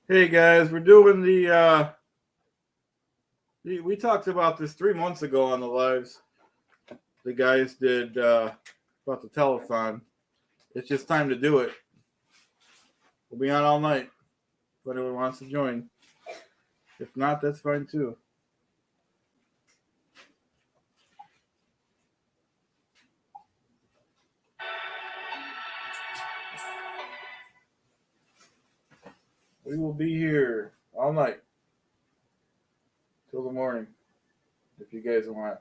Hey guys, we're doing we talked about this 3 months ago on the lives. The guys did about the telethon. It's just time to do it. We'll be on all night. If anyone wants to join. If not, that's fine too. We will be here all night till the morning. If you guys want.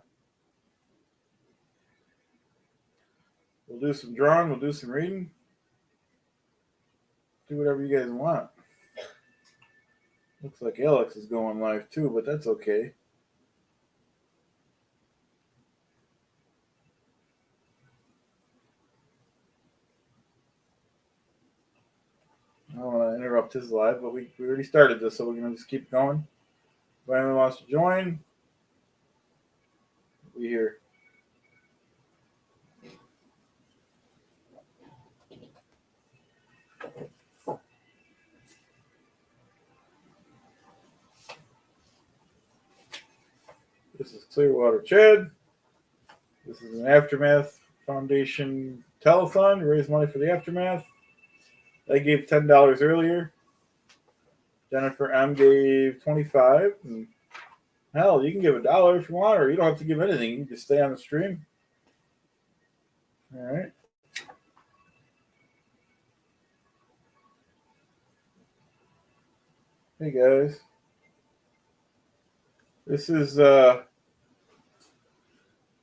We'll do some drawing, we'll do some reading. Do whatever you guys want. Looks like Alex is going live too, but that's okay. I don't want to interrupt his live, but we already started this, so we're going to just keep going. If anyone wants to join, we'll be here. This is Clearwater Chad. This is an Aftermath Foundation telethon to raise money for the Aftermath. I gave $10 earlier. Jennifer M gave $25. And hell, you can give $1 if you want, or you don't have to give anything. You can just stay on the stream. All right. Hey guys. This is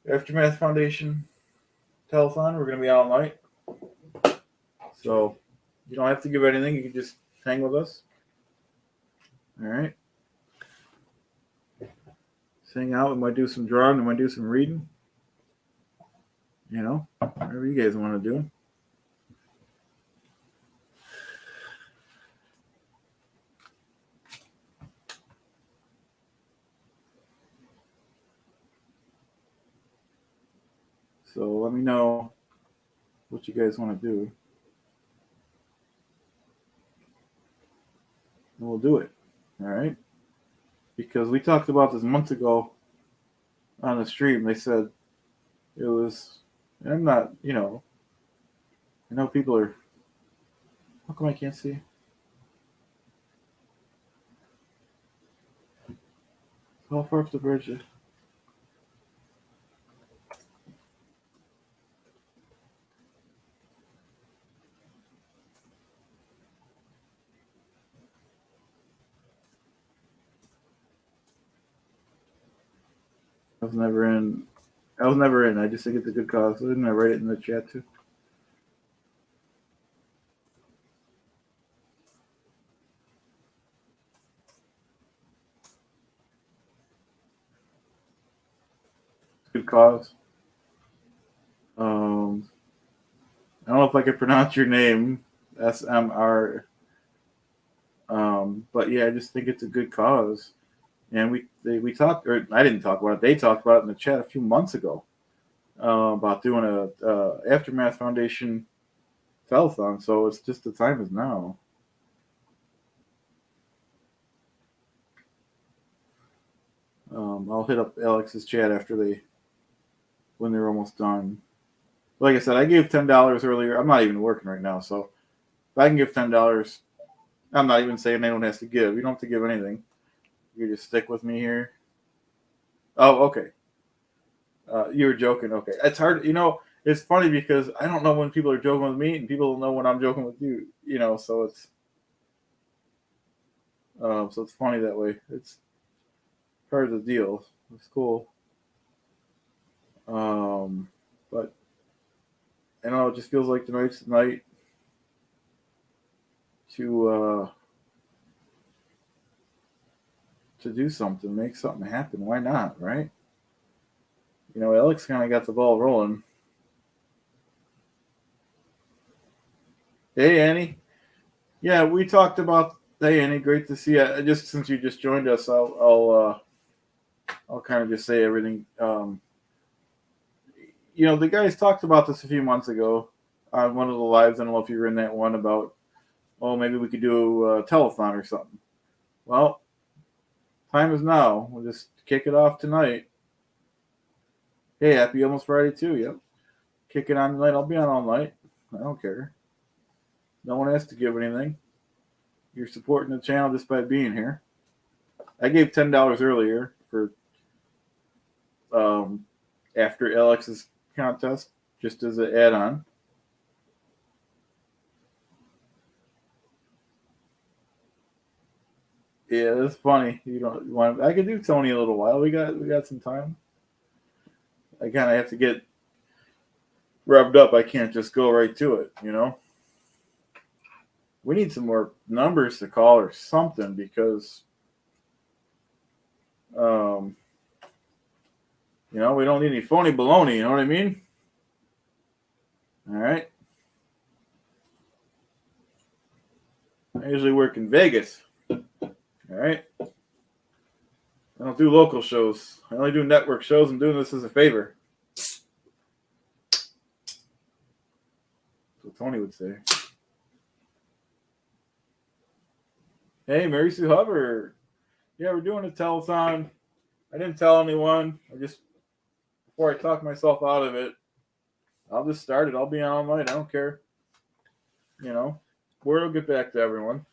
Aftermath Foundation telethon. We're going to be all night. So you don't have to give anything. You can just hang with us. All right. Just hang out. We might do some drawing. We might do some reading. You know, whatever you guys want to do. So let me know what you guys want to do. And we'll do it. All right. Because we talked about this months ago on the stream. They said it was, and I'm not, I know people are, how come I can't see? How far up the bridge is? I was never in. I just think it's a good cause. Didn't I write it in the chat too? Good cause. I don't know if I could pronounce your name, SMR. But yeah, I just think it's a good cause. And we talked, or I didn't talk about it. They talked about it in the chat a few months ago about doing a Aftermath Foundation telethon. So it's just the time is now. I'll hit up Alex's chat when they're almost done. Like I said, I gave $10 earlier. I'm not even working right now, so if I can give $10, I'm not even saying anyone has to give. You don't have to give anything. You just stick with me here. Oh, okay. You were joking. Okay, it's hard. It's funny because I don't know when people are joking with me, and people don't know when I'm joking with you. So it's funny that way. It's part of the deal. It's cool. But it just feels like tonight's the night to do something, make something happen. Why not, right? Alex kind of got the ball rolling. Hey, Annie. Yeah, we talked about. Hey, Annie, great to see you. Just since you just joined us, I'll kind of just say everything. The guys talked about this a few months ago on one of the lives. I don't know if you were in that one about oh, maybe we could do a telethon or something. Well, time is now. We'll just kick it off tonight. Hey, happy almost Friday too. Yep. Kick it on tonight. I'll be on all night. I don't care. No one has to give anything. You're supporting the channel just by being here. I gave $10 earlier for after Alex's contest, just as an add-on. Yeah, that's funny. You want? I could do Tony a little while. We got some time. I kind of have to get revved up. I can't just go right to it. We need some more numbers to call or something because, we don't need any phony baloney. You know what I mean? All right. I usually work in Vegas. All right. I don't do local shows. I only do network shows. I'm doing this as a favor. That's what Tony would say. Hey, Mary Sue Hubbard. Yeah, we're doing a telethon. I didn't tell anyone. Before I talk myself out of it, I'll just start it. I'll be on all night. I don't care. Word will get back to everyone.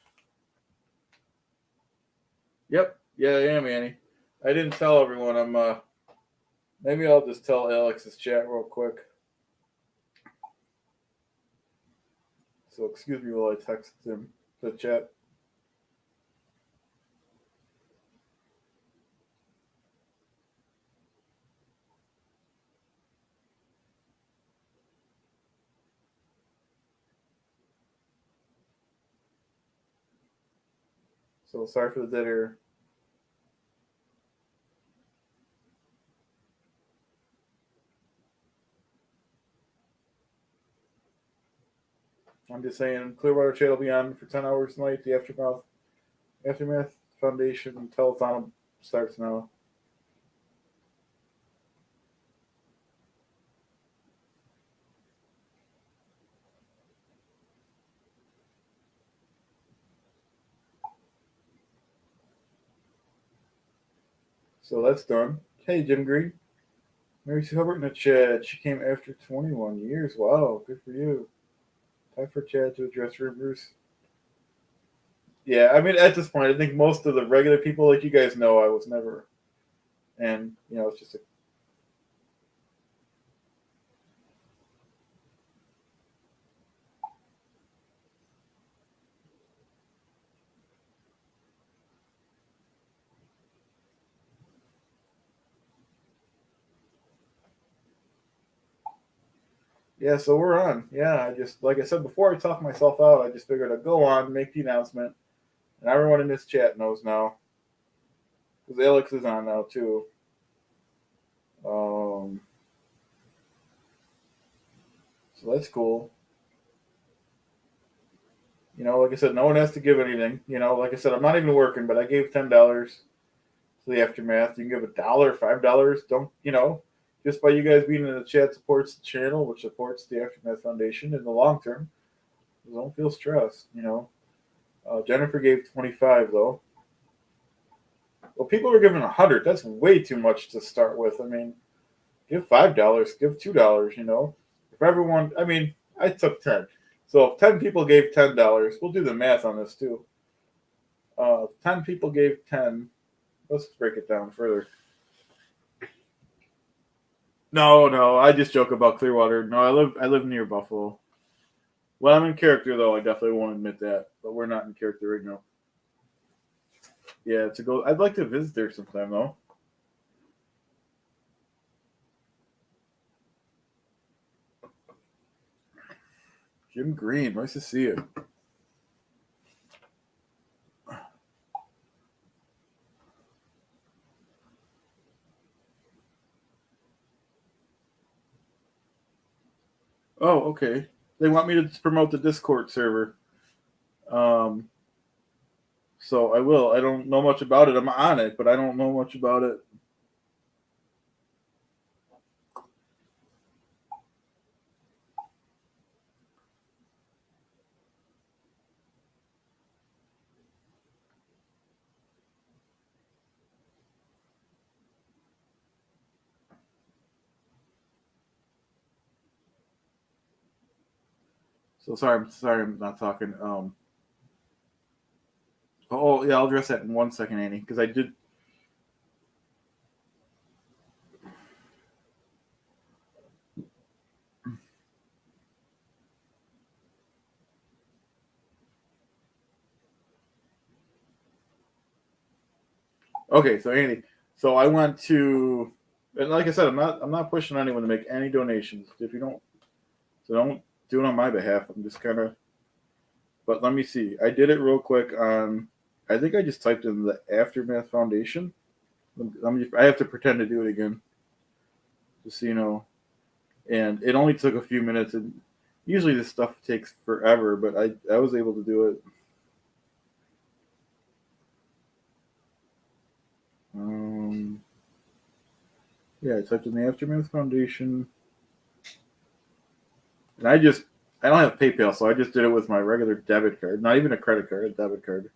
Yep. Yeah, I am, Annie. I didn't tell everyone. Maybe I'll just tell Alex's chat real quick. So excuse me while I text him the chat. So sorry for the dead air. I'm just saying, Clearwater Chat will be on for 10 hours tonight. The Aftermath Foundation telethon starts now. So that's done. Hey, Jim Green. Mary Sue Hubbard in the chat. She came after 21 years. Wow, good for you. Time for Chad to address rumors. Yeah, I mean, at this point, I think most of the regular people, like you guys know, I was never. And, it's just Yeah, so we're on. Yeah, like I said before, I talk myself out. I just figured I'd go on, make the announcement, and everyone in this chat knows now. Because Alex is on now, too. So that's cool. Like I said, no one has to give anything. Like I said, I'm not even working, but I gave $10 to the Aftermath. You can give $1, $5. Don't, just by you guys being in the chat supports the channel, which supports the Aftermath Foundation in the long term. Don't feel stressed, Jennifer gave 25 though. Well, people were giving 100. That's way too much to start with. I mean, give $5, give $2. If everyone, I took 10. So if 10 people gave $10, we'll do the math on this too. 10 people gave 10. Let's break it down further. No, I just joke about Clearwater. No, I live near Buffalo. When I'm in character, though, I definitely won't admit that. But we're not in character right now. Yeah, I'd like to visit there sometime, though. Jim Green, nice to see you. Oh, okay. They want me to promote the Discord server. So I will. I don't know much about it. I'm on it, but I don't know much about it. So sorry, I'm not talking. Oh yeah, I'll address that in 1 second, Annie, because I did. Okay, so Annie, so I went to, and like I said, I'm not pushing anyone to make any donations. If you don't, so don't do it on my behalf. I'm just kind of. But let me see. I did it real quick on. I think I just typed in the Aftermath Foundation. I have to pretend to do it again, just so you know. And it only took a few minutes. And usually this stuff takes forever, but I was able to do it. Um, yeah, I typed in the Aftermath Foundation, and I don't have PayPal, so I just did it with my regular debit card, not even a credit card, a debit card.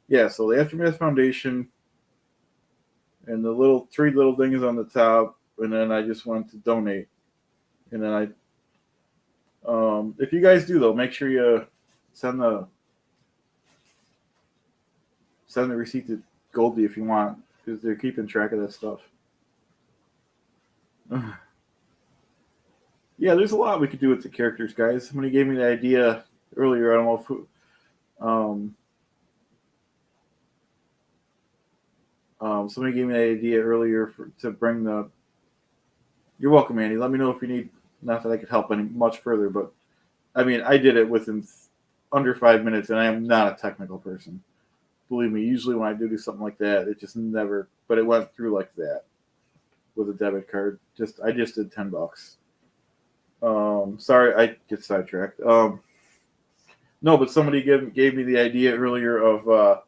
Yeah, so the Aftermath Foundation, and the three little things on the top, and then I just went to donate, and then if you guys do though, make sure you send the send the receipt to Goldie if you want, because they're keeping track of that stuff. Yeah, there's a lot we could do with the characters, guys. Somebody gave me the idea earlier. I don't know if somebody gave me the idea earlier to bring the. You're welcome, Andy. Let me know if you need. Not that I could help any much further, but I mean, I did it within under 5 minutes, and I am not a technical person. Believe me. Usually, when I do something like that, it just never. But it went through like that with a debit card. I just did $10. Sorry, I get sidetracked. No, but somebody gave me the idea earlier of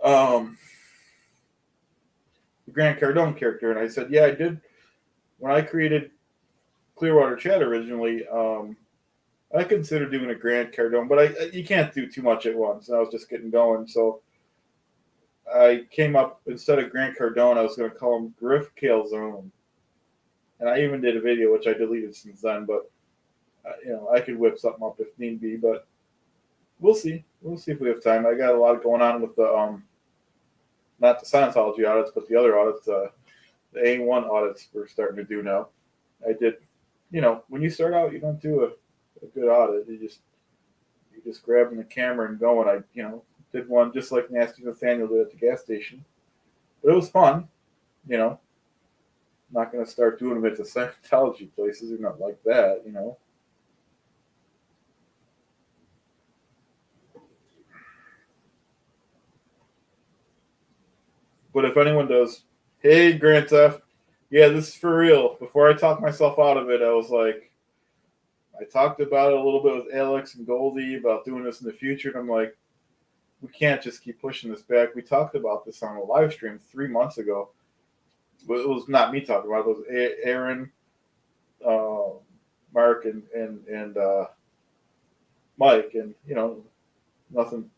um, the Grant Cardone character, and I said, yeah, I did. When I created Clearwater Chat originally, I considered doing a Grant Cardone, but you can't do too much at once. And I was just getting going, so I came up instead of Grant Cardone, I was going to call him Griff Calzone, and I even did a video which I deleted since then. But I could whip something up if need be. But we'll see. We'll see if we have time. I got a lot going on with the not the Scientology audits, but the other audits, the A1 audits we're starting to do now. I did, when you start out, you don't do a good audit. You just grabbing the camera and going. I did one just like Nasty Nathaniel did at the gas station, but it was fun. You know, not going to start doing them at the Scientology places or not like that. But if anyone does, hey Grant F, yeah, this is for real. Before I talked myself out of it, I was like, I talked about it a little bit with Alex and Goldie about doing this in the future, and I'm like, we can't just keep pushing this back. We talked about this on a live stream 3 months ago. But it was not me talking about it. It was Aaron, uh, Mark, and Mike, and nothing.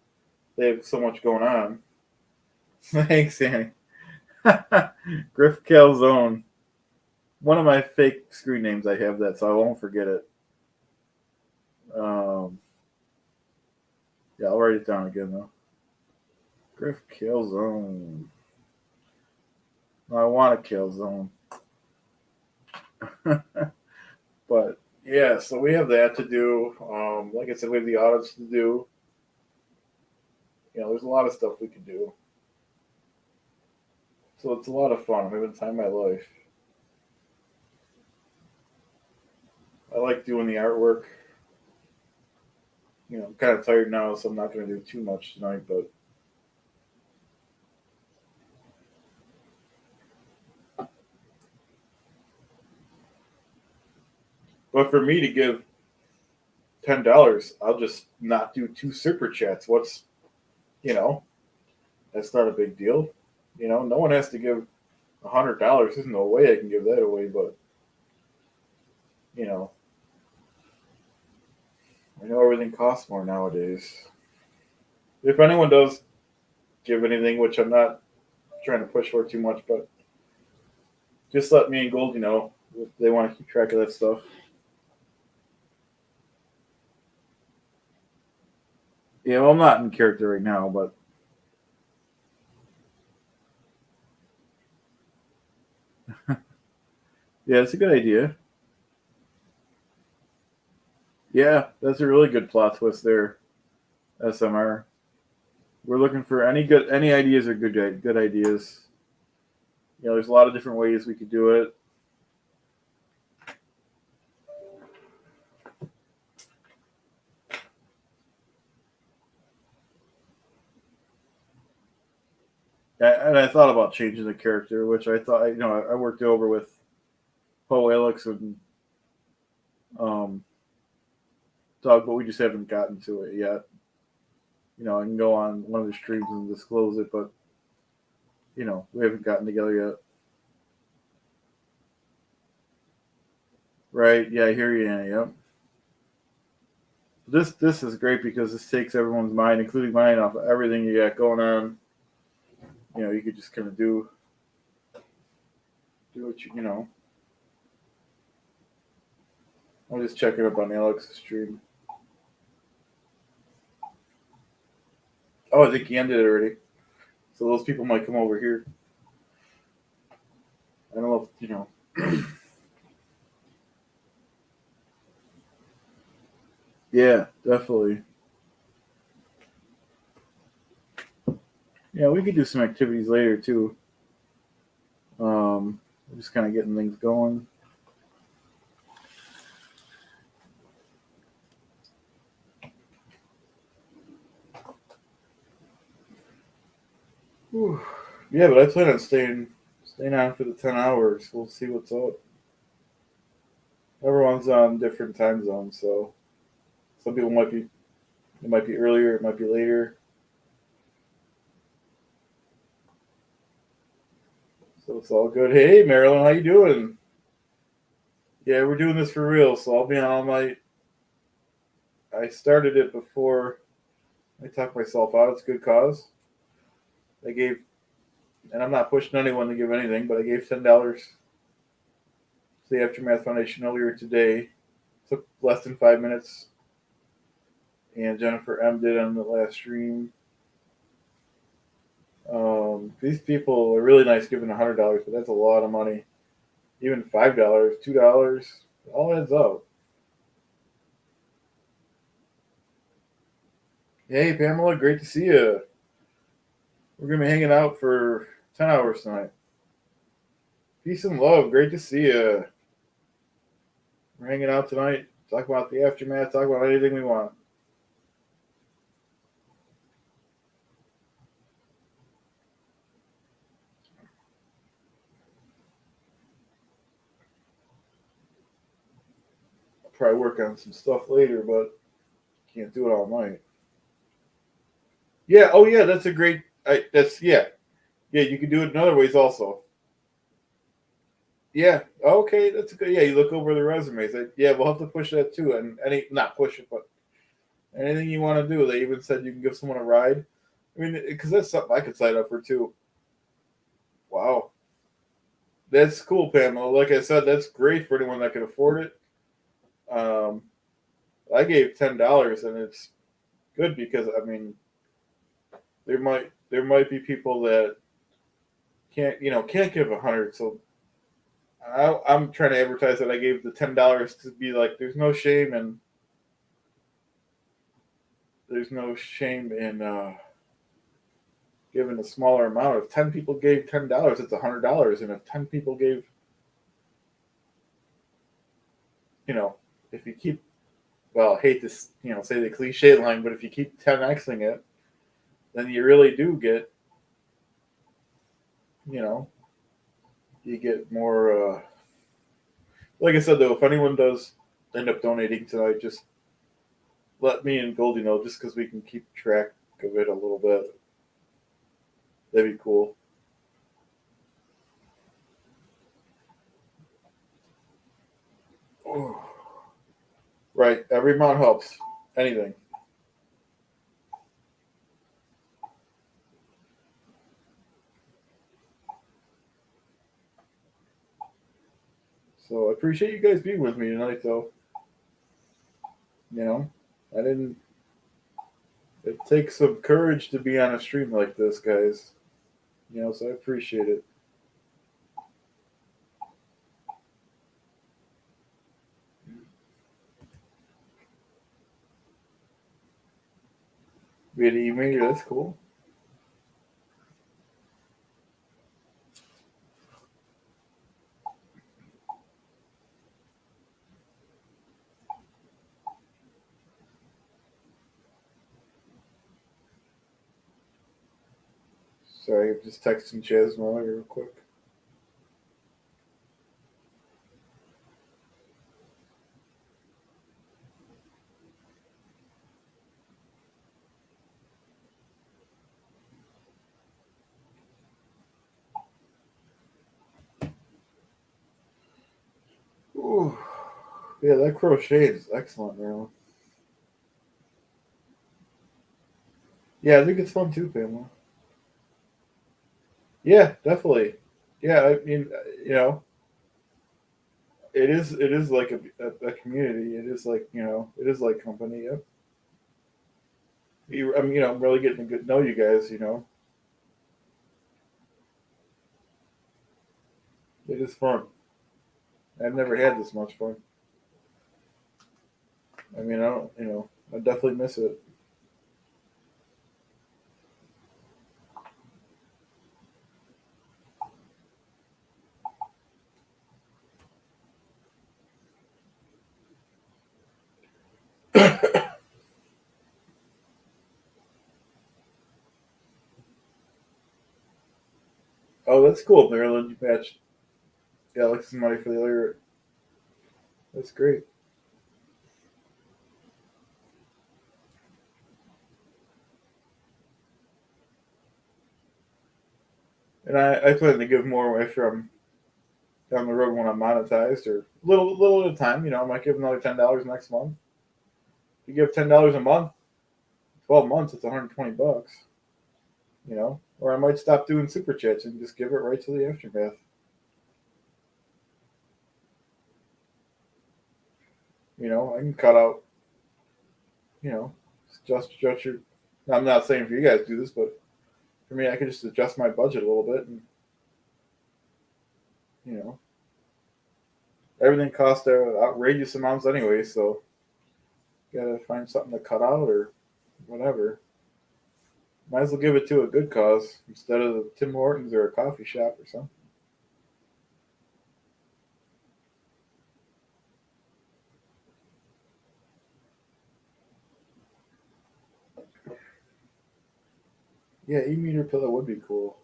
They have so much going on. Thanks, Annie. Griff Calzone. One of my fake screen names. I have that, so I won't forget it. Yeah, I'll write it down again though. Griff Calzone. I want a Calzone. But yeah, so we have that to do. Like I said, we have the audits to do. There's a lot of stuff we can do. So it's a lot of fun. I'm having the time of my life. I like doing the artwork. I'm kind of tired now, so I'm not going to do too much tonight. But for me to give $10, I'll just not do 2 super chats. That's not a big deal. No one has to give $100. There's no way I can give that away, but I know everything costs more nowadays. If anyone does give anything, which I'm not trying to push for too much, but just let me and Goldie know if they want to keep track of that stuff. Yeah, well, I'm not in character right now, but yeah, it's a good idea. Yeah, that's a really good plot twist there, SMR. We're looking for any ideas are good ideas. There's a lot of different ways we could do it. And I thought about changing the character, which I thought I worked over with Poe, Alex, and um, Doug, but we just haven't gotten to it yet. I can go on one of the streams and disclose it, but we haven't gotten together yet. Right? Yeah, I hear you, Annie. Yep. This is great because this takes everyone's mind, including mine, off of everything you got going on. You could just kind of do what you. I'm just checking up on Alex's stream. Oh, I think he ended it already. So those people might come over here. I don't know if. Yeah, definitely. Yeah, we could do some activities later too. Just kind of getting things going. Whew. Yeah, but I plan on staying on for the 10 hours. We'll see what's up. Everyone's on different time zones, so some people it might be earlier, it might be later. So it's all good. Hey, Marilyn, how you doing? Yeah, we're doing this for real, so I'll be on all night. I started it before I talked myself out. It's a good cause. I gave, and I'm not pushing anyone to give anything, but I gave $10 to the Aftermath Foundation earlier today. Took less than 5 minutes, and Jennifer M did on the last stream. These people are really nice giving $100, but that's a lot of money. Even $5, $2, it all adds up. Hey, Pamela, great to see you. We're gonna be hanging out for 10 hours tonight. Peace and love. Great to see you. We're hanging out tonight. Talk about the aftermath. Talk about anything we want. I'll probably work on some stuff later, but can't do it all night. Yeah. Oh, yeah. That's a great. That's yeah. Yeah. You can do it in other ways also. Yeah. Okay. That's a good. Yeah. You look over the resumes. Yeah. We'll have to push that too. And not push it, but anything you want to do. They even said you can give someone a ride. I mean, because that's something I could sign up for too. Wow. That's cool, Pamela. Like I said, that's great for anyone that can afford it. Um, I gave $10, and it's good because there might be people that can't give 100. So I'm trying to advertise that I gave the $10 to be like, there's no shame in giving a smaller amount. If 10 people gave $10, it's $100, and if 10 people gave, you know, if you keep, well, I hate this, say the cliche line, but if you keep 10xing it, then you really do get, you know, you get more. Like I said, though, if anyone does end up donating tonight, just let me and Goldie know, just because we can keep track of it a little bit. That'd be cool. Right, every amount helps. Anything. So I appreciate you guys being with me tonight, though. You know, I didn't. It takes some courage to be on a stream like this, guys. So I appreciate it. We had an email. That's cool. Sorry, I'm just texting Chasmo real quick. Ooh. Yeah, that crochet is excellent, Marilyn. Yeah, I think it's fun too, Pamela. Yeah, definitely. Yeah, I mean, it is like a community. It is like it is like company. Yep. I mean, I'm really getting to know you guys. It is fun. I've never had this much fun. I mean, I don't, I definitely miss it. Oh, that's cool, Maryland. You matched Alex's money for the other. That's great. And I plan to give more after I'm down the road when I'm monetized, or little at a time. I might give another $10 next month. If you give $10 a month, 12 months, it's $120. Or I might stop doing super chats and just give it right to the aftermath. I can cut out. You know, adjust your. I'm not saying for you guys to do this, but for me, I can just adjust my budget a little bit, and you know, everything costs outrageous amounts anyway. So you gotta find something to cut out or whatever. Might as well give it to a good cause instead of Tim Hortons or a coffee shop or something. Yeah, e-meter pillow would be cool.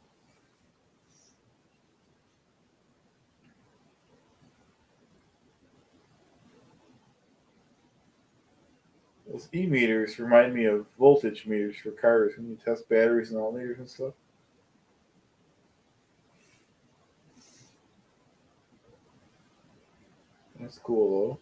Those e-meters remind me of voltage meters for cars when you test batteries and alternators and stuff. That's cool though.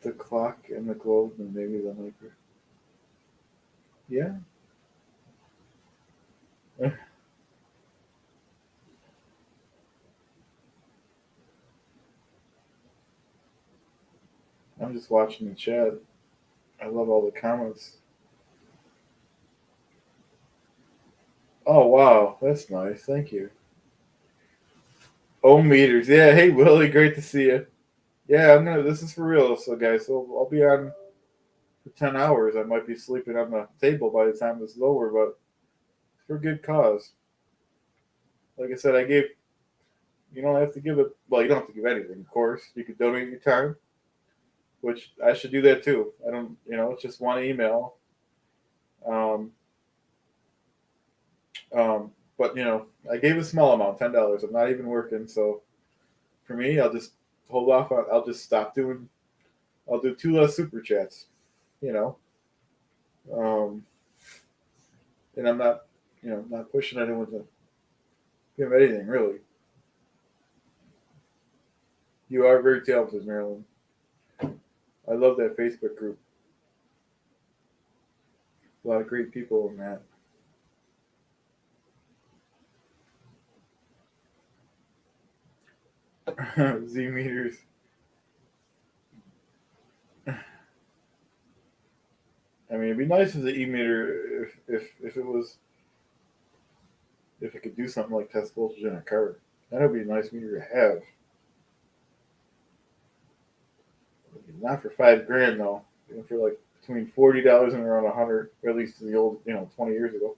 The clock and the globe and maybe the micro. Yeah. I'm just watching the chat. I love all the comments. Oh wow, that's nice. Thank you. Ohm meters. Yeah. Hey Willie, great to see you. Yeah, I'm gonna. This is for real. So guys, so I'll be on for 10 hours. I might be sleeping on the table by the time this is over, but for good cause. Like I said, I gave. You don't have to give it. Well, you don't have to give anything. Of course, you could donate your time, which I should do that too. I don't. It's just one email. Um, but I gave a small amount, $10. I'm not even working, so for me, I'll just hold off on. I'll just stop doing. I'll do two less super chats. You know, um, and I'm not. Not pushing anyone to give anything really. You are very talented, Marilyn. I love that Facebook group. A lot of great people in that. Z meters. I mean, it'd be nice as an E meter if it was if it could do something like test voltage in a car. That would be a nice meter to have. Not for $5,000 though. For like between $40 and around 100, or at least the old 20 years ago.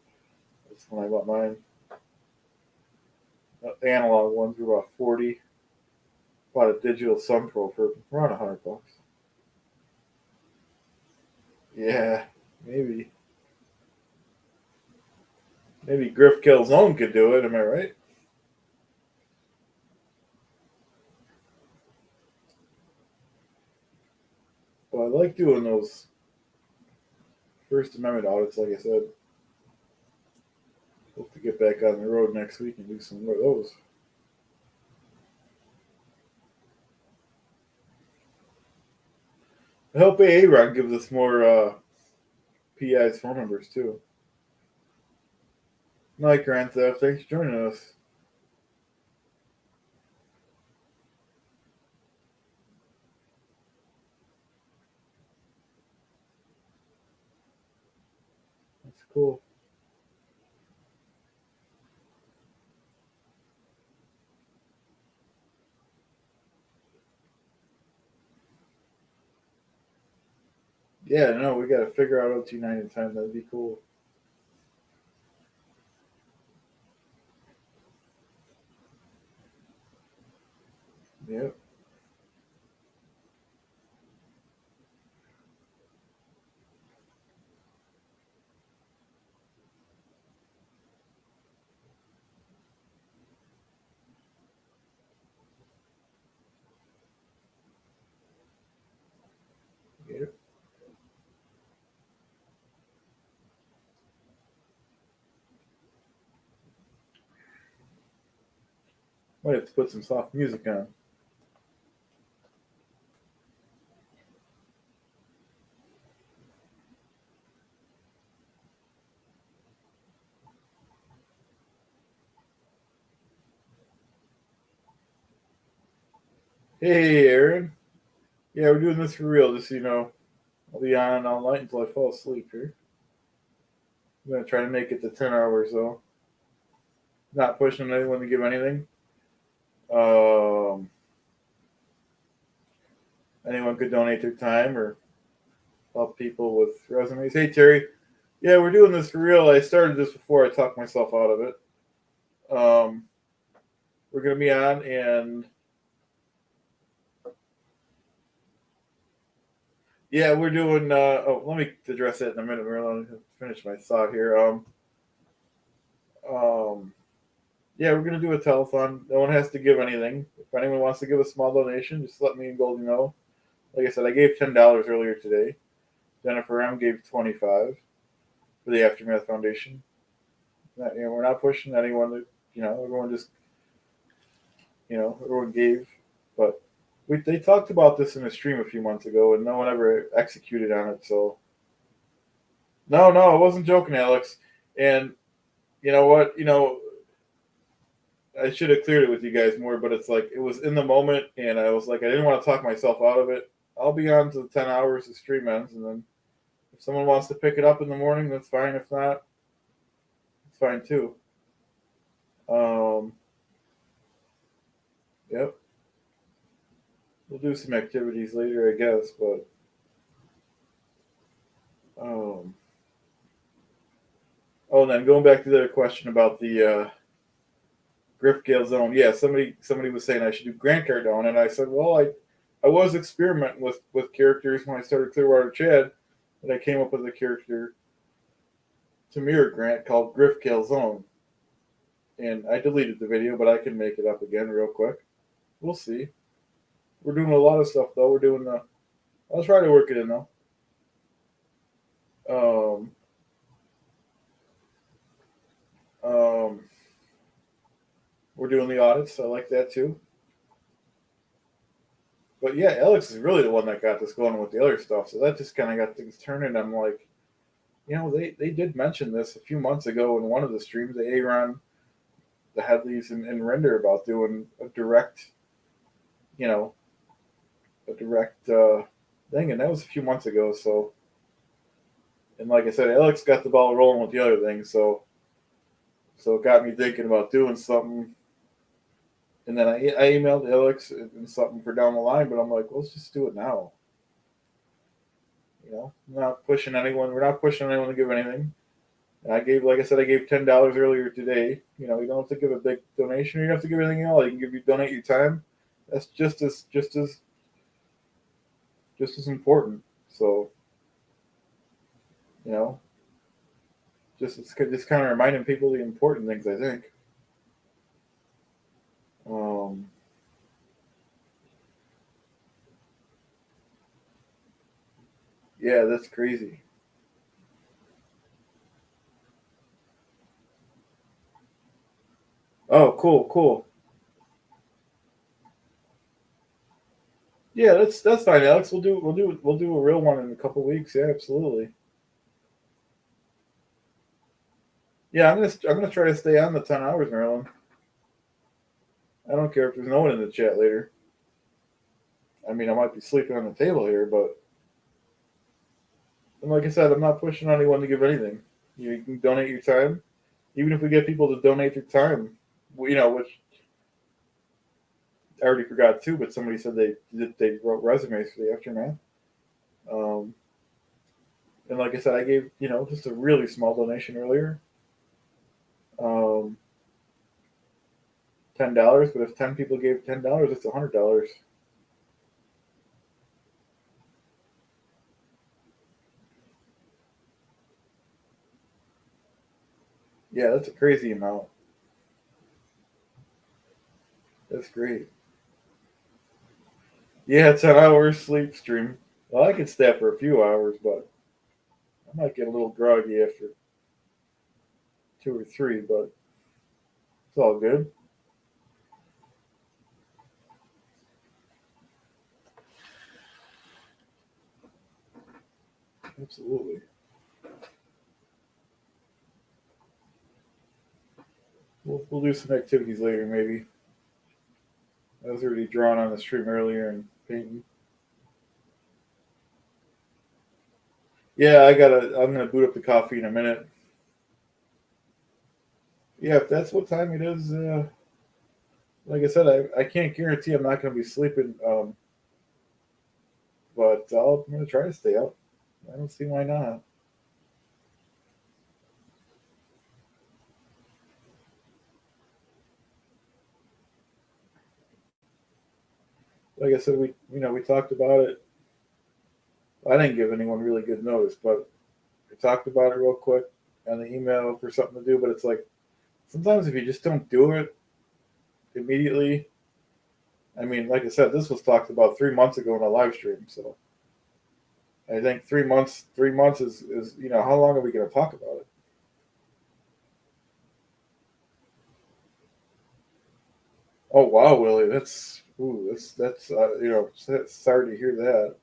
That's when I bought mine. The analog ones were about 40. Bought a digital Sun Pro for around $100. Yeah, maybe. Maybe Griff Calzone could do it. Am I right? Well, I like doing those First Amendment audits. Like I said, hope to get back on the road next week and do some more of those. I hope A-Rod gives us more PI's phone numbers too. Mike Grand Theft, thanks for joining us. That's cool. Yeah, no, we got to figure out OT9 in time. That'd be cool. Yep. Yep. Might have to put some soft music on. Hey, Aaron. Yeah, we're doing this for real, just so you know. I'll be on all night until I fall asleep here. I'm going to try to make it to 10 hours, though. Not pushing anyone to give anything. Um, Anyone could donate their time or help people with resumes. Hey, Terry. Yeah, we're doing this for real. I started this before I talked myself out of it. We're going to be on, and yeah, we're doing. Let me address that in a minute. We're going to finish my thought here. Um, yeah, we're going to do a telethon. No one has to give anything. If anyone wants to give a small donation, just let me and Goldie know. Like I said, I gave $10 earlier today. Jennifer M gave 25 for the Aftermath Foundation. We're not pushing anyone to, everyone just, everyone gave. But they talked about this in a stream a few months ago, and no one ever executed on it. So, no, I wasn't joking, Alex. And you know what? I should have cleared it with you guys more, but it's like it was in the moment, and I was like, I didn't want to talk myself out of it. I'll be on to the 10 hours the stream ends, and then if someone wants to pick it up in the morning, that's fine. If not, it's fine too. Yep. We'll do some activities later, I guess, but and then going back to the question about the Griff Gale Zone, yeah, somebody was saying I should do Grant Cardone, and I said, well, I was experimenting with characters when I started Clearwater Chad, and I came up with a character to mirror Grant called Griff Calzone. And I deleted the video, but I can make it up again real quick. We'll see. We're doing a lot of stuff though. I'll try to work it in though. Um, we're doing the audits. I like that too. But yeah, Alex is really the one that got this going with the other stuff. So that just kind of got things turning. I'm like, they did mention this a few months ago in one of the streams. The Aaron, the Headleys, and Render about doing a direct you know, a direct thing, and that was a few months ago. So, and like I said, Alex got the ball rolling with the other thing, so it got me thinking about doing something. And then I emailed Alex and something for down the line, but I'm like, let's just do it now. I'm not pushing anyone. We're not pushing anyone to give anything. And like I said, I gave $10 earlier today. You don't have to give a big donation. You don't have to give anything else. You donate your time. That's just as important. So you know, it's kind of reminding people the important things. I think. Um, yeah, that's crazy. Oh, cool, cool. Yeah, that's fine, Alex. We'll do a real one in a couple weeks. Yeah, absolutely. Yeah, I'm gonna try to stay on the 10 hours, Maryland. I don't care if there's no one in the chat later. I mean, I might be sleeping on the table here, but and like I said, I'm not pushing anyone to give anything. You can donate your time, even if we get people to donate their time. Which I already forgot too, but somebody said they wrote resumes for the aftermath. Um, and like I said, I gave just a really small donation earlier, um, $10. But if 10 people gave $10, it's $100. Yeah, that's a crazy amount. That's great. Yeah, 10 hours sleep stream. Well, I could stay up for a few hours, but I might get a little groggy after two or three. But it's all good. Absolutely. We'll do some activities later, maybe. I was already drawing on the stream earlier and painting. Yeah, I'm gonna boot up the coffee in a minute. Yeah, if that's what time it is, like I said, I can't guarantee I'm not gonna be sleeping. But I'm gonna try to stay up. I don't see why not. Like I said, we talked about it. I didn't give anyone really good notice, but we talked about it real quick on the email for something to do. But it's like sometimes if you just don't do it immediately, I mean, like I said, this was talked about 3 months ago in a live stream. So I think 3 months is how long are we going to talk about it? Oh wow, Willie, that's sorry to hear that.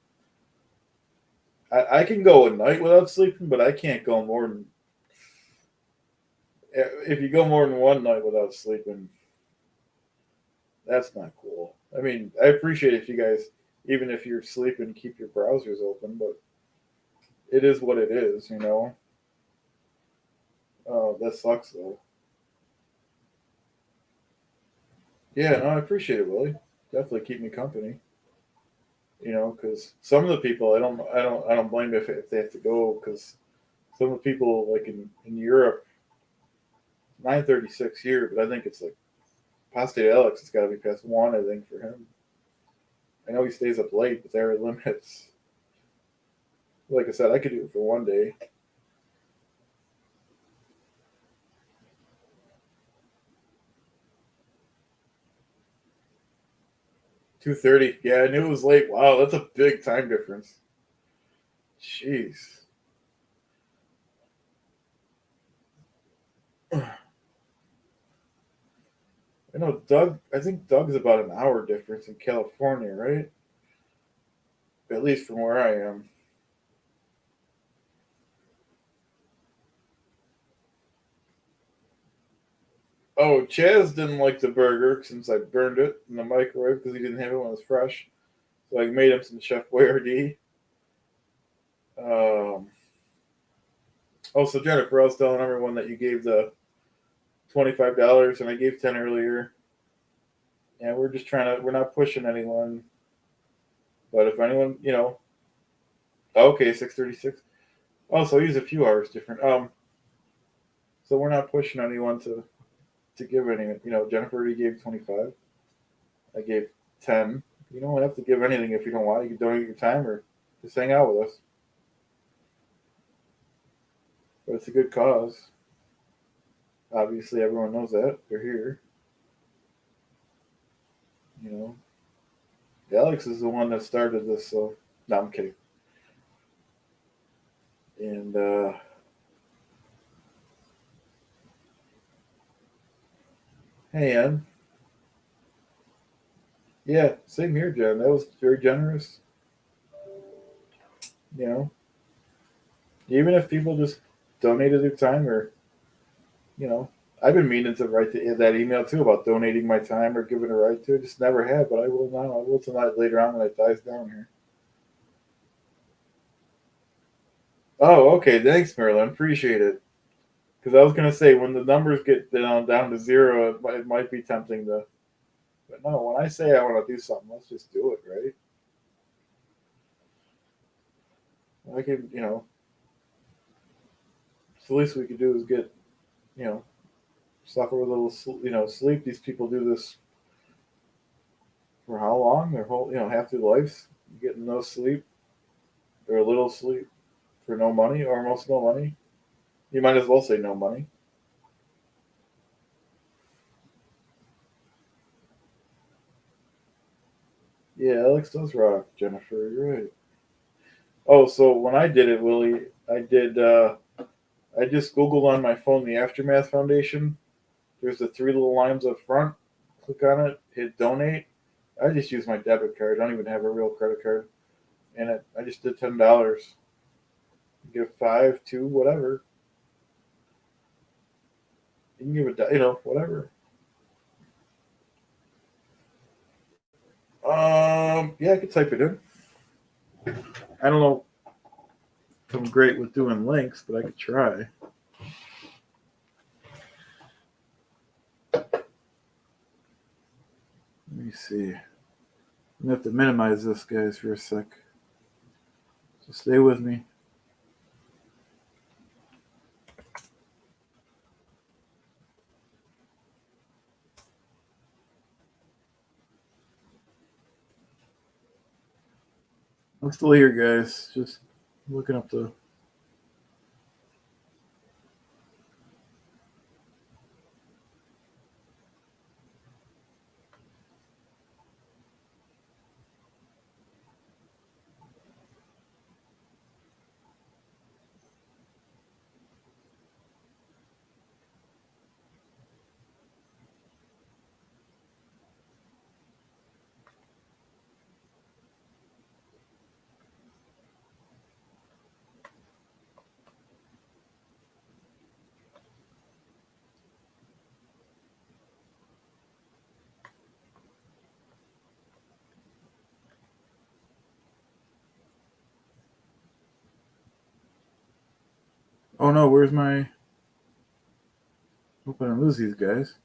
I can go a night without sleeping, but I can't go more than if you go more than one night without sleeping. That's not cool. I mean, I appreciate if you guys, even if you're sleeping, keep your browsers open, but it is what it is. That sucks though. Yeah, no, I appreciate it, Willie. Definitely keep me company. Because some of the people, I don't blame if they have to go. Because some of the people, like in Europe, 9:36 here, but I think it's like past Alex. It's got to be past one. I think for him. I know he stays up late, but there are limits. Like I said, I could do it for one day. 2:30. Yeah, I knew it was late. Wow, that's a big time difference. Jeez. I know Doug. I think Doug's about an hour difference in California, right? At least from where I am. Oh, Chaz didn't like the burger since I burned it in the microwave because he didn't have it when it was fresh. So I made him some Chef Boyardee. Um, also, Jennifer, I was telling everyone that you gave the $25 and I gave 10 earlier. And we're just trying to, we're not pushing anyone. But if anyone, okay, 6:36. Also, use a few hours different. So we're not pushing anyone to give any. Jennifer already gave 25. I gave 10. You don't have to give anything if you don't want. You can donate your time or just hang out with us. But it's a good cause. Obviously, everyone knows that. They're here. You know, Alex is the one that started this. So, no, I'm kidding. And hey, Ann. Yeah, same here, Jen. That was very generous. You know, even if people just donated their time or I've been meaning to write that email too about donating my time or giving a right to it. Just never have, but I will now. I will tonight later on when it dies down here. Oh, okay. Thanks, Marilyn. Appreciate it. Because I was gonna say when the numbers get down to zero, it might be tempting to. But no, when I say I want to do something, let's just do it, right? I can, it's the least we could do is get, you know, suffer with a little, sleep. These people do this for how long? Their whole, half their lives, getting no sleep or a little sleep for no money or almost no money. You might as well say no money. Yeah, Alex does rock, Jennifer. You're right. Oh, so when I did it, Willie, I did. I just Googled on my phone the Aftermath Foundation. There's the three little lines up front. Click on it, hit donate. I just use my debit card. I don't even have a real credit card, and I just did $10. Give five, two, whatever. You can give it, whatever. Yeah, I could type it in. I don't know if I'm great with doing links, but I could try. Let me see. I'm gonna have to minimize this, guys, for a sec. So stay with me. I'm still here, guys. Just looking up the. Oh no, where's my? Hoping I lose these guys.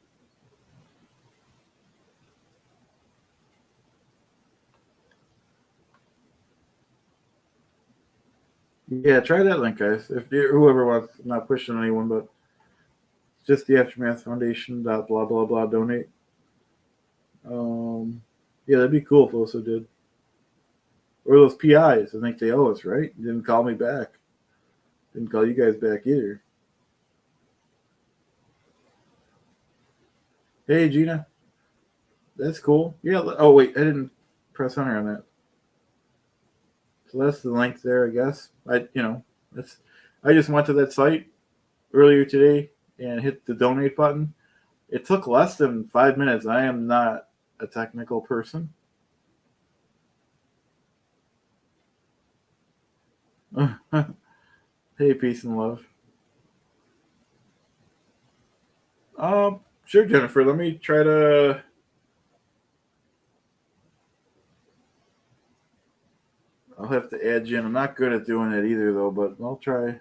Yeah, try that link, guys. If whoever wants, I'm not pushing anyone, but just the Aftermath Foundation. Blah blah blah blah. Donate. Um, yeah, that'd be cool if also did. Or those PIs. I think they owe us, right? Didn't call me back. Didn't call you guys back either. Hey, Gina. That's cool. Yeah. Oh wait, I didn't press enter on that. So that's the link there, I guess. That's. I just went to that site earlier today and hit the donate button. It took less than 5 minutes. I am not a technical person. Hey, peace and love. Sure, Jennifer. Let me try to. I'll have to add you in. I'm not good at doing it either, though, but I'll try.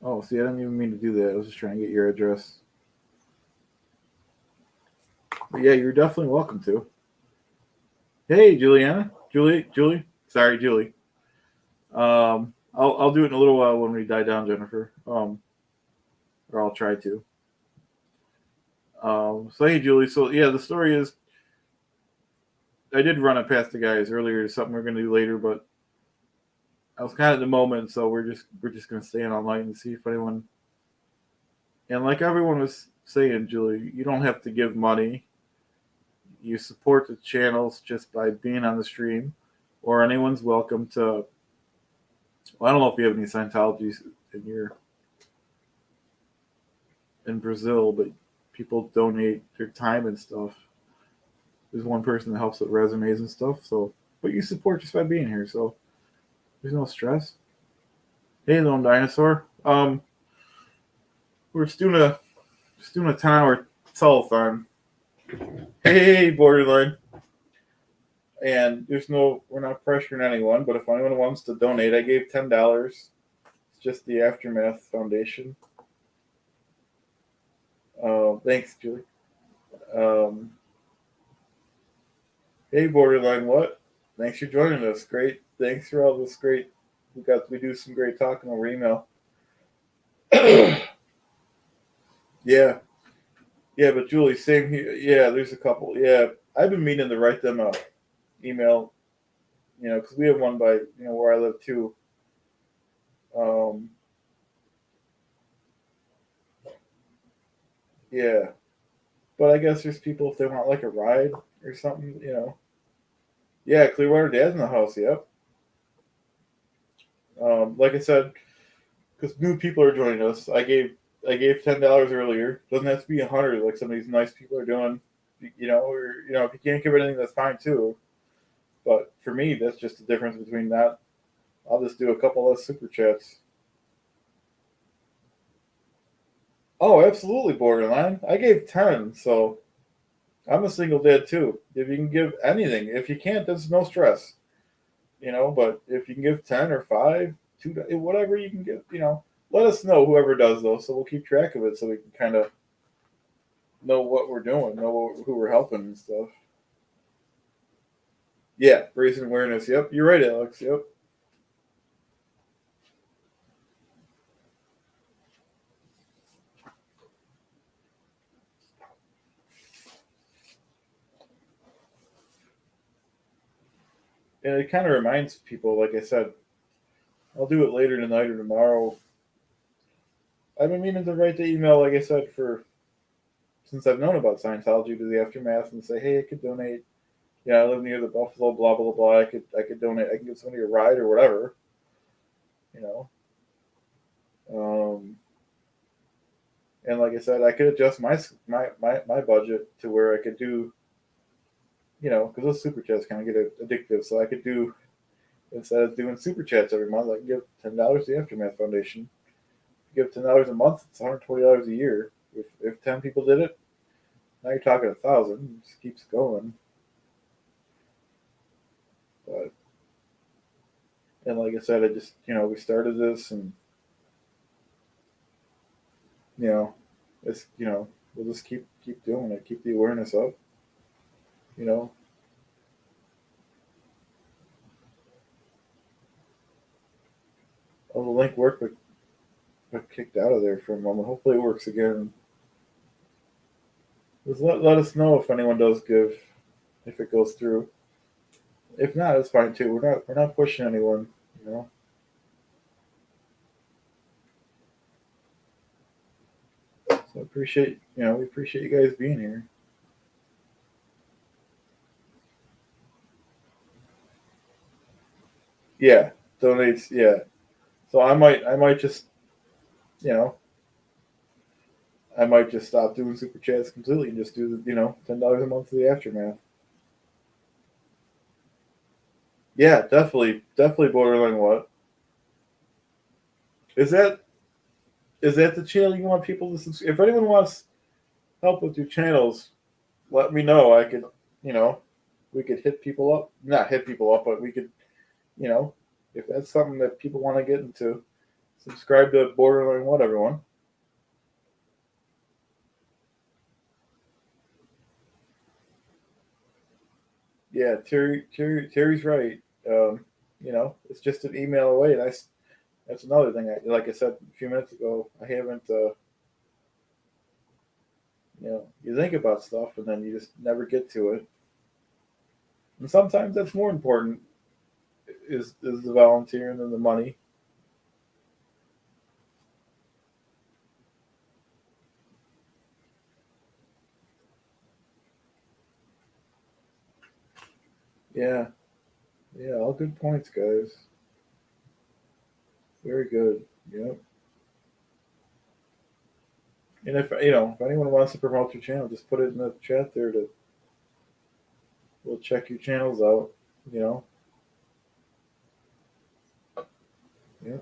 Oh, see, I didn't even mean to do that. I was just trying to get your address. But yeah, you're definitely welcome to. Hey, Juliana. Julie. Sorry, Julie. I'll do it in a little while when we die down, Jennifer. Or I'll try to. So hey, Julie. So yeah, the story is I did run it past the guys earlier. Something we're gonna do later, but I was kind of in the moment, so we're just gonna stay in all night and see if anyone. And like everyone was saying, Julie, you don't have to give money. You support the channels just by being on the stream, or anyone's welcome to. Well, I don't know if you have any Scientology in Brazil, but people donate their time and stuff. There's one person that helps with resumes and stuff. So, but you support just by being here, so there's no stress. Hey, little dinosaur. We're just doing a 10-hour telethon. Hey, borderline. And we're not pressuring anyone, but if anyone wants to donate, I gave $10. It's just the Aftermath Foundation. Thanks, Julie. Hey, borderline, what? Thanks for joining us. Great. Thanks for all this great. We do some great talking over email. Yeah, yeah, but Julie, same here. Yeah, there's a couple. Yeah, I've been meaning to write them a email. Because we have one by where I live too. Um, yeah, but I guess there's people if they want like a ride or something. Yeah, Clearwater Dad's in the house. Yep. Like I said, because new people are joining us, I gave $10 earlier. Doesn't have to be 100 like some of these nice people are doing. Or if you can't give anything, that's fine too. But for me, that's just the difference between that. I'll just do a couple of super chats. Oh, absolutely, borderline. I gave 10, so I'm a single dad too. If you can give anything, if you can't, there's no stress. But if you can give 10 or 5, 2, whatever you can give, let us know whoever does though, so we'll keep track of it so we can kind of know what we're doing, know who we're helping and stuff. Yeah, raising awareness. Yep, you're right, Alex. Yep. And it kind of reminds people, like I said, I'll do it later tonight or tomorrow. I've been meaning to write the email, like I said, for since I've known about Scientology to the aftermath and say, hey, I could donate. Yeah, I live near the Buffalo, blah blah blah. I could donate. I can give somebody a ride or whatever. You know. And like I said, I could adjust my budget to where I could do. Because those super chats kind of get addictive. So I could do instead of doing super chats every month, I can give $10 to the Aftermath Foundation. Give $10 a month, it's $120 a year. If 10 people did it, now you're talking 1,000. It just keeps going. But and like I said, I just we started this and it's we'll just keep doing it, keep the awareness up. You know. Oh, the link worked, but got kicked out of there for a moment. Hopefully it works again. Just let us know if anyone does give, if it goes through. If not, it's fine too. We're not pushing anyone. You know. So appreciate we appreciate you guys being here. Yeah, donates. Yeah. So I might just you know I might just stop doing super chats completely and just do the $10 a month for the aftermath. Yeah, definitely borderline. What is that? Is that the channel you want people to subscribe? If anyone wants help with your channels, let me know. I could, you know, we could hit people up. Not hit people up, but we could, you know, if that's something that people want to get into, subscribe to Borderline What, everyone. Yeah, Terry's right. You know, it's just an email away. That's another thing. Like I said a few minutes ago, I haven't. You know, you think about stuff and then you just never get to it. And sometimes that's more important is the volunteering than the money. Yeah, yeah, all good points, guys. Very good. Yep. And if you know, if anyone wants to promote your channel, just put it in the chat there. To we'll check your channels out. You know. Yeah.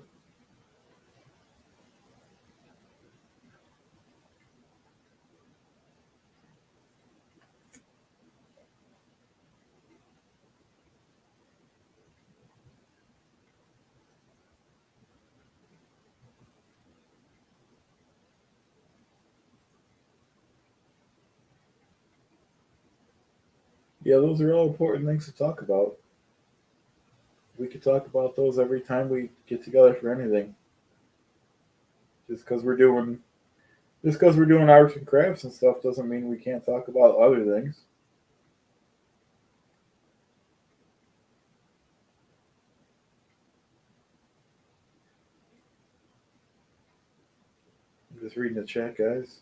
Yeah, those are all important things to talk about. We could talk about those every time we get together for anything. Just because we're doing arts and crafts and stuff doesn't mean we can't talk about other things. I'm just reading the chat, guys.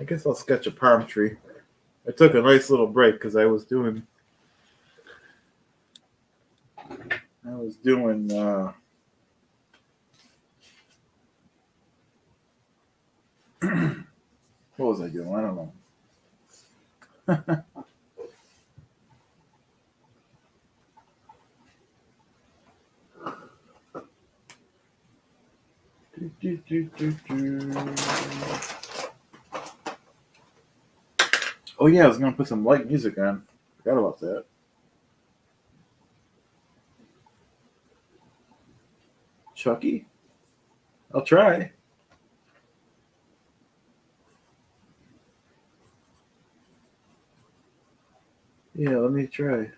I guess I'll sketch a palm tree. I took a nice little break because I was doing what was I doing? I don't know. Do, do, do, do. Oh yeah, I was gonna put some light music on. Forgot about that. Chucky? I'll try. Yeah, let me try.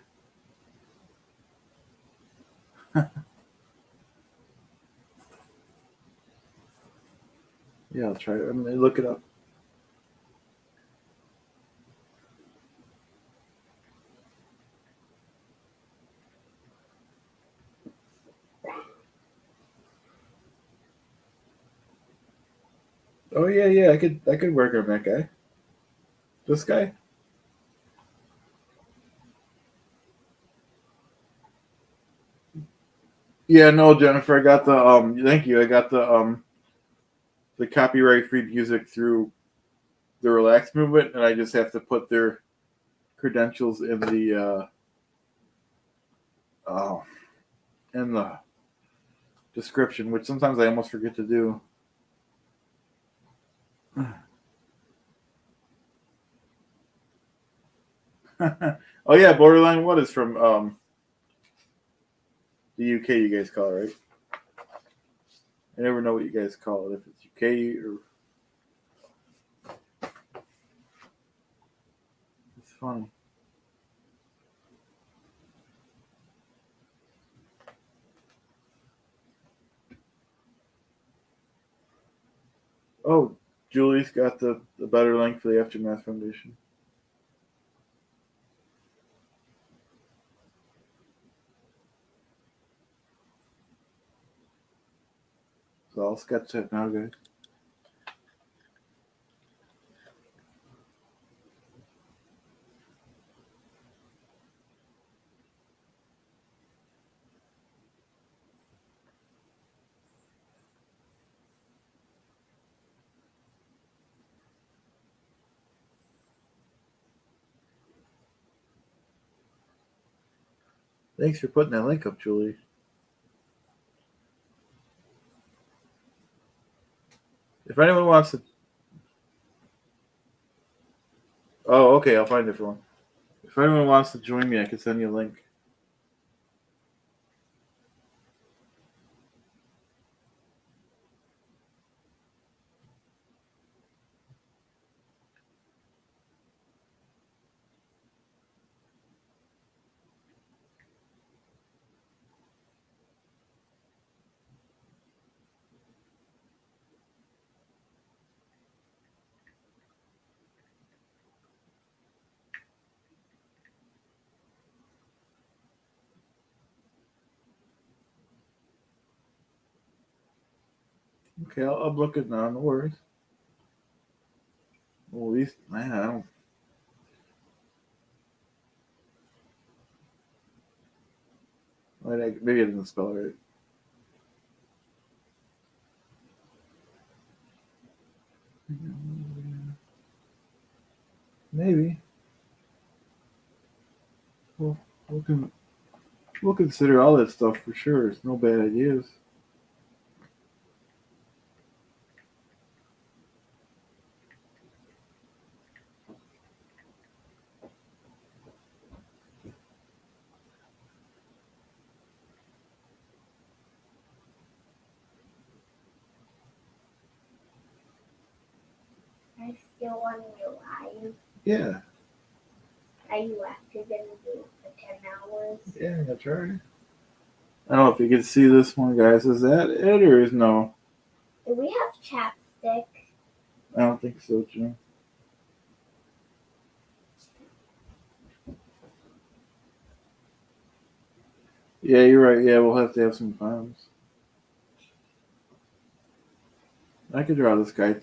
Yeah, I'll try. I'm gonna look it up. Oh yeah, yeah, I could work on that guy. This guy? Yeah, no, Jennifer, I got the thank you. I got the copyright free music through the Relax movement and I just have to put their credentials uh in the description, which sometimes I almost forget to do. Oh yeah, Borderline What is from the UK you guys call it, right? I never know what you guys call it, if it's UK or it's funny. Oh, Julie's got the better link for the Aftermath Foundation. So I'll sketch that now, guys. Thanks for putting that link up, Julie. If anyone wants to, oh, okay, I'll find it for one. If anyone wants to join me, I can send you a link. Okay, I'll look it now. No worries. Well, at least, man, I don't. Maybe I didn't spell it right. Maybe. Well, we'll consider all that stuff for sure. It's no bad ideas. I still on your live. Yeah. Are you active in the for 10 hours? Yeah, that's right. I don't know if you can see this one, guys. Is that it or is no? Do we have chapstick? I don't think so, Jim. Yeah, you're right. Yeah, we'll have to have some times. I could draw this guy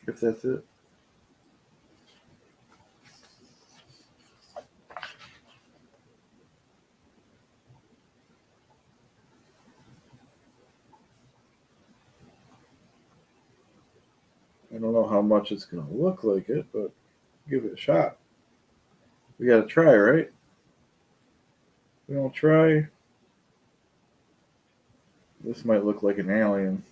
if that's it. I don't know how much it's going to look like it, but give it a shot. We got to try, right? We don't try. This might look like an alien.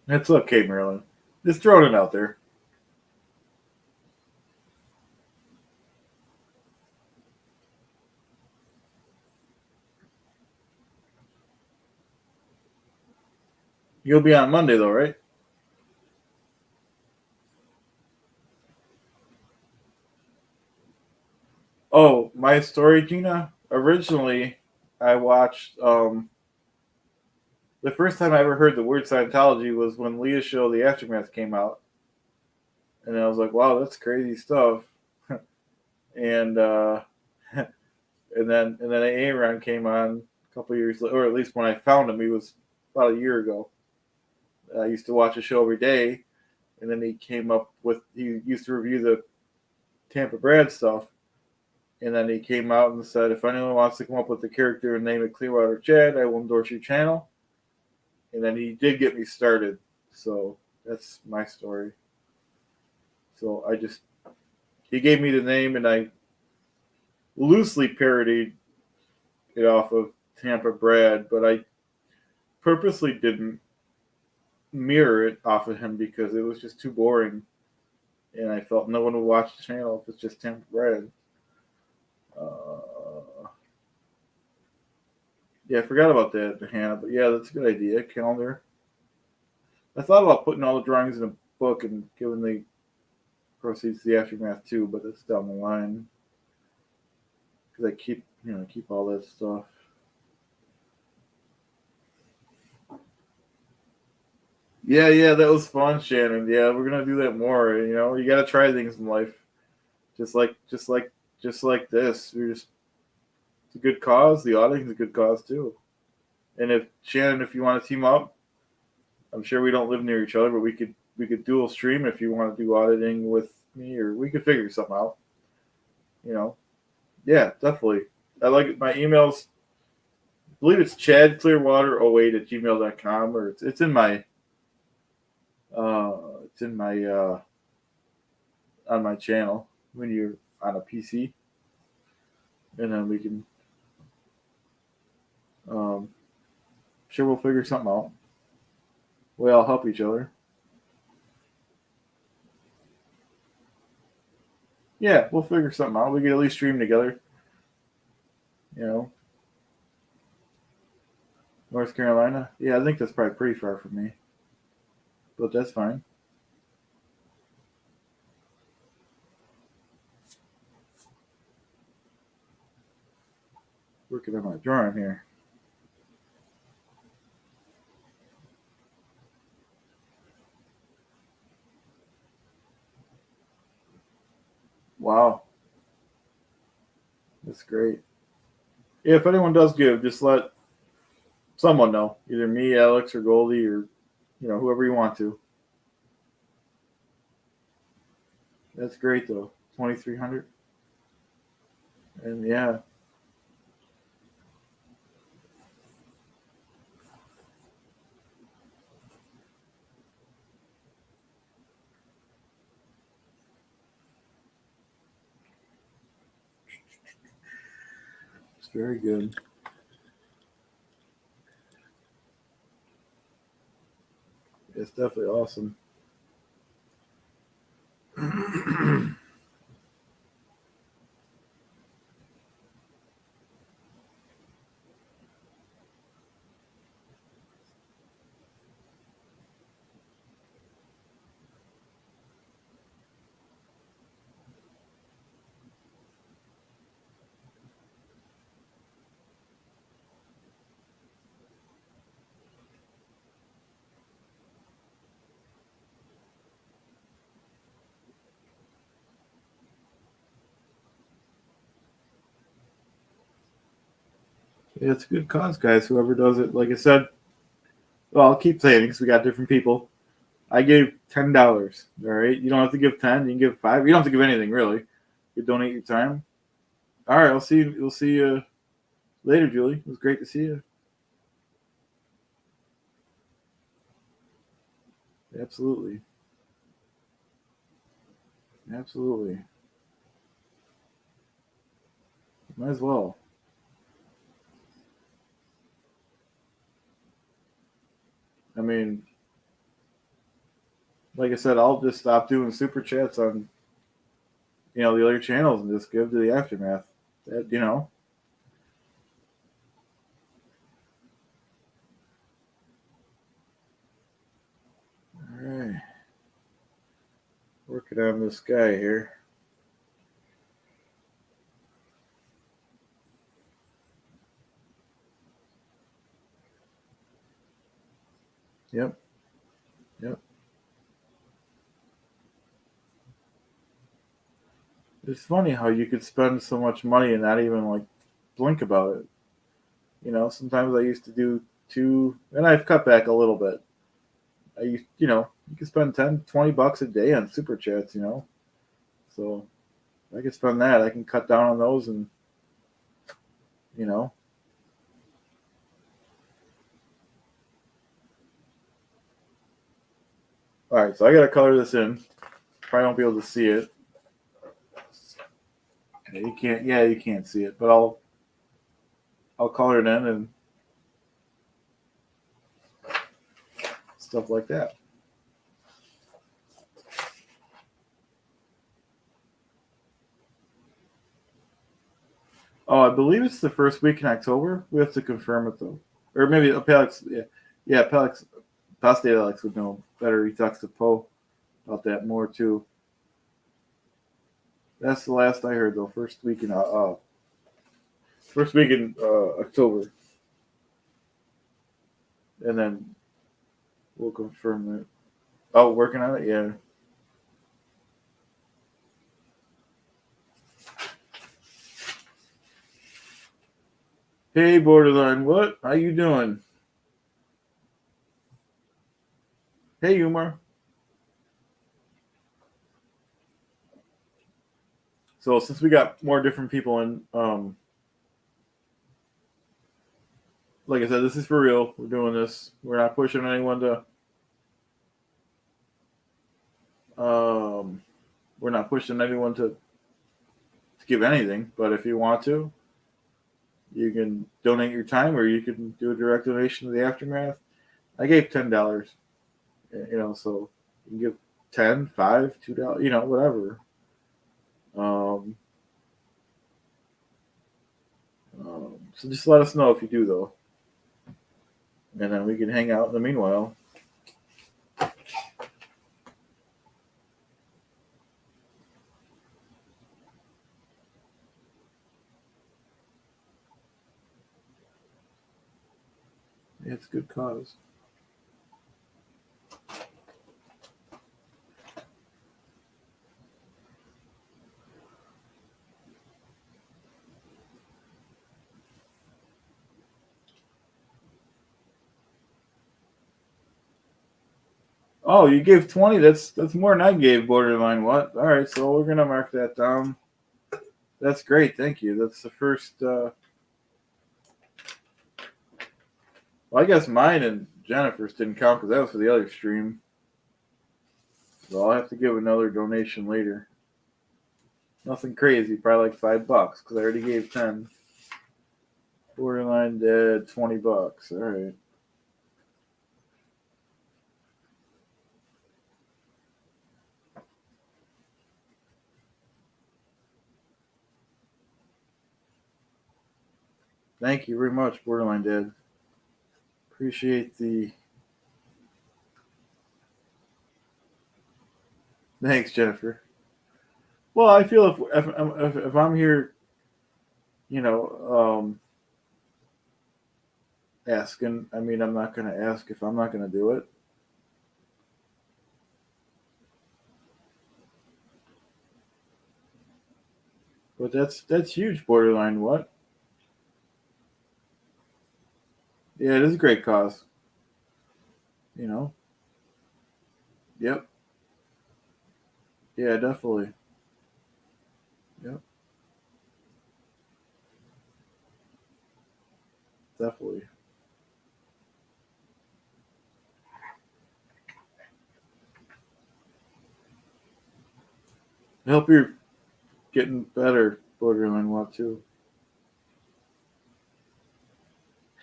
It's okay, Marilyn. Just throwing it out there. You'll be on Monday, though, right? Oh, my story, Gina. Originally, I watched. The first time I ever heard the word Scientology was when Leah's show, The Aftermath, came out, and I was like, "Wow, that's crazy stuff." and and then Aaron came on a couple years later, or at least when I found him, he was about a year ago. I used to watch a show every day, and then he came up with he used to review the Tampa Brad stuff, and then he came out and said, if anyone wants to come up with a character and name it Clearwater Chad, I will endorse your channel. And then he did get me started, so that's my story. So he gave me the name, and I loosely parodied it off of Tampa Brad, but I purposely didn't mirror it off of him because it was just too boring, and I felt no one would watch the channel if it's just Tampa Brad. Yeah, I forgot about that, Hannah, but yeah, that's a good idea. Calendar. I thought about putting all the drawings in a book and giving the proceeds to the aftermath too, but that's down the line because I keep all that stuff. Yeah, that was fun, Shannon. Yeah, we're gonna do that more. You got to try things in life, just like this. It's a good cause. The audience is a good cause too. And if Shannon, if you want to team up, I'm sure we don't live near each other, but we could dual stream if you want to do auditing with me, or we could figure something out. You know, yeah, definitely. I like it. My emails. I believe it's chadclearwater08 at gmail.com, or it's in my it's in my on my channel when you're on a PC, and then we can um, sure we'll figure something out. We all help each other. Yeah, we'll figure something out. We can at least stream together. You know, North Carolina. Yeah, I think that's probably pretty far from me, but that's fine. Working on my drawing here. Wow, that's great. Yeah, if anyone does give, just let someone know. Either me, Alex, or Goldie, or whoever you want to. That's great though. 2,300, and yeah, it's very good. It's definitely awesome. Yeah, it's a good cause, guys. Whoever does it, like I said, well, I'll keep saying because we got different people. I gave $10. All right, you don't have to give 10. You can give 5. You don't have to give anything really. You donate your time. All right, I'll see you. We'll see you later, Julie. It was great to see you. Absolutely, absolutely. Might as well. I mean, like I said, I'll just stop doing super chats on the other channels and just give to the aftermath. That. All right, working on this guy here. Yep, yep. It's funny how you could spend so much money and not even like blink about it. Sometimes I used to do two, and I've cut back a little bit. You could spend 10, $20 a day on super chats. So if I could spend that, I can cut down on those, and you know. All right, so I gotta color this in. Probably won't be able to see it. Yeah, you can't. Yeah, you can't see it, but I'll color it in and stuff like that. Oh, I believe it's the first week in October. We have to confirm it though, or maybe Alex. Yeah, yeah, Alex. Past Alex would know better. He talks to Poe about that more too. That's the last I heard though. First week in October, and then we'll confirm it. Oh, working on it. Yeah. Hey, Borderline. What? How you doing? Hey, Umar. So since we got more different people in, like I said, this is for real. We're doing this. We're not pushing anyone to. We're not pushing anyone to give anything. But if you want to, you can donate your time, or you can do a direct donation to the aftermath. I gave $10. So you can give 10, 5, $2, whatever. Um, so just let us know if you do, though, and then we can hang out in the meanwhile. Yeah, it's a good cause. Oh, you gave 20. That's more than I gave. Borderline what? All right, so we're gonna mark that down. That's great. Thank you. That's the first. Well, I guess mine and Jennifer's didn't count because that was for the other stream. So I'll have to give another donation later. Nothing crazy, probably like $5 because I already gave 10. Borderline dead, $20. All right. Thank you very much, Borderline Dead. Appreciate the. Thanks, Jennifer. Well, I feel if I'm here, asking. I mean, I'm not going to ask if I'm not going to do it. But that's huge, Borderline. What? Yeah, it is a great cause. You know. Yep. Yeah, definitely. Yep. Definitely. I hope you're getting better, Borderline. What too?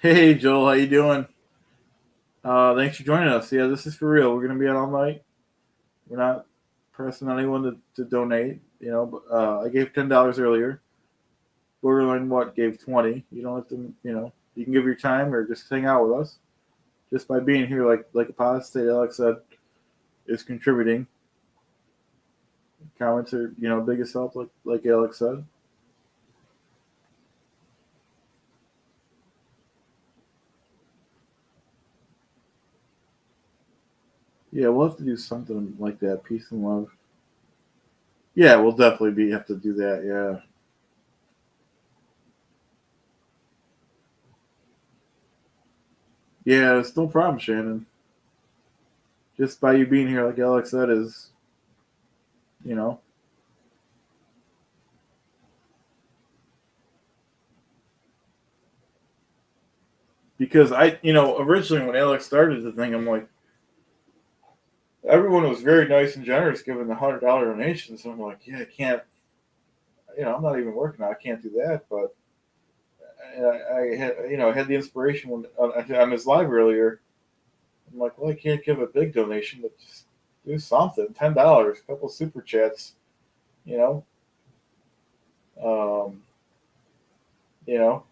Hey, Joel, how you doing? Thanks for joining us. Yeah, this is for real. We're gonna be on all night. We're not pressing anyone to donate. But I gave $10 earlier. Borderline what gave 20. You don't have to. You can give your time or just hang out with us. Just by being here, like Apostate Alex said, is contributing. Comments are biggest help, like Alex said. Yeah, we'll have to do something like that. Peace and love. Yeah, we'll definitely have to do that. Yeah. Yeah, it's no problem, Shannon. Just by you being here, like Alex said, is you know because originally when Alex started the thing, I'm like, everyone was very nice and generous giving the $100 donations. So I'm like, yeah, I can't. I'm not even working. I can't do that. But I had had the inspiration when on his live earlier. I'm like, well, I can't give a big donation, but just do something. $10, a couple super chats. You know, um, you know.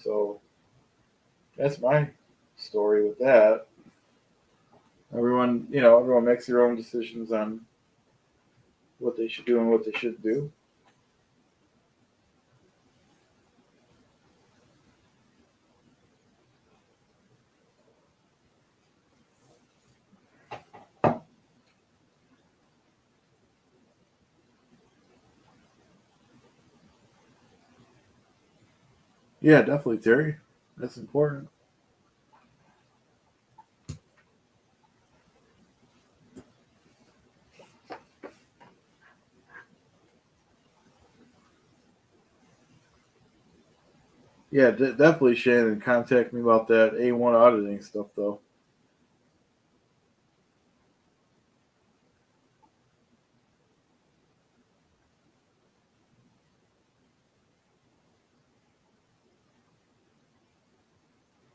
So that's my story with that. Everyone makes their own decisions on what they should do and what they shouldn't do. Yeah, definitely, Terry. That's important. Yeah, definitely, Shannon. Contact me about that A1 auditing stuff, though.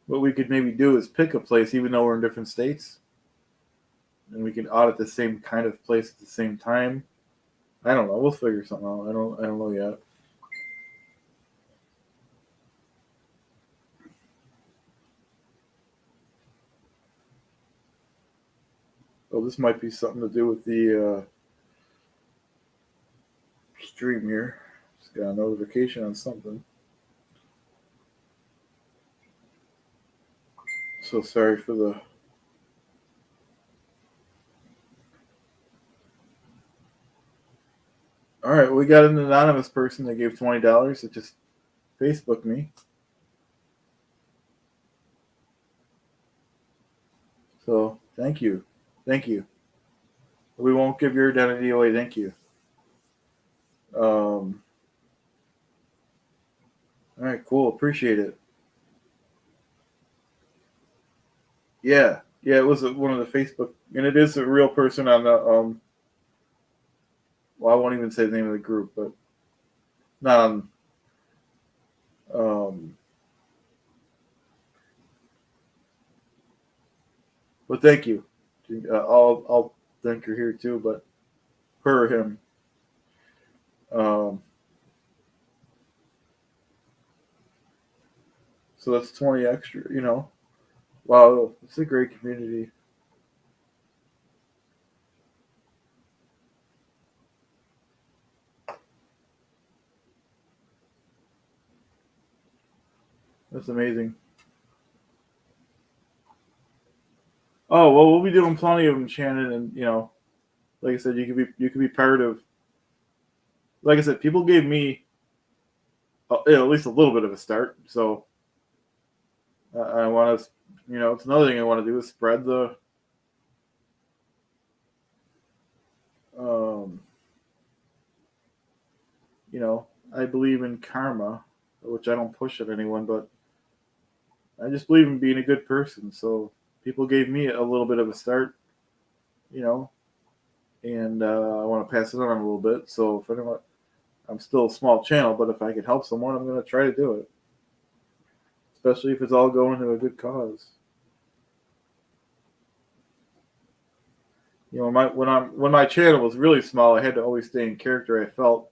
What we could maybe do is pick a place, even though we're in different states, and we can audit the same kind of place at the same time. I don't know. We'll figure something out. I don't know yet. Oh, this might be something to do with the stream here. Just got a notification on something. So sorry for the. All right, we got an anonymous person that gave $20 that just Facebooked me. So thank you. We won't give your identity away. Thank you. All right, cool. Appreciate it. Yeah, it was one of the Facebook, and it is a real person on the Well, I won't even say the name of the group, but not on. Um, but thank you. I'll thank her here too, but her or him. Um, so that's 20 extra. Wow, it's a great community. That's amazing. Oh well, we'll be doing plenty of them, Shannon, and like I said, you could be part of. Like I said, people gave me at least a little bit of a start, so I want to, it's another thing I want to do is spread the, um, I believe in karma, which I don't push at anyone, but I just believe in being a good person. So people gave me a little bit of a start, you know, and I want to pass it on a little bit. So if anyone, I'm still a small channel, but if I could help someone, I'm going to try to do it, especially if it's all going to a good cause. When my channel was really small, I had to always stay in character. I felt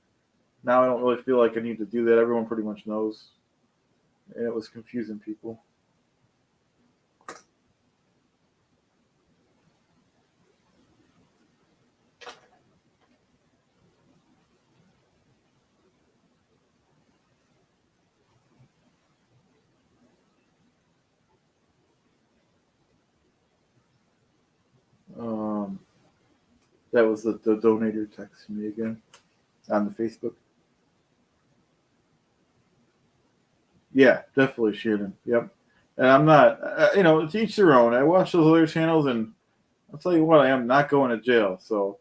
now I don't really feel like I need to do that. Everyone pretty much knows, and it was confusing people. Um, that was the donator texting me again on the Facebook. Yeah, definitely Shannon. Yep. And I'm not, to each their own. I watch those other channels, and I'll tell you what, I am not going to jail. So,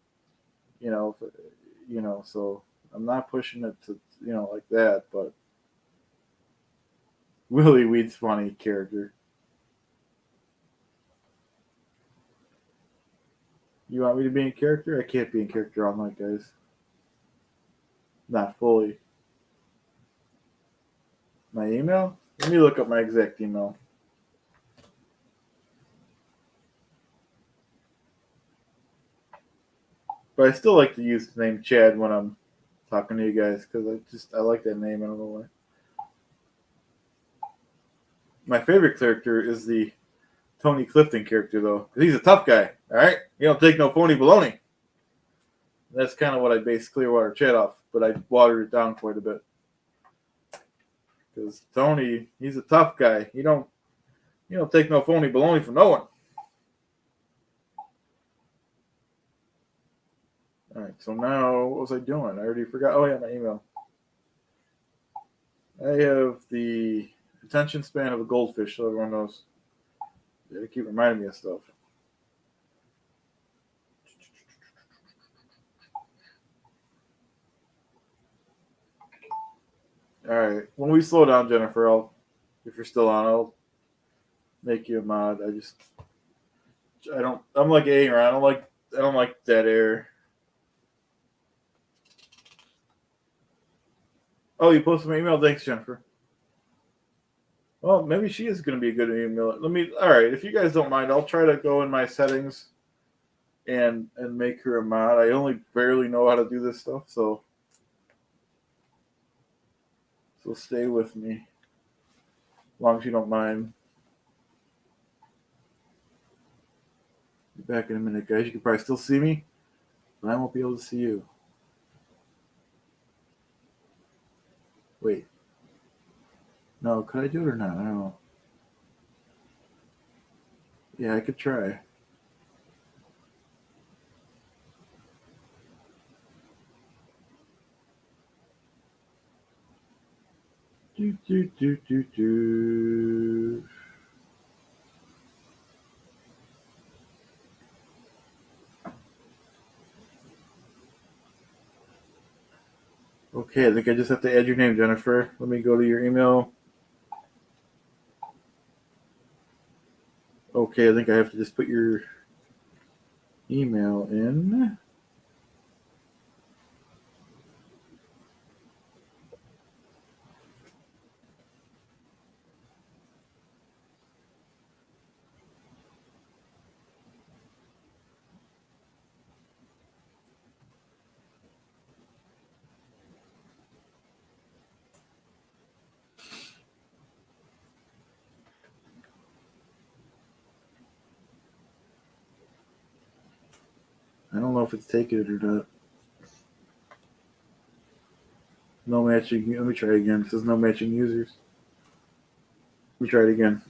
you know, so I'm not pushing it to, like that. But Willie Weed's funny character. You want me to be in character? I can't be in character all night, guys. Not fully. My email? Let me look up my exact email. But I still like to use the name Chad when I'm talking to you guys because I like that name. I don't know why. My favorite character is the Tony Clifton character though, because he's a tough guy. All right, you don't take no phony baloney. That's kind of what I base Clearwater Chad off, but I watered it down quite a bit. Because Tony, he's a tough guy. You don't take no phony baloney from no one. All right, so now what was I doing? I already forgot. Oh yeah, my email. I have the attention span of a goldfish, so everyone knows. They keep reminding me of stuff. All right, when we slow down, Jennifer, If you're still on, I'll make you a mod. I'm like Aaron. I don't like dead air. Oh, you posted my email. Thanks, Jennifer. Well, maybe she is going to be a good email. All right, if you guys don't mind, I'll try to go in my settings and make her a mod. I only barely know how to do this stuff, so stay with me. As long as you don't mind. Be back in a minute, guys. You can probably still see me, but I won't be able to see you. Wait. No, could I do it or not? I don't know. Yeah, I could try. Do. Okay, I think I just have to add your name, Jennifer. Let me go to your email. Okay, I think I have to just put your email in. I don't know if it's taking it or not. No matching. Let me try again. It says no matching users. Let me try it again.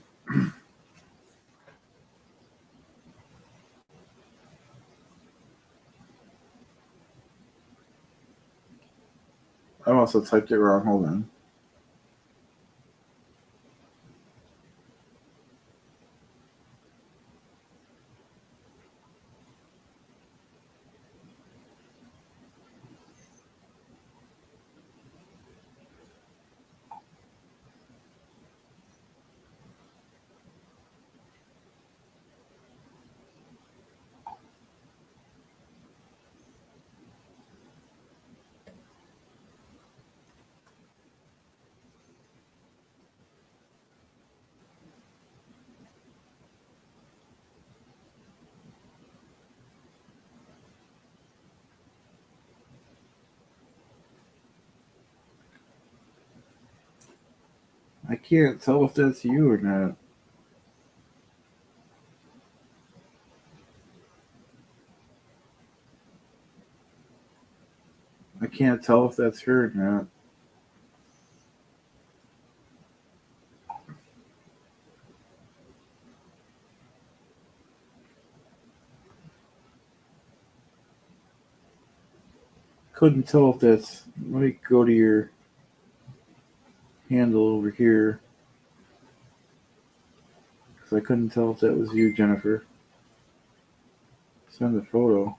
I also typed it wrong. Hold on. I can't tell if that's you or not. I can't tell if that's her or not. Couldn't tell if that's. Let me go to your handle over here. Because I couldn't tell if that was you, Jennifer. Send a photo.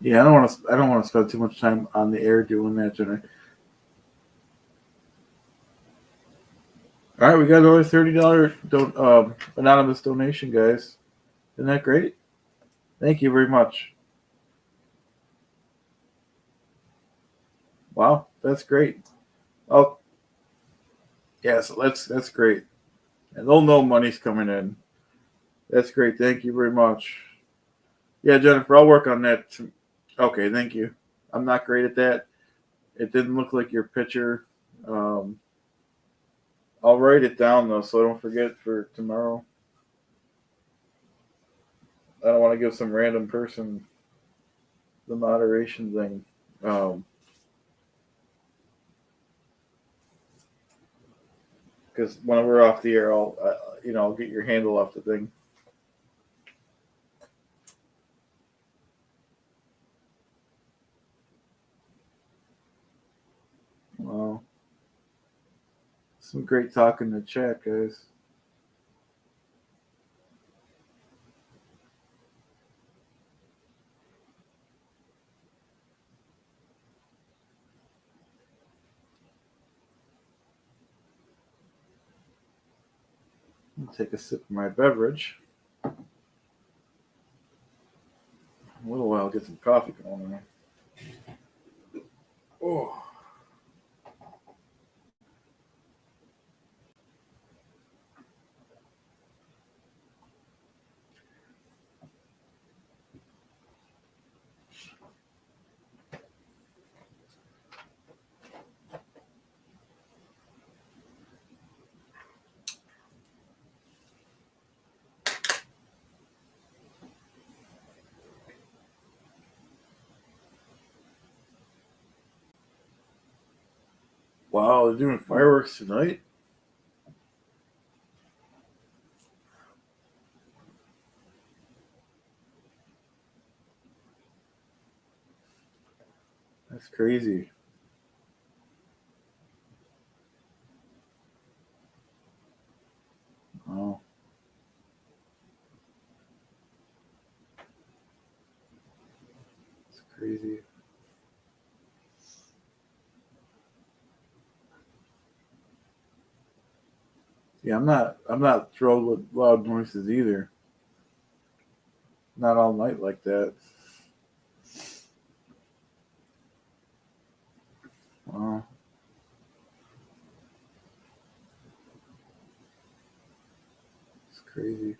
Yeah, I don't want to. I don't want to spend too much time on the air doing that, Jennifer. All right, we got another $30 anonymous donation, guys. Isn't that great? Thank you very much. Wow, that's great. Oh, yeah, so that's great. And they'll know money's coming in. That's great. Thank you very much. Yeah, Jennifer, I'll work on that. Okay, thank you. I'm not great at that. It didn't look like your picture. Um, I'll write it down though, so I don't forget for tomorrow. I don't want to give some random person the moderation thing. Because when we're off the air, I'll get your handle off the thing. Well, Some great talk in the chat, guys. I'll take a sip of my beverage. In a little while, get some coffee going on. Oh. Wow, they're doing fireworks tonight? That's crazy. Oh. It's crazy. Yeah, I'm not thrilled with loud noises either. Not all night like that. Wow. It's crazy.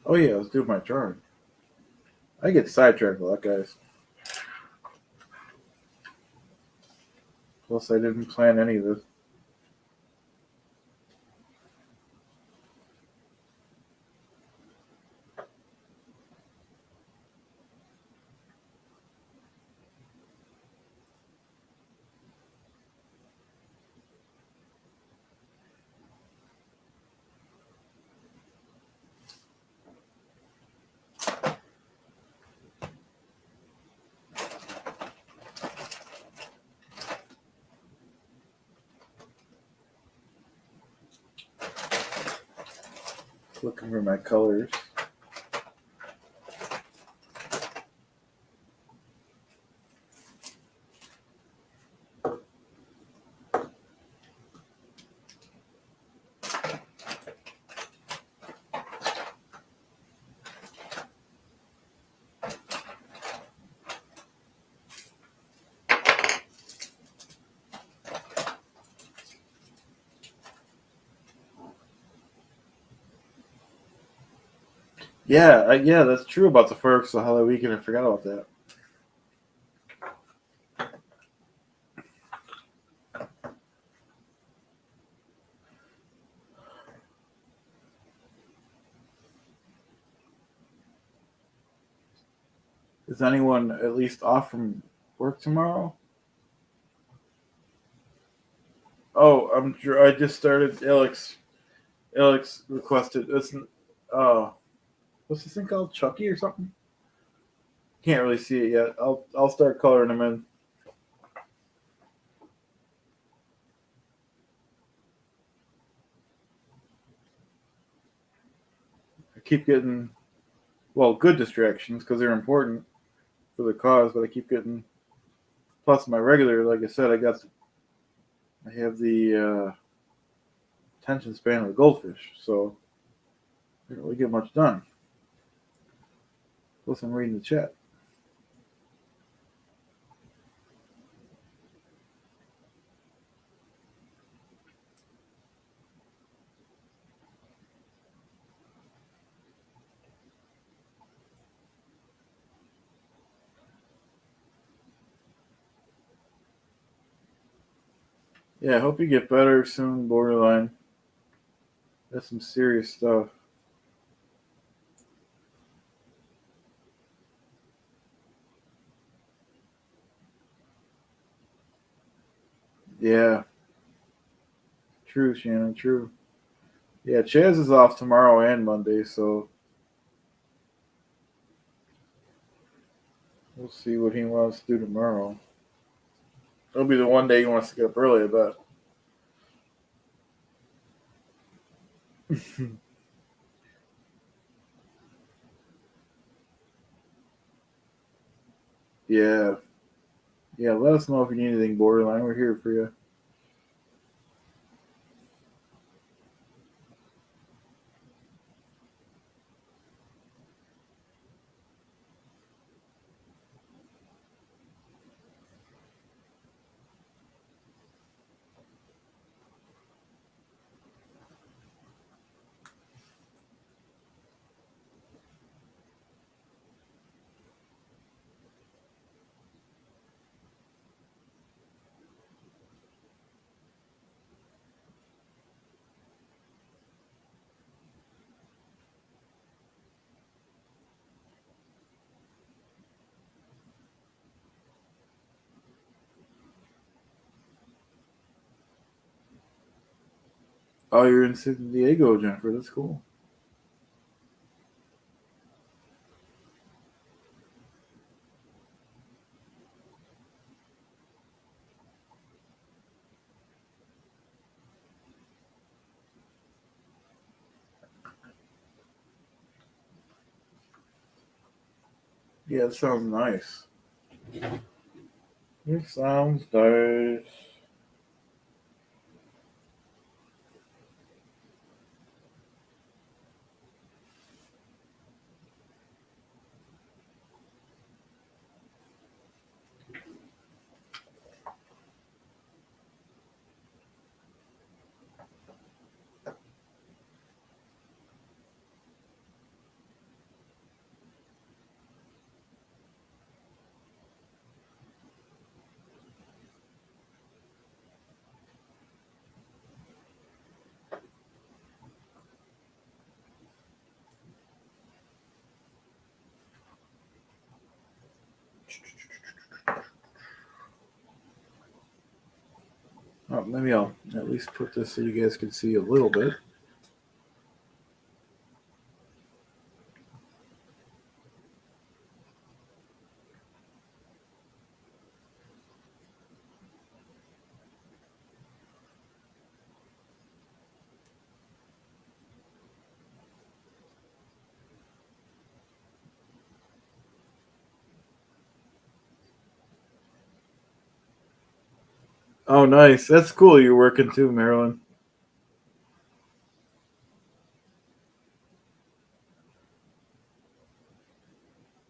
Oh yeah, let's do my turn. I get sidetracked a lot, guys. Plus, I didn't plan any of this. Looking for my colors. Yeah, that's true about the fireworks the holiday weekend. I forgot about that. Is anyone at least off from work tomorrow? Oh, I'm sure. I just started. Alex requested. Uh, what's this thing called? Chucky or something? Can't really see it yet. I'll start coloring them in. I keep getting good distractions because they're important for the cause, but I keep getting plus my regular. Like I said, I have the attention span of a goldfish, so I don't really get much done. Plus, I'm reading the chat. Yeah, I hope you get better soon, borderline. That's some serious stuff. Yeah, true, Shannon, true. Yeah, Chaz is off tomorrow and Monday, so We'll see what he wants to do tomorrow. It'll be the one day he wants to get up early, I bet. Yeah. Yeah, let us know if you need anything borderline. We're here for you. Oh, you're in San Diego, Jennifer. That's cool. Yeah, it sounds nice. It sounds nice. Oh, maybe I'll at least put this so you guys can see a little bit. Oh, nice. That's cool. You're working too, Marilyn.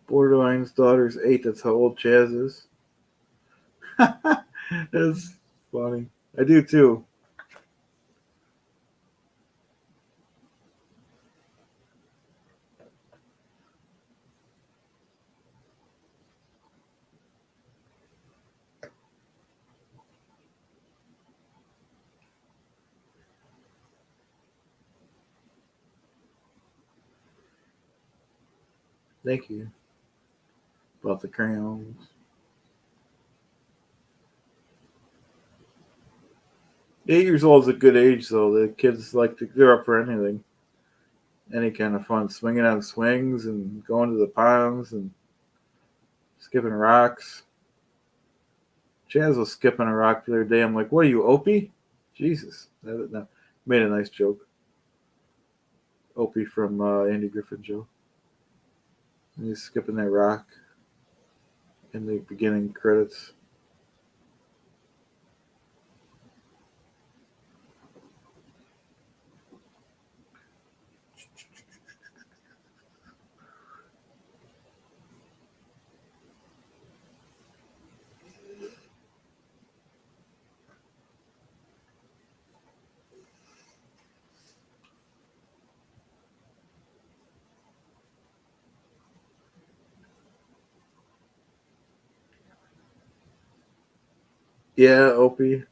Borderline's daughter's 8. That's how old Chaz is. That's funny. I do too. Thank you. About the crayons. 8 years old is a good age, though. The kids like to, they're up for anything. Any kind of fun. Swinging on swings and going to the ponds and skipping rocks. Chaz was skipping a rock the other day. I'm like, what are you, Opie? Jesus. That made a nice joke. Opie from Andy Griffin Show. And he's skipping that rock in the beginning credits. Yeah, Opie.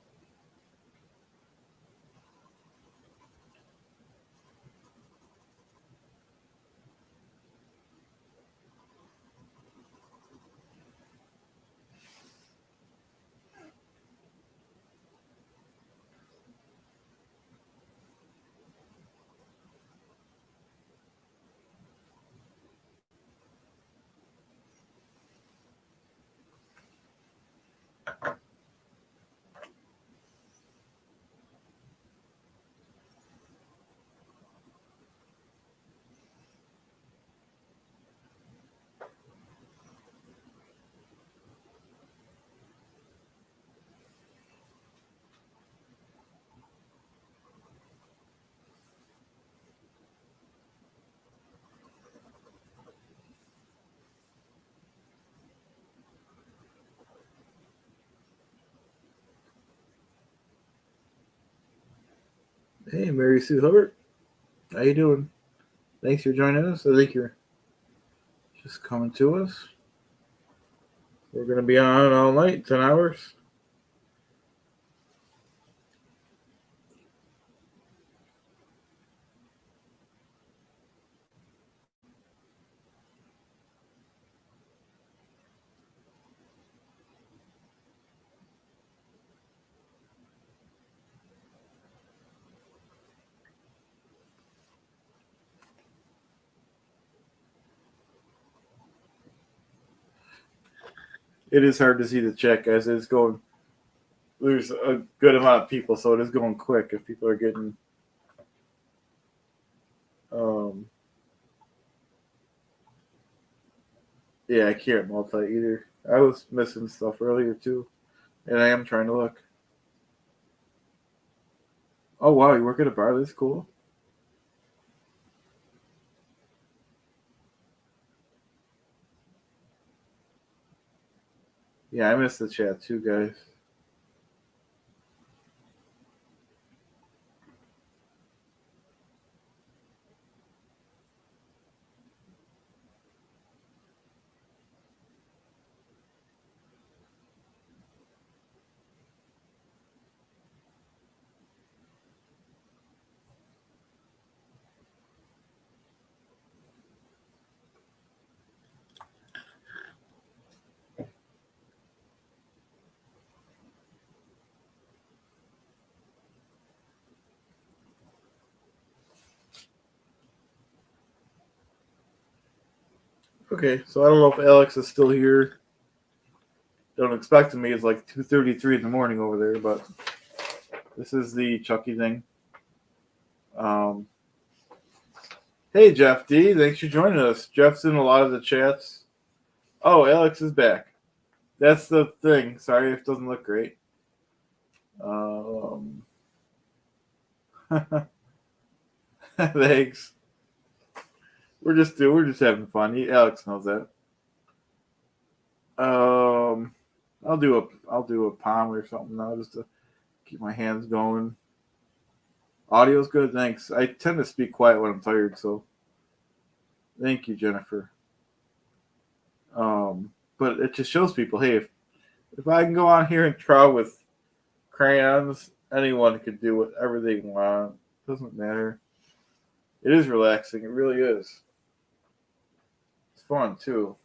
Hey, Mary Sue Hubbard. How you doing? Thanks for joining us. I think you're just coming to us. We're going to be on all night, 10 hours. It is hard to see the chat, guys. It's going. There's a good amount of people, so it is going quick. If people are getting, um, yeah, I can't multi either. I was missing stuff earlier too, and I am trying to look. Oh wow, you work at a bar? That's cool. Yeah, I missed the chat too, guys. Okay, so I don't know if Alex is still here. Don't expect me. It's like 2:33 in the morning over there, but this is the Chucky thing. Um, hey, Jeff D. Thanks for joining us. Jeff's in a lot of the chats. Oh, Alex is back. That's the thing. Sorry if it doesn't look great. Um, thanks. We're just having fun. Alex knows that. Um, I'll do a palm or something now just to keep my hands going. Audio's good, thanks. I tend to speak quiet when I'm tired, so thank you, Jennifer. But it just shows people, hey, if I can go on here and draw with crayons, anyone can do whatever they want. Doesn't matter. It is relaxing. It really is. It's fun too.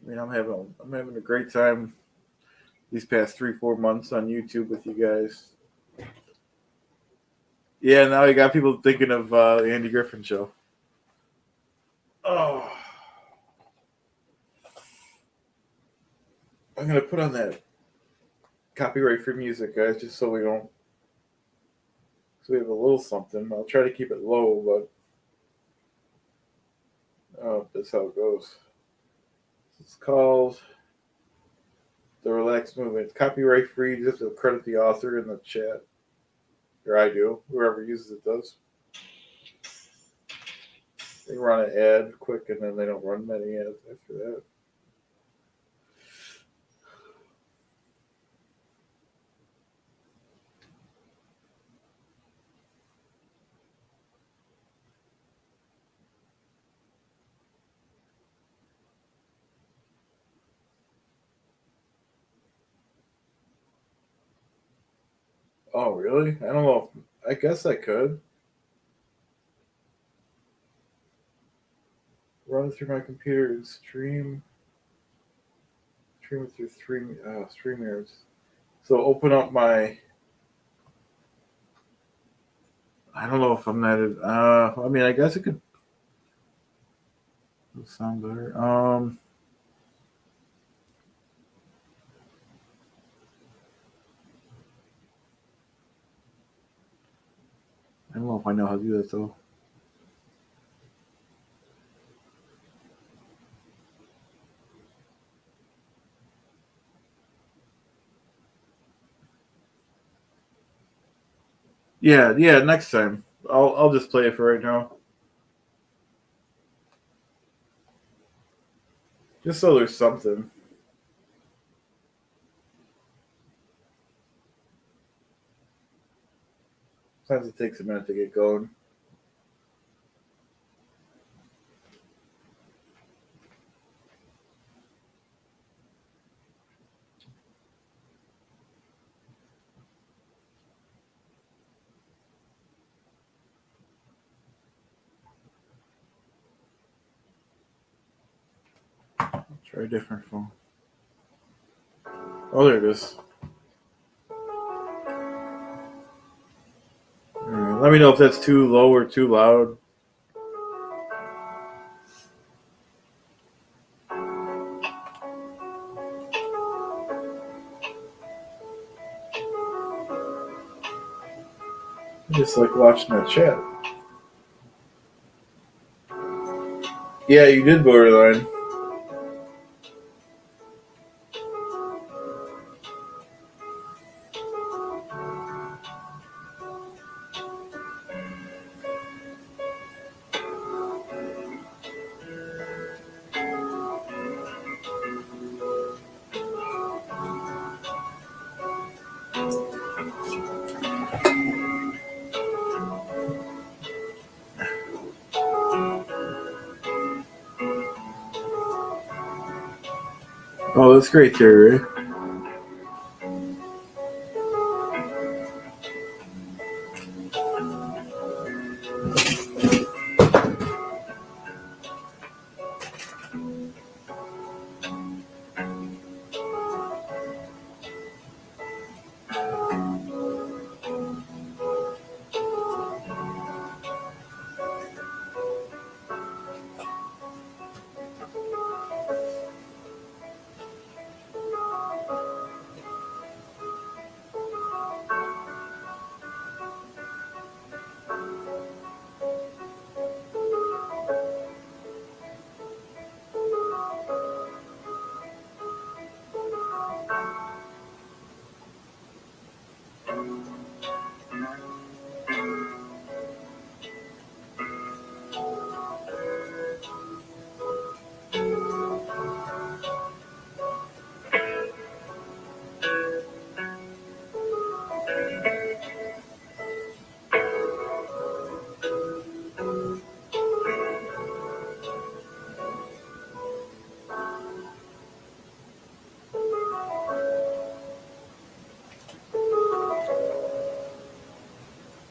I mean, I'm having a great time these past 3-4 months on YouTube with you guys. Yeah, now you got people thinking of the Andy Griffin show. Oh, I'm gonna put on that copyright free music, guys, just so we don't. So we have a little something. I'll try to keep it low, but that's how it goes. It's called The Relaxed Movement. It's copyright free. You just have to credit the author in the chat. Or I do. Whoever uses it does. They run an ad quick and then they don't run many ads after that. Oh, really? I don't know. I guess I could. Run it through my computer and stream it through StreamYards. So open up my. I don't know if I'm not. I mean, I guess it could sound better. I don't know if I know how to do that though. Yeah, yeah. Next time, I'll just play it for right now, just so there's something. Sometimes it takes a minute to get going. Try a different phone. Oh, there it is. Alright, let me know if that's too low or too loud. I just like watching that chat. Yeah, you did borderline. Oh, that's great, Terry.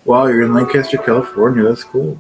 Wow, you're in Lancaster, California. That's cool.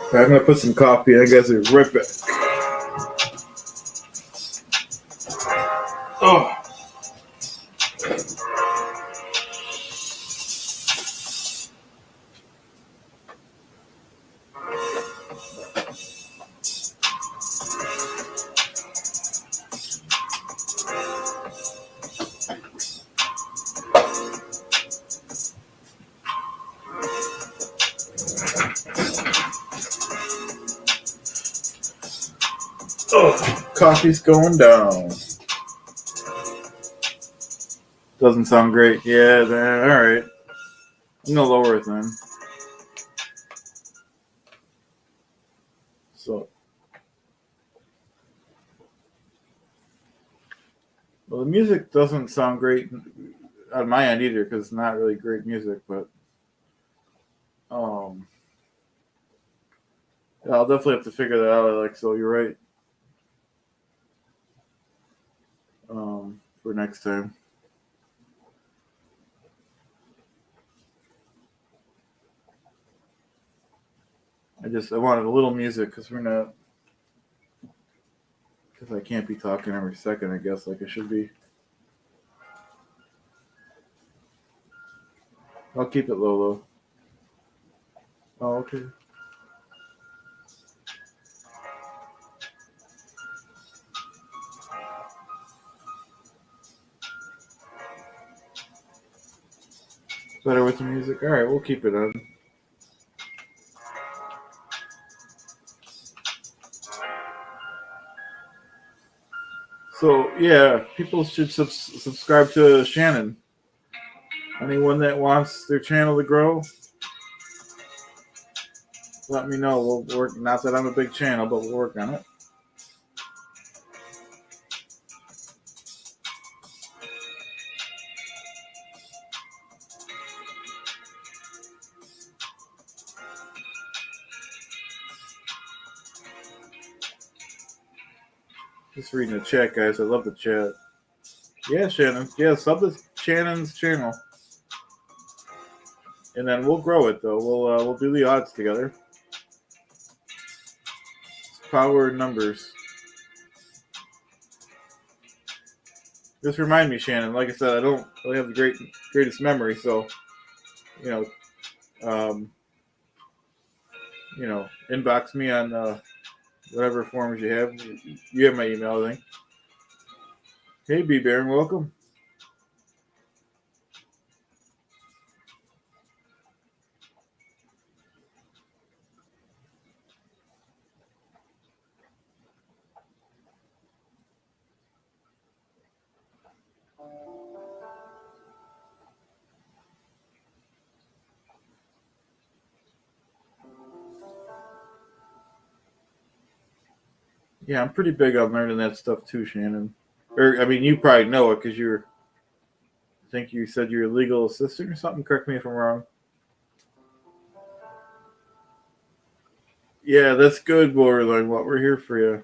Okay, I'm gonna put some coffee in. I guess it rip it. Oh. Oh, coffee's going down. Doesn't sound great. Yeah, then, all right. I'm gonna lower it then. So, well, the music doesn't sound great on my end either because it's not really great music. But yeah, I'll definitely have to figure that out, Alex. So you're right. For next time. I wanted a little music because I can't be talking every second, I guess, like I should be. I'll keep it low, though. Oh, okay. Better with the music? Alright, we'll keep it on. So, yeah, people should subscribe to Shannon. Anyone that wants their channel to grow, let me know. We'll work. Not that I'm a big channel, but we'll work on it. Just reading the chat, guys. I love the chat. Yeah, Shannon. Yeah, sub to Shannon's channel, and then we'll grow it. Though we'll do the odds together. It's power in numbers. Just remind me, Shannon. Like I said, I don't really have the greatest memory, so you know, um, inbox me on whatever forms you have. You have my email, I think. Hey, B Baron, welcome. Yeah, I'm pretty big on learning that stuff too, Shannon. Or I mean, you probably know it because I think you said you're a legal assistant or something. Correct me if I'm wrong. Yeah, that's good, Borderline. What we're here for you.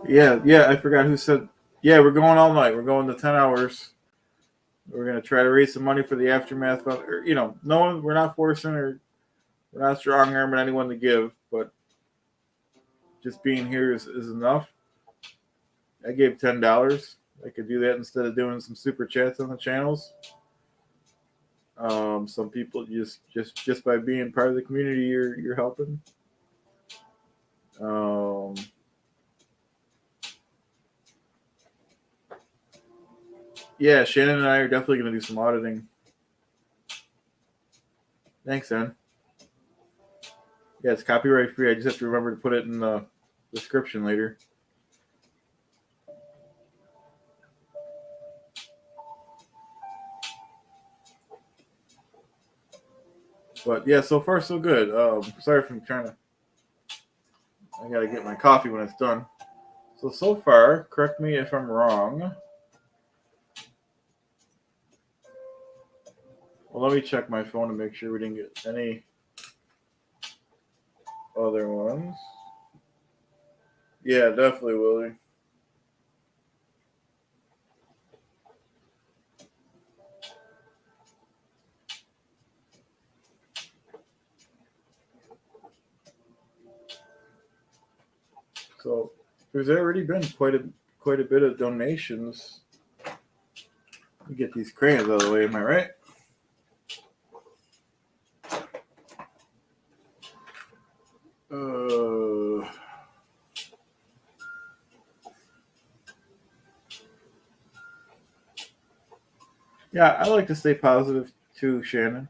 Yeah. I forgot who said. Yeah, we're going all night. We're going to 10 hours. We're gonna try to raise some money for the aftermath. Or, no one. We're not forcing or we're not strong arming anyone to give, but just being here is enough. I gave $10. I could do that instead of doing some super chats on the channels. Some people just by being part of the community, you're helping. Yeah, Shannon and I are definitely going to do some auditing. Thanks, Ann. Yeah, it's copyright free. I just have to remember to put it in the description later. But yeah, so far so good. Sorry if I'm trying to. I gotta get my coffee when it's done. So far, correct me if I'm wrong. Well, let me check my phone to make sure we didn't get any other ones. Yeah, definitely, Willie. So there's already been quite a bit of donations. Let me get these crayons out of the way. Am I right? Yeah, I like to stay positive too, Shannon.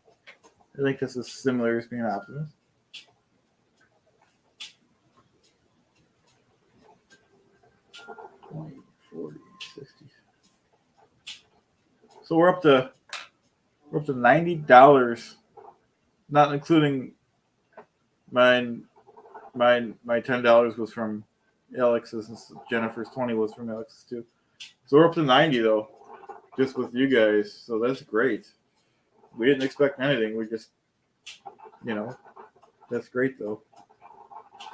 I think this is similar as being an optimist. 20, 40, 60. So we're up to $90, not including mine. My $10 was from Alex's, and Jennifer's 20 was from Alex's too. So we're up to 90 though, just with you guys. So that's great. We didn't expect anything. We just, that's great though.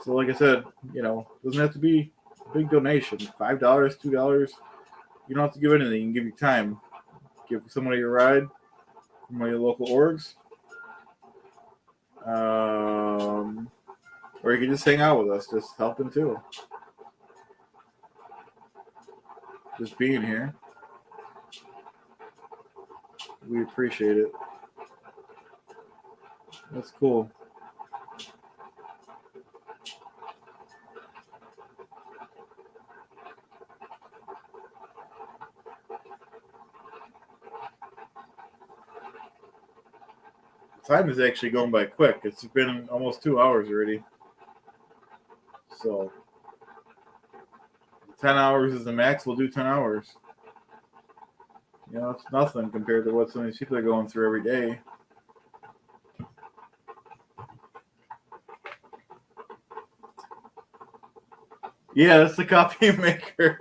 So like I said, doesn't have to be a big donation. $5, $2, You don't have to give anything. You can give your time. Give somebody a ride from one of your local orgs. Or you can just hang out with us, just helping too. Just being here. We appreciate it. That's cool. Time is actually going by quick. It's been almost 2 hours already. So 10 hours is the max. We'll do 10 hours. You know, it's nothing compared to what some of these people are going through every day. Yeah, that's the coffee maker.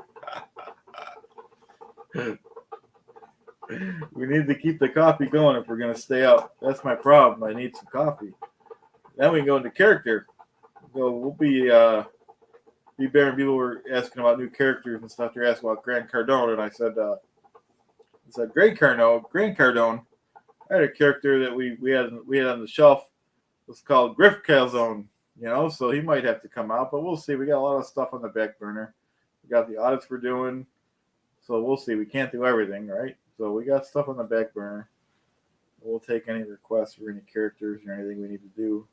We need to keep the coffee going if we're going to stay up. That's my problem. I need some coffee. Then we can go into character. We'll be bear and people were asking about new characters and stuff. They're asking about Grant Cardone, and I said Grant Cardone. I had a character that we had on the shelf. It was called Griff Calzone. You know, so he might have to come out, but we'll see. We got a lot of stuff on the back burner. We got the audits we're doing, so we'll see. We can't do everything, right? So we got stuff on the back burner. We'll take any requests for any characters or anything we need to do.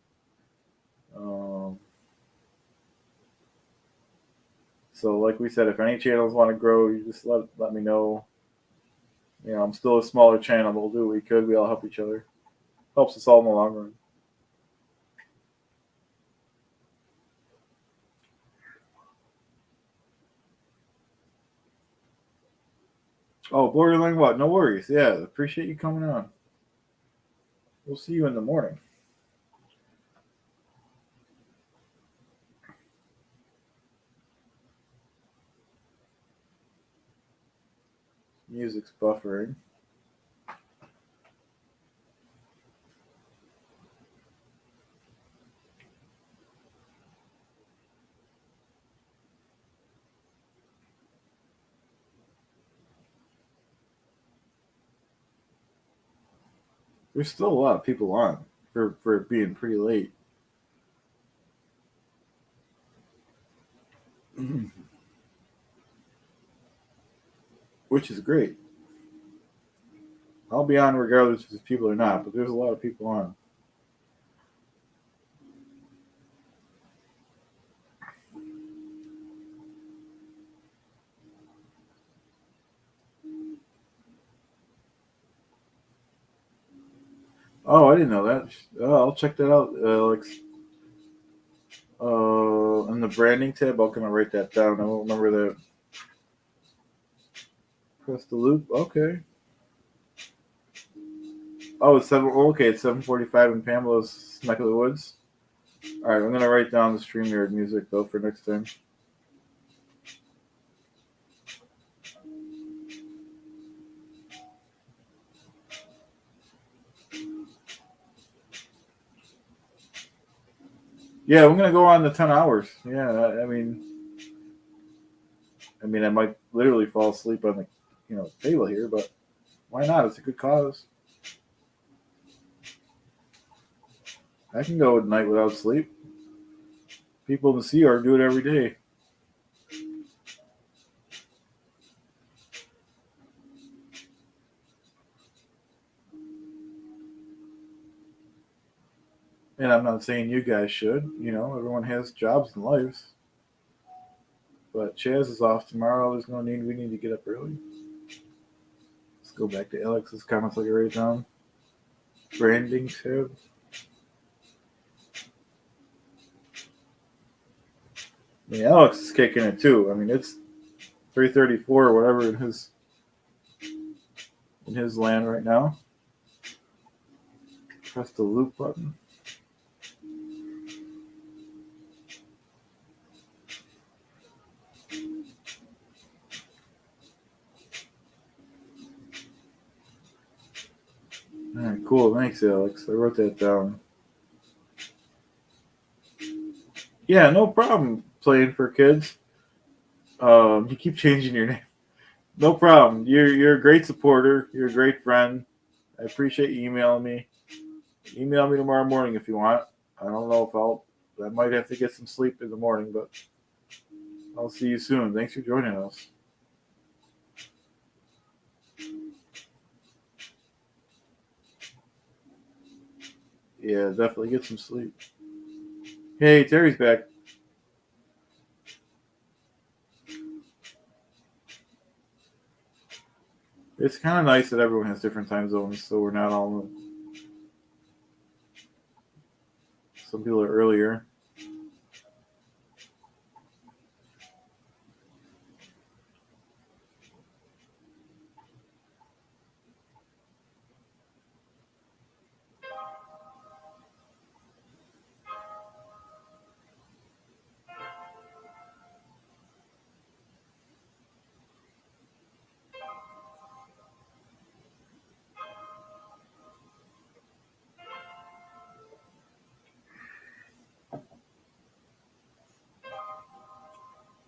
So, like we said, if any channels want to grow, you just let me know. You know, I'm still a smaller channel, but we'll do what we could. We all help each other. Helps us all in the long run. Oh, borderline what? No worries. Yeah, appreciate you coming on. We'll see you in the morning. Music's buffering. There's still a lot of people on for it being pretty late. Which is great. I'll be on regardless if people are not, but there's a lot of people on. Oh, I didn't know that. I'll check that out, Alex. In the branding tab, I'll kind of write that down. I won't remember that. Press the loop. Okay. Oh, it's seven. Okay, it's 7:45 in Pamela's neck of the woods. All right, I'm gonna write down the StreamYard music though for next time. Yeah, I'm gonna go on the 10 hours. Yeah, I mean, I might literally fall asleep on the table here, but why not? It's a good cause. I can go at night without sleep. People in the sea are do it every day. And I'm not saying you guys should. You know, everyone has jobs and lives. But Chaz is off tomorrow. There's no need. We need to get up early. Let's go back to Alex's comments like I wrote down. Branding tab. I mean, Alex is kicking it too. I mean, it's 3:34 or whatever in his land right now. Press the loop button. All right, cool. Thanks, Alex. I wrote that down. Yeah, no problem playing for kids. You keep changing your name. No problem. You're a great supporter. You're a great friend. I appreciate you emailing me. Email me tomorrow morning if you want. I don't know if I might have to get some sleep in the morning, but I'll see you soon. Thanks for joining us. Yeah, definitely get some sleep. Hey, Terry's back. It's kind of nice that everyone has different time zones, so we're not all. Some people are earlier.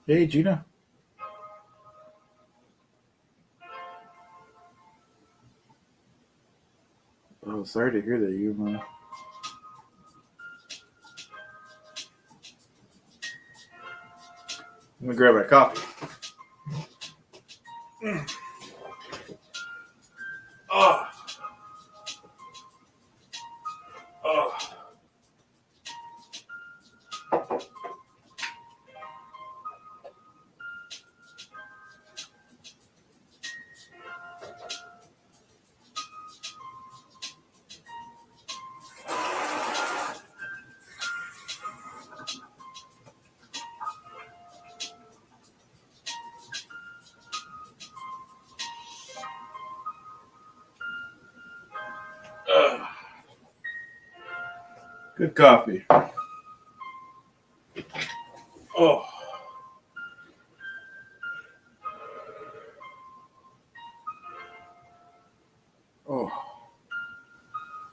Hey, Gina. Oh, sorry to hear that. I'm gonna grab my coffee. Oh, oh. Good coffee. Oh. Oh.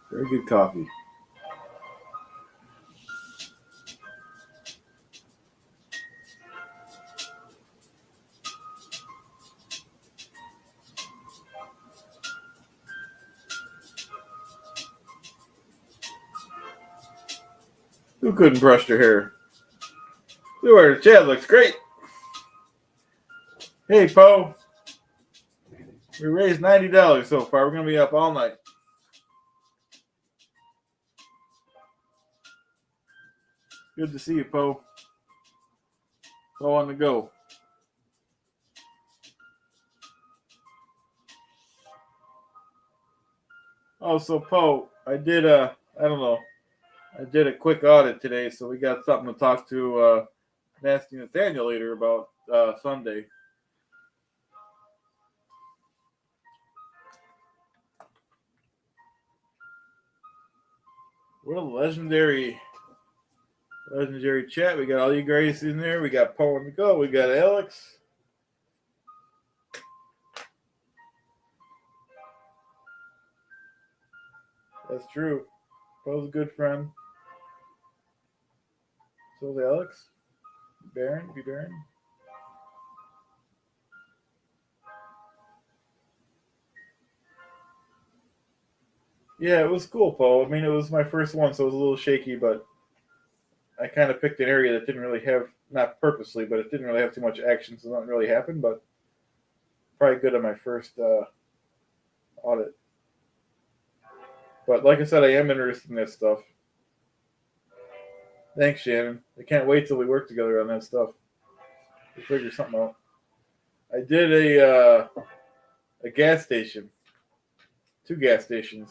Very good coffee. Who couldn't brush their hair? Who the chat looks great. Hey, Poe. We raised $90 so far. We're gonna be up all night. Good to see you, Poe. Poe on the go. Oh, so Poe, I did a quick audit today, so we got something to talk to Nasty Nathaniel later about Sunday. What a legendary chat. We got all you guys in there. We got Poe on the go. We got Alex. That's true. Poe's a good friend. So is Alex. Baron. Yeah, it was cool, Poe. I mean, it was my first one, so it was a little shaky, but I kind of picked an area that didn't really have, not purposely, but it didn't really have too much action, so nothing really happened, but probably good on my first audit. But like I said, I am interested in this stuff. Thanks, Shannon. I can't wait till we work together on that stuff. We'll figure something out. I did a gas station. 2 gas stations.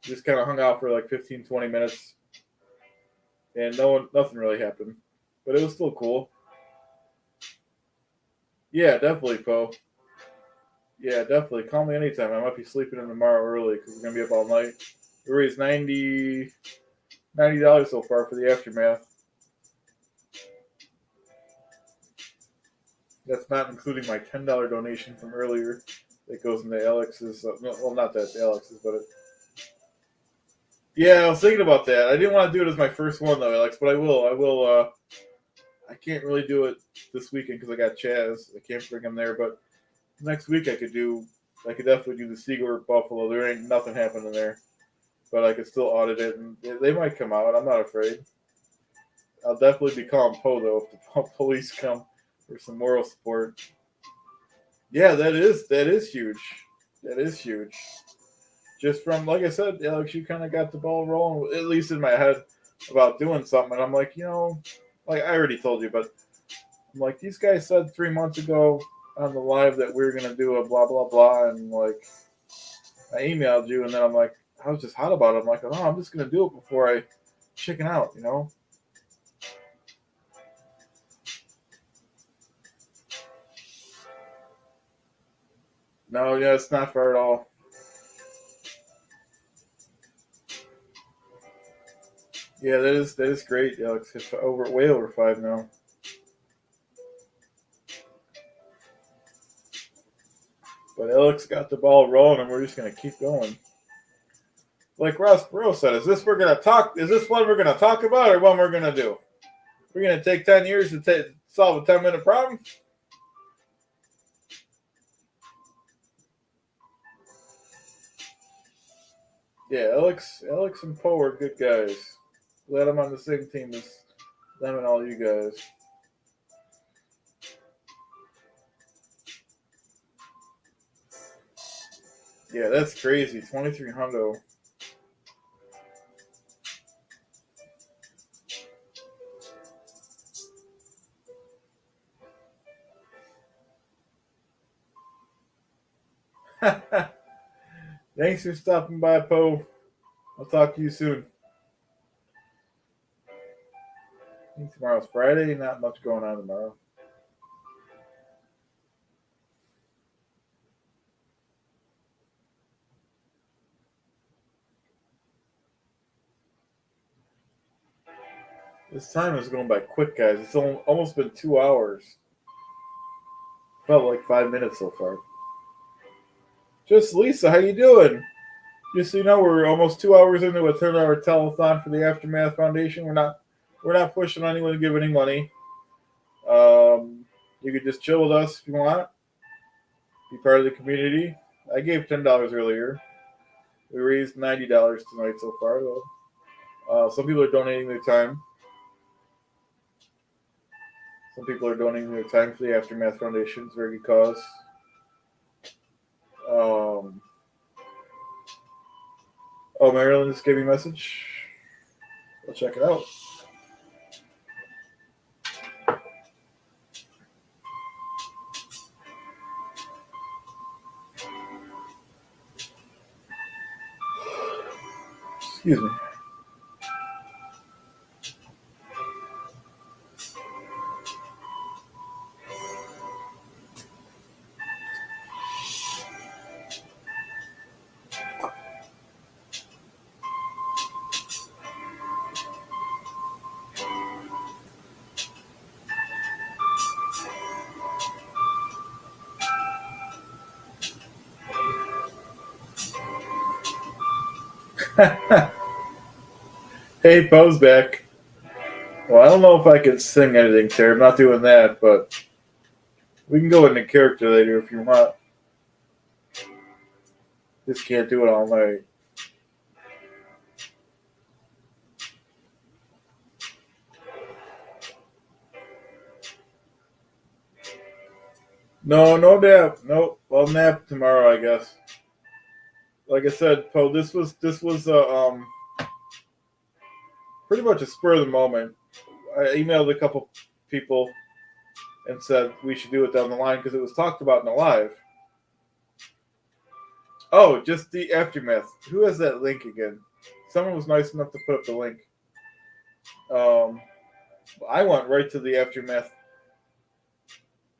Just kind of hung out for like 15, 20 minutes. And nothing really happened. But it was still cool. Yeah, definitely, Poe. Yeah, definitely. Call me anytime. I might be sleeping in tomorrow early because we're going to be up all night. We raised $90 so far for the aftermath. That's not including my $10 donation from earlier that goes into Alex's. Well, not that Alex's, but yeah, I was thinking about that. I didn't want to do it as my first one though, Alex, but I will. I can't really do it this weekend because I got Chaz. I can't bring him there, but next week I could definitely do the Seagull Buffalo. There ain't nothing happening there, but I could still audit it, and they might come out. I'm not afraid. I'll definitely be calling Poe though if the police come for some moral support. Yeah, that is huge. That is huge. Just from like I said, Alex, you kind of got the ball rolling, at least in my head, about doing something, and I'm like, like I already told you, but I'm like, these guys said 3 months ago on the live that we were gonna do a blah blah blah, and like I emailed you, and then I'm like, I was just hot about it. I'm like, oh, I'm just gonna do it before I chicken out. No, yeah, it's not fair at all. Yeah, that is great, Alex. It's way over 5 now. But Alex got the ball rolling, and we're just gonna keep going. Like Ross Perot said, is this one we're gonna talk about, or one we're gonna do? We're gonna take 10 years to solve a 10-minute problem. Yeah, Alex and Poe are good guys. Glad I'm on the same team as them and all you guys. Yeah, that's crazy. 2300. Thanks for stopping by, Poe. I'll talk to you soon. I think tomorrow's Friday. Not much going on tomorrow. This time is going by quick, guys. It's almost been 2 hours. Felt like 5 minutes so far. Just Lisa, how you doing? Just so you know, we're almost 2 hours into a third-hour telethon for the Aftermath Foundation. We're not pushing anyone to give any money. You could just chill with us if you want. Be part of the community. I gave $10 earlier. We raised $90 tonight so far, though. Some people are donating their time. Some people are donating their time for the Aftermath Foundation. It's a very good cause. Marilyn just gave me a message. I'll check it out. Excuse me. Hey, Poe's back. Well, I don't know if I can sing anything, Terry. I'm not doing that, but we can go into character later if you want. Just can't do it all night. No, no nap. Nope. I'll nap tomorrow, I guess. Like I said, Poe, this was pretty much a spur of the moment. I emailed a couple people and said we should do it down the line because it was talked about in the live. Oh, just the aftermath. Who has that link again? Someone was nice enough to put up the link. I went right to the Aftermath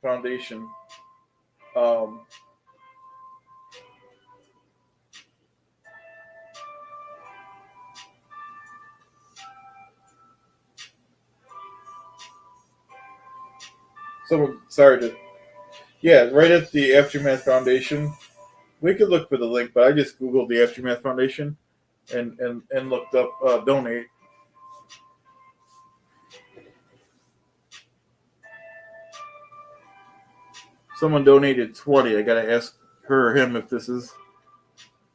Foundation. Right at the Aftermath Foundation. We could look for the link, but I just Googled the Aftermath Foundation and looked up donate. Someone donated 20. I gotta ask her or him if this is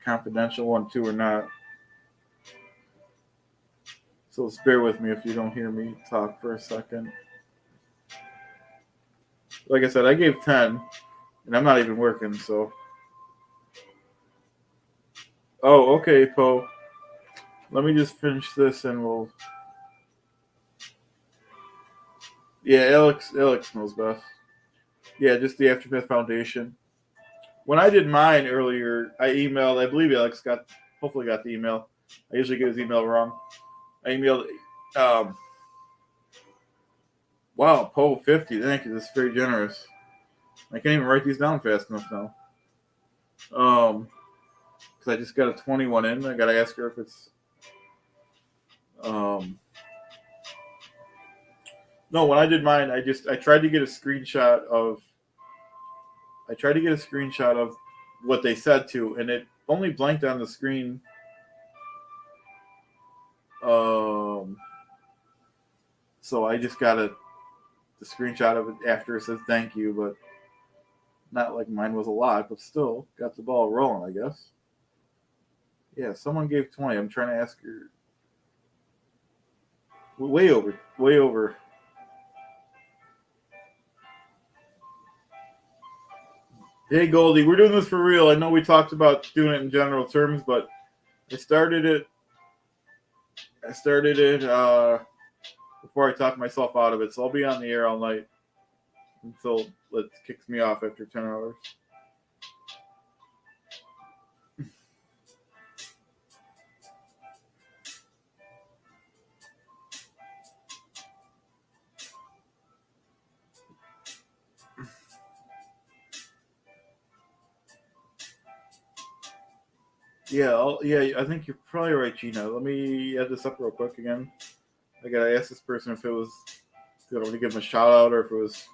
confidential one too or not. So bear with me if you don't hear me talk for a second. Like I said, I gave 10, and I'm not even working, so. Oh, okay, Poe. Let me just finish this and we'll. Yeah, Alex knows best. Yeah, just the Aftermath Foundation. When I did mine earlier, I emailed. I believe Alex hopefully got the email. I usually get his email wrong. I emailed. Wow, Poe 50. Thank you. That's very generous. I can't even write these down fast enough now. Because I just got a 21 in. I gotta ask her if it's. No, when I did mine, I tried to get a screenshot of. I tried to get a screenshot of what they said to, and it only blanked on the screen. So I just got the screenshot of it after it says thank you, but not like mine was a lot, but still got the ball rolling, I guess. Yeah, someone gave 20. I'm trying to ask her. Way over. Way over. Hey Goldie, we're doing this for real. I know we talked about doing it in general terms, but I started it before I talked myself out of it, so I'll be on the air all night until it kicks me off after 10 hours. Yeah, I think you're probably right, Gina. Let me add this up real quick again. I gotta ask this person if it was, you know, to give them a shout out or if it was.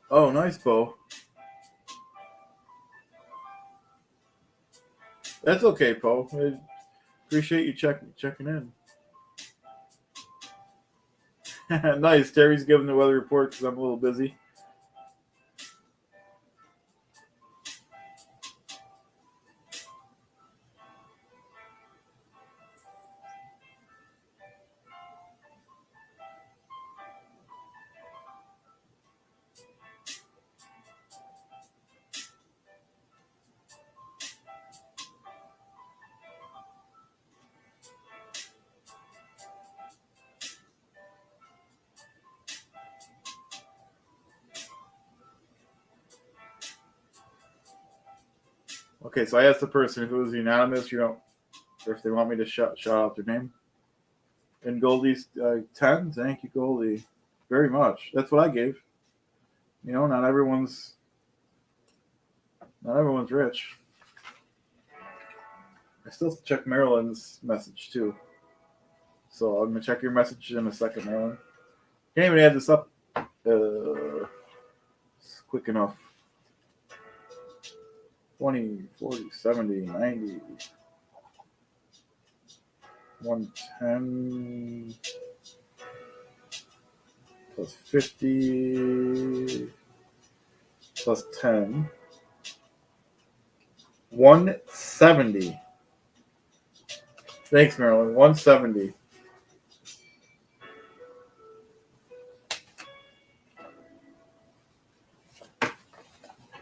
Oh, nice, Bo. That's okay, Poe. I appreciate you checking in. Nice. Terry's giving the weather report because I'm a little busy. Okay, so I asked the person if it was unanimous, or if they want me to shout out their name. And Goldie's 10. Thank you, Goldie, very much. That's what I gave. You know, not everyone's rich. I still check Marilyn's message too. So I'm gonna check your message in a second, Marilyn. Can't even add this up it's quick enough. 20, 40, 70, 90, 110 plus 50 plus 10. 170. Thanks, Marilyn. 170.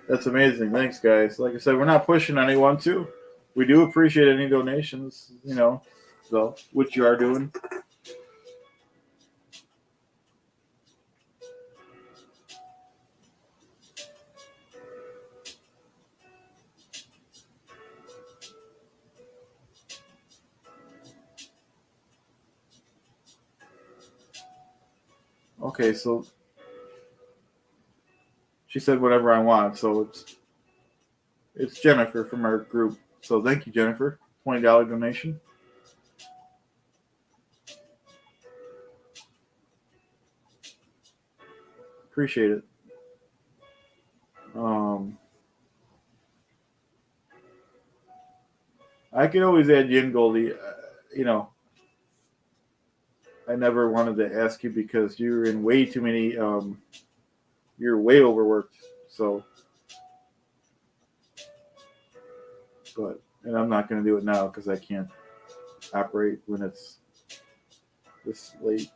That's amazing. Thanks, guys. Like I said, we're not pushing anyone to. We do appreciate any donations, you know, so which you are doing. Okay, so she said whatever I want, so it's Jennifer from our group. So thank you, Jennifer. $20 donation. Appreciate it. I can always add Yin Goldie. You know, I never wanted to ask you because you're in way too many. You're way overworked. So, and I'm not going to do it now because I can't operate when it's this late.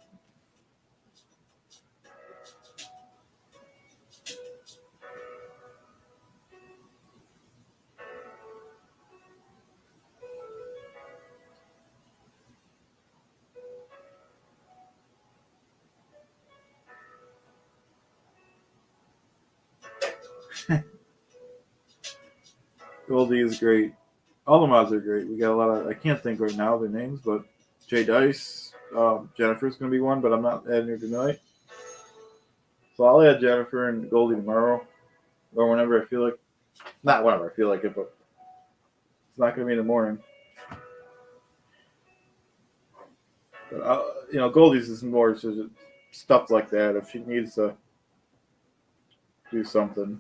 Goldie is great. All the mods are great. We got a lot of. I can't think right now of their names, but Jay Dice, Jennifer's going to be one, but I'm not adding her tonight. So I'll add Jennifer and Goldie tomorrow, or whenever I feel like. Not whenever I feel like it, but it's not going to be in the morning. But Goldie's is more just stuff like that. If she needs to do something,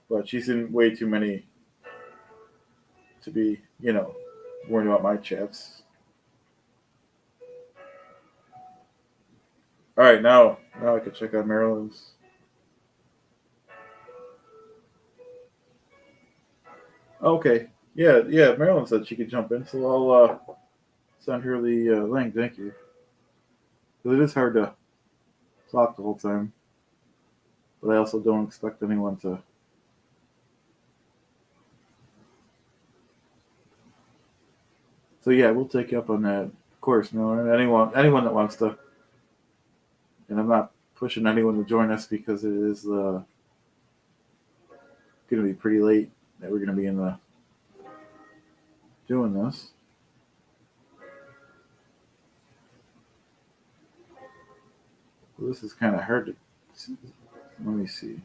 but she's in way too many to be, worrying about my chats. All right, now I can check out Maryland's. Okay, yeah. Maryland said she could jump in, so I'll send her the link. Thank you. Because it is hard to talk the whole time, but I also don't expect anyone to. So yeah, we'll take you up on that, of course. No, anyone that wants to, and I'm not pushing anyone to join us because it is going to be pretty late that we're going to be in the doing this. Well, this is kind of hard to see. Let me see.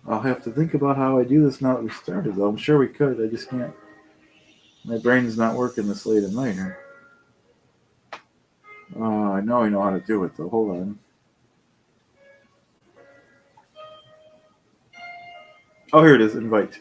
I'll have to think about how I do this now that we started, though. I'm sure we could. I just can't. My brain's not working this late at night here. I know how to do it, though. Hold on. Oh, here it is. Invite.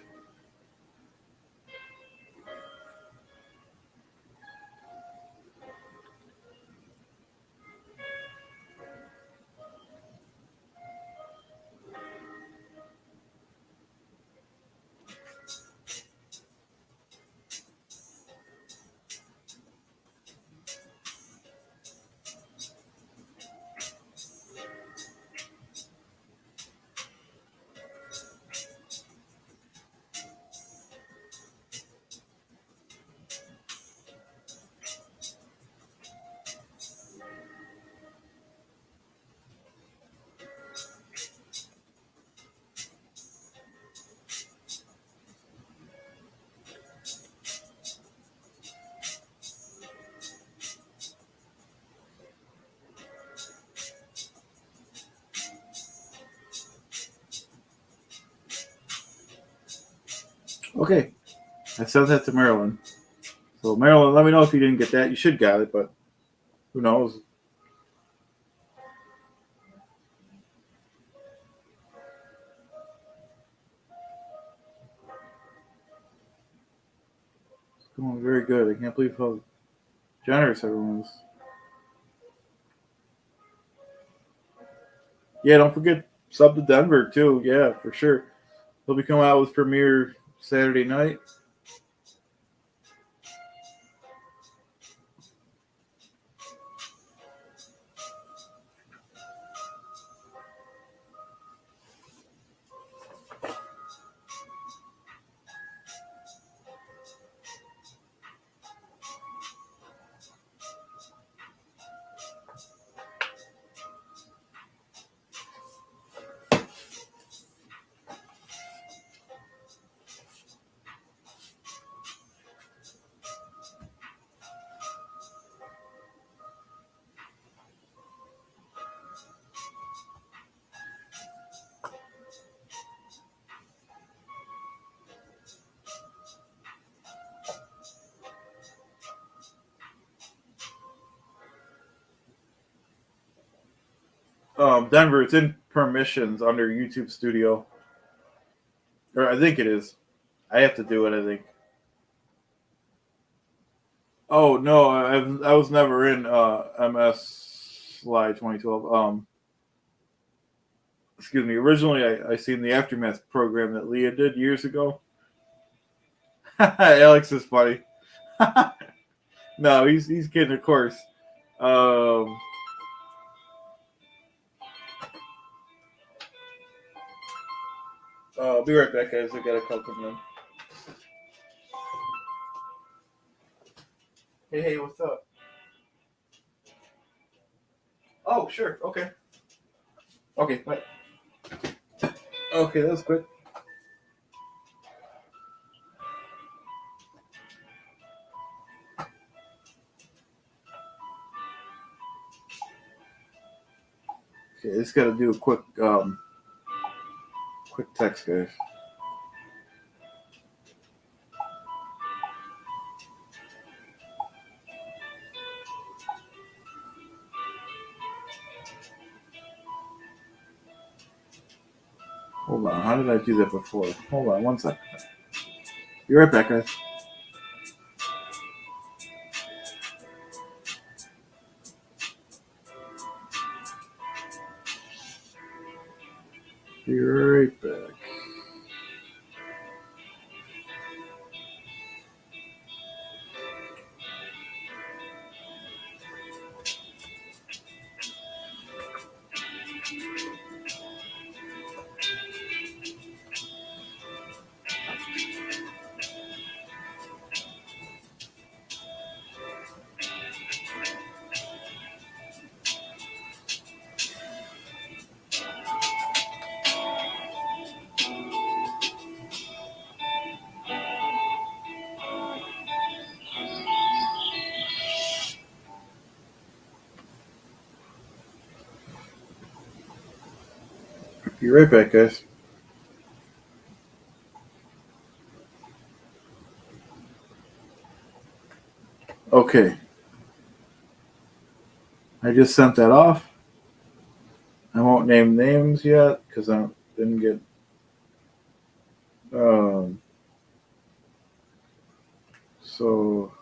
Okay. I sent that to Maryland. So, Maryland, let me know if you didn't get that. You should got it, but who knows? It's going very good. I can't believe how generous everyone is. Yeah, don't forget sub to Denver too. Yeah, for sure. He'll be coming out with premiere Saturday night. Denver. It's in permissions under YouTube Studio, or I think it is. I have to do it. I think. Oh no, I was never in MS Slide 2012. Excuse me. Originally, I seen the Aftermath program that Leah did years ago. Alex is funny. No, he's kidding, of course. Um, I'll be right back, guys. I got a call coming in. Hey, what's up? Oh, sure. Okay. Okay, bye. Okay, that was quick. Okay, I just got to do a quick text, guys. Hold on. How did I do that before? Hold on 1 second. Be right back, guys. Be right back. Be right back, guys. Okay. I just sent that off. I won't name names yet because I didn't get. Um, so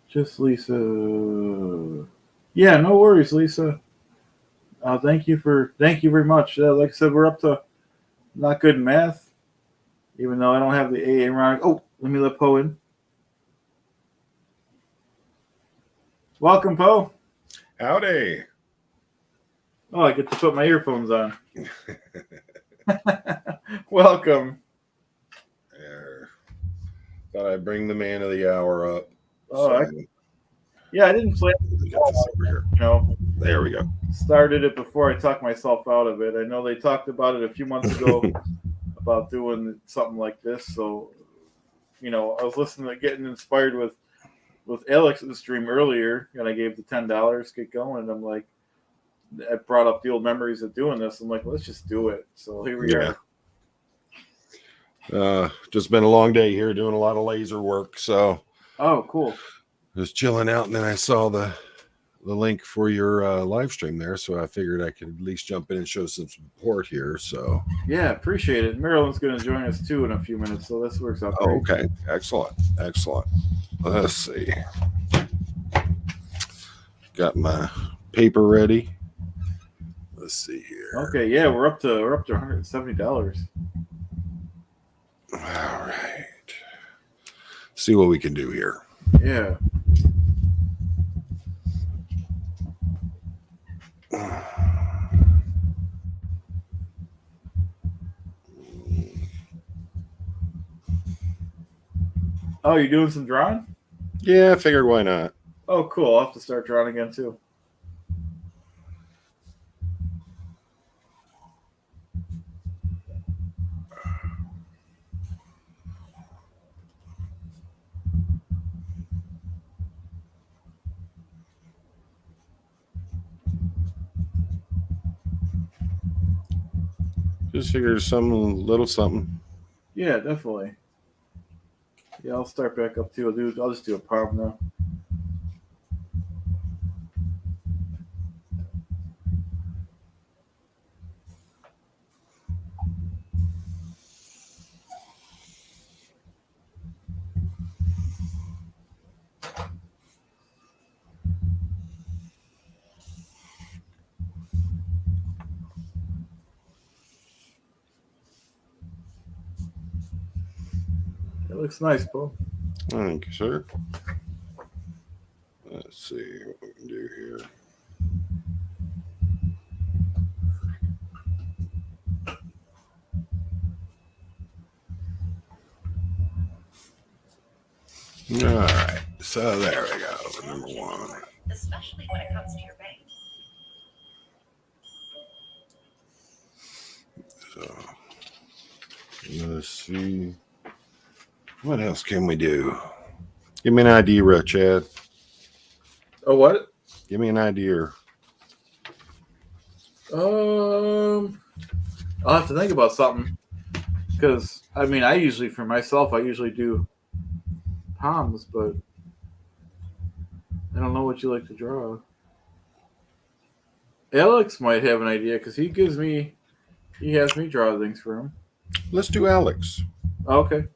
just Lisa. Yeah, no worries, Lisa. Thank you very much. Like I said, we're up to not good in math, even though I don't have the AA round. Oh, let me let Poe in. Welcome, Poe. Howdy. Oh, I get to put my earphones on. Welcome. There. Thought I'd bring the man of the hour up. Oh, I didn't plan. Get this over here. You know, There we go. started it before I talked myself out of it. I know they talked about it a few months ago about doing something like this. So, I was listening to getting inspired with Alex's stream earlier, and I gave the $10, get going, and I'm like, I brought up the old memories of doing this. I'm like, let's just do it. So here we are. Just been a long day here doing a lot of laser work. So, oh, cool. Just chilling out, and then I saw the link for your live stream there, so I figured I could at least jump in and show some support here. So yeah, appreciate it. Marilyn's going to join us too in a few minutes, so this works out great. Okay, excellent. Let's see. Got my paper ready. Let's see here. Okay, yeah, we're up to $170. All right. See what we can do here. Yeah. Oh, you doing some drawing? Yeah, I figured why not. Oh, cool. I'll have to start drawing again too. Just figured some little something. Yeah, definitely. Yeah, I'll start back up too. I'll just do a palm now. It looks nice, Paul. Thank you, sir. Let's see what we can do here. All right, so there we go. Number one. Especially when it comes to your bank. So let's see. What else can we do? Give me an idea, Chad. Oh, what? Give me an idea. I'll have to think about something. Because, I mean, I usually do palms, but I don't know what you like to draw. Alex might have an idea because he has me draw things for him. Let's do Alex. Okay.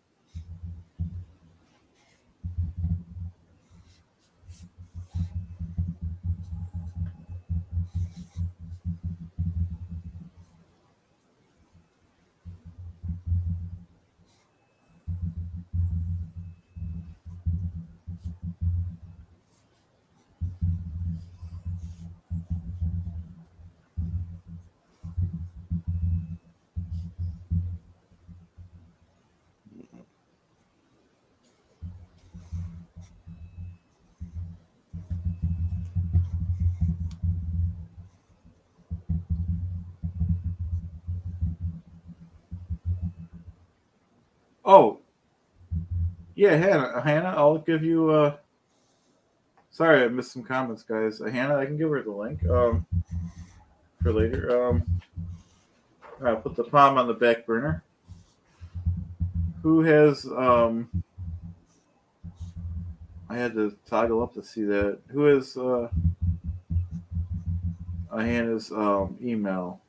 Oh, yeah, Hannah, I'll give you. Sorry, I missed some comments, guys. Hannah, I can give her the link. For later. I'll put the palm on the back burner. Who has I had to toggle up to see that. Who has Hannah's email?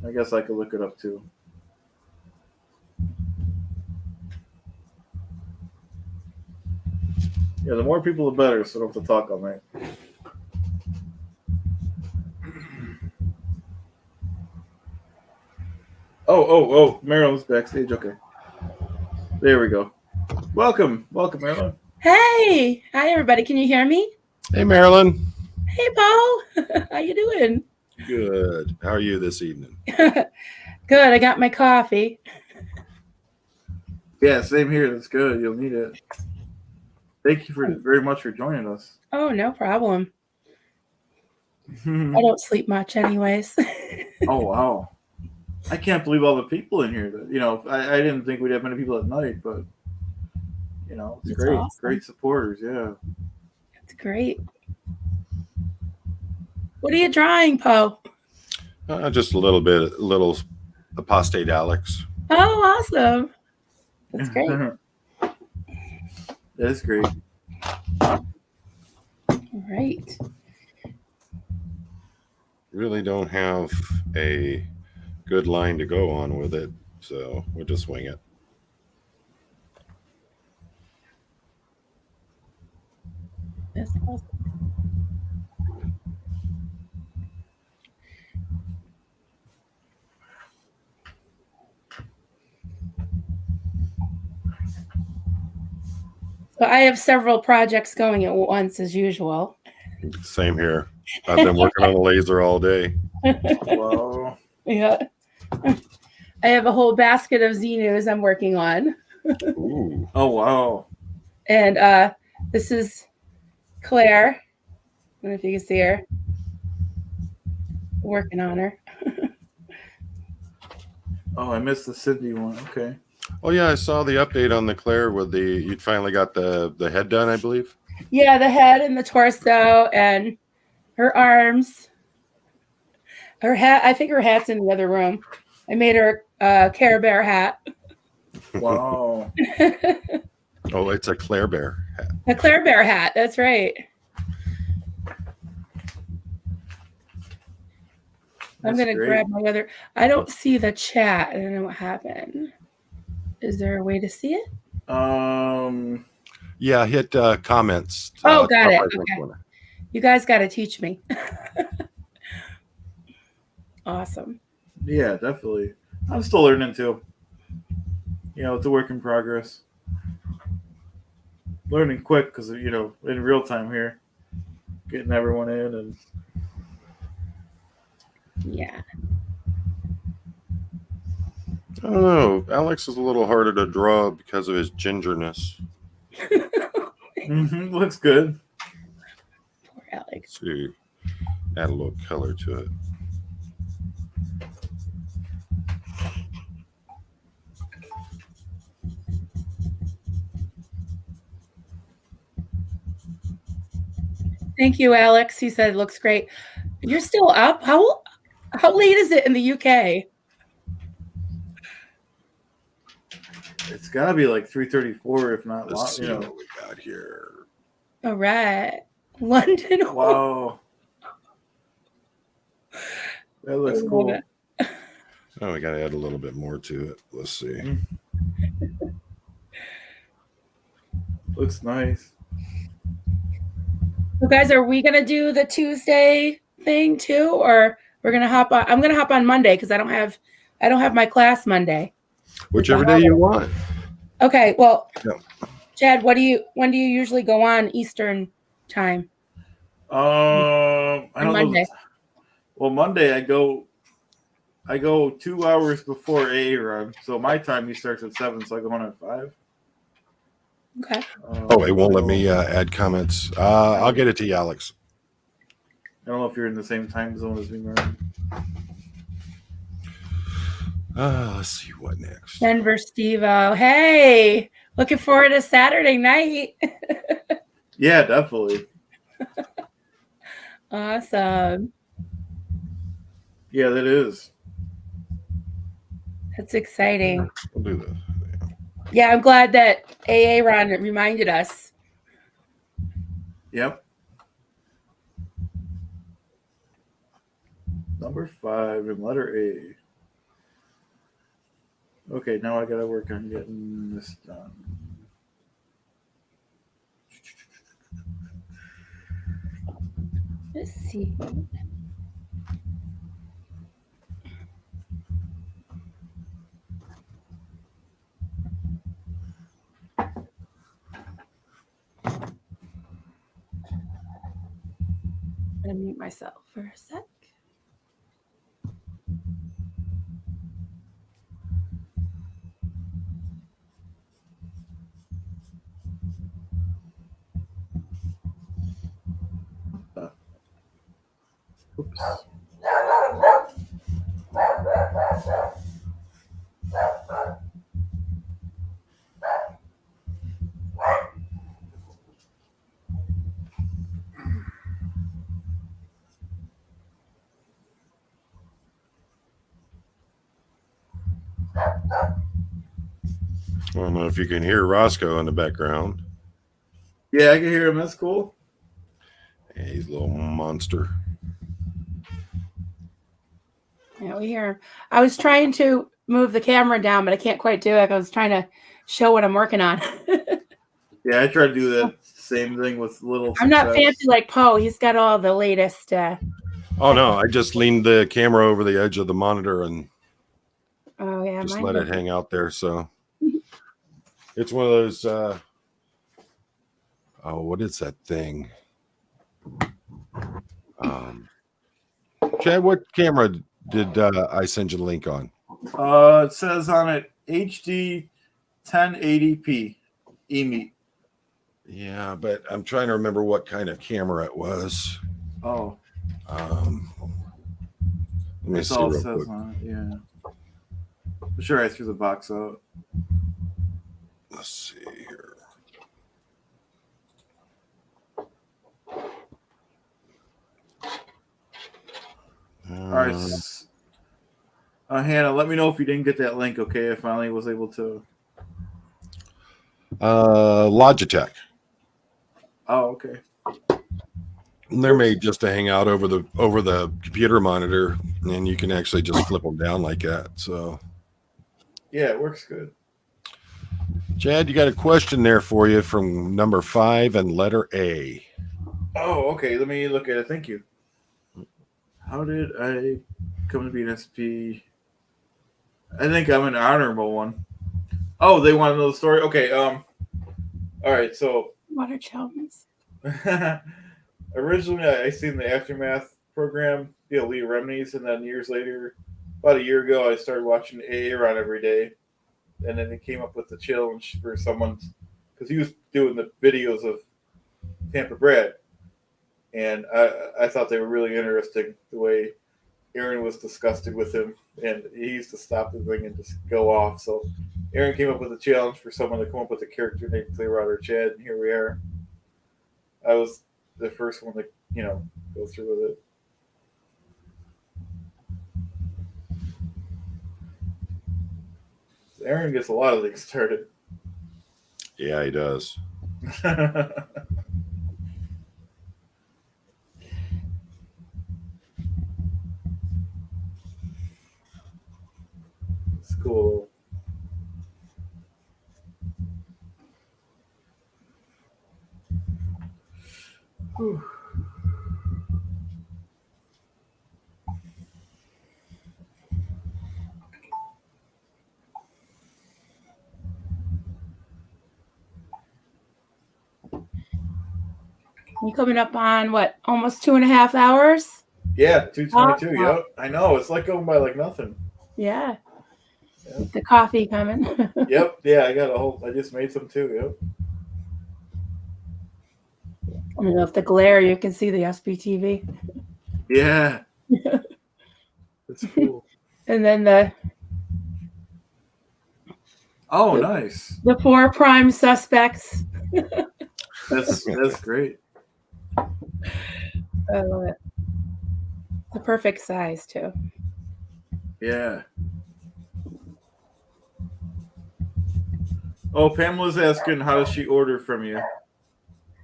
I guess I could look it up too. Yeah, the more people, the better, so I don't have to talk all night. Oh, Marilyn's backstage. Okay. There we go. Welcome, Marilyn. Hey, hi everybody. Can you hear me? Hey, Marilyn. Hey, Paul. How you doing? Good. How are you this evening? Good. I got my coffee. Yeah, same here. That's good. You'll need it. Thank you very much for joining us. Oh, no problem. I don't sleep much anyways. Oh, wow. I can't believe all the people in here. I didn't think we'd have many people at night, but it's great. Awesome. Great supporters. Yeah. That's great. What are you drawing, Poe? Just a little apostate Alex. Oh, awesome. That's great. That is great. All right. Really don't have a good line to go on with it, so we'll just wing it. That's awesome. So I have several projects going at once as usual. Same here. I've been working on a laser all day. Wow. Yeah. I have a whole basket of Xenus I'm working on. Ooh. Oh, wow. And this is Claire. I don't know if you can see her. Working on her. Oh, I missed the Cindy one. Okay. Oh yeah, I saw the update on the Claire with you'd finally got the head done, I believe. Yeah, the head and the torso and her arms. Her hat, I think her hat's in the other room. I made her a Care Bear hat. Wow. Oh, it's a Claire Bear hat. A Claire Bear hat, that's right. I'm That's going to great. grab my other. I don't see the chat. I don't know what happened. Is there a way to see it? Yeah, hit comments. Oh, got top it. right-hand Okay. corner. You guys got to teach me. Awesome. Yeah, definitely. I'm still learning too. You know, it's a work in progress. Learning quick because, you know, in real time here, getting everyone in and Yeah. I don't know. Alex is a little harder to draw because of his gingerness. looks good. Poor Alex. Let's see, add a little color to it. Thank you, Alex. He said it looks great. You're still up? How late is it in the UK? It's got to be like 3:34, if not, Let's see you know. what we got here. All right. London. Wow. That looks I love cool. it. Oh, we got to add a little bit more to it. Let's see. Looks nice. So guys, are we gonna do the Tuesday thing too, or we're gonna hop on? I'm gonna hop on Monday because I don't have my class Monday. Whichever day you want. Okay. Well, Yeah. Chad, when do you usually go on Eastern time? I don't know. Monday. Well, Monday I go 2 hours before AA run, so my time starts at 7, so I go on at 5. Okay. Oh, it won't let me add comments. I'll get it to you, Alex. I don't know if you're in the same time zone as me, Martin. Let's see what next. Denver Steve-O. Hey, looking forward to Saturday night. Yeah, definitely. Awesome. Yeah, that is. That's exciting. We'll do this. Yeah, I'm glad that AA Ron reminded us. Yep. Number 5 in letter A. Okay, now I gotta work on getting this done. Let's see. I'm gonna mute myself for a sec. Oops. I don't know if you can hear Roscoe in the background. Yeah, I can hear him. That's cool. Yeah, he's a little monster. Yeah, we hear him. I was trying to move the camera down, but I can't quite do it. I was trying to show what I'm working on. Yeah, I try to do that same thing with little I'm not success. fancy like Poe. He's got all the latest. Oh no, I just leaned the camera over the edge of the monitor and Oh yeah, just mine let it doesn't. hang out there. So it's one of those. What is that thing? Chad, what camera did I send you the link on? It says on it HD 1080p EME. Yeah, but I'm trying to remember what kind of camera it was. Oh, Let me that's see all it real says quick. on it. Yeah. I'm sure I threw the box out. Let's see here. All right. Hannah, let me know if you didn't get that link, okay? I finally was able to. Logitech. Oh, okay. And they're made just to hang out over the computer monitor, and you can actually just flip them down like that. So, Yeah, it works good. Chad, you got a question there for you from number 5 and letter A. Oh, okay. Let me look at it. Thank you. How did I come to be an SP? I think I'm an honorable one. Oh, they want to know the story? Okay. All right. So Water chums. originally, I seen the Aftermath program, the Elite Remedies, and then years later, about a year ago, I started watching AA Run every day. And then he came up with the challenge for someone's, because he was doing the videos of Tampa Brad. And I thought they were really interesting, the way Aaron was disgusted with him, and he used to stop the thing and just go off. So Aaron came up with a challenge for someone to come up with a character named Clearwater or Chad, and here we are. I was the first one to, go through with it. So Aaron gets a lot of things started. Yeah, he does. It's cool. Whew. You coming up on what? Almost 2.5 hours? Yeah, 222. Awesome. Yep, I know. It's like going by like nothing. Yeah. Yeah. The coffee coming. Yep. Yeah, I got a whole. I just made some too. Yep. I don't know if the glare you can see the SBTV. Yeah. That's cool. And then the Oh, nice. 4 prime suspects. That's great. I love it. The perfect size too. Yeah. Oh, Pamela's asking, how does she order from you,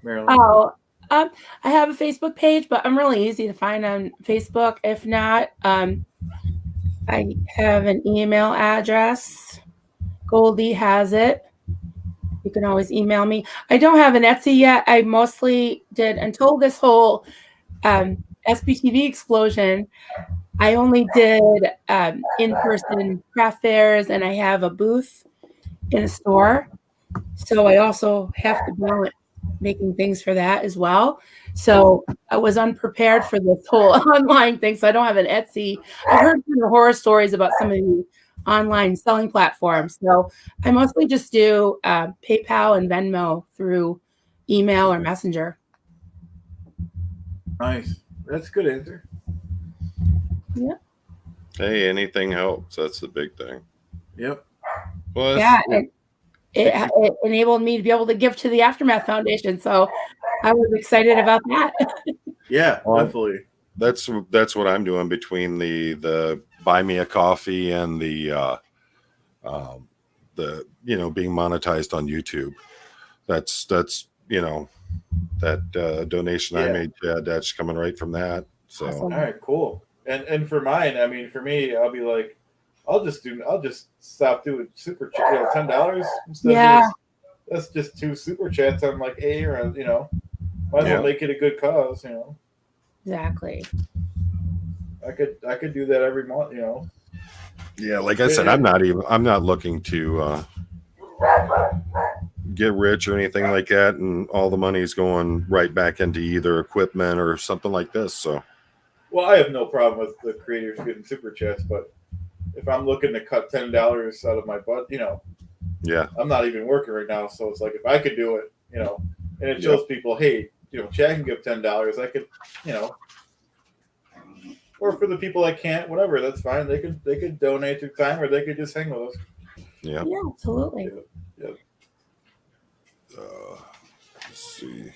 Marilyn? Oh, I have a Facebook page, but I'm really easy to find on Facebook. If not, I have an email address. Goldie has it. You can always email me. I don't have an Etsy yet. I mostly did until this whole SBTV explosion. I only did in-person craft fairs, and I have a booth in a store. So I also have to balance making things for that as well. So I was unprepared for this whole online thing. So I don't have an Etsy. I've heard some horror stories about some of the online selling platforms. So I mostly just do PayPal and Venmo through email or Messenger. Nice. That's a good answer. Yeah. Hey, anything helps. That's the big thing. Yep. Well, Yeah. It enabled me to be able to give to the Aftermath Foundation. So I was excited about that. Yeah, definitely. That's what I'm doing between the buy me a coffee and the being monetized on YouTube. That's that donation I made, Chad, that's coming right from that. So Awesome. All right, cool. And for mine, I mean, for me, I'll be like, I'll just stop doing super chat, $10 instead. Yeah. That's just 2 super chats on like or might as well make it a good cause, Exactly. I could do that every month, Yeah, like I said, I'm not looking to get rich or anything like that, and all the money's going right back into either equipment or something like this. So, well, I have no problem with the creators getting super chats, but if I'm looking to cut $10 out of my butt, yeah, I'm not even working right now, so it's like if I could do it, and it shows people, hey, Chad can give $10, I could, or for the people that can't, whatever, that's fine. They could donate their time, or they could just hang with us. yeah, Absolutely. Yep. Let's see.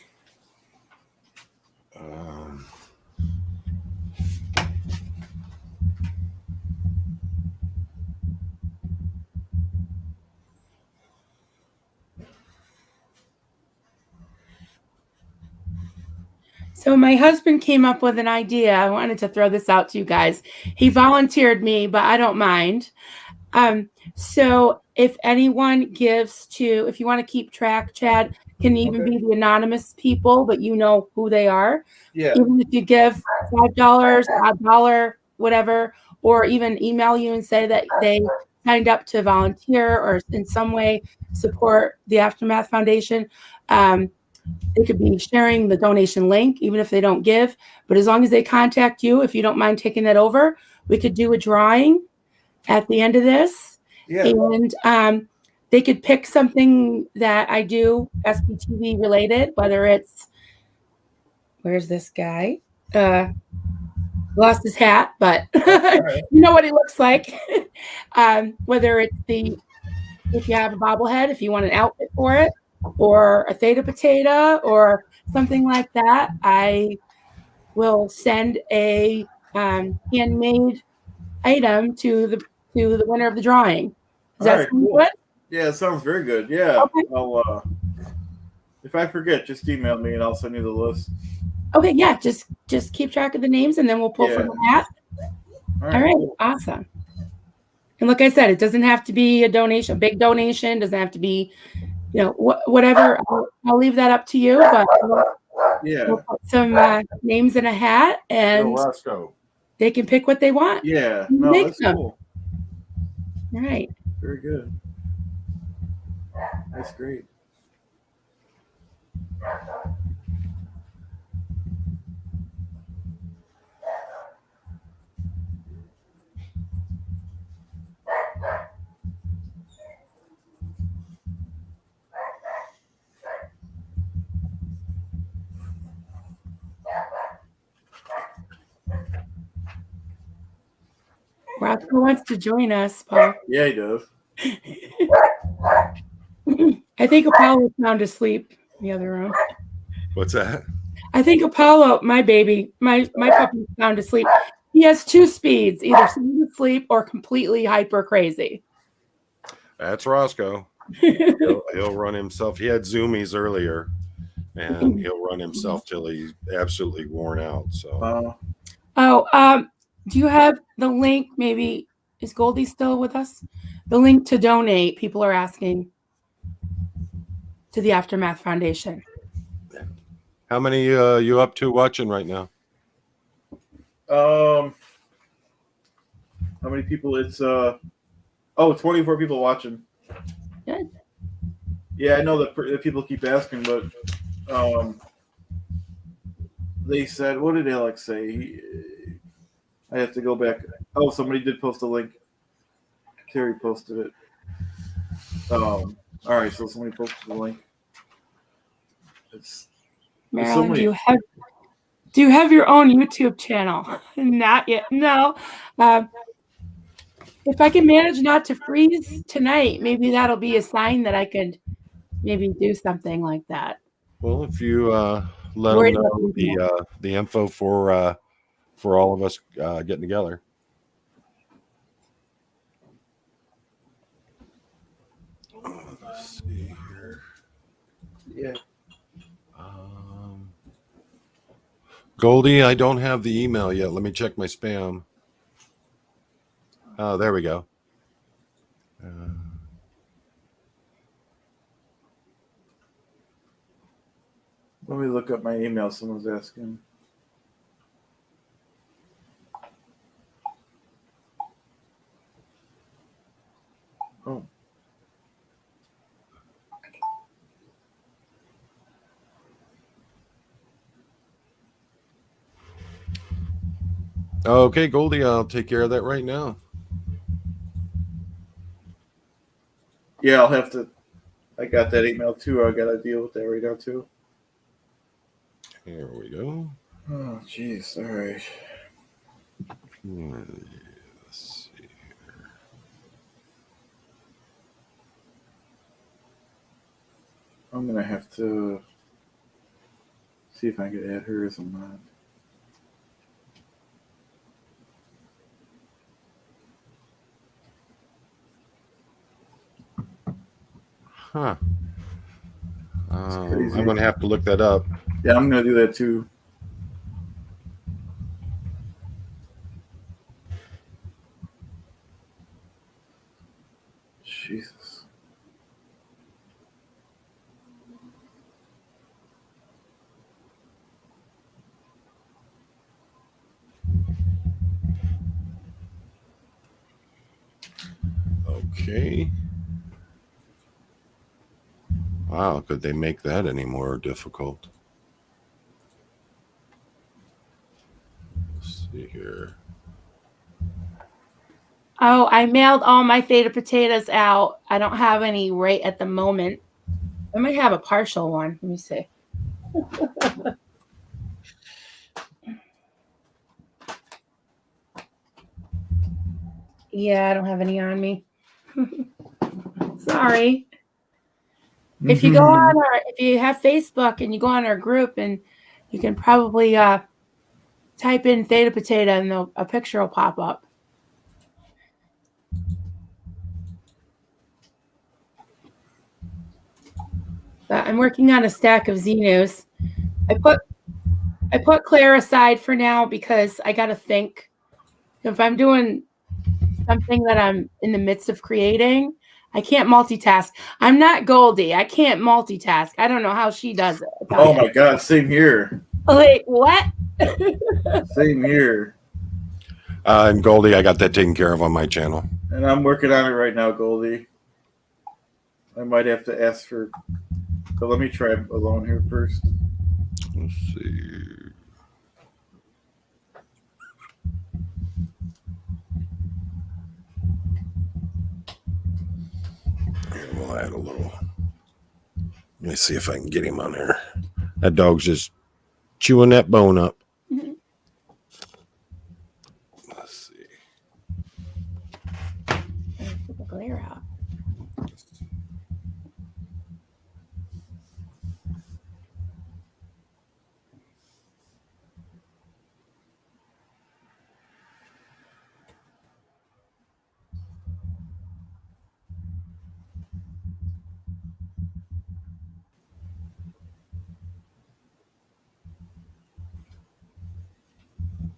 So my husband came up with an idea. I wanted to throw this out to you guys. He volunteered me, but I don't mind. So if anyone gives to, if you want to keep track, Chad, can even Okay. be the anonymous people, but you know who they are. Yeah. Even if you give $5, $1, whatever, or even email you and say that they signed up to volunteer or in some way support the Aftermath Foundation. They could be sharing the donation link, even if they don't give. But as long as they contact you, if you don't mind taking that over, we could do a drawing at the end of this. Yeah. And they could pick something that I do SPTV related, whether it's, where's this guy? Lost his hat, but right. you know what he looks like. Whether it's if you have a bobblehead, if you want an outfit for it, or a theta potato or something like that, I will send a handmade item to the winner of the drawing. Does All that right, sound cool. good? Yeah, it sounds very good. Yeah. Okay. I'll if I forget, just email me and I'll send you the list. Okay, yeah, just keep track of the names and then we'll pull from the hat. All right, cool. awesome. And like I said, it doesn't have to be a donation, a big donation, doesn't have to be, whatever. I'll leave that up to you, but we'll put some names in a hat and Roscoe. they can pick what they want. Yeah. You No, make that's them. cool. All right. Very good. That's great. Roscoe wants to join us, Paul. Yeah, he does. I think Apollo found asleep in the other room. What's that? I think Apollo, my baby, my puppy found asleep. He has 2 speeds, either sound asleep or completely hyper crazy. That's Roscoe. He'll run himself. He had zoomies earlier, and he'll run himself till he's absolutely worn out. So, Do you have the link? Maybe is Goldie still with us? The link to donate. People are asking to the Aftermath Foundation. how many you up to watching right now? How many people? It's 24 people watching. Good. Yeah, I know that people keep asking, but they said, what did Alex say? I have to go back. Oh, somebody did post a link. Terry posted it. All right, so somebody posted the link. Marilyn, do you have your own YouTube channel? Not yet. No. If I can manage not to freeze tonight, maybe that'll be a sign that I could maybe do something like that. Well, if you let them know the info for all of us getting together. Let's see here. Yeah. Goldie, I don't have the email yet. Let me check my spam. Oh, there we go. Let me look up my email. Someone's asking. Oh. Okay, Goldie, I'll take care of that right now. Yeah, I'll have to. I got that email too. I got to deal with that right now too. Here we go. Oh, jeez. All right. Let's see here. I'm gonna have to see if I can add hers or not. Huh. I'm going to have to look that up. Yeah, I'm gonna do that too. Jesus. Okay. Wow, could they make that any more difficult? Let's see here. Oh, I mailed all my Theta potatoes out. I don't have any right at the moment. I might have a partial one. Let me see. Yeah, I don't have any on me. Sorry. If you go on if you have Facebook and you go on our group, and you can probably type in Theta potato and a picture will pop up. But I'm working on a stack of Xenos. I put Claire aside for now because I got to think. If I'm doing something that I'm in the midst of creating, I can't multitask. I'm not Goldie. I can't multitask. I don't know how she does it. Oh my God, same here. Like, what? Same here. And Goldie, I got that taken care of on my channel. And I'm working on it right now, Goldie. I might have to ask for. But let me try alone here first. Let's see. Here, we'll add a little. Let me see if I can get him on here. That dog's just chewing that bone up. Mhm. Let's see. Put the glare out.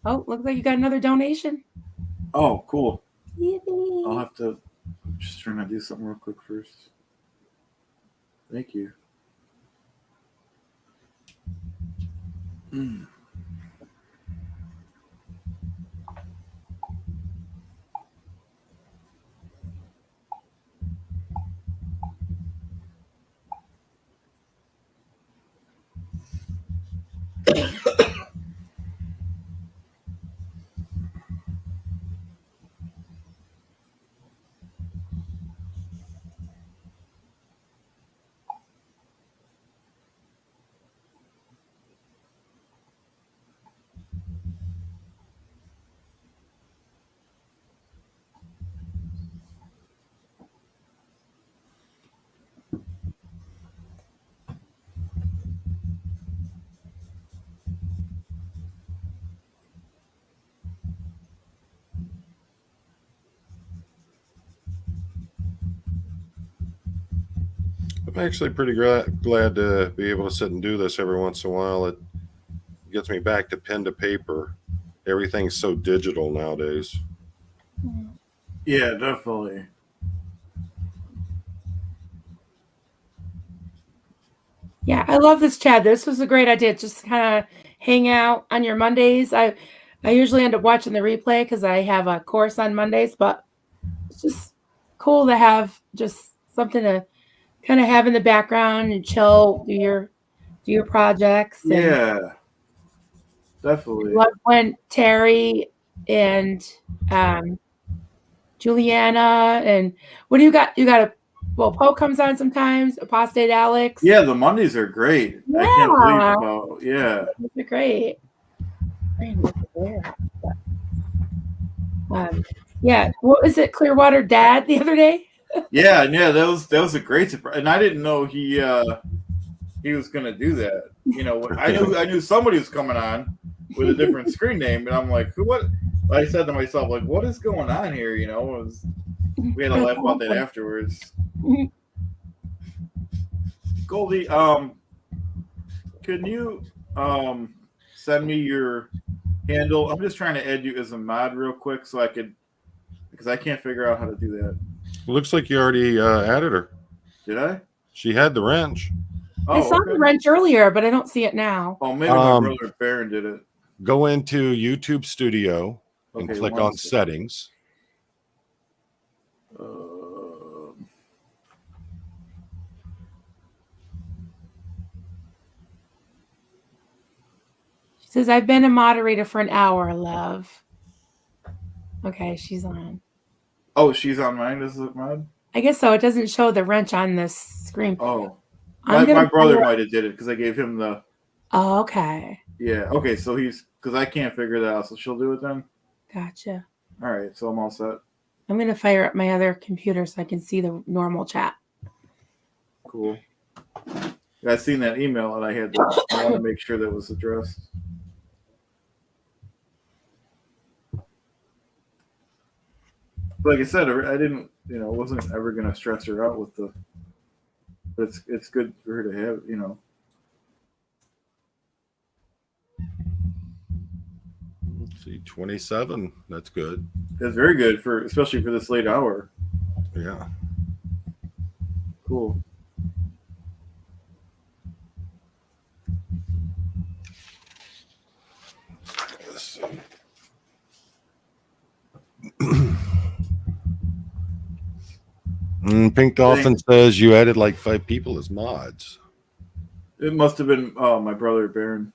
Oh, looks like you got another donation. Oh, cool. Yippee. I'll have to just trying to do something real quick first. Thank you. I'm actually pretty glad to be able to sit and do this every once in a while. It gets me back to pen to paper. Everything's so digital nowadays. Yeah, definitely. Yeah, I love this, Chad. This was a great idea. Just kind of hang out on your Mondays. I usually end up watching the replay because I have a course on Mondays, but it's just cool to have just something to kind of have in the background and chill, do your projects. And Yeah, I definitely. love when Terry and Juliana and what do you got? You got Poe comes on sometimes. Apostate Alex. Yeah, the Mondays are great. I can't believe how. Yeah. They're great. Yeah, what was it? Clearwater Dad the other day. Yeah, that was a great surprise, and I didn't know he was gonna do that. You know, I knew somebody was coming on with a different screen name, and I'm like, what? I said to myself, like, what is going on here? You know, we had a laugh about that afterwards. Goldie, can you send me your handle? I'm just trying to add you as a mod real quick so I could, because I can't figure out how to do that. Looks like you already added her. Did I? She had the wrench. Oh, I saw okay. the wrench earlier, but I don't see it now. Oh, maybe my brother Baron did it. Go into YouTube Studio and Okay, click one on second. Settings. She says, I've been a moderator for an hour, love. Okay, she's on. Oh, she's on mine. This is mod. I guess so. It doesn't show the wrench on this screen. Oh, I'm my gonna brother fire- might have did it because I gave him the. Oh, okay. Yeah. Okay. So he's because I can't figure that out. So she'll do it then. Gotcha. All right. So I'm all set. I'm gonna fire up my other computer so I can see the normal chat. Cool. I seen that email and I wanted to make sure that was addressed. Like I said, I didn't, wasn't ever gonna stress her out with the. But it's good for her to have, Let's see, 27. That's good. It's very good especially for this late hour. Yeah. Cool. Let's see. Pink Dolphin says you added like 5 people as mods. It must have been my brother Baron.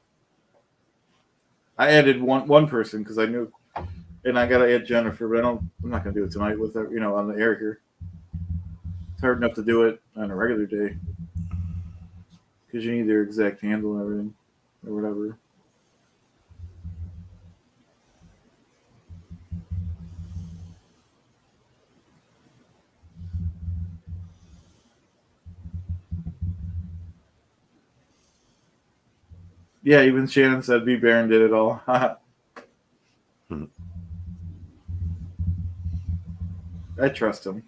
I added one person because I knew, and I gotta add Jennifer, but I'm not gonna do it tonight with her, on the air here. It's hard enough to do it on a regular day because you need their exact handle and everything or whatever. Yeah, even Shannon said B. Baron did it all. I trust him,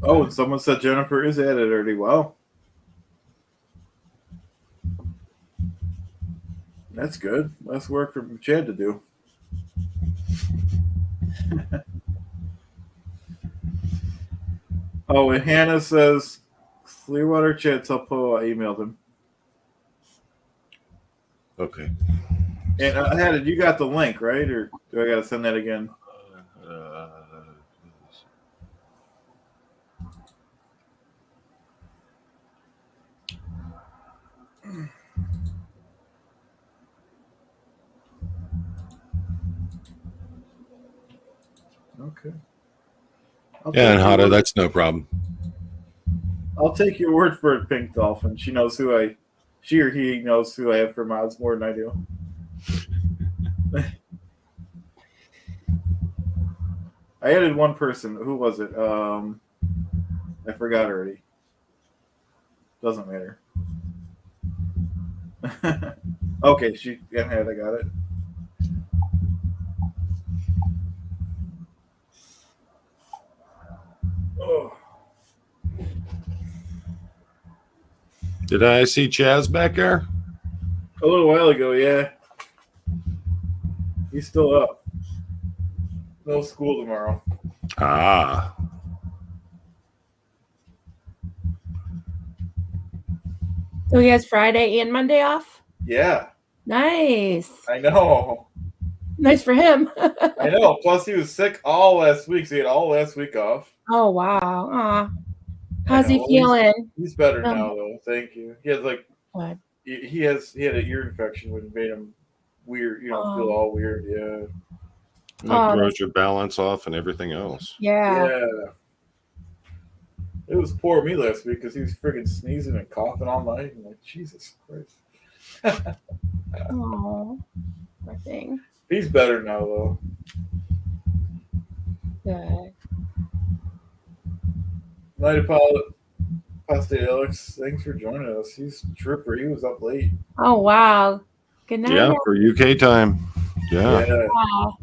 Oh, and someone said Jennifer is added already. Wow. That's good. Less work for Chad to do. Oh, and Hannah says Clearwater Chad Telpo emailed him. Okay. And Hannah, you got the link, right? Or do I got to send that again? Okay. Yeah, and Hada, that's no problem. I'll take your word for it, Pink Dolphin. She or he knows who I have for mods more than I do. I added one person. Who was it? I forgot already. Doesn't matter. Okay, I got it. Oh. Did I see Chaz back there? A little while ago, yeah. He's still up. No school tomorrow. Ah. So he has Friday and Monday off? Yeah. Nice. I know. Nice for him. I know. Plus, he was sick all last week, so he had all last week off. Oh, wow. Aw. How's he feeling? He's better now, though. Thank you. He has What? He had an ear infection, which made him weird. Feel all weird. Yeah. It throws your balance off and everything else. Yeah. It was poor me last week because he was friggin' sneezing and coughing all night. I'm like, Jesus Christ. Oh, poor thing. He's better now, though. Good. Night, Apollo. Apostate Alex, thanks for joining us. He's a trooper. He was up late. Oh, wow. Good night. Yeah, for UK time. Yeah. Yeah. Wow.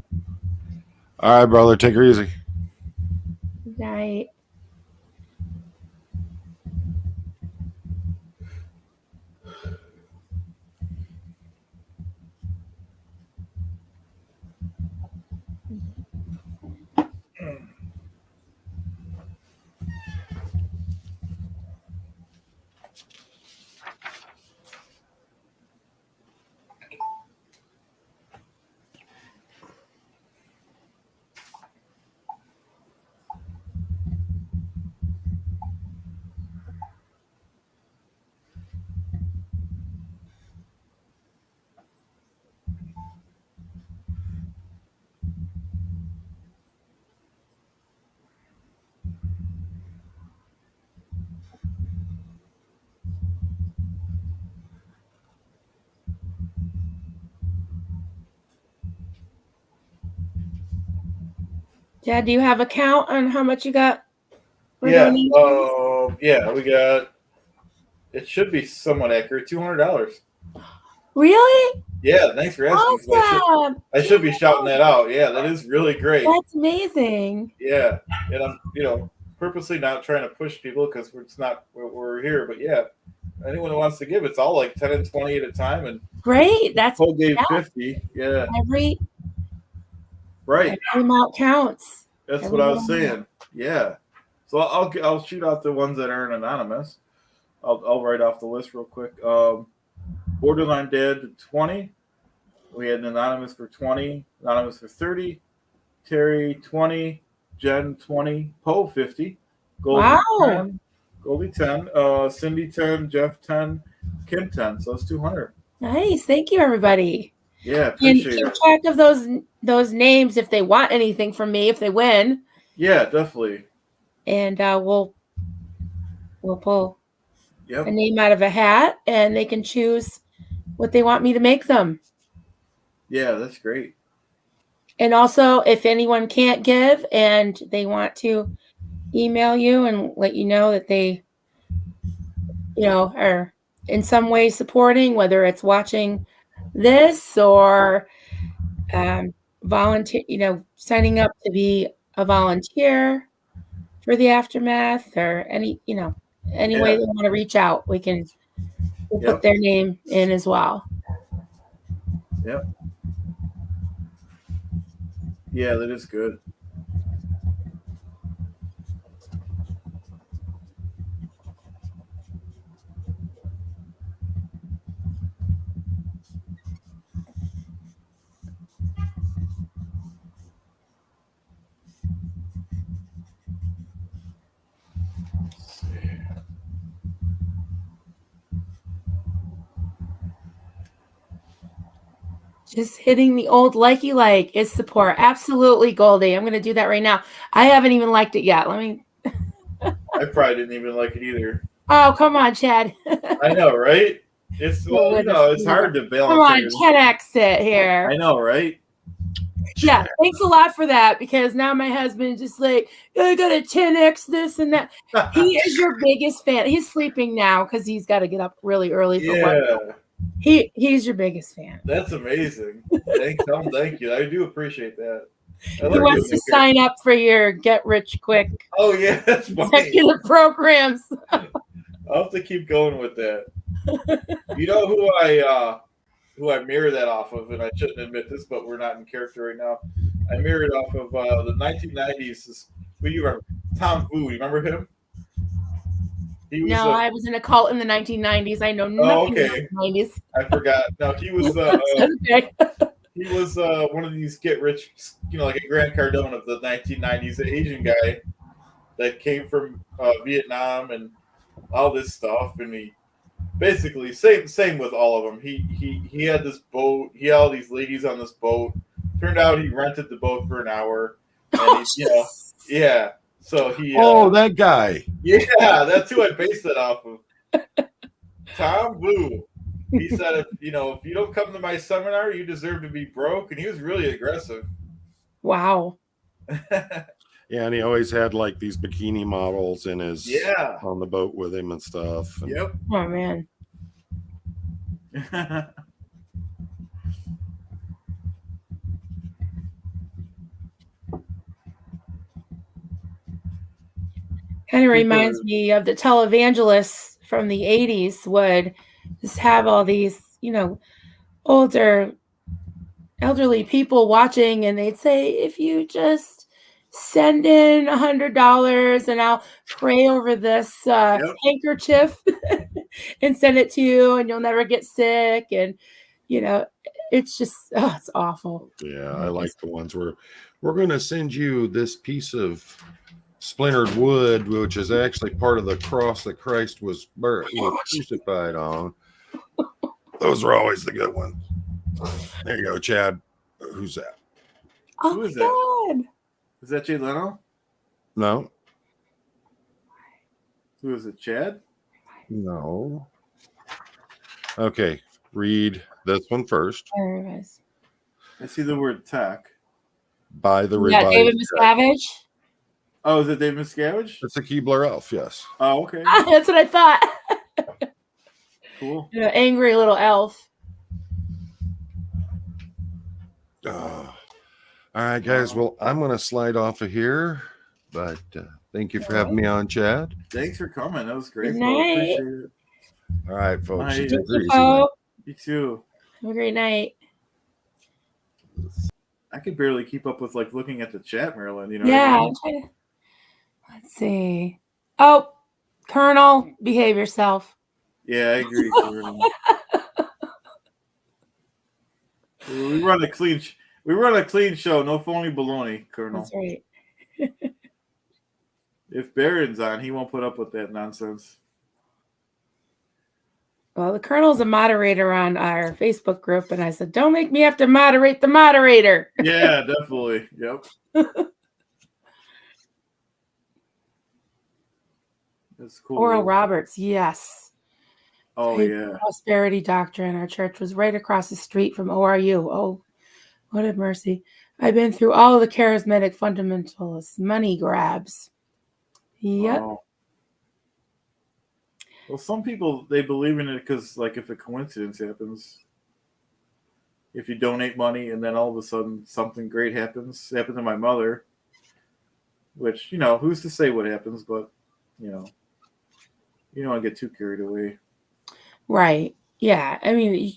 All right, brother. Take her easy. Good night. Dad, do you have a count on how much you got for Yeah. donations? Yeah, we got, it should be somewhat accurate, $200. Really? Yeah, thanks for asking. 'Cause Awesome. I should be shouting that out. Yeah, that is really great. That's amazing. Yeah, and I'm purposely not trying to push people because it's not we're here. But yeah, anyone who wants to give, it's all like 10 and 20 at a time, and Great. That's Cole gave yeah. 50. Yeah, every right. amount counts. That's what I was saying. Yeah, so I'll shoot out the ones that aren't anonymous. I'll write off the list real quick. Borderline Dead 20. We had an anonymous for 20, anonymous for 30, Terry 20, Jen 20, Poe 50, Goldie Wow. 10, Goldie 10, Cindy 10, Jeff 10, Kim 10. So it's 200. Nice. Thank you, everybody. Yeah, And appreciate keep it. track of those names if they want anything from me, if they win. Yeah, definitely. And we'll pull Yep. a name out of a hat and they can choose what they want me to make them. Yeah, that's great. And also, if anyone can't give and they want to email you and let you know that they, are in some way supporting, whether it's watching this or volunteer, signing up to be a volunteer for the aftermath or any way they want to reach out, we'll put their name in as well. Yep. Yeah, that is good. Just hitting the old likey like is support. Absolutely, Goldie. I'm going to do that right now. I haven't even liked it yet. Let me. I probably didn't even like it either. Oh, come on, Chad. I know, right? It's it's hard to balance. Come on, 10x it here. I know, right? Yeah, thanks a lot for that because now my husband is just like, I got a 10x this and that. He is your biggest fan. He's sleeping now because he's got to get up really early for work. He's your biggest fan. That's amazing. Thank you. I do appreciate that. He wants to sign up for your get rich quick. Oh yeah, that's funny. Executive programs. I'll have to keep going with that. You know who I mirror that off of, and I shouldn't admit this, but we're not in character right now. I mirrored off of the 1990s. Who you remember? Tom Wu. You remember him? I was in a cult in the 1990s. I know nothing about the 90s. I forgot. No, he was okay. He was one of these get rich, like a Grant Cardone of the 1990s, an Asian guy that came from Vietnam and all this stuff. And he basically same with all of them. He had this boat. He had all these ladies on this boat. Turned out he rented the boat for an hour. And yeah. So he. That guy. Yeah, that's who I based it off of. Tom Wu. He said, if you don't come to my seminar, you deserve to be broke. And he was really aggressive. Wow. Yeah, and he always had like these bikini models in his Yeah. on the boat with him and stuff. And Yep. Oh man. Kind of People reminds are- me of the televangelists from the 80s would just have all these, older elderly people watching, and they'd say, if you just send in $100 and I'll pray over this Yep. handkerchief and send it to you and you'll never get sick. And, it's just, it's awful. yeah, I like the ones where we're going to send you this piece of splintered wood, which is actually part of the cross that Christ was crucified on. Those are always the good ones. There you go, Chad. Who's that? Oh Who my is that? God. Is that Jay Leno? No, Who is it? Chad? no. Okay, read this one first. There it is. I see the word tech. By the Yeah, revised. David Miscavige. Oh, is it Dave Miscavige? It's a Keebler elf, yes. Oh, okay. That's what I thought. Cool. Angry little elf. All right, guys. Well, I'm going to slide off of here, but thank you for having me on, Chad. Thanks for coming. That was great. Good Paul. night. Appreciate it. All right, folks. Bye. You Thank take you, it easy. Poe. You too. Have a great night. I could barely keep up with looking at the chat, Marilyn. You know Yeah. what I mean? Let's see. Oh, Colonel, behave yourself. Yeah, I agree. we run a clean show. No phony baloney, Colonel. That's right. If Barron's on, he won't put up with that nonsense. Well, the Colonel's a moderator on our Facebook group, and I said, don't make me have to moderate the moderator. Yeah, definitely. Yep. That's cool. Oral Roberts, yes. Oh, yeah. Prosperity Doctrine. Our church was right across the street from ORU. Oh, what a mercy. I've been through all the charismatic fundamentalists, money grabs. Yep. Wow. Well, some people, they believe in it because, if a coincidence happens, if you donate money and then all of a sudden something great happens. It happened to my mother, which, who's to say what happens, but, you don't want to get too carried away. Right. Yeah. I mean,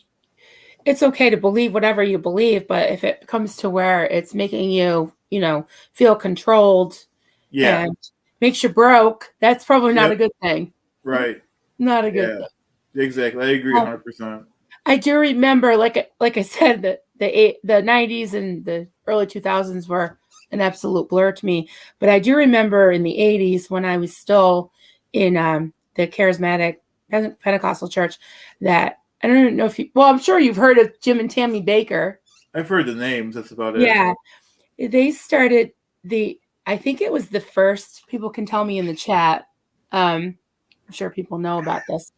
it's okay to believe whatever you believe, but if it comes to where it's making you, feel controlled and makes you broke, that's probably not a good thing. Right. Not a good thing. Exactly. I agree 100%. I do remember, like I said, that the 90s and the early 2000s were an absolute blur to me. But I do remember in the 80s when I was still in the charismatic Pentecostal church that I don't know if I'm sure you've heard of Jim and Tammy Baker. I've heard the names. That's about it. Yeah. They started I think it was the first, people can tell me in the chat. I'm sure people know about this.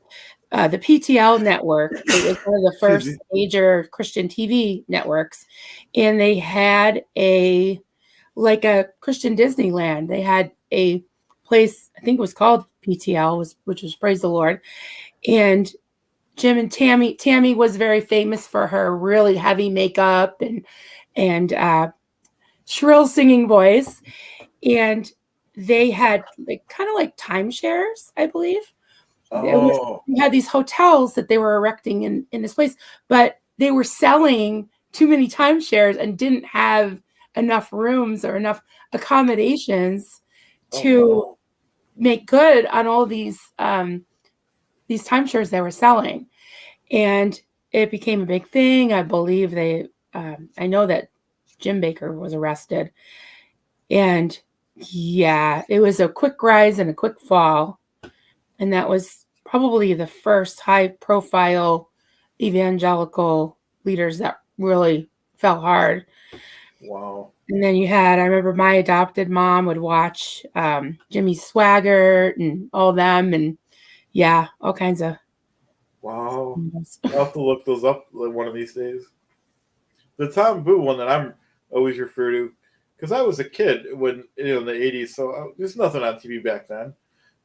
The PTL network. It was one of the first major Christian TV networks. And they had a Christian Disneyland. They had a place, I think it was called PTL, which was Praise the Lord. And Jim and Tammy was very famous for her really heavy makeup and shrill singing voice. And they had kind of like timeshares, I believe. We had these hotels that they were erecting in this place, but they were selling too many timeshares and didn't have enough rooms or enough accommodations to make good on all these timeshares they were selling. And it became a big thing. I believe I know that Jim Baker was arrested. And yeah, it was a quick rise and a quick fall. And that was probably the first high-profile evangelical leaders that really fell hard. Wow. And then I remember my adopted mom would watch Jimmy Swaggart and all them. And yeah, all kinds of. Wow. I'll have to look those up one of these days. The Tom Boo one that I'm always refer to, because I was a kid when in the '80s, so there's nothing on TV back then.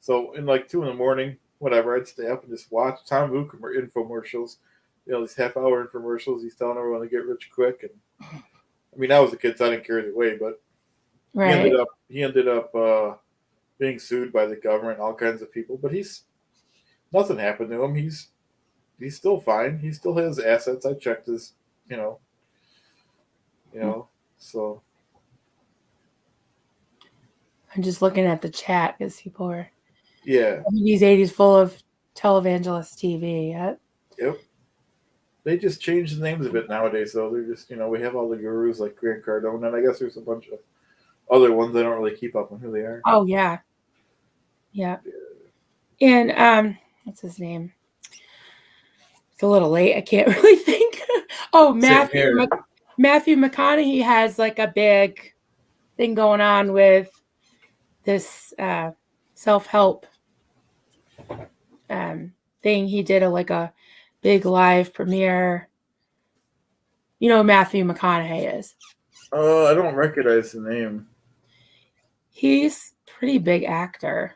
So in like 2 a.m, whatever, I'd stay up and just watch Tom Vu infomercials. These half-hour infomercials. He's telling everyone to get rich quick, and I mean, I was a kid, so I didn't care either way. But Right. he ended up being sued by the government, all kinds of people. But nothing happened to him. He's still fine. He still has assets. I checked his, so I'm just looking at the chat because people are yeah, these 80s full of televangelist TV. yep. They just changed the names of it nowadays, though. They're just, we have all the gurus like Grant Cardone, and I guess there's a bunch of other ones I don't really keep up on who they are. Oh yeah. And what's his name? It's a little late. I can't really think. Oh, Matthew McConaughey has like a big thing going on with this self-help thing. He did a big live premiere. You know who Matthew McConaughey is? I don't recognize the name. He's a pretty big actor.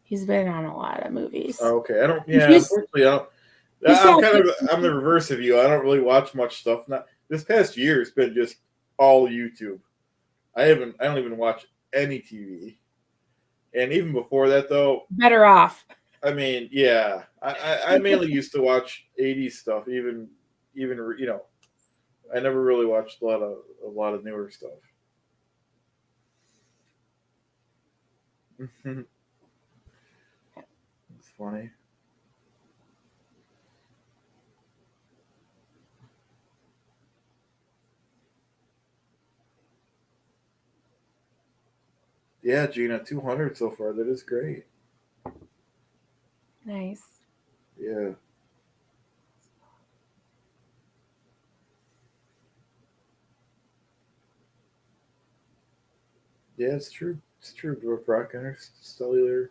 He's been on a lot of movies. Oh, okay, I don't. Yeah, unfortunately, I don't. I'm the reverse of you. I don't really watch much stuff. Not this past year, it's been just all YouTube. I don't even watch any TV. And even before that, though, better off. I mean, yeah, I mainly used to watch '80s stuff. Even I never really watched a lot of newer stuff. It's funny. Yeah, Gina, 200 so far. That is great. Nice. Yeah. Yeah, it's true. It's true. Brooke Rock Cellular.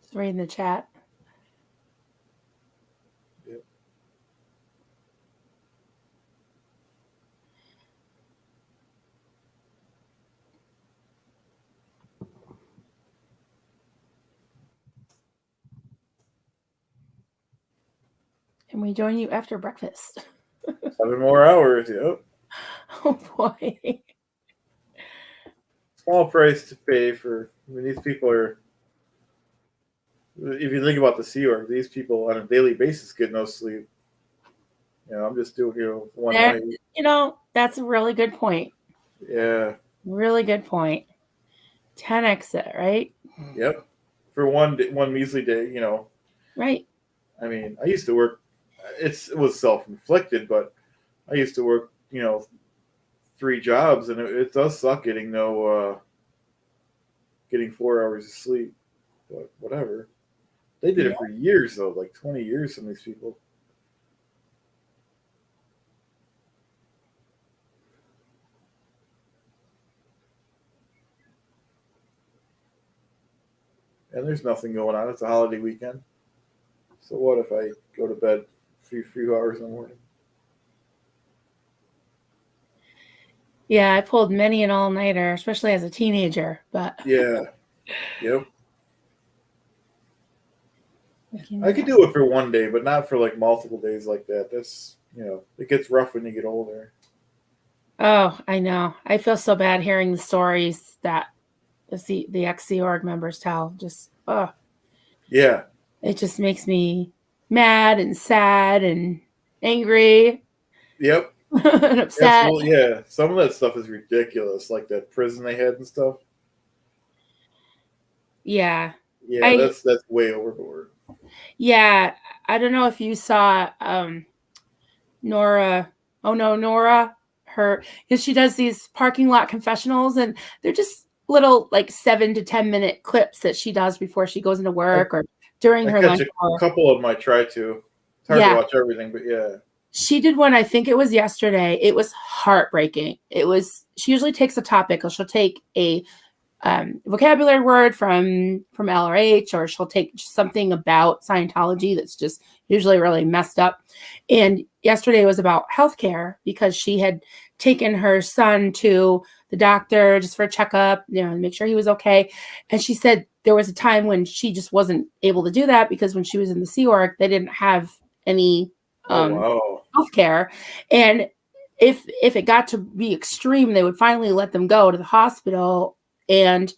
Just reading the chat. Yep. And we join you after breakfast. 7 more hours. Yep. Oh boy. Small price to pay for. I mean, these people are. If you think about the Sea Org, these people on a daily basis get no sleep. I'm just doing one night. That's a really good point. Yeah. Really good point. 10x it, right? Yep. For one measly day, Right. I mean, I used to work. It was self-inflicted, but I used to work, 3 jobs, and it does suck getting 4 hours of sleep. But whatever. They did it for years, though, like 20 years. Some of these people. And there's nothing going on. It's a holiday weekend. So what if I go to bed a few hours in the morning? Yeah, I pulled many an all-nighter, especially as a teenager. But yeah, yep. I could do it for one day, but not for like multiple days like that. That's it gets rough when you get older. Oh, I know. I feel so bad hearing the stories that the ex-Sea Org members tell. Just yeah, it just makes me mad and sad and angry. Yep. And upset. Absolutely, yeah. Some of that stuff is ridiculous, like that prison they had and stuff. Yeah. Yeah, that's way overboard. Yeah, I don't know if you saw Nora. Oh no, Nora. Because she does these parking lot confessionals, and they're just little 7 to 10 minute clips that she does before she goes into work or during her lunch hour. A couple of them I try to. It's hard to watch everything, but yeah. she did one, I think it was yesterday. It was heartbreaking. She usually takes a topic, or she'll take a vocabulary word from LRH, or she'll take something about Scientology that's just usually really messed up. And yesterday was about healthcare, because she had taken her son to the doctor just for a checkup, to make sure he was okay. And she said there was a time when she just wasn't able to do that, because when she was in the Sea Org, they didn't have any Wow. healthcare. And if it got to be extreme, they would finally let them go to the hospital, and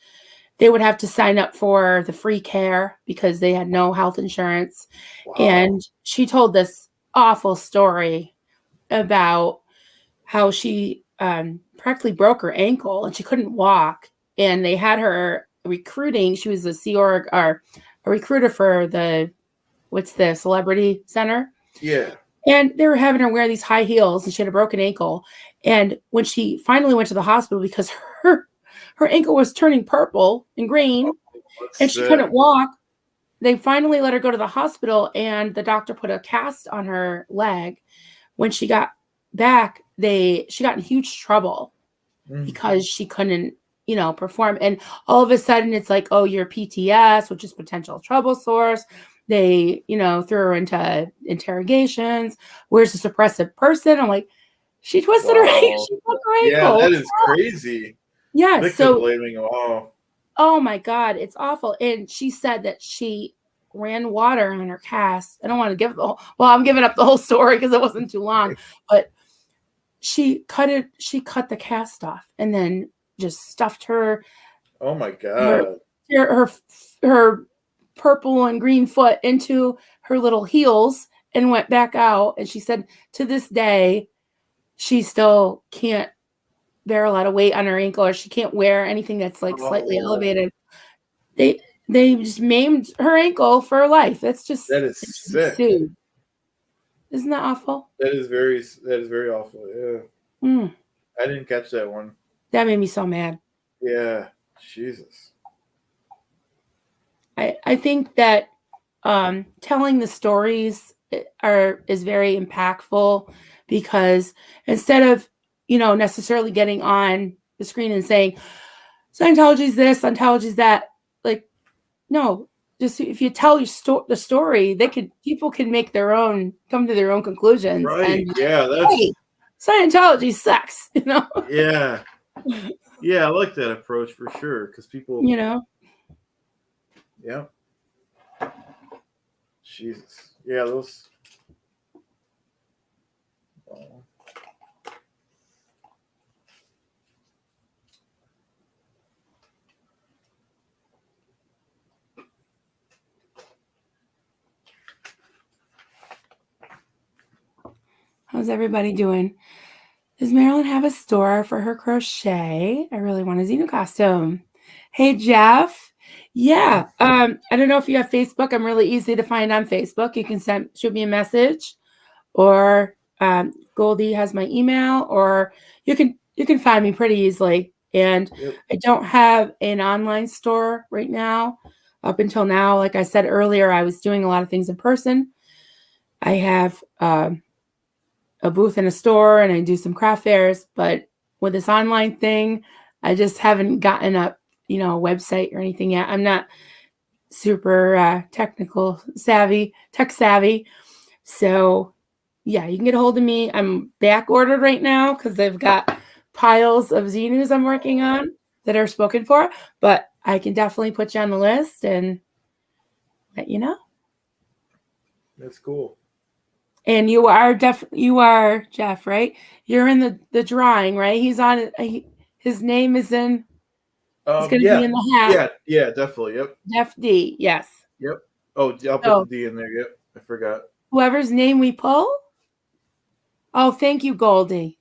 they would have to sign up for the free care because they had no health insurance. Wow. And she told this awful story about how she practically broke her ankle and she couldn't walk. And they had her recruiting. She was a Sea Org, or a recruiter for the Celebrity Center. Yeah. And they were having her wear these high heels, and she had a broken ankle. And when she finally went to the hospital, because her ankle was turning purple and green, and she couldn't walk, they finally let her go to the hospital, and the doctor put a cast on her leg. When she got back, she got in huge trouble because she couldn't, perform. And all of a sudden it's like, oh, you're PTS, which is potential trouble source. They, threw her into interrogations. Where's the suppressive person? I'm like, she twisted her ankle. She broke her ankle. Yeah, that is crazy. Yeah. Victim blaming. Oh my God, it's awful. And she said that she ran water on her cast. I don't want to give I'm giving up the whole story because it wasn't too long, but she cut the cast off and then just stuffed her. Oh my God. Her purple and green foot into her little heels and went back out. And she said to this day, she still can't bear a lot of weight on her ankle, or she can't wear anything that's like slightly elevated. They just maimed her ankle for life. That is sick. Dude. Isn't that awful? That is very awful. Yeah. I didn't catch that one. That made me so mad. Yeah. Jesus. I think that telling the stories is very impactful, because instead of, necessarily getting on the screen and saying Scientology's this, Scientology's that, like, no, just if you tell the story, people can come to their own conclusions. Right. And, yeah. Hey, Scientology sucks, Yeah. Yeah. I like that approach for sure. Because people, yeah. Jesus. Yeah. Those. Oh. How's everybody doing? Does Marilyn have a store for her crochet? I really want a Xenu costume. Hey, Jeff. Yeah. I don't know if you have Facebook. I'm really easy to find on Facebook. You can shoot me a message, or Goldie has my email, or you can find me pretty easily. And I don't have an online store right now. Up until now, like I said earlier, I was doing a lot of things in person. I have a booth in a store, and I do some craft fairs, but with this online thing, I just haven't gotten up, a website or anything yet. I'm not super tech savvy. So yeah, you can get a hold of me. I'm back ordered right now because I've got piles of Xenus I'm working on that are spoken for, but I can definitely put you on the list and let you know. That's cool. And you are Jeff, right? You're in the drawing, right? He's on it. His name is in. It's going to be in the hat. Yeah, definitely. Yep. Jeff D. Yes. Yep. Oh, I'll put the D in there. Yep. I forgot. Whoever's name we pull. Oh, thank you, Goldie.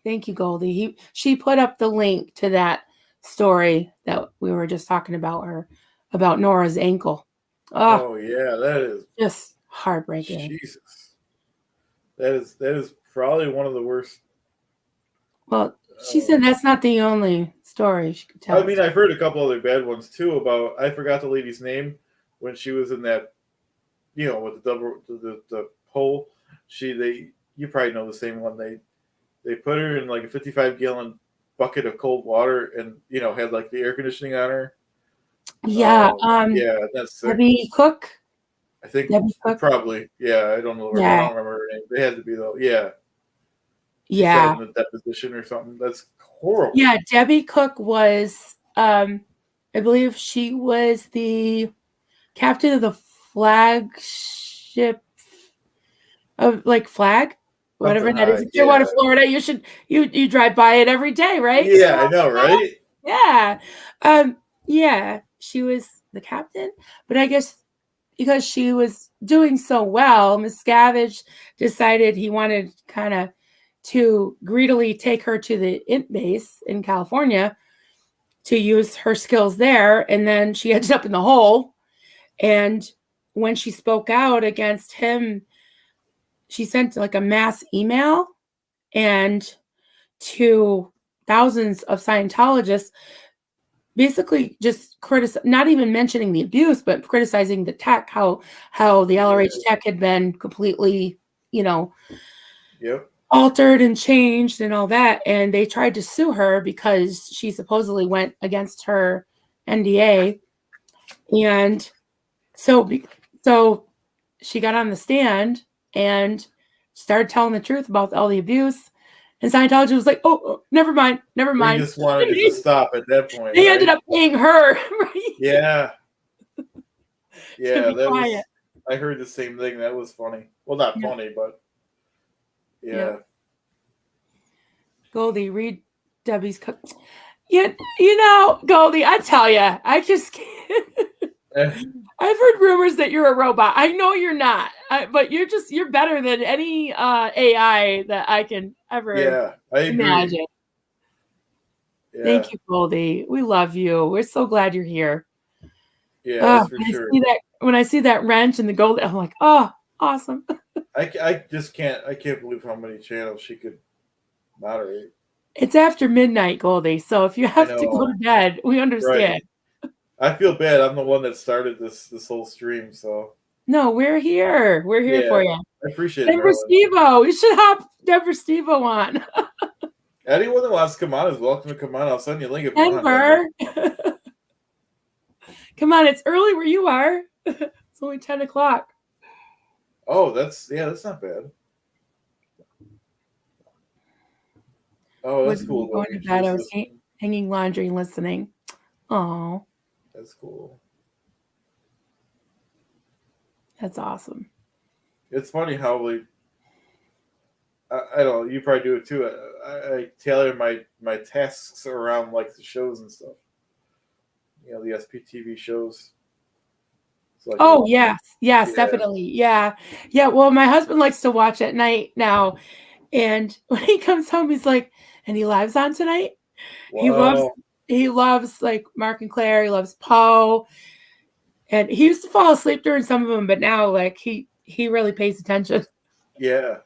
She put up the link to that story that we were just talking about about Nora's ankle. Oh yeah, that is just heartbreaking. Jesus. That is probably one of the worst. Well, she said that's not the only story she could tell. I mean, I've heard a couple other bad ones too. About I forgot the lady's name when she was in that, with the pole. you probably know the same one. They put her in like a 55-gallon bucket of cold water, and had like the air conditioning on her. Yeah. Yeah, that's sick. Debbie Cook. I think Debbie Cook. probably. Yeah, I don't know. I Yeah. don't remember her name. They had to be though. Yeah. She Yeah. said in the deposition or something. That's horrible. Yeah. Debbie Cook was, I believe she was the captain of the flagship of like flag, whatever Something that is. high, If you're out of yeah. Florida, you drive by it every day, right? Yeah, I know, right? Yeah. Yeah, she was the captain, but I guess because she was doing so well, Miscavige decided he wanted kind of to greedily take her to the int base in California to use her skills there, and then she ended up in the hole. And when she spoke out against him, she sent like a mass email and to thousands of Scientologists, basically just not even mentioning the abuse, but criticizing the tech, how the LRH tech had been completely, Yep. altered and changed and all that. And they tried to sue her because she supposedly went against her NDA. And so she got on the stand and started telling the truth about all the abuse. And Scientology was like, oh, never mind. They just wanted it to stop at that point. They ended up paying her. Right? Yeah. Yeah, that quiet. was. I heard the same thing. That was funny. Well, not funny, but yeah. Goldie, read Debbie's cook. Goldie, I tell you, I just can't. I've heard rumors that you're a robot. I know you're not, but you're better than any AI that I can ever I agree. imagine. Yeah. Thank you, Goldie. We love you. We're so glad you're here. Yeah, that's for sure. When I see that wrench and the gold, I'm like, oh, awesome. I just can't. I can't believe how many channels she could moderate. It's after midnight, Goldie. So if you have to go to bed, we understand. Right. I feel bad. I'm the one that started this whole stream. So no, we're here. We're here for you. I appreciate it. Deborah Stevo. You should have Deborah Stevo on. Anyone that wants to come on is welcome to come on. I'll send you a link if you want. Denver. Come on, it's early where you are. It's only 10 o'clock. Oh, that's not bad. Oh, that's cool. Going to bed, I was hanging laundry and listening. Oh, that's cool. That's awesome. It's funny how I don't know. You probably do it too. I tailor my tasks around like the shows and stuff. The SPTV shows. Like, yes, definitely. Yeah. Well, my husband likes to watch at night now. And when he comes home, he's like, and he lives on tonight. Wow. He loves like Mark and Claire. He loves Poe. And he used to fall asleep during some of them, but now like he really pays attention. Yeah.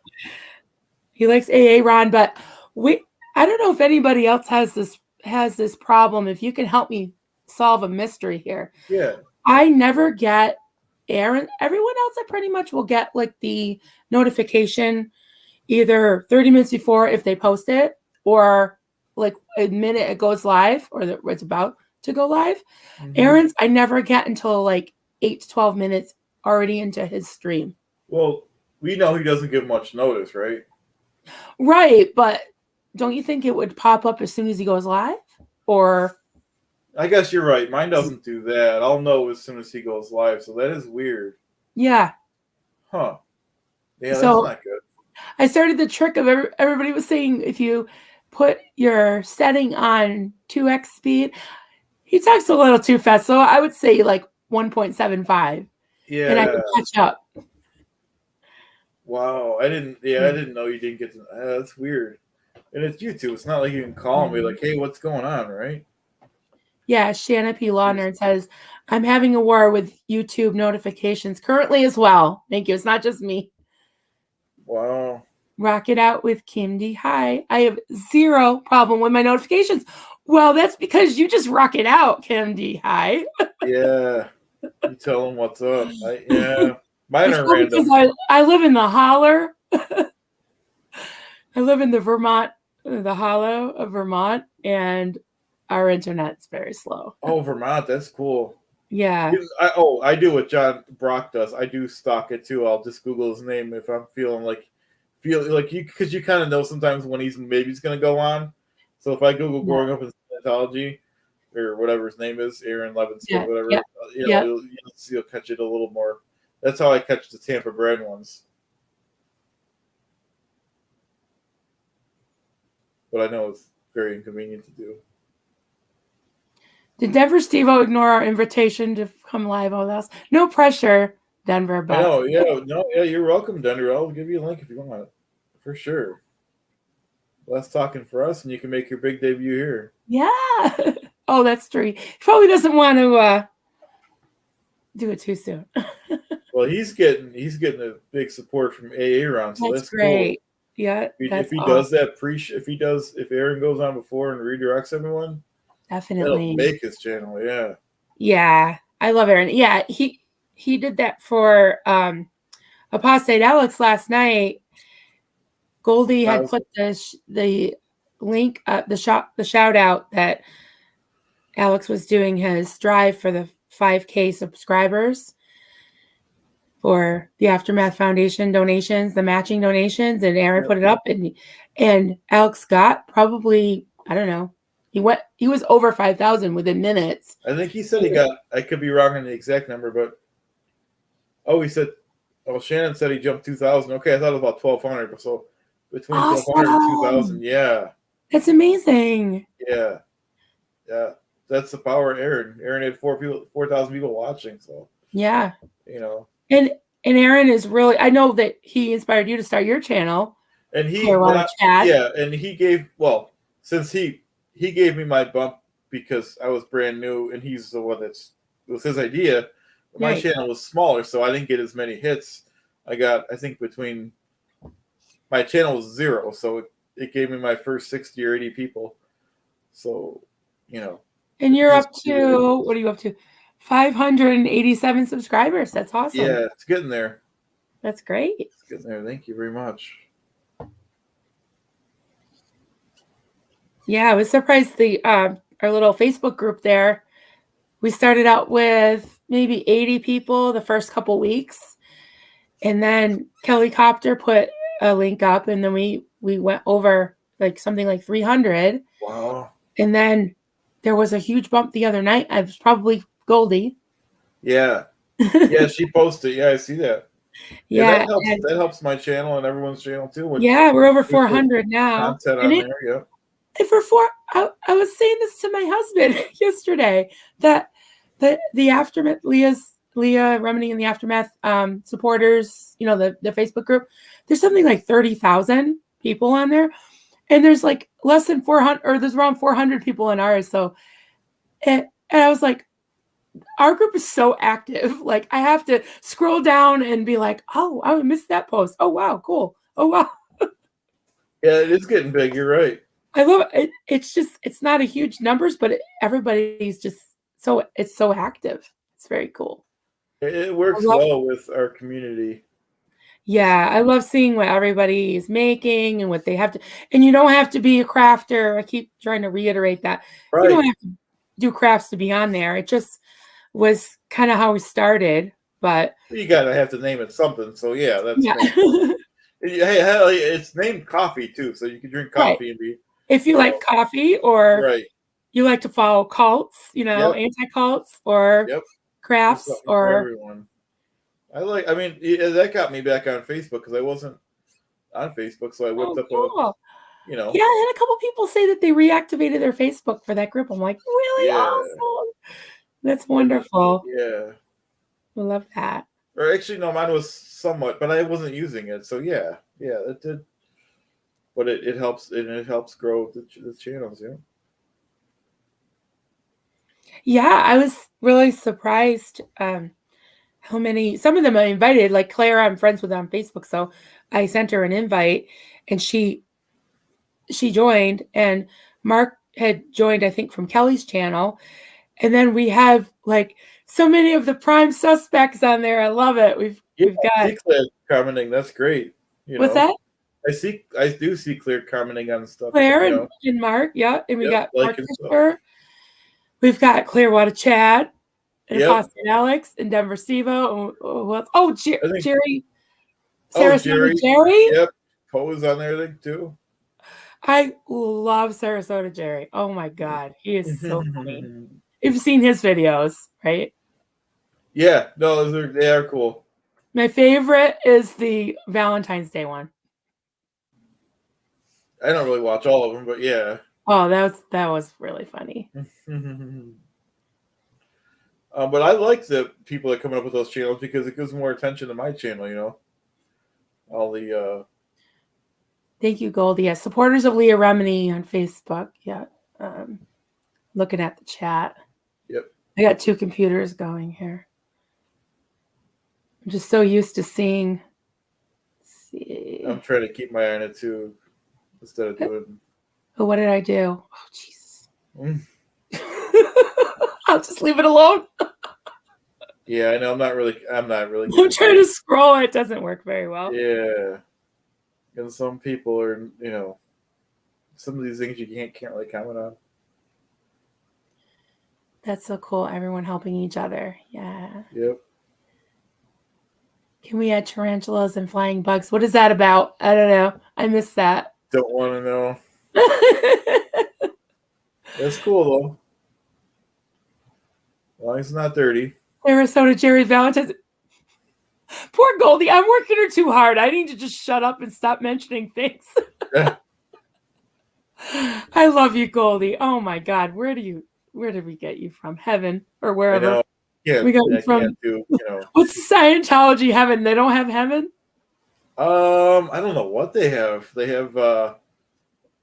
He likes AA Ron, but I don't know if anybody else has this problem. If you can help me solve a mystery here. Yeah. I never get Aaron. Everyone else I pretty much will get like the notification either 30 minutes before if they post it or like a minute it goes live or it's about to go live. Mm-hmm. Aaron's I never get until like 8 to 12 minutes already into his stream. Well, we know he doesn't give much notice, right? Right, but don't you think it would pop up as soon as he goes live? Or I guess you're right. Mine doesn't do that. I'll know as soon as he goes live. So that is weird. Yeah. Huh. Yeah, that's not good. I started the trick of everybody was saying if you put your setting on 2x speed, he talks a little too fast. So I would say like 1.75. Yeah. And I can catch up. Wow. I didn't know you didn't get to. That's weird. And it's YouTube. It's not like you can call me like, hey, what's going on, right? Yeah, Shanna P. Lawnerd says, I'm having a war with YouTube notifications currently as well. Thank you. It's not just me. Wow. Rock it out with Kim D. Hi. I have zero problem with my notifications. Well, that's because you just rock it out, Kim D. Hi. Yeah. You tell them what's up. Mine are random. I live in the holler. I live in the hollow of Vermont, and our internet's very slow. Oh, Vermont, that's cool. Yeah. I do what John Brock does. I do stalk it too. I'll just Google his name if I'm feeling like you, because you kind of know sometimes when he's going to go on. So if I Google growing up in Scientology or whatever his name is, Aaron Levinson, Yeah. whatever, Yep. Yep. you'll catch it a little more. That's how I catch the Tampa Bread ones. But I know it's very inconvenient to do. Did Denver Steve-O ignore our invitation to come live with us? No pressure, Denver. But I know, you're welcome, Denver. I'll give you a link if you want, for sure. Less talking for us, and you can make your big debut here. Yeah. Oh, that's true. He probably doesn't want to do it too soon. Well, he's getting a big support from AA round, so that's great. Cool. Yeah, if he does that if Aaron goes on before and redirects everyone, definitely that'll make his channel. Yeah. Yeah, I love Aaron. Yeah, he did that for Apostate Alex last night. Goldie had put the link up, the shout out that Alex was doing his drive for the 5K subscribers for the Aftermath Foundation donations, the matching donations, and Aaron put it up, and Alex got probably, I don't know, he was over 5,000 within minutes. I think he said he got, I could be wrong on the exact number, but Shannon said he jumped 2,000. Okay, I thought it was about 1,200, so between 1,200 and 2,000, yeah. That's amazing. Yeah. Yeah. That's the power of Aaron. Aaron had 4,000 people watching, so. Yeah. And Aaron is really, I know that he inspired you to start your channel. And and he gave, since he gave me my bump because I was brand new and he's the one it was his idea. My channel was smaller, so I didn't get as many hits. I got, I think my channel was 0, so it gave me my first 60 or 80 people. So, And you're up to, what are you up to? 587 subscribers. That's awesome. Yeah, it's getting there. That's great. It's getting there. Thank you very much. Yeah, I was surprised our little Facebook group there. We started out with maybe 80 people the first couple weeks. And then Kelly Copter put a link up, and then we went over something like 300. Wow. And then there was a huge bump the other night. I was probably Goldie. Yeah. Yeah, she posted. Yeah, I see that. Yeah, that helps my channel and everyone's channel too. We're over 400 now. Content on there, yeah. And I was saying this to my husband yesterday, that the Aftermath, Leah Remedy and the Aftermath supporters, the Facebook group, there's something like 30,000 people on there, and there's less than 400, or there's around 400 people in ours. So, and I was like, our group is so active. I have to scroll down and be like, oh, I missed that post. Oh wow, cool. Oh wow. Yeah, it is getting big. You're right. I love it. It's not a huge numbers, but everybody's just it's so active. It's very cool. It works well with our community. Yeah, I love seeing what everybody is making and what they have to. And you don't have to be a crafter. I keep trying to reiterate that. Right. You don't have to do crafts to be on there. It just was kind of how we started. But you gotta have to name it something. So yeah, that's hey, hell, it's named coffee too, so you can drink coffee and be. If you like coffee, or you like to follow cults, anti-cults, or crafts, or everyone. That got me back on Facebook because I wasn't on Facebook, so I whipped up cool. Yeah, I had a couple people say that they reactivated their Facebook for that group. I'm like, really awesome. That's wonderful. Yeah. I love that. Or actually, no, mine was somewhat, but I wasn't using it. So yeah, it did. But it helps, and it helps grow the channels, yeah. Yeah, I was really surprised how many. Some of them I invited, like Claire, I'm friends with on Facebook, so I sent her an invite, and she joined, and Mark had joined, I think, from Kelly's channel, and then we have so many of the prime suspects on there. I love it. We've got commenting. That's great. What's that? I do see Claire commenting on stuff. Claire You know, and Mark, yeah. And we Yep, got like Mark and stuff. Fisher. We've got Clearwater Chad and Yep. Apostle Alex and Denver Stevo. Oh, I think- Jerry. Oh, Sarasota Jerry. Jerry. Yep. Poe is on there, I think, too. I love Sarasota Jerry. Oh my God. He is so funny. You've seen his videos, right? Yeah, no, they are cool. My favorite is the Valentine's Day one. I don't really watch all of them, but yeah. Oh, that was really funny. But I like the people that come up with those channels because it gives more attention to my channel, you know. All the Thank you, Goldie. Yeah, supporters of Leah Remini on Facebook. Yeah. Looking at the chat. Yep. I got 2 computers going here. I'm just so used to seeing. Let's see. I'm trying to keep my eye on it too, instead of doing. Oh, what did I do? Oh, Jesus. Mm. I'll just leave it alone. Yeah, I know. I'm not really. I'm trying to scroll. It doesn't work very well. Yeah, and some people are, you know, some of these things you can't really comment on. That's so cool. Everyone helping each other. Yeah. Yep. Can we add tarantulas and flying bugs? What is that about? I don't know. I missed that. Don't want to know. That's cool though. As long as it's not dirty. Sarasota Jerry Valentine's. Poor Goldie. I'm working her too hard. I need to just shut up and stop mentioning things. I love you, Goldie. Oh my God. Where did we get you from? Heaven or wherever? I know. Yeah, we got you from. What's the Scientology heaven? They don't have heaven? I don't know what they have. They have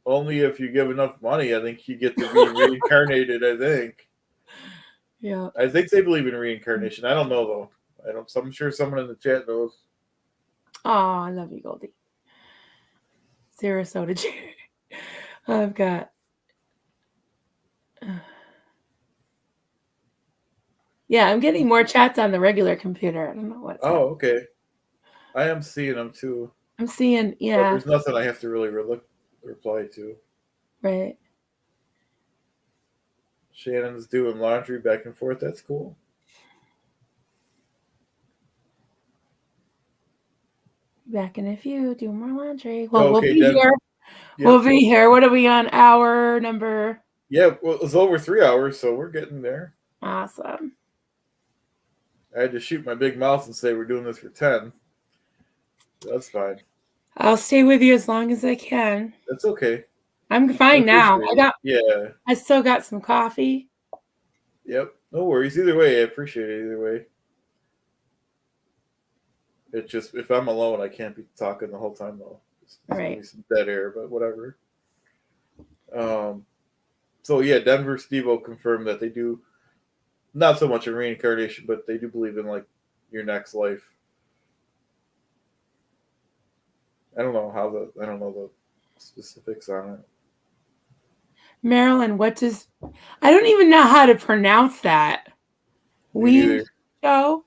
only if you give enough money, I think you get to be reincarnated, I think. Yeah. I think they believe in reincarnation. I don't know though. I'm sure someone in the chat knows. Oh, I love you, Goldie. Sarasota Jerry. I've got. Yeah, I'm getting more chats on the regular computer. I don't know what's. Oh, okay. I am seeing them too. I'm seeing, yeah. But there's nothing I have to really reply to. Right. Shannon's doing laundry back and forth. That's cool. Back in a few, do more laundry. Well, okay, we'll be here. Yep. We'll be here. What are we on? Hour number? Yeah, well, it's over 3 hours, so we're getting there. Awesome. I had to shoot my big mouth and say we're doing this for 10. That's fine. I'll stay with you as long as I can. That's okay. I'm fine now. I still got some coffee. Yep. No worries. Either way, I appreciate it either way. It's just if I'm alone, I can't be talking the whole time though. There's right. Some dead air, but whatever. So yeah, Denver Stevo confirmed that they do not so much a reincarnation, but they do believe in like your next life. I don't know the specifics on it. Marilyn, I don't even know how to pronounce that. Weencho?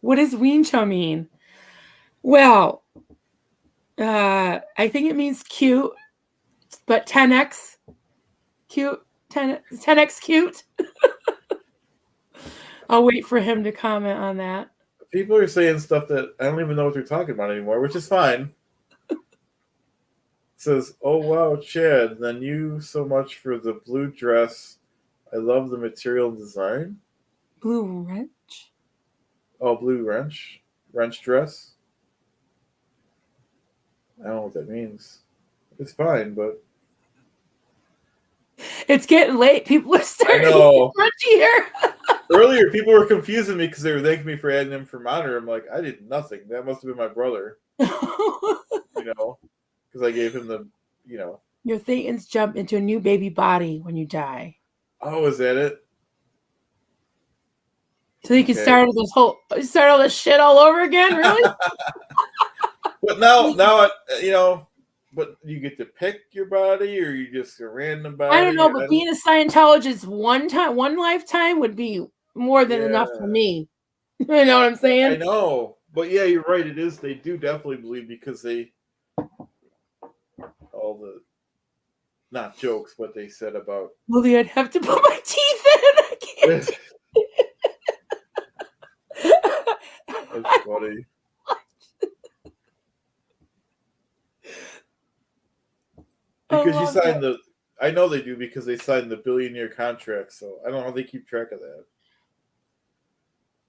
What does Weencho mean? Well, I think it means cute, but 10x cute. 10x cute. I'll wait for him to comment on that. People are saying stuff that I don't even know what they're talking about anymore, which is fine. It says, "Oh wow, Chad, then you so much for the blue dress. I love the material and design." Blue wrench. Oh, blue wrench dress. I don't know what that means. It's fine, but it's getting late. People are starting to get crunchy here. Earlier, people were confusing me because they were thanking me for adding him for monitor. I'm like, I did nothing. That must have been my brother. Because I gave him the, Your Thetans jump into a new baby body when you die. Oh, is that it? So you can start all this shit all over again, really? But now, but you get to pick your body, or you just a random body. I don't know, but being a Scientologist one lifetime would be more than enough for me. You know what I'm saying? I know, But yeah, you're right. It is. They do definitely believe because they all the not jokes, but they said about. Well, I'd have to put my teeth in. I can't. That's funny. Because you signed the. I know they do because they signed the billion-year contract. So I don't know how they keep track of that.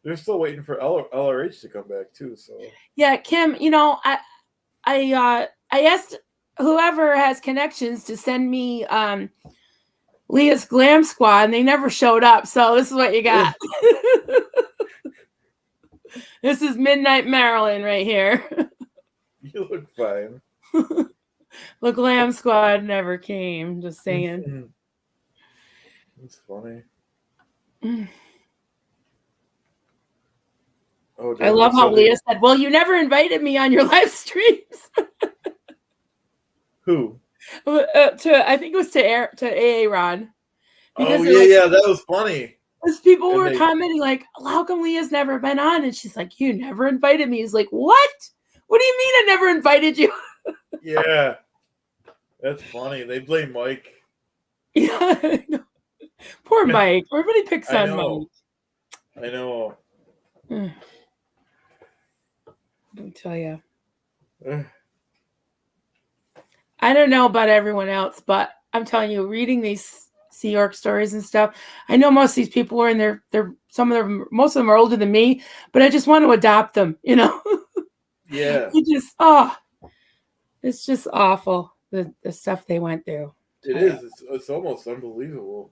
They're still waiting for LRH to come back too. So Yeah, Kim. I asked whoever has connections to send me Leah's Glam Squad, and they never showed up. So this is what you got. This is Midnight Maryland right here. you look fine. The Glam Squad never came. Just saying. That's funny. Mm. Oh, I love how Leah said, "Well, you never invited me on your live streams." Who? I think it was to Aaron. Oh yeah, that was funny. Because people were commenting like, "How come Leah's never been on?" And she's like, "You never invited me." He's like, "What? What do you mean I never invited you?" Yeah, that's funny. They blame Mike. Yeah, poor Mike. Everybody picks on Mike. I know. Let me tell you. I don't know about everyone else, but I'm telling you, reading these Sea York stories and stuff, I know most of these people are in their most of them are older than me, but I just want to adopt them, you know? Yeah. It's just awful, the stuff they went through. It is. It's almost unbelievable.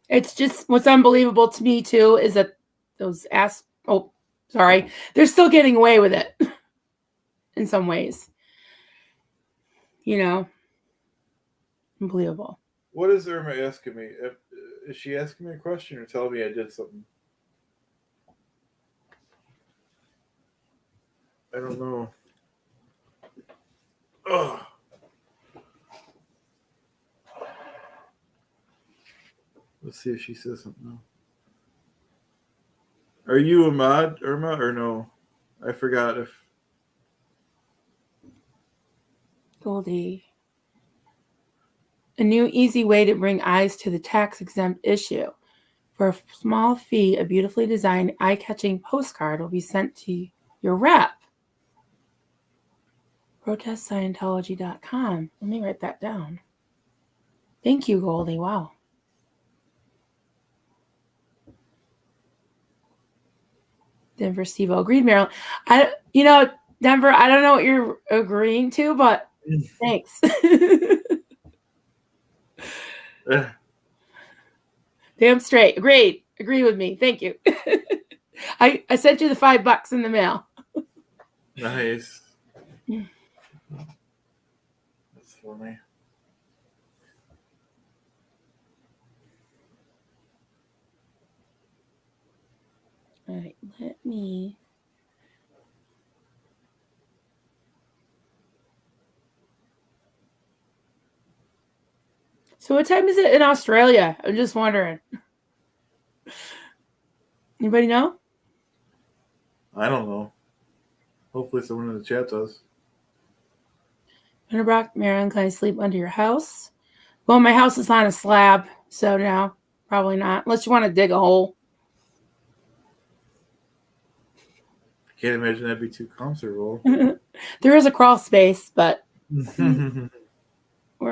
It's just what's unbelievable to me too is that they're still getting away with it in some ways. You know, unbelievable. What is Irma asking me? Is she asking me a question or telling me I did something? I don't know. Ugh. Let's see if she says something now. Are you a mod, Irma, or no? I forgot if. Goldie. A new easy way to bring eyes to the tax-exempt issue. For a small fee, a beautifully designed, eye-catching postcard will be sent to your rep. ProtestScientology.com. Let me write that down. Thank you, Goldie. Wow. Denver Steve agreed, Maryland. Denver, I don't know what you're agreeing to, but thanks. Damn straight. Agreed. Agree with me. Thank you. I sent you the $5 in the mail. Nice. That's funny. All right, let me. So what time is it in Australia? I'm just wondering. Anybody know? I don't know. Hopefully someone in the chat does. Winterbrock, Maryland, can I sleep under your house? Well, my house is on a slab, so no, probably not. Unless you want to dig a hole. I can't imagine that'd be too comfortable. There is a crawl space, but we're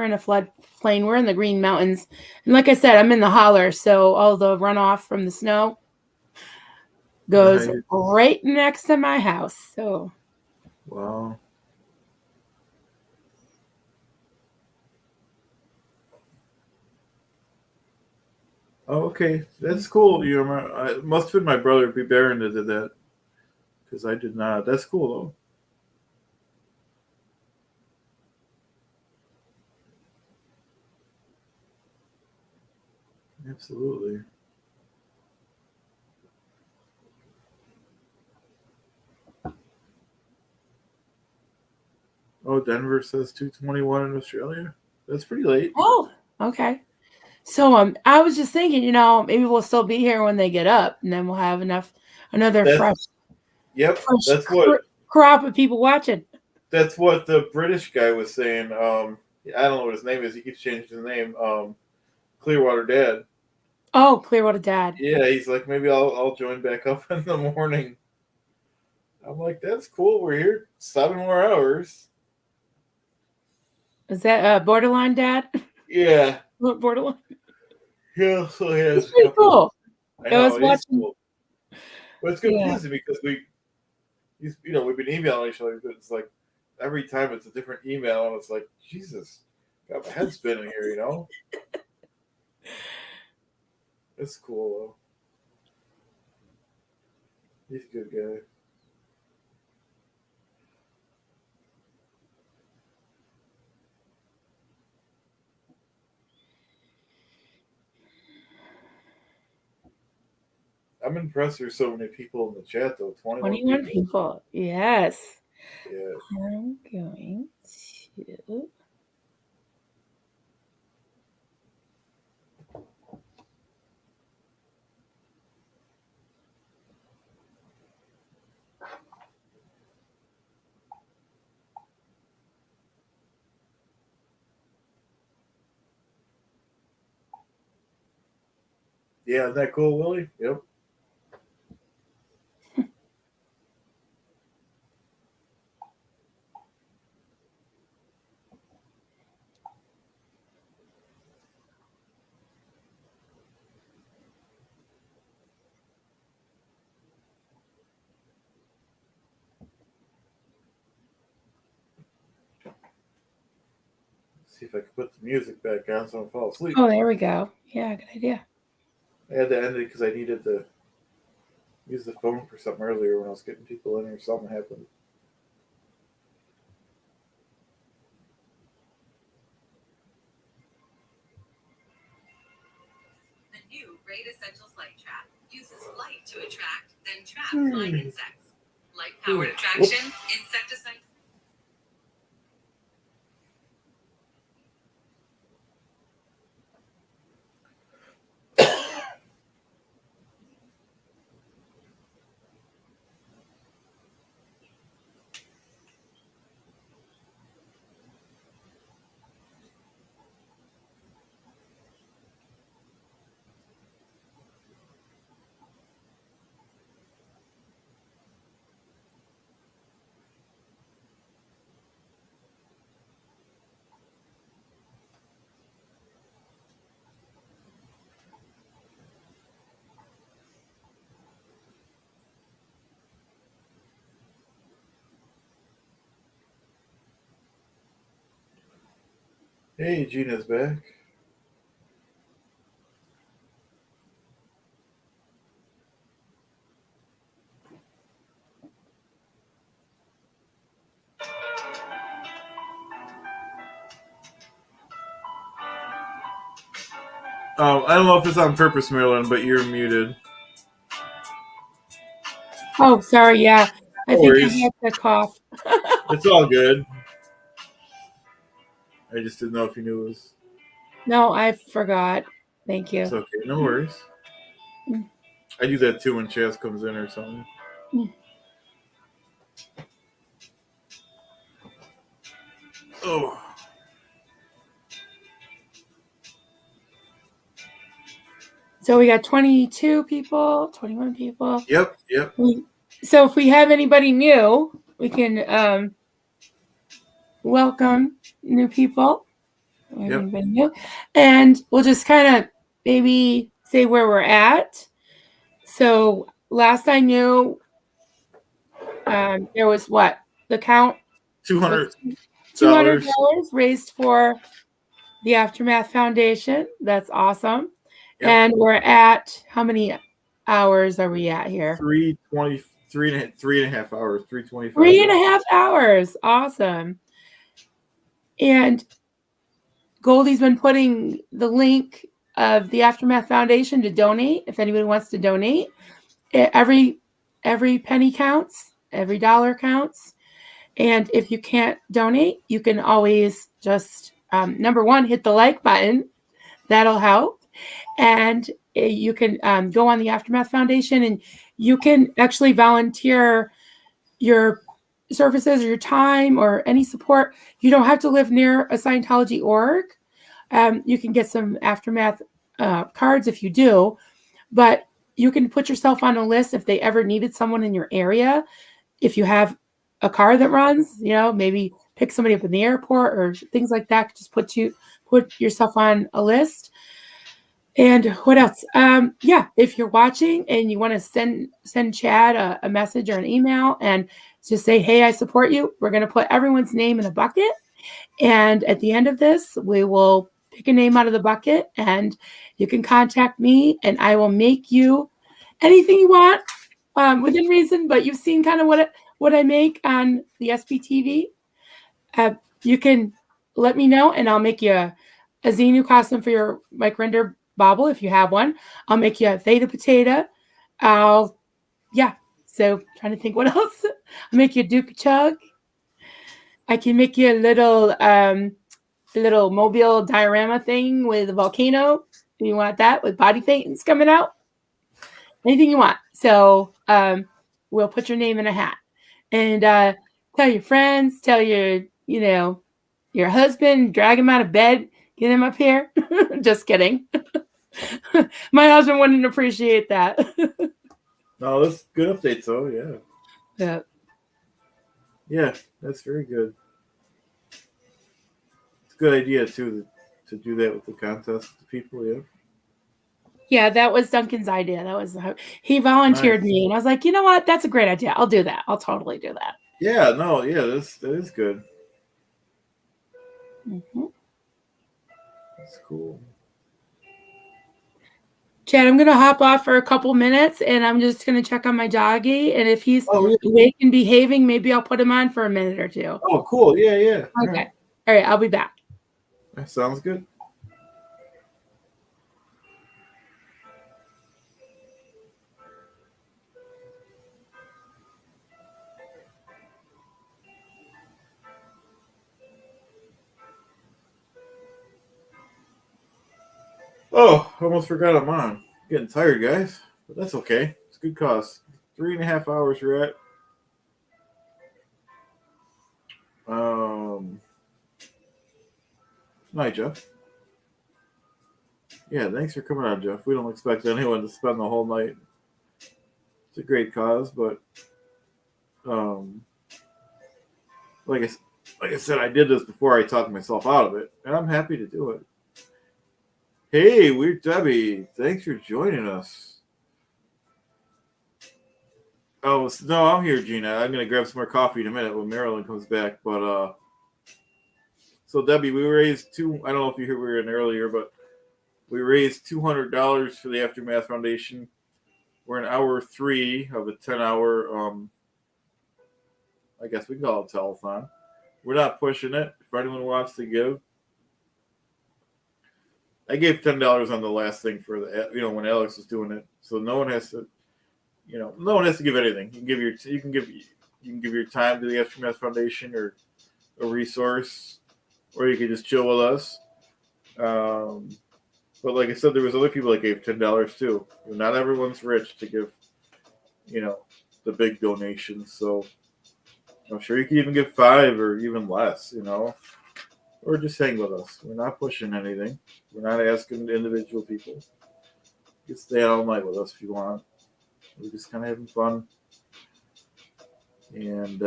in a floodplain. We're in the Green Mountains. And like I said, I'm in the holler, so all the runoff from the snow goes right next to my house. So, wow. Oh, okay. That's cool. It must have been my brother, B. Barron, that did that. Because I did not. That's cool, though. Absolutely. Oh, Denver says 2:21 in Australia. That's pretty late. oh, okay. So I was just thinking, maybe we'll still be here when they get up, and then we'll have enough. another That's- Yep, fresh that's what crop of people watching. the British guy was saying. I don't know what his name is. He keeps changing his name. Clearwater Dad. Oh, Clearwater Dad. Yeah, he's like, maybe I'll join back up in the morning. I'm like, that's cool. We're here 7 more hours. Is that Borderline Dad? Yeah. Borderline. Yeah, so he has It's pretty a couple. cool. I know, was it is watching- cool. But it's Yeah. confusing because we've been emailing each other, but it's like every time it's a different email, and it's like, Jesus, got my head spinning here, you know? It's cool, though. He's a good guy. I'm impressed there's so many people in the chat, though. 21 people. Yes. Yeah. I'm going to. Yeah, isn't that cool, Willie? Yep. See if I can put the music back on so I don't fall asleep. Oh, there we go. Yeah, good idea. I had to end it because I needed to use the phone for something earlier when I was getting people in or something happened. The new Raid Essentials Light Trap uses light to attract, then trap flying insects. Light-powered attraction, insecticide. Hey, Gina's back. I don't know if it's on purpose, Marilyn, but you're muted. Oh, sorry. Yeah. I No think worries. I had to cough. It's all good. I just didn't know if you knew it was. No, I forgot. Thank you. It's okay. No worries. Mm. I do that too when Chaz comes in or something. Mm. Oh. So we got 22 people, 21 people. Yep. So if we have anybody new, we can welcome new people. Yep. Anybody new. And we'll just kind of maybe say where we're at. So last I knew, there was what? The count? $200. $200 raised for the Aftermath Foundation. That's awesome. Yep. And we're at, how many hours are we at here? 3.5 hours. 3:25. 3.5 hours. Awesome. And Goldie's been putting the link of the Aftermath Foundation to donate. If anybody wants to donate, every penny counts. Every dollar counts. And if you can't donate, you can always just, number one, hit the like button. That'll help. And you can go on the Aftermath Foundation and you can actually volunteer your services or your time or any support. You don't have to live near a Scientology org. You can get some aftermath cards if you do, but you can put yourself on a list if they ever needed someone in your area. If you have a car that runs, maybe pick somebody up in the airport or things like that. Just put yourself on a list. And what else? If you're watching and you want to send Chad a message or an email and just say, hey, I support you. We're going to put everyone's name in a bucket. And at the end of this, we will pick a name out of the bucket and you can contact me and I will make you anything you want within reason. But you've seen kind of what I make on the SBTV. You can let me know and I'll make you a Xenu costume for your Mike Render bobble if you have one. I'll make you a Theta potato. So trying to think what else. I'll make you a Duke Chug. I can make you a little mobile diorama thing with a volcano. If you want that with body paintings coming out. Anything you want. So we'll put your name in a hat. And tell your friends, tell your husband, drag him out of bed, get him up here. Just kidding. My husband wouldn't appreciate that. No, that's good updates though. Yeah. Yeah. Yeah, that's very good. It's a good idea too to do that with the contest with the people. Yeah. Yeah, that was Duncan's idea. He volunteered me, and I was like, you know what? That's a great idea. I'll do that. I'll totally do that. Yeah. No. Yeah. That is good. Mm-hmm. That's cool. Chad, I'm going to hop off for a couple minutes, and I'm just going to check on my doggy. And if he's awake and behaving, maybe I'll put him on for a minute or two. Oh, cool. Yeah, yeah. Okay. All right. I'll be back. That sounds good. Oh, almost forgot I'm on. Getting tired, guys. But that's okay. It's a good cause. 3.5 hours we're at. Night, Jeff. Yeah, thanks for coming on, Jeff. We don't expect anyone to spend the whole night. It's a great cause, but like I said, I did this before I talked myself out of it, and I'm happy to do it. Hey, Weird Debbie, thanks for joining us. Oh, no, I'm here, Gina. I'm going to grab some more coffee in a minute when Marilyn comes back. But, so Debbie, we raised I don't know if you heard we were in earlier, but we raised $200 for the Aftermath Foundation. We're in hour 3 of a 10-hour, I guess we can call it telethon. We're not pushing it. If anyone wants to give, I gave $10 on the last thing for when Alex was doing it, so no one has to, no one has to give anything. You can give your time to the Aftermath Foundation or a resource, or you can just chill with us. But like I said, there was other people that gave $10 too. Not everyone's rich to give, the big donations. So I'm sure you can even give $5 or even less, or just hang with us. We're not pushing anything. We're not asking individual people. You can stay all night with us if you want. We're just kind of having fun. And,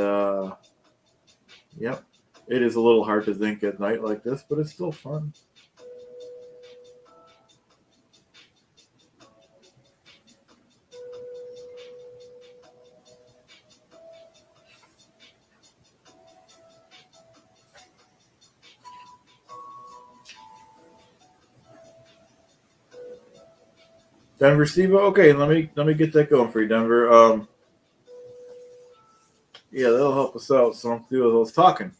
yep, it is a little hard to think at night like this, but it's still fun. Denver, Steve. Okay, let me get that going for you, Denver. Yeah, that'll help us out. So I'm do those talking.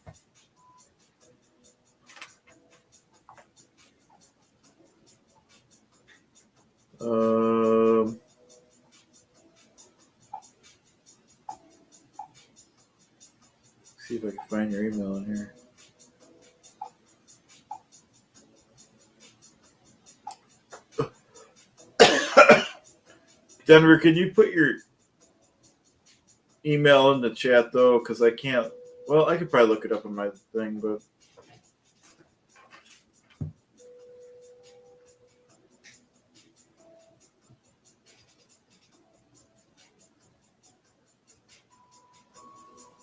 See if I can find your email in here. Denver, can you put your email in the chat though, because I can't. Well, I could probably look it up on my thing, but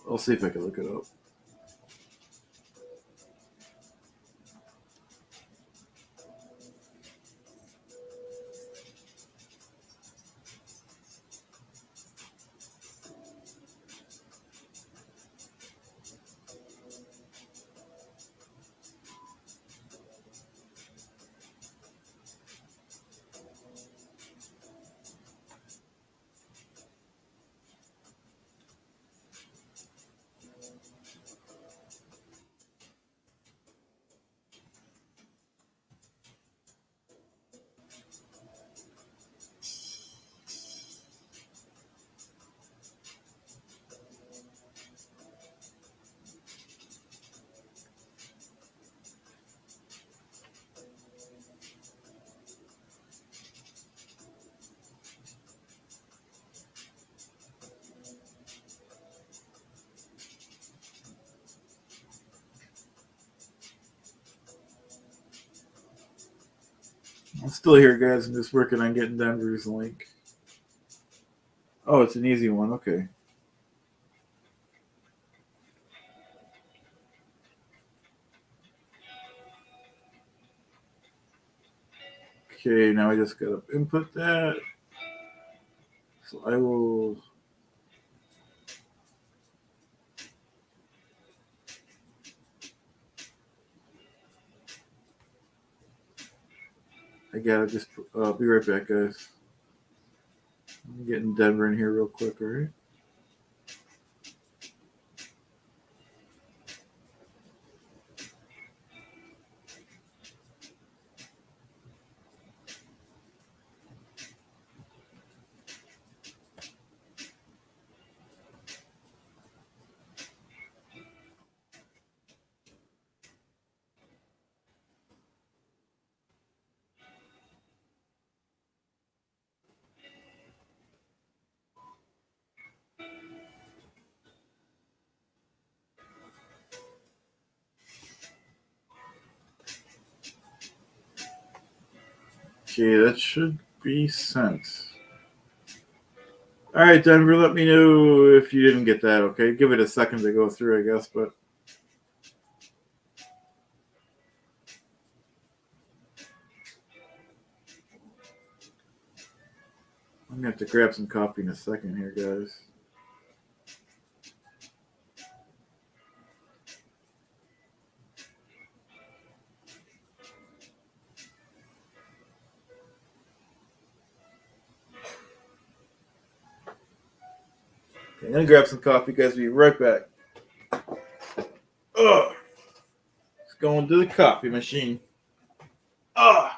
I'll see if I can look it up. I'm still here, guys. I'm just working on getting Denver's link. Oh, it's an easy one. Okay. Okay, now I just gotta input that. So I will. I gotta just be right back, guys. I'm getting Denver in here real quick, all right? Okay, that should be sent. All right, Denver, let me know if you didn't get that, okay? Give it a second to go through, I guess, but I'm going to have to grab some coffee in a second here, guys. Okay, I'm going to grab some coffee, guys. Be right back. Ugh. Let's go into the coffee machine. Ugh.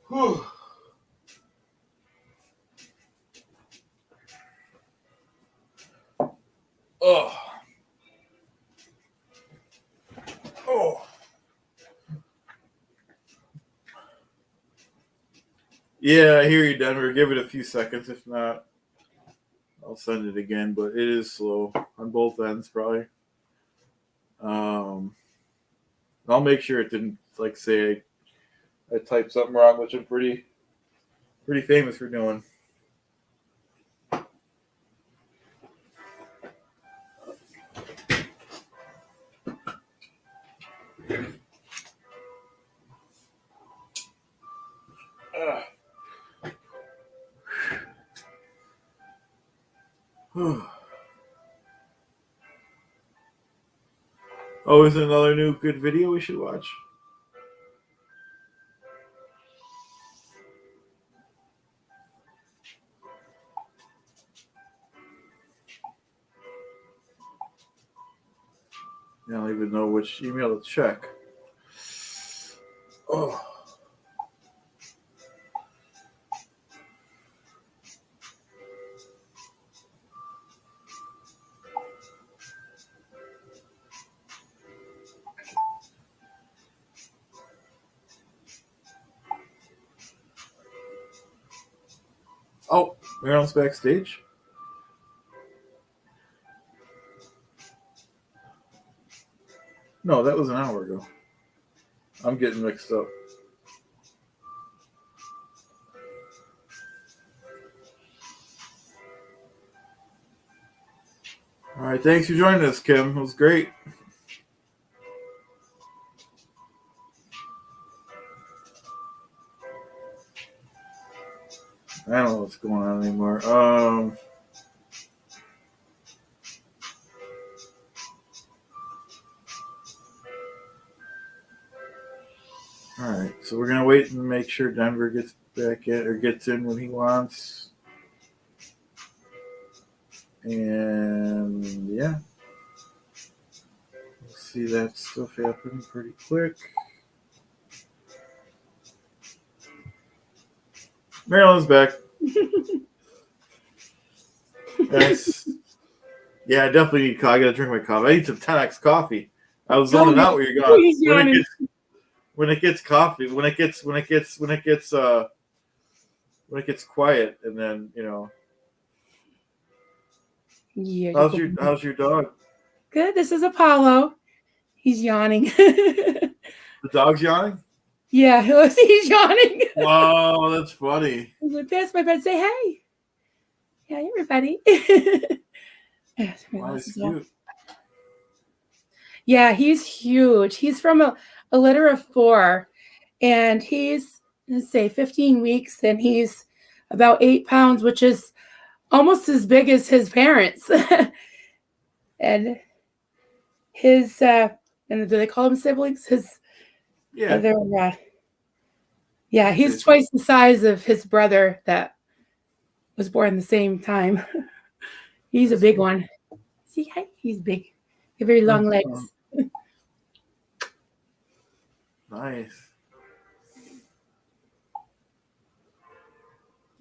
Whew. Oh. Oh. Yeah, I hear you, Denver. Give it a few seconds. If not, I'll send it again. But it is slow on both ends, probably. I'll make sure it didn't say I typed something wrong, which I'm pretty famous for doing. Oh, is it another new good video we should watch? I don't even know which email to check. Oh. Marilyn's backstage. No, that was an hour ago. I'm getting mixed up. All right, thanks for joining us, Kim. It was great. I don't know what's going on anymore. All right, so we're gonna wait and make sure Denver gets back in or gets in when he wants, and yeah, we'll see that stuff happen pretty quick. Marilyn's back. Yes. Yeah, I definitely need coffee. I gotta drink my coffee. I need some 10x coffee. I was zoning out where you're going. When it gets coffee, when it gets quiet, and then Yeah. how's your dog? Good. This is Apollo. He's yawning. The dog's yawning? Yeah, he's yawning. Wow, that's funny. He went past my bed, say hey. Hey, everybody. Wow, he's cute. Yeah, he's huge. He's from a litter of 4, and he's, let's say, 15 weeks, and he's about 8 pounds, which is almost as big as his parents. And his, and do they call them siblings? Yeah. He's twice the size of his brother that was born the same time. He's a big one. See, he's big. He has very long legs. Nice.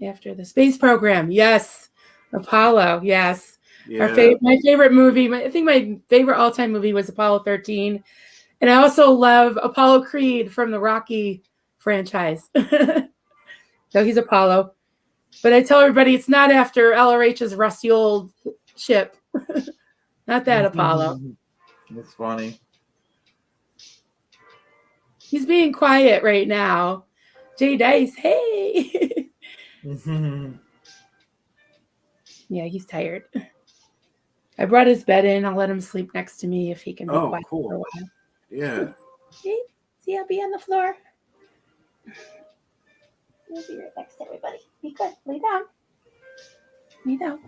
After the space program, yes. Apollo, yes. Yeah. My favorite movie, I think my favorite all-time movie was Apollo 13. And I also love Apollo Creed from the Rocky franchise. So he's Apollo. But I tell everybody it's not after LRH's rusty old ship. Not that Apollo. That's funny. He's being quiet right now. Jay Dice, hey. Yeah, he's tired. I brought his bed in. I'll let him sleep next to me if he can be quiet for a while. Yeah. See, I'll be on the floor. You'll be right next to everybody. Be good. Lay down. Lay down.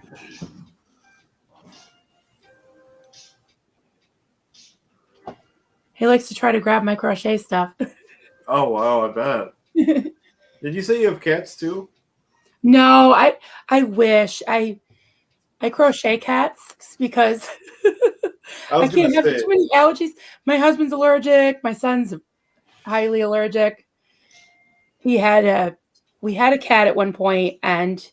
He likes to try to grab my crochet stuff. Oh wow, I bet. Did you say you have cats too? No, I wish. I crochet cats because I can't have too many allergies. My husband's allergic. My son's highly allergic. We had a cat at one point, and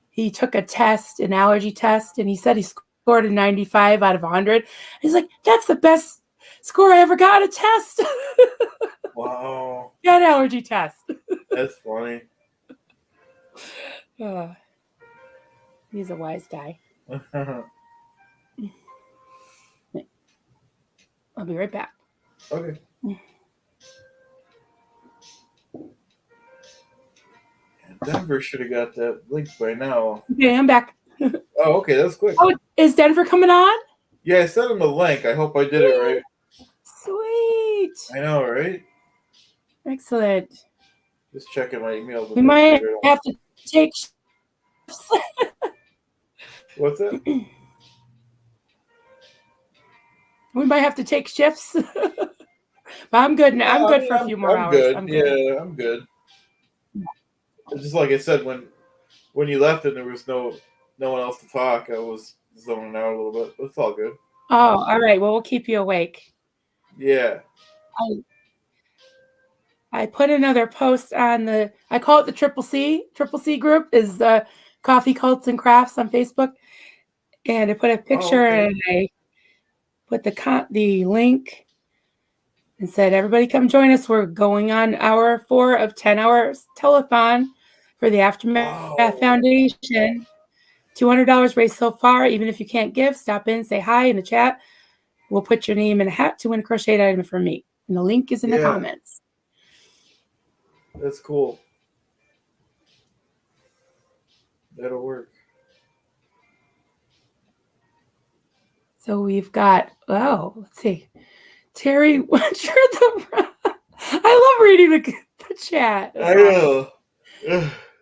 he took a test, an allergy test, and he said he scored a 95 out of 100. He's like, that's the best score I ever got a test. Wow. Cat allergy test. That's funny. He's a wise guy. I'll be right back. Okay. Denver should have got that link by now. Okay, I'm back. Oh, okay, that's quick. Oh, is Denver coming on? Yeah, I sent him the link. I hope I did it right. Sweet. I know, right? Excellent. Just checking my email. We might have to take shifts. What's that? We might have to take shifts. But I'm good now. I'm good for a few more hours. Good. I'm good. Yeah, I'm good. It's just like I said, when you left and there was no one else to talk, I was zoning out a little bit. But it's all good. Oh, all right. Well, we'll keep you awake. Yeah. I put another post on I call it the Triple C group, is the Coffee Cults and Crafts on Facebook. And I put a picture and I put the link and said, everybody come join us. We're going on hour 4 of 10 hours telethon. for the Aftermath Foundation. $200 raised so far. Even if you can't give, stop in, say hi in the chat. We'll put your name in a hat to win a crocheted item from me. And the link is in the comments. That's cool. That'll work. So we've got, let's see. Terry, what's your I love reading the chat. I know.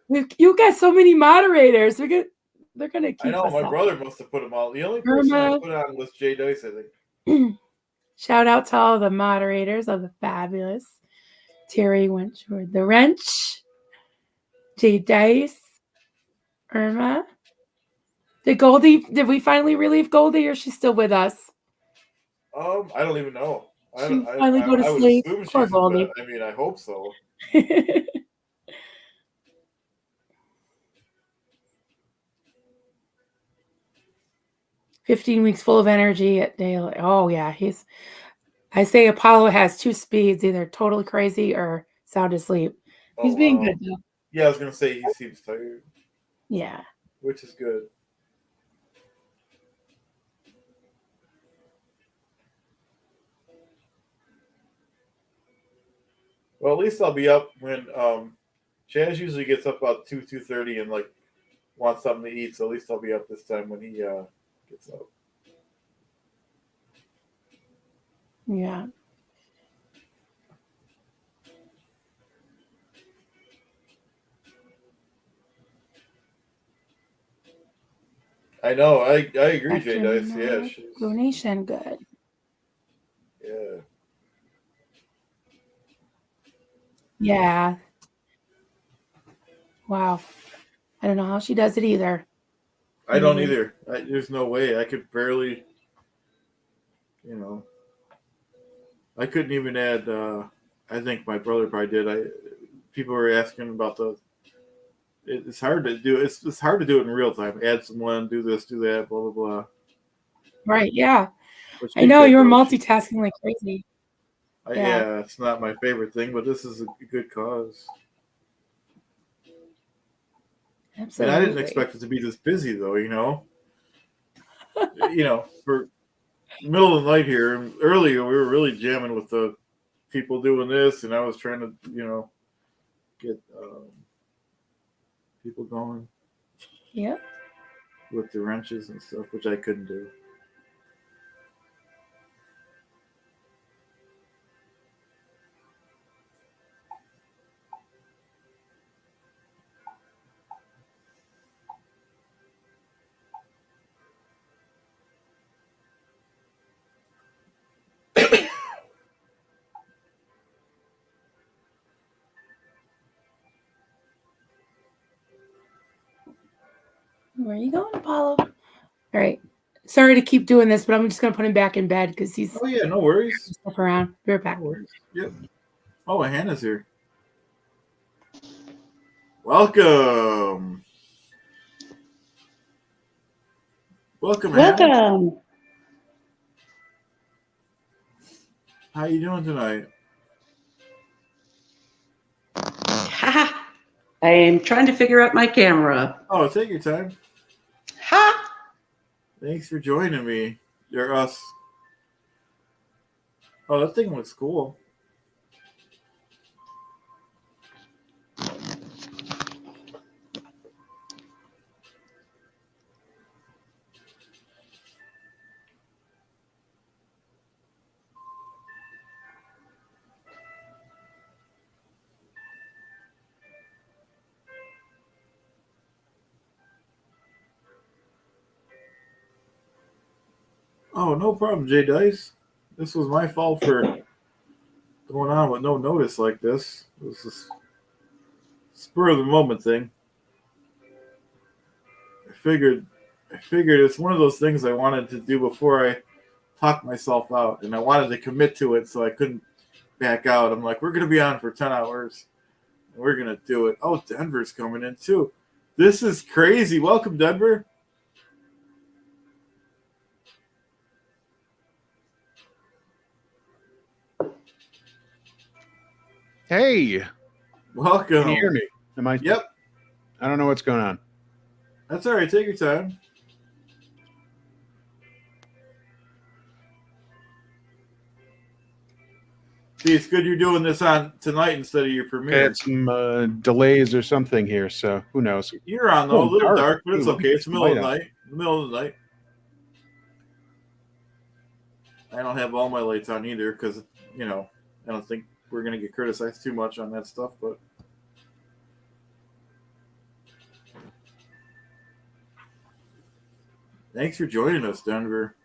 You got so many moderators. They're gonna keep. I know. Us My all. brother must have put them all. The only person I put on was Jay Dice, I think. Shout out to all the moderators of the fabulous Terry Wentworth, the Wrench, Jay Dice, Irma. Did we finally relieve Goldie, or is she still with us? I don't even know. She finally go to sleep. I would assume Poor she's Goldie. in bed. I mean, I hope so. 15 weeks full of energy at daylight. Oh yeah, I say Apollo has two speeds, either totally crazy or sound asleep. He's being good though. Yeah, I was gonna say he seems tired. Yeah. Which is good. Well, at least I'll be up when Chaz usually gets up about 2:30 and like wants something to eat, so at least I'll be up this time when he gets up. Yeah. I know. I agree, Jay Dice. Yeah. Donation good. Yeah. Yeah. Wow. I don't know how she does it either. I don't either. There's no way. I could barely, I couldn't even add, I think my brother probably did. People were asking about it's hard to do. It's hard to do it in real time. Add someone, do this, do that, blah, blah, blah. Right. Yeah. I know you were multitasking like crazy. Yeah, it's not my favorite thing, but this is a good cause. Absolutely. And I didn't expect it to be this busy, though. For middle of the night here, and earlier we were really jamming with the people doing this, and I was trying to, get people going. Yep. With the wrenches and stuff, which I couldn't do. Where are you going, Apollo? All right. Sorry to keep doing this, but I'm just going to put him back in bed because he's. Oh, yeah, no worries. Stuff around. Be right back. No worries. Yep. Oh, Hannah's here. Welcome. Welcome, Hannah. How you doing tonight? I am trying to figure out my camera. Oh, take your time. Ha! Thanks for joining me. You're us. Oh, that thing looks cool. Oh, no problem, Jay Dice. This was my fault for going on with no notice like this. It was a spur of the moment thing. I figured it's one of those things I wanted to do before I talked myself out, and I wanted to commit to it so I couldn't back out. I'm like, we're going to be on for 10 hours, and we're going to do it. Oh, Denver's coming in too. This is crazy. Welcome, Denver. Hey. Welcome. Can you hear me? Am I? Yep. I don't know what's going on. That's all right. Take your time. See, it's good you're doing this on tonight instead of your Okay, premiere. had some delays or something here, so who knows? You're on though, a little dark, but it's Ooh, okay. It's the middle of the light night. The middle of the night. I don't have all my lights on either because, I don't think we're going to get criticized too much on that stuff. But thanks for joining us, Denver.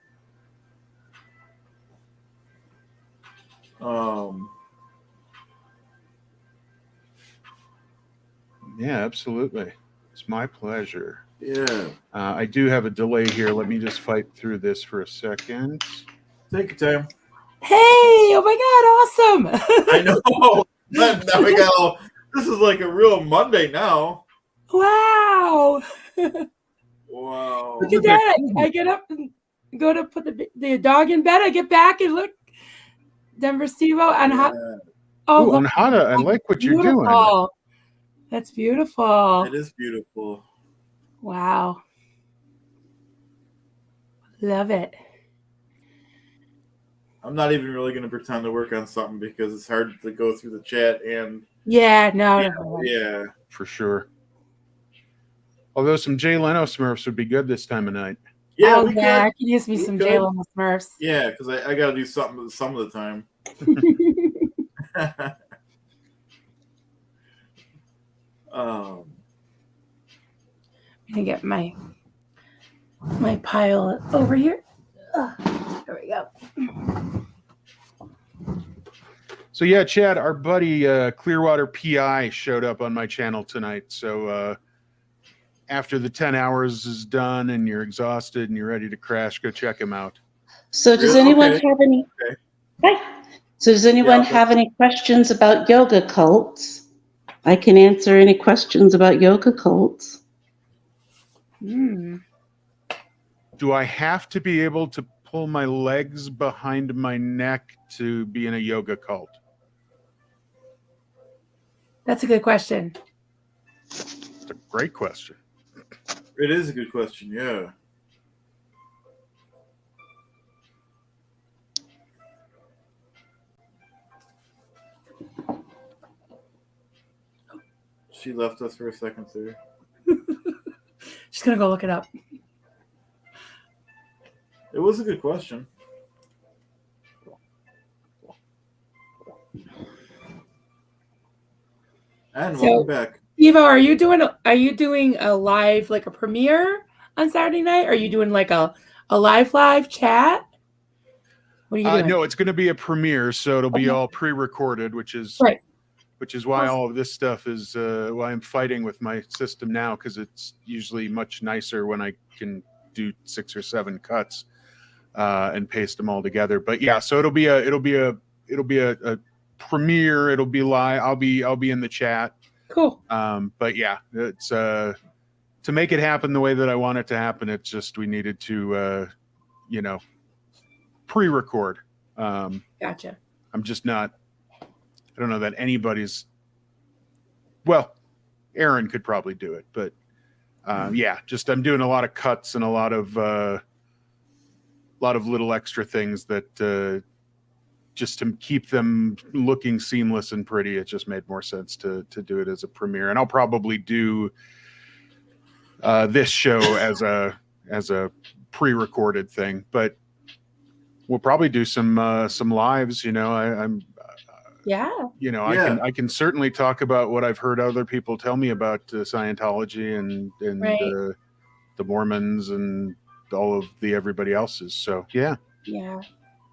Yeah, absolutely. It's my pleasure. Yeah. I do have a delay here. Let me just fight through this for a second. Take your time. Hey, oh my God, awesome. I know. Now we got this is like a real Monday now. Wow. Wow. Look at that. I get up and go to put the dog in bed. I get back and look. Denver Stevo and hot. Oh, Ooh, look. and Hana, I like what you're doing. Beautiful. That's beautiful. It is beautiful. Wow. Love it. I'm not even really going to pretend to work on something because it's hard to go through the chat and Yeah, no. yeah. For sure. Although some Jay Leno Smurfs would be good this time of night. Yeah, oh, we yeah, could. I could use me We some could. J Lo Smurfs. Yeah, because I got to do something some of the time. I'm gonna get my pile over here. There we go. So yeah, Chad, our buddy Clearwater PI showed up on my channel tonight. So after the 10 hours is done and you're exhausted and you're ready to crash, go check him out. So does anyone have any? Okay. Hi. So does anyone have any questions about yoga cults? I can answer any questions about yoga cults. Mm. Do I have to be able to pull my legs behind my neck to be in a yoga cult? That's a good question. It's a great question. It is a good question, yeah. She left us for a second there. Just gonna go look it up. It was a good question. And welcome back. Eva, are you doing a live, like a premiere on Saturday night? Are you doing like a live chat? What are you doing? No, it's going to be a premiere, so it'll be all pre-recorded, which is right. Which is why all of this stuff is why I'm fighting with my system now, because it's usually much nicer when I can do 6 or 7 cuts and paste them all together. But yeah, so it'll be a premiere. It'll be live. I'll be in the chat. Cool. But yeah, it's to make it happen the way that I want it to happen. It's just we needed to pre-record. Gotcha. I'm just not. I don't know that anybody's. Well, Aaron could probably do it, but yeah, just I'm doing a lot of cuts and a lot of little extra things that just to keep them looking seamless and pretty. It just made more sense to do it as a premiere, and I'll probably do this show as a pre-recorded thing, but we'll probably do some lives. I'm. Yeah. I can certainly talk about what I've heard other people tell me about Scientology and right. The Mormons and all of the everybody else's. So yeah, yeah,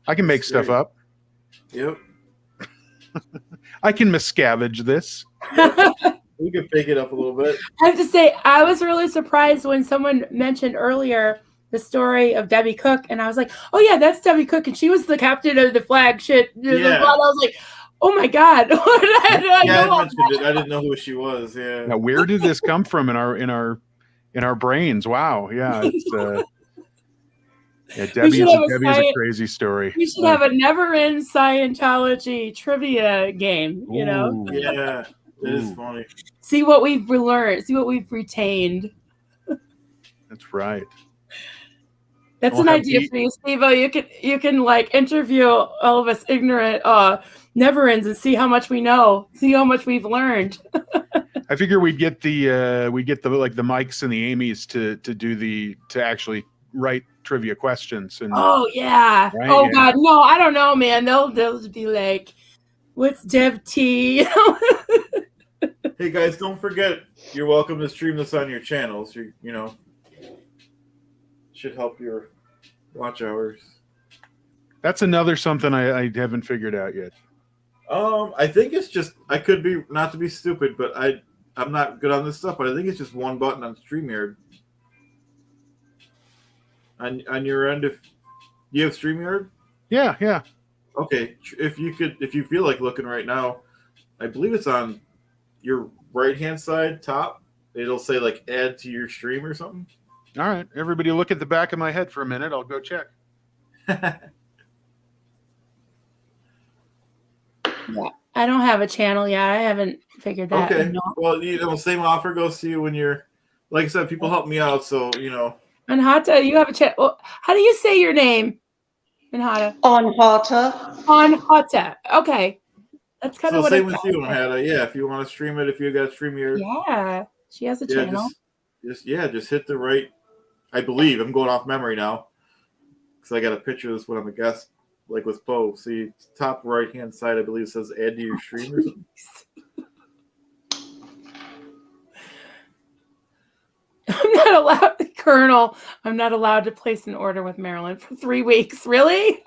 I can make stuff up. Yep, I can miscavenge this. We can pick it up a little bit. I have to say, I was really surprised when someone mentioned earlier the story of Debbie Cook, and I was like, "Oh yeah, that's Debbie Cook, and she was the captain of the flagship." Yeah. I was like, "Oh my god!" I mentioned it. I didn't know who she was. Yeah. Now, where did this come from in our brains? Wow. Yeah. It's, yeah. Debbie's a crazy story. We should have a never-end Scientology trivia game. Ooh. Yeah. It is Ooh. funny. See what we've learned. See what we've retained. That's right. That's We'll an have idea the- for you, Steve-O. You can like interview all of us ignorant never-ends and see how much we know. See how much we've learned. I figure we'd get the like the Mikes and the Amy's to actually write trivia questions and Oh yeah. Right, Oh yeah. God, no, I don't know, man. They'll just be like, "What's Dev T?" Hey guys, don't forget, you're welcome to stream this on your channels. You know, should help your watch hours. that's another something I haven't figured out yet. I think it's just, I could be, not to be stupid, but I'm not good on this stuff, but I think it's just one button on StreamYard. On your end, if you have StreamYard? Yeah. Okay, if you feel like looking right now, I believe it's on your right-hand side top. It'll say like add to your stream or something. All right, everybody look at the back of my head for a minute. I'll go check. Yeah, I don't have a channel yet. I haven't figured that. Okay. out. Well, same offer goes to you when you're, like I said, people help me out, so And Hata, you have a channel. Well, how do you say your name? In Hata. On Hata. On Hata. Okay, that's kind of So what same it with sounds you, like. Hannah. Yeah, if you want to stream it, if you got StreamYard, Yeah, she has a yeah, channel. just hit the right. I believe I'm going off memory now because I got a picture of this when I'm a guest, like with Poe. See, top right hand side, I believe it says add to your stream or something. I'm not allowed, Colonel. I'm not allowed to place an order with Marilyn for 3 weeks. Really?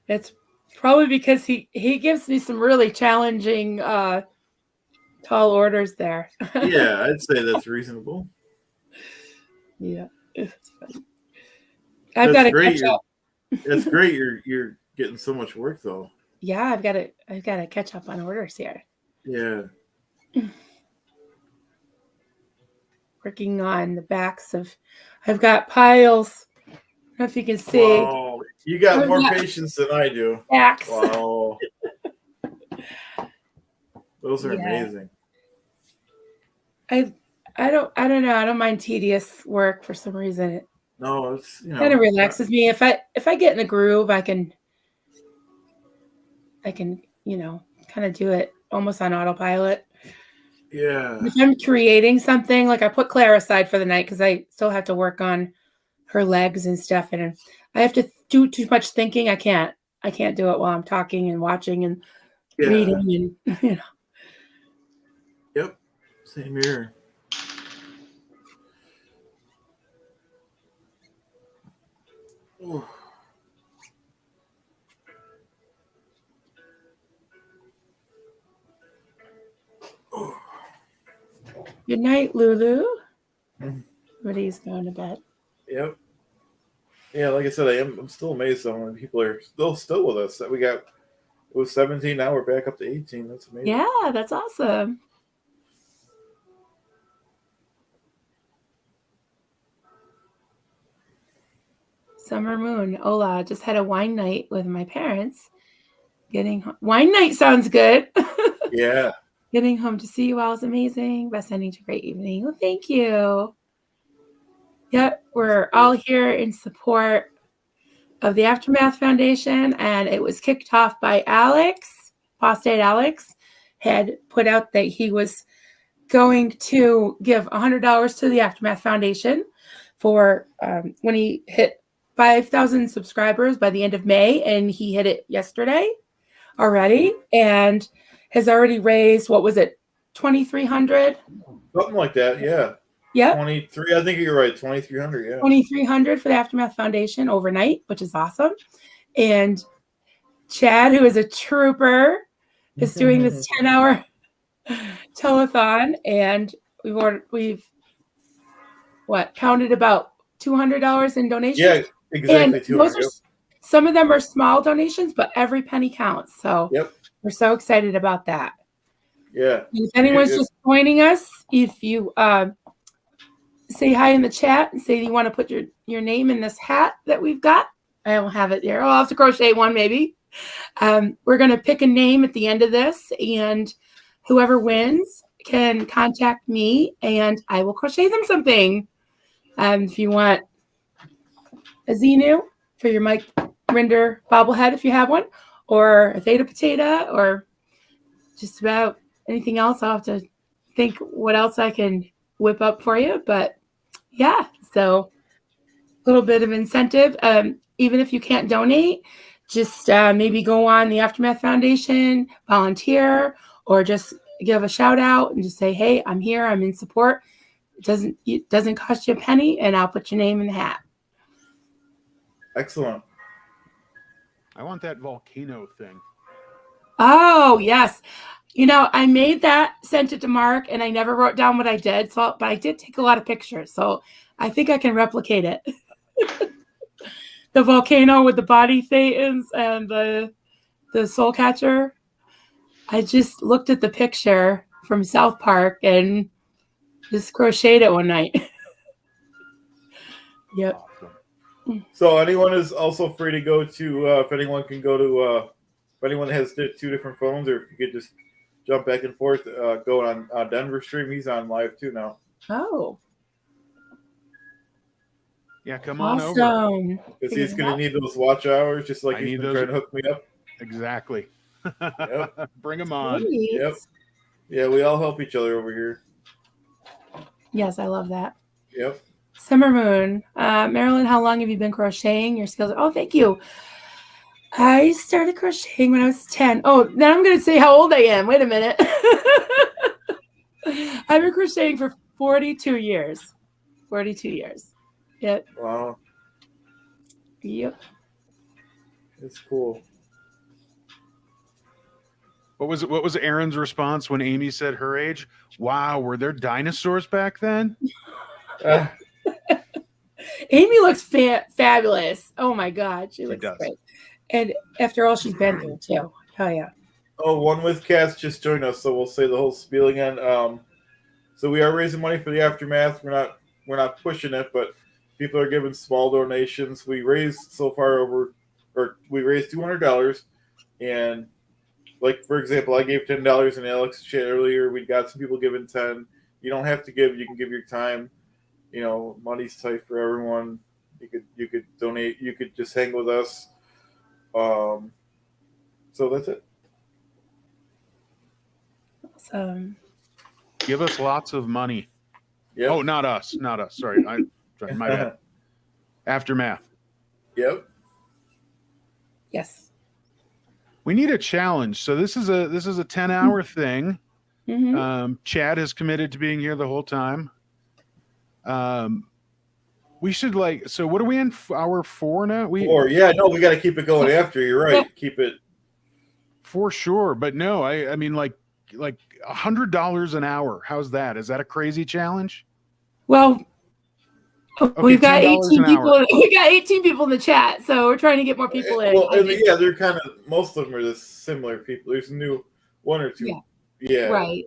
It's probably because he gives me some really challenging tall orders there. Yeah, I'd say that's reasonable. Yeah, it's funny. I've That's got to great. catch up. That's great. You're getting so much work though. Yeah, I've got to catch up on orders here. Yeah. Working on the backs of, I've got piles. I don't know if you can see. Wow, you got more Yeah. patience than I do. Backs. Wow. Those are Yeah. amazing. I don't know. I don't mind tedious work for some reason. It No, it's kind of relaxes me. If I get in the groove, I can kind of do it almost on autopilot. Yeah. If I'm creating something, like I put Claire aside for the night because I still have to work on her legs and stuff, and I have to do too much thinking. I can't do it while I'm talking and watching and reading and Yep. Same here. Ooh. Ooh. Good night, Lulu. Mhm. Everybody's going to bed. Yep. Yeah, like I said, I'm still amazed how many people are still with us. That it was 17, now we're back up to 18. That's amazing. Yeah, that's awesome. Summer Moon. Hola, just had a wine night with my parents. Wine night sounds good. Yeah. Getting home to see you all is amazing. Best ending to a great evening. Well, thank you. Yep, we're all here in support of the Aftermath Foundation, and it was kicked off by Alex. Apostate Alex had put out that he was going to give $100 to the Aftermath Foundation for when he hit 5,000 subscribers by the end of May, and he hit it yesterday already, and has already raised, what was it, 2,300? Something like that, yeah. Yep. 23, I think you're right, 2,300, yeah. 2,300 for the Aftermath Foundation overnight, which is awesome. And Chad, who is a trooper, is doing this 10-hour telethon, and we've counted about $200 in donations. Yeah, exactly. And 200. those are, some of them are small donations, but every penny counts. So we're so excited about that. Yeah. And if anyone's just joining us, if you say hi in the chat and say you want to put your name in this hat that we've got. I don't have it there. I'll have to crochet one maybe. We're going to pick a name at the end of this, and whoever wins can contact me, and I will crochet them something. If you want a Xenu for your Mike Rinder bobblehead, if you have one, or a Theta Potato, or just about anything else, I'll have to think what else I can whip up for you. But yeah, so a little bit of incentive. Even if you can't donate, just maybe go on the Aftermath Foundation, volunteer, or just give a shout out and just say, hey, I'm here, I'm in support. It doesn't cost you a penny, and I'll put your name in the hat. Excellent. I want that volcano thing. Oh, yes. I made that, sent it to Mark, and I never wrote down what I did. But I did take a lot of pictures, so I think I can replicate it. The volcano with the body thetans and the soul catcher. I just looked at the picture from South Park and just crocheted it one night. Yep. Awesome. So anyone is also free to go to, if anyone can go to, if anyone has 2 different phones, or if you could just jump back and forth, go on Denver stream. He's on live too now. Oh, Yeah, come on over. awesome. Because he's going to need those watch hours, just like I he's need been those. trying to hook me up. Exactly. Yep. Bring them on. Great. Yep. Yeah, we all help each other over here. Yes, I love that. Yep. Summer Moon. Marilyn, how long have you been crocheting? Your skills. Oh, thank you. I started crocheting when I was 10. Oh, then I'm going to say how old I am. Wait a minute. I've been crocheting for 42 years. 42 years. Yep. Wow. Yep. It's cool. What was Aaron's response when Amy said her age? Wow, were there dinosaurs back then? Amy looks fabulous. Oh my God, she looks does. great. And after all she's been through too. Hell yeah. Oh, One with Cats just joined us, so we'll say the whole spiel again. So we are raising money for the Aftermath. We're not pushing it, but people are giving small donations. We raised so far we raised $200, and like for example, I gave $10 in Alex's chat earlier. We got some people giving 10. You don't have to give. You can give your time. Money's tight for everyone. You could donate. You could just hang with us. So that's it. Awesome. Give us lots of money. Yep. Oh, not us. Sorry, my bad. Aftermath. Yep. Yes. We need a challenge. So this is a 10-hour thing. Mm-hmm. Chad has committed to being here the whole time. We should so what are we in hour 4 now? We got to keep it going after. You're right. Keep it for sure. But no, I mean like $100 an hour. How's that? Is that a crazy challenge? Well, Okay, we've got 18 $10 an people. hour. We got 18 people in the chat, so we're trying to get more people in. Well, yeah, they're kind of most of them are the similar people. There's new 1 or 2. Yeah. Right.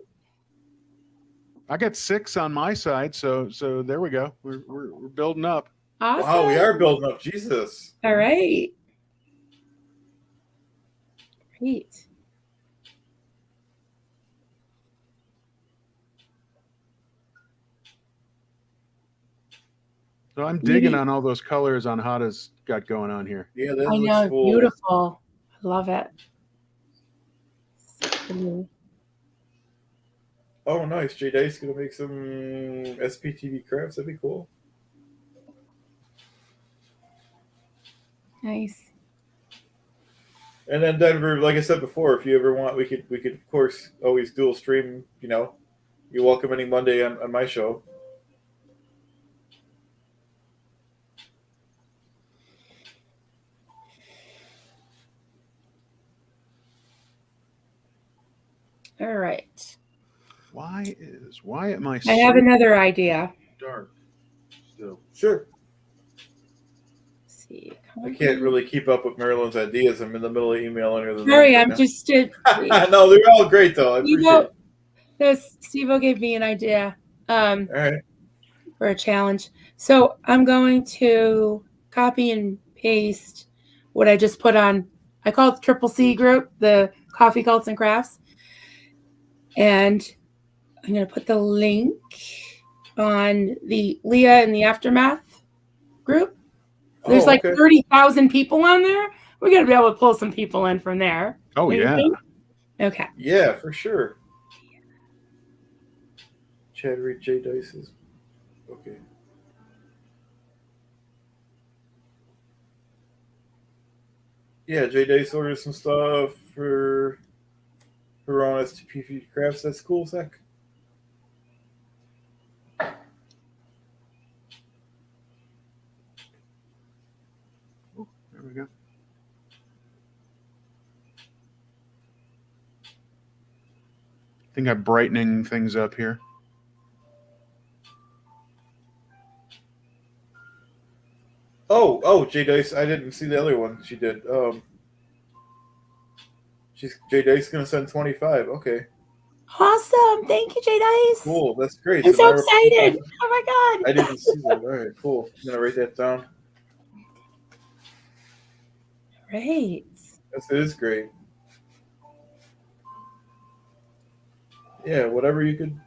I got 6 on my side, so there we go. We're building up. Awesome. Wow, we are building up. Jesus. All right. Great. So I'm digging on all those colors on Hada's got going on here. Yeah, that I looks know, cool. beautiful. I love it. So Oh, nice. Jay Dice gonna make some SPTV crafts. That'd be cool. nice. And then Denver, like I said before, if you ever want, we could of course always dual stream. You're welcome any Monday on my show. All right. Why am I I have another idea. dark still? Sure. Let's see. I can't really keep up with Marilyn's ideas. I'm in the middle of emailing her. Sorry, I'm just. No, they're all great though. I appreciate it. Steve gave me an idea All right. for a challenge. So I'm going to copy and paste what I just put on I call it the Triple C group, the Coffee Cults and Crafts. And I'm going to put the link on the Leah and the Aftermath group. There's like okay. 30,000 people on there. We got to be able to pull some people in from there. Oh, Don't you yeah. think? Okay. Yeah, for sure. Chad Reed J Dice is okay. Yeah, J Dice ordered some stuff for her own STP crafts. That's cool, Zach. There we go. I think I'm brightening things up here. Oh, J Dice. I didn't see the other one she did. J Dice gonna send 25. Okay, Awesome. Thank you, J Dice. cool. That's great. I'm so Never- excited. Oh my God. I didn't see that. All right, cool. I'm gonna write that down. Great. It is great. Yeah, whatever you could.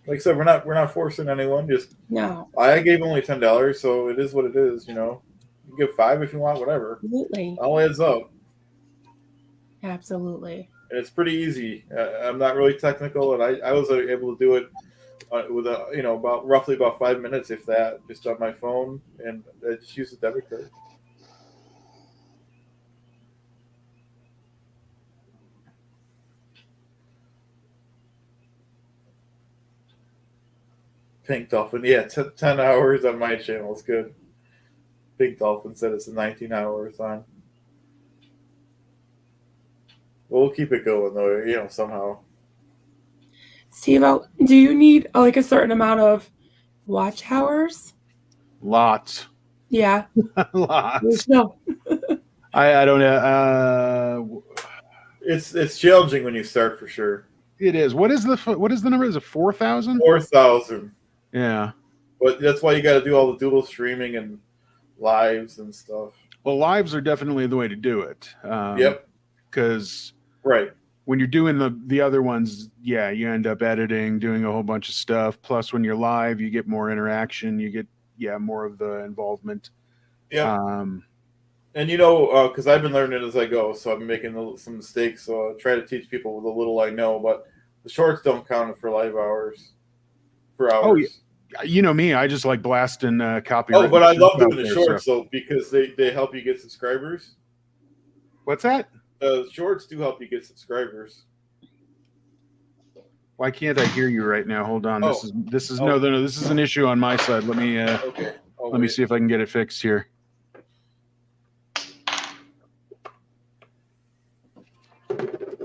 Like I said, we're not forcing anyone. Just No, I gave only $10, so it is what it is. You know, you can give 5 if you want, whatever. absolutely. All adds up, Absolutely. and it's pretty easy. I'm not really technical, and I was able to do it with roughly about 5 minutes, if that, just on my phone, and I just use a debit card. Pink Dolphin, yeah, 10 hours on my channel is good. Pink Dolphin said it's 19 hours on. We'll keep it going though, somehow. Steve, do you need like a certain amount of watch hours? Lots. Yeah. Lots. No. I don't know. It's challenging when you start for sure. It is. What is the number? Is it 4,000? 4,000. Yeah. But that's why you got to do all the doodle streaming and lives and stuff. Well, lives are definitely the way to do it. Yep. Because right, when you're doing the other ones, yeah, you end up editing, doing a whole bunch of stuff. Plus, when you're live, you get more interaction. You get more of the involvement. Yeah. And because I've been learning it as I go, so I'm making some mistakes. So I try to teach people with the little I know. But the shorts don't count for live hours. For hours. Oh, yeah. You know me, I just like blasting copy. Oh, but I love doing the shorts though, because they help you get subscribers. What's that? Shorts do help you get subscribers. Why can't I hear you right now? Hold on. Oh. This is no, this is an issue on my side. Let me Okay. let me see if I can get it fixed here.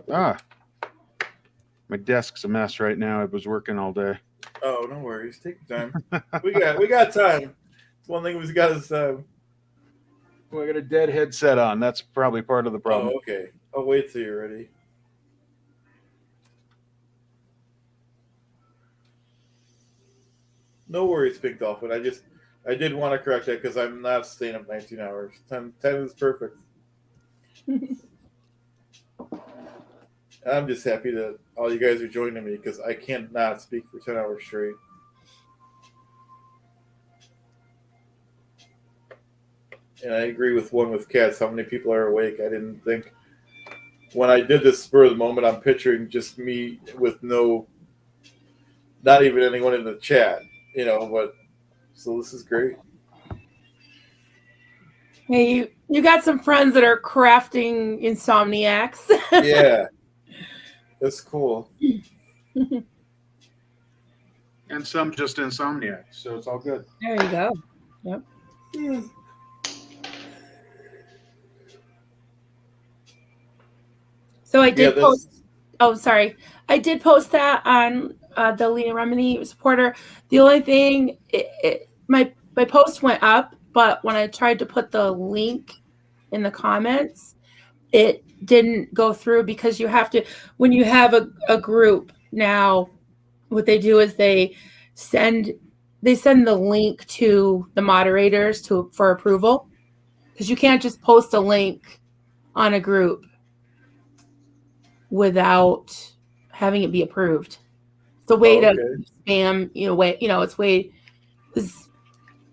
My desk's a mess right now. I was working all day. Oh, no worries. Take your time. we got time. It's one thing we've got is Well, I got a dead headset on. That's probably part of the problem. Oh, okay. I'll wait till you're ready. No worries, Pink Dolphin. I did want to correct that because I'm not staying up 19 hours. 10 is perfect. I'm just happy that all you guys are joining me because I cannot speak for 10 hours straight. And I agree with Cats. How many people are awake? I didn't think. When I did this spur of the moment, I'm picturing just me with not even anyone in the chat, but so this is great. Hey, you got some friends that are crafting insomniacs. Yeah. That's cool. And some just insomniacs, so it's all good. There you go. Yep. Yeah. So I did post. Oh, sorry. I did post that on the Leah Remini supporter. The only thing, my post went up, but when I tried to put the link in the comments, it didn't go through because you have to, when you have a group now, what they do is they send the link to the moderators for approval, because you can't just post a link on a group without having it be approved. It's a way to okay. spam, it's way, 'cause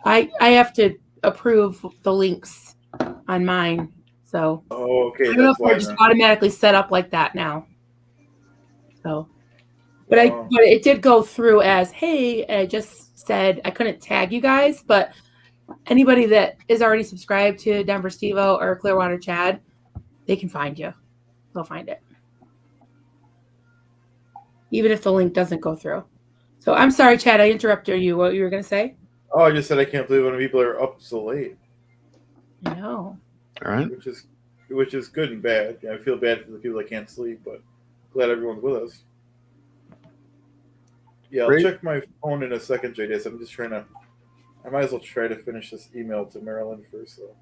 I have to approve the links on mine. So Oh, okay. I don't know That's if they're why just then. automatically set up like that now. So, but Oh, but it did go through as, hey, I just said I couldn't tag you guys, but anybody that is already subscribed to Denver Stevo or Clearwater Chad, they can find you. They'll find it. Even if the link doesn't go through. So I'm sorry, Chad, I interrupted you. What you were going to say? oh, I just said I can't believe when people are up so late, I know. All right. which is good and bad. I feel bad for the people that can't sleep, but glad everyone's with us. Yeah, I'll Great. check my phone in a second, JDS. I'm just trying to. I might as well try to finish this email to Marilyn first, though.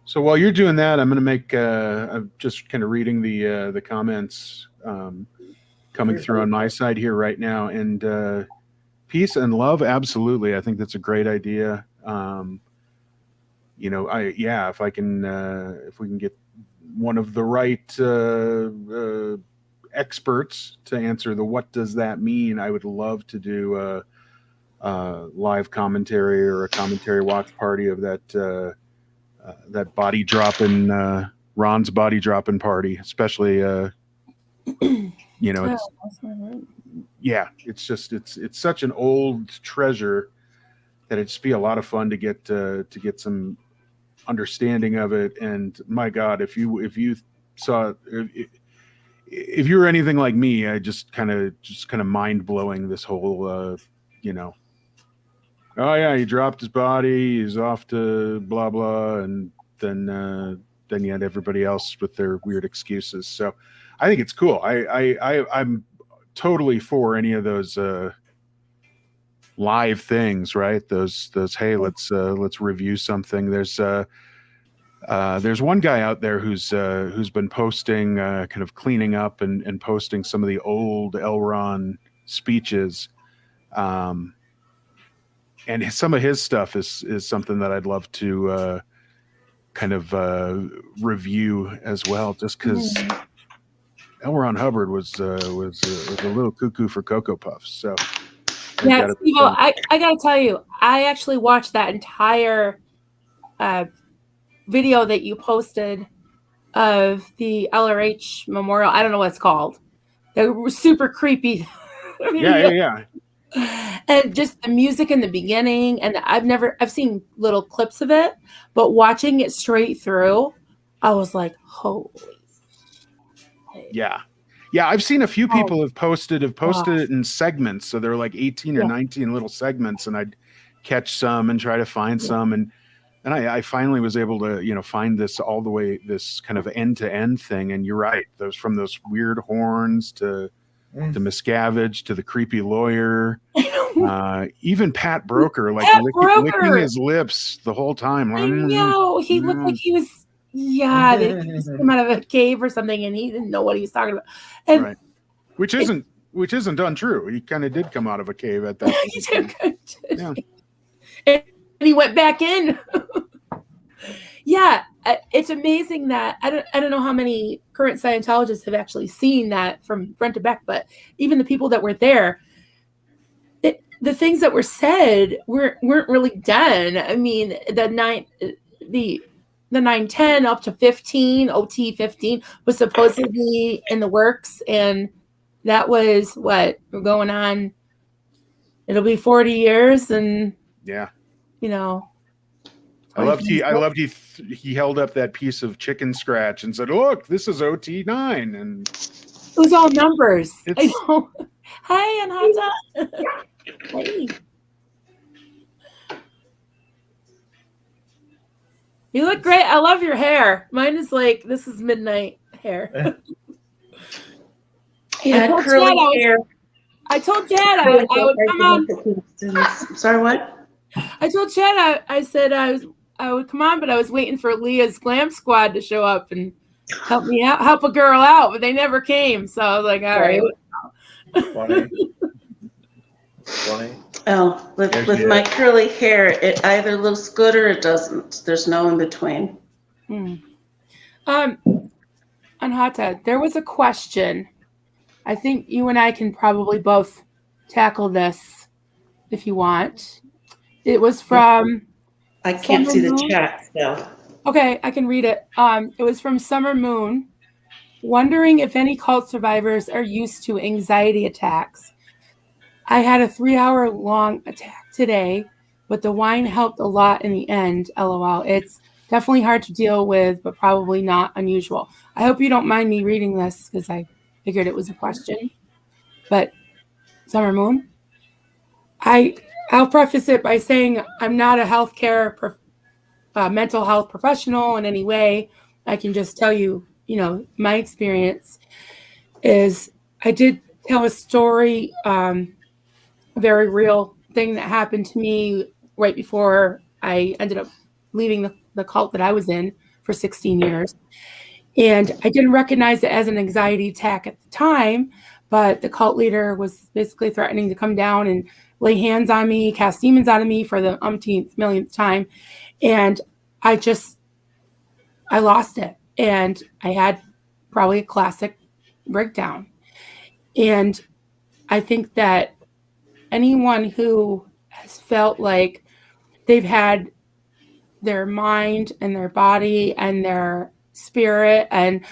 So while you're doing that, I'm going to make. I'm just kind of reading the comments coming through on my side here right now, and peace and love, absolutely. I think that's a great idea. If I can, if we can get one of the right experts to answer the what does that mean, I would love to do a live commentary or a commentary watch party of that body dropping Ron's body dropping party, especially it's it's such an old treasure that it'd just be a lot of fun to get some understanding of it. And my God, if you saw if you were anything like me, I just kind of mind blowing this whole oh yeah, he dropped his body, he's off to blah blah, and then you had everybody else with their weird excuses. So I think it's cool. I'm totally for any of those live things, right? Those hey, let's review something. There's one guy out there who's been posting kind of cleaning up and posting some of the old Elron speeches. And some of his stuff is something that I'd love to kind of review as well, just because L. Ron Hubbard was a little cuckoo for Cocoa Puffs. So yeah, Steve, I gotta tell you, I actually watched that entire video that you posted of the LRH memorial. I don't know what it's called. They were super creepy. Yeah. And just the music in the beginning, and I've seen little clips of it, but watching it straight through, I was like, holy. Yeah. I've seen a few people have posted it in segments, so they're like 18 or 19 little segments, and I'd catch some and try to find some, and I finally was able to find this all the way, this kind of end to end thing. And you're right, those weird horns to Miscavige to the creepy lawyer, even Pat Broker, licking his lips the whole time. I know, he looked like he was he just came out of a cave or something, and he didn't know what he was talking about. And right, which isn't untrue. He kind of did come out of a cave at that point. Yeah. And he went back in. Yeah, it's amazing that I don't know how many current Scientologists have actually seen that from front to back, but even the people that were there, the things that were said weren't really done. I mean, the 910 up to 15, OT 15 was supposedly in the works, and that was what we're going on. It'll be 40 years, and yeah, I loved he held up that piece of chicken scratch and said, "Look, this is OT9," and it was all numbers. I know. Hi, Anhata. Hey. You look great. I love your hair. Mine is like, this is midnight hair. Yeah, curly hair. I told Chad I would come on. Sorry, what? I told Chad I said I would come on, but I was waiting for Leah's Glam Squad to show up and help me out, help a girl out, but they never came. So I was like, all right. Funny. Oh, with my curly hair, it either looks good or it doesn't. There's no in between. On Hot Tub, there was a question. I think you and I can probably both tackle this if you want. It was from I can't Summer see the Moon. chat still. Okay, I can read it. It was from Summer Moon, wondering if any cult survivors are used to anxiety attacks. I had a 3-hour long attack today, but the wine helped a lot in the end. LOL. It's definitely hard to deal with, but probably not unusual. I hope you don't mind me reading this because I figured it was a question. But Summer Moon, I'll preface it by saying I'm not a healthcare mental health professional in any way. I can just tell you, my experience is I did tell a story, a very real thing that happened to me right before I ended up leaving the cult that I was in for 16 years. And I didn't recognize it as an anxiety attack at the time, but the cult leader was basically threatening to come down and lay hands on me, cast demons out of me for the umpteenth, millionth time. And I lost it. And I had probably a classic breakdown. And I think that anyone who has felt like they've had their mind and their body and their spirit and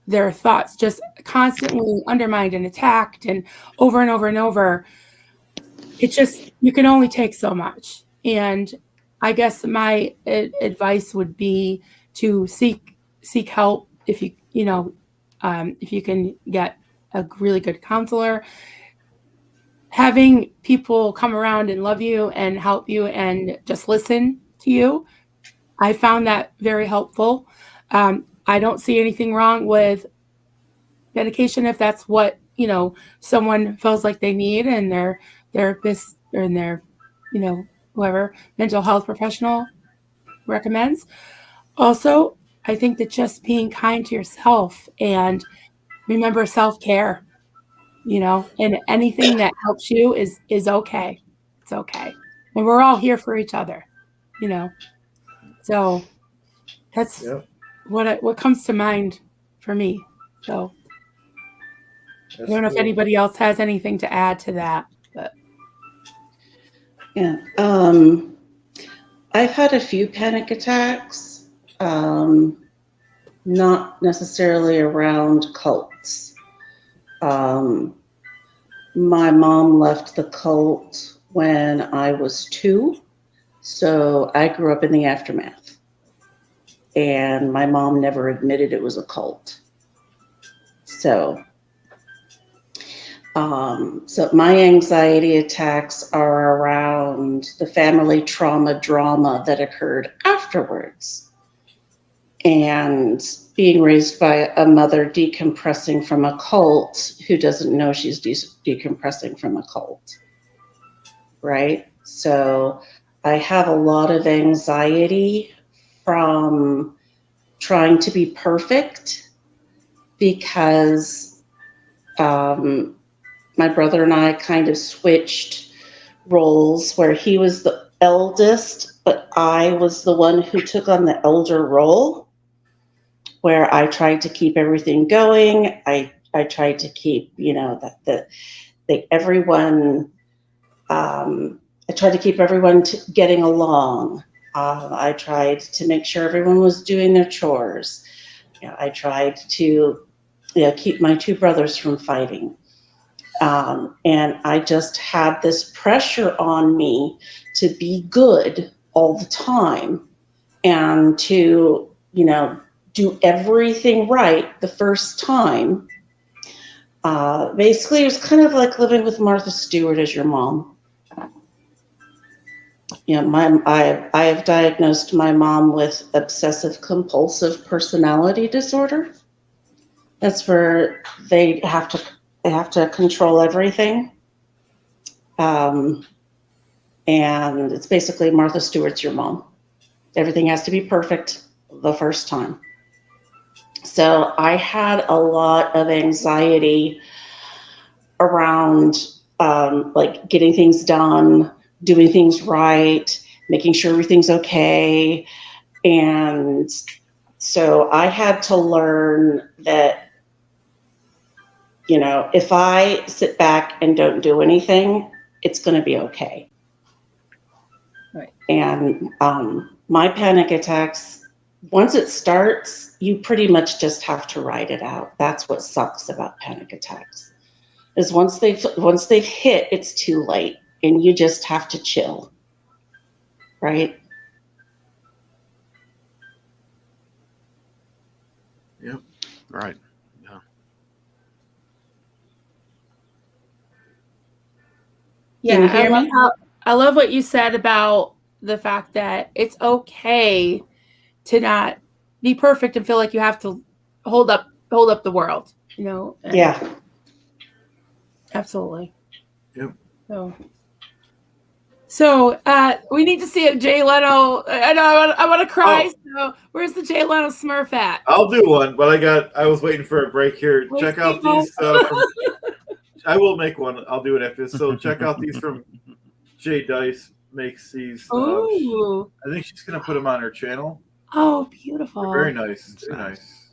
their thoughts just constantly undermined and attacked and over and over and over, you can only take so much. And I guess my advice would be to seek help if if you can get a really good counselor. Having people come around and love you and help you and just listen to you, I found that very helpful. I don't see anything wrong with medication if that's what someone feels like they need and their therapist or their whoever mental health professional recommends. Also, I think that just being kind to yourself and remember self-care, and anything that helps you is okay. It's okay. And we're all here for each other, So that's what comes to mind for me. So I don't know if anybody else has anything to add to that, but Yeah. I've had a few panic attacks, not necessarily around cults. My mom left the cult when I was 2, so I grew up in the aftermath. And my mom never admitted it was a cult. So my anxiety attacks are around the family trauma drama that occurred afterwards. And being raised by a mother decompressing from a cult who doesn't know she's decompressing from a cult, right? So I have a lot of anxiety from trying to be perfect because my brother and I kind of switched roles where he was the eldest, but I was the one who took on the elder role, where I tried to keep everything going. I tried to keep, everyone. I tried to keep everyone getting along. I tried to make sure everyone was doing their chores. I tried to, keep my 2 brothers from fighting. And I just had this pressure on me to be good all the time and to, do everything right the first time. Basically, it was kind of like living with Martha Stewart as your mom. I have diagnosed my mom with obsessive compulsive personality disorder. That's where they have to control everything. And it's basically Martha Stewart's your mom. Everything has to be perfect the first time. So I had a lot of anxiety around getting things done, doing things right, making sure everything's okay. And So I had to learn that, you know, if I sit back and don't do anything, it's going to be okay. Right. And my panic attacks, once it starts, you pretty much just have to ride it out. That's what sucks about panic attacks, is once they've hit, it's too late, and you just have to chill, right? Yep. Right. Yeah. Yeah, Can you hear me? I love what you said about the fact that it's okay to not be perfect and feel like you have to hold up the world, you know? And Yeah. absolutely. Yep. So we need to see a Jay Leno. I know I want to cry. Oh. So where's the Jay Leno Smurf at? I'll do one, but I was waiting for a break here. Wait, Check out Steve-O. these from. I will make one. I'll do it after this. So check out these from Jay Dice makes these. Ooh. I think she's gonna put them on her channel. Oh, beautiful. They're very nice. It's Very nice. nice.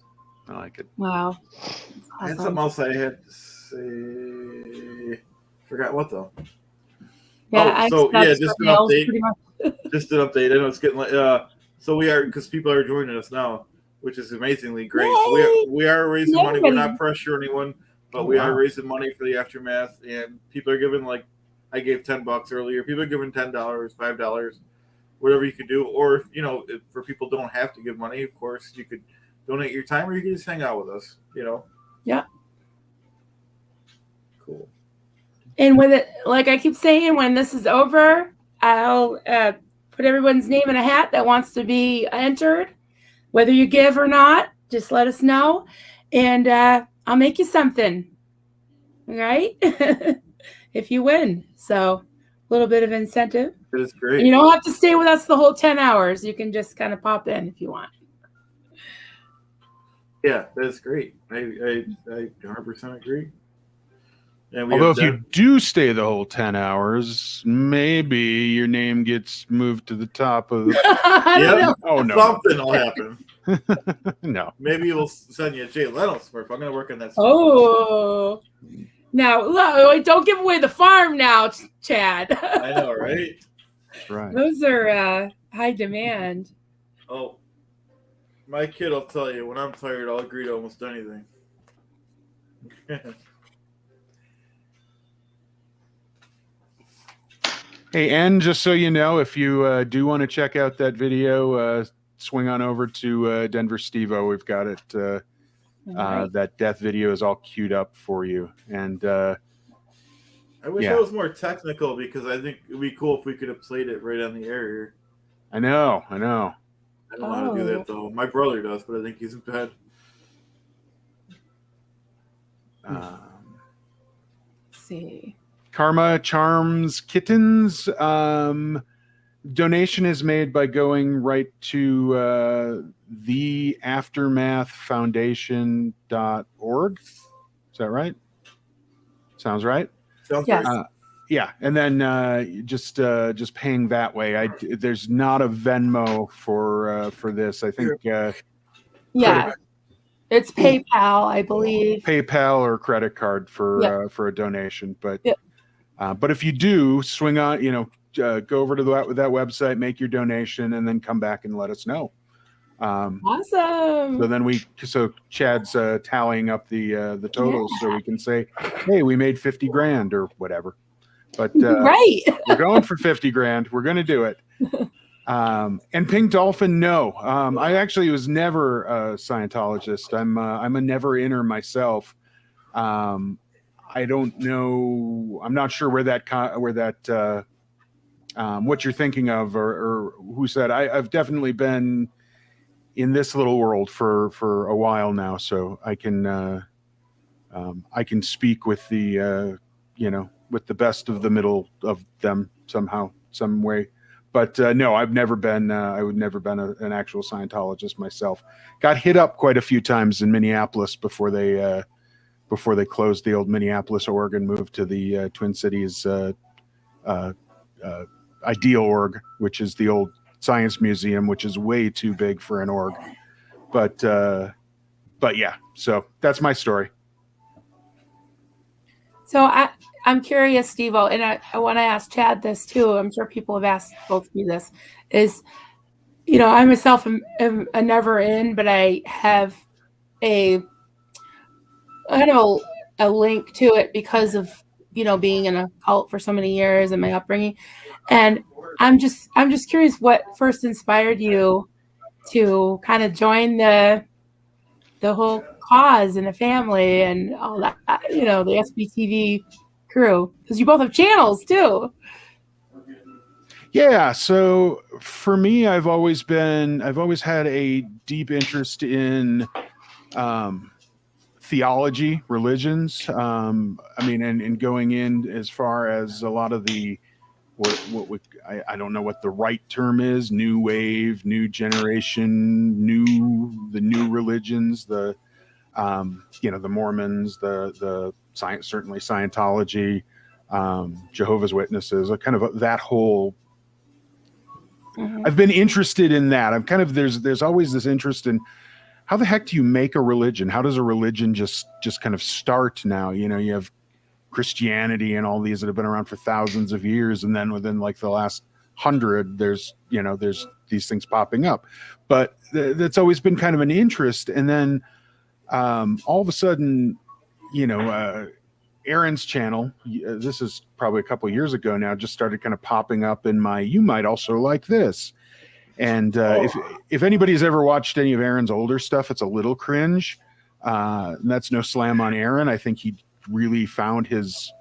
I like it. Wow. I had Awesome. something else I had to say. Forgot what though. Yeah, just an update. pretty much. Just an update. I know it's getting like so we are, because people are joining us now, which is amazingly great. So we are raising money. We're not pressuring anyone, but we are raising money for the aftermath, and people are giving, like I gave $10 earlier. People are giving $10, $5, whatever you could do. Or you know, for people don't have to give money, of course, you could donate your time, or you can just hang out with us. You know. Yeah. Cool. And with it, like I keep saying, when this is over, I'll put everyone's name in a hat that wants to be entered. Whether you give or not, just let us know, and I'll make you something. All right? If you win. So a little bit of incentive. That is great. And you don't have to stay with us the whole 10 hours. You can just kind of pop in if you want. Yeah, that's great. I 100% agree. And Although if you do stay the whole 10 hours, maybe your name gets moved to the top of the... I don't know. Oh, no. Something will happen. No. Maybe we'll send you a Jay Leno Smurf. I'm going to work on that. Oh. Now, look, don't give away the farm now, Chad. I know, right? That's right. Those are high demand. Oh, my kid will tell you, when I'm tired, I'll agree to almost anything. Hey, and just so you know, if you do want to check out that video, swing on over to Denver Steve-O. We've got it. Right. That death video is all queued up for you. And I wish it was more technical, because I think it would be cool if we could have played it right on the air here. I know. I don't know how to do that, though. My brother does, but I think he's in bed. Let's see. Karma Charms Kittens. Donation is made by going right to theaftermathfoundation.org. Is that right? Sounds right? Sounds Yes. right. Yeah, and then just paying that way. There's not a Venmo for this. I think Yeah. It's PayPal, I believe. PayPal or credit card for a donation. But but if you do swing on, go over to that website, make your donation, and then come back and let us know. Awesome. So then Chad's tallying up the totals, so we can say, hey, we made 50 grand or whatever. But right. We're going for 50 grand. We're going to do it. And Pink Dolphin, no. I actually was never a Scientologist. I'm a never-inner myself. I don't know. I'm not sure where that what you're thinking of, or who said. I've definitely been in this little world for a while now, so I can speak with the with the best of the middle of them somehow, some way. But no, I've never been. I would never been an actual Scientologist myself. Got hit up quite a few times in Minneapolis before they closed the old Minneapolis org and moved to the Twin Cities Ideal org, which is the old Science Museum, which is way too big for an org. but yeah, so that's my story. So I'm curious, Steve-O, and I want to ask Chad this too. I'm sure people have asked both of you this. Is, I myself am a never in, but I have a kind of a link to it because of being in a cult for so many years and my upbringing. And I'm just curious what first inspired you to kind of join the whole cause and the family and all that, the SBTV crew, because you both have channels too. Yeah, so for me, I've always had a deep interest in theology, religions. I mean, and going in as far as a lot of the I don't know what the right term is, new wave, new generation, the new religions, the the Mormons, the science, certainly Scientology, Jehovah's Witnesses, kind of that whole. Mm-hmm. I've been interested in that. I'm kind of there's always this interest in how the heck do you make a religion? How does a religion just kind of start now? You have Christianity and all these that have been around for thousands of years, and then within like the last 100, there's these things popping up. But that's always been kind of an interest. And then all of a sudden, Aaron's channel, this is probably a couple of years ago now, just started kind of popping up in my "you might also like this." And if anybody's ever watched any of Aaron's older stuff, it's a little cringe. And that's no slam on Aaron. I think he really found his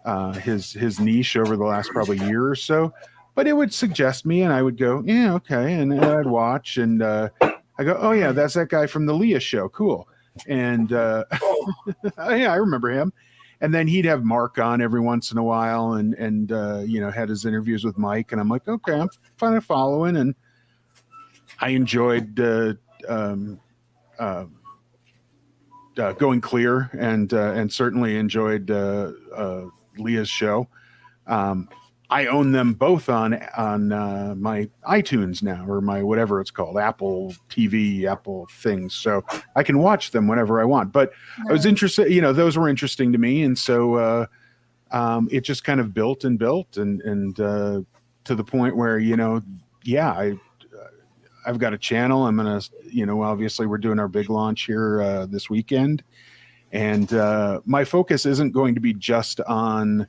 niche over the last probably year or so. But it would suggest me, and I would go, yeah, okay, and I'd watch, and I go, oh yeah, that's that guy from the Leah show, cool. And yeah, I remember him. And then he'd have Mark on every once in a while, and had his interviews with Mike, and I'm like, okay, I'm kind of following, and I enjoyed Going Clear, and certainly enjoyed Leah's show. I own them both on my iTunes now, or my whatever it's called, Apple TV, Apple things. So I can watch them whenever I want. But I was interested, those were interesting to me, and so it just kind of built and to the point where I've got a channel. I'm gonna, obviously we're doing our big launch here this weekend, and my focus isn't going to be just on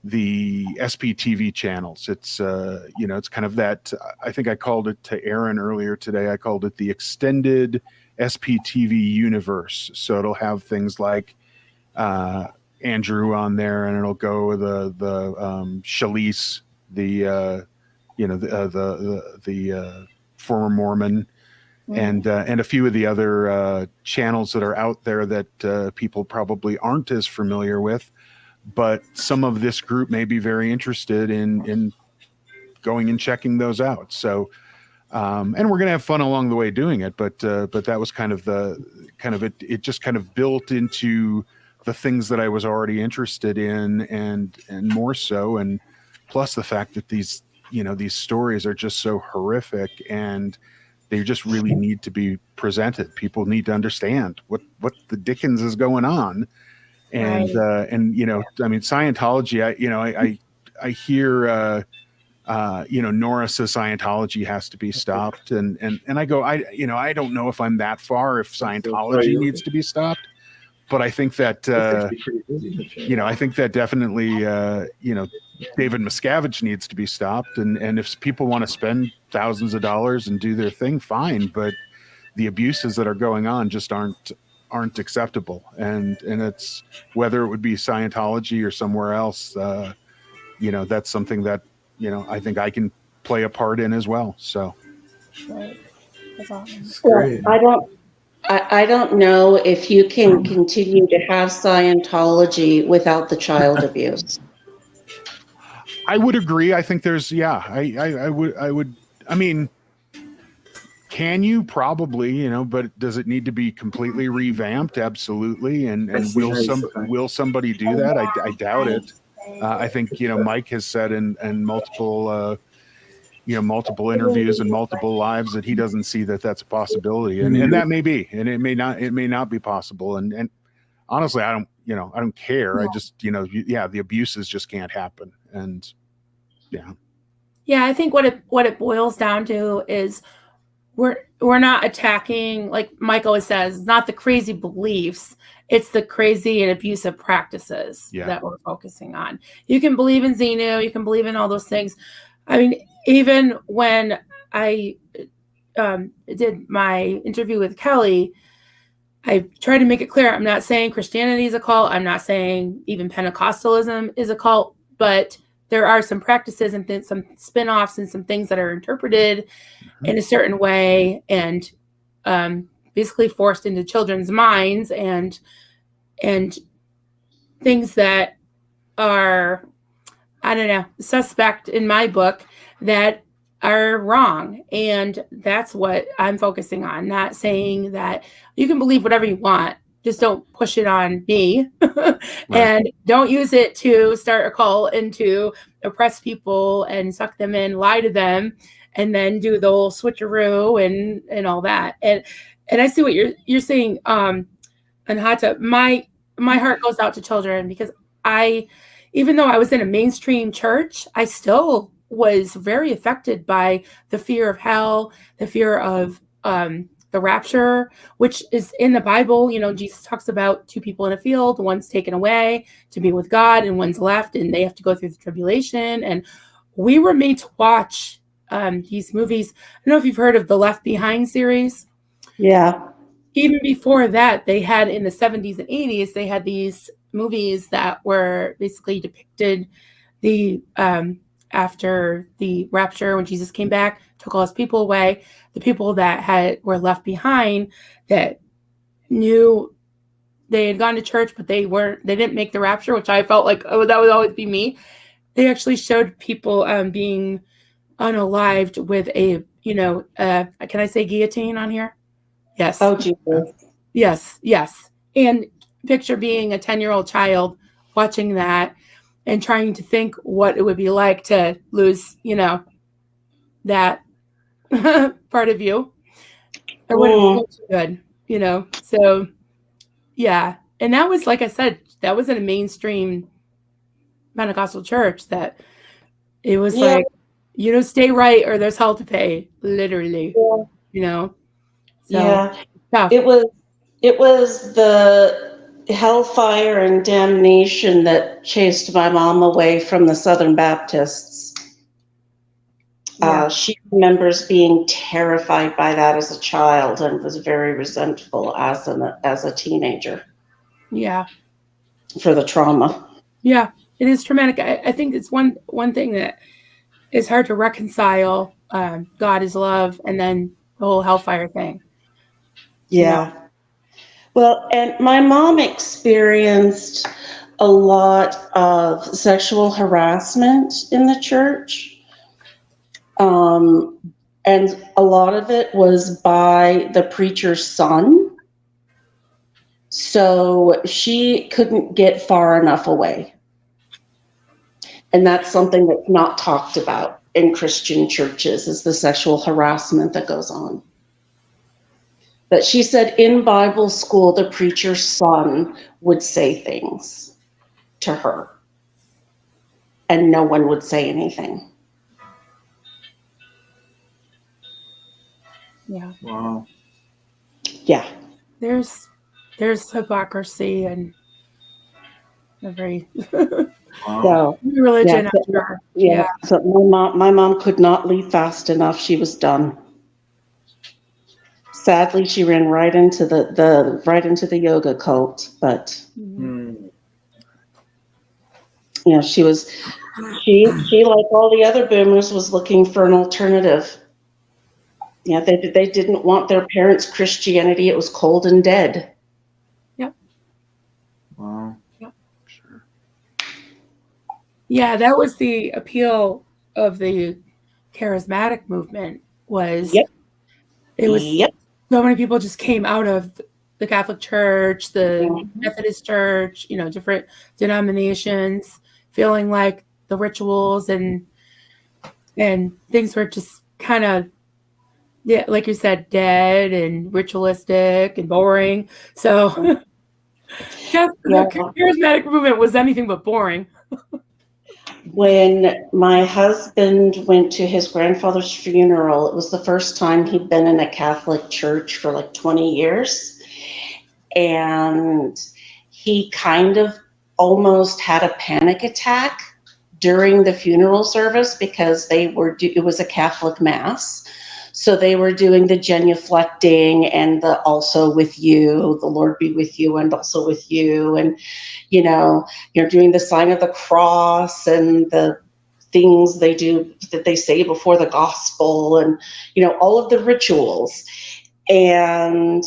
the SPTV channels. It's it's kind of that. I think I called it to Aaron earlier today. I called it the extended SPTV universe. So it'll have things like Andrew on there, and it'll go the Shalice, the former Mormon, and a few of the other channels that are out there that people probably aren't as familiar with. But some of this group may be very interested in going and checking those out. So, and we're going to have fun along the way doing it. But that was kind of it just kind of built into the things that I was already interested in, and more so. And plus the fact that these stories are just so horrific, and they just really need to be presented. People need to understand what the dickens is going on. And Right. I mean, Scientology, I hear Nora says Scientology has to be stopped, and I go, I don't know if I'm that far if Scientology needs to be stopped, but I think that I think that definitely David Miscavige needs to be stopped, and if people want to spend thousands of dollars and do their thing, fine, but the abuses that are going on just aren't acceptable, and it's whether it would be Scientology or somewhere else, that's something that I think I can play a part in as well. So Right. That's awesome. Great. I don't know if you can continue to have Scientology without the child abuse. I would agree. I think there's I would I mean, can you? Probably, but does it need to be completely revamped? Absolutely. And will somebody do that? I doubt it. I think Mike has said in multiple multiple interviews and multiple lives that he doesn't see that that's a possibility, and that may be, and it may not be possible. And honestly, I don't care. I just, the abuses just can't happen. And Yeah, I think what it boils down to is we're not attacking, like Mike always says, not the crazy beliefs, it's the crazy and abusive practices that we're focusing on. You can believe in Xenu, you can believe in all those things. I mean, even when I did my interview with Kelly, I tried to make it clear, I'm not saying Christianity is a cult, I'm not saying even Pentecostalism is a cult, but there are some practices and some spin-offs and some things that are interpreted in a certain way and basically forced into children's minds and things that are, I don't know, suspect in my book that are wrong. And that's what I'm focusing on, not saying that you can believe whatever you want. Just don't push it on me and don't use it to start a cult and to oppress people and suck them in, lie to them, and then do the whole switcheroo and all that. And I see what you're saying, and Hata. My heart goes out to children because even though I was in a mainstream church, I still was very affected by the fear of hell, the fear of the rapture, which is in the Bible. Jesus talks about two people in a field, one's taken away to be with God and one's left, and they have to go through the tribulation. And we were made to watch these movies. I don't know if you've heard of the Left Behind series. Yeah. Even before that, they had in the 70s and 80s, they had these movies that were basically depicted the after the rapture, when Jesus came back, took all his people away, the people that were left behind that knew they had gone to church, but they didn't make the rapture, which I felt like, oh, that would always be me. They actually showed people being unalived with a, can I say guillotine on here? Yes. Oh, Jesus. Yes. And picture being a 10-year-old child watching that and trying to think what it would be like to lose, that part of you. It wouldn't feel too good, So, yeah. And that was, like I said, that was in a mainstream Pentecostal church that it was like, stay right or there's hell to pay, literally, So, tough. It was the hellfire and damnation that chased my mom away from the Southern Baptists. She remembers being terrified by that as a child and was very resentful as a teenager. Yeah. For the trauma. Yeah, it is traumatic. I think it's one thing that is hard to reconcile. God is love, and then the whole hellfire thing. Yeah. Well, and my mom experienced a lot of sexual harassment in the church. And a lot of it was by the preacher's son. So she couldn't get far enough away. And that's something that's not talked about in Christian churches, is the sexual harassment that goes on. But she said in Bible school, the preacher's son would say things to her, and no one would say anything. Yeah. Wow. Yeah. There's hypocrisy and every religion. So my mom could not leave fast enough. She was done. Sadly, she ran right into the yoga cult, but she like all the other boomers was looking for an alternative. They didn't want their parents' Christianity. It was cold and dead. Yep. Wow. Yep. Sure. Yeah, that was the appeal of the charismatic movement. It was so many people just came out of the Catholic Church, the Methodist Church, different denominations, feeling like the rituals and and things were just kind of, yeah, like you said, dead and ritualistic and boring. So the charismatic movement was anything but boring. When my husband went to his grandfather's funeral, it was the first time he'd been in a Catholic church for like 20 years. And he kind of almost had a panic attack during the funeral service because it was a Catholic mass. So they were doing the genuflecting and the also with you, the Lord be with you and also with you. And, you're doing the sign of the cross and the things they do that they say before the gospel and, all of the rituals. And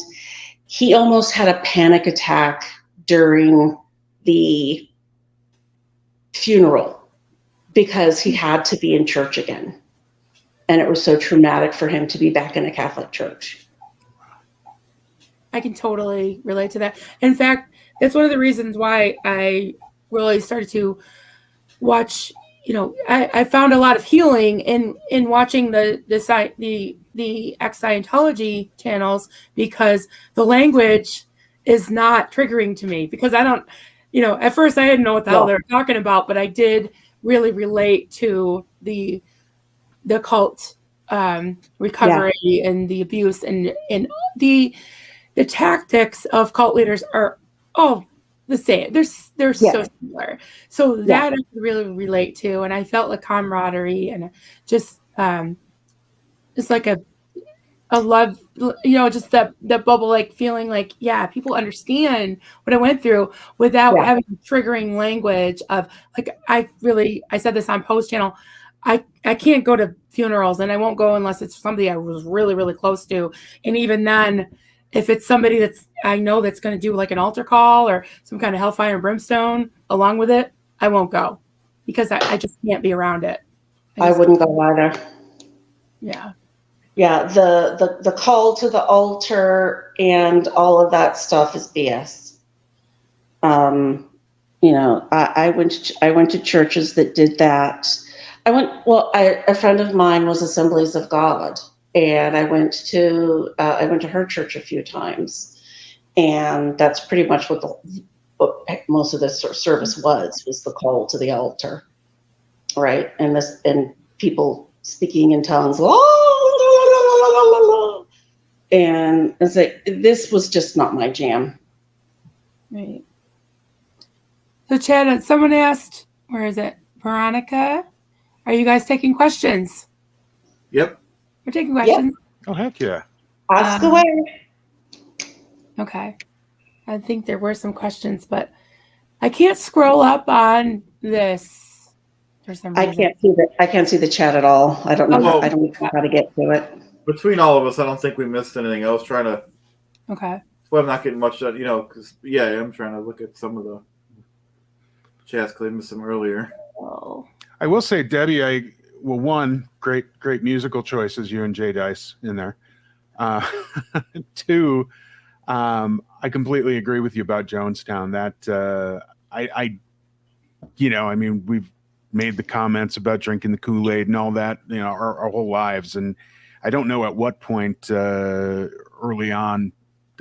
he almost had a panic attack during the funeral because he had to be in church again. And it was so traumatic for him to be back in a Catholic church. I can totally relate to that. In fact, that's one of the reasons why I really started to watch. I found a lot of healing in watching the ex-Scientology channels, because the language is not triggering to me, because I don't, at first I didn't know what the hell they were talking about, but I did really relate to the cult recovery and the abuse and the tactics of cult leaders are all the same. They're so similar. So that I really relate to, and I felt like camaraderie and just like a love, just that bubble, like feeling like, yeah, people understand what I went through without having triggering language of like, I said this on Post Channel. I can't go to funerals, and I won't go unless it's somebody I was really, really close to. And even then, if it's somebody I know that's going to do like an altar call or some kind of hellfire and brimstone along with it, I won't go, because I just can't be around it. I wouldn't go either. Yeah. Yeah. The call to the altar and all of that stuff is BS. I went to churches that did that. A friend of mine was Assemblies of God, and I went to her church a few times, and that's pretty much what most of the service was the call to the altar, right? And people speaking in tongues, and it's like, this was just not my jam. Right. So Chad, someone asked, where is it? Veronica, are you guys taking questions? Yep. We're taking questions. Yep. Oh, heck yeah. Ask away. Okay. I think there were some questions, but I can't scroll up on this for some reason. I can't see the chat at all. I don't know. I don't know how to get to it. Between all of us, I don't think we missed anything. I was trying to. Okay. Well, I'm not getting much, because I'm trying to look at some of the chats because I missed them earlier. Oh. I will say, Debbie, one, great musical choices, you and Jay Dice in there. Two, I completely agree with you about Jonestown. That we've made the comments about drinking the Kool-Aid and all that, our whole lives. And I don't know at what point early on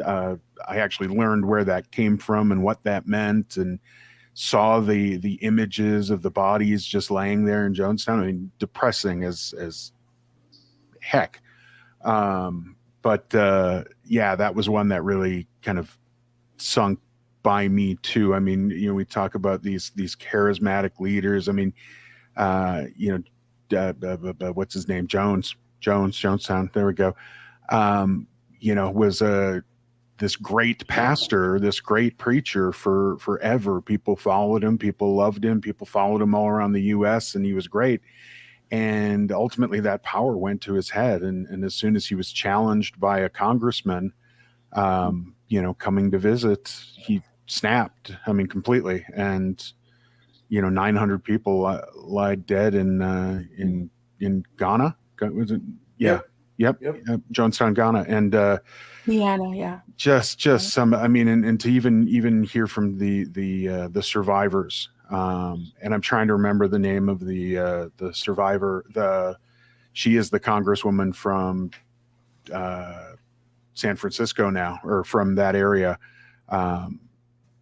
I actually learned where that came from and what that meant, and saw the images of the bodies just laying there in Jonestown. I mean, depressing as heck. But that was one that really kind of sunk by me too. I mean, we talk about these charismatic leaders. I mean, what's his name? Jonestown. There we go. Was this great pastor, this great preacher for forever. People followed him. People loved him. People followed him all around the U.S. and he was great. And ultimately that power went to his head. And as soon as he was challenged by a congressman, coming to visit, he snapped. I mean, completely. And, 900 people lied dead in Ghana. Was it? Yeah. Yep. Jonestown, Ghana. And, yeah. Just some, I mean, and to even hear from the survivors. And I'm trying to remember the name of the survivor, the she is the congresswoman from San Francisco now, or from that area.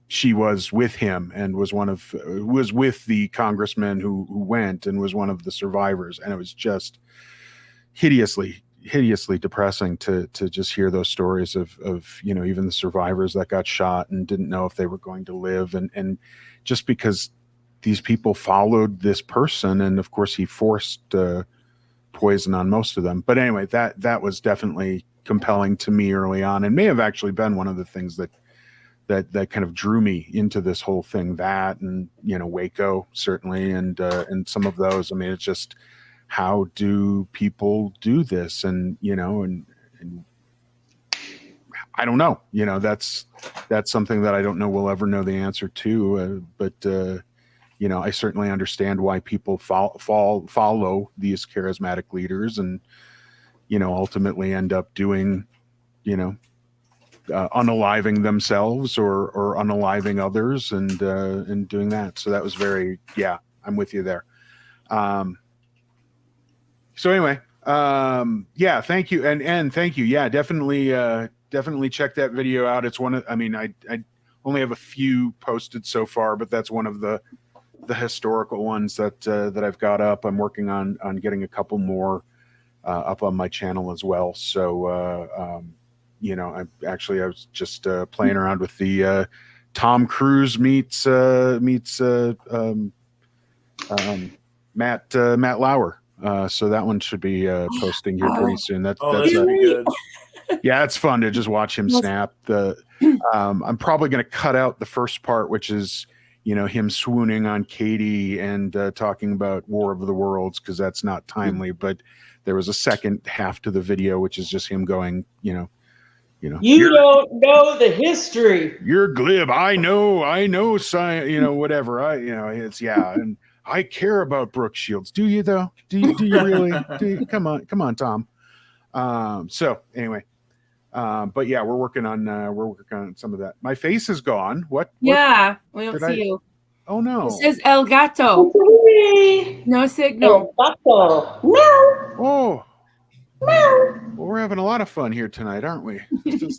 She was with him and was with the congressman who went and was one of the survivors. And it was just hideously depressing to just hear those stories of, even the survivors that got shot and didn't know if they were going to live. And just because these people followed this person, and of course he forced poison on most of them. But anyway, that was definitely compelling to me early on, and may have actually been one of the things that kind of drew me into this whole thing. That, and Waco certainly, and some of those. I mean, it's just, how do people do this? And and I don't know. That's something that I don't know we'll ever know the answer to. But I certainly understand why people follow these charismatic leaders, and ultimately end up doing unaliving themselves or unaliving others, and doing that. So that was very, I'm with you there. So anyway, thank you. And thank you. Yeah, definitely check that video out. It's one of, I only have a few posted so far, but that's one of the historical ones that I've got up. I'm working on getting a couple more up on my channel as well. So, I was just playing around with the Tom Cruise meets Matt Lauer. So that one should be posting here pretty soon. That should be good. Yeah, it's fun to just watch him snap. I'm probably going to cut out the first part, which is him swooning on Katie and talking about War of the Worlds, because that's not timely. But there was a second half to the video, which is just him going, you don't know the history. You're glib. I know science. Whatever. And I care about Brooke Shields. Do you though? Do you really? Come on, Tom. So anyway, but yeah, we're working on some of that. My face is gone. What? Yeah, we don't see you. Oh no! It says El Gato. No signal. El Gato. Meow. Oh. Meow. Well, we're having a lot of fun here tonight, aren't we?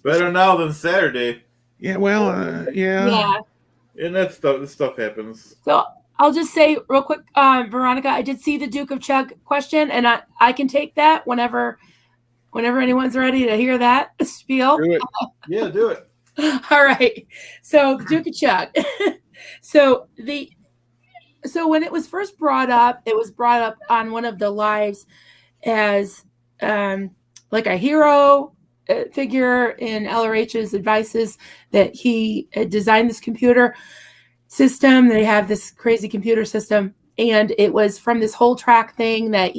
Better now than Saturday. Yeah. Well. Yeah. And this stuff happens. So I'll just say real quick, Veronica, I did see the Duke of Chug question, and I can take that whenever anyone's ready to hear that spiel. Do it. Yeah, do it. All right. So the Duke of Chug. So when it was first brought up, it was brought up on one of the lives as like a hero figure in LRH's advices, that he designed this computer system. They have this crazy computer system, and it was from this whole track thing that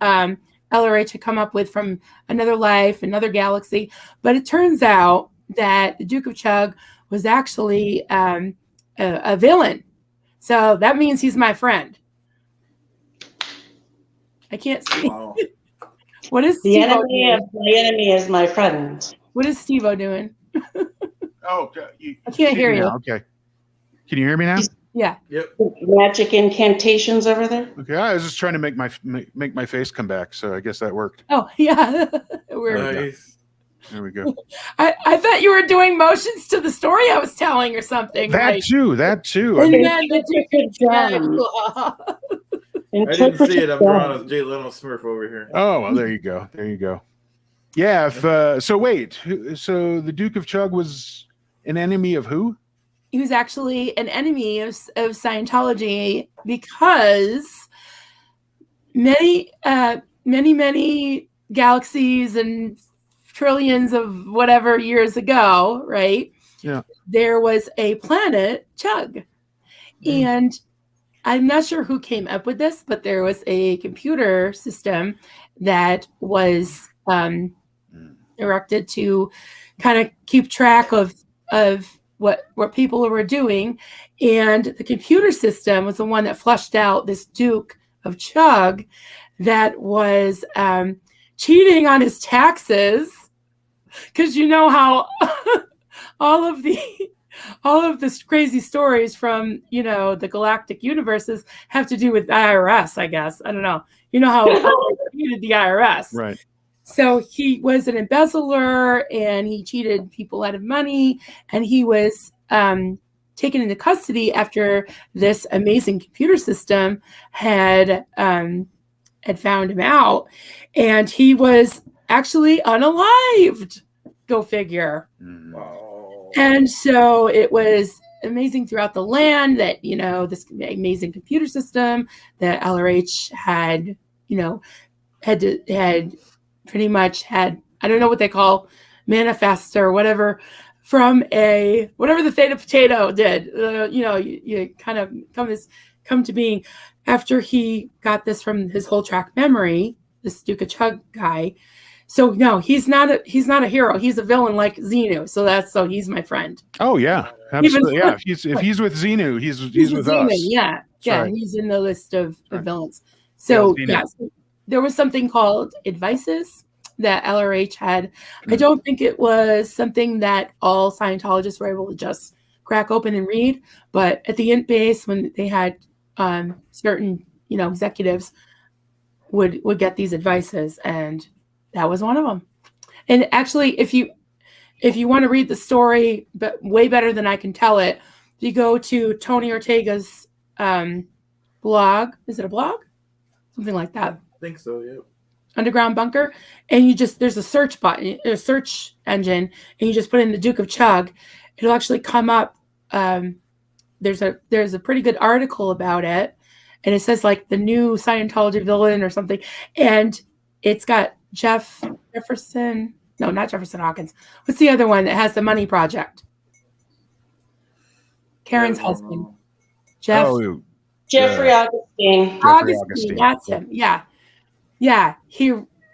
LRH had come up with from another life, another galaxy. But it turns out that the Duke of Chug was actually a villain. So that means he's my friend. I can't see. Wow. What is the enemy of my enemy is my friend? What is Steve-O doing? Oh, I can't hear you. Okay. Can you hear me now? Yeah. Yep. Magic incantations over there. Okay. I was just trying to make my face come back, so I guess that worked. Oh yeah. Nice. There we go. I thought you were doing motions to the story I was telling or something. That too. And then the I didn't see it. I'm drawing a Jay Leno Smurf over here. Oh, well, there you go. Yeah. So wait. So the Duke of Chug was an enemy of who? He was actually an enemy of Scientology, because many galaxies and trillions of whatever years ago, right? Yeah. There was a planet, Chug. And I'm not sure who came up with this, but there was a computer system that was erected to kind of keep track of what people were doing. And the computer system was the one that flushed out this Duke of Chug that was cheating on his taxes. Because you know how all of this crazy stories from, the galactic universes have to do with IRS, I guess. I don't know. You know how prosecuted the IRS. Right. So he was an embezzler and he cheated people out of money, and he was taken into custody after this amazing computer system had found him out, and he was actually unalived. Go figure. Wow. And so it was amazing throughout the land that, this amazing computer system that LRH had, had pretty much had, I don't know what they call manifest or whatever, from whatever the theta potato did, you kind of come to being after he got this from his whole track memory, this Duke of Chug guy. So no, he's not a hero. He's a villain like Xenu. So he's my friend. Oh yeah, absolutely. Yeah, if he's with Xenu, he's with Xenu, us. Yeah, That's yeah, right. he's in the list of Right. villains. So Xenu. yes, there was something called advices that LRH had. I don't think it was something that all Scientologists were able to just crack open and read, but at the Int base, when they had certain executives would get these advices, and that was one of them. And actually, if you want to read the story, but way better than I can tell it, if you go to Tony Ortega's blog, is it a blog? Something like that. I think so, yeah. Underground Bunker, and there's a search button, a search engine, and you just put in the Duke of Chug, it'll actually come up. There's a pretty good article about it, and it says like the new Scientology villain or something, and it's got Jefferson. No, not Jefferson Hawkins. What's the other one that has the Money Project? Karen's I don't husband, know. Jeff. Oh, Jeffrey Augustine. Jeffrey Augustine. That's him. Yeah.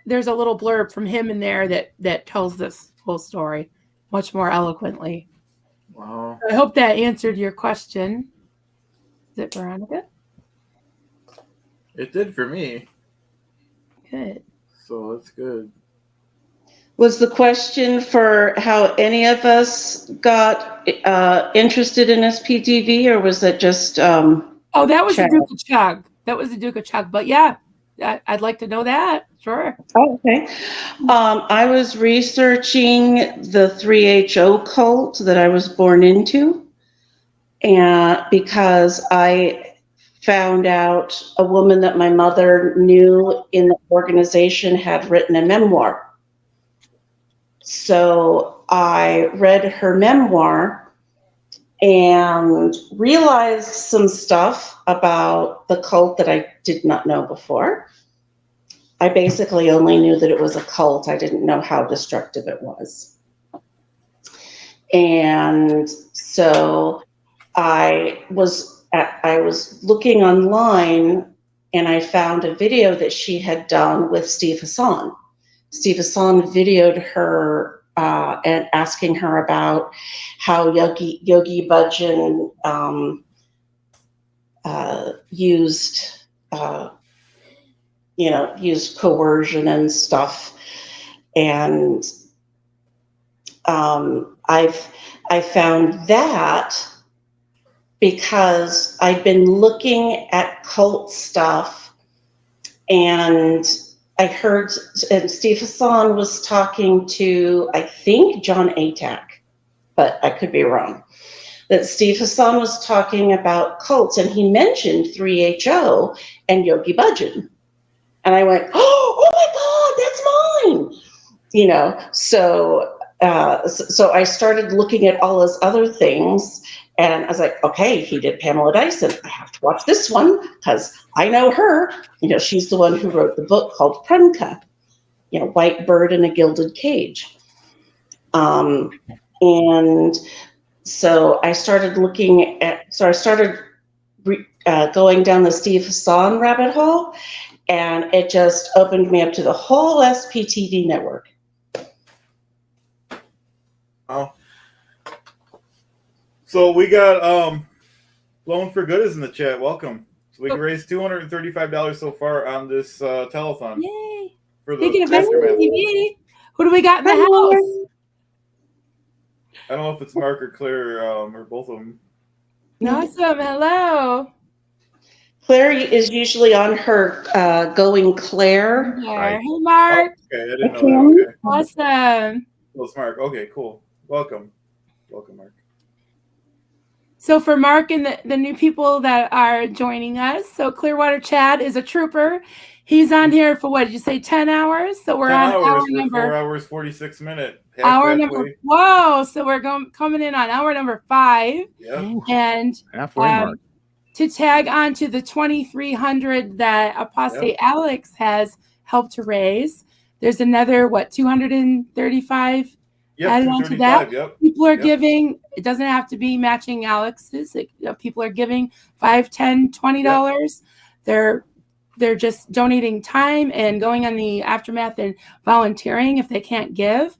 There's a little blurb from him in there that tells this whole story much more eloquently. Wow. I hope that answered your question. Is it Veronica? It did for me, Good. so that's good. Was the question for how any of us got interested in SPTV, or was it just Oh, that was Chad? the Duke of Chug. That was the Duke of Chug. But yeah, I'd like to know that. Sure. Oh, okay. I was researching the 3HO cult that I was born into, and because I found out a woman that my mother knew in the organization had written a memoir. So I read her memoir and realized some stuff about the cult that I did not know before. I basically only knew that it was a cult. I didn't know how destructive it was. And so I was looking online, and I found a video that she had done with Steve Hassan. Steve Hassan videoed her and asking her about how Yogi Bhajan used coercion and stuff. And I found that because I'd been looking at cult stuff, and I heard, and Steve Hassan was talking to, I think, John Atack, but I could be wrong, that Steve Hassan was talking about cults, and he mentioned 3HO and Yogi Bhajan. And I went, oh my God, that's mine! So I started looking at all his other things, and I was like, okay, he did Pamela Dyson. I have to watch this one because I know her. She's the one who wrote the book called Premka, White Bird in a Gilded Cage. And so I started going down the Steve Hassan rabbit hole, and it just opened me up to the whole SPTV network. Oh. So we got Loan for Good is in the chat. Welcome. So we can raise $235 so far on this telethon. Yay. For the Speaking of aftermath. SPTV, who do we got in the house? I don't know if it's Mark or Claire or both of them. Awesome. Hello. Claire is usually on her Going Claire. There. Right. Hey, Mark. Okay, I didn't know that. Okay. Awesome. Well, it's Mark. Okay, cool. Welcome, Mark. So for Mark and the new people that are joining us, so Clearwater Chad is a trooper. He's on here for what did you say, 10 hours? So we're 10 on hours. hour We're number 4 hours 46 minutes. hour number. Whoa! So we're coming in on hour number 5, Yep. and Halfway mark. to tag on to the 2,300 that Apostate Alex has helped to raise. There's another 235. Yep. Added on to that. 235. Yep. People are giving. It doesn't have to be matching Alex's. People are giving $5, $10, $20. They're just donating time and going on the aftermath and volunteering if they can't give.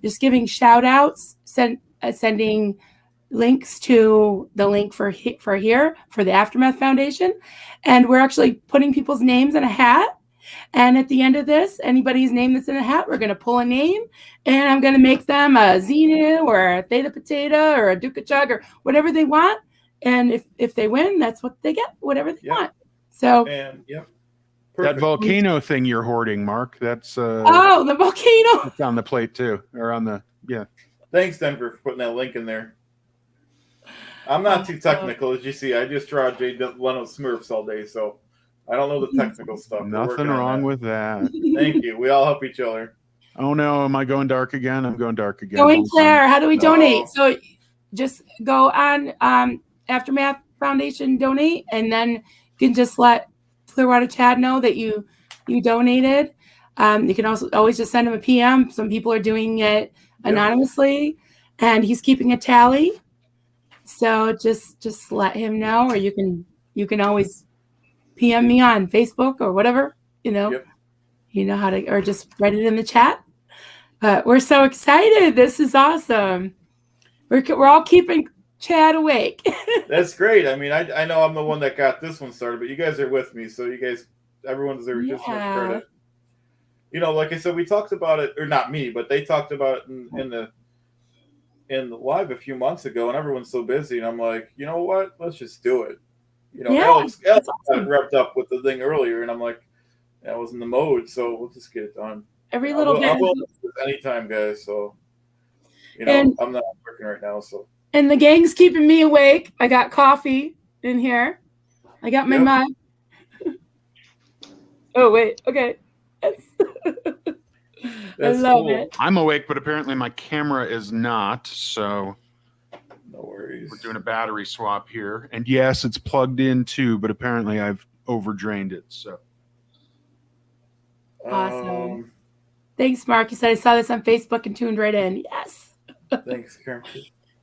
Just giving shout outs, sending links to the link for here for the Aftermath Foundation. And we're actually putting people's names in a hat. And at the end of this, anybody's name that's in a hat, we're going to pull a name, and I'm going to make them a Xenu or a Theta Potato or a Duca Chug or whatever they want. And if they win, that's what they get, whatever they want. So, and That perfect. volcano thing you're hoarding, Mark. That's the volcano. it's on the plate too, or on the Thanks, Denver, for putting that link in there. I'm not too technical, as you see. I just draw Jay Leno Smurfs all day, so I don't know the technical stuff. We're nothing working on wrong that. with that. Thank you. We all help each other. Oh no, am I going dark again? I'm going dark again. Going Hold on. Claire, how do we No. donate? So just go on Aftermath Foundation donate, and then you can just let Clearwater Chad know that you donated. You can also always just send him a PM. Some people are doing it anonymously, and he's keeping a tally. So just let him know, or you can always PM me on Facebook or whatever, you know. Yep. You know how to, or just write it in the chat. But we're so excited. This is awesome. We're all keeping Chad awake. That's great. I mean, I know I'm the one that got this one started, but you guys are with me, so you guys, everyone deserves just as much credit. You know, like I said, we talked about it, or not me, but they talked about it in the live a few months ago, and everyone's so busy, and I'm like, you know what? Let's just do it. You know, Alex got revved up with the thing earlier, and I'm like, I was in the mode, so we'll just get it done. Every little bit. I will anytime, guys. So, you know, I'm not working right now, so. And the gang's keeping me awake. I got coffee in here. I got my mug. Oh wait, okay. I love it. I'm awake, but apparently my camera is not. So no worries. We're doing a battery swap here, and yes, it's plugged in too, but apparently I've overdrained it. So awesome. Thanks, Mark. You said I saw this on Facebook and tuned right in. Yes. Thanks, Karen.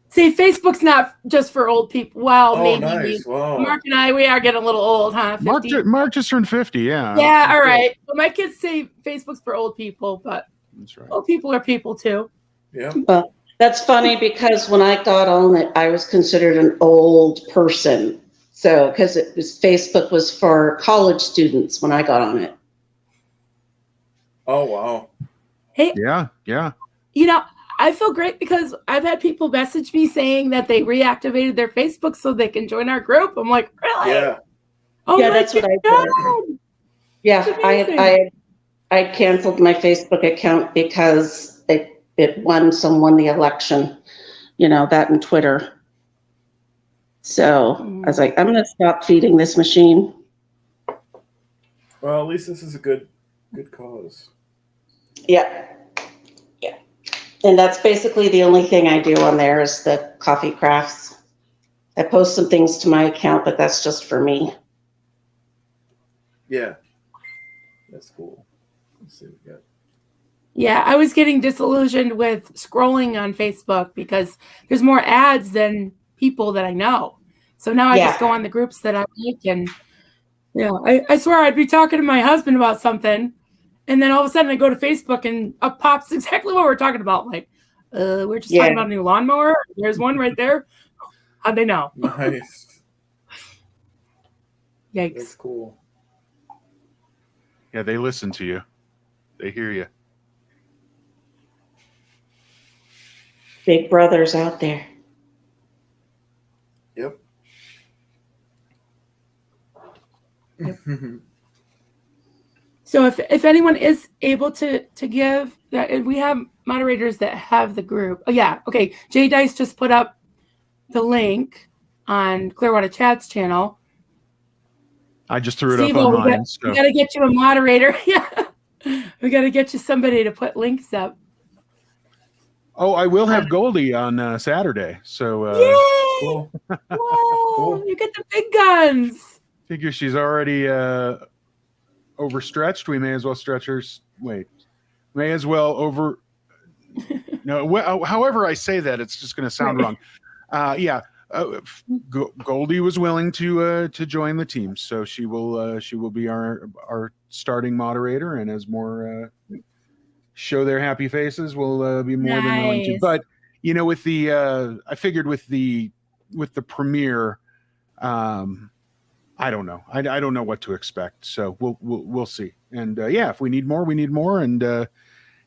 See, Facebook's not just for old people. Well, maybe nice. Wow. Mark and we are getting a little old, huh? 50? Mark just turned 50, yeah. Yeah, all right. Well, my kids say Facebook's for old people, but that's right. Old people are people too. Yeah. Well, that's funny because when I got on it, I was considered an old person. So, because Facebook was for college students when I got on it. Oh, wow. Hey. Yeah. You know, I feel great because I've had people message me saying that they reactivated their Facebook so they can join our group. I'm like, really? Yeah. Oh, yeah, that's what I did. Yeah, I canceled my Facebook account because someone won the election, you know, that and Twitter. So I was like, I'm going to stop feeding this machine. Well, at least this is a good cause. Yeah. And that's basically the only thing I do on there is the coffee crafts. I post some things to my account, but that's just for me. Yeah. That's cool. Let's see what we got. Yeah, I was getting disillusioned with scrolling on Facebook because there's more ads than people that I know. So now I just go on the groups that I like, and I swear I'd be talking to my husband about something, and then all of a sudden I go to Facebook and up pops exactly what we're talking about. Like, we're just talking about a new lawnmower. There's one right there. How'd they know? Nice. Yikes. That's cool. Yeah, they listen to you. They hear you. Big brothers out there. Yep. So if anyone is able to give that, we have moderators that have the group. Oh yeah, okay. Jay Dice just put up the link on Clearwater Chat's channel. I just threw it Steve, up on we mine. So. got to get you a moderator. Yeah, we got to get you somebody to put links up. Oh, I will have Goldie on Saturday. So Yay! Cool. Whoa, Cool. you get the big guns. figure she's already overstretched. We may as well stretch her. Wait, may as well over. No, however I say that, it's just going to sound wrong. Yeah, Goldie was willing to join the team, so she will be our starting moderator, and as more show their happy faces, we'll be more than willing to. Nice. But with the I figured with the premiere, I don't know. I don't know what to expect, so we'll see. And yeah, if we need more, we need more. And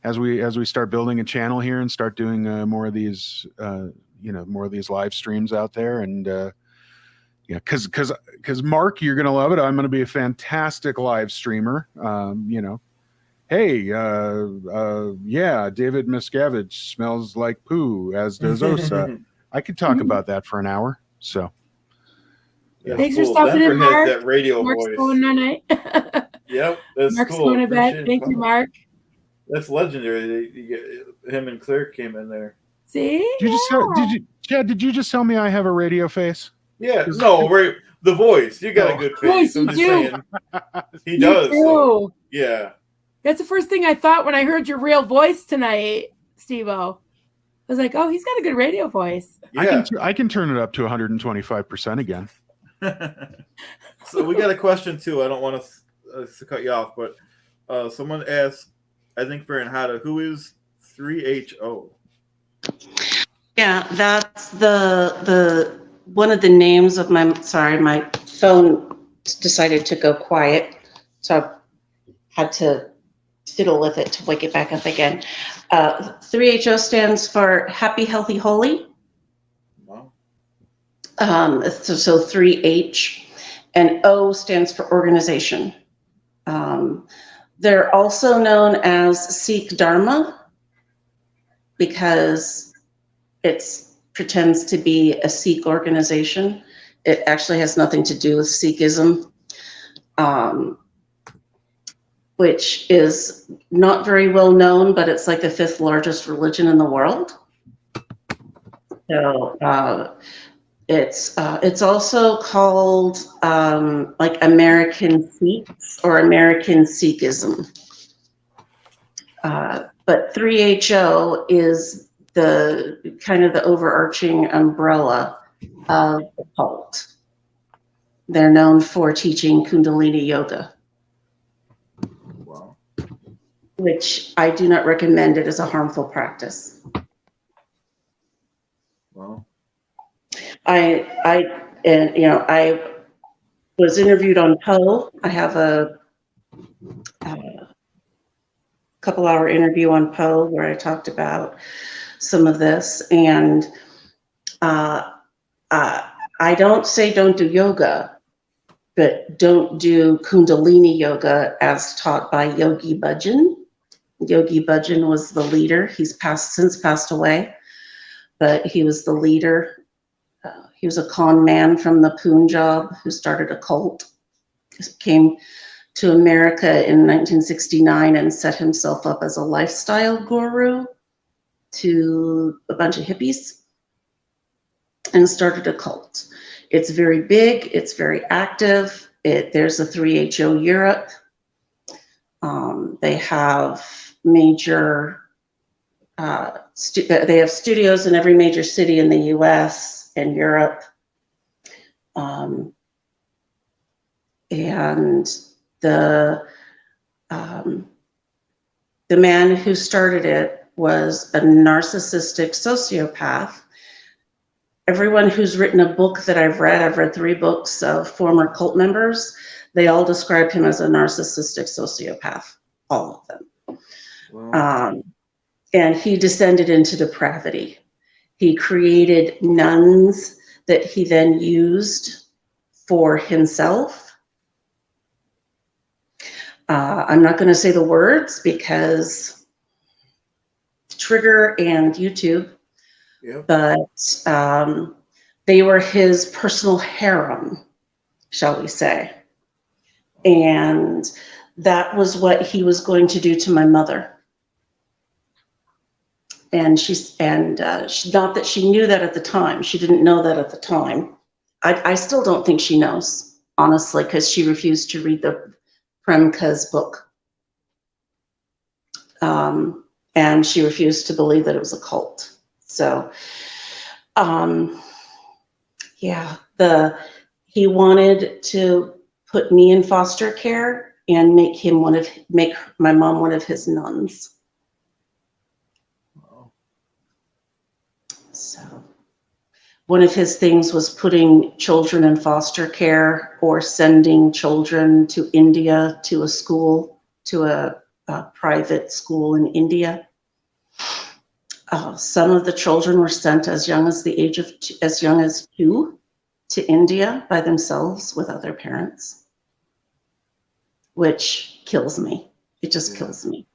as we start building a channel here and start doing more of these more of these live streams out there, and because Mark, you're gonna love it. I'm gonna be a fantastic live streamer. Hey, yeah, David Miscavige smells like poo, as does Osa. I could talk about that for an hour. So. Yeah, Thanks cool. for stopping Denver in, has Mark. that radio Mark's voice. going tonight. Yep, that's Mark's cool. going to bed. Appreciate Thank you, it. Mark. That's legendary. Him and Claire came in there. See? Did you just tell me I have a radio face? Yeah, no, right. The voice. You got a good face. Voice, you I'm just do. saying. He You does. do. So, yeah. That's the first thing I thought when I heard your real voice tonight, Steve-O. I was like, oh, he's got a good radio voice. Yeah. I can turn it up to 125% again. So we got a question too. I don't want to cut you off, but someone asked, I think for Anhata, who is 3HO? Yeah, that's the one of the names of my phone decided to go quiet, so I had to fiddle with it to wake it back up again. 3HO stands for Happy, Healthy, Holy. Wow. So 3H, and O stands for organization. They're also known as Sikh Dharma because it pretends to be a Sikh organization. It actually has nothing to do with Sikhism, which is not very well known, but it's like the 5th largest religion in the world. So it's also called like American Sikhs or American Sikhism. But 3HO is the kind of the overarching umbrella of the cult. They're known for teaching Kundalini yoga, Wow. which I do not recommend. It is a harmful practice. Wow. I was interviewed on Poe. I have a couple-hour interview on Poe where I talked about some of this, and I don't say don't do yoga, but don't do Kundalini yoga as taught by Yogi Bhajan. Yogi Bhajan was the leader. He's since passed away, but he was the leader. He was a con man from the Punjab who started a cult. He came to America in 1969 and set himself up as a lifestyle guru to a bunch of hippies and started a cult. It's very big. It's very active. There's a 3HO Europe. They have major, they have studios in every major city in the US and Europe. And the man who started it was a narcissistic sociopath. Everyone who's written a book that I've read 3 books of former cult members, they all describe him as a narcissistic sociopath, all of them. Wow. And he descended into depravity. He created nuns that he then used for himself. I'm not going to say the words because trigger and YouTube, Yep. but they were his personal harem, shall we say. And that was what he was going to do to my mother. And not that she knew that at the time. She didn't know that at the time. I still don't think she knows, honestly, because she refused to read the Premka's book. And she refused to believe that it was a cult. So, yeah, he wanted to put me in foster care and make my mom one of his nuns. Wow. So one of his things was putting children in foster care or sending children to India to a school, to a private school in India. Some of the children were sent as young as 2 to India by themselves without their parents, which kills me. It just kills me.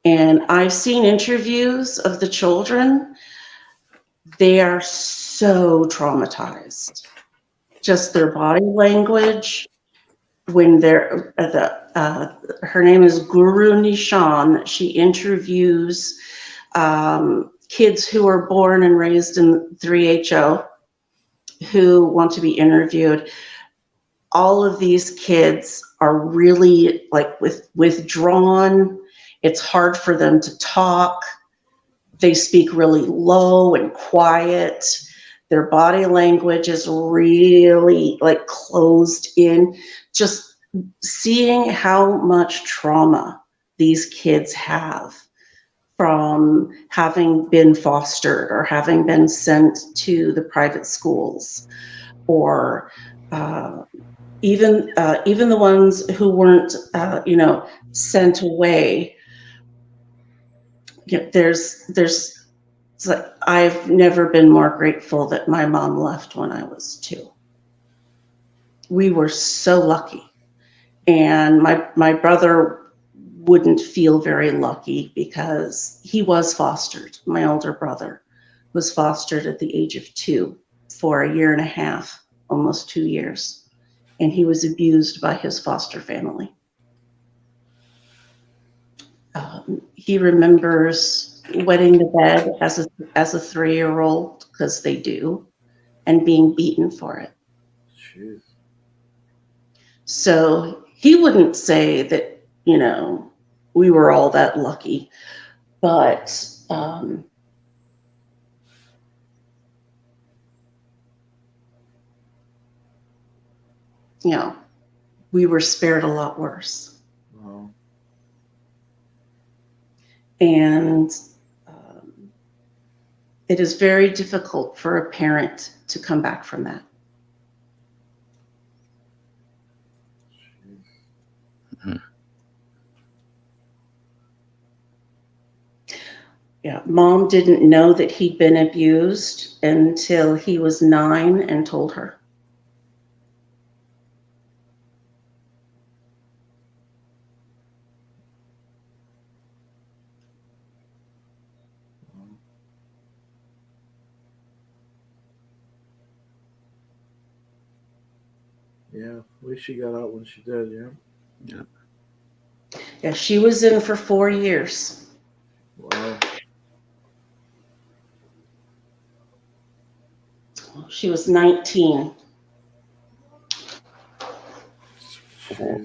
And I've seen interviews of the children. They are so traumatized. Just their body language. When they're her name is Guru Nishan. She interviews kids who are born and raised in 3HO who want to be interviewed. All of these kids are really withdrawn. It's hard for them to talk. They speak really low and quiet. Their body language is really closed in. Just seeing how much trauma these kids have from having been fostered or having been sent to the private schools, or even the ones who weren't, sent away. I've never been more grateful that my mom left when I was 2. We were so lucky. And my brother wouldn't feel very lucky because he was fostered. My older brother was fostered at the age of 2 for 1.5 years, almost 2 years. And he was abused by his foster family. He remembers wetting the bed as a 3-year-old, because they do, and being beaten for it. Jeez. So he wouldn't say that, we were all that lucky, but we were spared a lot worse. Wow. And it is very difficult for a parent to come back from that. Yeah, Mom didn't know that he'd been abused until he was 9 and told her. Yeah, at least she got out when she did, yeah. Yeah, she was in for 4 years. Wow. She was 19.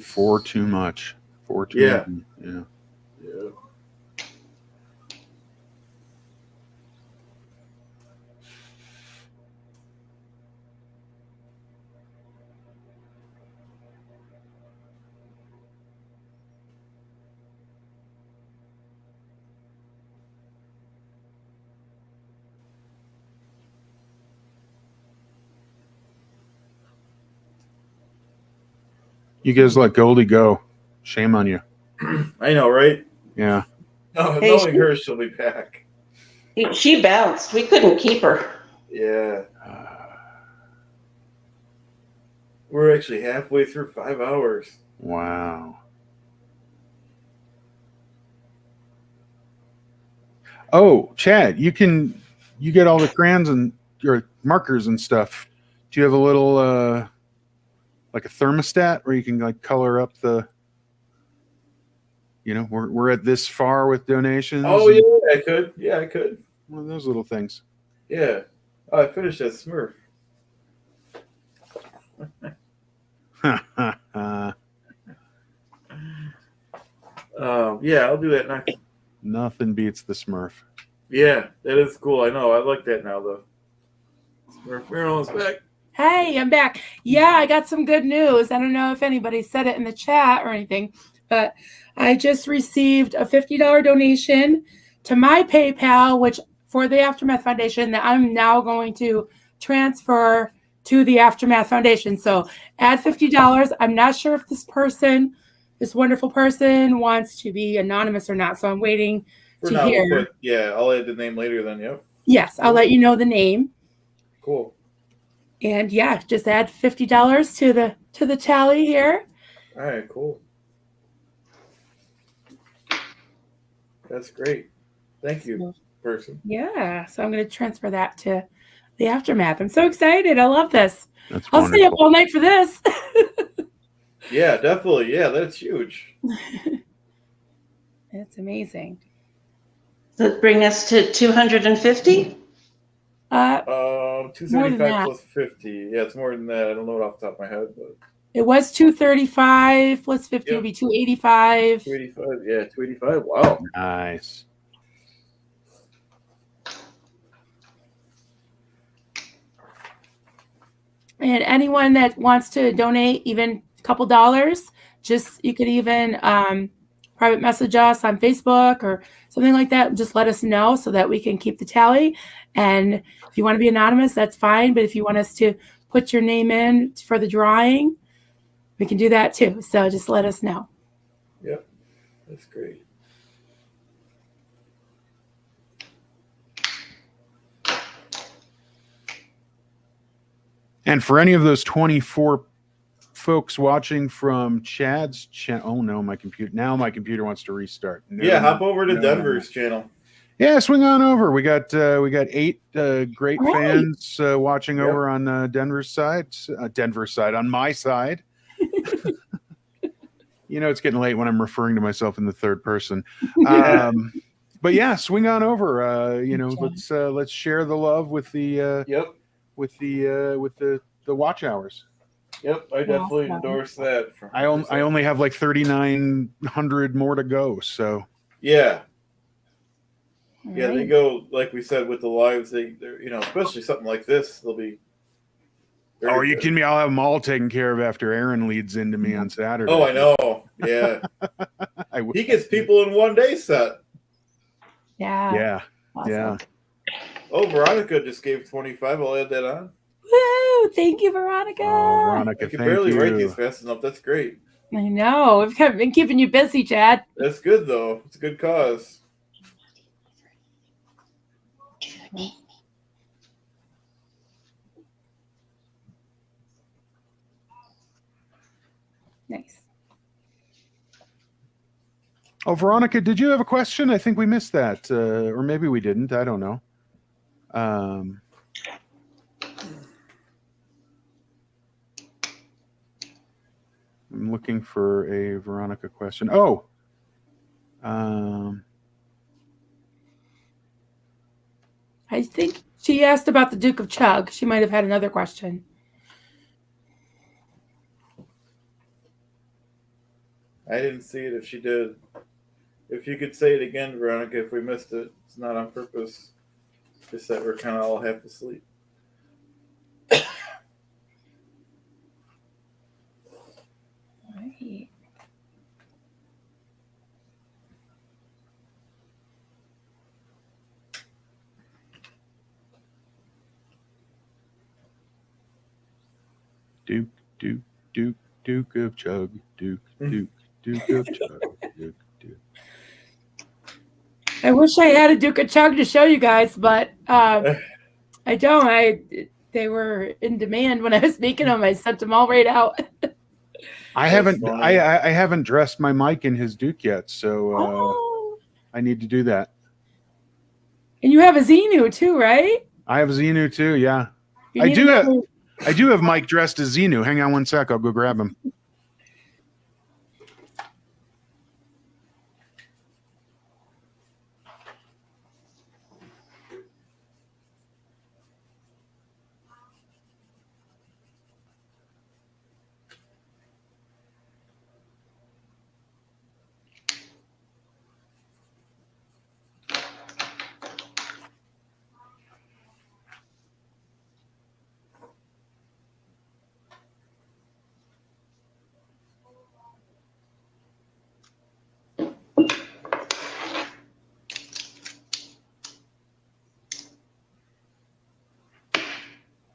Four too much. 4 too Yeah. many. Yeah. Yeah. You guys let Goldie go. Shame on you. I know, right? Yeah. No, Hey, knowing her, she'll be back. She bounced. We couldn't keep her. Yeah. We're actually halfway through 5 hours. Wow. Oh, Chad, you get all the crayons and your markers and stuff. Do you have a little like a thermostat where you can like color up the? We're at this far with donations. Oh yeah, I could. Yeah, I could. One of those little things. Yeah. Oh, I finished that Smurf. Yeah, I'll do that next. Nothing beats the Smurf. Yeah, that is cool. I know. I like that now, though. Smurf Marilyn's back. Hey, I'm back. Yeah, I got some good news. I don't know if anybody said it in the chat or anything, but I just received a $50 donation to my PayPal, which for the Aftermath Foundation, that I'm now going to transfer to the Aftermath Foundation. So add $50. I'm not sure if this wonderful person, wants to be anonymous or not. So I'm waiting For to now, hear. I'll add the name later then, yep. Yes, I'll let you know the name. Cool. And yeah, just add $50 to the tally here. All right, cool. That's great. Thank you, person. Yeah, so I'm going to transfer that to the Aftermath. I'm so excited. I love this. That's I'll stay up all night for this. Yeah, definitely. Yeah, that's huge. It's amazing. Does that bring us to 250? 275 plus 50. Yeah, it's more than that. I don't know it off the top of my head, but it was 235 plus 50 would be 285. 285. Yeah, 285. Wow. Nice. And anyone that wants to donate even a couple dollars, you could even private message us on Facebook or something like that. Just let us know so that we can keep the tally. And if you want to be anonymous, that's fine. But if you want us to put your name in for the drawing, we can do that too. So just let us know. Yep, that's great. And for any of those 24 folks watching from Chad's channel, oh no, my computer wants to restart. No, hop over to Denver's channel. Yeah, swing on over. We got 8 great fans watching over on Denver's side. On my side. It's getting late when I'm referring to myself in the third person. But yeah, swing on over. Let's share the love with the with the watch hours. Yep, I definitely endorse that. I only have like 3,900 more to go. So yeah. Yeah, they go, like we said, with the lives. They're especially something like this, they'll be. Are you kidding me? I'll have them all taken care of after Aaron leads into me on Saturday. Oh, I know. Yeah. He gets people in one day set. Yeah. Yeah. Awesome. Yeah. Oh, Veronica just gave 25. I'll add that on. Woo! Thank you, Veronica. Oh, Veronica, I can barely write these fast enough. That's great. I know. We've been keeping you busy, Chad. That's good, though. It's a good cause. Nice. Oh, Veronica, did you have a question? I think we missed that. Or maybe we didn't. I don't know. I'm looking for a Veronica question. Oh. I think she asked about the Duke of Chug. She might have had another question. I didn't see it if she did. If you could say it again, Veronica, if we missed it, it's not on purpose. Just that we're kind of all half asleep. Right. Duke of Chug. Duke of Chug. Duke. I wish I had a Duke of Chug to show you guys, but I don't. They were in demand when I was making them. I sent them all right out. I haven't dressed my mic in his Duke yet, so I need to do that. And you have a Xenu too, right? I have Xenu too. Yeah, You I need do. another- I do have Mike dressed as Xenu. Hang on one sec. I'll go grab him.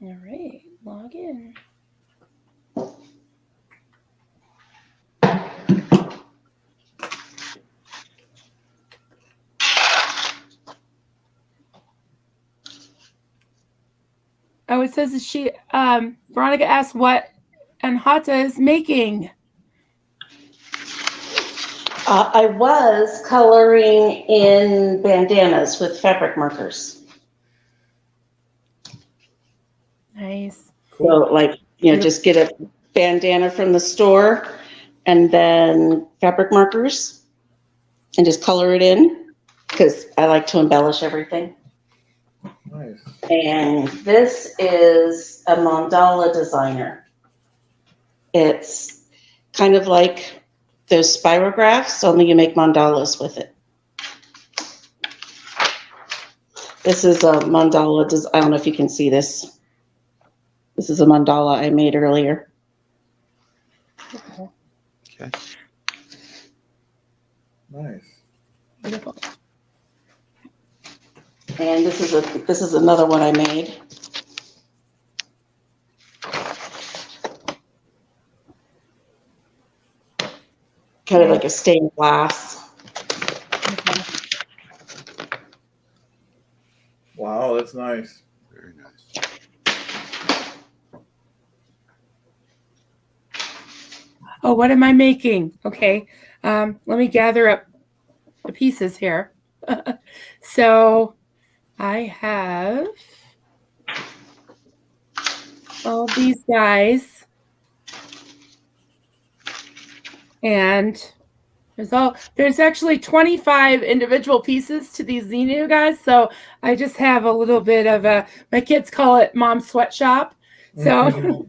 All right, log in. Oh, it says that she, Veronica asked what Anhata is making. I was coloring in bandanas with fabric markers. Nice. So, like, just get a bandana from the store and then fabric markers and just color it in because I like to embellish everything. Nice. And this is a mandala designer. It's kind of like those spirographs, only you make mandalas with it. This is a mandala. I don't know if you can see this. This is a mandala I made earlier. Okay. Nice. Beautiful. And this is another one I made. Kind of like a stained glass. Wow, that's nice. Very nice. Oh, what am I making? Okay, let me gather up the pieces here. So I have all these guys, and there's actually 25 individual pieces to these Xenu guys. So I just have a little bit of my kids call it Mom's sweatshop. So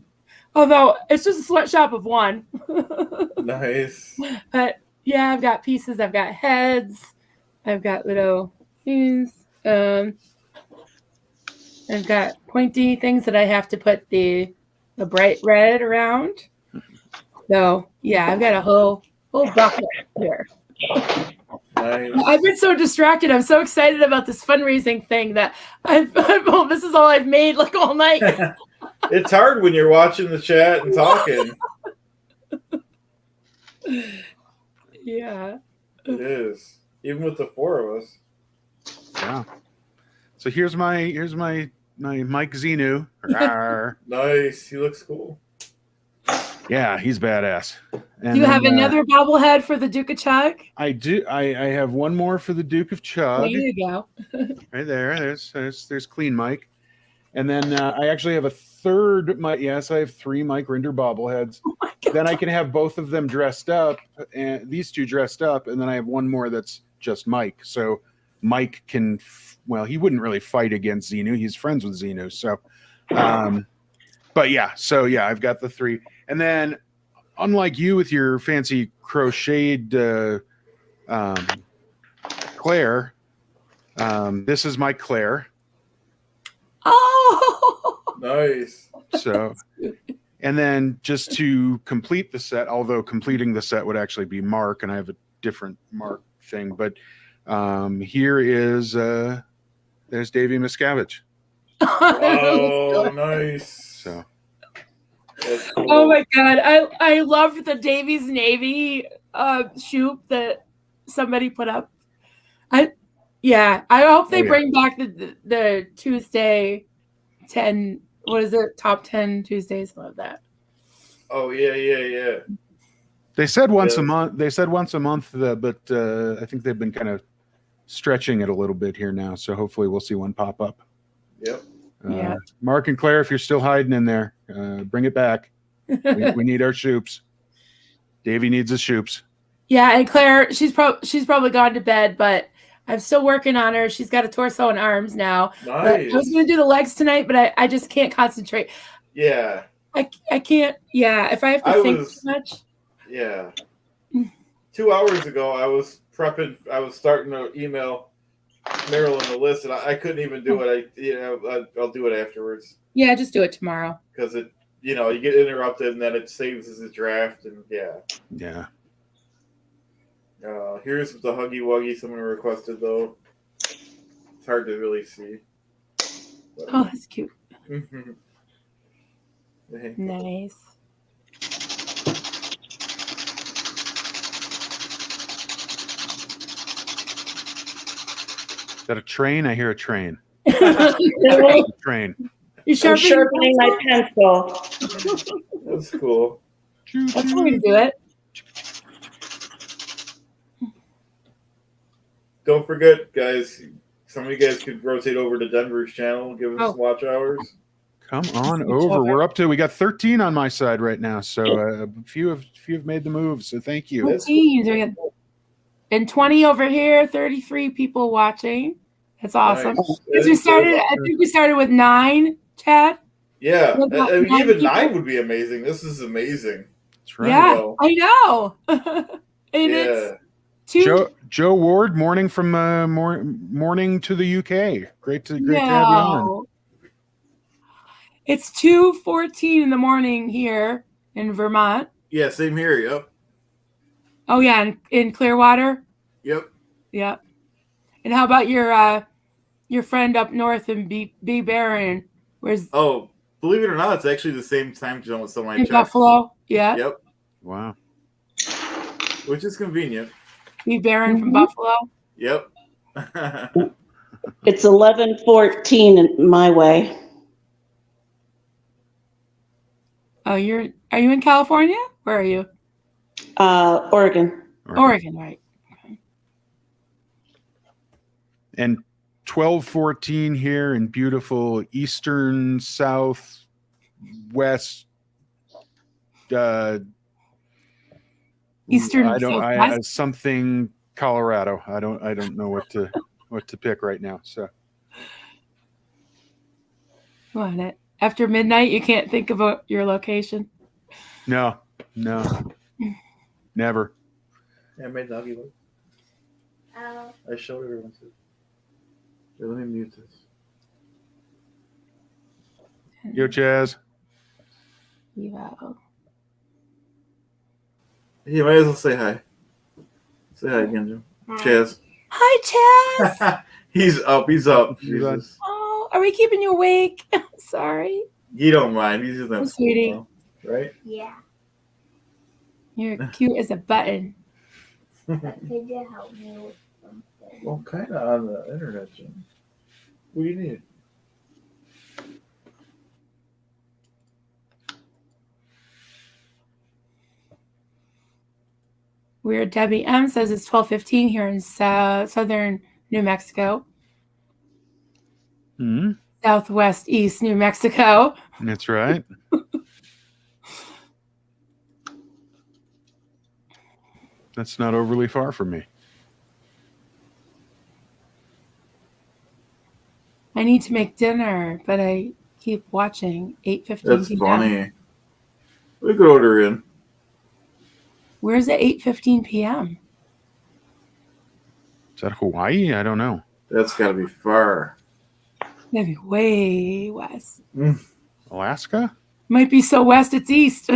although it's just a sweatshop of one. Nice. But yeah, I've got pieces. I've got heads. I've got little things. I've got pointy things that I have to put the bright red around. So yeah, I've got a whole bucket here. Nice. I've been so distracted. I'm so excited about this fundraising thing that well, this is all I've made like all night. It's hard when you're watching the chat and talking. Yeah. It is. Even with the four of us. Yeah. So here's my Mike Xenu. Rawr. Nice. He looks cool. Yeah, he's badass. And Do you have then, another bobblehead for the Duke of Chug? I do. I have one more for the Duke of Chug. There you go. Right there. There's Clean Mike. And then I actually have a third Mike. Yes, I have 3 Mike Rinder bobbleheads. Oh my God. Then I can have both of them dressed up, and these 2 dressed up, and then I have one more that's just Mike. So Mike can, he wouldn't really fight against Xenu. He's friends with Xenu. So, but yeah, I've got the 3. And then, unlike you with your fancy crocheted Claire, this is my Claire. Oh, Nice. So, and then just to complete the set, although completing the set would actually be Mark, and I have a different Mark thing, but here is there's Davey Miscavige. Oh, nice. So, That's cool. Oh my God. I loved the Davies Navy shoot that somebody put up. I hope they bring back the Tuesday 10, what is it? Top 10 Tuesdays. Love that. Oh, yeah. they said once a month. They said once a month, but I think they've been kind of stretching it a little bit here now, so hopefully we'll see one pop up. Yep. Yeah. Mark and Claire, if you're still hiding in there, bring it back. We need our shoops. Davey needs his shoops. Yeah, and Claire, she's probably gone to bed, but I'm still working on her. She's got a torso and arms now. But I was Nice. going to do the legs tonight, but I just can't concentrate. Yeah. I can't. Yeah, if I have to think too much. Yeah. 2 hours ago, I was prepping. I was starting to email Marilyn the list, and I couldn't even do it. I'll do it afterwards Yeah, just do it tomorrow. because it, you get interrupted, and then it saves as a draft, and yeah. Yeah. Here's the Huggy Wuggy someone requested, though. It's hard to really see. But, Oh, that's cute. Hey. Nice. Is that a train? I hear a train. You Train. I'm sharpening my pencil. That's cool. That's the way to do it. Don't forget, guys. Some of you guys could rotate over to Denver's channel, give us watch hours. Come on over. We got 13 on my side right now, so a few have made the move. So thank you. 14. And 20 over here. 33 people watching. That's awesome. Nice. Because I think we started with 9, Chad. Yeah, I mean, even people. 9 would be amazing. This is amazing. That's right. Yeah, I know. And Yeah. it's Joe Ward, morning from morning to the UK. Great to have you on. It's 2:14 in the morning here in Vermont. Yeah, same here. Yep. Oh yeah, in Clearwater. Yep. Yep. And how about your friend up north in B Barron? Where's believe it or not, it's actually the same time zone with some of my in checks. Buffalo? Yeah. Yep. Wow. Which is convenient. B Barron from Buffalo. Yep. It's 11:14 in my way. Oh, are you in California? Where are you? Oregon. Oregon, right. Okay. And 12:14 here in beautiful eastern south west Eastern southwest? something Colorado. I don't know what to pick right now. So What? After midnight, you can't think about your location. no, never. Yeah, I made doggy look. Oh, I showed everyone too. Here, let me mute this. Yo, Chaz. Yeah. You might as well say hi. Say hi again, Jim. hi. Chaz. Hi, Chaz. He's up. Jesus. Oh, are we keeping you awake? Sorry. He don't mind. He's just not Sweetie. school now, right? Yeah. You're cute as a button. But could you help me with something? Well, kind of on the internet, Jim. What do you need? Weird. Debbie M says it's 12:15 here in southern New Mexico. Hmm. Southwest East New Mexico. That's right. That's not overly far from me. I need to make dinner, but I keep watching 8:15 That's p.m. funny. We could order in. Where's it 8:15 p.m.? Is that Hawaii? I don't know. That's got to be far. Maybe way west. Alaska? Might be so west it's east.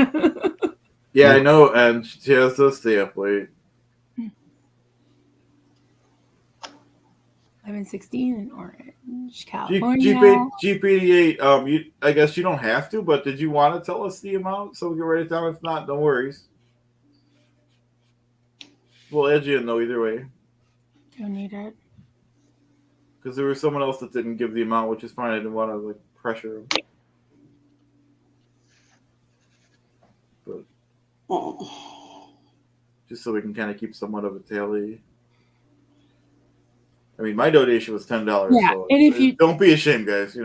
Yeah, I know, and she has to stay up late. 11:16 in Orange, California. Jeep 88. I guess you don't have to, but did you want to tell us the amount so we can write it down? If not, no worries. We'll add you in though either way. Don't need it. Because there was someone else that didn't give the amount, which is fine. I didn't want to pressure them. But just so we can kind of keep somewhat of a tally. I mean, my donation was $10. Yeah, So and if you don't be ashamed, guys.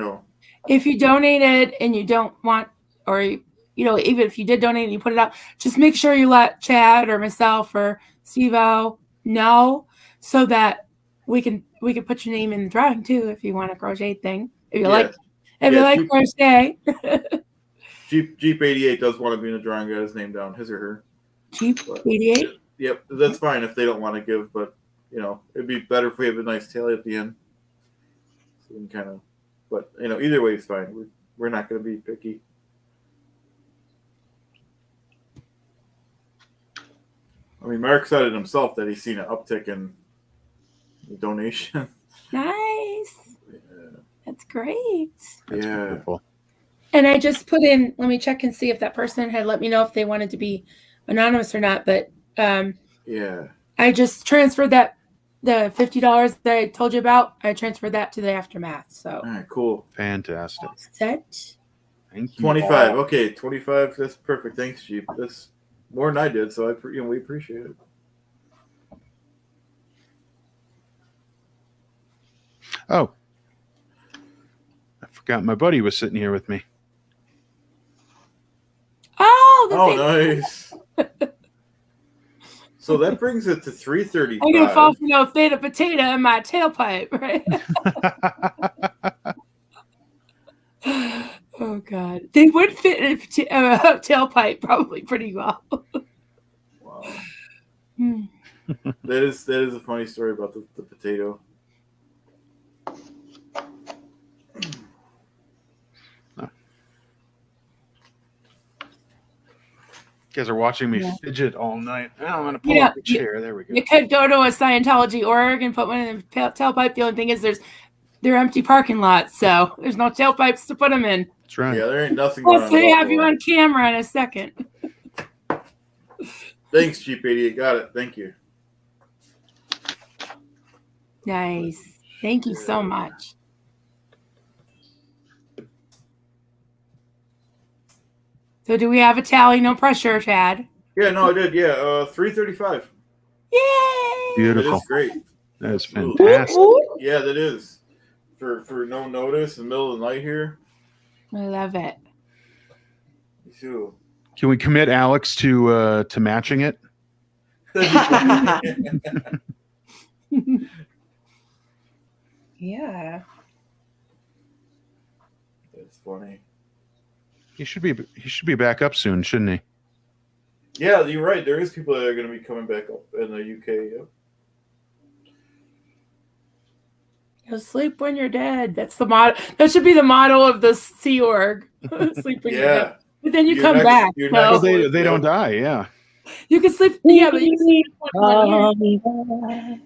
if you donated and you don't want, or even if you did donate and you put it out, just make sure you let Chad or myself or Steve-O know, so that we can put your name in the drawing too if you want a crochet thing. If you like crochet. Jeep 88 does want to be in the drawing. Got his name down, his or her. Jeep 88. Yep, that's fine if they don't want to give, but it'd be better if we have a nice tally at the end. So we can kind of, but either way is fine. We're not going to be picky. I mean, Mark said it himself that he's seen an uptick in the donation. Nice. Yeah. That's great. That's Yeah. wonderful. And I just put in, let me check and see if that person had let me know if they wanted to be anonymous or not. But yeah, I just transferred the $50 that I told you about. I transferred that to the Aftermath. So all right, cool. Fantastic. set. Thank you. 25. Okay, 25. That's perfect. Thanks, Jeep. That's more than I did, so we appreciate it. Oh, I forgot my buddy was sitting here with me. Oh, Nice. So that brings it to 335. I'm gonna fall for no theta potato in my tailpipe, right? Oh God, they would fit in a tailpipe probably pretty well. Wow. Hmm. That is a funny story about the potato. You guys are watching me Yeah. fidget all night. Now I'm going to pull up the chair. There we go. You could go to a Scientology org and put one in the tailpipe. The only thing is they're empty parking lots, so there's no tailpipes to put them in. That's right. Yeah, there ain't nothing going on. Hopefully, they have you on camera in a second. Thanks, Jeep 88. Got it. Thank you. Nice. Thank you so much. So do we have a tally? No pressure, Chad. Yeah, no, I did. Yeah, 335. Yay! That Beautiful. is great. That is fantastic. Yeah, that is. For no notice in the middle of the night here. I love it. Me too. Can we commit Alex to matching it? Yeah. It's funny. He should be back up soon, shouldn't he? Yeah, you're right. There is people that are going to be coming back up in the UK. Yep. You'll sleep when you're dead. That's the motto. That should be the motto of the Sea Org. Sleep when you're dead. But then you Your come next- back. your So next- Well, they don't die, yeah. you can sleep. Yeah, but you can sleep 21 years.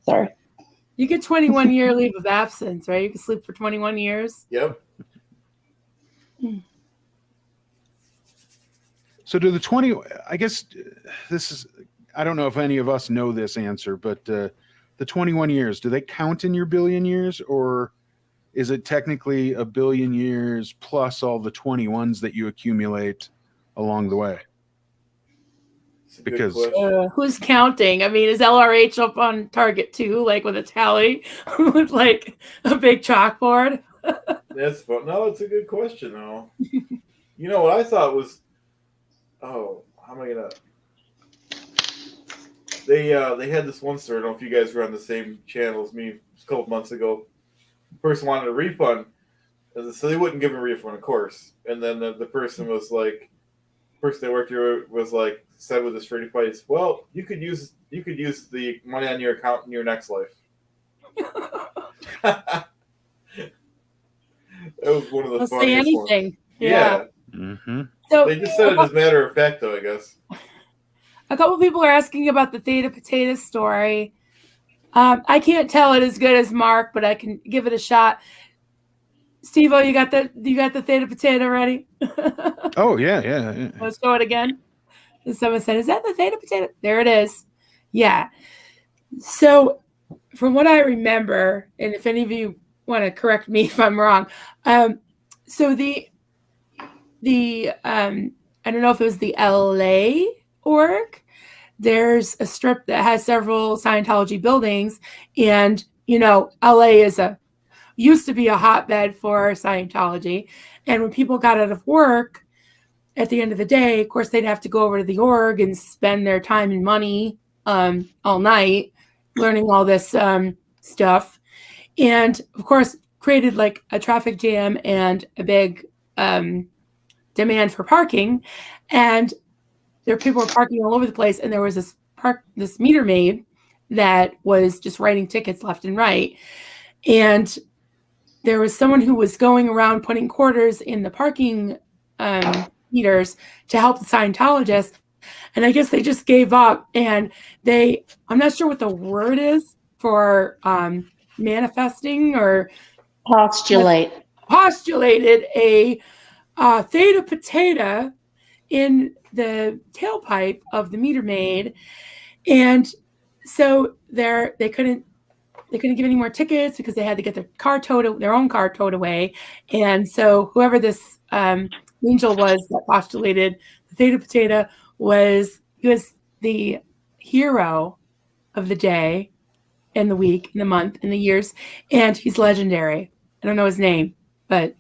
Sorry. You get 21 year leave of absence, right? You can sleep for 21 years. Yep. So do the 20, I guess this is, I don't know if any of us know this answer, but the 21 years, do they count in your billion years, or is it technically a billion years plus all the 21s that you accumulate along the way? It's a good Because- question. Who's counting? I mean, is LRH up on target too, like with a tally, with like a big chalkboard? That's fun. No, it's a good question though. You know what I thought was, how am I gonna? They had this one story. I don't know if you guys were on the same channel as me a couple months ago. The person wanted a refund, so they wouldn't give him a refund, of course. And then the person was like, the person they worked here was like, said with a straight face, "Well, you could use the money on your account in your next life." That was one of the Don't say funniest anything. ones. Yeah. Mm-hmm. So They just said it as a matter of fact, though, I guess. a couple people are asking about the Theta Potato story. I can't tell it as good as Mark, but I can give it a shot. Steve-O, you got the Theta Potato ready? Oh, yeah. Let's show it again. And someone said, "Is that the Theta Potato?" There it is. Yeah. So, from what I remember, and if any of you want to correct me if I'm wrong, so the I don't know if it was the LA org. There's a strip that has several Scientology buildings, and LA used to be a hotbed for Scientology. And when people got out of work at the end of the day, of course, they'd have to go over to the org and spend their time and money all night learning all this stuff. And of course, created like a traffic jam and a big demand for parking. And people were parking all over the place. And there was this meter maid that was just writing tickets left and right. And there was someone who was going around putting quarters in the parking meters to help the Scientologists. And I guess they just gave up. And I'm not sure what the word is for manifesting or Postulated a theta potato in the tailpipe of the meter maid. And so they couldn't give any more tickets because they had to get their own car towed away. And so whoever this angel was that postulated the theta potato was the hero of the day and the week and the month and the years. And he's legendary. I don't know his name, but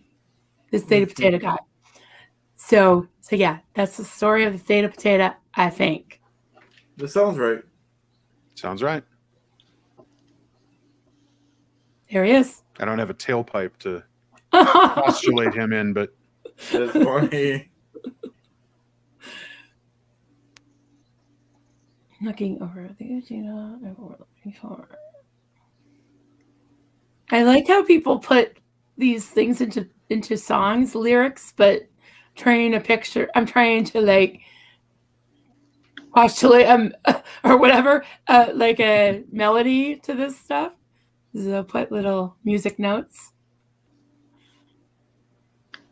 this theta potato guy. So yeah, that's the story of the theta potato, I think. This sounds right. Sounds right. There he is. I don't have a tailpipe to postulate him in, but That's funny. Looking over the I like how people put these things into songs, lyrics, but I'm trying to like postulate or whatever, like a melody to this stuff. So I'll put little music notes.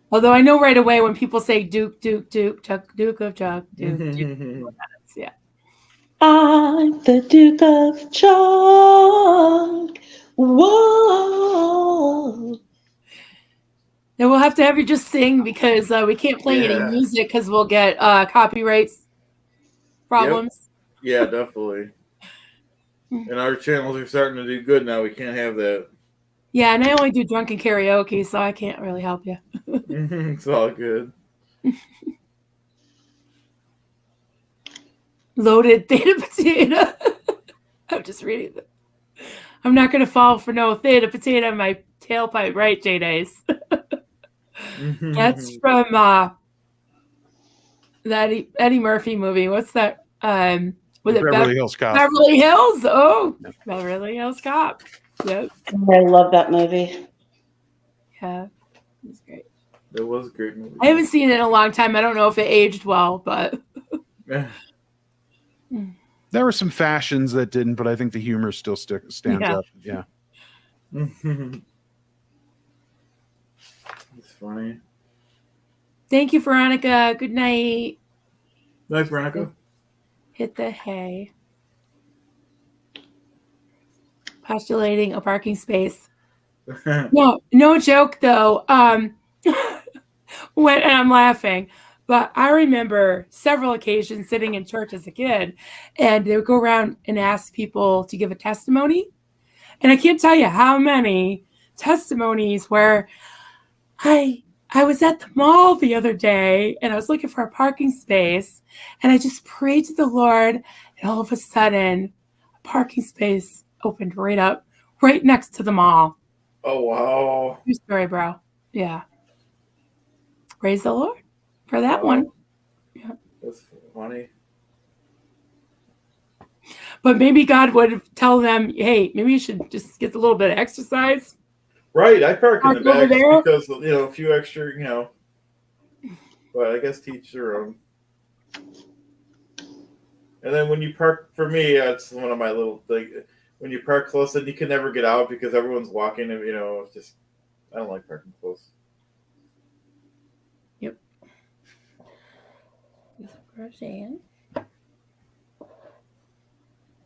Although I know right away when people say Duke, Duke, Duke, Chuck, Duke of Chuck, Duke, Duke, yeah. I'm the Duke of Chuck. Whoa. Then we'll have to have you just sing because we can't play any music because we'll get copyright problems. Yep. Yeah, definitely. And our channels are starting to do good now. We can't have that. Yeah, and I only do drunken karaoke, so I can't really help you. It's all good. Loaded theta potato. I'm just reading them. I'm not going to fall for no theta potato in my tailpipe, right, J-Days? That's from that Eddie Murphy movie. What's that? Was it Beverly Hills Cop? Beverly Hills? Oh, no. Beverly Hills Cop. Yep. I love that movie. Yeah, it was great. It was a great movie. I haven't seen it in a long time. I don't know if it aged well, but There were some fashions that didn't, but I think the humor still stands up. Yeah. It's funny. Thank you, Veronica. Good night. Nice, Veronica. Hit the hay. Postulating a parking space. No joke though. And I'm laughing, but I remember several occasions sitting in church as a kid, and they would go around and ask people to give a testimony. And I can't tell you how many testimonies where I was at the mall the other day and I was looking for a parking space, and I just prayed to the Lord, and all of a sudden a parking space opened right up right next to the mall. Oh, wow. True story, bro. Yeah. Praise the Lord for that one. Yeah. That's funny. But maybe God would tell them, hey, maybe you should just get a little bit of exercise. Right. I park in the Over back there? because, a few extra, but I guess teach their own. And then when you park, for me, it's one of my little things. When you park close, then you can never get out because everyone's walking and, it's just, I don't like parking close. Yep.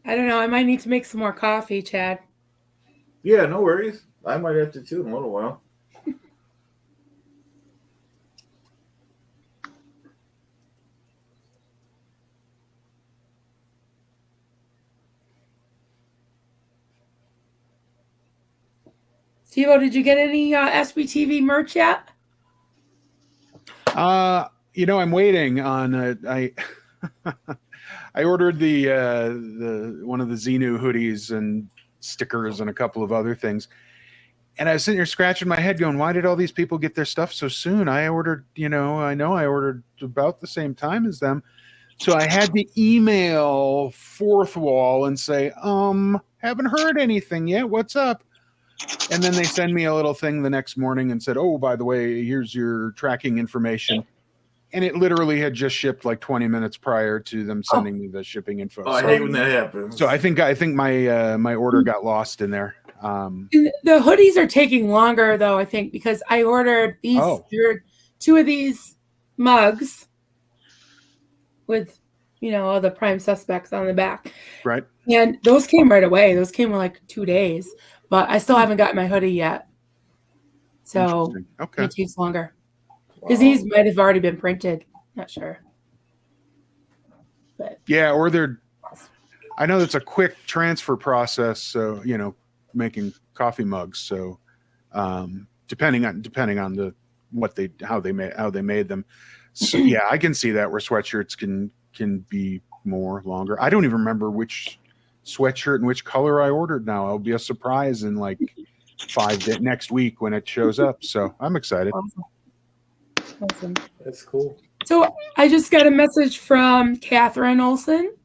I don't know. I might need to make some more coffee, Chad. Yeah, no worries. I might have to too in a little while. Tivo, did you get any SBTV merch yet? I'm waiting on I I ordered the one of the Xenu hoodies and stickers and a couple of other things. And I was sitting here scratching my head going, why did all these people get their stuff so soon? I ordered, I know I ordered about the same time as them. So I had to email Fourth Wall and say, haven't heard anything yet. What's up? And then they send me a little thing the next morning and said, oh, by the way, here's your tracking information. And it literally had just shipped like 20 minutes prior to them sending me the shipping info. Oh, I hate when that happens. So I think my order got lost in there. The hoodies are taking longer though, I think, because I ordered these two of these mugs with all the prime suspects on the back. Right. And those came right away. Those came in like 2 days. But I still haven't gotten my hoodie yet. So it takes longer. Because these might have already been printed. Not sure. But yeah, or I know it's a quick transfer process, so making coffee mugs. So depending on how they made them. So yeah, I can see that where sweatshirts can be longer. I don't even remember which sweatshirt and which color I ordered now. It'll be a surprise in like 5 days next week when it shows up. So I'm excited. Awesome. That's cool. So I just got a message from Catherine Olson.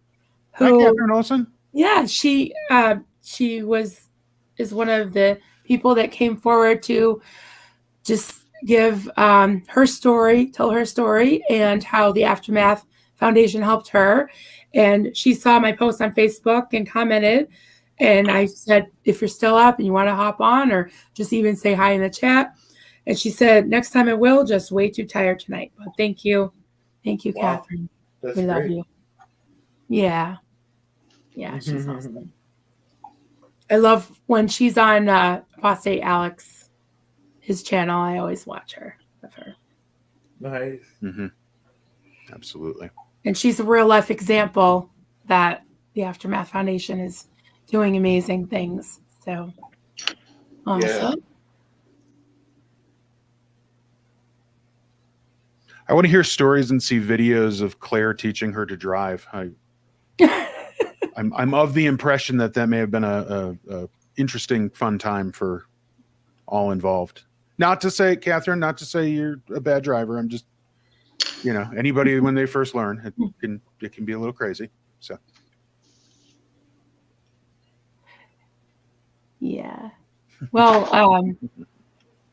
Hi, Catherine Olson. Yeah, she is one of the people that came forward to just give her story, tell her story, and how the Aftermath Foundation helped her. And she saw my post on Facebook and commented. And I said, if you're still up and you want to hop on or just even say hi in the chat. And she said, next time I will, just way too tired tonight. But thank you. Thank you, Wow. Catherine. That's We love great. you. Yeah. Yeah, she's awesome. I love when she's on Apostate Alex, his channel. I always watch her. Of her. Nice. Mm-hmm. Absolutely. And she's a real life example that the Aftermath Foundation is doing amazing things. So awesome. Yeah. I want to hear stories and see videos of Claire teaching her to drive. I'm of the impression that may have been a interesting, fun time for all involved. Not to say, Catherine, not to say you're a bad driver. I'm just, anybody when they first learn, it can be a little crazy. So. Yeah. Well,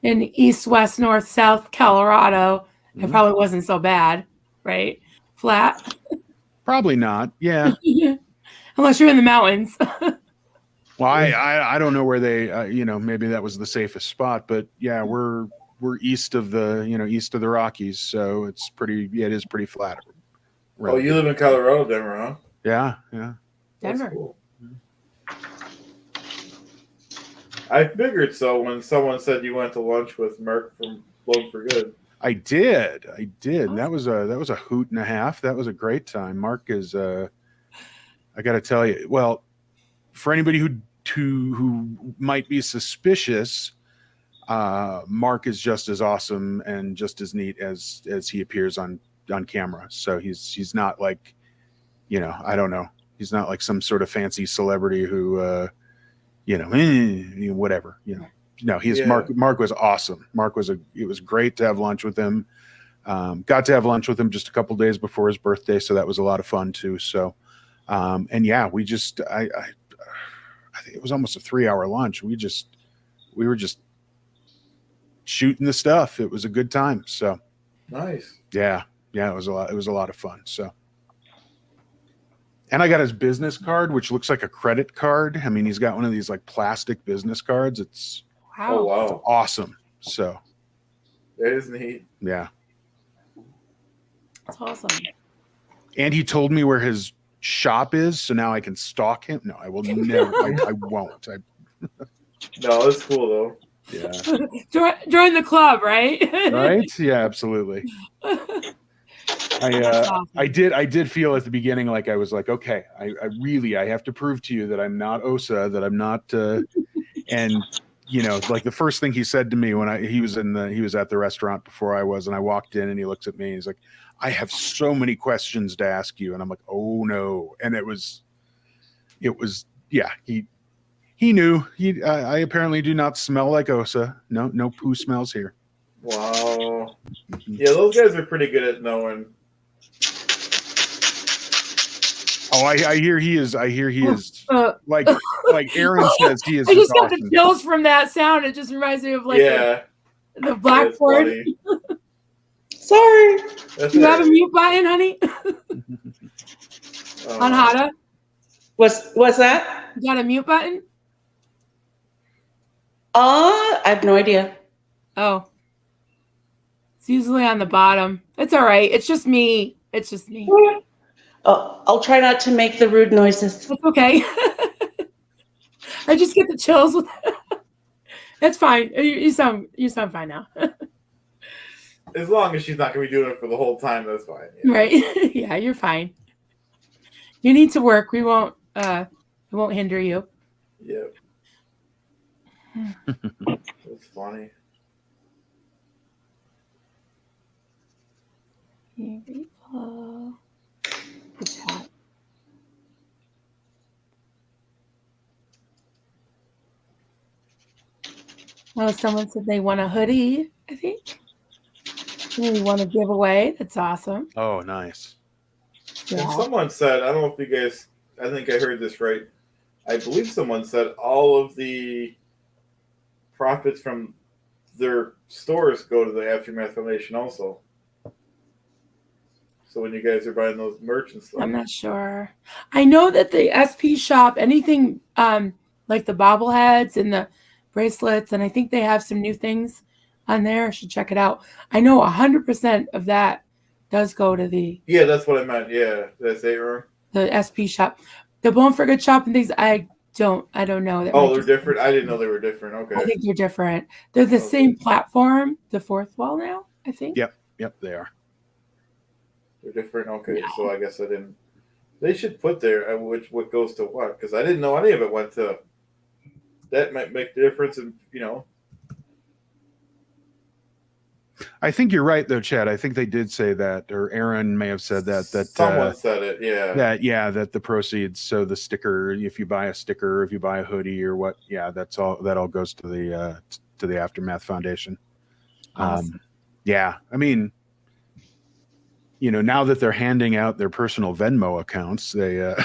in East, West, North, South Colorado, it probably wasn't so bad, right? Flat. Probably not. Yeah. Unless you're in the mountains. Well, I don't know where they, maybe that was the safest spot, but yeah, we're east of the, east of the Rockies. So it is pretty flat. Oh, you live in Colorado, Denver, huh? Yeah. Yeah. Denver. That's cool. I figured so when someone said you went to lunch with Mark from Blown for Good. I did. And that was a hoot and a half. That was a great time. Mark is, I got to tell you, well, for anybody who might be suspicious, Mark is just as awesome and just as neat as he appears on camera. So he's not like, I don't know. He's not like some sort of fancy celebrity who, whatever, No, Mark was awesome. It was great to have lunch with him. Got to have lunch with him just a couple days before his birthday. So that was a lot of fun too. So, and yeah, I think it was almost a 3-hour lunch. We were just shooting the stuff. It was a good time. So Nice. yeah, it was a lot of fun. So, and I got his business card, which looks like a credit card. I mean, he's got one of these like plastic business cards. It's Oh, wow. awesome. So That is neat. yeah. That's awesome. And he told me where his shop is, so now I can stalk him. No, I will never. I won't. No, it's cool, though. Yeah. Join the club, right? Right? Yeah, absolutely. I did feel at the beginning like I was like, okay, I have to prove to you that I'm not OSA, that I'm not, and you know, like the first thing he said to me when he was at the restaurant before I was, and I walked in and he looks at me and he's like, I have so many questions to ask you. And I'm like, oh no. And it was, yeah, he knew. I apparently do not smell like Osa. No poo smells here. Wow. Yeah, those guys are pretty good at knowing. Oh, I hear he is like Aaron says he is. I just got the exhausted. chills from that sound. It just reminds me of like Yeah, the blackboard. funny. Sorry. That's Do you have a right. mute button, honey? On Hada? What's that? You got a mute button? I have no idea. Oh. It's usually on the bottom. It's all right. It's just me. Oh, I'll try not to make the rude noises. It's okay. I just get the chills with It's fine. You sound fine now. As long as she's not going to be doing it for the whole time, that's fine. Yeah. Right? Yeah, you're fine. You need to work. We won't hinder you. Yep. That's funny. Here we go. Good job. Oh, someone said they want a hoodie, I think. They want to give away. That's awesome. Oh, nice. And Yeah. someone said, I don't know if you guys, I think I heard this right. I believe someone said all of the profits from their stores go to the Aftermath Foundation also. So when you guys are buying those merch and stuff. I'm not sure. I know that the SP shop, anything like the bobbleheads and the bracelets, and I think they have some new things on there. I should check it out. I know 100% of that does go to the Yeah, that's what I meant. Yeah, that's it, wrong? the SP shop. The Bone for Good shop and things, I don't know. That Oh, might they're just- different. I didn't know they were different. I Okay. think they're different. They're the Okay. same platform, the fourth wall now, I think. Yep, they are. They're different. Okay, Yeah. so I guess I didn't. They should put there what goes to what, because I didn't know any of it went to. That might make the difference, in I think you're right, though, Chad. I think they did say that, or Aaron may have said that. Someone said it. Yeah. That the proceeds. So the sticker, if you buy a sticker, if you buy a hoodie, or what, that all goes to the Aftermath Foundation. Awesome. Yeah, I mean, now that they're handing out their personal Venmo accounts, they're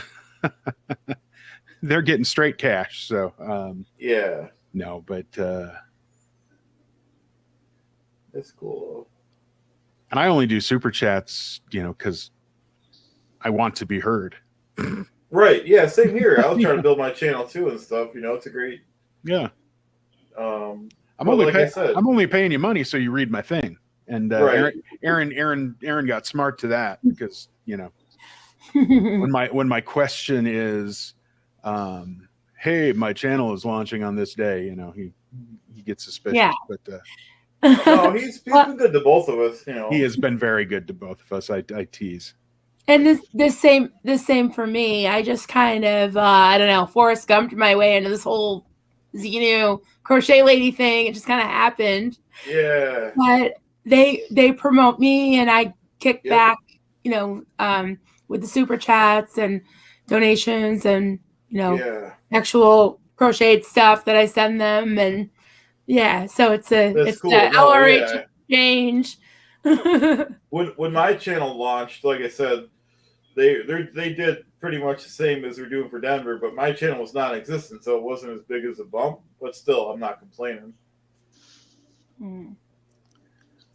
getting straight cash. So Yeah. no, but. That's cool. And I only do super chats, because I want to be heard. Right. Yeah. Same here. I'll try to build my channel too and stuff. It's a great. Yeah. I'm I'm only like I said. I'm only paying you money so you read my thing. And Right. Aaron got smart to that because when my question is, hey, my channel is launching on this day, he gets suspicious. Yeah. But No, he's been good to both of us. he has been very good to both of us. I tease. And the same for me. I just kind of I don't know, Forrest Gumped my way into this whole crochet lady thing. It just kind of happened. Yeah. But they promote me, and I kick Yep. back, with the super chats and donations, and Yeah. actual crocheted stuff that I send them, and so it's That's cool. the No, LRH exchange. When my channel launched, like I said, they did pretty much the same as they're doing for Denver, but my channel was non-existent, so it wasn't as big as a bump. But still, I'm not complaining.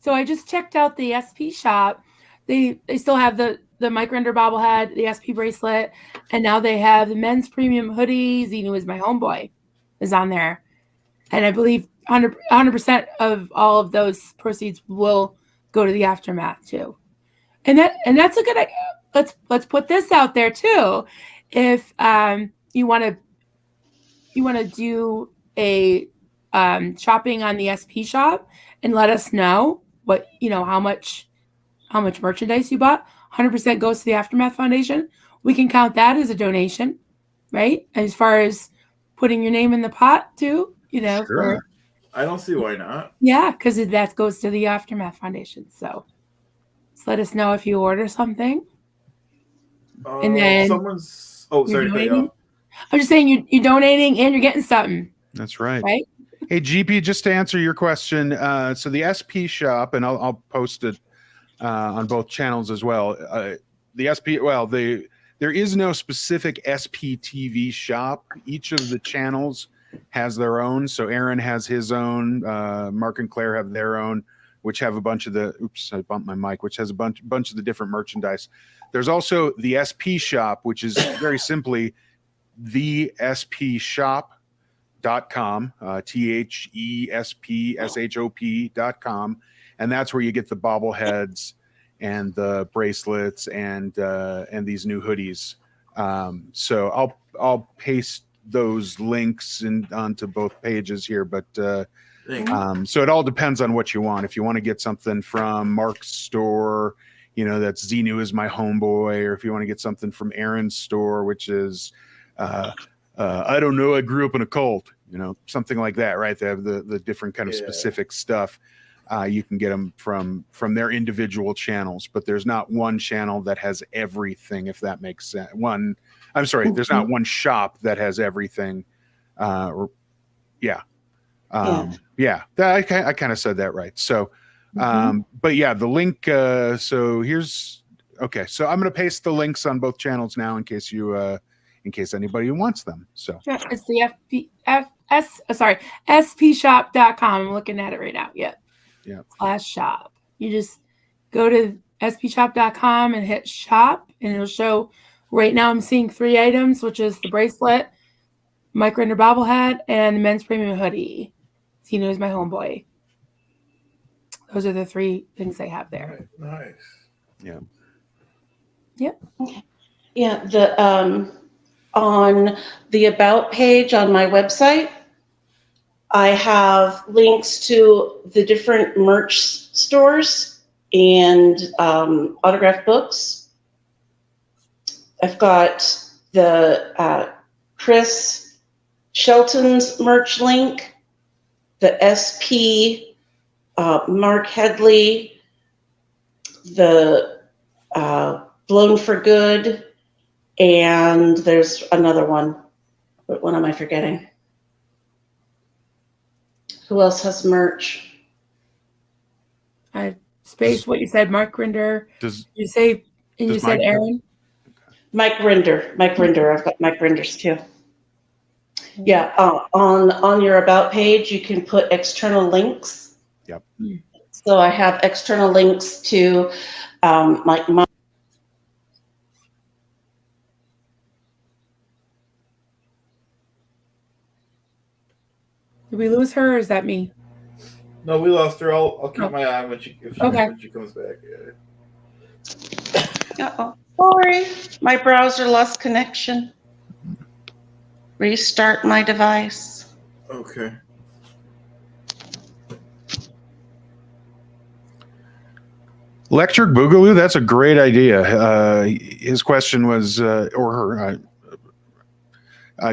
So I just checked out the SP shop. They still have the Mike Render bobblehead, the SP bracelet, and now they have the men's premium hoodies. Zenu is my homeboy is on there, and I believe 100% of all of those proceeds will go to the Aftermath too. And that's a good idea. Let's put this out there too. If you want to do a shopping on the SP shop and let us know what how much merchandise you bought, 100% goes to the Aftermath Foundation. We can count that as a donation, right? As far as putting your name in the pot too. you know, Sure. for I don't see why not. yeah, because that goes to the Aftermath Foundation. So just let us know if you order something. And then Someone's. Oh, you're sorry to cut you donating. off. I'm just saying you're donating and you're getting something, That's right. right? Hey, GP, just to answer your question, so the SP shop, and I'll post it on both channels as well. The SP, well, there is no specific SPTV shop. Each of the channels has their own. So Aaron has his own. Mark and Claire have their own, which have a bunch of the. Oops, I bumped my mic. Which has a bunch of the different merchandise. There's also the SP shop, which is very simply the SP shop. .com, THESPSHOP.com, and that's where you get the bobbleheads and the bracelets and these new hoodies. So I'll paste those links onto both pages here, but so it all depends on what you want. If you want to get something from Mark's store, you know, that's Xenu is my homeboy, or if you want to get something from Aaron's store, which is I don't know, I grew up in a cult, you know, something like that, right? They have the different kind of specific stuff. You can get them from their individual channels, but there's not one channel that has everything, if that makes sense. There's not one shop that has everything. I kind of said that right. So, but yeah, the link. So here's okay. So I'm going to paste the links on both channels now in case anybody wants them. So Yeah, it's the spshop.com. I'm looking at it right now. Yeah. /shop. You just go to spshop.com and hit shop, and it'll show. Right now, I'm seeing 3 items, which is the bracelet, Mike Render bobblehead, and the men's premium hoodie. Xenu is my homeboy. Those are the 3 things they have there. Nice. Yeah. Yep. Yeah, on the About page on my website, I have links to the different merch stores and autographed books. I've got the Chris Shelton's merch link, the SP Mark Headley, the Blown for Good, and there's another one. What one am I forgetting? Who else has merch? I spaced what you said, Mark Rinder. Does You say, and you does said Mike- Aaron. Mike Rinder. I've got Mike Rinders too. Yeah, on your About page, you can put external links. Yep. So I have external links to my Did we lose her, or is that me? No, we lost her. I'll keep my eye when she comes back. Uh-oh. Sorry, my browser lost connection. Restart my device. Okay. Electric Boogaloo, that's a great idea. His question was, or her,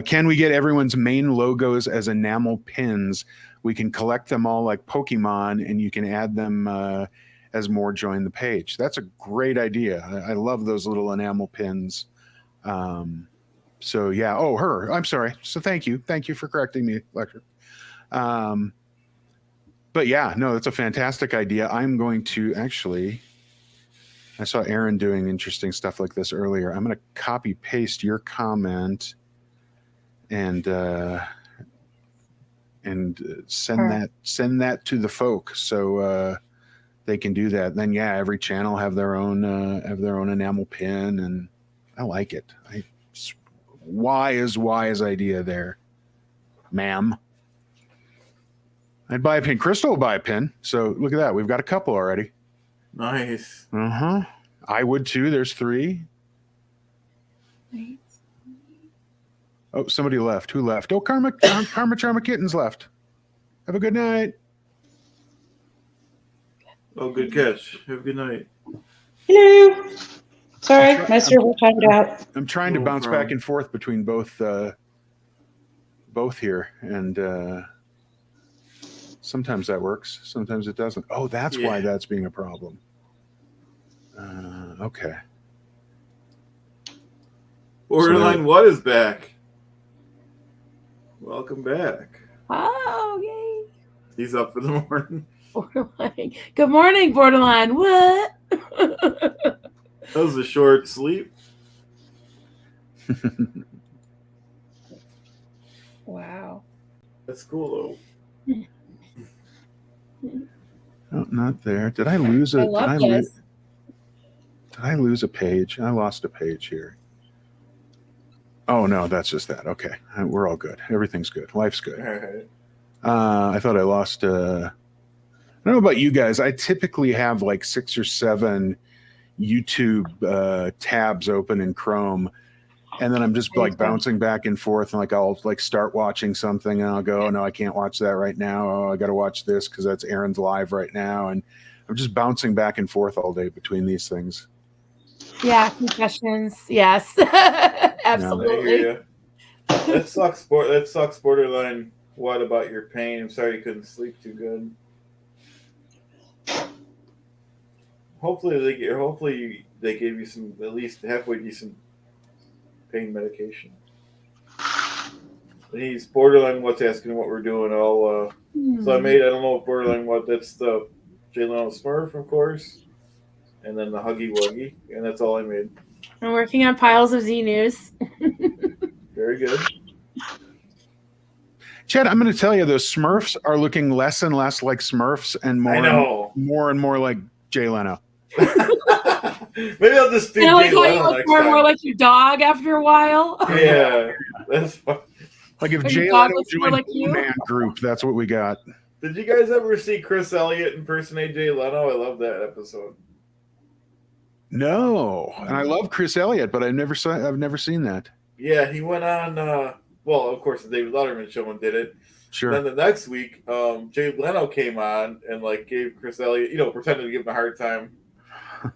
can we get everyone's main logos as enamel pins? We can collect them all like Pokemon, and you can add them as more join the page. That's a great idea. I love those little enamel pins. So yeah. Oh, her. I'm sorry. So thank you for correcting me, Electric. But yeah, no, that's a fantastic idea. I'm going to actually. I saw Aaron doing interesting stuff like this earlier. I'm going to copy paste your comment and send that to the folk so they can do that. Then yeah, every channel have their own enamel pin, and I like it. Wise idea there, ma'am. I'd buy a pin. Crystal will buy a pin. So look at that. We've got a couple already. Nice. I would too. There's 3. Oh, somebody left. Who left? Oh, Karma Charma Kittens left. Have a good night. Oh, good catch. Have a good night. Hello. Sorry, my server timed out. I'm trying to bounce back and forth between both here, and Sometimes that works. Sometimes it doesn't. Oh, that's why that's being a problem. Okay. Borderline what is back? Welcome back. Oh, yay. He's up for the morning. Borderline. Good morning, Borderline. What? That was a short sleep. Wow. That's cool Oh, not there. Did I lose a? I love this. Did I lose a page? I lost a page here. Oh no, that's just that. Okay, we're all good. Everything's good. Life's good. though. All right. I thought I lost. I don't know about you guys. I typically have like 6 or 7 YouTube tabs open in Chrome, and then I'm just like bouncing back and forth, and like I'll like start watching something, and I'll go, oh, no, I can't watch that right now. Oh, I got to watch this because that's Aaron's live right now, and I'm just bouncing back and forth all day between these things. Yeah, concussions. Yes. I Absolutely. hear ya. That sucks. That sucks. Borderline. What about your pain? I'm sorry you couldn't sleep too good. Hopefully they gave you some at least halfway decent pain medication. And he's borderline what's asking what we're doing. So I don't know if borderline what that's the Jay Leno Smurf, of course, and then the Huggy Wuggy, and that's all I made. I'm working on piles of Z News. Very good. Chad, I'm going to tell you, those Smurfs are looking less and less like Smurfs and more and more like Jay Leno. Maybe I'll just do I like Jay how you Leno look next more and more time. like your dog after a while. Yeah, that's fun. Like if Or Jay your dog Leno looks more joined like Blue you. Man Group, that's what we got. Did you guys ever see Chris Elliott impersonate Jay Leno? I love that episode. No, and I love Chris Elliott, but I've never seen that. Yeah, he went on. Well, of course, the David Letterman show and did it. Sure. Then the next week, Jay Leno came on and like gave Chris Elliott, pretended to give him a hard time.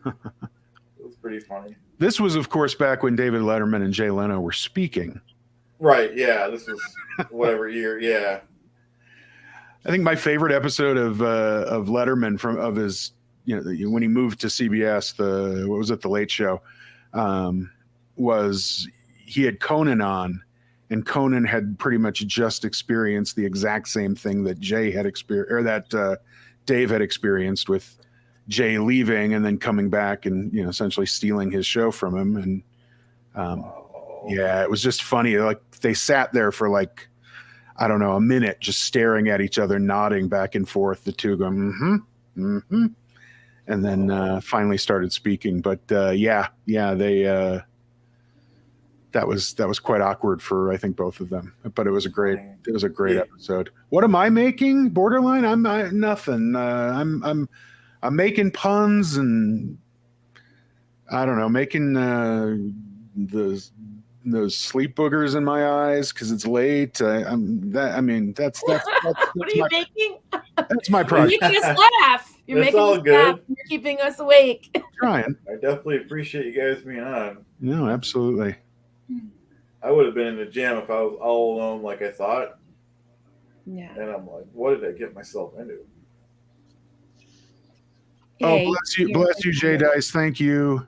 It was pretty funny. This was, of course, back when David Letterman and Jay Leno were speaking. Right? Yeah, this was whatever year. Yeah. I think my favorite episode of Letterman of his, when he moved to CBS, the Late Show, was he had Conan on, and Conan had pretty much just experienced the exact same thing that Jay had experienced, or that Dave had experienced with Jay leaving and then coming back and essentially stealing his show from him. And yeah, it was just funny. Like they sat there for like, I don't know, a minute, just staring at each other, nodding back and forth. The two going, and then finally started speaking. But they that was quite awkward for I think both of them. But it was a great episode. What am I making? Borderline? I'm nothing. I'm making puns and I don't know, making those sleep boogers in my eyes because it's late. That's What are you making? That's my You're project. making us laugh. You're That's making all us good. laugh. You're keeping us awake. Trying. I definitely appreciate you guys being on. No, absolutely. I would have been in the jam if I was all alone like I thought. Yeah. And I'm like, what did I get myself into? Oh, bless you, Jay Dice. Thank you.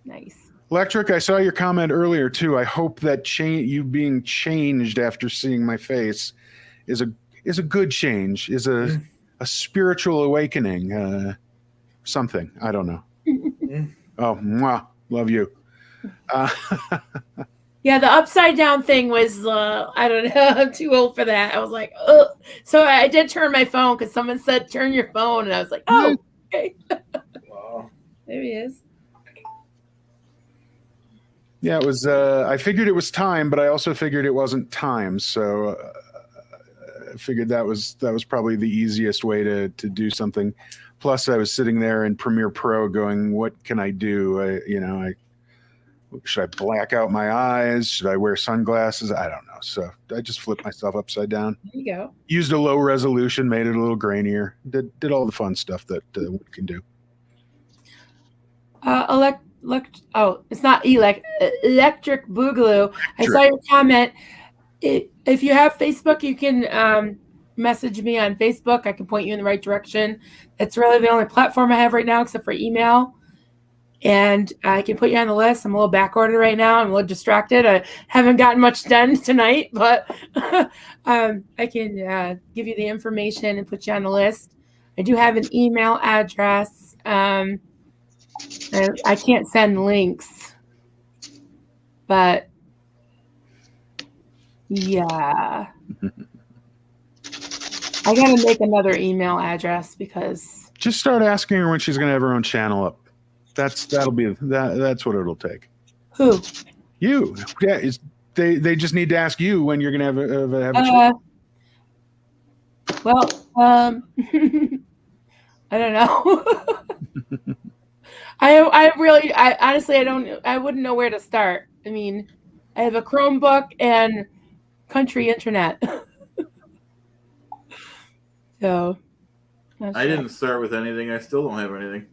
Nice. Electric, I saw your comment earlier too. I hope that you being changed after seeing my face is a good change, is a spiritual awakening, something. I don't know. Oh, mwah, love you. Yeah, the upside down thing was, I don't know, I'm too old for that. I was like, oh. So I did turn my phone because someone said, turn your phone. And I was like, oh, okay. Wow. There he is. Yeah, it was. I figured it was time, but I also figured it wasn't time. So I figured that was probably the easiest way to do something. Plus, I was sitting there in Premiere Pro, going, "What can I do? Should I black out my eyes? Should I wear sunglasses? I don't know." So I just flipped myself upside down. There you go. Used a low resolution, made it a little grainier. Did all the fun stuff that Wood can do. It's not electric boogaloo. I saw your comment. if you have Facebook, you can message me on Facebook. I can point you in the right direction. It's really the only platform I have right now except for email. And I can put you on the list. I'm a little backordered right now. I'm a little distracted. I haven't gotten much done tonight, but I can give you the information and put you on the list. I do have an email address. I can't send links, but yeah. I gotta make another email address because Just start asking her when she's going to have her own channel up. That's what it'll take. who? You, yeah. They just need to ask you when you're going to have a channel. Well, I don't know. I honestly, I wouldn't know where to start. I mean, I have a Chromebook and country internet. So I didn't start with anything. I still don't have anything.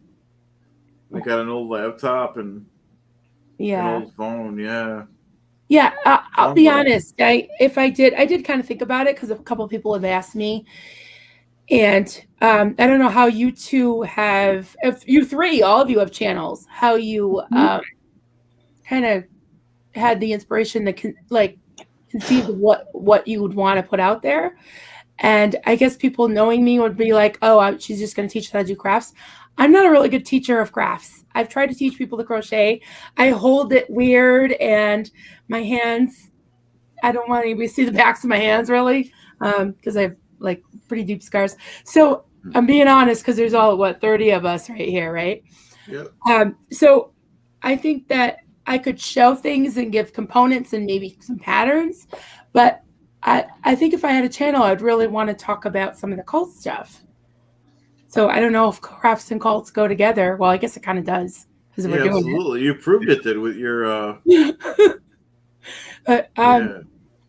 I got an old laptop and an old phone. Yeah. Yeah, I'll be honest. I did kind of think about it because a couple of people have asked me, and I don't know how you two have, if you three, all of you have channels, how you kind of had the inspiration that conceive of what you would want to put out there. And I guess people knowing me would be like, oh, she's just going to teach us how to do crafts. I'm not a really good teacher of crafts. I've tried to teach people to crochet. I hold it weird, and my hands, I don't want anybody to see the backs of my hands really, because I have like pretty deep scars. So I'm being honest because there's all, 30 of us right here, right? Yep. So I think that I could show things and give components and maybe some patterns, but I think if I had a channel, I'd really want to talk about some of the cult stuff. So I don't know if crafts and cults go together. Well, I guess it kind of does because we're doing absolutely. You proved it did with your.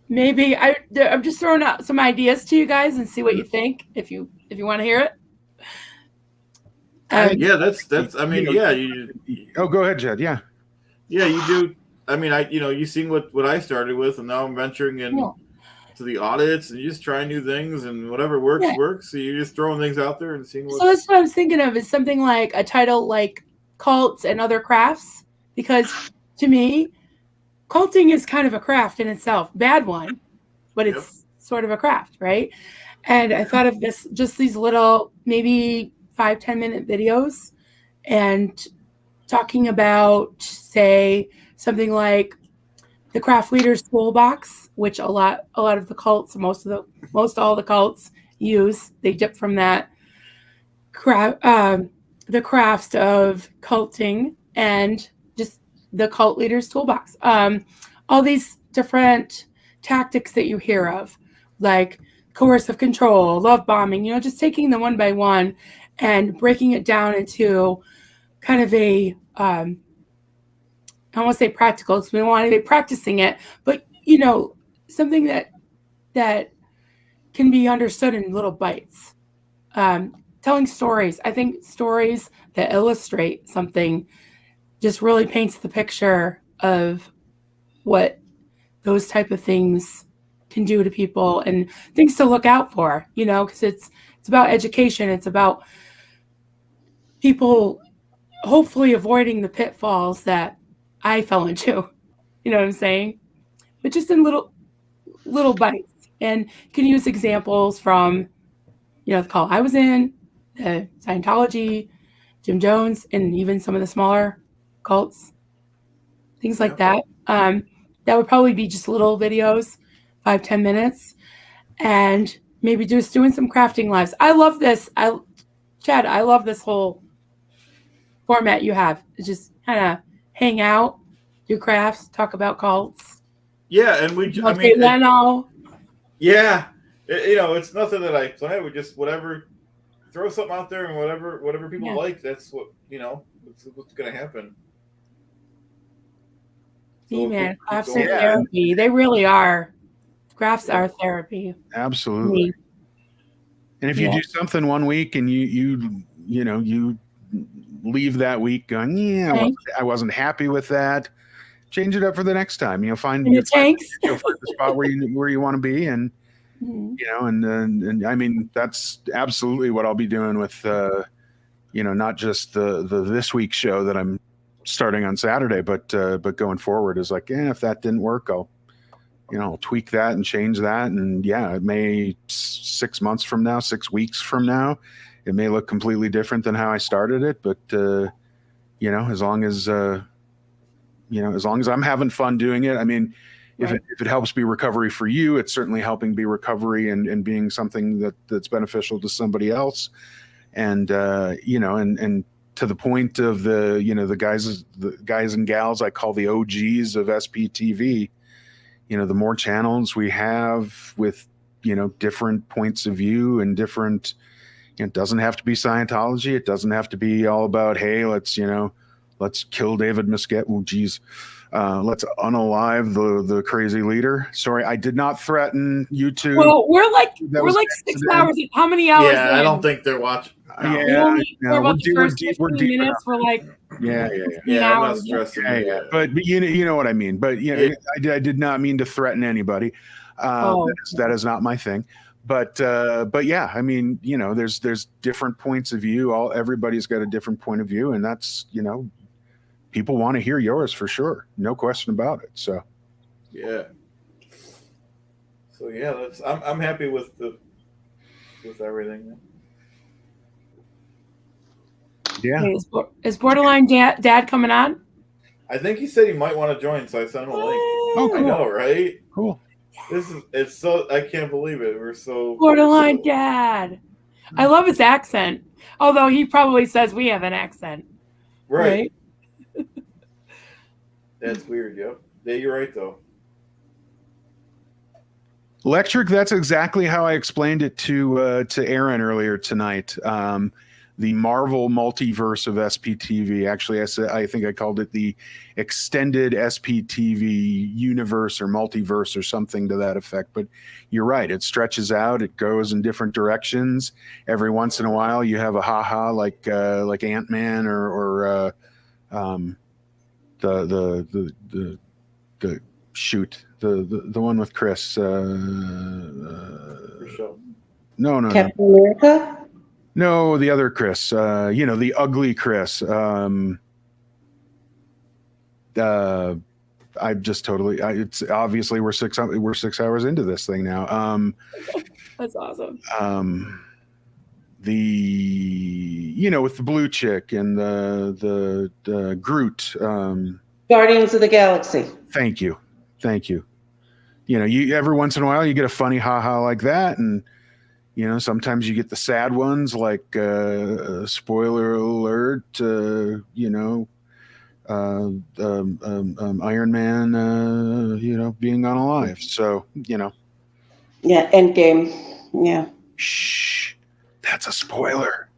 Maybe I'm just throwing out some ideas to you guys and see what you think if you want to hear it. Yeah, that's. I mean, Oh, go ahead, Jed. Yeah. Yeah, you do. I mean, you've seen what I started with, and now I'm venturing in to the audits, and you just try new things, and whatever works. So you're just throwing things out there and seeing what. So that's what I was thinking of, is something like a title like Cults and Other Crafts, because to me, culting is kind of a craft in itself. Bad one, but it's sort of a craft, right? And I thought of this, just these little, maybe 5-10 minute videos, and talking about, say, something like the craft leader's toolbox, which a lot of the cults, most all the cults use. They dip from that the crafts of culting and just the cult leader's toolbox. All these different tactics that you hear of, like coercive control, love bombing, just taking them one by one and breaking it down into kind of a I don't want to say practical because we don't want to be practicing it, but something that can be understood in little bites. Telling stories. I think stories that illustrate something just really paints the picture of what those type of things can do to people and things to look out for, because it's about education. It's about people hopefully avoiding the pitfalls that I fell into, you know what I'm saying? But just in little bites, and you can use examples from, the cult I was in, the Scientology, Jim Jones, and even some of the smaller cults, things like that. That would probably be just little videos, 5-10 minutes, and maybe just doing some crafting lives. I love this. Chad, I love this whole format you have. It's just kind of hang out, do crafts, talk about cults. Yeah, and it's nothing that I plan. We just whatever, throw something out there, and whatever people like, that's what what's going to happen. So man, crafts are therapy. They really are. Crafts are therapy. Absolutely. And if you do something one week and you leave that week going, I wasn't happy with that, change it up for the next time. Find In the tanks. find the spot where you want to be, and Mhm. and I mean that's absolutely what I'll be doing with not just the this week's show that I'm starting on Saturday, but going forward is like, if that didn't work, I'll tweak that and change that, and it may 6 months from now, 6 weeks from now, it may look completely different than how I started it, but as long as as long as I'm having fun doing it, I mean, if it helps be recovery for you, it's certainly helping be recovery and being something that's beneficial to somebody else. And, and to the point of the guys and gals I call the OGs of SPTV, the more channels we have with, different points of view and different, it doesn't have to be Scientology. It doesn't have to be all about, hey, let's kill David Mesquite. Oh, geez. Let's unalive the crazy leader. Sorry, I did not threaten you two. Well, we're like 6 hours. How many hours? Yeah, I don't think they're watching. Yeah, we're deep minutes for like. Yeah. I'm not stressing. Yeah. But you know what I mean. But I did not mean to threaten anybody. That is not my thing. But yeah, I mean, there's different points of view. Everybody's got a different point of view, and that's people want to hear yours for sure, no question about it. So yeah. I'm happy with everything. Yeah. Is Borderline Dad coming on? I think he said he might want to join, so I sent him a link. Oh, cool. I know, right? Cool. It's so, I can't believe it. We're so Borderline Dad. I love his accent. Although he probably says we have an accent. Right? That's weird, yep. Yeah, you're right though. Electric, that's exactly how I explained it to Aaron earlier tonight. The Marvel multiverse of SPTV. Actually, I think I called it the extended SPTV universe or multiverse or something to that effect. But you're right. It stretches out. It goes in different directions. Every once in a while, you have a haha like Ant-Man or the one with Chris. No. Captain America? No, the other Chris. The ugly Chris. I just totally. It's obviously we're 6 hours into this thing now. That's awesome. With the blue chick and the Groot. Guardians of the Galaxy. Thank you. You every once in a while you get a funny haha like that, and sometimes you get the sad ones like spoiler alert. Iron Man. Being unalive. So Yeah, Endgame. Yeah. Shh, that's a spoiler.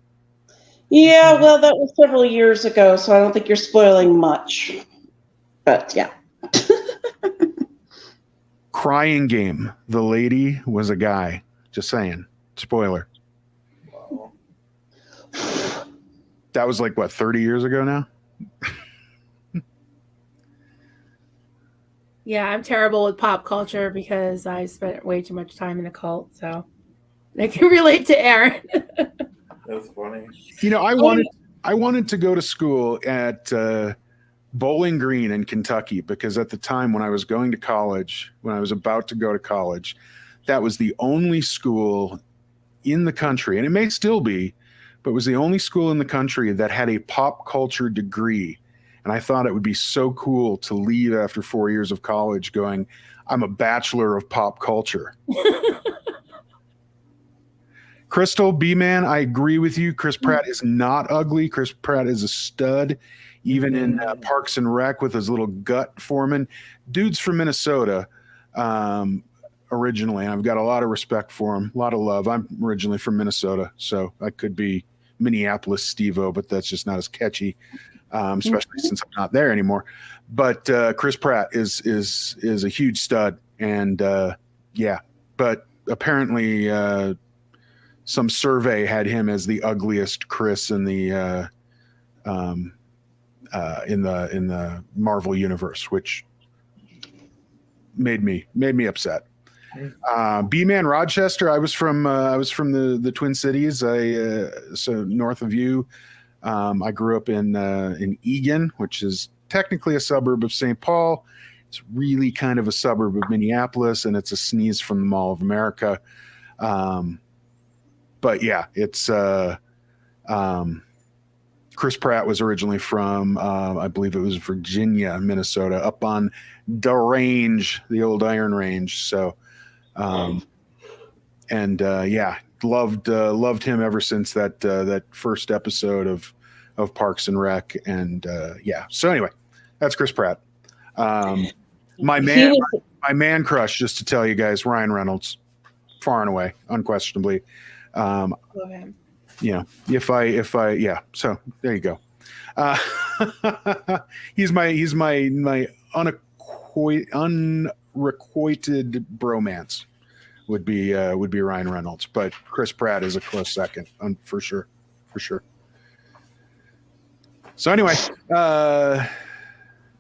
Yeah, well, that was several years ago, so I don't think you're spoiling much. But yeah. Crying Game. The lady was a guy. Just saying. Spoiler. Wow. That was like, what, 30 years ago now? Yeah, I'm terrible with pop culture because I spent way too much time in a cult, so I can relate to Aaron. That's funny. I wanted to go to school at Bowling Green in Kentucky because at the time when I was going to college, when I was about to go to college, that was the only school in the country, and it may still be, but it was the only school in the country that had a pop culture degree. And I thought it would be so cool to leave after 4 years of college going, I'm a bachelor of pop culture. Crystal, B-Man, I agree with you. Chris Pratt is not ugly. Chris Pratt is a stud, even in Parks and Rec with his little gut foreman. Dude's from Minnesota originally, and I've got a lot of respect for him, a lot of love. I'm originally from Minnesota, so I could be Minneapolis Steve-O, but that's just not as catchy. Especially since I'm not there anymore. But Chris Pratt is a huge stud, and but apparently some survey had him as the ugliest Chris in the in the Marvel universe, which made me upset. B-Man Rochester. I was from the Twin Cities. So north of you. I grew up in Egan, which is technically a suburb of St. Paul. It's really kind of a suburb of Minneapolis, and it's a sneeze from the Mall of America. But yeah, it's Chris Pratt was originally from, I believe it was Virginia, Minnesota, up on the range, the old Iron Range. So, yeah, loved him ever since that first episode of Parks and Rec. And yeah, so anyway, that's Chris Pratt. My man crush, just to tell you guys, Ryan Reynolds, far and away, unquestionably. Love him. Yeah, if I, yeah. So there you go. He's my unrequited bromance would be Ryan Reynolds, but Chris Pratt is a close second, for sure. So anyway,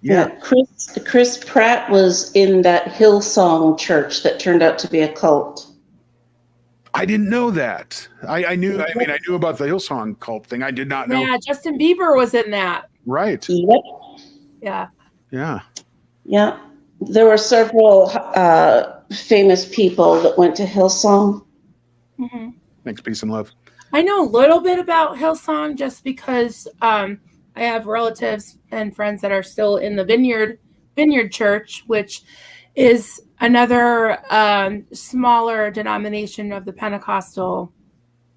yeah. Chris Pratt was in that Hillsong church that turned out to be a cult. I didn't know that. I knew about the Hillsong cult thing. I did not know. Yeah, Justin Bieber was in that. Right. Yep. Yeah. Yeah. Yeah. There were several famous people that went to Hillsong. Mm-hmm. Thanks, peace and love. I know a little bit about Hillsong just because I have relatives and friends that are still in the Vineyard Church, which is another smaller denomination of the Pentecostal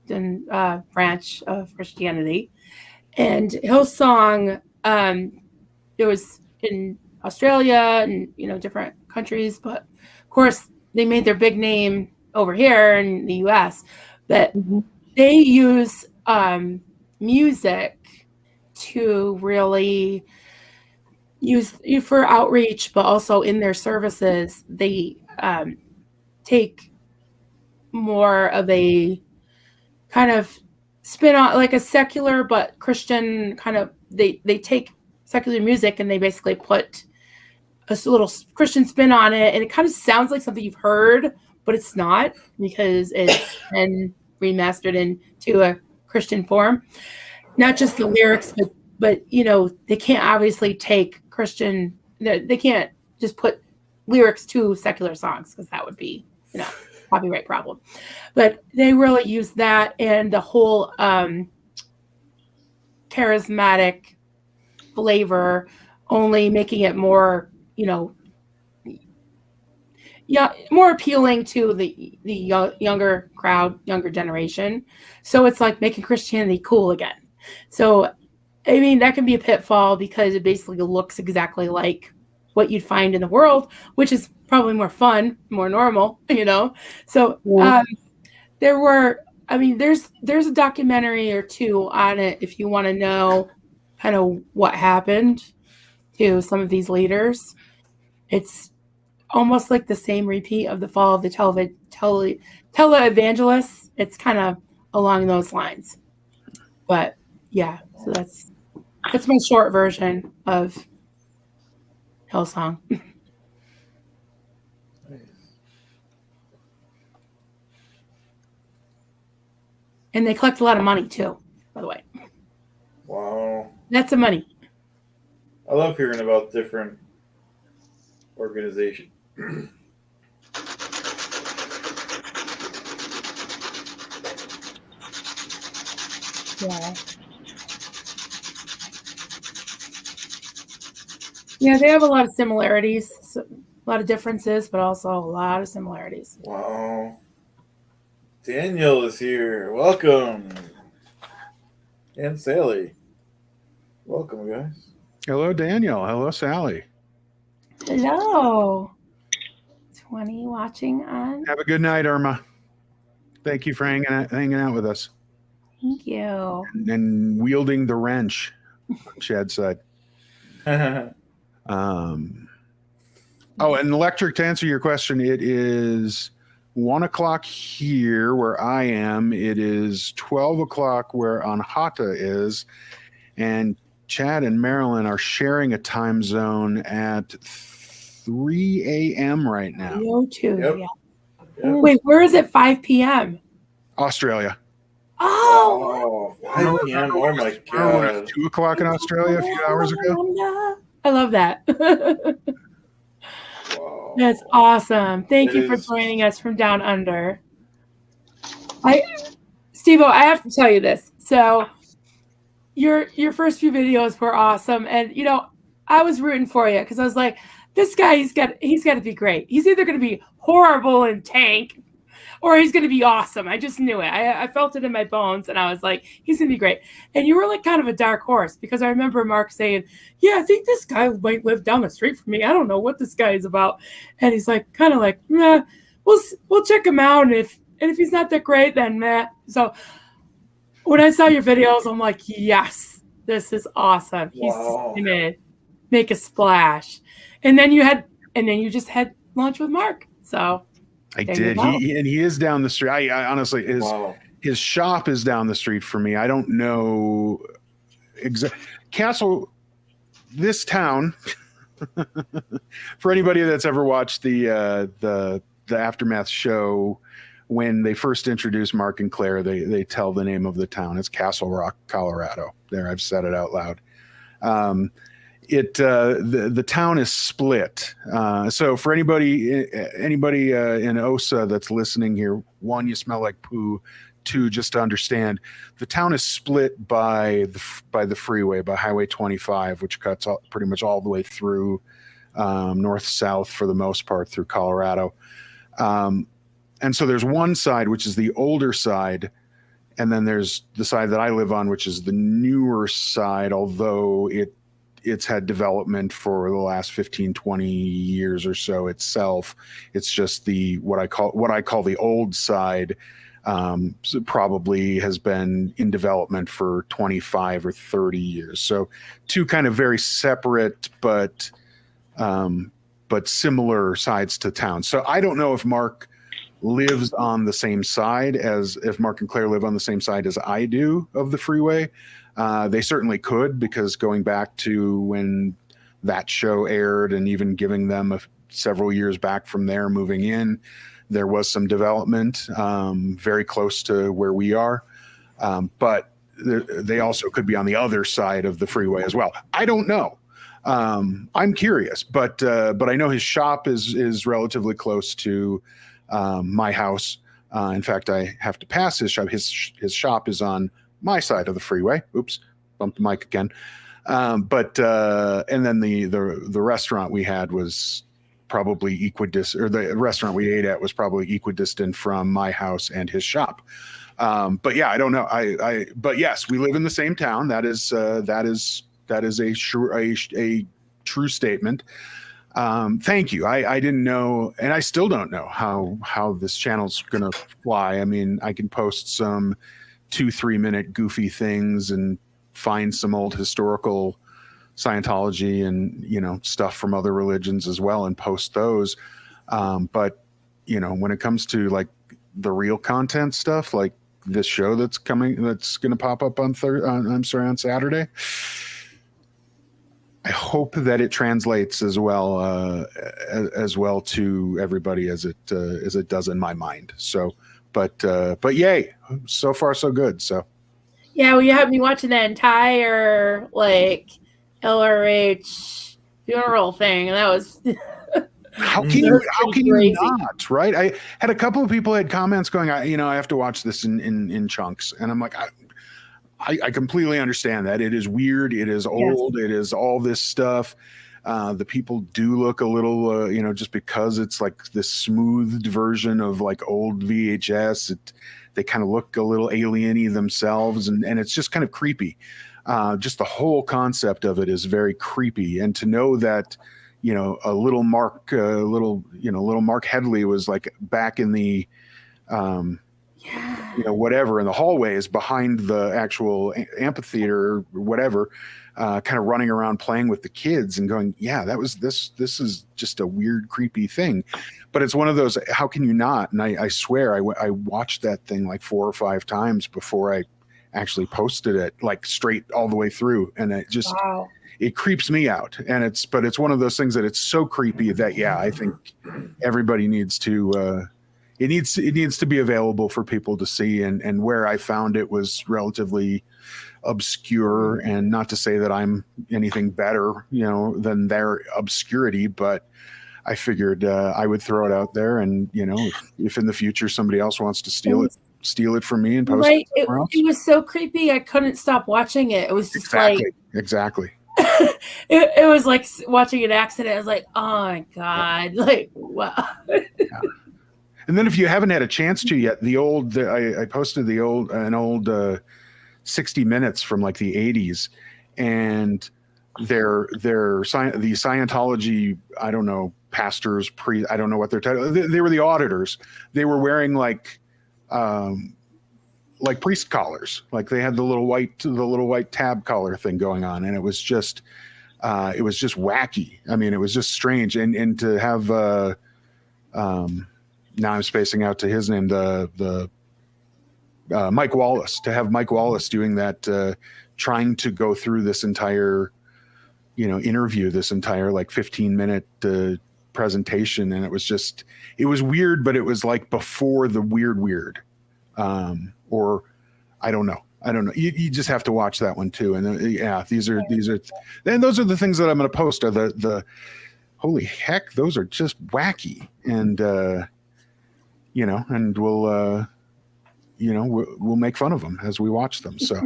branch of Christianity. And Hillsong, it was in Australia and different countries, but of course they made their big name over here in the U.S. But they use music to really use for outreach, but also in their services, they take more of a kind of spin on like a secular but Christian kind of. They take secular music and they basically put a little Christian spin on it, and it kind of sounds like something you've heard, but it's not because it's been remastered into a Christian form. Not just the lyrics, but they can't obviously take Christian. They can't just put lyrics to secular songs because that would be copyright problem. But they really use that and the whole charismatic flavor, only making it more more appealing to the younger crowd, younger generation. So it's like making Christianity cool again. So I mean, that can be a pitfall because it basically looks exactly like what you'd find in the world, which is probably more fun, more normal, So there's a documentary or two on it if you want to know kind of what happened to some of these leaders. It's almost like the same repeat of the fall of the televangelists. It's kind of along those lines. But yeah, so that's my short version of Hillsong. And they collect a lot of money too, by the way. Wow. That's the money. I love hearing about different organizations. Yeah. Yeah, they have a lot of similarities, a lot of differences, but also a lot of similarities. Wow. Daniel is here. Welcome. And Sally. Welcome, guys. Hello, Daniel. Hello, Sally. Hello. 20 watching on. Have a good night, Irma. Thank you for hanging out with us. Thank you. And wielding the wrench, Chad said. And Electric, to answer your question, it is 1 o'clock here where I am. It is 12 o'clock where Anhata is, and Chad and Marilyn are sharing a time zone at 3 a.m. right now. Yo, too. Yep. Yeah. Yep. Wait, where is it? 5 p.m. Australia. Oh, 5 p.m. Oh my Remember when it god. was 2 o'clock in Australia a few hours ago? I love that. Wow. That's awesome. Thank It you for is- joining us from down under. Steve-O, I have to tell you this. So your first few videos were awesome, and I was rooting for you because I was like, this guy, he's got to be great. He's either going to be horrible and tank, or he's going to be awesome. I just knew it. I felt it in my bones, and I was like, he's going to be great. And you were like kind of a dark horse because I remember Mark saying, yeah, I think this guy might live down the street from me. I don't know what this guy is about. And he's like, kind of like, nah, we'll check him out. And if he's not that great, then meh. So when I saw your videos, I'm like, yes, this is awesome. He's Wow. gonna make a splash. And then you just had lunch with Mark. So I there you did. go. He is down the street. I honestly, Wow. his shop is down the street from me. I don't know Castle, this town. For anybody that's ever watched the Aftermath show, when they first introduced Mark and Claire, they tell the name of the town. It's Castle Rock, Colorado. There, I've said it out loud. The town is split. So for anybody in OSA that's listening here, one, you smell like poo. Two, just to understand, the town is split by the freeway, by Highway 25, which cuts pretty much all the way through north-south for the most part through Colorado. And so there's one side, which is the older side, and then there's the side that I live on, which is the newer side, although it's had development for the last 15, 20 years or so itself. It's just what I call the old side, probably has been in development for 25 or 30 years. So two kind of very separate but similar sides to town. So I don't know if Mark lives on the same side if Mark and Claire live on the same side as I do of the freeway. They certainly could, because going back to when that show aired and even giving them several years back from there moving in, there was some development very close to where we are. But they also could be on the other side of the freeway as well. I don't know. I'm curious, but I know his shop is relatively close to my house. In fact, I have to pass his shop. His shop is on my side of the freeway. Oops, bumped the mic again. And then the restaurant we had was probably equidistant, or the restaurant we ate at was probably equidistant from my house and his shop. But yeah, I don't know. But yes, we live in the same town. That is a true statement. Thank you. I didn't know, and I still don't know how this channel's gonna fly. I mean, I can post some 2-3 minute goofy things and find some old historical Scientology and stuff from other religions as well and post those. But when it comes to like the real content stuff, like this show that's gonna pop up on Saturday, I hope that it translates as well to everybody as it does in my mind. So, but yay, so far so good. So, Yeah, well, you had me watching the entire LRH funeral thing, and that was how can you crazy. not, right? I had a couple of people had comments going, I have to watch this in chunks, and I'm like, I completely understand that. It is weird. It is old. Yes. It is all this stuff. The people do look a little, just because it's like this smoothed version of like old VHS, they kind of look a little alien-y themselves. And it's just kind of creepy. Just the whole concept of it is very creepy. And to know that, little Mark Headley was like back in the, whatever in the hallways behind the actual amphitheater or whatever, kind of running around playing with the kids and going, yeah, this is just a weird, creepy thing. But it's one of those, how can you not? And I swear I watched that thing like 4 or 5 times before I actually posted it like straight all the way through, and it just Wow. it creeps me out. And it's one of those things that it's so creepy that I think everybody needs to it needs to be available for people to see. And where I found it was relatively obscure, and not to say that I'm anything better, than their obscurity, but I figured I would throw it out there, and if in the future somebody else wants to steal it from me and post Right. it somewhere else. It was so creepy. I couldn't stop watching it. It was just Exactly. it was like watching an accident. I was like, oh my God. Like, wow. And then if you haven't had a chance to yet, I posted an old 60 Minutes from like the 80s, and the Scientology, I don't know, pastors, I don't know what their title. They were the auditors. They were wearing like priest collars, like they had the little white tab collar thing going on, and it was just wacky. I mean, it was just strange, and to have now I'm spacing out to his name, the Mike Wallace, to have Mike Wallace doing that, trying to go through this entire interview, this entire like 15-minute presentation, and it was weird, but it was like before the weird, or I don't know. You just have to watch that one too. And these are, and those are the things that I'm going to post. Are the holy heck, those are just wacky, and and we'll make fun of them as we watch them. So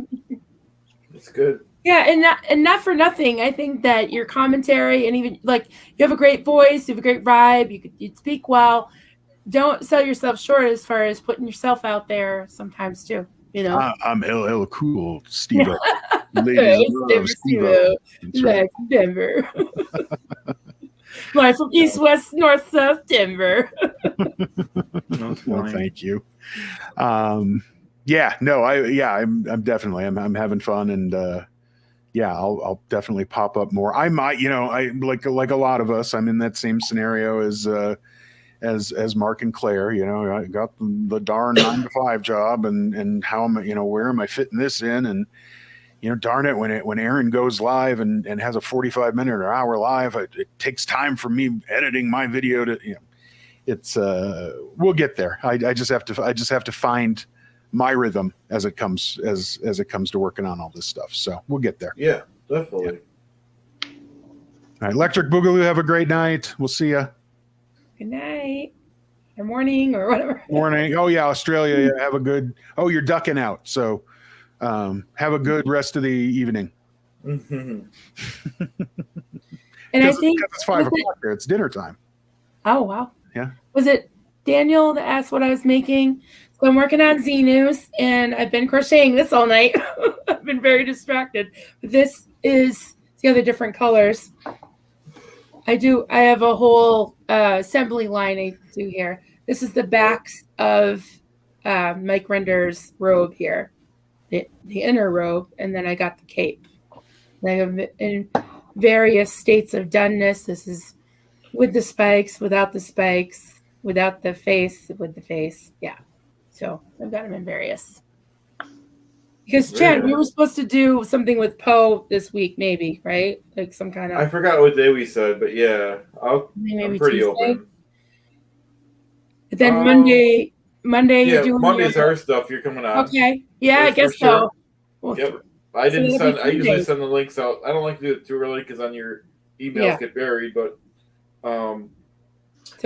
It's good. Yeah, and not for nothing. I think that your commentary, and even like you have a great voice, you have a great vibe, you speak well. Don't sell yourself short as far as putting yourself out there sometimes too. I'm LL Cool, Steve. Ladies love Steve. Like Denver. Live from East, West, North, South, Denver. No, thank you. I'm definitely I'm having fun, and I'll definitely pop up more. I might, I like a lot of us, I'm in that same scenario as Mark and Claire. I got the darn 9-to-5 job, and how am I, where am I fitting this in? And darn it, when Aaron goes live and has a 45-minute or hour live, it takes time for me editing my video to, it's we'll get there. I just have to find my rhythm as it comes to working on all this stuff. So we'll get there. Yeah, definitely. Yeah. All right, Electric Boogaloo, have a great night. We'll see you. Good night. Or morning or whatever. Morning. Oh yeah, Australia. Yeah, have a good. Oh, you're ducking out. So have a good rest of the evening. And I think it's 5 o'clock there. It's dinner time. Oh wow. Yeah. Was it Daniel that asked what I was making? So I'm working on Z News, and I've been crocheting this all night. I've been very distracted. But this is the other different colors. I have a whole assembly line I do here. This is the backs of Mike Render's robe here, the inner robe, and then I got the cape. And I have in various states of doneness. This is with the spikes, without the spikes, without the face, with the face. Yeah. So I've got them in various. Because Chad, we were supposed to do something with Poe this week, maybe, right? Like some kind of. I forgot what day we said, but yeah, I'm pretty Tuesday. open. But then Monday. Yeah, you're doing Monday's our stuff. You're coming on. Okay. Yeah, I guess sure. so. Well, Yep. I didn't send. I usually days. send the links out. I don't like to do it too early because on your emails get buried. But so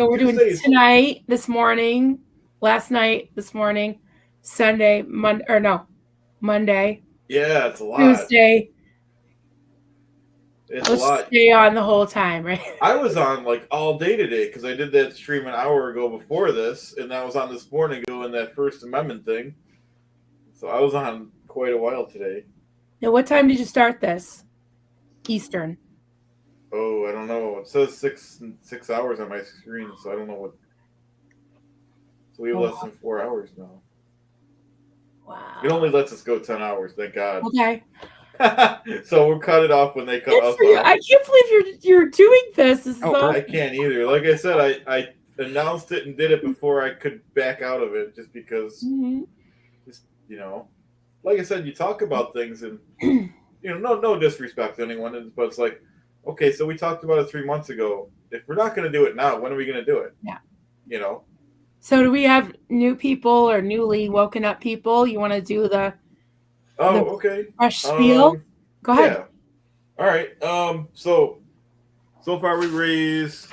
we're doing Tuesdays. tonight, this morning, last night, this morning, Sunday, Monday, yeah, it's a lot. Tuesday. It's Let's a lot. stay on the whole time, right? I was on like all day today because I did that stream an hour ago before this, and I was on this morning doing that First Amendment thing. So I was on quite a while today. Now, what time did you start this? Eastern. Oh, I don't know. It says 6 hours on my screen, so I don't know what. So we have less than 4 hours now. Wow. It only lets us go 10 hours, thank God. Okay. So we'll cut it off when they cut us I off. can't believe you're doing this. This is I can't either. Like I said, I announced it and did it before I could back out of it, just because, just like I said, you talk about things, and you know, no disrespect to anyone, but it's like, okay, so we talked about it 3 months ago. If we're not going to do it now, when are we going to do it? Yeah. You know. So do we have new people or newly woken up people? You want to do the Okay. fresh spiel? Go ahead. Yeah. All right. So far we raised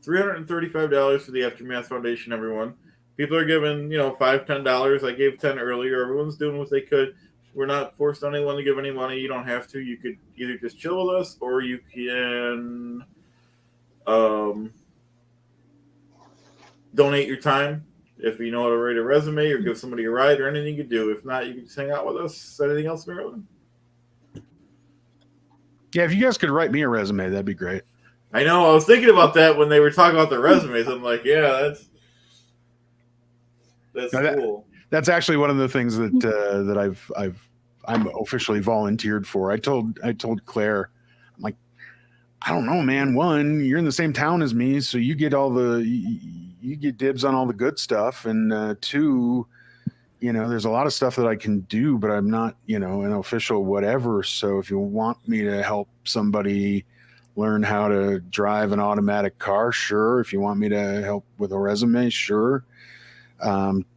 $335 for the Aftermath Foundation. Everyone, people are giving $5, $10. I gave 10 earlier. Everyone's doing what they could. We're not forced on anyone to give any money. You don't have to. You could either just chill with us, or you can donate your time if you know how to write a resume or give somebody a ride or anything you could do. If not, you can just hang out with us. Anything else, Marilyn? Yeah, if you guys could write me a resume, that'd be great. I know. I was thinking about that when they were talking about their resumes. I'm like, yeah, that's cool. That's actually one of the things that I'm officially volunteered for. I told Claire, I'm like, I don't know, man. One, you're in the same town as me, so you get you get dibs on all the good stuff, and two, there's a lot of stuff that I can do, but I'm not, an official whatever. So if you want me to help somebody learn how to drive an automatic car, sure. If you want me to help with a resume, sure.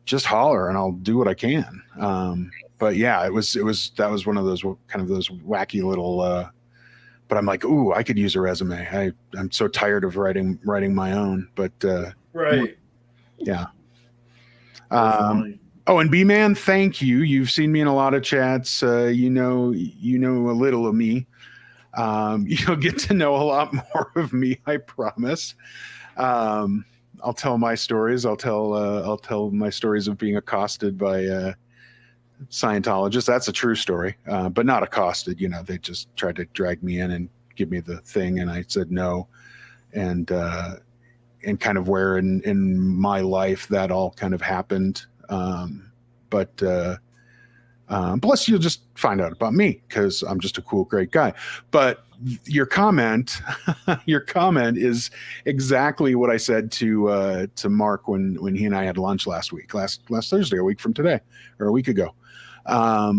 Just holler and I'll do what I can. But yeah, that was one of those kind of those wacky little, but I'm like, ooh, I could use a resume. I'm so tired of writing my own, but, right. Yeah. Oh, and B-Man, thank you. You've seen me in a lot of chats. You know a little of me. You'll get to know a lot more of me, I promise. I'll tell my stories. I'll tell my stories of being accosted by Scientologists. That's a true story, but not accosted. They just tried to drag me in and give me the thing, and I said no. And kind of where in my life that all kind of happened. But plus you'll just find out about me because I'm just a cool, great guy. But your comment is exactly what I said to Mark when he and I had lunch last Thursday, a week from today, or a week ago. I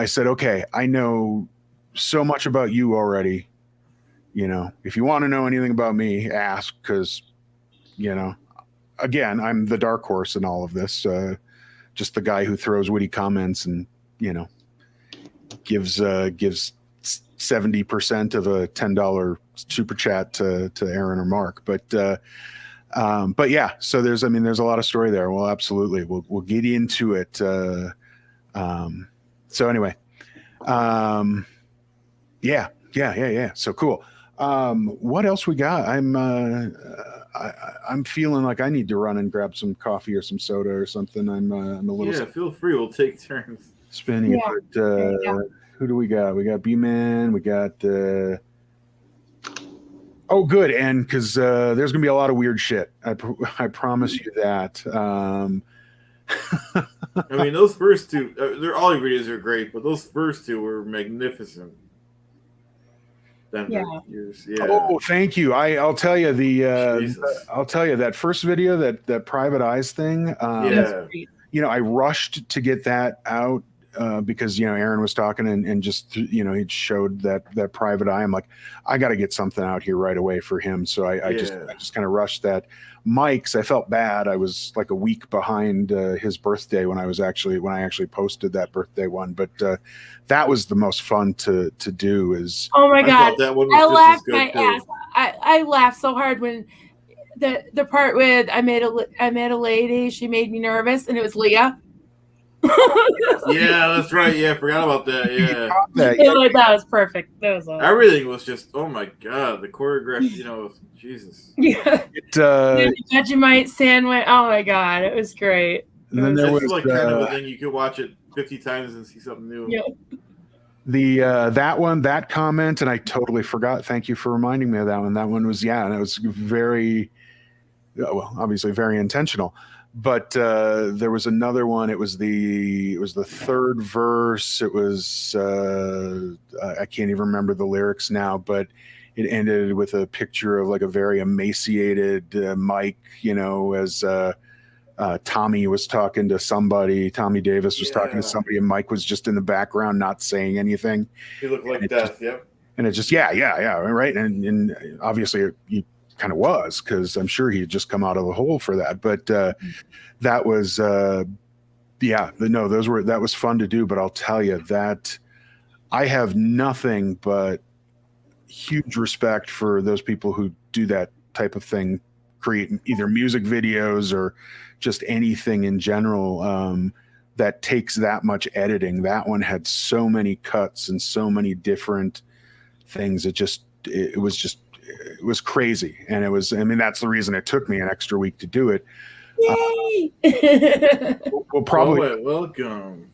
said, okay, I know so much about you already. If you want to know anything about me, ask, because, again, I'm the dark horse in all of this. Just the guy who throws witty comments and, gives 70% of a $10 super chat to Aaron or Mark. But yeah, so there's a lot of story there. Well, absolutely. We'll get into it. So anyway, yeah. So cool. What else we got? I'm feeling like I need to run and grab some coffee or some soda or something. I'm a little. Yeah, feel free. We'll take turns spinning it. But, who do we got? We got B-Man. We got. Oh, good. And because there's gonna be a lot of weird shit. I promise you that. I mean, those first two. All your videos are great, but those first two were magnificent. Yeah. Oh, thank you. I'll tell you I'll tell you that first video, that private eyes thing. I rushed to get that out because Aaron was talking and just he showed that private eye. I'm like, I got to get something out here right away for him. So I just kind of rushed that. Mike's, I felt bad. I was like a week behind his birthday when I actually posted that birthday one, but that was the most fun to do. Is oh my god, that one was I laughed my ass. I laughed so hard when the part with I met a lady, she made me nervous, and it was Leah. Yeah, that's right. Yeah, I forgot about that. Yeah, that was perfect. That was awesome. Everything was just, oh my god, the choreography. Jesus. Yeah. The Vegemite sandwich. Oh my god, it was great. And then there was like kind of a thing you could watch it 50 times and see something new. Yeah. That comment, and I totally forgot. Thank you for reminding me of that one. That one was and it was very, well, obviously very intentional. But there was another one. It was the third verse. It was I can't even remember the lyrics now, but it ended with a picture of like a very emaciated Mike, as Tommy was talking to somebody. Tommy Davis was talking to Yeah. somebody, and Mike was just in the background, not saying anything. He looked like it death. just- Yep. And it just, yeah, right. And obviously he kind of was, because I'm sure he had just come out of the hole for that. But that was, that was fun to do. But I'll tell you that I have nothing but huge respect for those people who do that type of thing, create either music videos or just anything in general that takes that much editing. That one had so many cuts and so many different things. It was crazy. And that's the reason it took me an extra week to do it. Yay! We'll probably, welcome.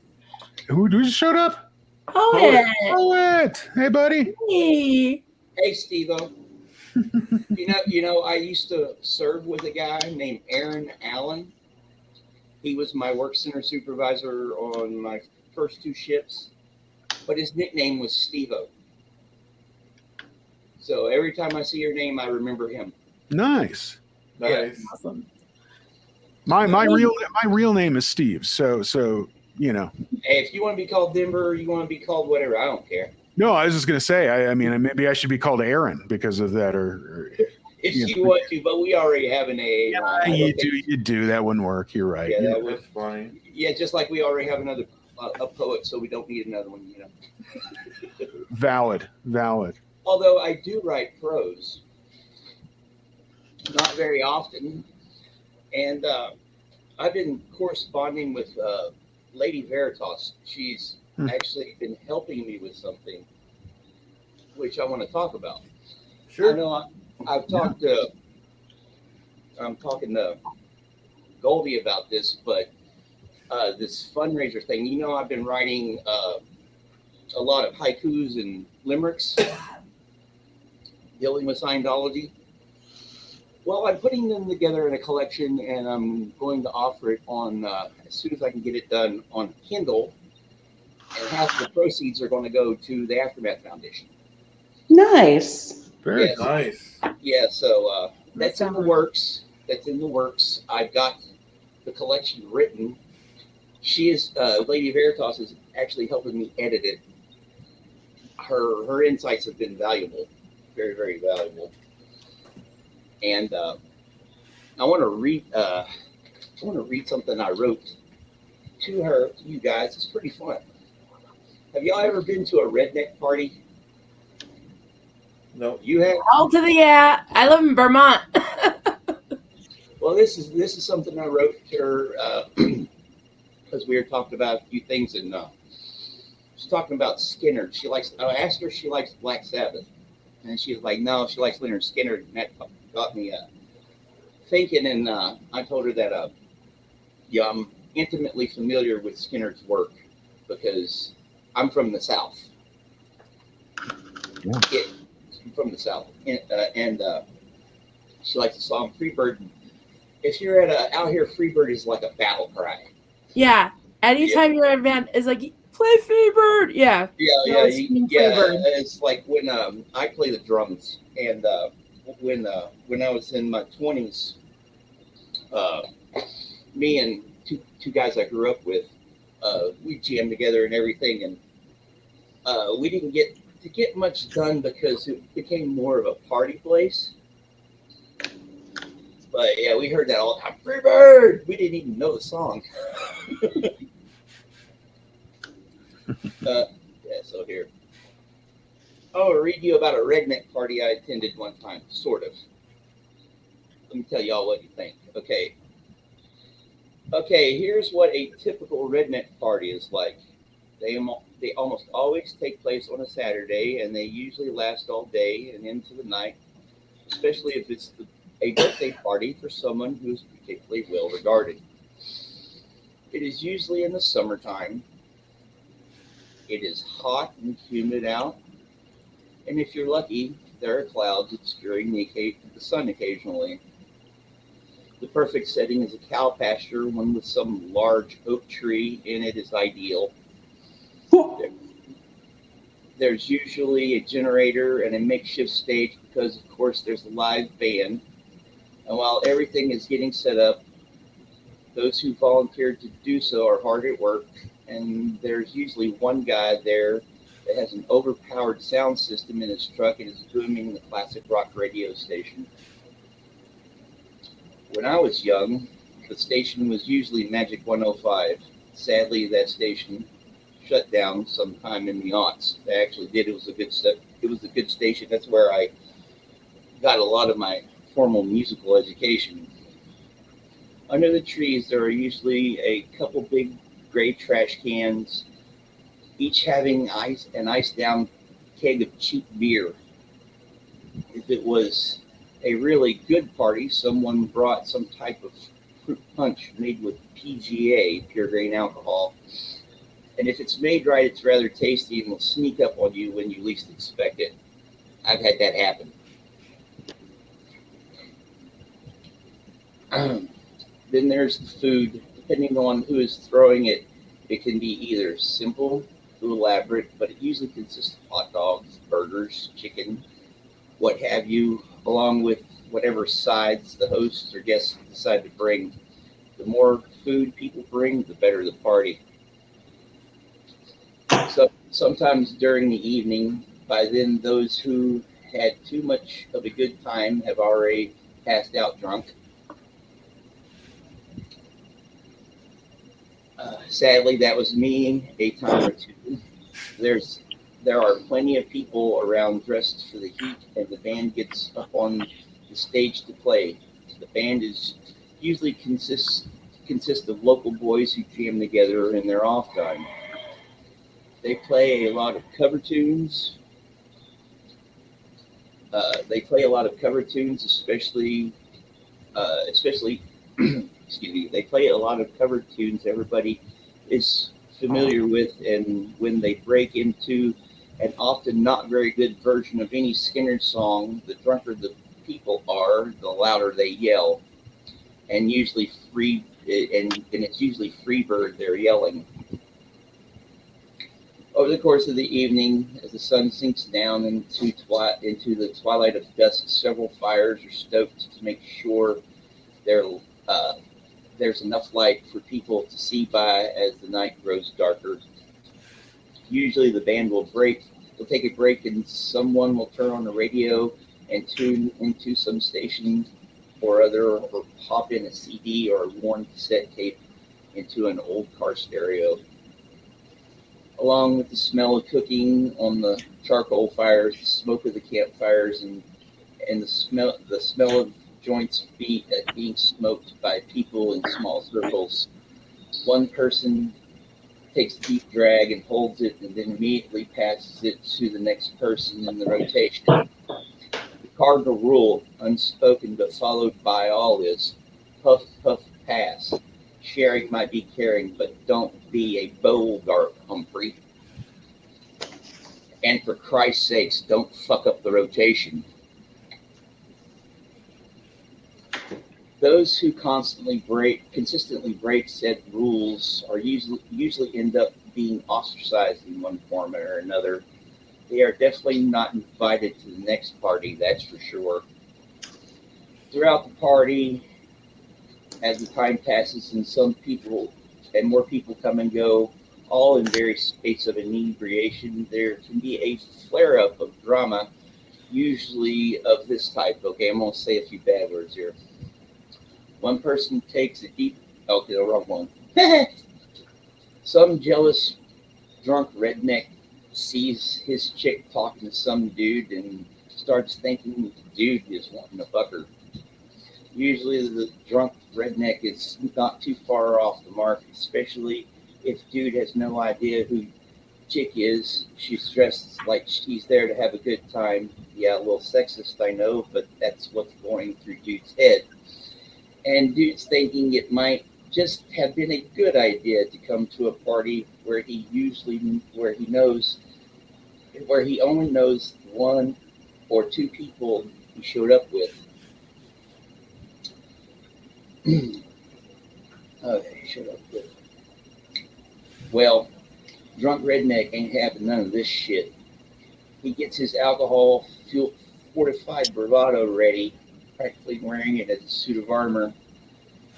who just showed up? Poet. Poet. Hey, buddy. Hey. Hey, Steve-O. you know, I used to serve with a guy named Aaron Allen. He was my work center supervisor on my first 2 ships, but his nickname was Steve-O. So every time I see your name, I remember him. Nice. Nice. Awesome. My real name is Steve. So you know. Hey, if you want to be called Denver, or you want to be called whatever, I don't care. No, I was just gonna say. I mean, maybe I should be called Aaron because of that, or If you want to, but we already have an AA. line. you do. That wouldn't work. You're right. Yeah, that That's funny. Yeah, just like we already have another a poet, so we don't need another one. You know. Valid. Although I do write prose, not very often, and I've been corresponding with Lady Veritas. She's actually been helping me with something, which I want to talk about. Sure. I know I'm talking to Goldie about this, but this fundraiser thing. You know, I've been writing a lot of haikus and limericks dealing with Scientology. Well, I'm putting them together in a collection, and I'm going to offer it on as soon as I can get it done on Kindle. And half of the proceeds are going to go to the Aftermath Foundation. Nice. Very Yes. Nice. Yeah, so that's in the works. I've got the collection written. She is Lady Veritas is actually helping me edit it. Her insights have been valuable, very, very valuable. And I want to read something I wrote to her, to you guys. It's pretty fun. Have y'all ever been to a redneck party? No. You have? All to the yeah. I live in Vermont. Well, this is something I wrote to her because we were talking about a few things, and she's talking about Skinner. I asked her if she likes Black Sabbath, and she was like, no, she likes Leonard Skinner, and that got me thinking. And I told her that I'm intimately familiar with Skinner's work because I'm from the South. Yeah. I'm from the South, and she likes the song Freebird. If you're out here, Freebird is like a battle cry. Yeah. Anytime you're at a band, it's like, play Freebird. Yeah. Yeah. Freebird. It's like when I play the drums, and when I was in my 20s, me and two guys I grew up with, we jammed together and everything, and we didn't get much done because it became more of a party place. But yeah, we heard that all the time. Freebird! We didn't even know the song. Yeah, so here. I'll read you about a redneck party I attended one time, sort of. Let me tell y'all what you think. Okay, here's what a typical redneck party is like. They almost always take place on a Saturday, and they usually last all day and into the night, especially if it's a birthday party for someone who's particularly well regarded. It is usually in the summertime. It is hot and humid out, and if you're lucky, there are clouds obscuring the sun occasionally. The perfect setting is a cow pasture, one with some large oak tree in it is ideal. There's usually a generator and a makeshift stage because, of course, there's a live band. And while everything is getting set up, Those who volunteered to do so are hard at work, and there's usually one guy there that has an overpowered sound system in his truck and is booming the classic rock radio station. When I was young, the station was usually Magic 105. Sadly, that station shut down sometime in the aughts. They actually did. It was a good station. That's where I got a lot of my formal musical education. Under the trees, there are usually a couple big gray trash cans, each having an iced down keg of cheap beer. If it was a really good party, someone brought some type of fruit punch made with PGA, pure grain alcohol. And if it's made right, it's rather tasty and will sneak up on you when you least expect it. I've had that happen. Then there's the food. Depending on who is throwing it, it can be either simple to elaborate, but it usually consists of hot dogs, burgers, chicken, what have you, along with whatever sides the hosts or guests decide to bring. The more food people bring, the better the party. So sometimes during the evening, by then those who had too much of a good time have already passed out drunk. Sadly, that was me a time or two. There are plenty of people around dressed for the heat, and the band gets up on the stage to play. The band is usually consists of local boys who jam together in their off time. They play a lot of cover tunes. Especially excuse me. They play a lot of cover tunes everybody is familiar with, and when they break into an often not very good version of any Skinner song, the drunker the people are, the louder they yell, and it's usually Freebird they're yelling. Over the course of the evening, as the sun sinks down into the twilight of dusk, several fires are stoked to make sure there's enough light for people to see by as the night grows darker. Usually the band will take a break, and someone will turn on the radio and tune into some station or other, or pop in a CD or a worn cassette tape into an old car stereo. Along with the smell of cooking on the charcoal fires, the smoke of the campfires, and the smell of joints being smoked by people in small circles. One person takes a deep drag and holds it, and then immediately passes it to the next person in the rotation. The cardinal rule, unspoken but followed by all, is puff, puff, pass. Sharing might be caring, but don't be a Bogart, Humphrey. And for Christ's sakes, don't fuck up the rotation. Those who consistently break said rules are usually end up being ostracized in one form or another. They are definitely not invited to the next party, that's for sure. Throughout the party, as the time passes and more people come and go, all in various states of inebriation, there can be a flare-up of drama, usually of this type. Okay, I'm going to say a few bad words here. One person takes a deep... Okay, the wrong one. Some jealous drunk redneck sees his chick talking to some dude and starts thinking the dude is wanting to fuck her. Usually the drunk redneck is not too far off the mark, especially if dude has no idea who chick is. She's dressed like she's there to have a good time. Yeah, a little sexist, I know, but that's what's going through dude's head. And dude's thinking it might just have been a good idea to come to a party where he only knows one or two people he showed up with. Well, drunk redneck ain't having none of this shit. He gets his alcohol fortified bravado ready, practically wearing it as a suit of armor.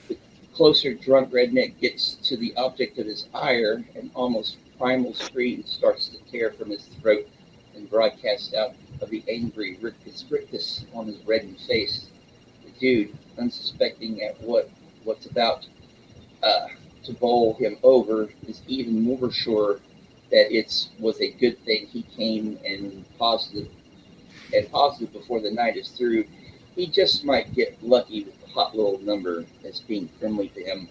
The closer drunk redneck gets to the object of his ire, an almost primal scream starts to tear from his throat and broadcast out of the angry rictus on his reddened face. The dude, unsuspecting at what's about to bowl him over, is even more sure that it was a good thing he came and positive before the night is through. He just might get lucky with the hot little number that's being friendly to him.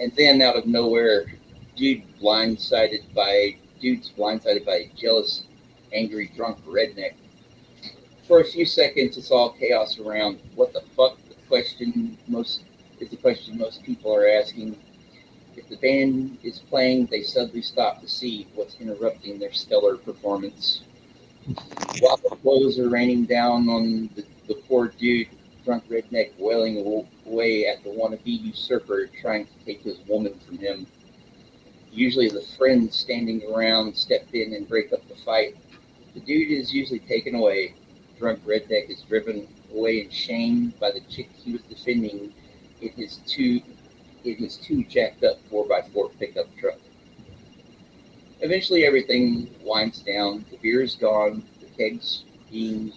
And then out of nowhere, dude's blindsided by a jealous, angry, drunk redneck. For a few seconds, it's all chaos around. What the fuck? The question most people are asking. If the band is playing, they suddenly stop to see what's interrupting their stellar performance. While the blows are raining down on the poor dude, drunk redneck wailing away at the wannabe usurper trying to take his woman from him. Usually the friends standing around step in and break up the fight. The dude is usually taken away. Drunk redneck is driven away in shame by the chick he was defending in his two jacked up 4x4 pickup truck. Eventually everything winds down. The beer is gone. The kegs being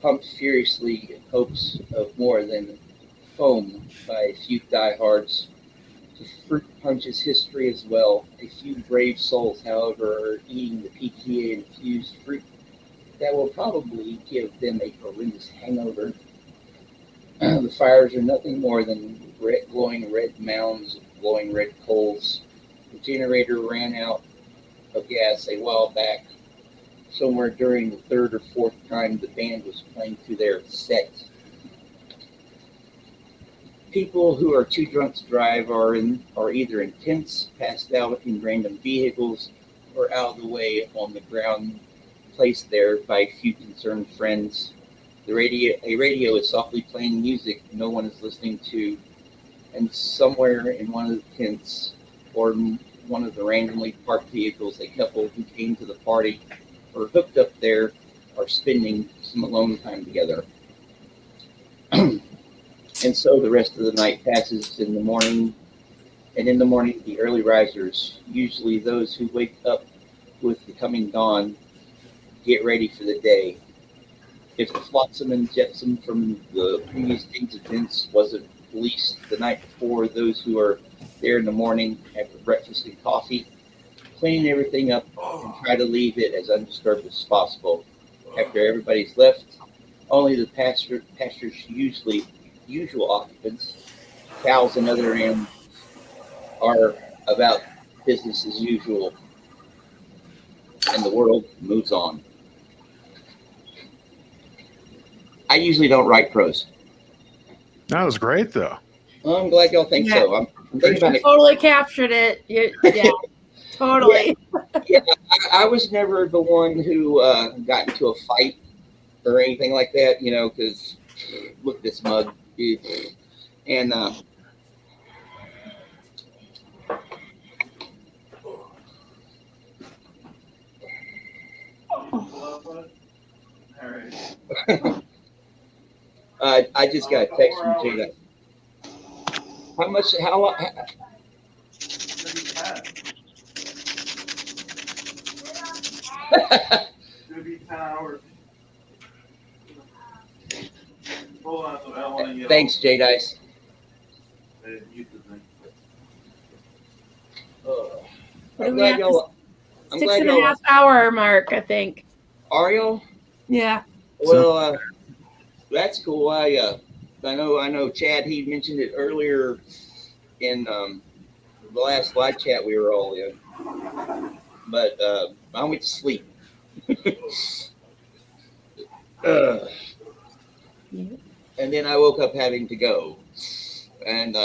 pumped furiously in hopes of more than foam by a few diehards. The fruit punch is history as well. A few brave souls, however, are eating the PTA-infused fruit that will probably give them a horrendous hangover. The fires are nothing more than glowing red mounds of glowing red coals. The generator ran out of gas a while back, somewhere during the third or fourth time the band was playing through their set. People who are too drunk to drive are either in tents, passed out in random vehicles, or out of the way on the ground, placed there by a few concerned friends. A radio is softly playing music no one is listening to, and somewhere in one of the tents or one of the randomly parked vehicles, a couple who came to the party or hooked up there are spending some alone time together. And so the rest of the night passes in the morning, and in the morning the early risers, usually those who wake up with the coming dawn, get ready for the day. If the flotsam and jetsam from the previous day's events wasn't released the night before, those who are there in the morning after breakfast and coffee clean everything up and try to leave it as undisturbed as possible. After everybody's left, only the pastor's usual occupants, cows and other animals, are about business as usual, and the world moves on. I usually don't write prose. That was great, though. Well, I'm glad y'all think so. I'm thinking about it. Totally captured it. Yeah, totally. Yeah, I was never the one who got into a fight or anything like that, because look at this mug, dude. And I just got a text from Jada. How long? It's gonna be 10 hours. Hold on, so I don't wanna yell. Thanks, J-Dice. I didn't mute the thing. What do I'm we have glad y'all. I'm 6.5 hour mark, I think. Are y'all? Yeah. Well, that's cool. I know. Chad, he mentioned it earlier in the last live chat we were all in. But I went to sleep. And then I woke up having to go. And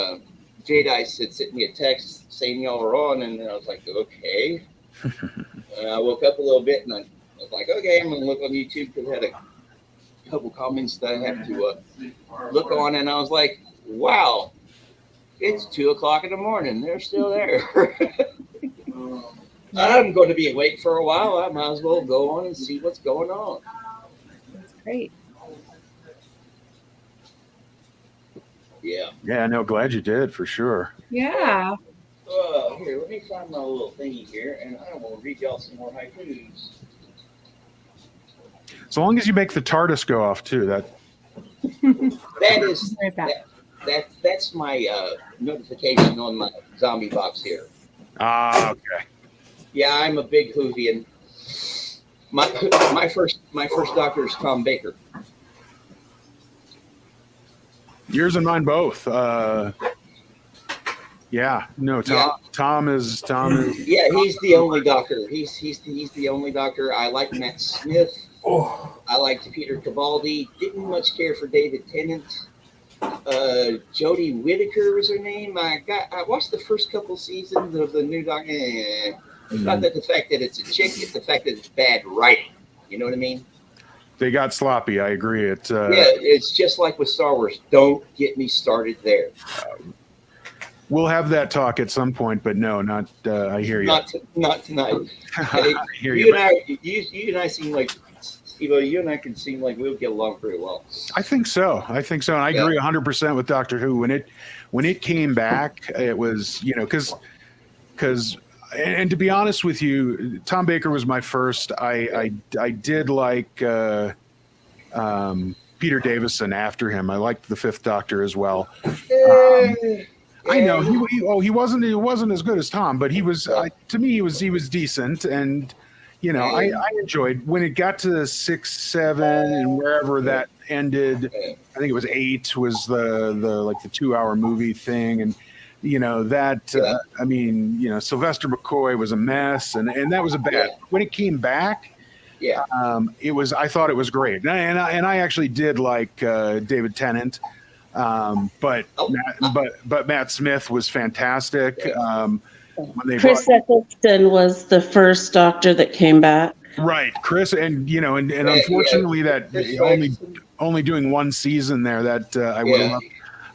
J-Dice had sent me a text saying y'all were on, and I was like, okay. And I woke up a little bit, and I was like, okay, I'm going to look on YouTube because I had a couple comments that I have to look on, and I was like, wow, it's 2 o'clock in the morning. They're still there. I'm going to be awake for a while. I might as well go on and see what's going on. That's great. Yeah. Yeah, no, glad you did for sure. Yeah. Here, let me find my little thingy here, and I will read y'all some more haikus. As long as you make the TARDIS go off too, that That is Right back. that's my notification on my zombie box here. okay. Yeah, I'm a big Whovian. My first doctor is Tom Baker. Yours and mine both. Yeah, no, Tom is Yeah, he's the only doctor. He's the only doctor. I like Matt Smith. I liked Peter Cavaldi. Didn't much care for David Tennant. Jodie Whittaker was her name. I watched the first couple seasons of the new Doctor. It's not that the fact that it's a chick; it's the fact that it's bad writing. You know what I mean? they got sloppy. I agree. Yeah, it's just like with Star Wars. Don't get me started there. We'll have that talk at some point, but no, not. I hear you. Not tonight. I hear you you. and I seem like, Steve-O, you and I can seem like we'll get along pretty well. I think so. And I agree 100% with Doctor Who. When it came back, it was, because and to be honest with you, Tom Baker was my first. I did like Peter Davison after him. I liked the Fifth Doctor as well. I know he wasn't as good as Tom, but he was to me he was decent, and I enjoyed when it got to 6, 7, and wherever that ended. I think it was 8 was the like the 2-hour movie thing, and Sylvester McCoy was a mess, and that was a bad. When it came back, I thought it was great, and I actually did like David Tennant. But Matt Smith was fantastic. Chris Eccleston was the first Doctor that came back. Right, Chris, and unfortunately that only doing one season there. That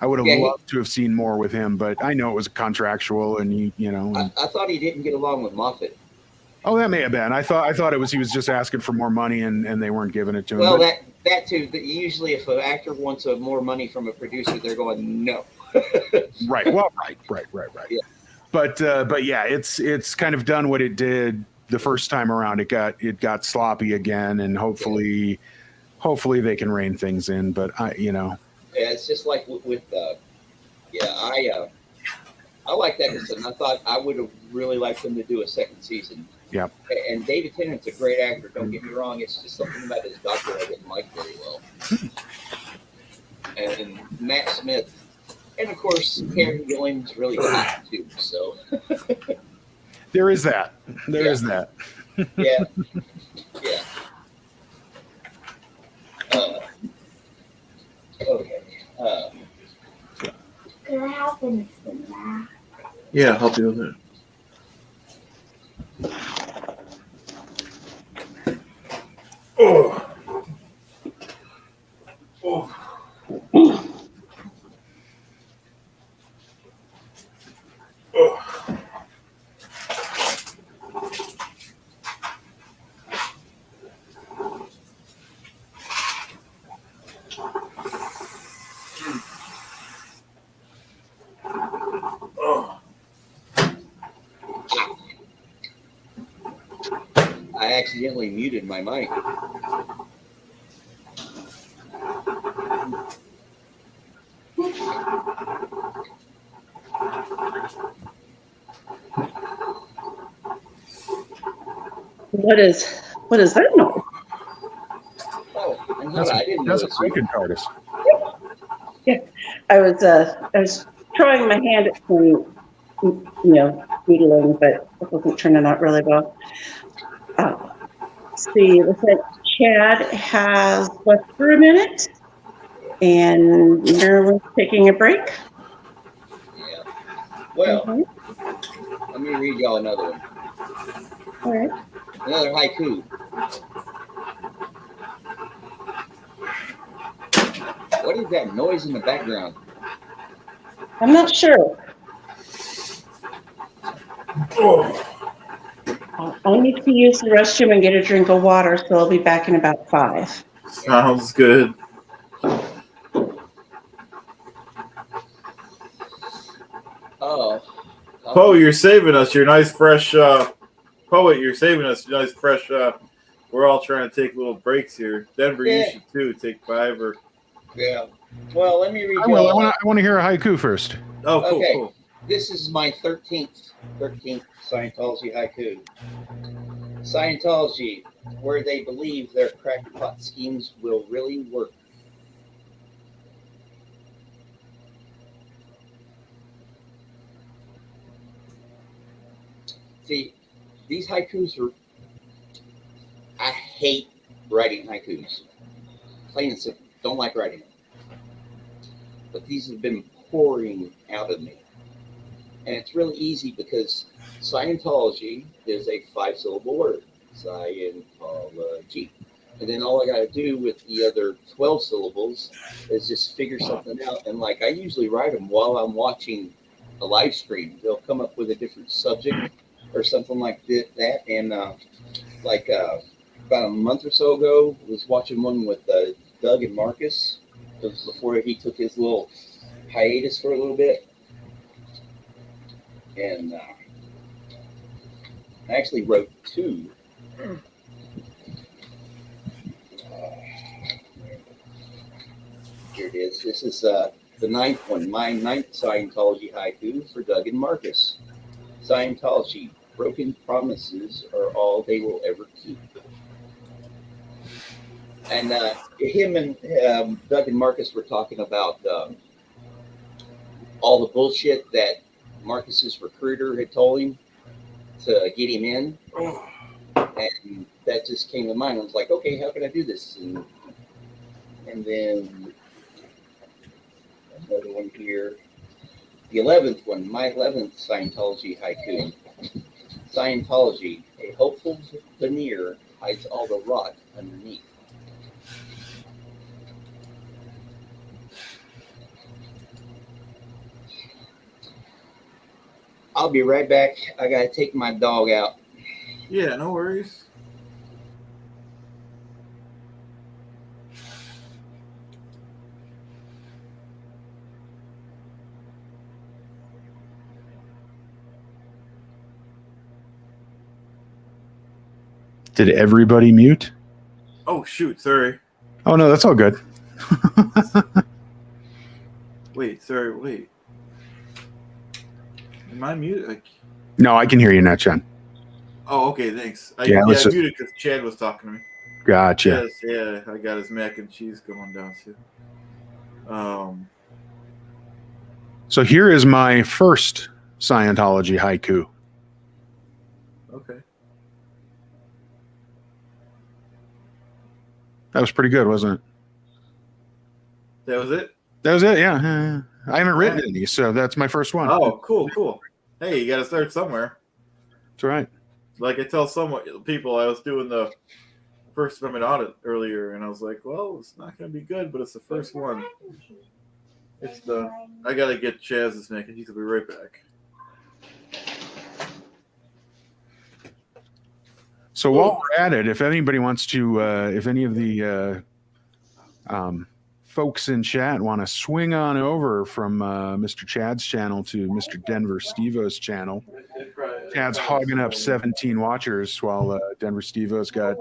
I would have loved to have seen more with him, but I know it was contractual, and I thought he didn't get along with Moffat. Oh, that may have been. I thought it was he was just asking for more money, and they weren't giving it to him. Well, that too. Usually, if an actor wants more money from a producer, they're going no. Right. Well, right. Yeah. But yeah, it's kind of done what it did the first time around. It got sloppy again, and hopefully they can rein things in. But Yeah, it's just like with I like that. I thought I would have really liked him to do a second season. Yeah. And David Tennant's a great actor. Don't get me wrong. It's just something about his doctor I didn't like very well. And Matt Smith, and of course Karen Gilling's really hot too. So there is that. There is that. Yeah. Okay. Can I help in that? Yeah, I'll help you with it. I accidentally muted my mic. What is that noise? Oh, That's I didn't a notice. freaking TARDIS. Yeah, I was throwing my hand at some, doodling, but it wasn't turning out really well. See, looks like Chad has left for a minute, and Marilyn's taking a break. Yeah. Well, let me read y'all another one. All right. Another haiku. What is that noise in the background? I'm not sure. I need to use the restroom and get a drink of water, so I'll be back in about 5. Sounds good. Poe, you're saving us. You're nice, fresh. Poet, you're saving us. Nice, fresh. We're all trying to take little breaks here. Denver, you should too. Take 5 or. Yeah. Well, let me read I you. will. I want to hear a haiku first. Oh, cool, Okay. cool. This is my 13th Scientology haiku. Scientology, where they believe their crackpot schemes will really work. See, these haikus are. I hate writing haikus. Plain and simple. Don't like writing them. But these have been pouring out of me. And it's really easy because Scientology is a 5-syllable word. Scientology. And then all I got to do with the other 12 syllables is just figure something out. And like I usually write them while I'm watching a live stream. They'll come up with a different subject or something like that. And about a month or so ago, I was watching one with Doug and Marcus. It was before he took his little hiatus for a little bit. And I actually wrote 2. Here it is. This is the 9th one, my 9th Scientology haiku for Doug and Marcus. Scientology, broken promises are all they will ever keep. And him and Doug and Marcus were talking about all the bullshit that Marcus's recruiter had told him to get him in. And that just came to mind. I was like, okay, how can I do this? And then another one here. The 11th one, my 11th Scientology haiku. Scientology, a hopeful veneer hides all the rot underneath. I'll be right back. I gotta take my dog out. Yeah, no worries. Did everybody mute? Oh shoot, sorry. Oh no, that's all good. Wait. Am I muted? No, I can hear you now, John. Oh, okay, thanks. I let's just- muted because Chad was talking to me. Gotcha. Yes, yeah, I got his mac and cheese going down too. So here is my first Scientology haiku. Okay. That was pretty good, wasn't it? That was it? That was it, yeah. I haven't written any, so that's my first one. Oh, cool. Hey, you got to start somewhere. That's right. Like I tell some people, I was doing the First Amendment audit earlier, and I was like, well, it's not going to be good, but it's the first one. I got to get Chaz's mac and cheese. Will be right back. So while we're at it, if anybody wants to, if any of the folks in chat want to swing on over from Mr. Chad's channel to Mr. Denver Stevo's channel, Chad's hogging up 17 watchers while Denver Stevo's got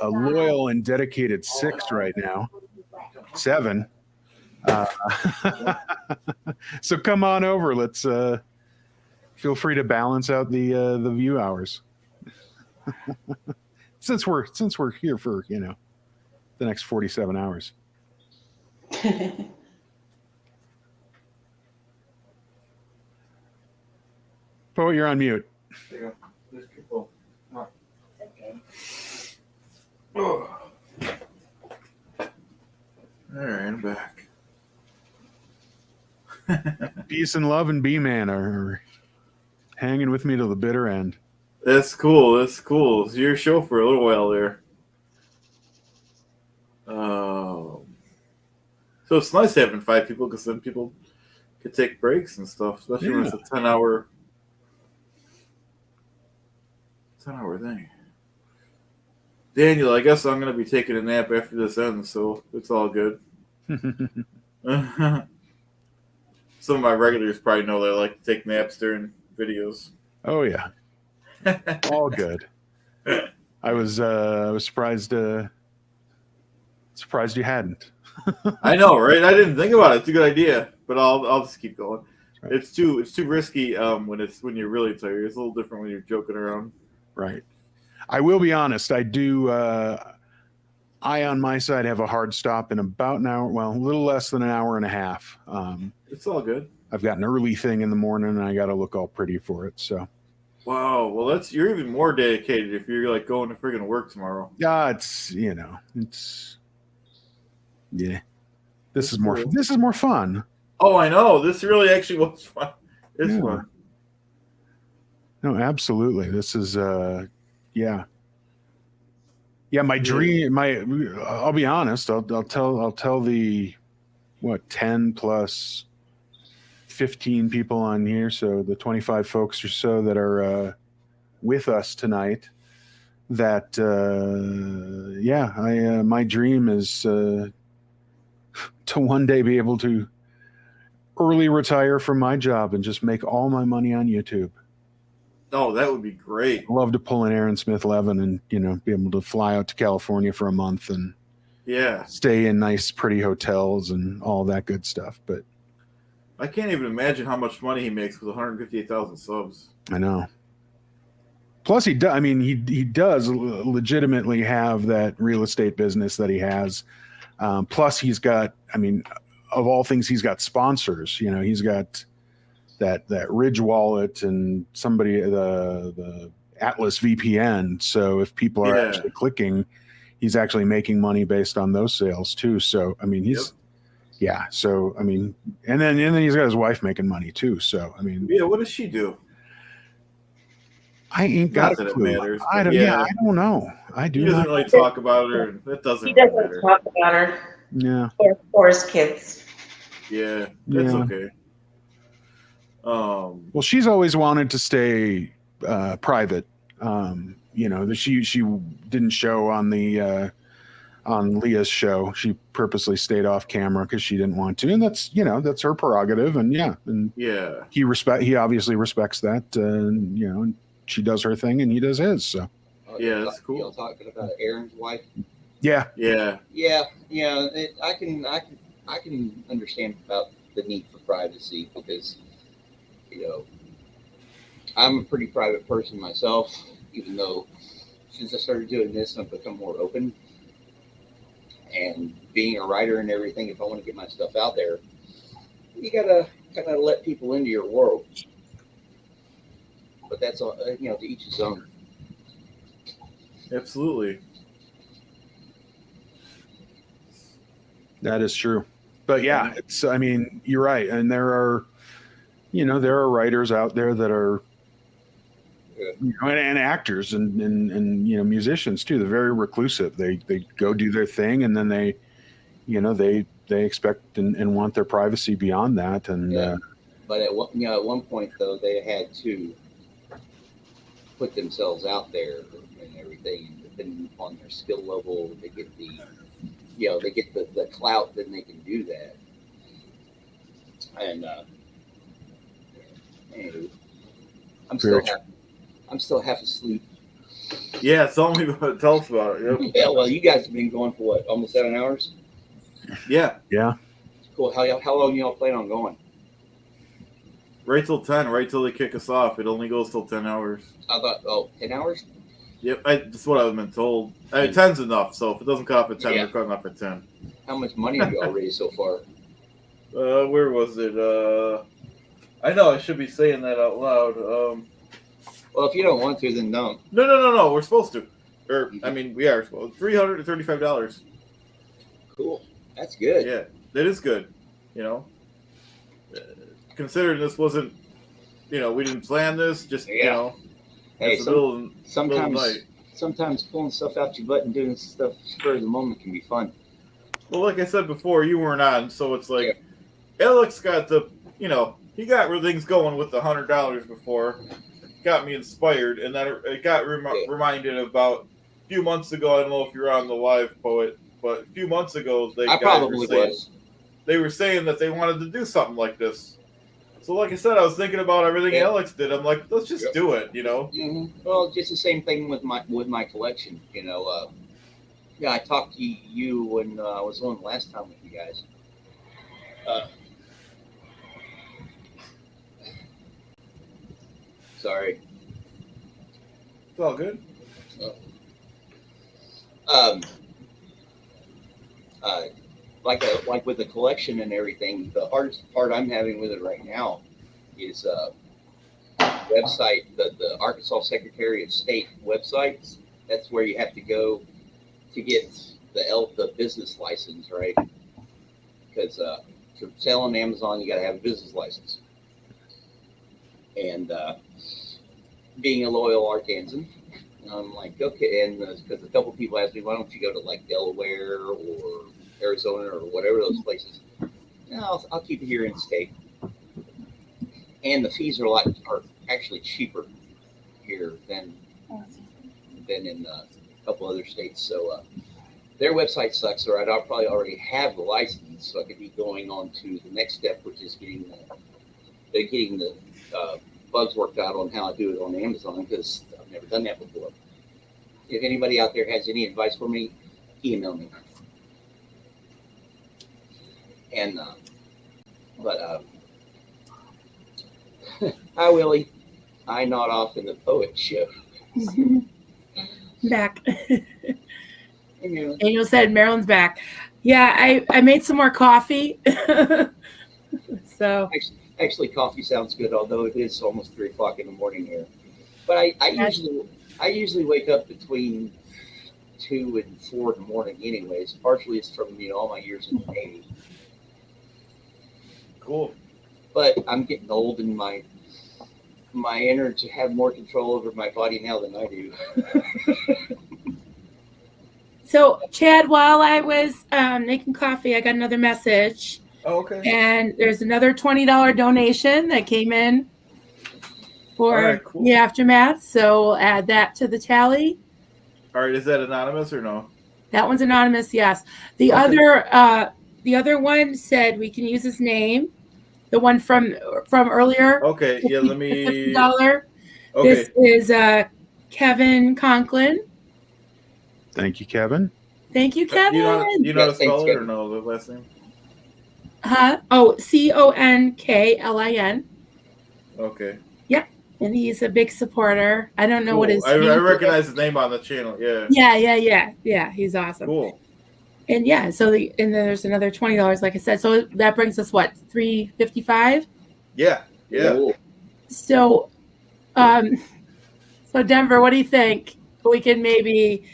a loyal and dedicated 6 right now. 7. So come on over. Let's feel free to balance out the view hours. since we're here for the next 47 hours. Poe, you're on mute. There you go. There's people. Okay. Oh. All right, I'm back. Peace and love and B-Man are hanging with me to the bitter end. That's cool. It's your show for a little while there. So it's nice having 5 people because then people could take breaks and stuff, especially when it's a 10-hour thing. Daniel, I guess I'm going to be taking a nap after this ends, so it's all good. Some of my regulars probably know that I like to take naps during videos. Oh yeah, all good. I was surprised you hadn't. I know, right? I didn't think about it. It's a good idea, but I'll just keep going. Right. It's too risky when you're really tired. It's a little different when you're joking around. Right. I will be honest. I do. I on my side have a hard stop in about an hour. Well, a little less than an hour and a half. It's all good. I've got an early thing in the morning, and I got to look all pretty for it. So. Wow. Well, you're even more dedicated if you're like going to friggin' work tomorrow. Yeah, it's yeah. This is more fun. Oh, I know. This really actually was fun. It's fun. No, absolutely. This is yeah. Yeah, my dream, I'll be honest, I'll tell the 10 plus 15 people on here, so the 25 folks or so that are with us tonight, that my dream is to one day be able to early retire from my job and just make all my money on YouTube. Oh, that would be great. I'd love to pull an Aaron Smith Levin and be able to fly out to California for a month and stay in nice, pretty hotels and all that good stuff. But I can't even imagine how much money he makes with 158,000 subs. I know. Plus, he does. I mean, he does legitimately have that real estate business that he has. Plus, he's got. I mean, of all things, he's got sponsors. He's got that Ridge wallet and somebody the Atlas VPN. So if people are actually clicking, he's actually making money based on those sales too. So I mean, So I mean, and then he's got his wife making money too. So I mean, what does she do? I ain't got Not a that clue. it matters. I don't know. I do. He doesn't really talk about her. And that doesn't. He doesn't matter. talk about her. Yeah. Or his kids. Yeah, that's okay. Well, she's always wanted to stay private. She didn't show on the on Leah's show. She purposely stayed off camera because she didn't want to, and that's her prerogative. And he obviously respects that. And she does her thing and he does his. So that's cool. Y'all talking about Aaron's wife? Yeah. I can understand about the need for privacy because I'm a pretty private person myself, even though since I started doing this, I've become more open. And being a writer and everything, if I want to get my stuff out there, you gotta kind of let people into your world. But that's all, to each his own. Absolutely. That is true. But yeah, I mean, you're right. And there are writers out there that are, and actors and musicians too. They're very reclusive. They go do their thing, and then they expect and want their privacy beyond that. And but at one point though, they had to put themselves out there and everything, and depending upon their skill level, they get the clout, then they can do that. And anyway, I'm still half asleep. Yeah, tell us about it. Yep. Yeah, well, you guys have been going for what, almost 7 hours? Yeah. Cool. How long y'all plan on going? Right till 10, right till they kick us off. It only goes till 10 hours. I thought, 10 hours? Yep, that's what I've been told. 10's enough, so if it doesn't cut off at 10, we're cutting off at 10. How much money have y'all raised so far? Where was it? I know I should be saying that out loud. Well, if you don't want to, then don't. No. We're supposed to. We are supposed to. $335. Cool. That's good. Yeah, that is good. Considering this wasn't, we didn't plan this. Just Hey, sometimes pulling stuff out your butt and doing stuff spur of the moment can be fun. Well, like I said before, you weren't on, so it's like Alex got he got things going with the $100 before, got me inspired, and then it got reminded about a few months ago. I don't know if you're on the live, Poet, but a few months ago they were saying that they wanted to do something like this, So, like I said, I was thinking about everything Yeah. Alex did. I'm like, let's just Yep. do it, you know? Well, just the same thing with my collection. Yeah, I talked to you when I was on last time with you guys. Sorry. It's all good. Um, like with the collection and everything, the hardest part I'm having with it right now is website, the Arkansas Secretary of State websites. That's where you have to go to get the business license, right? Because to sell on Amazon, you got to have a business license. And being a loyal Arkansan, I'm like, okay. And because a couple people asked me, why don't you go to like Delaware or Arizona or whatever those places? No, I'll keep it here in state. And the fees are actually cheaper here than in a couple other states. So their website sucks. So I'll probably already have the license, so I could be going on to the next step, which is getting the bugs worked out on how I do it on Amazon, because I've never done that before. If anybody out there has any advice for me, email me. And hi Willie, I nod off in the poet show. Back. You know, Angel said Marilyn's back. Yeah, I made some more coffee. So actually, coffee sounds good, although it is almost 3 o'clock in the morning here. But I usually wake up between 2 and 4 in the morning, anyways. Partially it's from all my years in the Navy. Cool. But I'm getting old, and my innards have more control over my body now than I do. So, Chad, while I was making coffee, I got another message. Oh, okay. And there's another $20 donation that came in for All right, cool. the aftermath. So we'll add that to the tally. All right, is that anonymous or no? That one's anonymous, yes. The other one said we can use his name. The one from earlier. Okay, yeah, let me. $50. Okay. This is Kevin Conklin. Thank you, Kevin. Thank you, Kevin. You know how to Thanks, spell it or Kevin. no, the last name? Huh? Oh, Conklin. Okay. And he's a big supporter. I don't know Cool. what his I name is. recognize his name on the channel. Yeah. Yeah. He's awesome. Cool. And yeah, and then there's another $20, like I said. So that brings us what, $355? Yeah. Ooh. So, so Denver, what do you think? We can maybe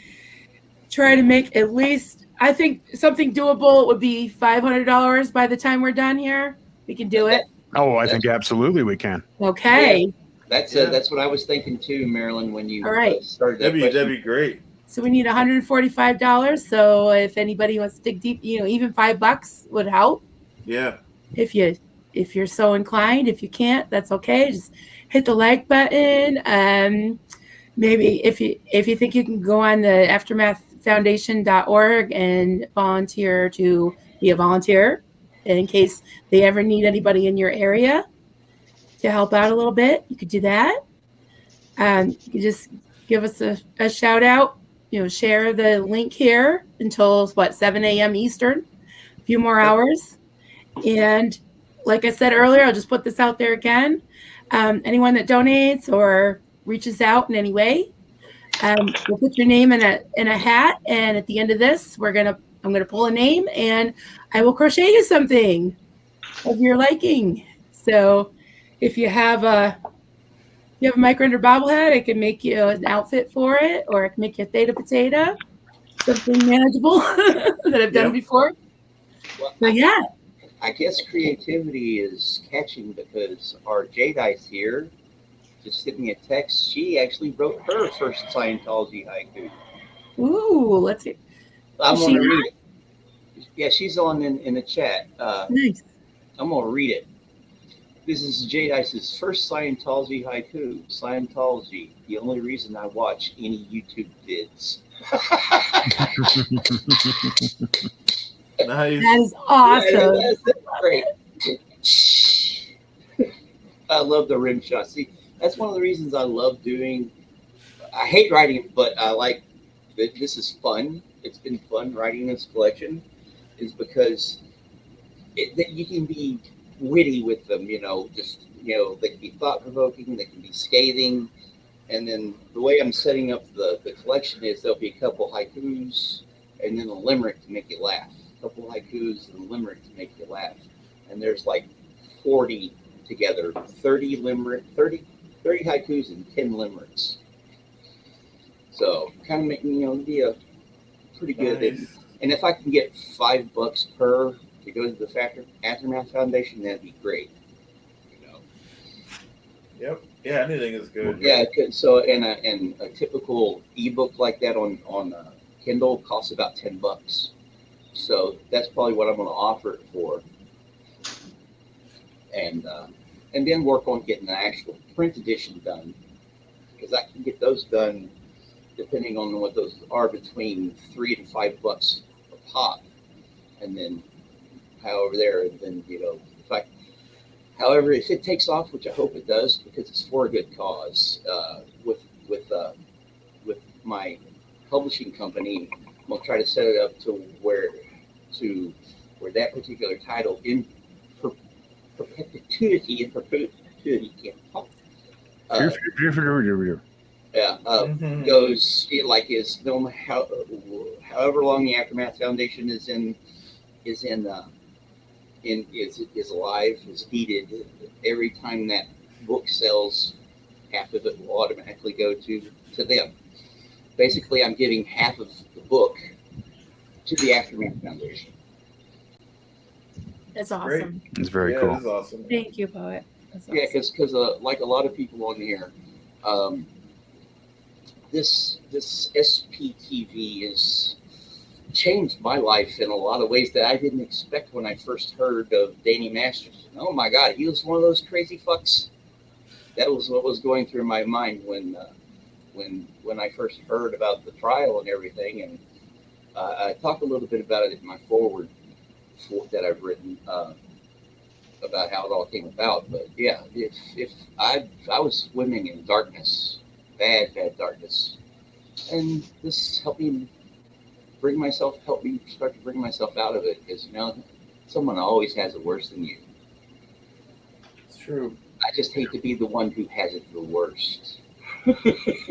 try to make at least, I think something doable would be $500 by the time we're done here. We can do it. Oh, I think absolutely we can. Okay. That's what I was thinking too, Marilyn, when you All right. started that question. That'd be great. So we need $145. So if anybody wants to dig deep, even $5 would help. Yeah. If you're so inclined. If you can't, that's okay. Just hit the like button. Maybe if you think you can go on the aftermathfoundation.org and volunteer to be a volunteer in case they ever need anybody in your area to help out a little bit, you could do that. You could just give us a shout out, share the link here until 7 a.m. Eastern, a few more hours. And like I said earlier, I'll just put this out there again. Anyone that donates or reaches out in any way, we'll put your name in a hat, and at the end of this, I'm gonna pull a name, and I will crochet you something of your liking. So, if you have a micro-ender bobblehead, I can make you an outfit for it, or I can make you a theta potato, something manageable that I've done before. Well, But yeah. I guess creativity is catching, because our Jadice here just sent me a text. She actually wrote her first Scientology haiku. Ooh, let's see. I'm Is going she to read it. Yeah, she's on in the chat. Nice. I'm going to read it. This is Jadice's first Scientology haiku. Scientology, the only reason I watch any YouTube vids. Nice. That is awesome. That's great. I love the rim shot. See, that's one of the reasons I love doing. I hate writing, but I like that. This is fun. It's been fun writing this collection, is because that you can be witty with them. Just they can be thought provoking. They can be scathing. And then the way I'm setting up the collection is there'll be a couple haikus and then a limerick to make you laugh. A couple haikus and a limerick to make you laugh. And there's like 40 together, 30 haikus and 10 limericks. So kind of making, be a pretty good. Nice. And if I can get $5 per to go to the Aftermath Foundation, that'd be great. Yep. Yeah, anything is good. Yeah. So and a typical ebook like that on Kindle costs about $10. So that's probably what I'm going to offer it for. And then work on getting the actual print edition done, because I can get those done depending on what those are, between $3 to $5 a pop, and then however, if it takes off, which I hope it does, because it's for a good cause, with my publishing company, we'll try to set it up to where that particular title in perpetuity can't talk. Goes is no matter however long the Aftermath Foundation is alive, is needed. Every time that book sells, half of it will automatically go to them. Basically, I'm giving half of the book to the Aftermath Foundation. That's awesome. Great. It's very cool. That is awesome. Thank you, Poet. That's awesome. Yeah, because like a lot of people on here, this SPTV has changed my life in a lot of ways that I didn't expect when I first heard of Danny Masters. Oh my God, he was one of those crazy fucks. That was what was going through my mind when I first heard about the trial and everything. And I talked a little bit about it in my foreword that I've written about how it all came about. But yeah, if I was swimming in darkness, bad darkness, and this helped me start to bring myself out of it, because someone always has it worse than you. It's true. I just hate to be the one who has it the worst. It's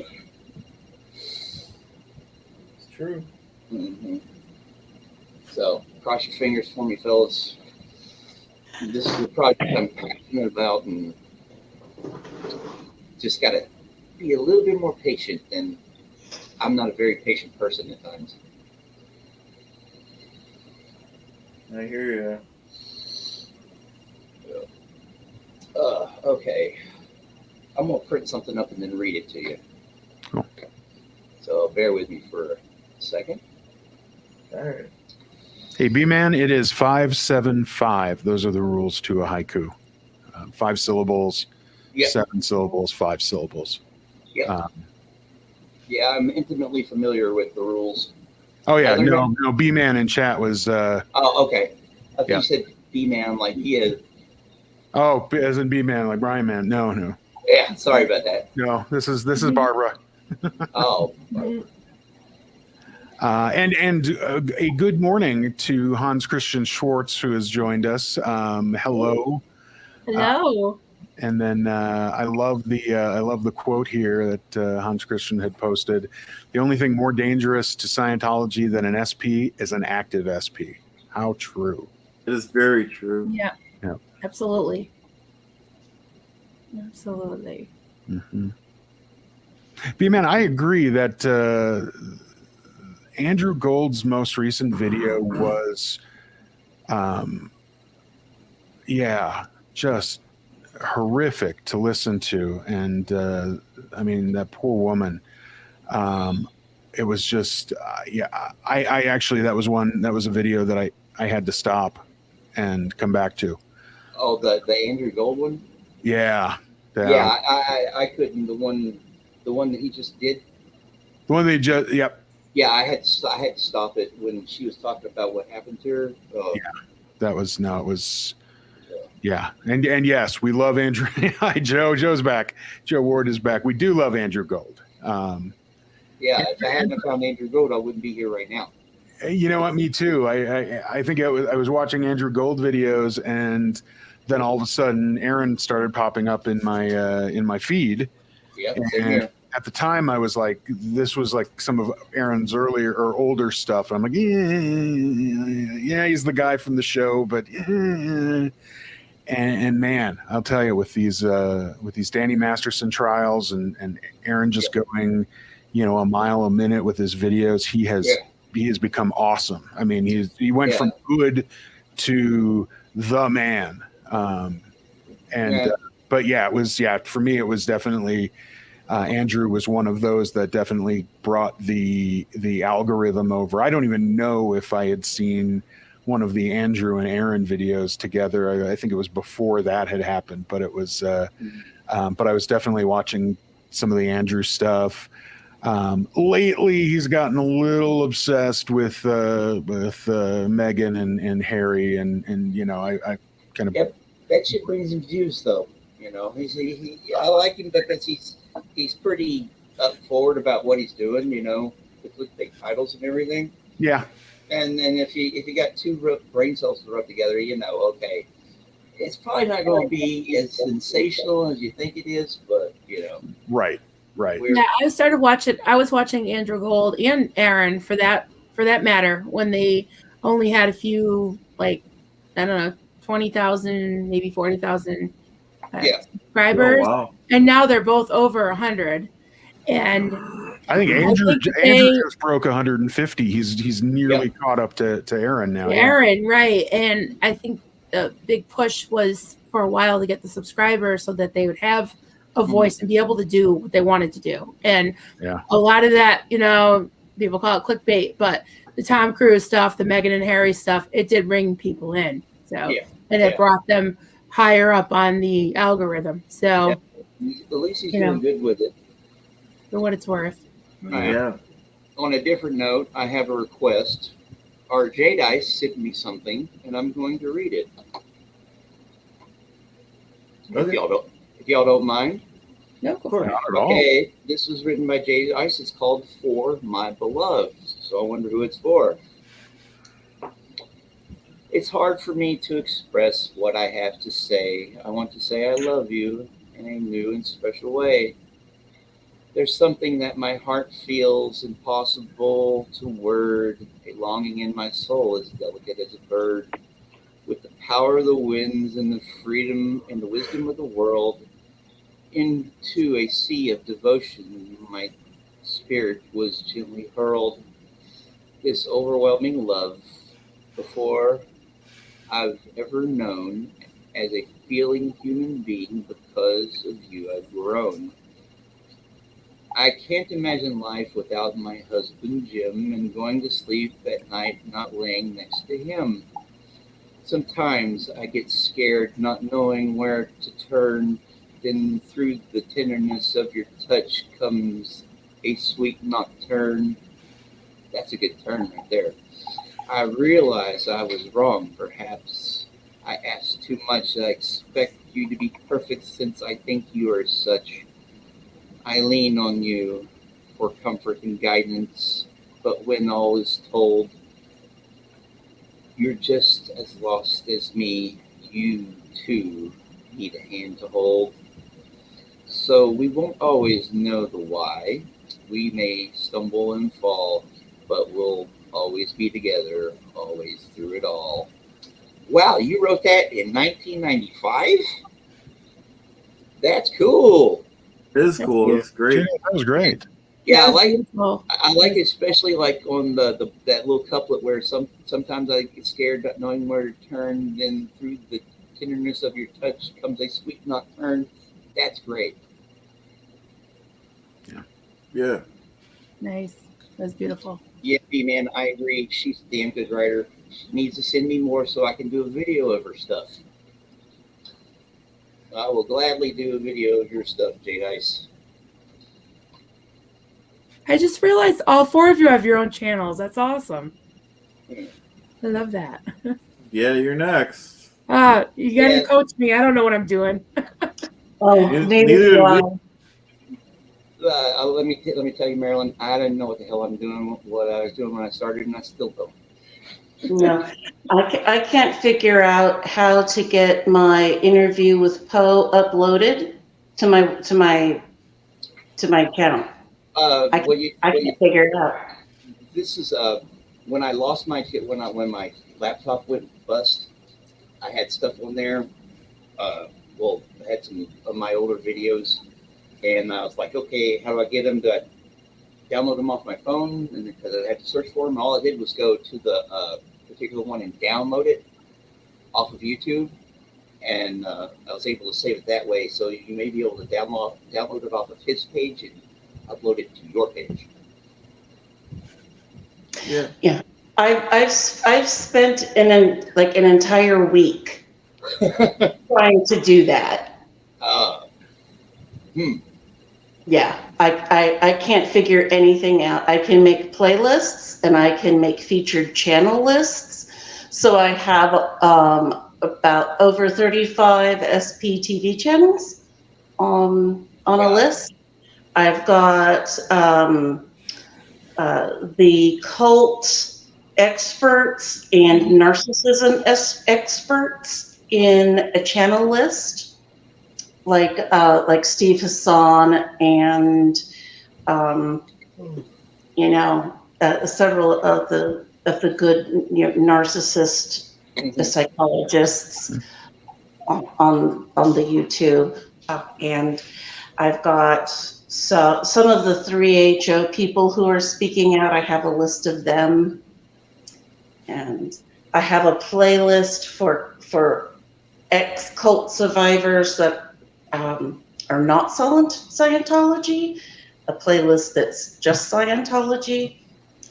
true. Mm-hmm. So cross your fingers for me, fellas. This is a project I'm passionate about, and just gotta be a little bit more patient. And I'm not a very patient person at times. I hear you. Okay. I'm gonna print something up and then read it to you. Cool. So bear with me for a second. All right. Hey, B-Man, it is 575. Those are the rules to a haiku. 5 syllables, Yep. 7 syllables, 5 syllables. Yep. Yeah, I'm intimately familiar with the rules. Oh, yeah. Other No, B-Man in chat was... Oh, okay. I thought Yeah. you said B-Man, like he is. Oh, as in B-Man, like Brian Man. No. Yeah, sorry about that. No, this is Barbara. Oh. And a good morning to Hans Christian Schwartz, who has joined us. Hello. Hello. And then I love the quote here that Hans Christian had posted. The only thing more dangerous to Scientology than an SP is an active SP. How true. It is very true. Yeah. Yeah. Absolutely. Absolutely. Mm-hmm. B-Man, I agree that Andrew Gold's most recent video was, just horrific to listen to. And I mean, that poor woman, it was just, I actually, that was a video that I had to stop and come back to. Oh, the Andrew Gold one? Yeah. Yeah, I couldn't. The one that he just did. The one they just, yep. Yeah, I had to stop it when she was talking about what happened to her. Yeah, that was, no, it was, Yeah, and yes, we love Andrew. Hi, Joe. Joe's back. Joe Ward is back. We do love Andrew Gold. Yeah, if I hadn't found Andrew Gold, I wouldn't be here right now. You know what? Me too. I think I was watching Andrew Gold videos, and then all of a sudden, Aaron started popping up in my feed. Yeah, same And here. at the time, I was like, this was like some of Aaron's earlier or older stuff. And I'm like, yeah, he's the guy from the show, but yeah. And man, I'll tell you, with these Danny Masterson trials and Aaron just going, a mile a minute with his videos, he has become awesome. I mean, he went from good to the man. But yeah, it was for me, it was definitely Andrew was one of those that definitely brought the algorithm over. I don't even know if I had seen one of the Andrew and Aaron videos together. I think it was before that had happened, but it was, but I was definitely watching some of the Andrew stuff. Lately, he's gotten a little obsessed with Megan and Harry, and I kind of. Yep, that shit brings him views, though. I like him because he's pretty up forward about what he's doing. With big titles and everything. Yeah. And then if you got two brain cells to rub together, okay, it's probably not going to be as sensational as you think it is, but Right. Yeah, I was watching Andrew Gold and Aaron for that matter when they only had a few, like, I don't know, 20,000, maybe 40,000 subscribers. Oh, wow. And now they're both over 100. And I think Andrew just broke 150. He's nearly caught up to Aaron now. Aaron, right. And I think the big push was for a while to get the subscribers so that they would have a voice and be able to do what they wanted to do. And a lot of that, people call it clickbait, but the Tom Cruise stuff, the Meghan and Harry stuff, it did bring people in. So, and it brought them higher up on the algorithm. So at least he's doing good with it. For what it's worth. Yeah. On a different note, I have a request. Our Jadice sent me something, and I'm going to read it. Okay. If y'all don't mind. No, of course. Not at all. Okay, this was written by Jadice. It's called "For My Beloved." So I wonder who it's for. It's hard for me to express what I have to say. I want to say I love you in a new and special way. There's something that my heart feels impossible to word, a longing in my soul as delicate as a bird. With the power of the winds and the freedom and the wisdom of the world, into a sea of devotion, my spirit was gently hurled. This overwhelming love, before I've ever known, as a feeling human being, because of you I've grown. I can't imagine life without my husband, Jim, and going to sleep at night not laying next to him. Sometimes I get scared not knowing where to turn, then through the tenderness of your touch comes a sweet nocturne. That's a good turn right there. I realize I was wrong, perhaps. I asked too much. I expect you to be perfect since I think you are such. I lean on you for comfort and guidance, but when all is told, you're just as lost as me. You, too, need a hand to hold. So we won't always know the why. We may stumble and fall, but we'll always be together, always through it all. Wow, you wrote that in 1995? That's cool. It is cool. It's great. Yeah, that was great. Yeah, I like it, especially like on that little couplet where sometimes I get scared not knowing where to turn, then through the tenderness of your touch comes a sweet nocturne. That's great. Yeah. Nice. That's beautiful. Yeah, man, I agree. She's a damn good writer. She needs to send me more so I can do a video of her stuff. I will gladly do a video of your stuff, Jadice. I just realized all four of you have your own channels. That's awesome. I love that. Yeah, you're next. You gotta Yeah. coach me. I don't know what I'm doing. Oh, Neither neither do do we. I. Let me tell you, Marilyn. I didn't know what the hell I'm doing, what I was doing when I started, and I still don't. No, I can't figure out how to get my interview with Poe uploaded to my account. I Well, you can't figure it out. this is when I lost my when my laptop went bust. I had stuff on there. Well, I had some of my older videos, and I was like, okay, how do I get them? Do I download them off my phone? And because I had to search for them, all I did was go to the particular one and download it off of YouTube, and I was able to save it that way. So you may be able to download it off of his page and upload it to your page. Yeah. I've spent an entire week trying to do that. Yeah, I can't figure anything out. I can make playlists and I can make featured channel lists. So I have about over 35 SPTV channels on a list. I've got the cult experts and narcissism experts in a channel list, like Steve Hassan and several of the good narcissist psychologists on the YouTube, and I've got some of the 3HO people who are speaking out. I have a list of them, and I have a playlist for ex-cult survivors that are not Scientology, a playlist that's just Scientology,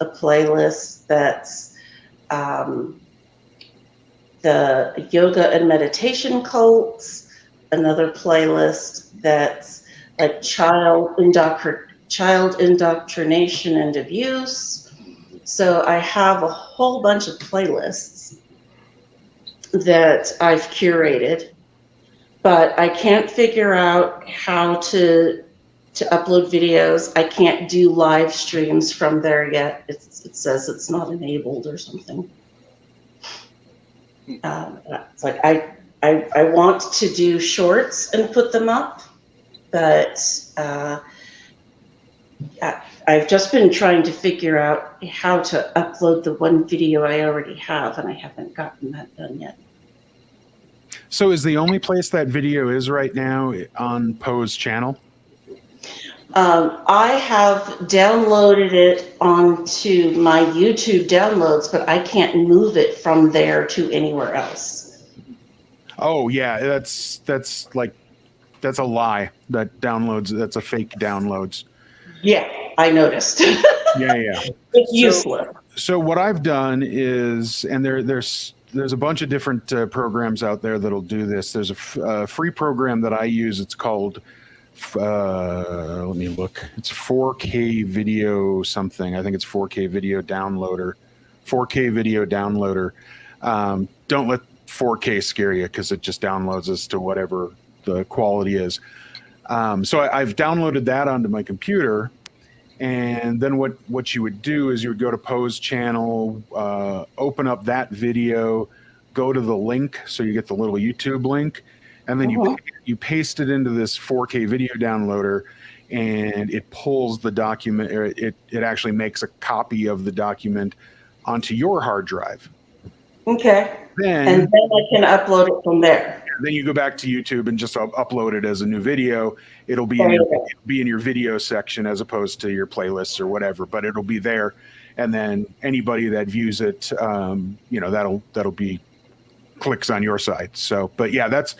a playlist that's the yoga and meditation cults, another playlist that's like child indoctrination and abuse. So I have a whole bunch of playlists that I've curated, but I can't figure out how to upload videos. I can't do live streams from there yet. It says it's not enabled or something. It's like I want to do shorts and put them up, but I've just been trying to figure out how to upload the one video I already have, and I haven't gotten that done yet. So is the only place that video is right now on Poe's channel? I have downloaded it onto my YouTube downloads, but I can't move it from there to anywhere else. Oh yeah, that's a lie. That downloads. That's a fake downloads. Yeah, I noticed. Yeah. It's useless. So what I've done is, and there's a bunch of different programs out there that'll do this. There's a free program that I use. It's called, let me look. It's 4K video something. I think it's 4K video downloader. 4K video downloader. Don't let 4K scare you, because it just downloads us to whatever the quality is. So I've downloaded that onto my computer. And then what you would do is you would go to Poe's channel, open up that video, go to the link, so you get the little YouTube link, and then you paste it into this 4K video downloader, and it pulls the document, or it actually makes a copy of the document onto your hard drive. Okay. And then I can upload it from there. Then you go back to YouTube and just upload it as a new video. It'll be in your video section as opposed to your playlists or whatever, but it'll be there. And then anybody that views it, that'll be clicks on your side. So, but yeah, that's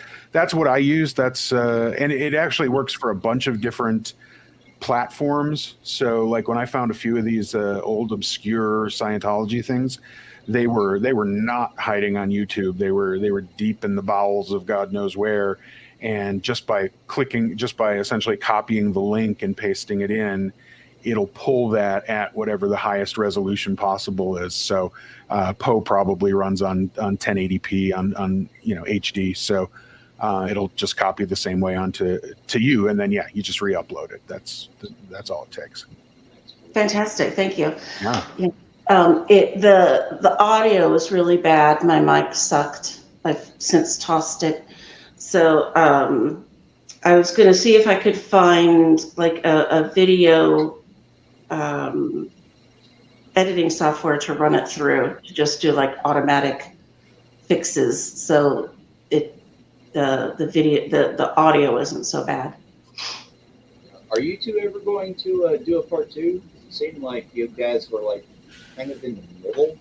what I use. And it actually works for a bunch of different platforms. So like when I found a few of these old obscure Scientology things, they were not hiding on YouTube. They were deep in the bowels of God knows where, and just by essentially copying the link and pasting it in, it'll pull that at whatever the highest resolution possible is. So Poe probably runs on 1080p on HD. So it'll just copy the same way onto you, and then you just re-upload it. That's all it takes. Fantastic, thank you. Yeah. The audio was really bad. My mic sucked. I've since tossed it. So I was going to see if I could find like a video editing software to run it through, to just do like automatic fixes, so the audio isn't so bad. Are you two ever going to do a part 2? It seemed like you guys were like kind of in the middle.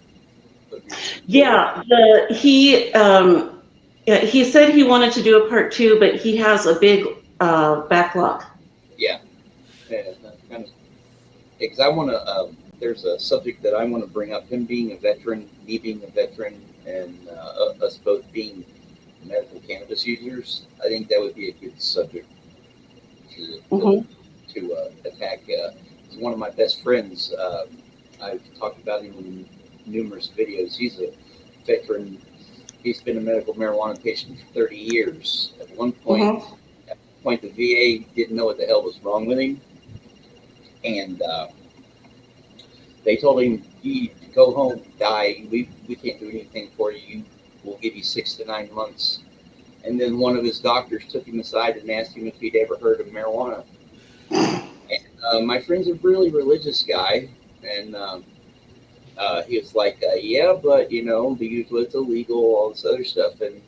Yeah, he said he wanted to do a part 2, but he has a big backlog. Yeah, kind of. Because I want to. There's a subject that I want to bring up. Him being a veteran, me being a veteran, and us both being medical cannabis users. I think that would be a good subject to attack. One of my best friends. I've talked about him in numerous videos. He's a veteran. He's been a medical marijuana patient for 30 years. At one point, the VA didn't know what the hell was wrong with him, and they told him, "You go home, die. We can't do anything for you. We'll give you 6 to 9 months." And then one of his doctors took him aside and asked him if he'd ever heard of marijuana. And my friend's a really religious guy, and he was like, "Yeah, but the it's illegal, all this other stuff." And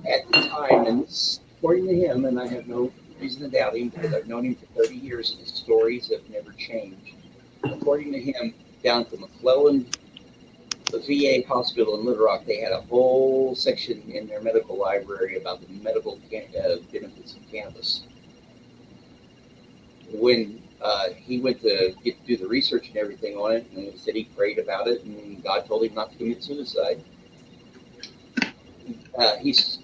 at the time, and this, according to him, and I have no reason to doubt him because I've known him for 30 years and his stories have never changed. According to him, down at the McClellan, the VA hospital in Little Rock, they had a whole section in their medical library about the medical benefits of cannabis. When he went to do the research and everything on it, and he said he prayed about it, and God told him not to commit suicide. He's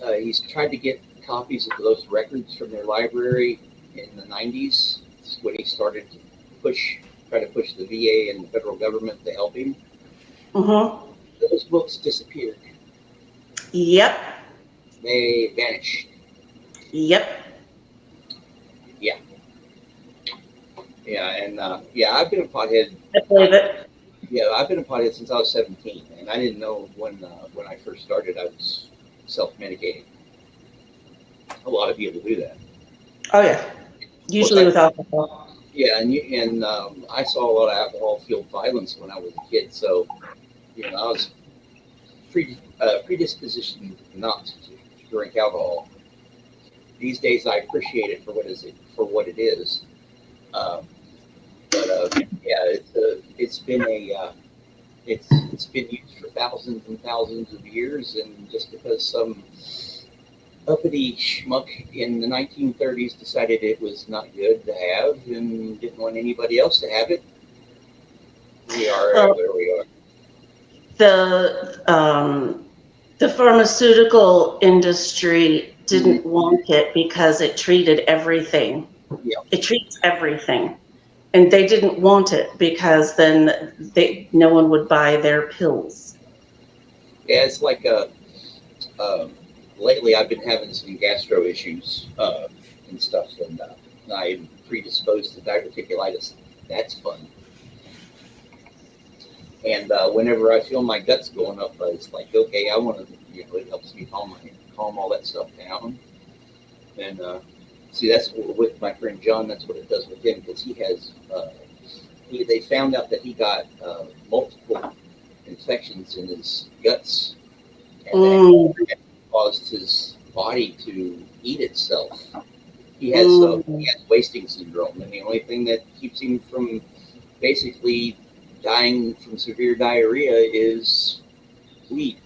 tried to get copies of those records from their library in the 90s when he started to try to push the VA and the federal government to help him. Those books disappeared. Yep. They vanished. Yep. Yeah. Yeah, and I've been a pothead. I believe it. Yeah, I've been a pothead since I was 17, and I didn't know when I first started I was self-medicating. A lot of people do that. Oh yeah, usually with alcohol. Yeah, and I saw a lot of alcohol-fueled violence when I was a kid, so I was predispositioned not to drink alcohol. These days, I appreciate it for what it is. It's been used for thousands and thousands of years, and just because some uppity schmuck in the 1930s decided it was not good to have and didn't want anybody else to have it, we are where we are. The pharmaceutical industry didn't want it because it treated everything. Yeah. It treats everything. And they didn't want it because then no one would buy their pills. Yeah, it's like lately I've been having some gastro issues and stuff, and I'm predisposed to diverticulitis. That's fun. And whenever I feel my guts going up, it's like, okay, I want to, it helps me calm all that stuff down. And see, that's with my friend John, that's what it does with him, because he has, they found out that he got multiple infections in his guts, and that caused his body to eat itself. He has wasting syndrome, and the only thing that keeps him from basically dying from severe diarrhea is weed.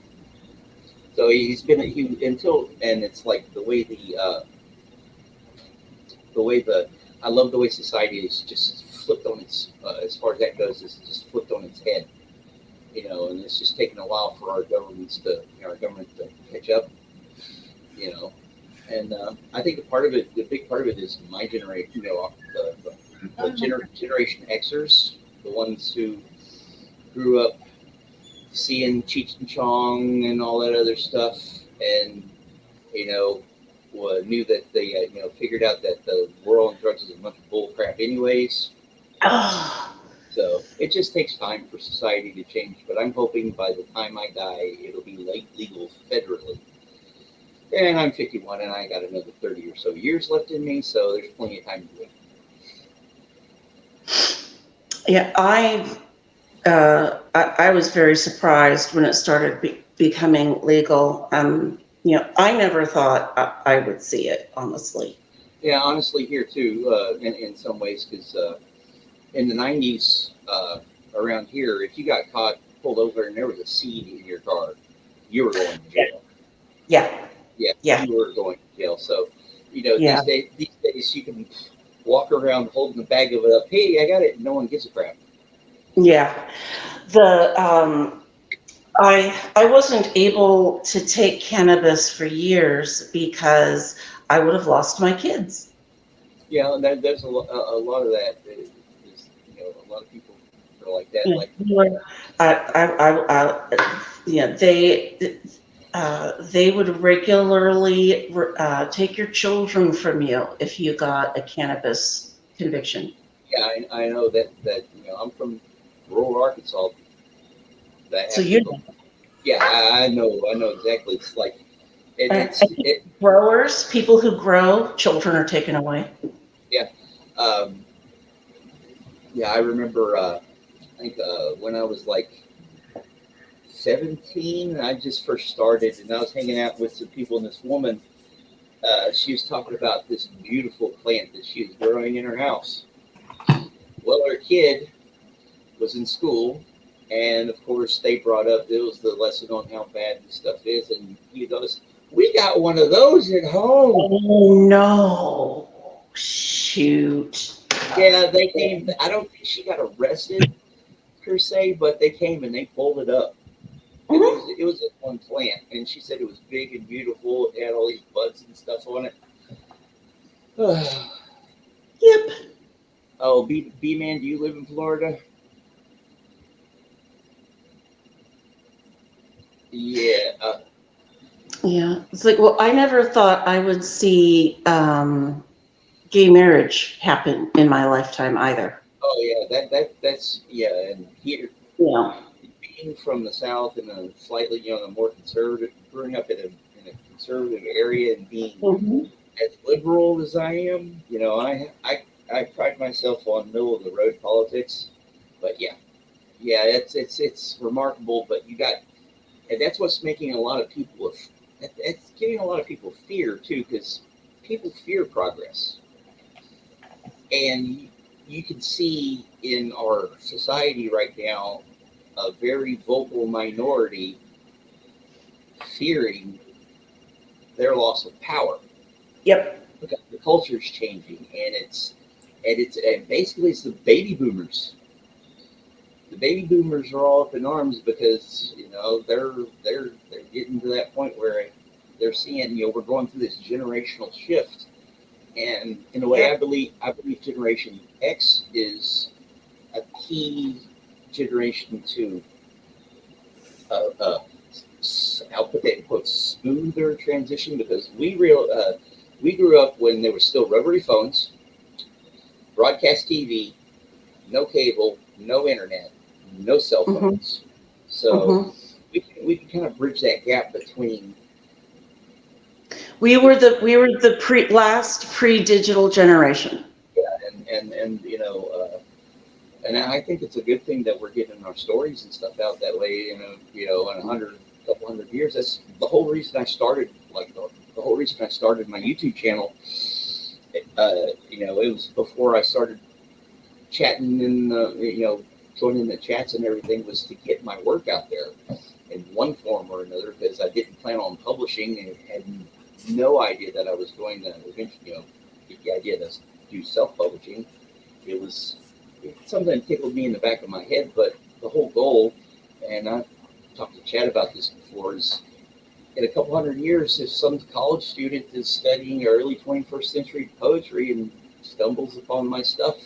So and it's like I love the way society is just flipped on its, as far as that goes, is just flipped on its head, and it's just taken a while for our government to catch up, and I think the big part of it is my generation, Generation Xers, the ones who grew up seeing Cheech and Chong and all that other stuff, and knew that they figured out that the world on drugs is a bunch of bull crap anyways. Oh, So it just takes time for society to change, but I'm hoping by the time I die, it'll be legal federally. And I'm 51, and I got another 30 or so years left in me, so there's plenty of time to do it. yeah. I was very surprised when it started becoming legal. I never thought I would see it, honestly. Yeah, honestly, here too, in some ways, because in the 90s, around here, if you got caught, pulled over, and there was a seed in your car, you were going to jail. Yeah. Yeah, you were going to jail. So, Yeah. these days you can walk around holding a bag of it up. Hey, I got it. No one gives a crap. Yeah. I wasn't able to take cannabis for years because I would have lost my kids. Yeah, and there's a lot of that. Is, a lot of people are like that. Like, they would regularly take your children from you if you got a cannabis conviction. yeah, I know that I'm from rural Arkansas. So I know exactly. It's like growers, people who grow, children are taken away. Yeah, I remember. I think when I was like 17, I just first started, and I was hanging out with some people, and this woman, she was talking about this beautiful plant that she was growing in her house. Well, her kid was in school, and of course they brought up, it was the lesson on how bad this stuff is, and he goes, "We got one of those at home." Oh no! Shoot! Yeah, they came. I don't think she got arrested per se, but they came and they pulled it up. It was a one plant, and she said it was big and beautiful. It had all these buds and stuff on it. Yep. Oh, B-Man, do you live in Florida? Yeah. Yeah. It's like, well, I never thought I would see gay marriage happen in my lifetime either. Oh yeah, that's and here. Yeah. Being from the South and a slightly, a more conservative, growing up in a conservative area and being as liberal as I am, I pride myself on middle of the road politics. But it's remarkable. But and that's what's making a lot of people. It's giving a lot of people fear too, because people fear progress, and you can see in our society right now a very vocal minority fearing their loss of power. Yep. Because the culture is changing, and basically it's the baby boomers. The baby boomers are all up in arms because they're getting to that point where they're seeing we're going through this generational shift, and in a way I believe Generation X is a key generation to I'll put that in quotes, smoother transition, because we grew up when there were still rotary phones, broadcast TV, no cable, no internet, no cell phones. So we can kind of bridge that gap between. We were the last pre-digital generation. Yeah, and and I think it's a good thing that we're getting our stories and stuff out that way. In a couple hundred years, that's the whole reason I started. Like the whole reason I started my YouTube channel. It was before I started chatting and joining the chats and everything, was to get my work out there in one form or another, because I didn't plan on publishing and had no idea that I was going to eventually get the idea to do self-publishing. It was something that tickled me in the back of my head, but the whole goal, and I've talked to Chad about this before, is in a couple hundred years, if some college student is studying early 21st century poetry and stumbles upon my stuff,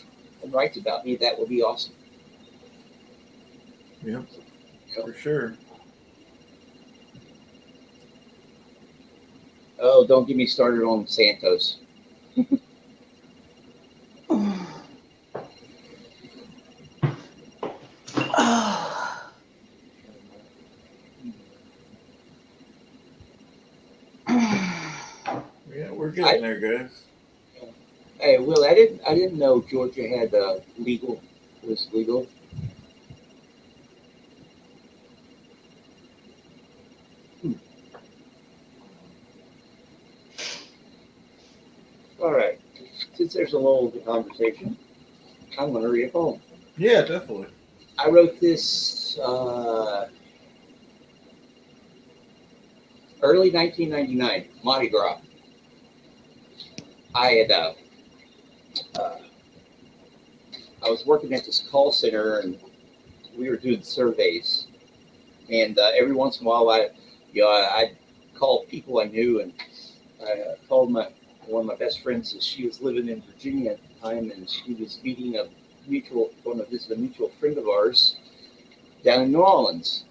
and writes about me, that would be awesome. Yep, for sure. Oh, don't get me started on Santos. Oh. Yeah, we're getting there, guys. Hey, Will, I didn't know Georgia had was legal. All right. Since there's a lull of the conversation, I'm going to read a poem. Yeah, definitely. I wrote this early 1999, Mardi Gras. I was working at this call center, and we were doing surveys. And every once in a while, I'd call people I knew, and I called one of my best friends. She was living in Virginia at the time, and she was meeting going to visit a mutual friend of ours down in New Orleans.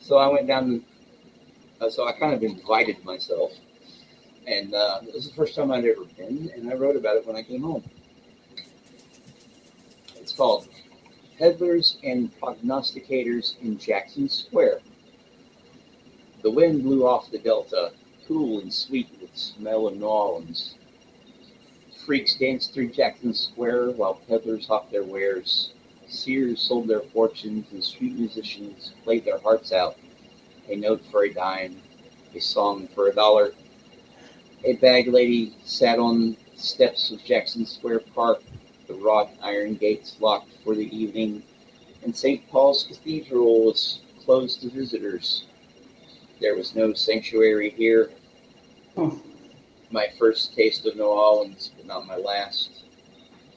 So I went down, so I kind of invited myself. And it was the first time I'd ever been, and I wrote about it when I came home. It's called Peddlers and Prognosticators in Jackson Square. The wind blew off the Delta, cool and sweet with the smell of New Orleans. Freaks danced through Jackson Square while peddlers hawked their wares. Seers sold their fortunes, and street musicians played their hearts out. A note for a dime, a song for $1. A bag lady sat on the steps of Jackson Square Park, the wrought iron gates locked for the evening, and St. Paul's Cathedral was closed to visitors. There was no sanctuary here. My first taste of New Orleans, but not my last.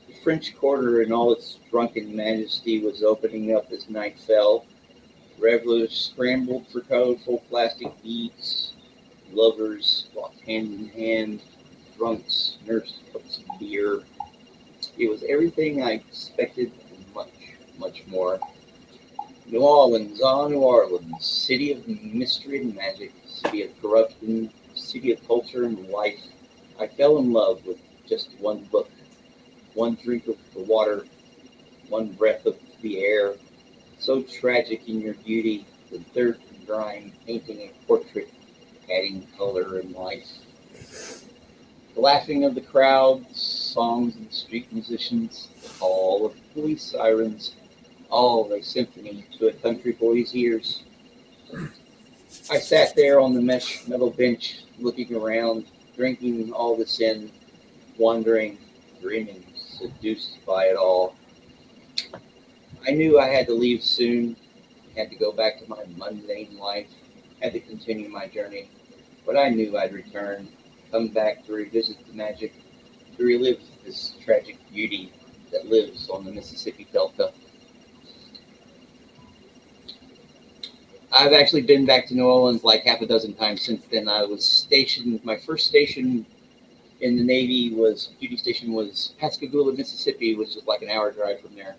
The French Quarter in all its drunken majesty was opening up as night fell. Revelers scrambled for colorful plastic beads. Lovers walked hand in hand. Drunks nursed cups of beer. It was everything I expected and much, much more. New Orleans, New Orleans, city of mystery and magic, city of corruption, city of culture and life. I fell in love with just one book, one drink of the water, one breath of the air. So tragic in your beauty, the dirt and grime painting a portrait, adding color and life. The laughing of the crowd, songs of the street musicians, the call of police sirens, all a symphony to a country boy's ears. I sat there on the mesh metal bench, looking around, drinking all this in, wondering, dreaming, seduced by it all. I knew I had to leave soon, had to go back to my mundane life, had to continue my journey, but I knew I'd return, come back to revisit the magic, to relive this tragic beauty that lives on the Mississippi Delta. I've actually been back to New Orleans like half a dozen times since then. I was stationed, my first station in the Navy duty station was Pascagoula, Mississippi, which is like an hour drive from there.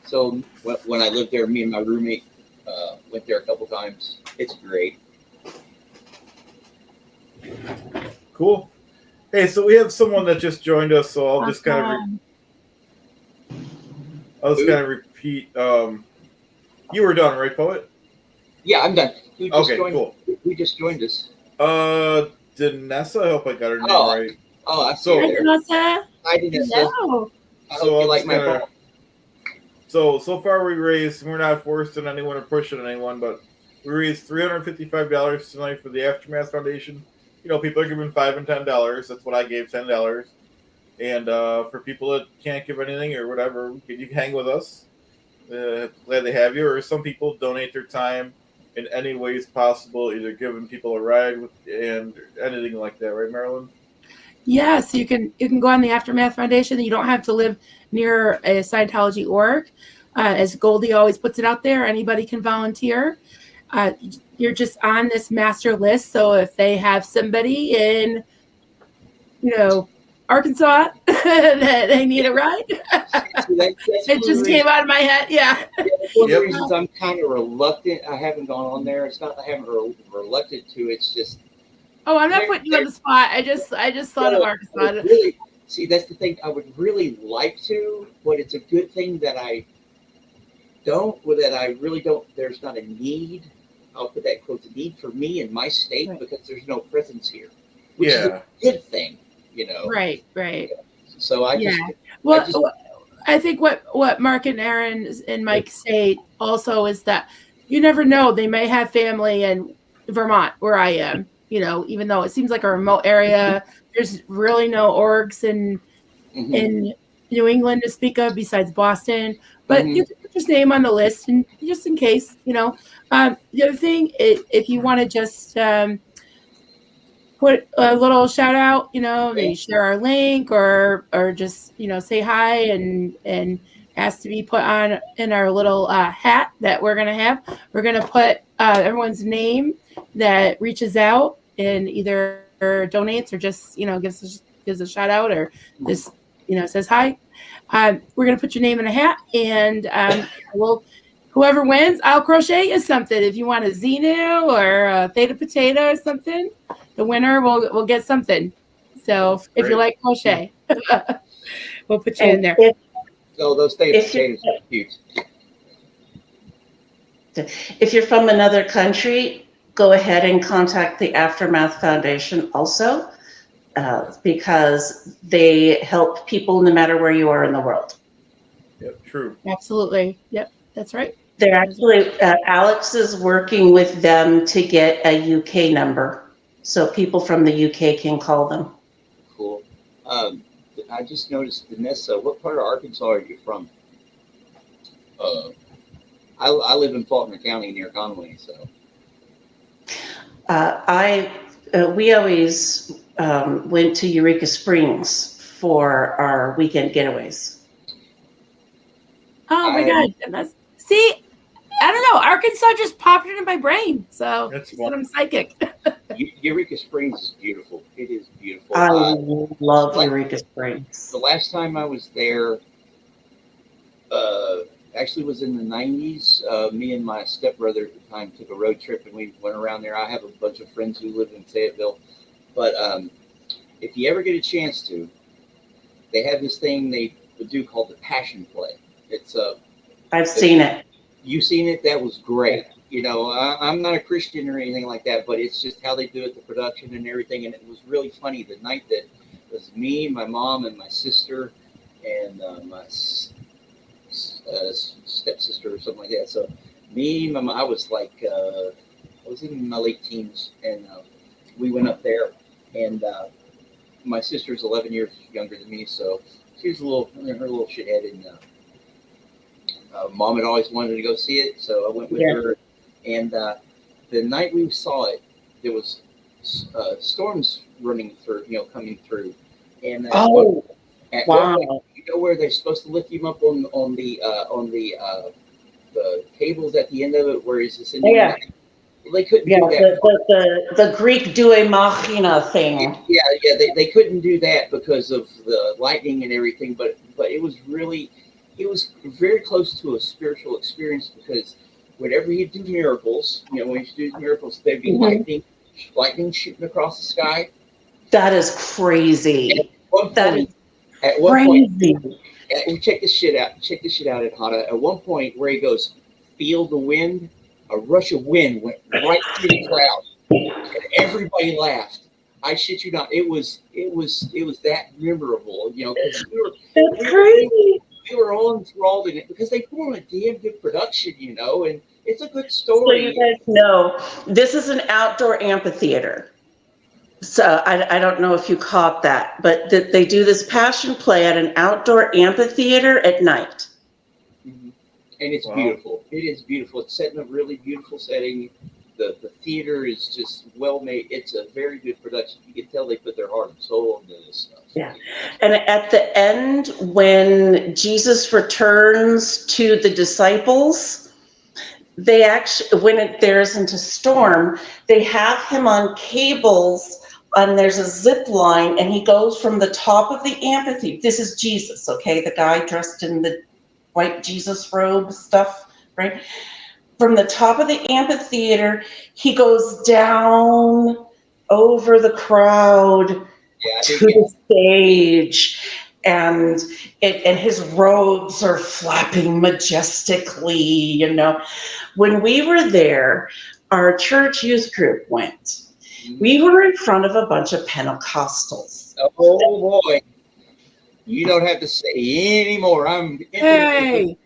So when I lived there, me and my roommate went there a couple times. It's great. Cool. Hey, so we have someone that just joined us, so I'll just kind of repeat. You were done, right, Poet? Yeah, I'm done. Cool. Who just joined us? Danessa, I hope I got her name right. Oh, I see her there. Danessa? I didn't know. I hope you like my poem. So far we raised, we're not forcing anyone or pushing anyone, but we raised $355 tonight for the Aftermath Foundation. You know, people are giving $5 and $10. That's what I gave, $10. And for people that can't give anything or whatever, you can hang with us. Glad they have you. Or some people donate their time in any ways possible, either giving people a ride and anything like that, right, Marilyn? Yes, you can go on the Aftermath Foundation. You don't have to live near a Scientology org. As Goldie always puts it out there, anybody can volunteer. You're just on this master list. So if they have somebody in, Arkansas that they need a ride. See, that's It just came out of my head. Yeah. That's one of the Yep. reasons I'm kind of reluctant. I haven't gone on there. It's not that I haven't reluctant to. It's just Oh, I'm not putting you on the spot. I just thought of I Arkansas. would really see. That's the thing. I would really like to, but it's a good thing that I don't. Or that I really don't. There's not a need. I'll put that quote, a need for me in my state Right. because there's no presence here, which is Yeah. a good thing, you know. Right. So I just Well, just- I think what Mark and Aaron and Mike say also is that you never know. They may have family in Vermont, where I am. You know, even though it seems like a remote area, there's really no orgs in New England to speak of besides Boston. But you can put his name on the list, and just in case, you know. The other thing, if you want to just put a little shout out, you know, maybe share our link or just, you know, say hi and ask to be put on in our little hat that we're going to have. We're going to put everyone's name that reaches out and either donates or just, you know, gives a shout out or just, you know, says hi. We're going to put your name in a hat, and whoever wins, I'll crochet you something. If you want a Xenu or a Theta Potato or something, the winner will get something. So That's if you great. like crochet, we'll put you in there. those If you- potatoes are cute. If you're from another country, go ahead and contact the Aftermath Foundation also, because they help people no matter where you are in the world. Yep. True. Absolutely. Yep. That's right. They're actually, Alex is working with them to get a UK number, so people from the UK can call them. Cool. I just noticed, Vanessa, what part of Arkansas are you from? I live in Faulkner County near Conway, so. We always went to Eureka Springs for our weekend getaways. Oh my God. See, I don't know. Arkansas just popped into my brain. So That's what I'm psychic. Eureka Springs is beautiful. It is beautiful. I love Eureka Springs. The last time I was there, actually was in the 90s. Me and my stepbrother at the time took a road trip and we went around there. I have a bunch of friends who live in Fayetteville. But if you ever get a chance to, they have this thing they do called the Passion Play. It's I've seen it. You've seen it? That was great. You know, I'm not a Christian or anything like that, but it's just how they do it, the production and everything. And it was really funny the night that it was me, my mom, and my sister, and my stepsister or something like that. So me, my mom, I was in my late teens, and we went up there, and my sister's 11 years younger than me, so she's her little shithead, and mom had always wanted to go see it, so I went with her. And the night we saw it, there was storms running through, coming through. And at one point, you know where they're supposed to lift him up on the cables at the end of it, where he's just in there. They couldn't do that. The Greek Due Machina thing. Yeah, they couldn't do that because of the lightning and everything. But it was very close to a spiritual experience, because whenever he'd do miracles, when he'd do miracles, there'd be lightning shooting across the sky. That is crazy. At one point, check this shit out. Check this shit out at Hana. At one point, where he goes, feel the wind. A rush of wind went right through the crowd, and everybody laughed. I shit you not. It was that memorable, because That's crazy. We were all enthralled in it because they put on a damn good production, and it's a good story. So you guys know, this is an outdoor amphitheater. So I don't know if you caught that, but they do this Passion Play at an outdoor amphitheater at night. And it's beautiful. It is beautiful. It's set in a really beautiful setting. The theater is just well made. It's a very good production. You can tell they put their heart and soul into this stuff. Yeah. And at the end, when Jesus returns to the disciples, they actually, there isn't a storm, they have him on cables and there's a zip line, and he goes from the top of the amphitheater. This is Jesus, okay? The guy dressed in the white Jesus robe stuff, right? From the top of the amphitheater, he goes down over the crowd to the stage, and his robes are flapping majestically, you know. When we were there, our church youth group went. We were in front of a bunch of Pentecostals. Oh boy. You don't have to say anymore. I'm Hey.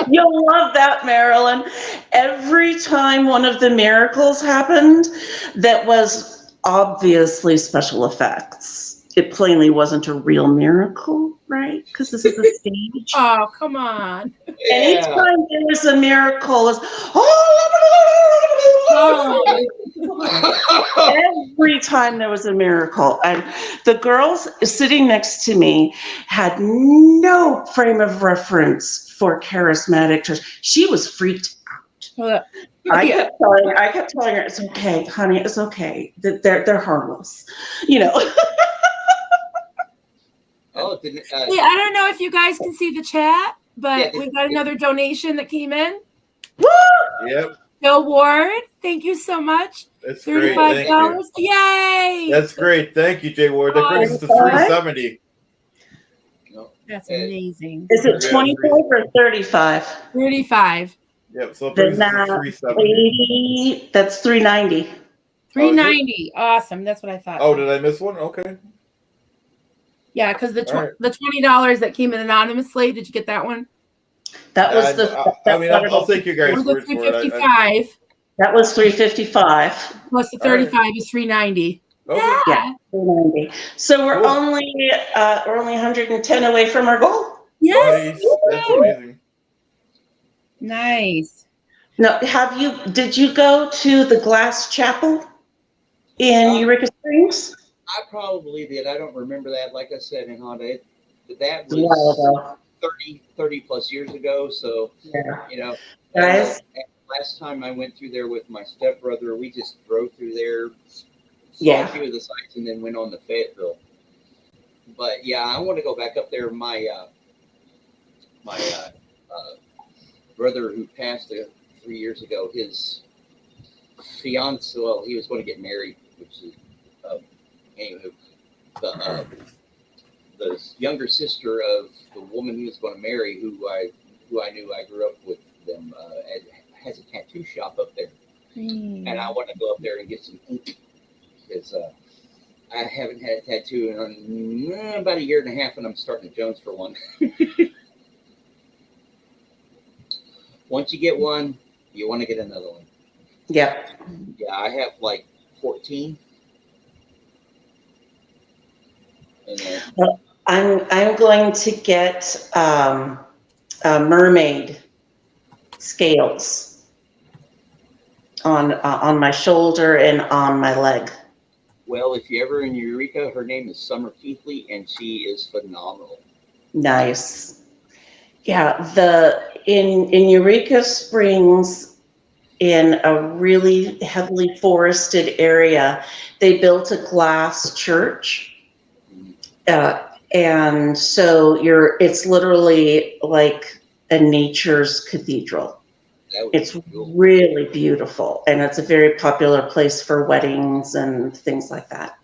You'll love that, Marilyn. Every time one of the miracles happened, that was obviously special effects. It plainly wasn't a real miracle, right? Because this is a stage. Oh, come on. Anytime there was a miracle, it was, every time there was a miracle. And the girls sitting next to me had no frame of reference for charismatic church. She was freaked out. I kept telling her, it's okay, honey, it's okay. They're harmless, you know. I don't know if you guys can see the chat, but we got another donation that came in. Woo! Yep. Bill Ward, thank you so much. That's great. Thank $35. Yay! That's great. Thank you, Jay Ward. That brings us to $370. That's amazing. Is it 25 or 35? 35. Yep. So it brings us to $370. That's $390. $390. Awesome. That's what I thought. Oh, did I miss one? Okay. Yeah, because the $20 that came in anonymously. Did you get that one? That was I'll take your guys' word for it. That was $355. Plus the 35 is $390. Okay. Yeah, $390. So we're only 110 away from our goal. Yes. Nice. That's amazing. Nice. Now, did you go to the Glass Chapel in Eureka Springs? I probably did. I don't remember that. Like I said, in Honda, that was 30 plus years ago. So, you know, guys. And last time I went through there with my stepbrother, we just drove through there, saw a few of the sites, and then went on to Fayetteville. But yeah, I want to go back up there. My brother who passed 3 years ago, his fiance, well, he was going to get married, which is anyway, the younger sister of the woman he was going to marry, who I knew, I grew up with them, has a tattoo shop up there, and I want to go up there and get some ink because I haven't had a tattoo in about a year and a half, and I'm starting to Jones for one. Once you get one, you want to get another one. Yeah. Yeah, I have like 14. Well, I'm going to get mermaid scales on my shoulder and on my leg. Well, if you're ever in Eureka, her name is Summer Keithley, and she is phenomenal. Nice. Yeah, in Eureka Springs, in a really heavily forested area, they built a glass church. And so it's literally like a nature's cathedral. It's really beautiful, and it's a very popular place for weddings and things like that.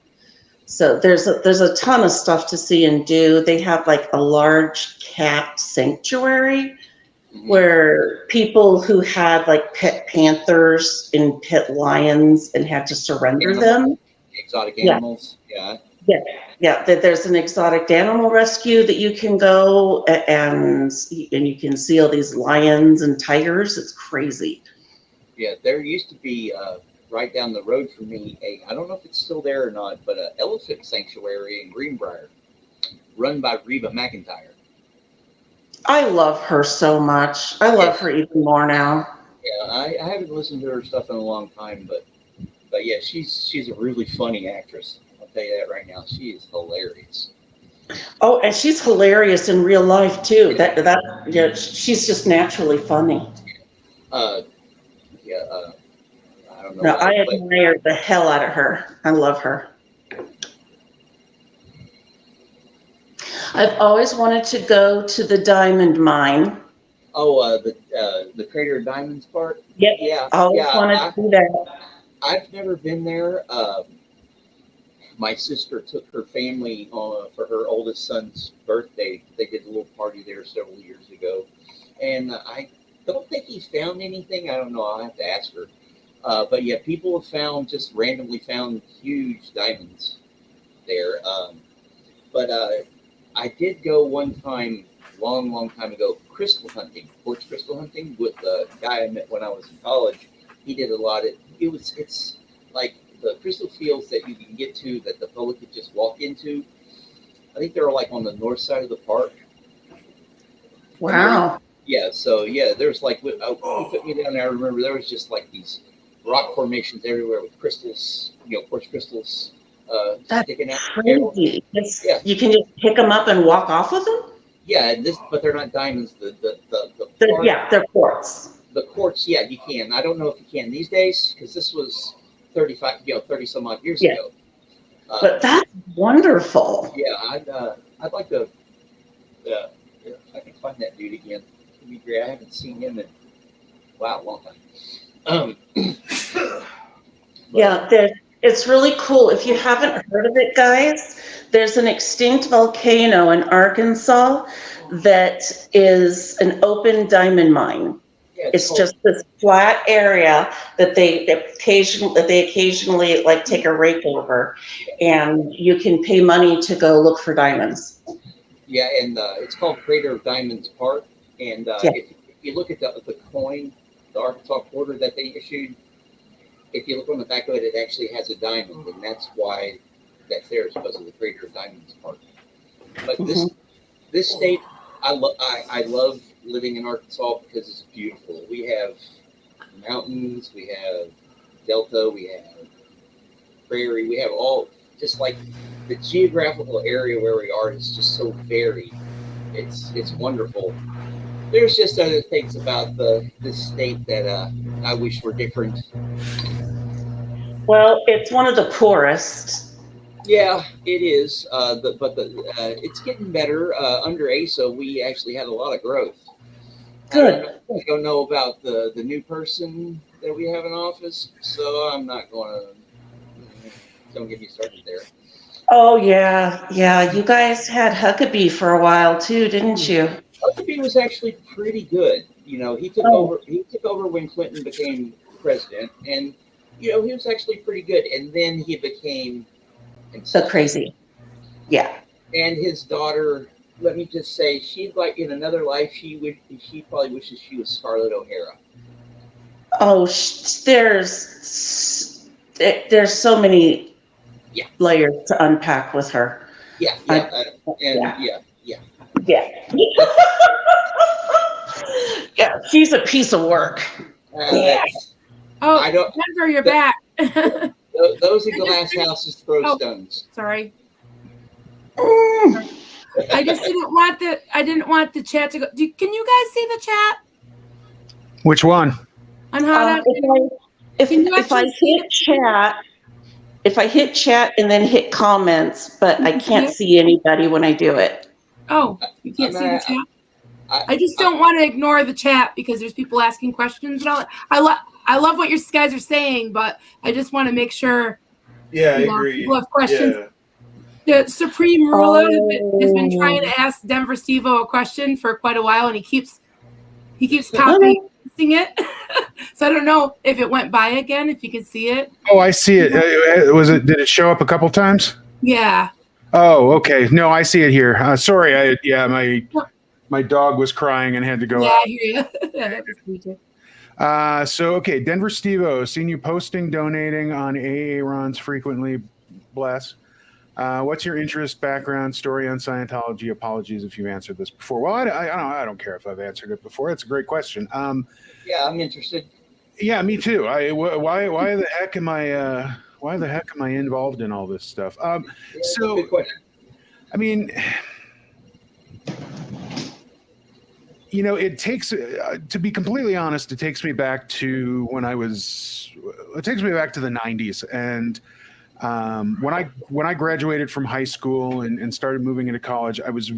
So there's a ton of stuff to see and do. They have like a large cat sanctuary where people who had like pet panthers and pet lions and had to surrender them. Exotic animals. Yeah. There's an exotic animal rescue that you can go and you can see all these lions and tigers. It's crazy. Yeah, there used to be right down the road from me I don't know if it's still there or not, but an elephant sanctuary in Greenbrier, run by Reba McEntire. I love her so much. I love her even more now. Yeah, I haven't listened to her stuff in a long time, but yeah, she's a really funny actress. I'll tell you that right now. She is hilarious. Oh, and she's hilarious in real life too. She's just naturally funny. I don't don't know No, why. I But admire the hell out of her. I love her. I've always wanted to go to the diamond mine. the Crater of Diamonds part. Yep. Yeah, Always wanted to do that. I've never been there. My sister took her family for her oldest son's birthday. They did a little party there several years ago, and I don't think he found anything. I don't know. I'll have to ask her. But yeah, people have just randomly found huge diamonds there. But I did go one time, long time ago, quartz crystal hunting with a guy I met when I was in college. He did a lot of it's like the crystal fields that you can get to that the public could just walk into. I think they're like on the north side of the park. Wow. Yeah, so yeah, there's like he put me down there. I remember there was just like these rock formations everywhere with crystals, quartz crystals That's sticking out. crazy. Yeah. You can just pick them up and walk off with them? Yeah, but they're not diamonds. They're quartz. The quartz, yeah, you can. I don't know if you can these days because this was 30 some odd years Yeah. ago. But that's wonderful. Yeah, I'd like to. If I can find that dude again, it'd be great. I haven't seen him in a long time. Yeah, it's really cool. If you haven't heard of it, guys, there's an extinct volcano in Arkansas that is an open diamond mine. Yeah, It's called- just this flat area that they occasionally like take a rake over, and you can pay money to go look for diamonds. Yeah, and it's called Crater of Diamonds Park. And Yeah. if you look at the coin, the Arkansas quarter that they issued, if you look on the back of it, it actually has a diamond, and that's why that's there, is because of the Crater of Diamonds Park. But this state, I love living in Arkansas because it's beautiful. We have mountains, we have delta, we have prairie, we have all, just like the geographical area where we are is just so varied. It's wonderful. There's just other things about this state that I wish were different. Well, it's one of the poorest. Yeah, it is. But it's getting better. Under ASA, we actually had a lot of growth. Good. I don't know about the new person that we have in office, so I'm not going to. Don't get me started there. Oh yeah. You guys had Huckabee for a while too, didn't you? Huckabee was actually pretty good. He took over. He took over when Clinton became president, and he was actually pretty good. And then he became So crazy. Yeah. And his daughter, let me just say, she'd like in another life, she probably wishes she was Scarlett O'Hara. Oh, there's so many layers to unpack with her. Yeah. Yeah, she's a piece of work. Oh, I don't. Denver, you're back. Those in glass houses throw stones. Sorry. I just didn't want the chat to go. Can you guys see the chat? Which one? On how to, if I hit chat and then hit comments, but I can't see anybody when I do it. Oh, you can't see the chat? I just don't want to ignore the chat because there's people asking questions and all that. I love what you guys are saying, but I just want to make sure. Yeah, I agree. People have questions. Yeah. The Supreme Ruler has been trying to ask Denver Stevo a question for quite a while, and he keeps copying it. So I don't know if it went by again. If you can see it. Oh, I see it. Did it show up a couple times? Yeah. Oh, okay. No, I see it here. Sorry. My dog was crying and had to go. Yeah, I hear you. Yeah, that was me too. Okay, Denver Stevo, seen you posting, donating on AA runs frequently. Bless. What's your interest, background, story on Scientology? Apologies if you've answered this before. Well, I don't care if I've answered it before. It's a great question. Yeah, I'm interested. Yeah, me too. Why the heck am I involved in all this stuff? Good question. I mean, it takes, to be completely honest, it takes me back to the 90s. And when I graduated from high school and started moving into college, I was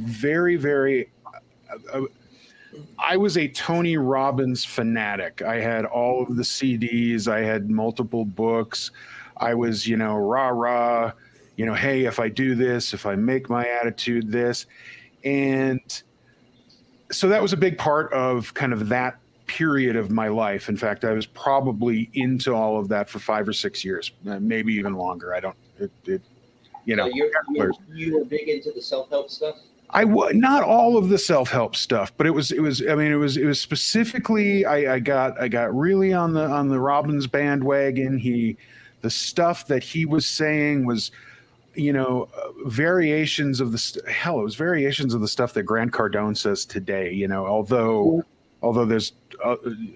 I was a Tony Robbins fanatic. I had all of the CDs. I had multiple books. I was, rah, rah, hey, if I do this, if I make my attitude this. And so that was a big part of kind of that period of my life. In fact, I was probably into all of that for 5 or 6 years, maybe even longer. I don't, you were big into the self-help stuff? Not all of the self-help stuff, but it was specifically, I got really on the Robbins bandwagon. The stuff that he was saying was, variations of it was variations of the stuff that Grant Cardone says today, although there's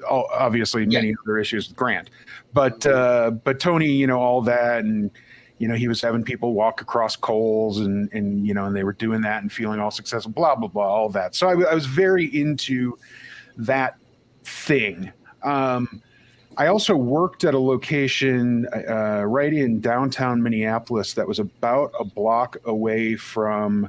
obviously many other issues with Grant, but Tony, all that. And, he was having people walk across coals and they were doing that and feeling all successful, blah, blah, blah, all that. So I was very into that thing. I also worked at a location right in downtown Minneapolis that was about a block away from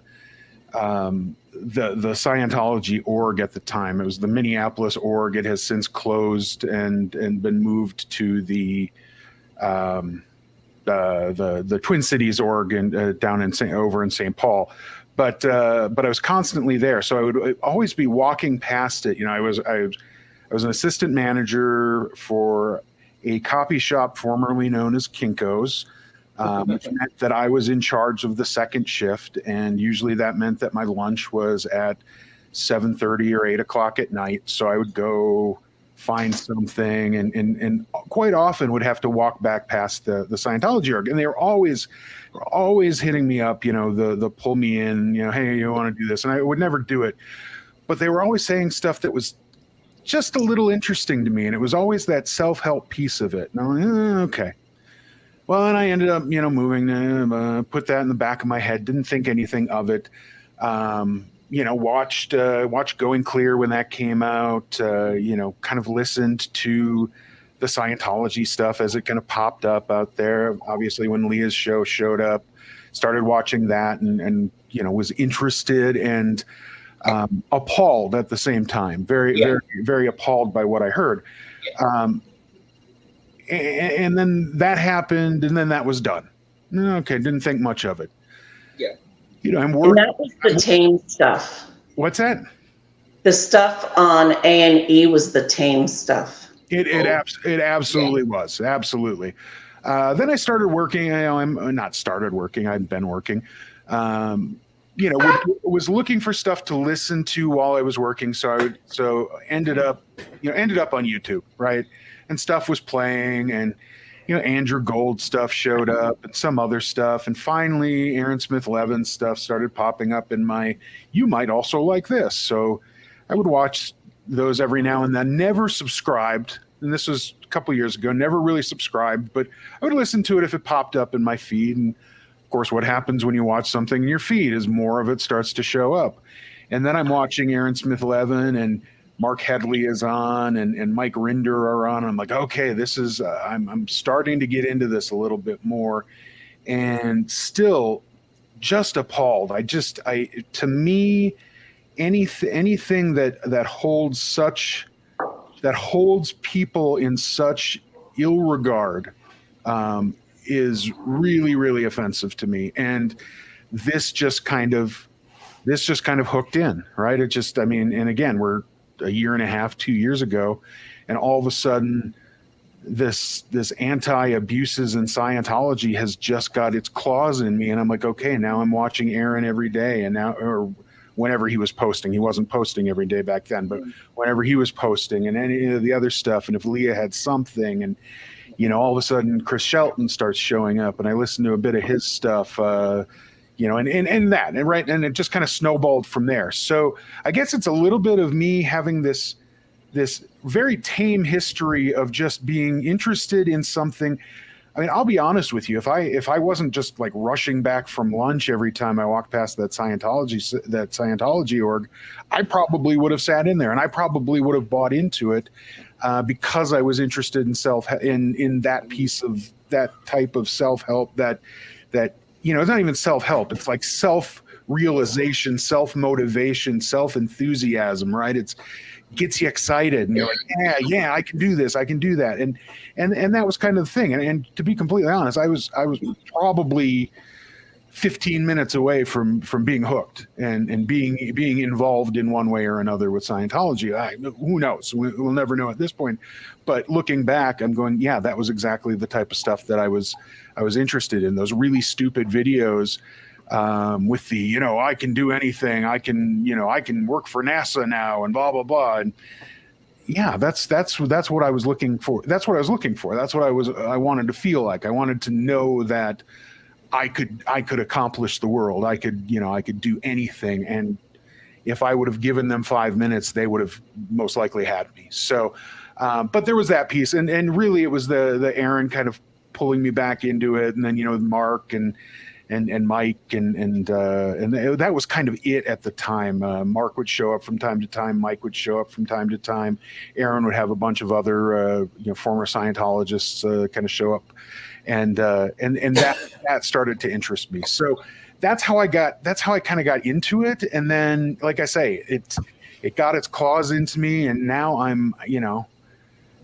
the Scientology org at the time. It was the Minneapolis org. It has since closed and been moved to the Twin Cities org down over in St. Paul. But I was constantly there, so I would always be walking past it. I was an assistant manager for a copy shop formerly known as Kinko's, which meant that I was in charge of the second shift. And usually that meant that my lunch was at 7:30 or 8 o'clock at night. So I would go find something and quite often would have to walk back past the Scientology org. And they were always hitting me up, the pull me in, hey, you want to do this? And I would never do it. But they were always saying stuff that was just a little interesting to me. And it was always that self-help piece of it. And I'm like, okay. Well, and I ended up, moving to put that in the back of my head. Didn't think anything of it. Watched Going Clear when that came out. Kind of listened to the Scientology stuff as it kind of popped up out there. Obviously, when Leah's show showed up, started watching that and was interested and appalled at the same time. Very, very appalled by what I heard. And then that happened, and then that was done. Okay, didn't think much of it. Yeah. And that was the tame stuff. What's that? The stuff on A&E was the tame stuff. It absolutely was. Absolutely. Then I started working. I'm not started working. I'd been working. Was looking for stuff to listen to while I was working. So ended up on YouTube, right? And stuff was playing, and Andrew Gold stuff showed up and some other stuff. And finally, Aaron Smith Levin stuff started popping up in my, you might also like this. So I would watch those every now and then, never subscribed. And this was a couple years ago, never really subscribed, but I would listen to it if it popped up in my feed. And of course, what happens when you watch something in your feed is more of it starts to show up. And then I'm watching Aaron Smith Levin and Mark Headley is on and Mike Rinder are on. I'm like, okay, this is, I'm starting to get into this a little bit more and still just appalled. To me, anything that holds people in such ill regard is really, really offensive to me. And this just kind of hooked in, right? And again, we're a year and a half, 2 years ago, and all of a sudden this anti-abuses in Scientology has just got its claws in me. And I'm like, okay, now I'm watching Aaron every day. And now, or whenever he was posting, he wasn't posting every day back then, but whenever he was posting and any of the other stuff. And if Leah had something and, all of a sudden Chris Shelton starts showing up and I listen to a bit of his stuff, and it just kind of snowballed from there. So I guess it's a little bit of me having this very tame history of just being interested in something I mean, I'll be honest with you. If I wasn't just like rushing back from lunch every time I walked past that Scientology org, I probably would have sat in there, and I probably would have bought into it because I was interested in that piece of that type of self help that it's not even self help. It's like self realization, self motivation, self enthusiasm. Right? It's gets you excited, and you're like, yeah, I can do this, I can do that, and that was kind of the thing. And to be completely honest, I was probably 15 minutes away from being hooked and being involved in one way or another with Scientology. Who knows? We'll never know at this point. But looking back, I'm going, yeah, that was exactly the type of stuff that I was interested in. Those really stupid videos with the, I can do anything. I can work for NASA now and blah, blah, blah. And yeah, that's what I was looking for. That's what I was looking for. That's what I wanted to feel like. I wanted to know that I could accomplish the world. I could do anything. And if I would have given them 5 minutes, they would have most likely had me. So, but there was that piece. And really it was the Aaron kind of pulling me back into it. And then, Mark and Mike and that was kind of it at the time. Mark would show up from time to time. Mike would show up from time to time. Aaron would have a bunch of other former Scientologists kind of show up, and that started to interest me. So that's how I kind of got into it. And then, like I say, it got its claws into me, and now I'm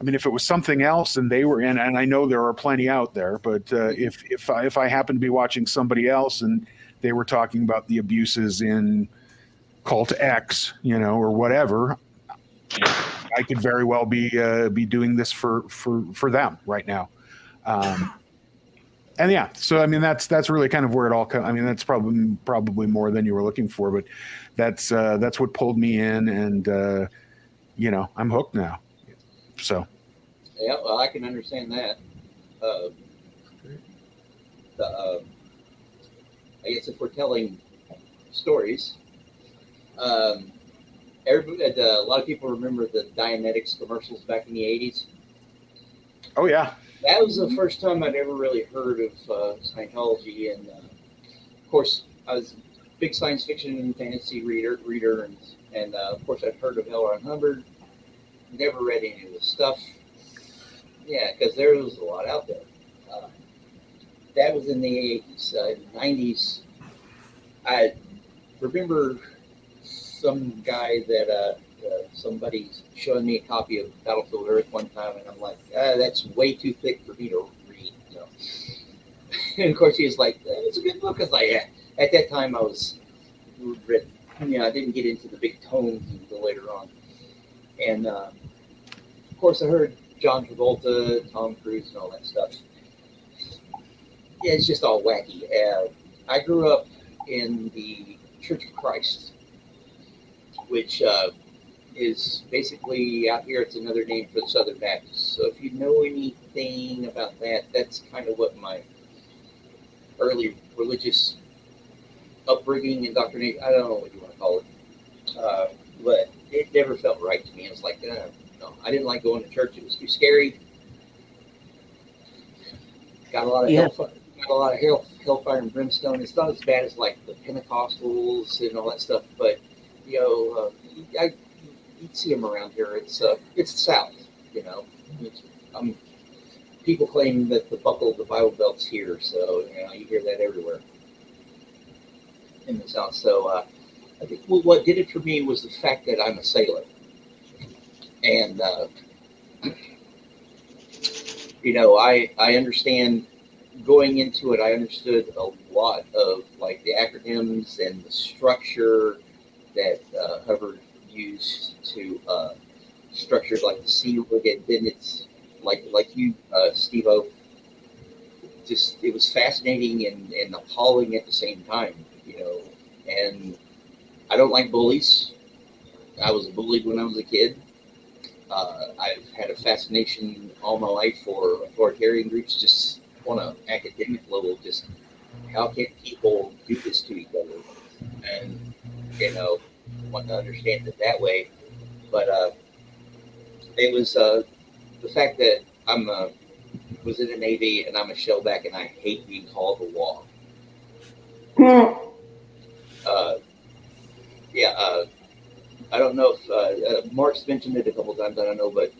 I mean, if it was something else and they were in, and I know there are plenty out there, but if I happen to be watching somebody else and they were talking about the abuses in Cult X, or whatever, I could very well be doing this for them right now. And yeah, so I mean, that's really kind of where it all comes. I mean, that's probably more than you were looking for, but that's what pulled me in, and I'm hooked now. So, yeah, well, I can understand that. I guess if we're telling stories, everybody, a lot of people remember the Dianetics commercials back in the 80s. Oh yeah, that was the first time I'd ever really heard of Scientology, and of course, I was a big science fiction and fantasy reader, and of course, I'd heard of L. Ron Hubbard. Never read any of the stuff. Yeah, because there was a lot out there. That was in the 80s. 90s, I remember some guy that somebody showing me a copy of Battlefield Earth one time, and I'm like, that's way too thick for me to read. And of course, he was like, it's a good book. I was like, yeah. At that time, I was read. I didn't get into the big tomes until later on. And of course, I heard John Travolta, Tom Cruise, and all that stuff. Yeah, it's just all wacky. I grew up in the Church of Christ, which is basically out here. It's another name for the Southern Baptists. So if you know anything about that, that's kind of what my early religious upbringing, indoctrination, I don't know what you want to call it, but it never felt right to me. It was like, no, I didn't like going to church. It was too scary. Got a lot of hellfire and brimstone. It's not as bad as like the Pentecostals and all that stuff, but you'd see them around here. It's the South, people claim that the buckle of the Bible Belt's here, so you hear that everywhere in the South. So I think what did it for me was the fact that I'm a sailor, and I understand. Going into it, I understood a lot of like the acronyms and the structure that Hubbard used to structure like the seal again. Then it's like you, Steve-O. Just it was fascinating and appalling at the same time, And I don't like bullies. I was bullied when I was a kid. I've had a fascination all my life for authoritarian groups, just on an academic level, just how can people do this to each other? And, want to understand it that way. But it was the fact that I'm was in the Navy, and I'm a shellback, and I hate being called a wog. Yeah, I don't know if Mark's mentioned it a couple times. I don't know, but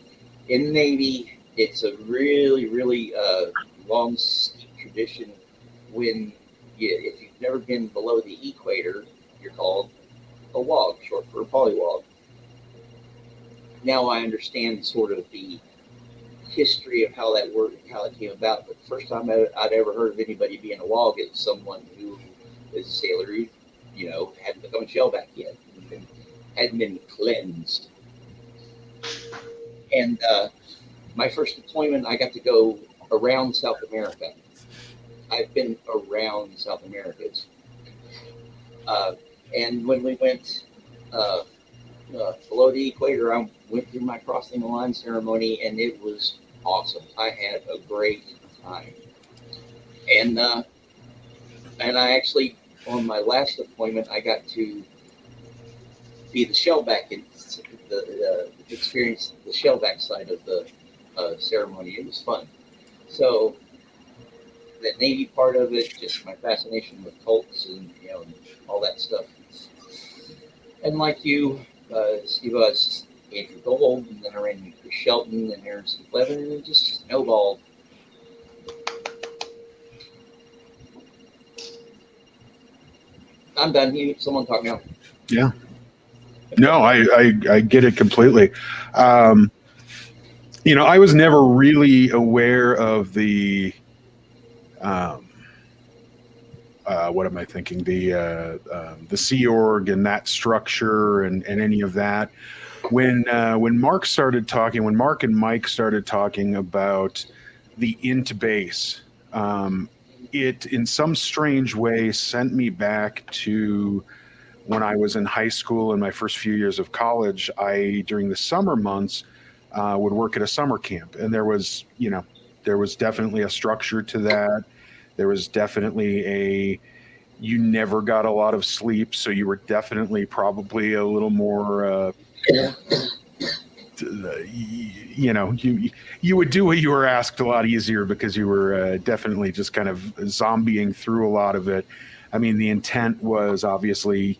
in the Navy, it's a really, really long, steep tradition. When if you've never been below the equator, you're called a wog, short for a polywog. Now I understand sort of the history of how that worked, how it came about. But the first time I'd ever heard of anybody being a wog is someone who is a sailor who, hadn't become a shellback yet, hadn't been cleansed. And my first deployment, I got to go around South America. I've been around South America. And when we went below the equator, I went through my crossing the line ceremony, and it was awesome. I had a great time. And I actually, on my last deployment, I got to be the shellback and experience the shellback side of the ceremony. It was fun. So the Navy part of it, just my fascination with cults and all that stuff. And like you, Steve, I was Andrew Gold, and then I ran into Chris Shelton and Aaron Steve Levin, and it just snowballed. I'm done. Someone talk now. Yeah. No, I get it completely. I was never really aware of the what am I thinking? The Sea Org and that structure and any of that. When Mark and Mike started talking about the int base, it in some strange way sent me back to when I was in high school and my first few years of college. During the summer months, would work at a summer camp, and there was definitely a structure to that. There was definitely you never got a lot of sleep, so you were definitely probably a little more, you would do what you were asked a lot easier because you were definitely just kind of zombieing through a lot of it. I mean, the intent was obviously,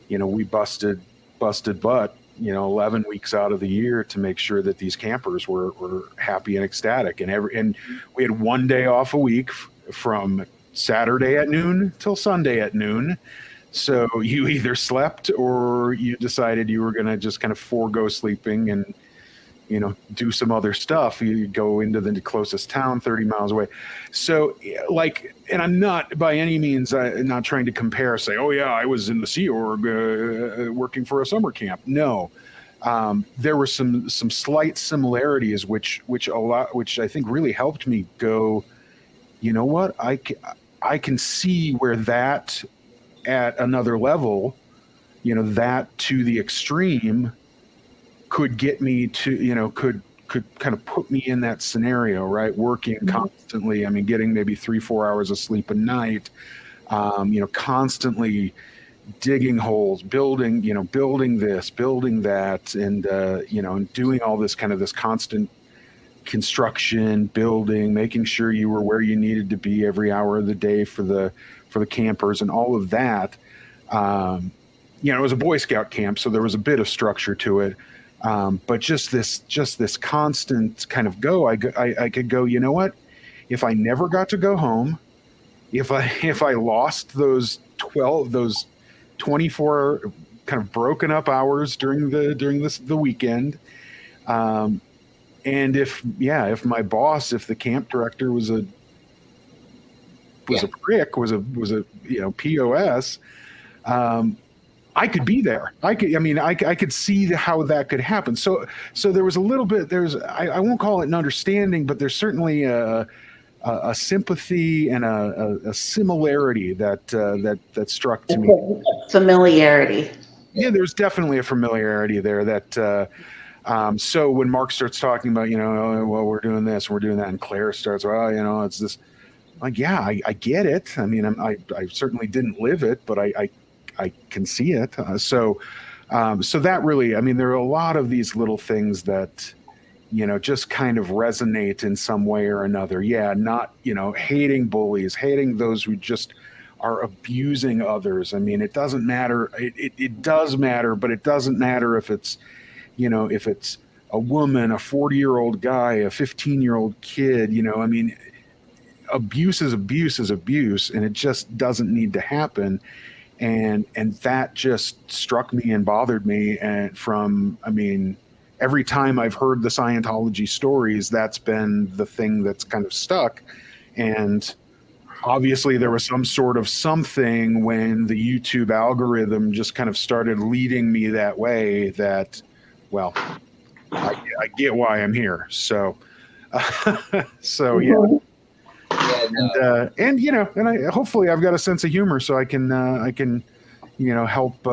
we busted butt, 11 weeks out of the year to make sure that these campers were happy and ecstatic. And we had one day off a week from Saturday at noon till Sunday at noon. So you either slept or you decided you were going to just kind of forego sleeping and, do some other stuff. You go into the closest town 30 miles away. So and I'm not by any means not trying to compare, say, oh yeah, I was in the Sea Org working for a summer camp. No. There were some slight similarities, which I think really helped me go, you know what, I can see where that at another level, that to the extreme could get me to, could kind of put me in that scenario, right? Working constantly. I mean, getting maybe 3-4 hours of sleep a night, constantly digging holes, building this, building that, and, and doing all this kind of this constant construction, building, making sure you were where you needed to be every hour of the day for the campers and all of that. It was a Boy Scout camp, so there was a bit of structure to it. But just this constant kind of go, I could go, you know what? If I never got to go home, if I lost those 24 kind of broken up hours during the weekend, and if my boss, if the camp director was a prick, was a POS, I could be there. I could see how that could happen. So there was a little bit. I won't call it an understanding, but there's certainly a sympathy and a similarity that struck to me. Familiarity. Yeah, there's definitely a familiarity there. That so when Mark starts talking about, well, we're doing this, we're doing that, and Claire starts, well, it's this. Like, yeah, I get it. I mean, I certainly didn't live it, but I can see it. So that really, I mean, there are a lot of these little things that, just kind of resonate in some way or another. Yeah, not, hating bullies, hating those who just are abusing others. I mean, it doesn't matter. It does matter, but it doesn't matter if it's, if it's a woman, a 40-year-old guy, a 15-year-old kid, I mean, abuse is abuse is abuse, and it just doesn't need to happen. And that just struck me and bothered me. And every time I've heard the Scientology stories, that's been the thing that's kind of stuck. And obviously there was some sort of something when the YouTube algorithm just kind of started leading me that way that, well, I get why I'm here. So, yeah. And hopefully I've got a sense of humor, so I can help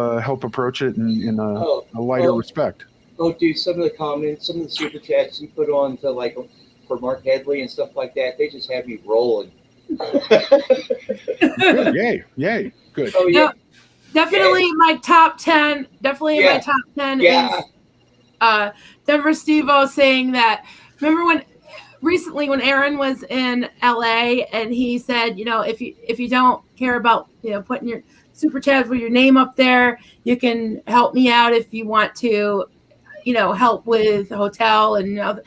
approach it in a lighter respect. Oh, dude, some of the comments, some of the super chats you put on to like for Mark Headley and stuff like that, they just have me rolling. Good, yay, good. Oh yeah, definitely in my top 10. Definitely in my top 10 is Denver Steve-O saying that. Remember recently when Aaron was in LA and he said, if you don't care about putting your super chat with your name up there, you can help me out if you want to, help with the hotel and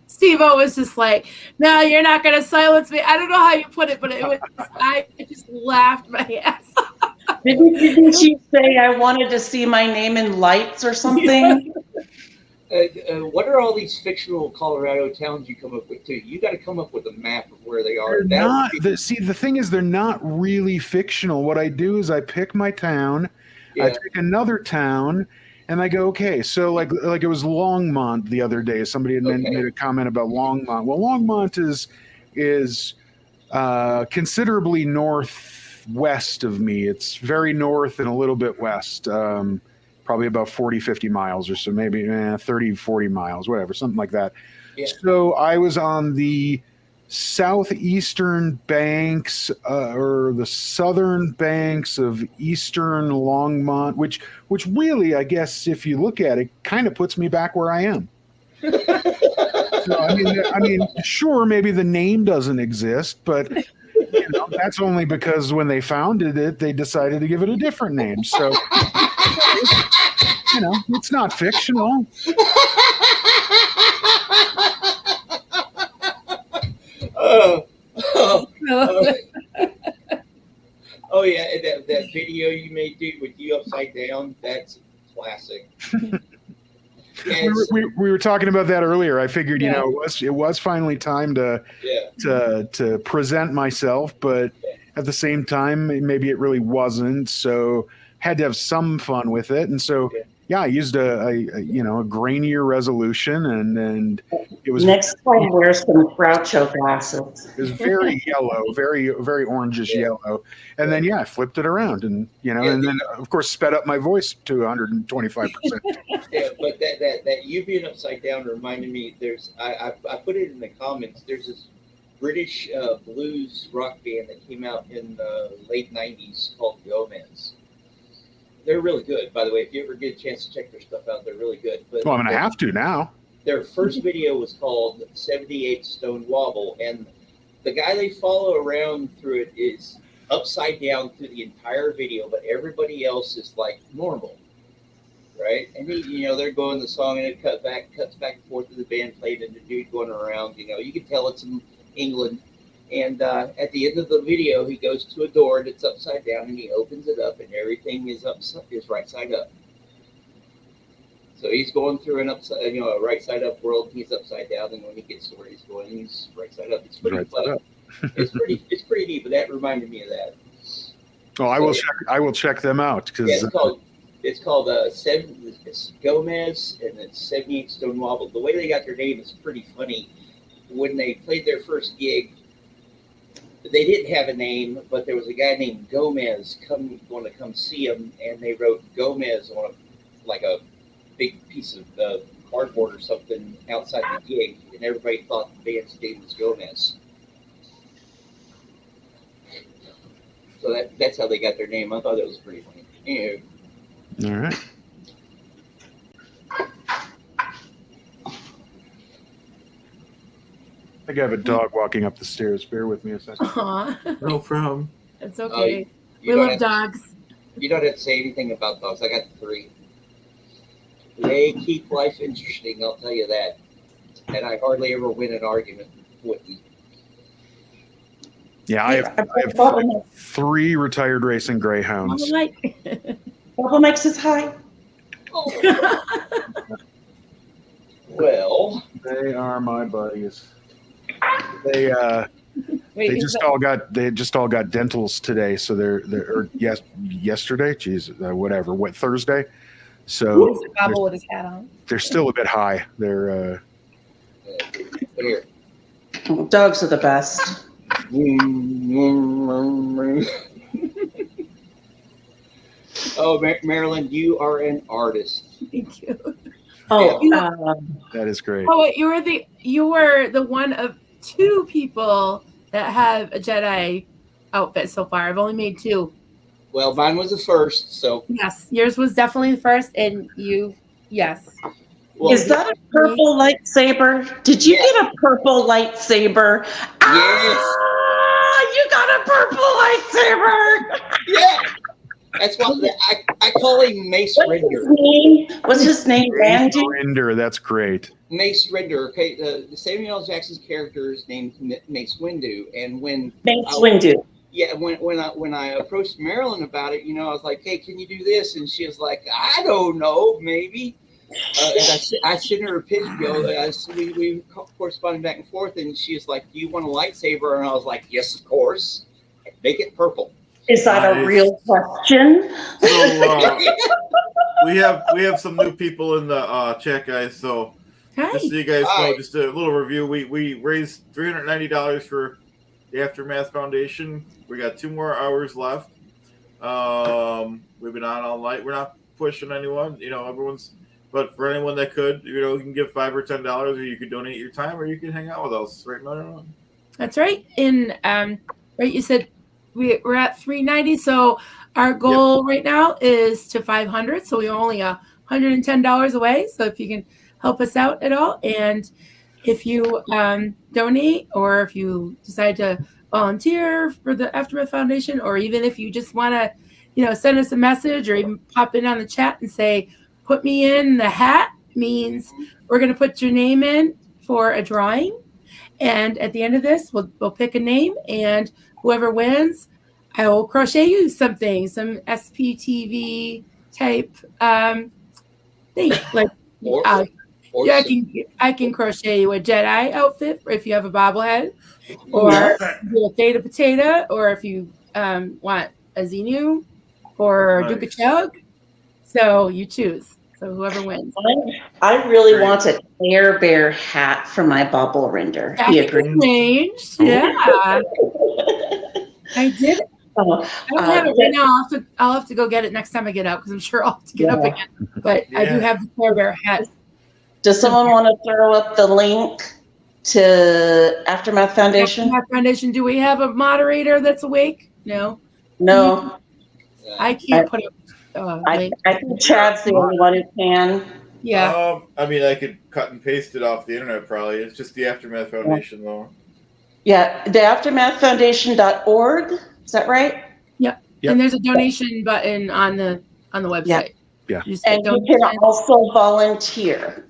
Steve-O was just like, no, you're not going to silence me. I don't know how you put it, but I just laughed my ass off. Didn't she say I wanted to see my name in lights or something? What are all these fictional Colorado towns you come up with too? You got to come up with a map of where they are. The thing is, they're not really fictional. What I do is I pick my town, I pick another town, and I go, okay, so like it was Longmont the other day. Somebody had made a comment about Longmont. Well, Longmont is considerably northwest of me. It's very north and a little bit west, probably about 40, 50 miles or so, maybe 30, 40 miles, whatever, something like that. Yeah. So I was on the southeastern banks or the southern banks of eastern Longmont, which really, I guess, if you look at it, kind of puts me back where I am. So, I mean, sure, maybe the name doesn't exist, but that's only because when they founded it, they decided to give it a different name. So, it's not fictional. Oh yeah, that video you made, dude, with you upside down, that's classic. We were talking about that earlier. I figured, it was finally time to present myself, but at the same time, maybe it really wasn't. So had to have some fun with it, and so. Yeah, I used a grainier resolution, and it was next time wear some Groucho glasses. It was very yellow, very very orangish yellow, and then I flipped it around, and and then of course sped up my voice to 125%. Yeah, but that you being upside down reminded me. I put it in the comments. There's this British blues rock band that came out in the late '90s called Gomez. They're really good, by the way. If you ever get a chance to check their stuff out, they're really good. But well, I'm going to have to now. Their first video was called 78 Stone Wobble, and the guy they follow around through it is upside down through the entire video, but everybody else is like normal, right? And they're going the song, and it cuts back and forth to the band played, and the dude going around. You can tell it's in England. And at the end of the video, he goes to a door that's upside down, and he opens it up, and everything is right side up. So he's going through a right side up world. He's upside down, and when he gets to where he's going, he's right side up. It's pretty fun. It's pretty neat. But that reminded me of that. Oh, I will check them out because it's called it's Gomez, and it's 78 Stone Wobble. The way they got their name is pretty funny. When they played their first gig. They didn't have a name, but there was a guy named Gomez going to come see him, and they wrote Gomez on a big piece of cardboard or something outside the gig, and everybody thought the band's name was Gomez. So that's how they got their name. I thought that was pretty funny. Anyway. All right. think I have a dog walking up the stairs. Bear with me a second. Aw, No problem. it's okay. You We don't love have- dogs. You don't have to say anything about dogs. I got 3. They keep life interesting, I'll tell you that. And I hardly ever win an argument with them. Yeah, I have Bubble 3 retired racing greyhounds. makes us high. Well, They are my buddies. They Wait, they is just that- all got dentals today, so they're or yesterday, geez, whatever, what Thursday. So Here's the Gobble with his hat on. they're still a bit high. They're here. Dogs are the best. Oh, Marilyn, you are an artist. Thank you. Oh, that is great. Oh, wait, you were the one of 2 people that have a Jedi outfit so far. I've only made 2. Well, mine was the first, so. Yes, yours was definitely the first, and yes. Well, is that a purple lightsaber? Did you get a purple lightsaber? Yes. Ah, you got a purple lightsaber. Yeah. That's what I call him Mace What's his Rinder. name? What's his name? Randy? Render, that's great. Mace Rinder. Okay, the Samuel L. Jackson's character is named Mace Windu, and when Mace Windu. yeah, when I approached Marilyn about it, I was like, "Hey, can you do this?" And she was like, "I don't know, maybe." And I sent her a picture. We corresponded back and forth, and she was like, "Do you want a lightsaber?" And I was like, "Yes, of course. Make it purple." Is that a Nice. real question? So we have some new people in the chat, guys. So Hi. just so you guys know, Hi. just a little review. We raised $390 for the Aftermath Foundation. We got 2 more hours left. We've been on all night. We're not pushing anyone. Everyone's. But for anyone that could, you can give $5 or $10, or you could donate your time, or you can hang out with us. Right, Mother? That's right. And right, you said we're at 390. So our goal right now is to 500. So we're only $110 away. So if you can help us out at all, and if you donate, or if you decide to volunteer for the Aftermath Foundation, or even if you just want to, send us a message, or even pop in on the chat and say, "Put me in the hat," means we're going to put your name in for a drawing. And at the end of this, we'll pick a name, and whoever wins, I will crochet you something, some SPTV type thing. Like, Or yeah, I can crochet you a Jedi outfit if you have a bobblehead, or do a Theta Potato, or if you want a Xenu or Nice. Duke of Chug. So you choose. So whoever wins. I really Great. want a Air Bear hat for my bubble render. That He can agreed. be changed. Yeah, I did. Oh, I don't have it right now. I'll have to go get it next time I get out, because I'm sure I'll have to get up again. But I do Yeah. have the Care Bear hat. Does someone want to throw up the link to Aftermath Foundation? Aftermath Foundation. Do we have a moderator that's awake? No, No, I can't put up. Link. I think Chad's the only one who can. Yeah. I could cut and paste it off the internet. Probably it's just the Aftermath Foundation, though. Yeah, the aftermathfoundation.org. Is that right? Yep. And there's a donation button on the website. Yeah. You just hit And you can donation. also volunteer.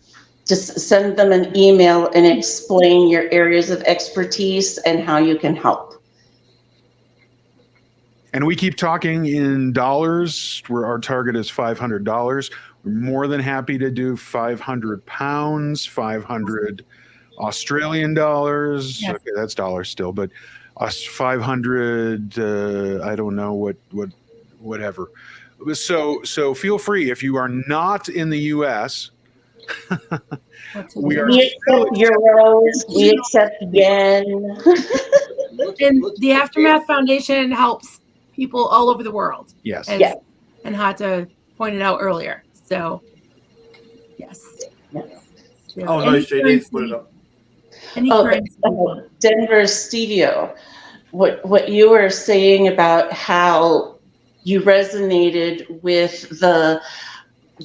Just send them an email and explain your areas of expertise and how you can help. And we keep talking in dollars, where our target is $500. We're more than happy to do 500 pounds, 500 Australian dollars. Yes. Okay, that's dollars still, but us 500, I don't know whatever. So feel free, if you are not in the US, we are We accept euros, we accept yen. And the Aftermath Foundation helps people all over the world. yes. As, Yeah. and Hata pointed out earlier. So, yes. Oh, nice. JD's put it up. Any Oh, currency. Denver Stevio, what you were saying about how you resonated with the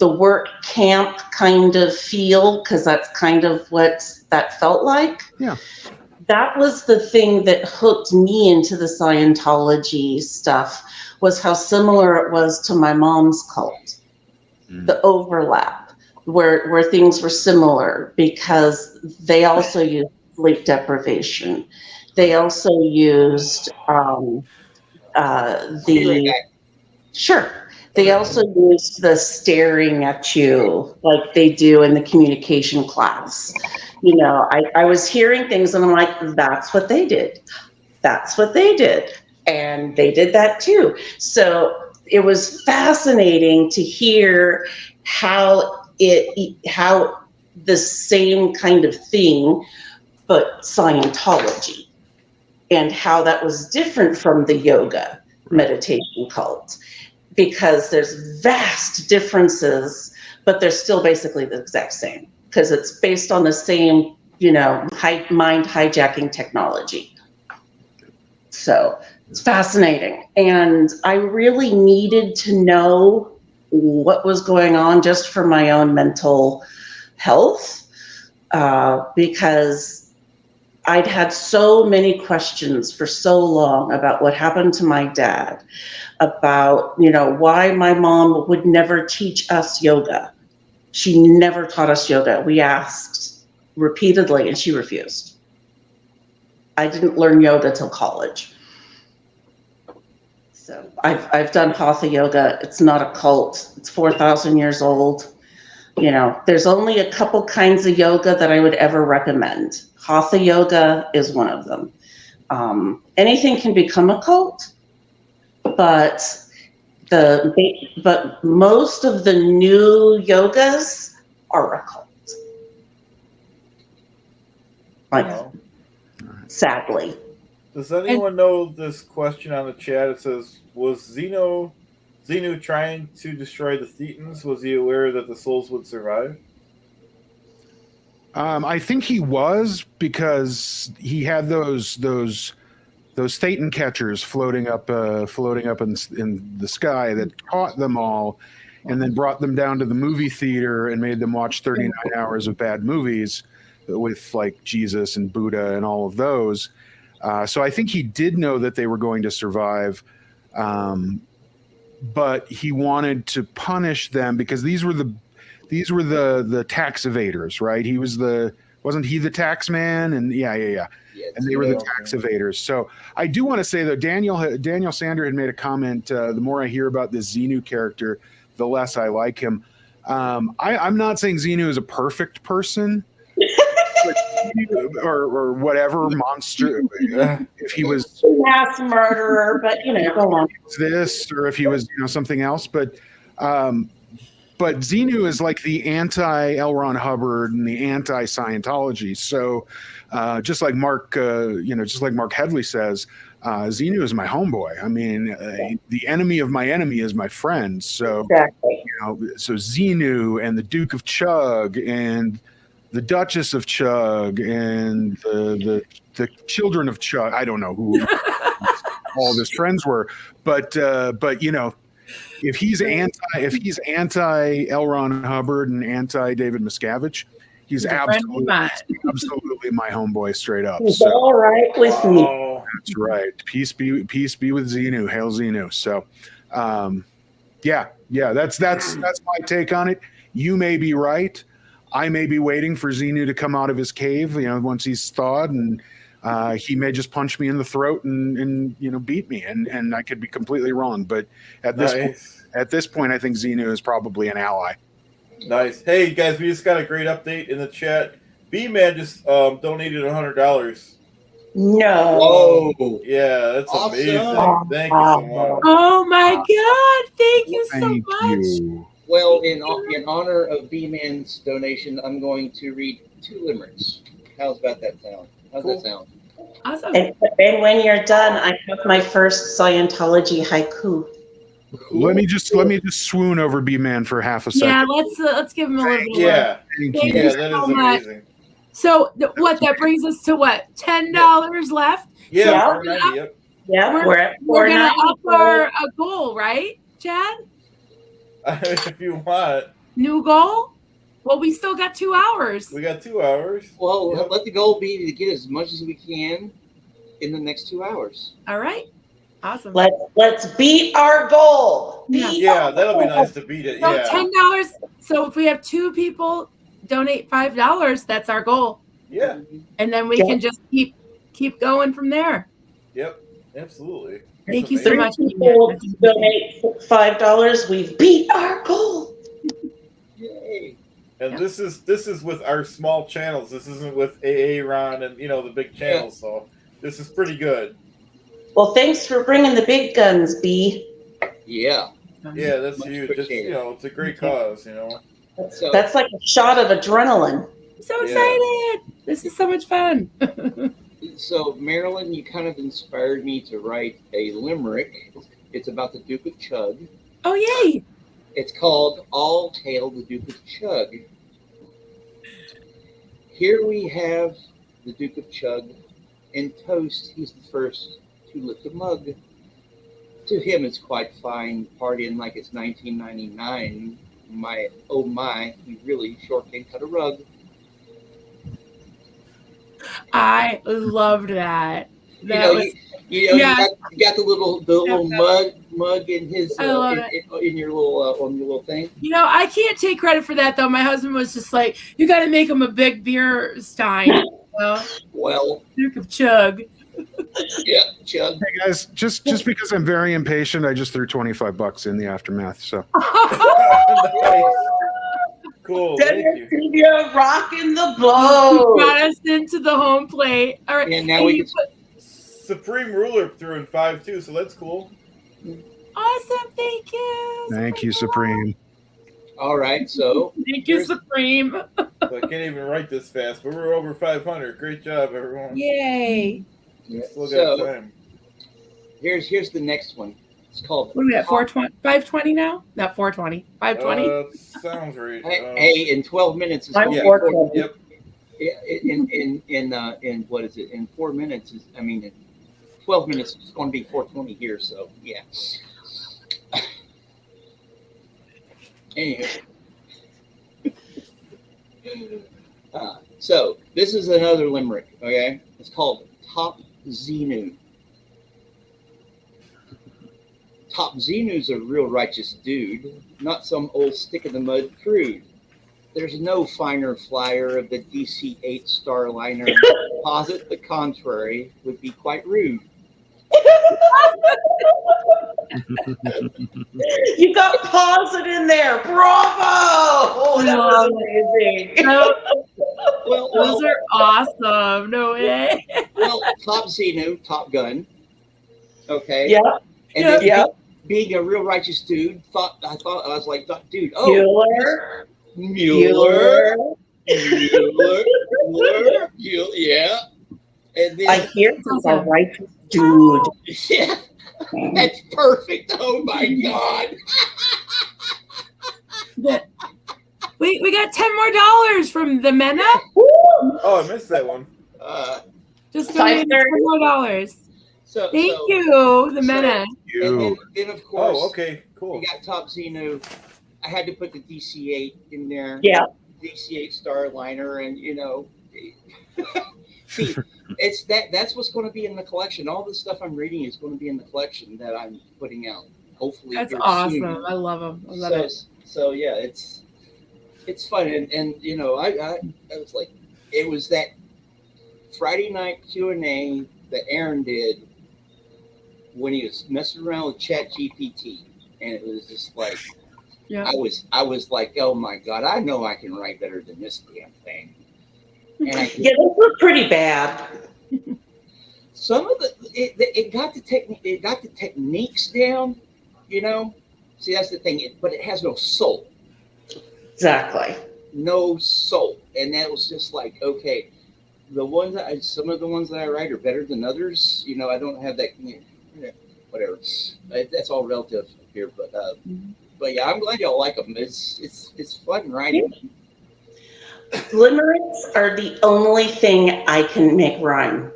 work camp kind of feel, because that's kind of what that felt like. Yeah. that was the thing that hooked me into the Scientology stuff, was how similar it was to my mom's cult. The overlap, where things were similar, because they also used sleep deprivation. They also used the sure. They also used the staring at you like they do in the communication class. You know, I was hearing things and I'm like, that's what they did. That's what they did. And they did that too. So it was fascinating to hear how the same kind of thing, but Scientology, and how that was different from the yoga meditation cult, because there's vast differences, but they're still basically the exact same, because it's based on the same, mind hijacking technology. So it's fascinating. And I really needed to know what was going on just for my own mental health, because I'd had so many questions for so long about what happened to my dad, about, why my mom would never teach us yoga. She never taught us yoga. We asked repeatedly and she refused. I didn't learn yoga till college. So I've done hatha yoga. It's not a cult. It's 4,000 years old. There's only a couple kinds of yoga that I would ever recommend. Hatha yoga is one of them. Anything can become a cult, but most of the new yogas are a cult. Sadly. Does anyone know this question on the chat? It says, was Xenu trying to destroy the Thetans? Was he aware that the souls would survive? I think he was, because he had those Thetan catchers floating up in the sky that caught them all, and then brought them down to the movie theater and made them watch 39 hours of bad movies with like Jesus and Buddha and all of those. So I think he did know that they were going to survive, but he wanted to punish them because these were the tax evaders, right? Wasn't he the tax man? And yeah. And they were the tax evaders. So I do want to say that Daniel Sander had made a comment. The more I hear about this Xenu character, the less I like him. I'm not saying Xenu is a perfect person. or whatever monster, if he was mass murderer, but go on. This, or if he was something else, but Xenu is like the anti L. Ron Hubbard and the anti Scientology. So just like Mark Headley says, Xenu is my homeboy. I mean, the enemy of my enemy is my friend. So exactly. So Xenu and the Duke of Chug and the Duchess of Chug and the children of Chug. I don't know who all of his friends were, but if he's anti L. Ron Hubbard and anti David Miscavige, he's absolutely my homeboy, straight up. He's all right with me. That's right. Peace be with Xenu. Hail Xenu. So, that's my take on it. You may be right. I may be waiting for Xenu to come out of his cave, once he's thawed, and he may just punch me in the throat and beat me, and I could be completely wrong. But at this point, I think Xenu is probably an ally. Nice. Hey guys, we just got a great update in the chat. B-Man just donated $100. No. Whoa. Yeah, that's awesome. Amazing. Thank you so much. Oh my God! Thank you so much. You. Well, in honor of B-Man's donation, I'm going to read 2 limericks. How's that sound? That sound? Awesome. And when you're done, I have my first Scientology haiku. Let me just swoon over B-Man for half a second. Yeah, let's give him a little bit. Yeah, Thank you you that so is much. amazing. So that brings us to what? $10 left. Yeah, So yep. Yeah, we're gonna up our goal, right, Chad? If you want. New goal? Well, we still got 2 hours. We got 2 hours. Well, Yep. let the goal be to get as much as we can in the next 2 hours. All right. Awesome. Let's beat our goal. Beat Yeah, our that'll be goal. nice to beat it. So Yeah. $10. So if we have 2 people donate $5, that's our goal. Yeah. And then we Yep. can just keep going from there. Yep. Absolutely. Thank you so Three much. people donate $5. We've beat our goal. Yay. And this is with our small channels. This isn't with AA Ron and the big channels. So this is pretty good. Well, thanks for bringing the big guns, B. Yeah. Yeah, that's Much huge. Just, appreciated. it's a great cause. So That's like a shot of adrenaline. I'm so excited. This is so much fun. So, Marilyn, you kind of inspired me to write a limerick. It's about the Duke of Chug. Oh, yay. It's called All Hail the Duke of Chug. Here we have the Duke of Chug. In toast, he's the first to lift a mug. To him, it's quite fine, partying like it's 1999. Oh my, he really sure can cut a rug. I loved that. You got the little mug in his I love it. in your little on your little thing. I can't take credit for that, though. My husband was just like, you got to make him a big beer stein. Well, Duke of Chug. Yeah, Chug. Hey guys, just because I'm very impatient, I just threw $25 in the aftermath. So Nice. Cool. Thank you. Rocking the boat. Got us into the home plate. All right. And now we can. Supreme Ruler threw in 5 too, so that's cool. Awesome. Thank you. thank you, Supreme. All right, so Thank you, Supreme. So I can't even write this fast, but we're over 500. Great job, everyone. Yay. Still got so time. here's the next one. It's called. What are we at? 420? 520 now? Not 420. 520? Sounds right. Hey, in 12 minutes is I'm going to be 420. Yep. in what is it? In 4 minutes in 12 minutes it's going to be 4:20 here. So yeah. Anyway. So this is another limerick. Okay, it's called Top Xenu. Top Xenu's a real righteous dude, not some old stick in the mud prude. There's no finer flyer of the DC-8 Starliner. Posit the contrary would be quite rude. You got pause it in there. Bravo! Oh, that was amazing. Well, Those are awesome. No way. well, Top Xenu, Top Gun. Okay. Yeah. And then Yeah. being a real righteous dude, I was like, dude, Mueller. Mueller. Yeah. And then I hear he's a righteous dude. yeah, that's perfect. Oh my God. We got $10 more from the Mena. Oh, I missed that one. Just donated $10 more. So Thank you, the so- Mena. And then of course, Oh, okay, cool. we got Top Xenu. I had to put the DC-8 in there. Yeah. DC-8 Starliner, and see, that's what's going to be in the collection. All the stuff I'm reading is going to be in the collection that I'm putting out. Hopefully, That's here awesome. soon. I love them. I love it. So yeah, it's fun, and I was like, it was that Friday night Q&A that Aaron did when he was messing around with ChatGPT, and it was just like, Yeah. I was like, oh my God, I know I can write better than this damn thing. And Yeah, those were pretty bad. some of it got the techniques down, See, that's the thing, but it has no soul. Exactly. No soul. And that was just like, okay, some of the ones that I write are better than others. I don't have that, whatever. That's all relative here, but yeah, I'm glad y'all like them. It's fun writing. Limericks are the only thing I can make rhyme.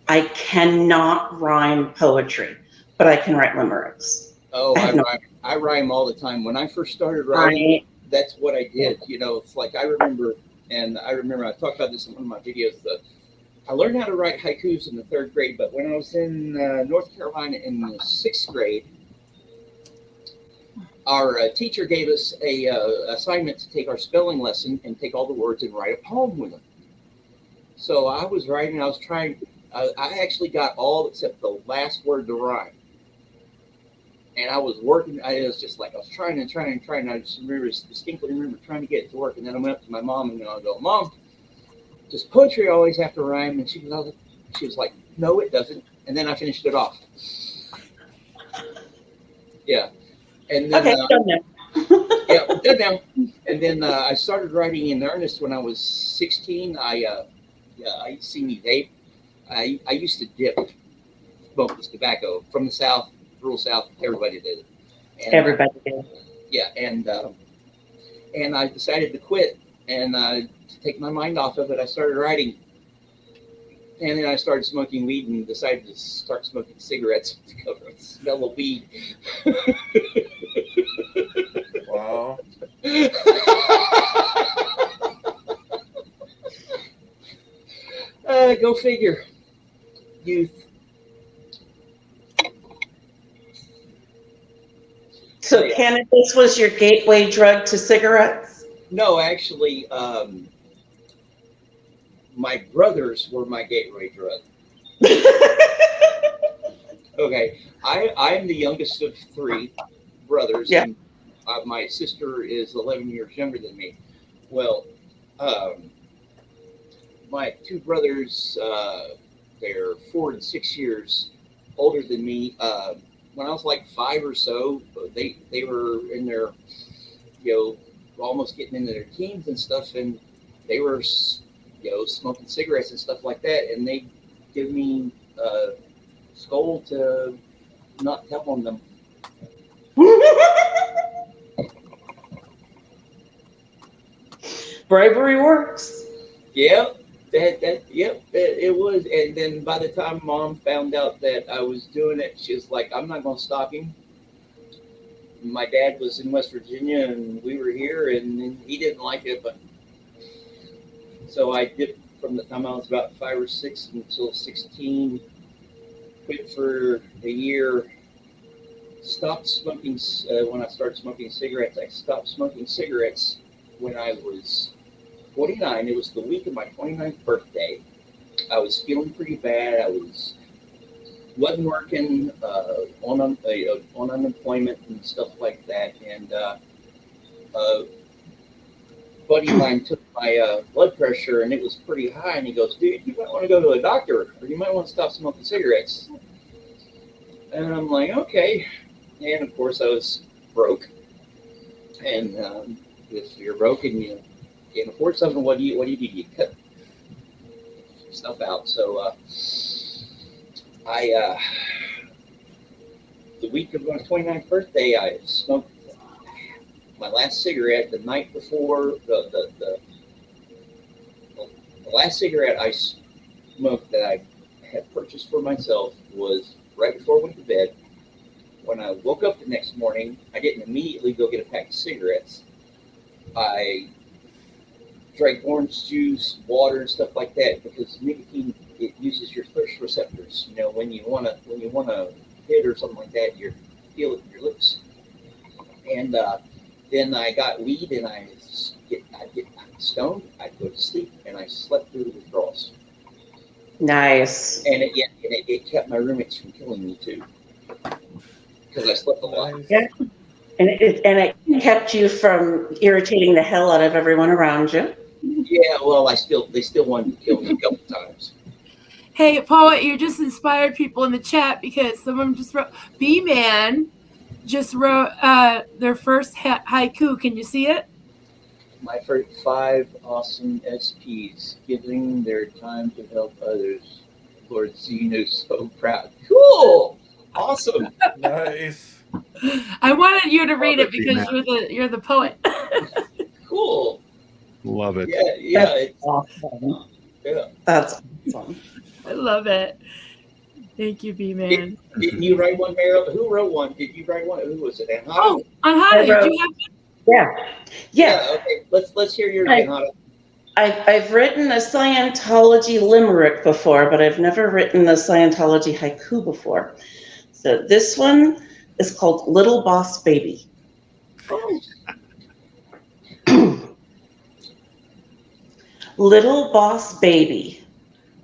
I cannot rhyme poetry, but I can write limericks. Oh, I have I rhyme all the time. When I first started writing, that's what I did. It's like I remember I talked about this in one of my videos. I learned how to write haikus in the 3rd grade, but when I was in North Carolina in the 6th grade, our teacher gave us a assignment to take our spelling lesson and take all the words and write a poem with them. So I was writing. I was trying. I actually got all except the last word to rhyme. And I was working. I was just like I was trying and trying and trying. I just distinctly remember trying to get it to work. And then I went up to my mom and I go, "Mom, does poetry always have to rhyme?" And she was like, "No, it doesn't." And then I finished it off. Yeah. And then, Okay, done now. yeah, done now. And then I started writing in earnest when I was 16. I see me vape. I used to smoke this tobacco from the South, rural South. Everybody did it. And, Everybody did. Yeah, and I decided to quit and to take my mind off of it. I started writing. And then I started smoking weed and decided to start smoking cigarettes to cover the smell of weed. Wow. Go figure. Youth. So cannabis was your gateway drug to cigarettes? No, actually, my brothers were my gateway drug. Okay, I'm the youngest of 3 brothers. Yeah. And my sister is 11 years younger than me. Well, my 2 brothers, they're 4 and 6 years older than me. When I was like 5 or so, they were in their, almost getting into their teens and stuff, and they were, smoking cigarettes and stuff like that, and they give me scold to not tell on them. Bribery works. Yep, it was. And then by the time Mom found out that I was doing it, she was like, "I'm not going to stop him." My dad was in West Virginia, and we were here, and he didn't like it, but so I did from the time I was about 5 or 6 until 16. Quit for a year. Stopped smoking when I started smoking cigarettes. I stopped smoking cigarettes when I was 29. It was the week of my 29th birthday. I was feeling pretty bad. I wasn't working, on unemployment and stuff like that. And a buddy of mine took my blood pressure, and it was pretty high. And he goes, "Dude, you might want to go to a doctor, or you might want to stop smoking cigarettes." And I'm like, "Okay." And of course, I was broke. And if you're broke and you can't afford something, what do you do? You cut stuff out. So the week of my 29th birthday, I smoked my last cigarette the night before. The last cigarette I smoked that I had purchased for myself was right before I went to bed. When I woke up the next morning, I didn't immediately go get a pack of cigarettes. I drank orange juice, water, and stuff like that, because nicotine, it uses your thirst receptors. When you wanna hit or something like that, you feel it in your lips. And then I got weed, and I get stoned. I'd go to sleep, and I slept through the withdrawals. Nice. And it kept my roommates from killing me too, because I slept a lot. Yeah. And it kept you from irritating the hell out of everyone around you. Yeah, well, they still wanted to kill me a couple times. Hey, Paula, you just inspired people in the chat because someone just wrote, B-Man just wrote their first haiku. Can you see it? My first 5 awesome SPs giving their time to help others. Lord Zeno's so proud. Cool. Awesome. Nice. I wanted you to read it because you're the poet. Cool. Love it. Yeah. That's awesome. Yeah. That's awesome. I love it. Thank you, B-Man. Didn't you write one, Meryl? Who wrote one? Did you write one? Who was it? Oh, on Hana, I wrote- did you have Yeah. Yeah. Okay. Let's hear your Right. Hana. I've written a Scientology limerick before, but I've never written a Scientology haiku before. So this one is called Little Boss Baby. Little boss baby,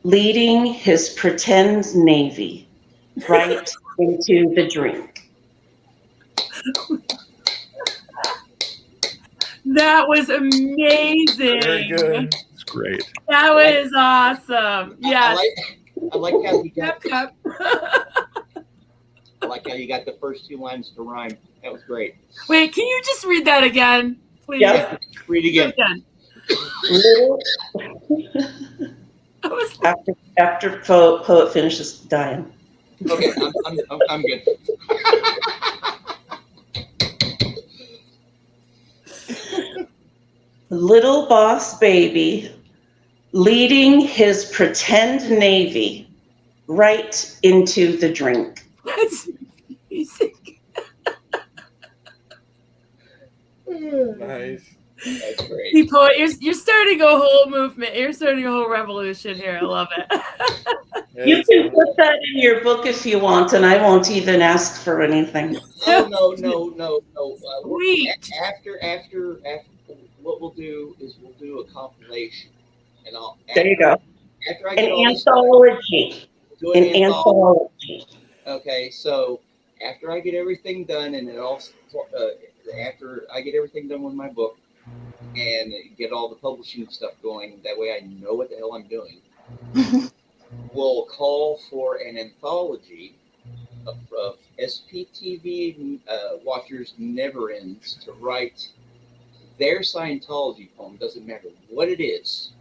leading his pretend navy right into the drink. That was amazing. Very good. It's great. That was awesome. I Yes. like how you got. Yep. I like how you got the first two lines to rhyme. That was great. Wait, can you just read that again, please? Yep. Read again. Little, I was like, after poet finishes dying. Okay, I'm good. Little boss baby, leading his pretend navy right into the drink. that's amazing. Nice. That's great. See, poet, you're starting a whole movement. You're starting a whole revolution here. I love it. Yeah, You it's can fun. put that in your book if you want, and I won't even ask for anything. Oh no. Sweet. After what we'll do is we'll do a compilation, and I'll. There you go. After I An get all this stuff, anthology. do An an anthology. anthology. Okay, so after I get everything done, and it all, after I get everything done with my book, and get all the publishing stuff going, that way I know what the hell I'm doing. We'll call for an anthology of SPTV watchers never ends to write their Scientology poem. Doesn't matter what it is.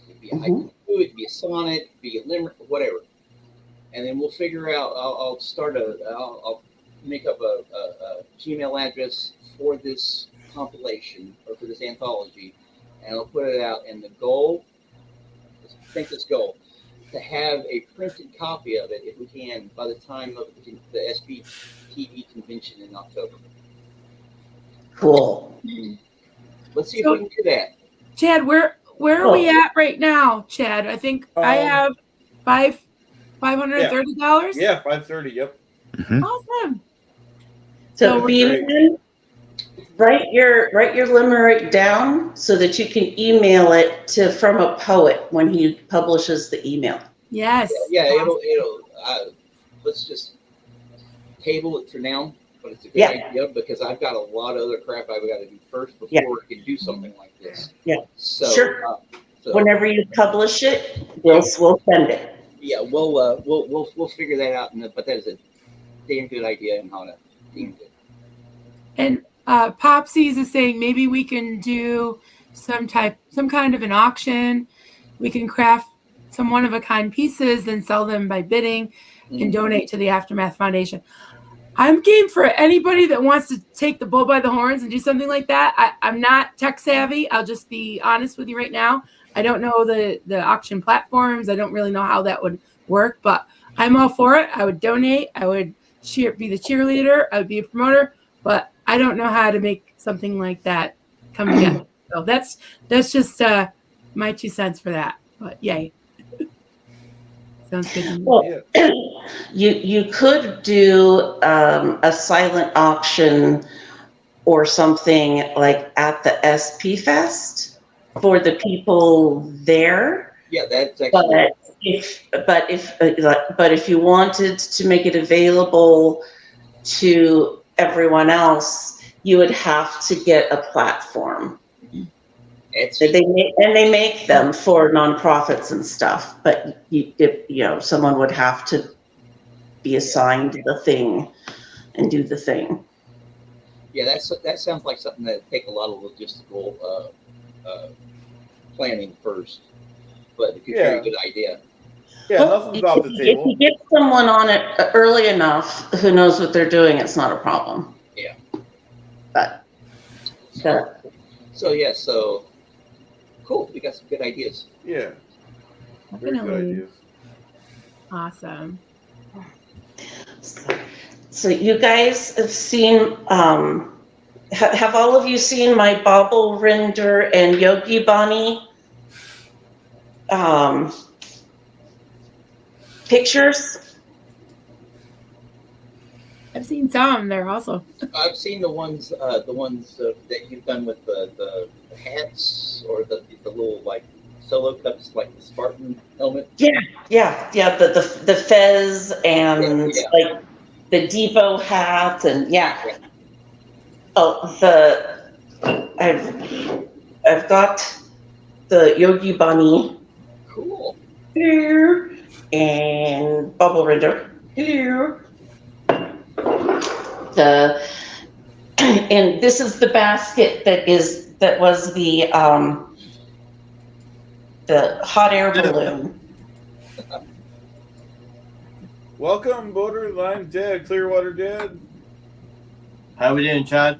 It'd be a haiku, it'd be a sonnet, it'd be a limerick, whatever. And then we'll figure out. I'll make up a Gmail address for this compilation or for this anthology, and I'll put it out. And the goal, this goal, to have a printed copy of it, if we can, by the time of the SPTV convention in October. Cool. Let's see if we can do that. Chad, where are we at right now, Chad? I think I have $530. Yeah, 530. Yep. Awesome. So So Beeman, write your limerick down so that you can email it to from a poet when he publishes the email. Yes. Yeah, it'll. Let's just table it for now. But it's a good idea because I've got a lot of other crap I've got to do first before I can do something like this. Yeah. So, Sure. So whenever you publish it, we'll send it. Yeah, we'll figure that out. But that is a damn good idea, and how to damn good. And Popsies is saying maybe we can do some kind of an auction. We can craft some one-of-a-kind pieces and sell them by bidding and donate to the Aftermath Foundation. I'm game for anybody that wants to take the bull by the horns and do something like that. I'm not tech savvy. Be honest with you right now. I don't know the auction platforms. I don't really know how that would work, but I'm all for it. I would donate. I would be the cheerleader. I would be a promoter, but I don't know how to make something like that come together. So that's just my 2 cents for that. But yay. Sounds good to me. Well, you could do a silent auction or something like at the SP Fest for the people there. Yeah, that's actually. But if you wanted to make it available to everyone else, you would have to get a platform. They make them for nonprofits and stuff, but someone would have to be assigned the thing and do the thing. Yeah, that sounds like something that would take a lot of logistical planning first, but it's a very good idea. Yeah, nothing's off the table. If you get someone on it early enough who knows what they're doing, it's not a problem. Yeah. But so cool. We got some good ideas. Yeah. Very good ideas. Awesome. So you guys have seen have all of you seen my Bobble Render and Yogi Bunny pictures? I've seen some. They're awesome. I've seen the ones that you've done with the hats or the little like solo cups, like the Spartan helmet. Yeah. The fez and Yeah. like the Devo hat and yeah. Oh, I've got the Yogi Bunny Cool. here and Bubble Render here. And this is the basket that was the hot air balloon. Welcome, Borderline Dad, Clearwater Dad. How we doing, Chad?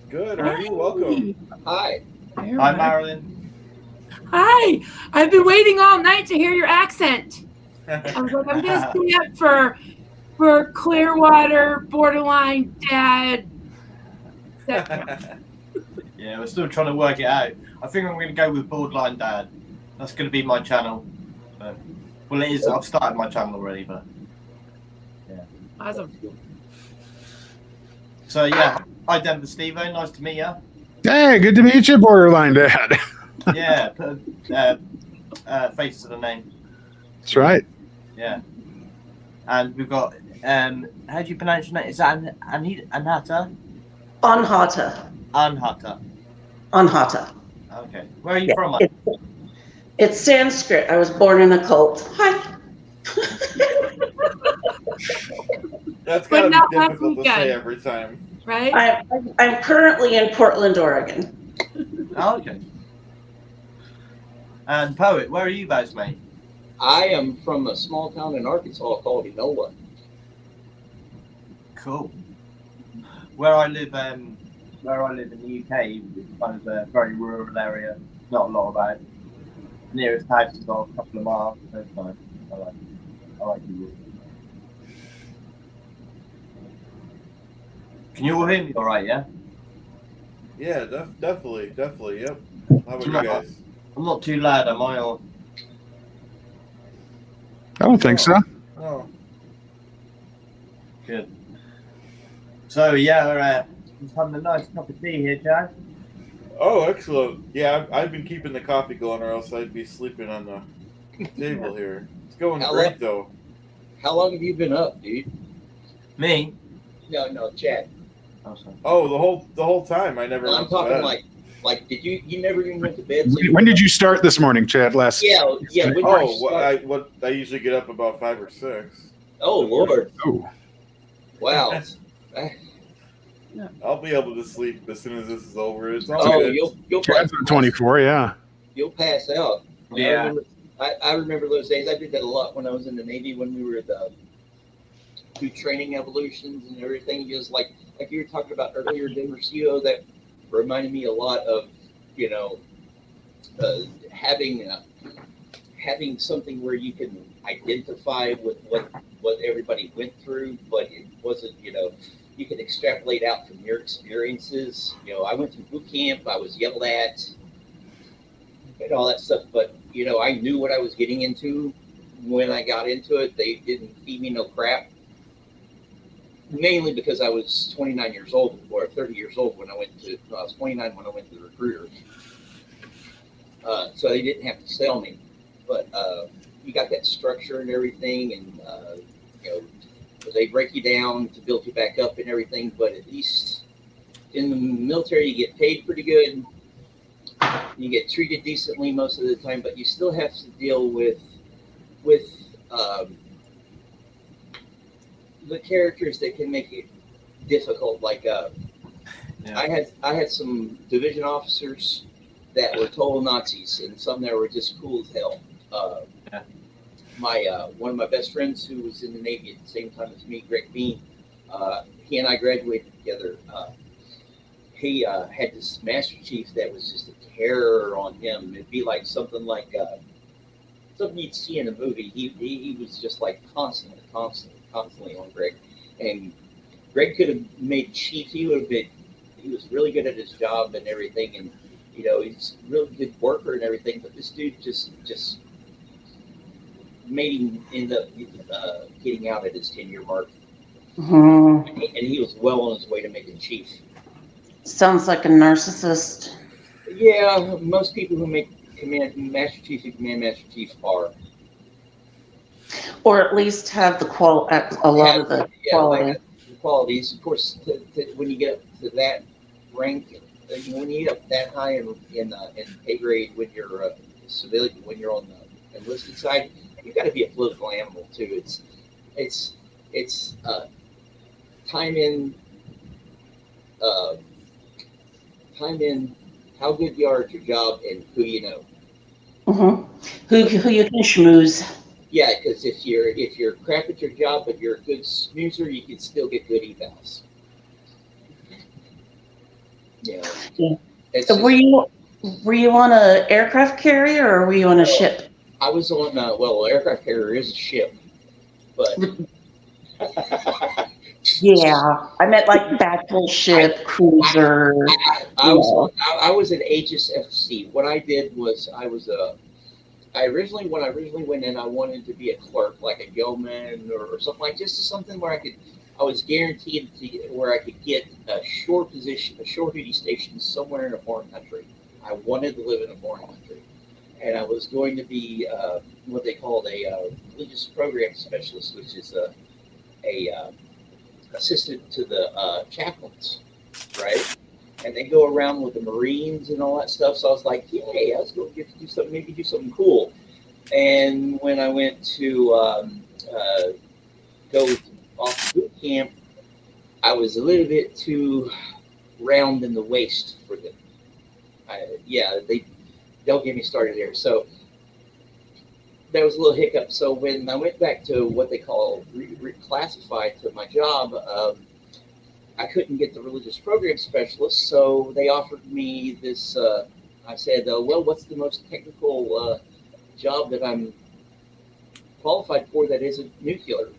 Good. How are you? Welcome. Hi. Hi, Marilyn. Hi. I've been waiting all night to hear your accent. I was like, I'm going to stay up for Clearwater, Borderline Dad. Yeah, we're still trying to work it out. I think I'm going to go with Borderline Dad. That's going to be my channel. Well, it is. I've started my channel already, but yeah. Awesome. So yeah, hi Denver Steve-O, nice to meet you. Hey, good to meet you, Borderline Dad. Yeah, put a face to the name. That's right. Yeah. And we've got, how do you pronounce your name? Is that Anhata? Anhata. Anhata. Anhata. Okay. Where are you from? It's Sanskrit. I was born in a cult. Hi. That's gotta not be last difficult to weekend. say every time. Right? I'm currently in Portland, Oregon. Oh, okay. And Poet, where are you guys, mate? I am from a small town in Arkansas called Enola. Cool. Where I live in the UK, it's kind of a very rural area. Not a lot about it. Nearest house is about a couple of miles. So it's nice. I like it. Can you all hear me all right, yeah? Yeah, definitely. Yep. How about you guys? I'm not too loud, am I? Or... I don't think so. Oh. Good. So, yeah, we're just having a nice cup of tea here, Chad. Oh, excellent. Yeah, I've been keeping the coffee going, or else I'd be sleeping on the table here. It's going great, though. How long have you been up, dude? Me? No, Chad. Oh, the whole time. I never. Well, I'm talking like did you never even went to bed? So When did you start this morning, Chad? Yeah. I usually get up about 5 or 6. Oh Lord. Oh. Wow. I'll be able to sleep as soon as this is over. It's all good. You'll Chad's on 24, yeah. You'll pass out. Yeah. I remember those days. I did that a lot when I was in the Navy when we were do training evolutions and everything. Just like you were talking about earlier, Denver CEO, that reminded me a lot of, having something where you can identify with what everybody went through, but it wasn't, you can extrapolate out from your experiences. I went through boot camp, I was yelled at and all that stuff, but I knew what I was getting into when I got into it. They didn't feed me no crap. Mainly because I was 29 years old or 30 years old when I was 29 when I went to the recruiter. So they didn't have to sell me, but you got that structure and everything, and they break you down to build you back up and everything. But at least in the military, you get paid pretty good. You get treated decently most of the time, but you still have to deal with the characters that can make it difficult. Like I had some division officers that were total Nazis, and some that were just cool as hell. One of my best friends who was in the Navy at the same time as me, Greg Bean, he and I graduated together. He had this Master Chief that was just a terror on him. It'd be like something you'd see in a movie. He was just like constantly on Greg. And Greg could have made Chief. He he was really good at his job and everything, and you know, he's a really good worker and everything. But this dude just made him end up getting out at his 10-year mark, Mm-hmm. and he was well on his way to making chief. Sounds like a narcissist. Yeah, most people who make Master Chief and Command Master Chief are. Or at least have the a lot of the quality. The qualities. Of course, when you get up to that rank, when you get up that high in pay grade, when you're a civilian, when you're on the enlisted side, you've got to be a political animal too. It's time in how good you are at your job and who you know. Mm-hmm. Who you can schmooze. Yeah, because if you're crap at your job but you're a good snoozer, you can still get good evals. Yeah. So were you on an aircraft carrier or were you on a ship? I was on aircraft carrier is a ship, but yeah, I meant like battleship, cruiser. I was an Aegis FC. What I did was when I originally went in, I wanted to be a clerk, like a yeoman or something like something where I was guaranteed where I could get a shore duty station somewhere in a foreign country. I wanted to live in a foreign country, and I was going to be what they called a religious program specialist, which is a assistant to the chaplains, right? And they go around with the Marines and all that stuff. So I was like, yay, I was going to get to do something, maybe do something cool. And when I went to go off boot camp, I was a little bit too round in the waist for them. They'll get me started there. So there was a little hiccup. So when I went back to what they call reclassified to my job, I couldn't get the religious program specialist, so they offered me this. I said, well, what's the most technical job that I'm qualified for that isn't nuclear?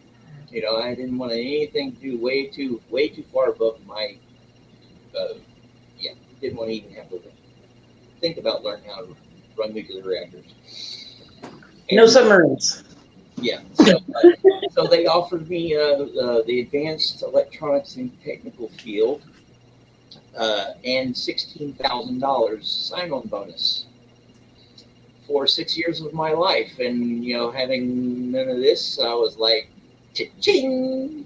You know, I didn't want anything to do way too far above my, didn't want to even have to think about learning how to run nuclear reactors. No submarines. Yeah, so they offered me the advanced electronics and technical field and $16,000 sign-on bonus for 6 years of my life. And, you know, having none of this, I was like, cha-ching!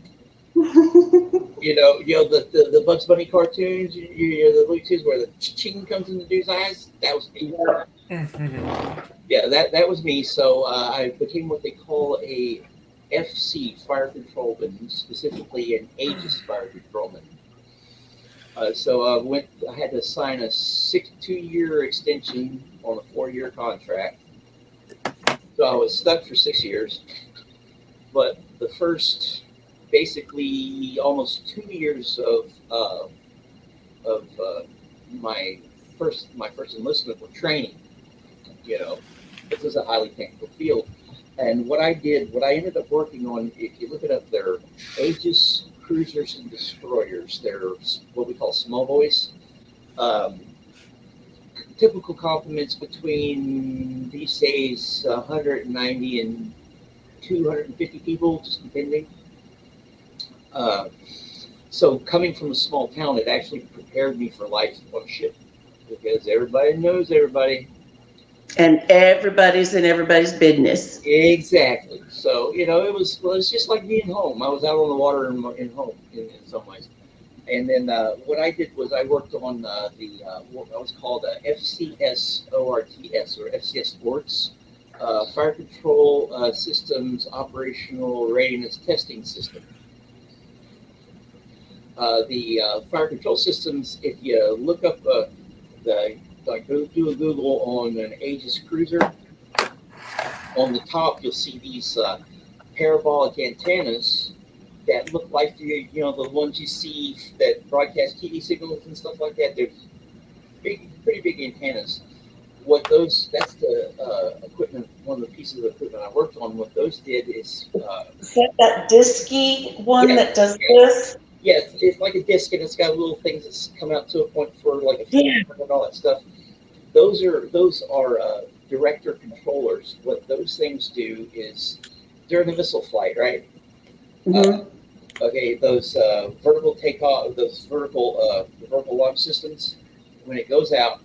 you know the Bugs Bunny cartoons, the Looney Tunes where the cha-ching comes in the dude's eyes? That was me. Yeah, that was me. So I became what they call a FC fire controlman, specifically an Aegis fire controlman. So I had to sign a 2-year extension on a 4-year contract. So I was stuck for 6 years. But the first, basically, almost 2 years of my first enlistment were training. You know, this is a highly technical field. And what I ended up working on, if you look it up, they're Aegis cruisers and destroyers. They're what we call small boys. Typical complements between these days 190 and 250 people, just depending. So coming from a small town, it actually prepared me for life on a ship because everybody knows everybody. And everybody's in everybody's business. Exactly. So, you know, it was just like being home. I was out on the water in home in some ways. And then what I did was I worked on what was called FCS ORTS or FCS Sports, Fire Control Systems Operational Readiness Testing System. The fire control systems, if you look up go do a Google on an Aegis cruiser. On the top, you'll see these parabolic antennas that look like the ones you see that broadcast TV signals and stuff like that. They're pretty big antennas. That's the equipment. One of the pieces of equipment I worked on. What those did is that disky one that does this? Yeah, it's like a disc, and it's got little things that's coming out to a point for like a and all that stuff. Those are director controllers. What those things do is during the missile flight, right? Mhm. Okay, those vertical takeoff, those vertical launch systems, when it goes out,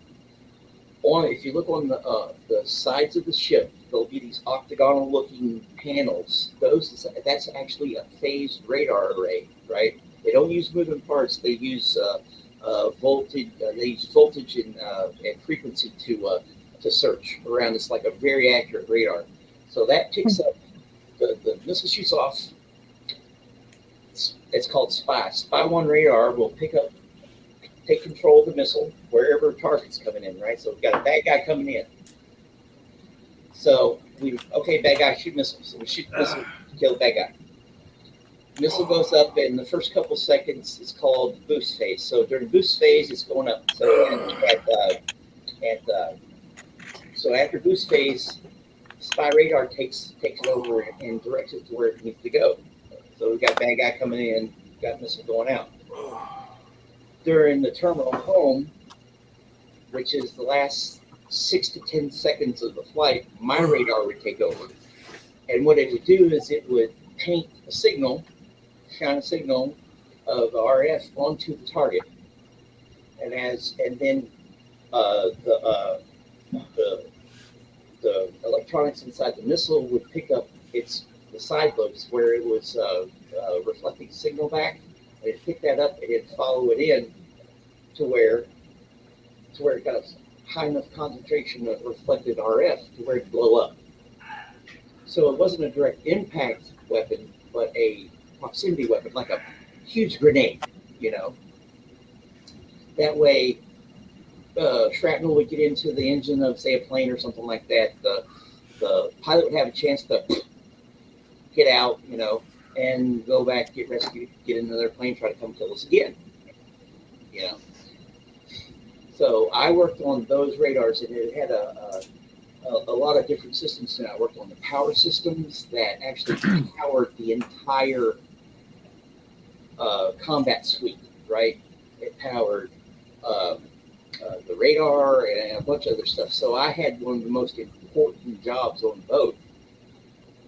if you look on the sides of the ship, there'll be these octagonal-looking panels. That's actually a phased radar array, right? They don't use moving parts. They use voltage. They use voltage and frequency to search around. It's like a very accurate radar. So that picks up the missile shoots off. It's called SPY. SPY-1 radar will take control of the missile wherever target's coming in, right? So we've got a bad guy coming in. So bad guy, shoot missile. So we shoot the missile, kill the bad guy. Missile goes up, and the first couple seconds is called boost phase. So during boost phase, it's going up. So so after boost phase, SPY radar takes it over and directs it to where it needs to go. So we've got bad guy coming in, got missile going out. During the terminal home, which is the last 6 to 10 seconds of the flight, my radar would take over. And what it would do is it would paint a signal, shine a signal of RF onto the target. And then the electronics inside the missile would pick up the side lobes where it was reflecting signal back. And it'd pick that up and it'd follow it in to where it got a high enough concentration of reflected RF to where it'd blow up. So it wasn't a direct impact weapon, but a proximity weapon, like a huge grenade, That way, shrapnel would get into the engine of, say, a plane or something like that. The pilot would have a chance to get out, and go back, get rescued, get into their plane, try to come kill us again. So I worked on those radars, and it had a lot of different systems. And I worked on the power systems that actually powered the entire combat suite, right? It powered the radar and a bunch of other stuff. So I had one of the most important jobs on the boat,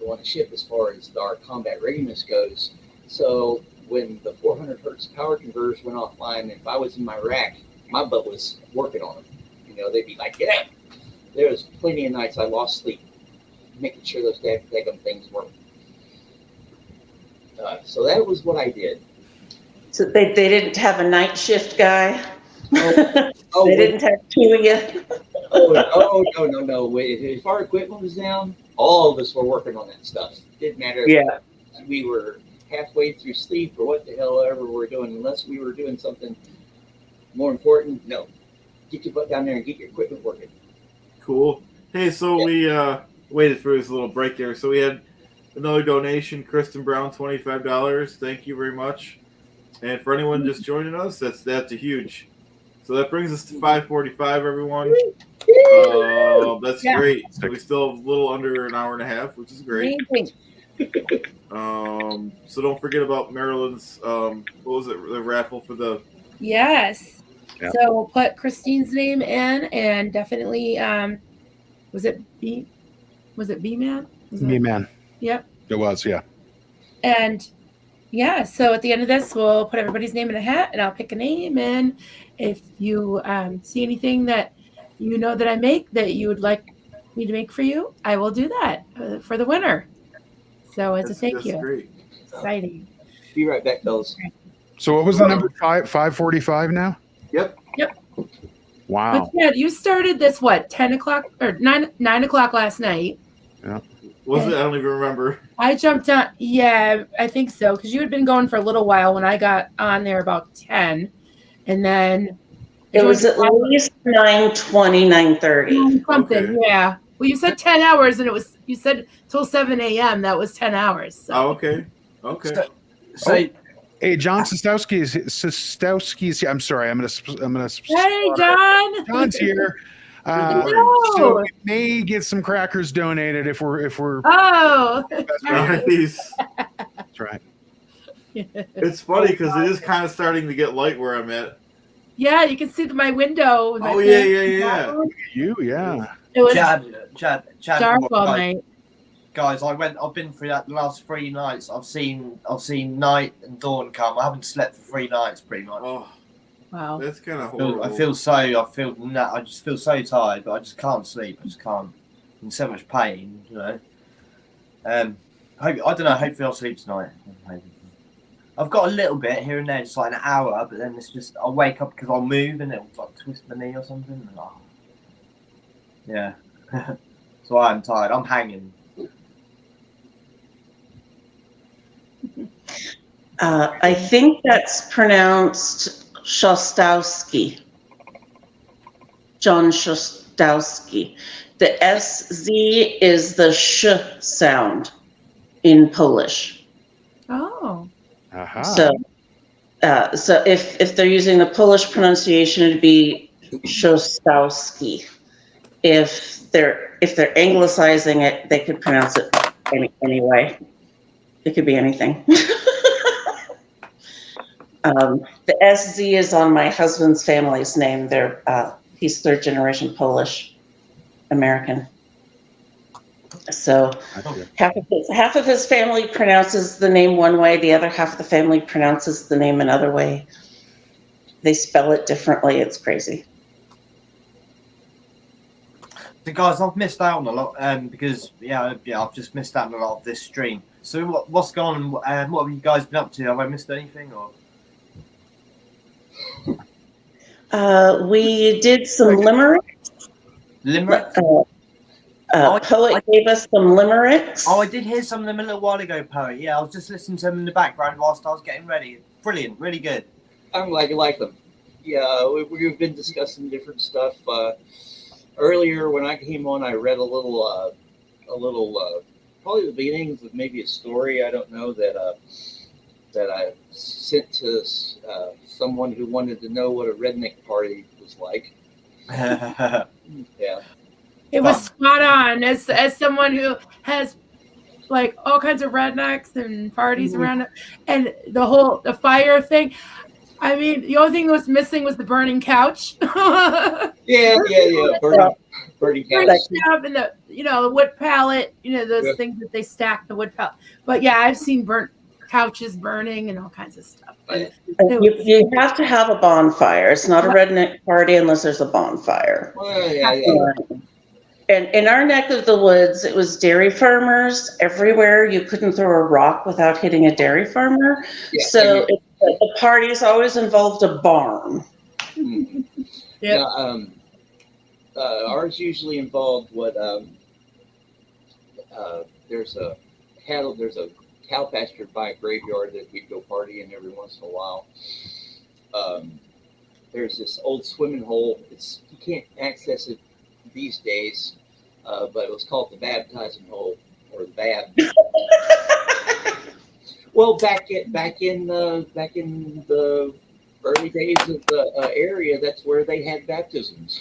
on the ship, as far as our combat readiness goes. So when the 400 hertz power converters went offline, if I was in my rack, my butt was working on them. They'd be like, get out. There was plenty of nights I lost sleep making sure those daggum things worked. So that was what I did. So they didn't have a night shift guy? Oh, they didn't have two of you? No. If our equipment was down, all of us were working on that stuff. It didn't matter if we were halfway through sleep or what the hell ever we're doing, unless we were doing something more important. No, get your butt down there and get your equipment working. Cool. Hey, so we waited for this little break there. So we had another donation, Kristen Brown, $25. Thank you very much. And for anyone just joining us, that's a huge. So that brings us to 5:45, everyone. That's great. We still have a little under an hour and a half, which is great. So don't forget about Maryland's, what was it, the raffle for the... Yes. Yeah. So we'll put Christine's name in, and definitely, was it B-Man? B-Man. Yep. It was, yeah. And yeah, so at the end of this, we'll put everybody's name in a hat, and I'll pick a name. And if you see anything that that I make that you would like me to make for you, I will do that for the winner. So as a thank you. That's great. Exciting. Be right back, fellas. So what was the number? 5:45 now? Yep. Wow. But yeah, you started this 10 o'clock or 9 o'clock last night. Yeah. Was it? I don't even remember. I jumped on. Yeah, I think so. Because you had been going for a little while when I got on there about 10. And then It was at least 9:20, 9:30. Something, Okay. yeah. Well, you said 10 hours, and you said till 7 a.m. That was 10 hours. So. Oh, okay. So Hey, John Sostowski's. I'm sorry. I'm gonna. Hey, John. John's here. Hello. So we may get some crackers donated if we're. Oh. Nice. That's right. It's funny because it is kind of starting to get light where I'm at. Yeah, you can see my window. With my Oh yeah, plants. yeah. You, yeah. It was Chad, dark all guys, night. guys, I've been through that the last 3 nights. I've seen night and dawn come. I haven't slept for 3 nights pretty much. Oh, Wow. that's kind of I horrible. just feel so tired, but I just can't sleep. I just can't. I'm in so much pain, you know. I don't know. Hopefully, I'll sleep tonight. I've got a little bit here and there, just like an hour, but then it's just I'll wake up because I'll move and it'll like twist my knee or something. And, yeah. So I'm tired. I'm hanging. I think that's pronounced Shostowski. John Shostowski. The SZ is the sh sound in Polish. Oh. Aha. So if they're using the Polish pronunciation, it'd be Shostowski. If they're anglicizing it, they could pronounce it any way. It could be anything. The SZ is on my husband's family's name. He's 3rd generation Polish American. So half of his family pronounces the name one way, the other half of the family pronounces the name another way. They spell it differently. It's crazy. So guys, I've missed out on a lot because I've just missed out on a lot of this stream. So what's gone on? What have you guys been up to? Have I missed anything or? We did some limericks. Limerick? Poet gave us some limericks. Oh, I did hear some of them a little while ago, Poet. Yeah, I was just listening to them in the background whilst I was getting ready. Brilliant, really good. I'm glad you like them. Yeah, we've been discussing different stuff. Earlier when I came on, I read a little, probably the beginnings of maybe a story. I don't know that I sent to someone who wanted to know what a redneck party was like. Yeah. It was spot on. As someone who has like all kinds of rednecks and parties around it, and the fire thing. I mean, the only thing that was missing was the burning couch. Yeah. Burning couch. And the the wood pallet. Those things that they stack the wood pallet. But yeah, I've seen burnt couches burning and all kinds of stuff. But you have to have a bonfire. It's not a redneck party unless there's a bonfire. Well, yeah. And in our neck of the woods, it was dairy farmers everywhere. You couldn't throw a rock without hitting a dairy farmer. Yeah, so the parties always involved a barn. Yeah. Ours usually involved there's a cow pasture by a graveyard that we'd go party in every once in a while. There's this old swimming hole. You can't access it these days, but it was called the baptizing hole, or the Bab. Well, back in the early days of the area, that's where they had baptisms,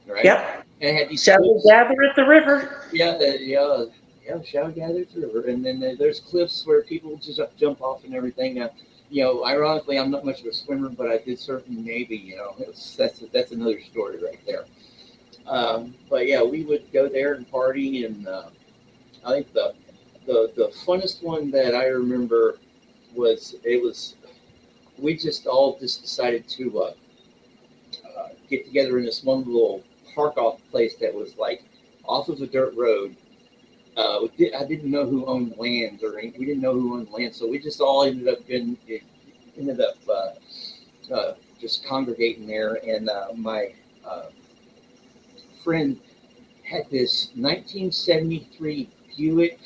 right? Yep. And had these shall we gather at the river? Yeah. Shall we gather at the river? And then there's cliffs where people just jump off and everything. Ironically, I'm not much of a swimmer, but I did serve in the Navy. That's another story right there. But yeah, we would go there and party, and I think the funnest one that I remember was we just all decided to get together in this one little park off place that was like off of a dirt road. I didn't know who owned land, we didn't know who owned land, so we just all ended up just congregating there. And my friend had this 1973 Buick.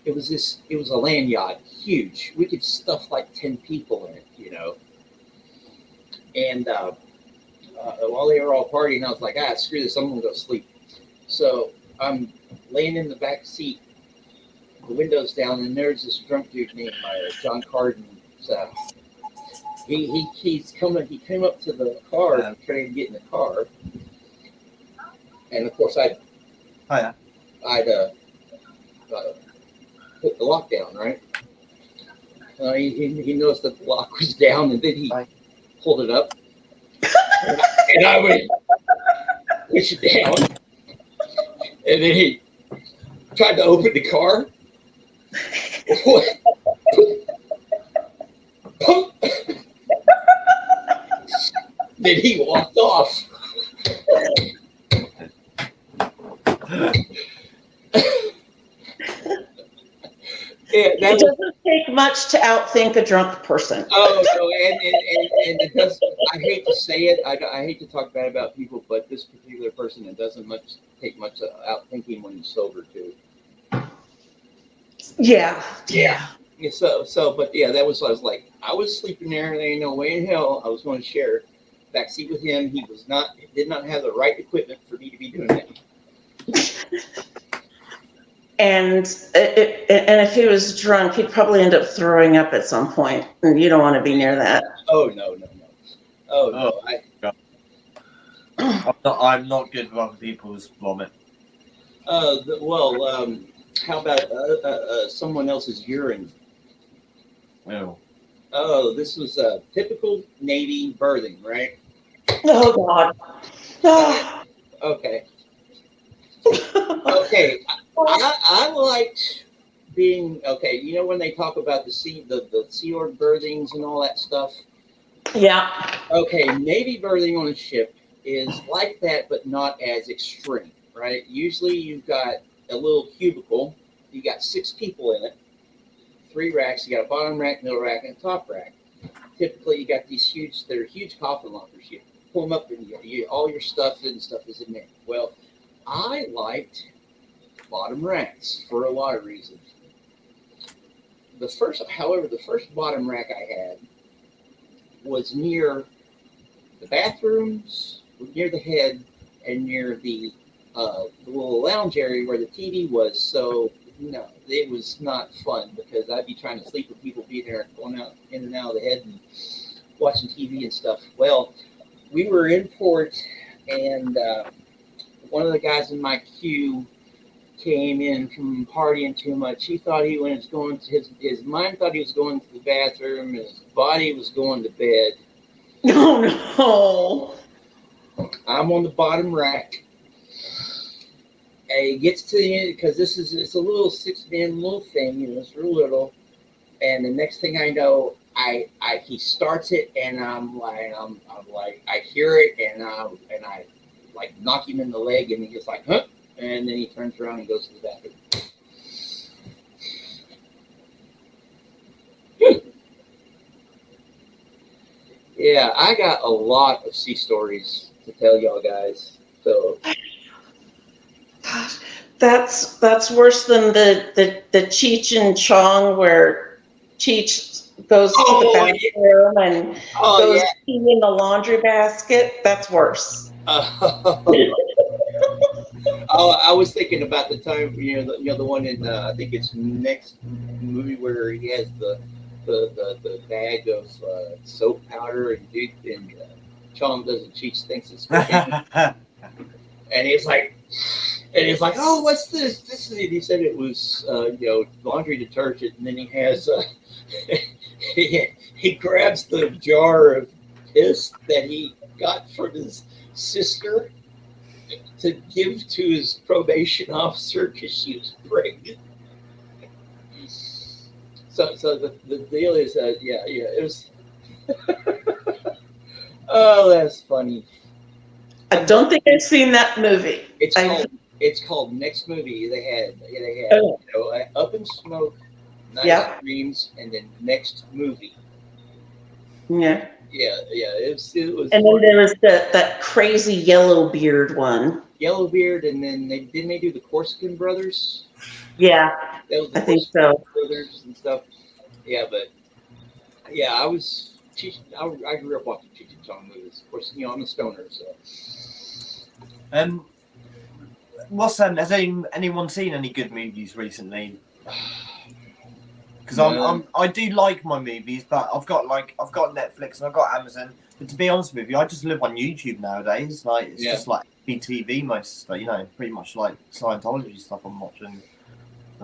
It was a land yacht, huge. We could stuff like 10 people in it, And while they were all partying, I was like, screw this, I'm gonna go sleep. So I'm laying in the back seat, the windows down, and there's this drunk dude named John Carden. So he came up to the car and tried to get in the car, and of course I'd put the lock down, right? He noticed that the lock was down, and then he pulled it up, and I went push it down, and then he tried to open the car. Then he walked off. Yeah, It doesn't take much to outthink a drunk person. Oh no, and it does. I hate to say it. I hate to talk bad about people, but this particular person, it doesn't take much outthinking when he's sober too. Yeah. Yeah. But yeah, that was. I was like, I was sleeping there, and there ain't no way in hell I was going to share backseat with him. He did not have the right equipment for me to be doing that. And if he was drunk, he'd probably end up throwing up at some point, and you don't want to be near that. Oh no. Oh no. I'm not good with other people's vomit. How about someone else's urine? Oh. Oh, this was a typical Navy birthing, right? Oh God. Okay. Okay. I liked being okay. You know when they talk about the Sea Org birthings and all that stuff. Yeah. Okay, Navy birthing on a ship is like that, but not as extreme, right? Usually you've got a little cubicle. You got 6 people in it, 3 racks. You got a bottom rack, middle rack, and a top rack. Typically, you got these huge coffin lockers. You pull them up, and all your stuff is in there. Well, I liked bottom racks for a lot of reasons. The first bottom rack I had was near the bathrooms, near the head, and near the little lounge area where the TV was. So no, it was not fun because I'd be trying to sleep with people being there, going out in and out of the head and watching TV and stuff. Well, we were in port, and one of the guys in my queue came in from partying too much. He thought he was going to his mind thought he was going to the bathroom, and his body was going to bed. Oh no! I'm on the bottom rack. And he gets to the end because it's a little 6-man little thing, it's real little. And the next thing I know, he starts it, and I'm like I hear it, and I like knock him in the leg, and he's like, huh? And then he turns around and goes to the bathroom. Yeah, I got a lot of sea stories to tell y'all guys. So Gosh, that's worse than the Cheech and Chong where Cheech goes to the bathroom and goes pee in the laundry basket. That's worse. I was thinking about the time, the one in I think it's next movie where he has the bag of soap powder, and Chong doesn't. Cheech thinks it's cocaine. And he's like, oh, what's this? He said it was laundry detergent, and then he has he grabs the jar of piss that he got from his sister to give to his probation officer because she was pregnant. So the deal is it was. Oh, that's funny. I don't think I've seen that movie. It's called Next Movie. They had Up in Smoke, Nice Dreams, and then Next Movie. Yeah. Yeah. It was. And then there was that crazy Yellowbeard one. Yellowbeard, and then they do the Corsican Brothers. Yeah, I think so. Brothers and stuff. Yeah, but yeah, I grew up watching Cheech and Chong movies. Of course, I'm a stoner, so. Has anyone seen any good movies recently? Because I do like my movies, but I've got Netflix and I've got Amazon. But to be honest with you, I just live on YouTube nowadays. Like just like BTV most, pretty much like Scientology stuff I'm watching.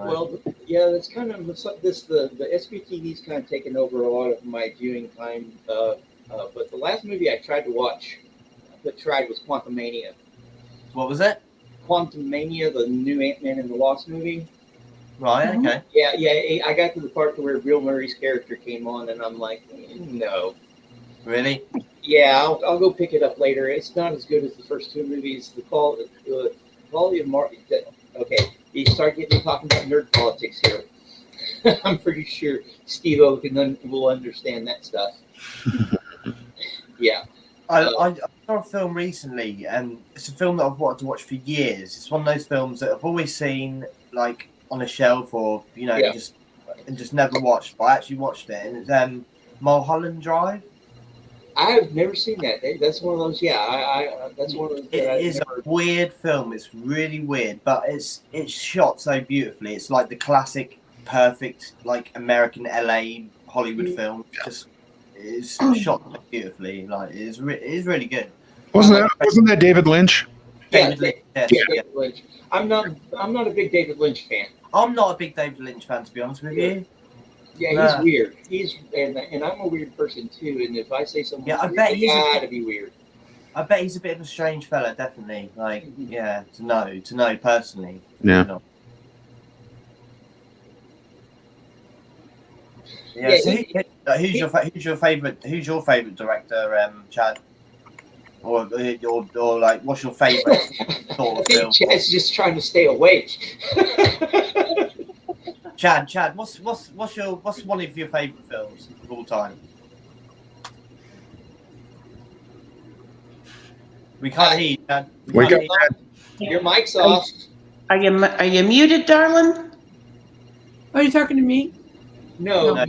Well, yeah, that's kind of the SBTV's kind of taken over a lot of my viewing time. But the last movie I tried to watch, was Quantum Mania. What was it? Quantum Mania, the new Ant-Man and the Wasp movie. Right. Okay. Yeah. I got to the part where Bill Murray's character came on, and I'm like, no. Really? Yeah, I'll go pick it up later. It's not as good as the first two movies. The quality of market. Okay, you start getting talking about nerd politics here. I'm pretty sure Steve-O will understand that stuff. Yeah. I saw a film recently, and it's a film that I've wanted to watch for years. It's one of those films that I've always seen, like on a shelf, or just never watched. But I actually watched it, and it's Mulholland Drive. I have never seen that. That's one of those. Yeah, that's one of those. It is a weird film. It's really weird, but it's shot so beautifully. It's like the classic, perfect, like American LA Hollywood film. Just it's shot so beautifully. Like it is really good. Wasn't that David Lynch? David Lynch. Yes. David Lynch. I'm not a big David Lynch fan. I'm not a big David Lynch fan, to be honest with you. Yeah, he's weird. And I'm a weird person too. And if I say something, I bet he's gotta be weird. I bet he's a bit of a strange fella, definitely. Like, yeah, to know personally. Yeah. You know. Yeah. So who's your favorite director, Chad? Or like, what's your favorite sort of film? Chad's just trying to stay awake. Chad, what's one of your favorite films of all time? We can't hear you, Chad. Wake up, Chad. Your mic's off. Are you muted, darling? Are you talking to me? No,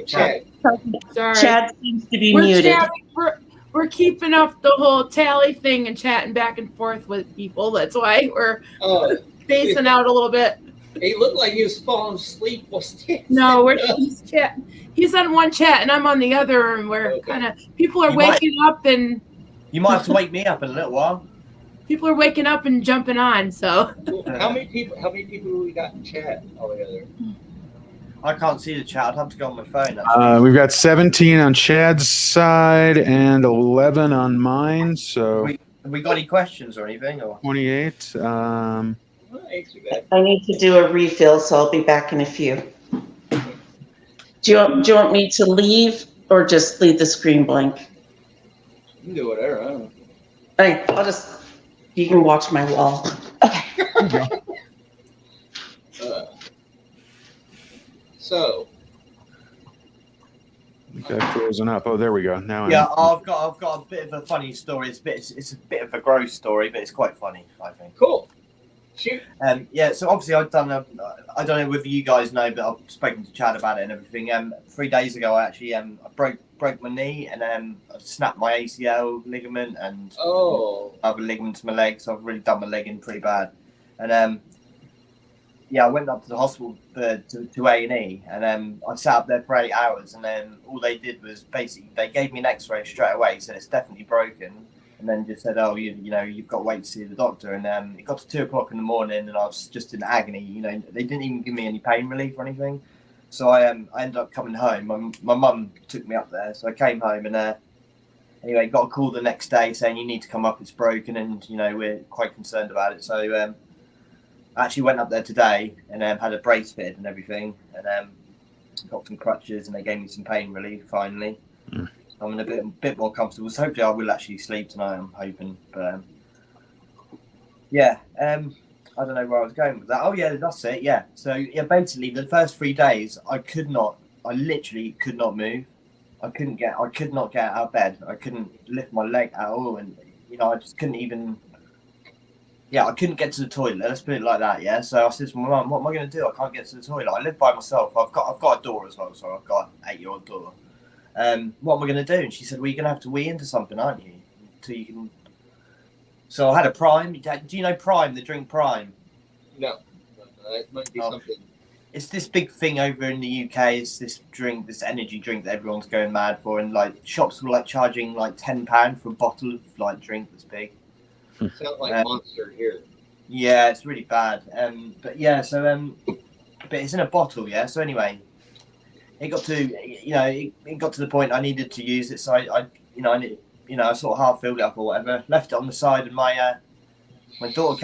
Chad. Sorry. Chad seems to be We're muted. chatting, we're keeping up the whole tally thing and chatting back and forth with people. That's why we're spacing out a little bit. He looked like he was falling asleep. No, he's chatting. He's on one chat and I'm on the other, and we're kind of people are waking up, and you might have to wake me up in a little while. People are waking up and jumping on. So how many people do we got in chat altogether? I can't see the chat. I'd have to go on my phone. We've got 17 on Chad's side and 11 on mine. So have we got any questions or anything? Or 28. I need to do a refill, so I'll be back in a few. Do you want me to leave or just leave the screen blank? You can do whatever. I don't know. You can watch my wall. Okay. So. Okay, frozen up. Oh, there we go. Now. Yeah, I've got a bit of a funny story. It's a bit of a gross story, but it's quite funny, I think. Cool. Shoot. Yeah, so obviously I don't know whether you guys know, but I've spoken to Chad about it and everything. 3 days ago, I actually I broke my knee, and I snapped my ACL ligament and other ligaments in my leg, so I've really done my leg in pretty bad. And I went up to the hospital to A&E, and I sat up there for 8 hours, and then all they did was basically they gave me an X-ray straight away, said it's definitely broken. And then just said, "Oh, you've got to wait to see the doctor." And it got to 2 o'clock in the morning, and I was just in agony. They didn't even give me any pain relief or anything. So I ended up coming home. My mum took me up there, so I came home, and anyway, got a call the next day saying you need to come up. It's broken, and we're quite concerned about it. So I actually went up there today and had a brace fitted and everything, and got some crutches, and they gave me some pain relief finally. I'm in a bit more comfortable, so hopefully I will actually sleep tonight, I'm hoping. But I don't know where I was going with that. Oh yeah, that's it. Yeah. So yeah, basically the first 3 days I literally could not move. I could not get out of bed. I couldn't lift my leg at all, and I just couldn't even. Yeah, I couldn't get to the toilet. Let's put it like that. Yeah. So I said to my mum, "What am I going to do? I can't get to the toilet. I live by myself. I've got a door as well, so I've got an 8-year-old daughter. What am I going to do?" And she said, "Well, you're going to have to wee into something, aren't you? Till you can." So I had a Prime. Do you know Prime? The drink Prime. No, it might be something. It's this big thing over in the UK. It's this drink, this energy drink that everyone's going mad for, and like shops were like charging like £10 for a bottle of like drink that's big. Sounds like Monster here. Yeah, it's really bad. But yeah, so but it's in a bottle, yeah. So anyway, it got to it got to the point I needed to use it, so I I sort of half filled it up or whatever, left it on the side, and my daughter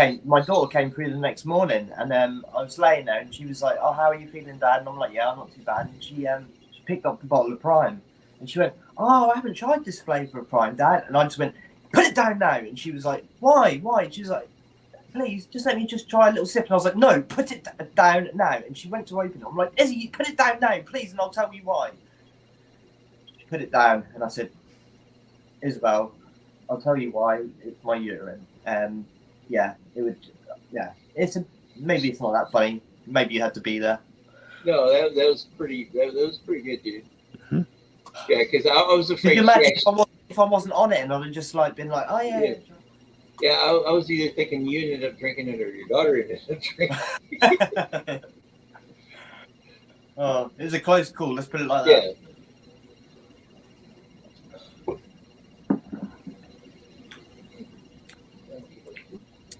came through the next morning, and I was laying there, and she was like, "Oh, how are you feeling, Dad?" And I'm like, "Yeah, I'm not too bad." And she picked up the bottle of Prime, and she went, "Oh, I haven't tried this flavour of Prime, Dad." And I just went, "Put it down now." And she was like, "Why? Why?" And she was like, "Please, just let me just try a little sip." And I was like, "No, put it down now." And she went to open it. I'm like, "Izzy, put it down now, please, and I'll tell you why." She put it down, and I said, "Isabel, I'll tell you why. It's my urine." Yeah, it would. Yeah, maybe it's not that funny. Maybe you had to be there. No, that was pretty. That was pretty good, dude. Mm-hmm. Yeah, because I was afraid. Can you imagine if I wasn't on it and I'd have just like been like, "Oh yeah." Yeah, I was either thinking you ended up drinking it or your daughter ended up drinking it. Oh, it was a close call. Let's put it like that.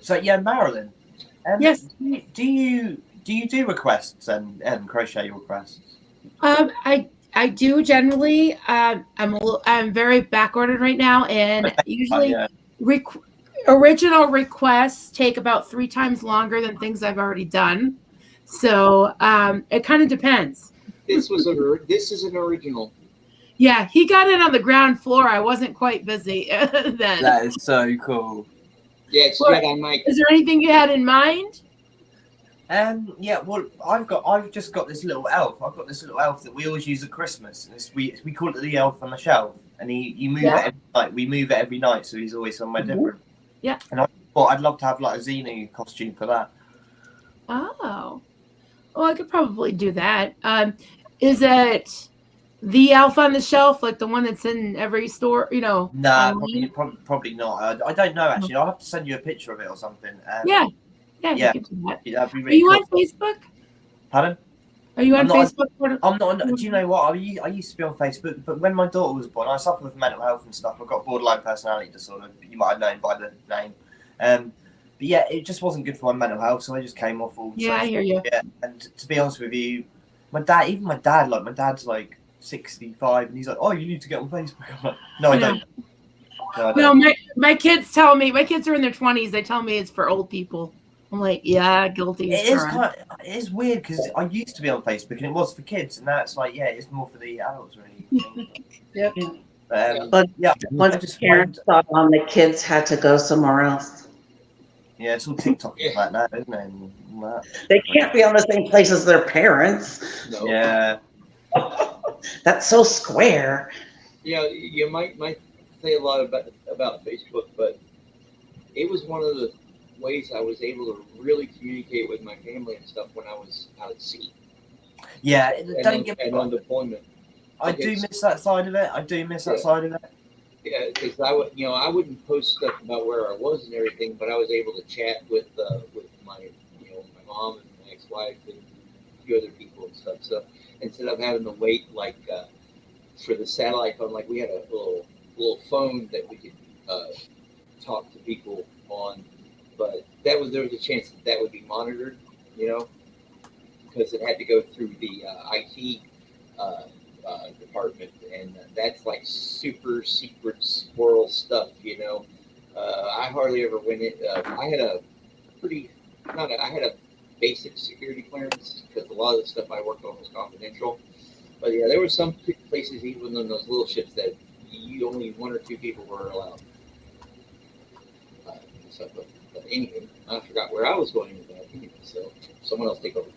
So yeah, Marilyn. Yes. Do you do requests and crochet requests? I do generally. I'm very backordered right now, and usually original requests take about 3 times longer than things I've already done. So it kind of depends. This is an original. Yeah, he got in on the ground floor. I wasn't quite busy then. That is so cool. Yeah, it's Jedi Mike. Is there anything you had in mind? Yeah, well, I've just got this little elf. I've got this little elf that we always use at Christmas. And we call it the elf on the shelf, and you move it every night. We move it every night, so he's always somewhere different. Yeah. And I thought I'd love to have like a Xenu costume for that. Oh, well, I could probably do that. Is it the elf on the shelf, like the one that's in every store? No, probably not. I don't know actually. I'll have to send you a picture of it or something. Yeah, you can do that. That'd be Are really you cool. on Facebook? Pardon? Are you on Facebook? I'm not. Do you know what? I used to be on Facebook, but when my daughter was born, I suffer with mental health and stuff. I've got borderline personality disorder. You might have known by the name. But yeah, it just wasn't good for my mental health, so I just came off all. Yeah, I hear you. Yeah, and to be honest with you, my dad's like 65, and he's like, "Oh, you need to get on Facebook." I'm like, "No, I don't." No, my kids tell me. My kids are in their 20s. They tell me it's for old people. I'm like, yeah, guilty. It is weird because I used to be on Facebook and it was for kids, and now it's like, yeah, it's more for the adults, really. Yep. But yeah, once parents saw on, the kids had to go somewhere else. Yeah, it's all TikTok like that, isn't it? And that. They can't be on the same place as their parents. No. Yeah. That's so square. Yeah, you might say a lot about Facebook, but it was one of the ways I was able to really communicate with my family and stuff when I was out at sea. Yeah, don't get me wrong. On deployment. I do miss that side of it. Yeah, because I wouldn't post stuff about where I was and everything, but I was able to chat with my my mom and my ex-wife and a few other people and stuff. So instead of having to wait for the satellite phone, we had a little phone that we could talk to people on, but there was a chance that would be monitored, because it had to go through the IT department, and that's like super secret squirrel stuff, I hardly ever went in. I had I had a basic security clearance because a lot of the stuff I worked on was confidential. But yeah, there were some places, even on those little ships, that only 1 or 2 people were allowed. But anyway, I forgot where I was going with that. Anyway, so someone else take over.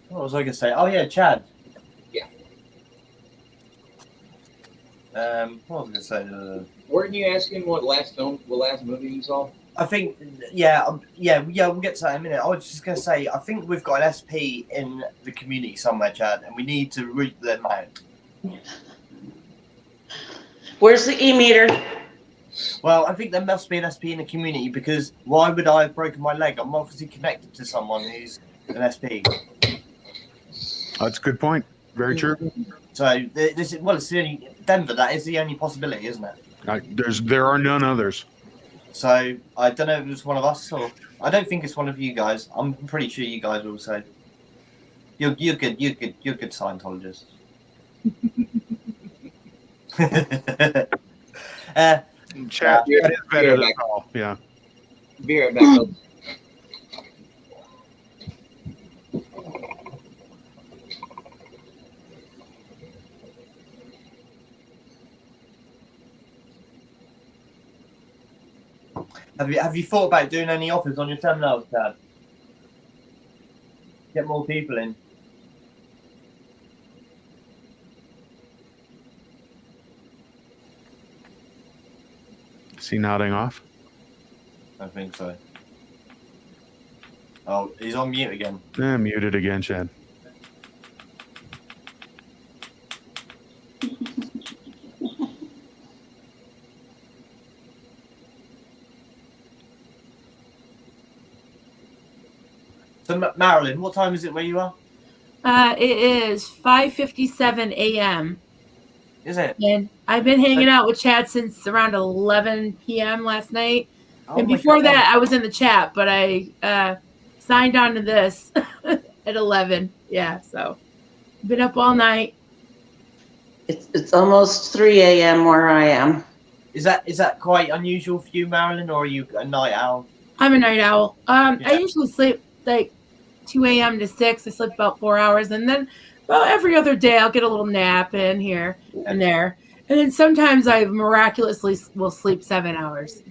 What was I gonna say? Oh yeah, Chad. Yeah. What was I gonna say? Weren't you asking what last movie you saw? I think, yeah, we'll get to that in a minute. I was just going to say, I think we've got an SP in the community somewhere, Chad, and we need to root them out. Where's the e-meter? Well, I think there must be an SP in the community, because why would I have broken my leg? I'm obviously connected to someone who's an SP. That's a good point. Very true. So, it's the only, Denver, that is the only possibility, isn't it? There are none others. So I don't know if it was one of us or I don't think it's one of you guys. I'm pretty sure you guys will say you're good. You're good Scientologists. Chad Be is better than right back. Paul. Yeah. Be right back. folks. Have you thought about doing any offers on your terminals, Dad? Get more people in. Is he nodding off? I think so. Oh, he's on mute again. Muted again, Chad. So, Marilyn, what time is it where you are? It is 5:57 a.m. Is it? And I've been hanging out with Chad since around 11 p.m. last night. Oh and my before God. that, I was in the chat, but I signed on to this at 11. Yeah, so been up all night. It's almost 3 a.m. where I am. Is that quite unusual for you, Marilyn, or are you a night owl? I'm a night owl. I Yeah. usually sleep like 2 a.m. to 6. I sleep about 4 hours, and then about every other day I'll get a little nap in here and there. And then sometimes I miraculously will sleep 7 hours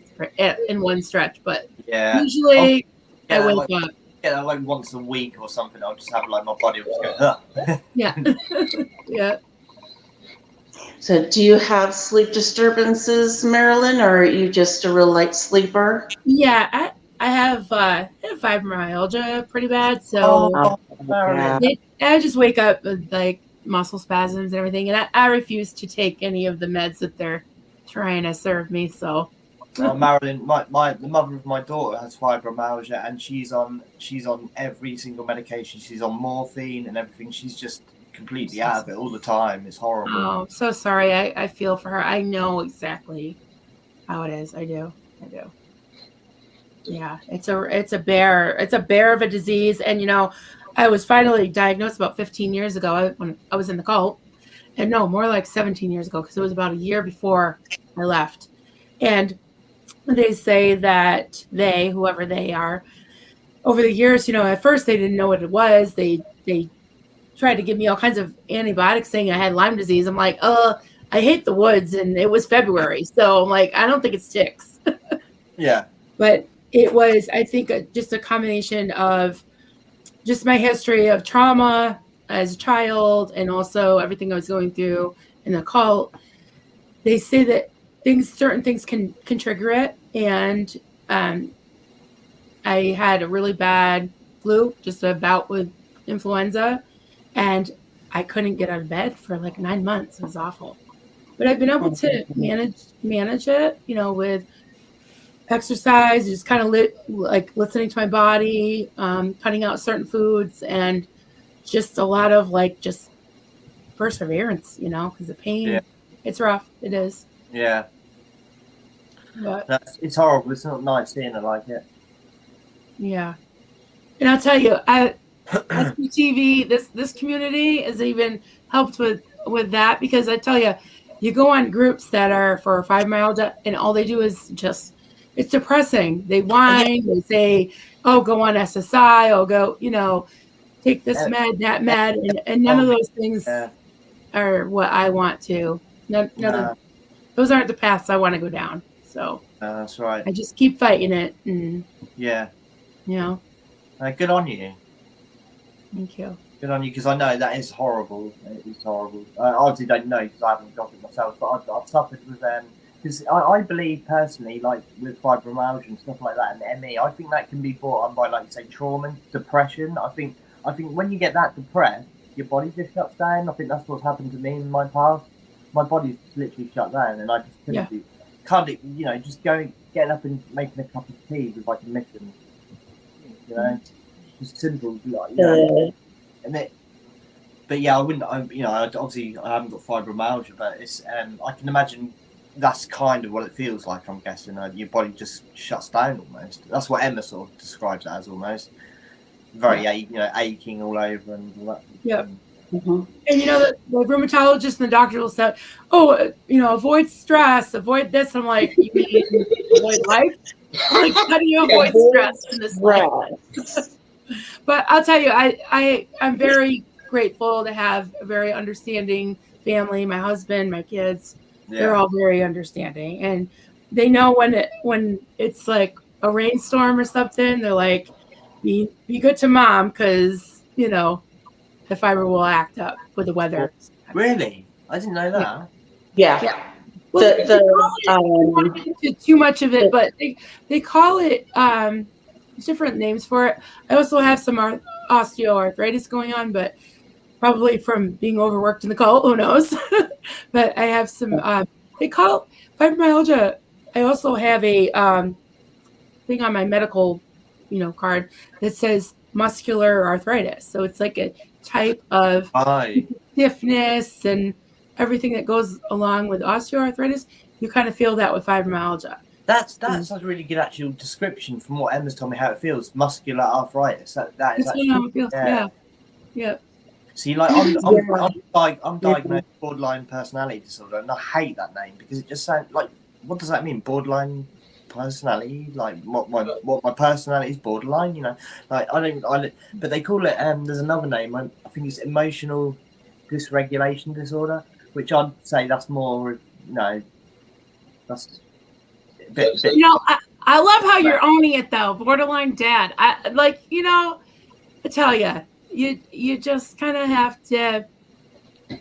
in one stretch, but Yeah. usually I Yeah, wake like, up. yeah, like once a week or something. I'll just have like my body will just go. Huh. Yeah. Yeah. So do you have sleep disturbances, Marilyn, or are you just a real light sleeper? Yeah, I have fibromyalgia pretty bad, so Marilyn. I just wake up with like muscle spasms and everything, and I refuse to take any of the meds that they're trying to serve me. So, Marilyn, the mother of my daughter has fibromyalgia, and she's on every single medication. She's on morphine and everything. She's just completely out of it all the time. It's horrible. oh, so sorry. I feel for her. I know exactly how it is. I do. Yeah, it's a bear of a disease, and I was finally diagnosed about 15 years ago when I was in the cult, and no, more like 17 years ago because it was about a year before I left, and they say that whoever they are, over the years, at first they didn't know what it was. They tried to give me all kinds of antibiotics saying I had Lyme disease. I'm like, I hate the woods, and it was February, so I'm like, I don't think it sticks. Yeah. But it was, I think, just a combination of just my history of trauma as a child and also everything I was going through in the cult. They say that certain things can trigger it. And I had a really bad flu, just a bout with influenza, and I couldn't get out of bed for like 9 months. It was awful. But I've been able to manage it, with exercise, just kind of like listening to my body, cutting out certain foods, and just a lot of like just perseverance, because the pain, it's rough. It is. Yeah. But it's horrible. It's not nice seeing it like it. Yeah. And I'll tell you, SBTV, this community has even helped with that, because I tell you, you go on groups that are for fibromyalgia and all they do is just, it's depressing. They whine, they say, oh, go on SSI, oh, go, take this med, that med, and none of those things are what I want to. Those aren't the paths I want to go down. So that's right. I just keep fighting it. And, good on you. Thank you. Good on you, because I know that is horrible. It is horrible. I obviously don't know because I haven't got it myself, but I've suffered with because I believe personally, like with fibromyalgia and stuff like that, and ME, I think that can be brought on by, like you say, trauma, depression. I think when you get that depressed, your body just shuts down. I think that's what's happened to me in my past. My body's literally shut down, and I just can't, just getting up and making a cup of tea with like a mission, just simple, but yeah, I wouldn't. Obviously, I haven't got fibromyalgia, but it's. I can imagine that's kind of what it feels like. I'm guessing your body just shuts down almost. That's what Emma sort of describes it as, almost very aching all over and all that. Yep. Mhm. And the rheumatologist and the doctor will say, "Oh, avoid stress, avoid this." I'm like, "You mean avoid life? Like, how do you avoid stress in this life?" Right. But I'll tell you, I'm very grateful to have a very understanding family. My husband, my kids, they're all very understanding, and they know when it's like a rainstorm or something. They're like, "Be good to mom, because the fiber will act up with the weather." Really? I didn't know that. Yeah. Well, The- they call it, I don't want to get into too much of it, but they call it different names for it. I also have some osteoarthritis going on, but probably from being overworked in the cold, who knows? But I have some. They call fibromyalgia. I also have a thing on my medical, card that says muscular arthritis. So it's like a type of stiffness and everything that goes along with osteoarthritis. You kind of feel that with fibromyalgia. That's a really good actual description from what Emma's told me how it feels. Muscular arthritis. That is That's actually how it feels. Yeah. See, like I'm diagnosed with borderline personality disorder, and I hate that name because it just sounds like, what does that mean? Borderline personality? Like what my personality is borderline? Like but they call it. There's another name. I think it's emotional dysregulation disorder, which I'd say that's more. That's a bit. I love how you're owning it though, borderline dad. I tell you just kind of have to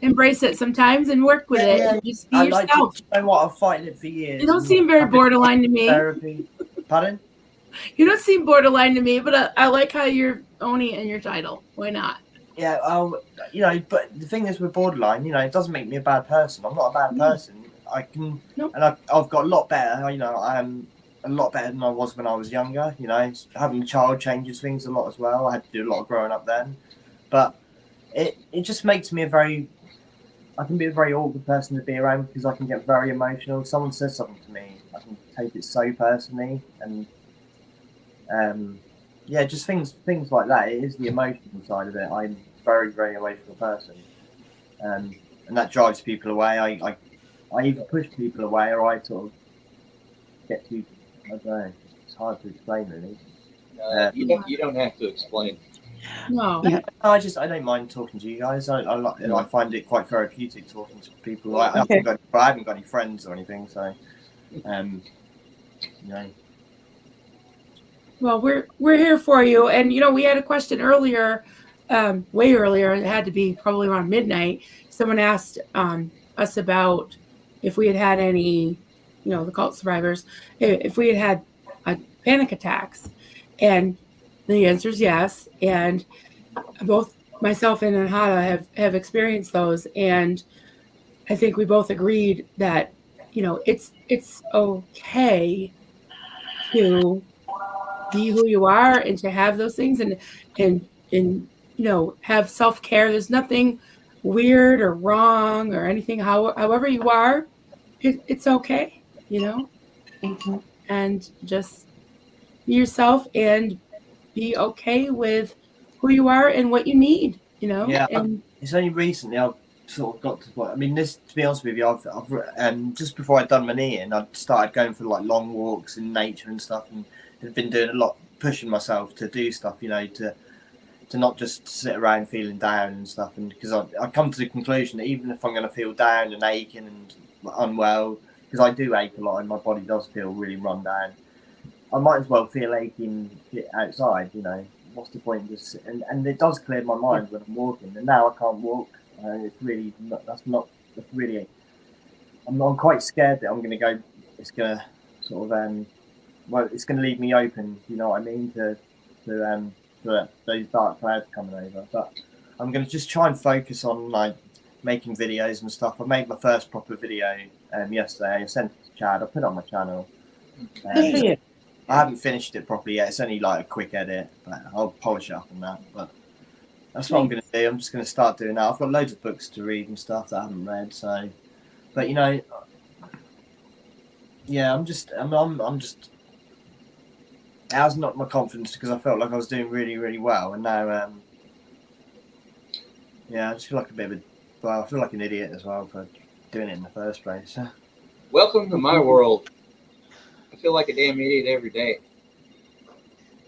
embrace it sometimes and work with it. And just be yourself. You know what? I'm fighting it for years. You don't seem very borderline to me. Therapy. Pardon? You don't seem borderline to me, but I like how you're owning it in your title. Why not? Yeah. But the thing is with borderline, it doesn't make me a bad person. I'm not a bad person. I can, and I've got a lot better. I'm a lot better than I was when I was younger. Having a child changes things a lot as well. I had to do a lot of growing up then, but it just makes me I can be a very awkward person to be around because I can get very emotional. If someone says something to me, I can take it so personally, and just things like that. It is the emotional side of it. I'm a very, very emotional person, and that drives people away. I either push people away or I sort of get to, I don't know, it's hard to explain really. You don't have to explain. No. I don't mind talking to you guys. I find it quite therapeutic talking to people. I haven't got any friends or anything, so Well, we're here for you, and we had a question earlier, way earlier. It had to be probably around midnight. Someone asked us about if we had any, the cult survivors, if we had panic attacks, and the answer is yes. And both myself and Anhata have experienced those, and I think we both agreed that it's okay to be who you are and to have those things and have self-care. There's nothing weird or wrong or anything. However you are, it's okay, and just be yourself and be okay with who you are and what you need, Yeah, and it's only recently I've sort of got to what I mean. This, to be honest with you, I've just before I'd done my knee in, I'd started going for like long walks in nature and stuff, and I've been doing a lot, pushing myself to do stuff, to not just sit around feeling down and stuff. And because I come to the conclusion that even if I'm going to feel down and aching and unwell, because I do ache a lot and my body does feel really run down, I might as well feel aching outside. What's the point? And it does clear my mind when I'm walking. And now I can't walk. It's really I'm quite scared that I'm going to go. It's going to sort of it's going to leave me open. You know what I mean? To those dark clouds coming over. But I'm going to just try and focus on like making videos and stuff. I made my first proper video yesterday. I sent it to Chad. I put it on my channel. Good for you. I haven't finished it properly yet. It's only like a quick edit, but I'll polish it up and that. But that's what I'm going to do. I'm just going to start doing that. I've got loads of books to read and stuff that I haven't read. So, but yeah, I'm just. It has knocked my confidence because I felt like I was doing really, really well, and now, yeah, I just feel like a bit of a. Well, I feel like an idiot as well for doing it in the first place. Welcome to my world. I feel like a damn idiot every day.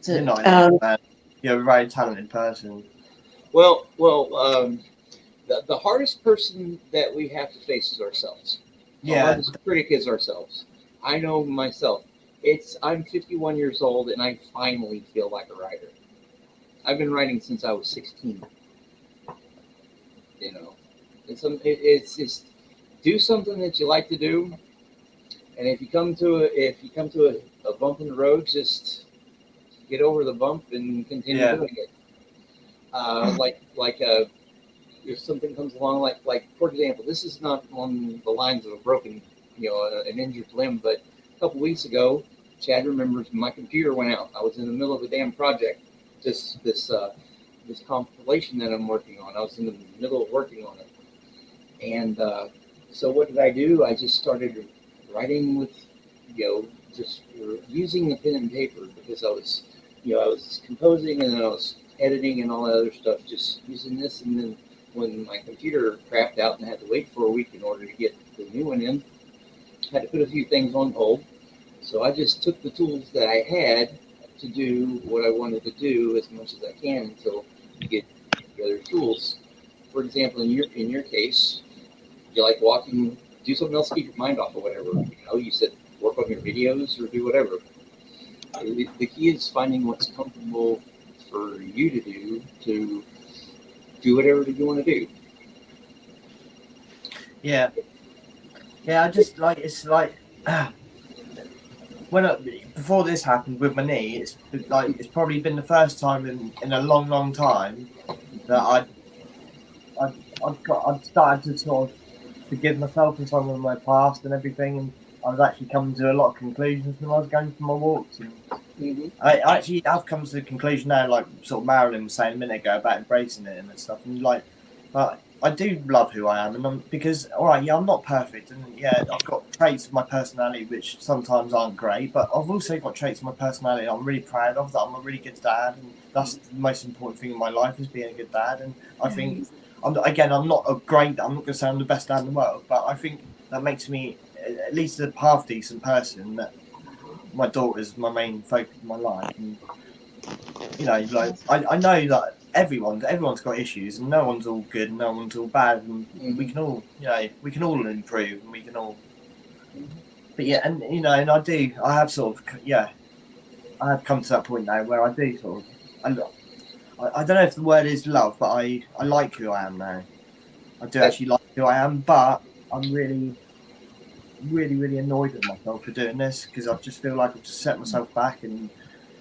You're not an idiot, man. You're a very talented person. Well, the hardest person that we have to face is ourselves. The hardest critic is ourselves. I know myself. I'm 51 years old, and I finally feel like a writer. I've been writing since I was 16. You know, it's just do something that you like to do, and if you come to a bump in the road, just get over the bump and continue doing it. If something comes along, like for example, this is not on the lines of a broken, an injured limb, but a couple weeks ago, Chad remembers my computer went out. I was in the middle of a damn project, this compilation that I'm working on. I was in the middle of working on it, and so what did I do? I just started writing with, just using the pen and paper because I was composing and then I was editing and all that other stuff, just using this. And then when my computer crapped out and I had to wait for a week in order to get the new one in, I had to put a few things on hold. So I just took the tools that I had to do what I wanted to do as much as I can until I get the other tools. For example, in your case, you like walking, do something else to keep your mind off of whatever. You said work on your videos or do whatever. The key is finding what's comfortable for you to do whatever you want to do. Yeah, I just like before this happened with my knee, it's probably been the first time in a long time that I'd started to sort of forgive myself for some of my past and everything, and I was actually coming to a lot of conclusions when I was going for my walks. And I actually have come to the conclusion now, like sort of Marilyn was saying a minute ago about embracing it and stuff. And I do love who I am, and because I'm not perfect, and I've got traits of my personality which sometimes aren't great, but I've also got traits of my personality I'm really proud of. That I'm a really good dad, and that's the most important thing in my life is being a good dad. And I think I'm not going to say I'm the best dad in the world, but I think that makes me at least a half decent person. That my daughter's my main focus in my life, and I know that everyone's got issues, and no one's all good, and no one's all bad, and we can all improve, and we can all. But I have sort of I have come to that point now where I do sort of. I don't know if the word is love, but I like who I am now. I do actually like who I am, but I'm really, really, really annoyed with myself for doing this because I just feel like I've just set myself back.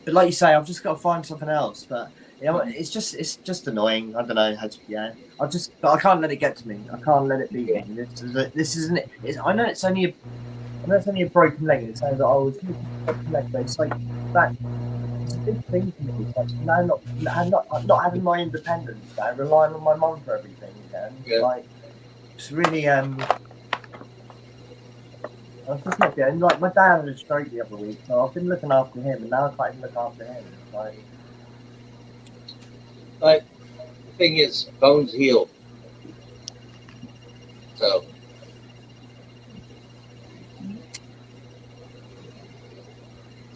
But like you say, I've just got to find something else. But it's just annoying. I don't know how to. I can't let it get to me. I can't let it be me. This isn't it. I know it's only a broken leg. It's saying that I was broken leg, but it's like that. It's a big thing for me. It's like now not having my independence, now relying on my mum for everything again. Like it's really I was just not getting like my dad had a stroke the other week, so I've been looking after him, and now I can't even look after him. But the thing is, bones heal. So.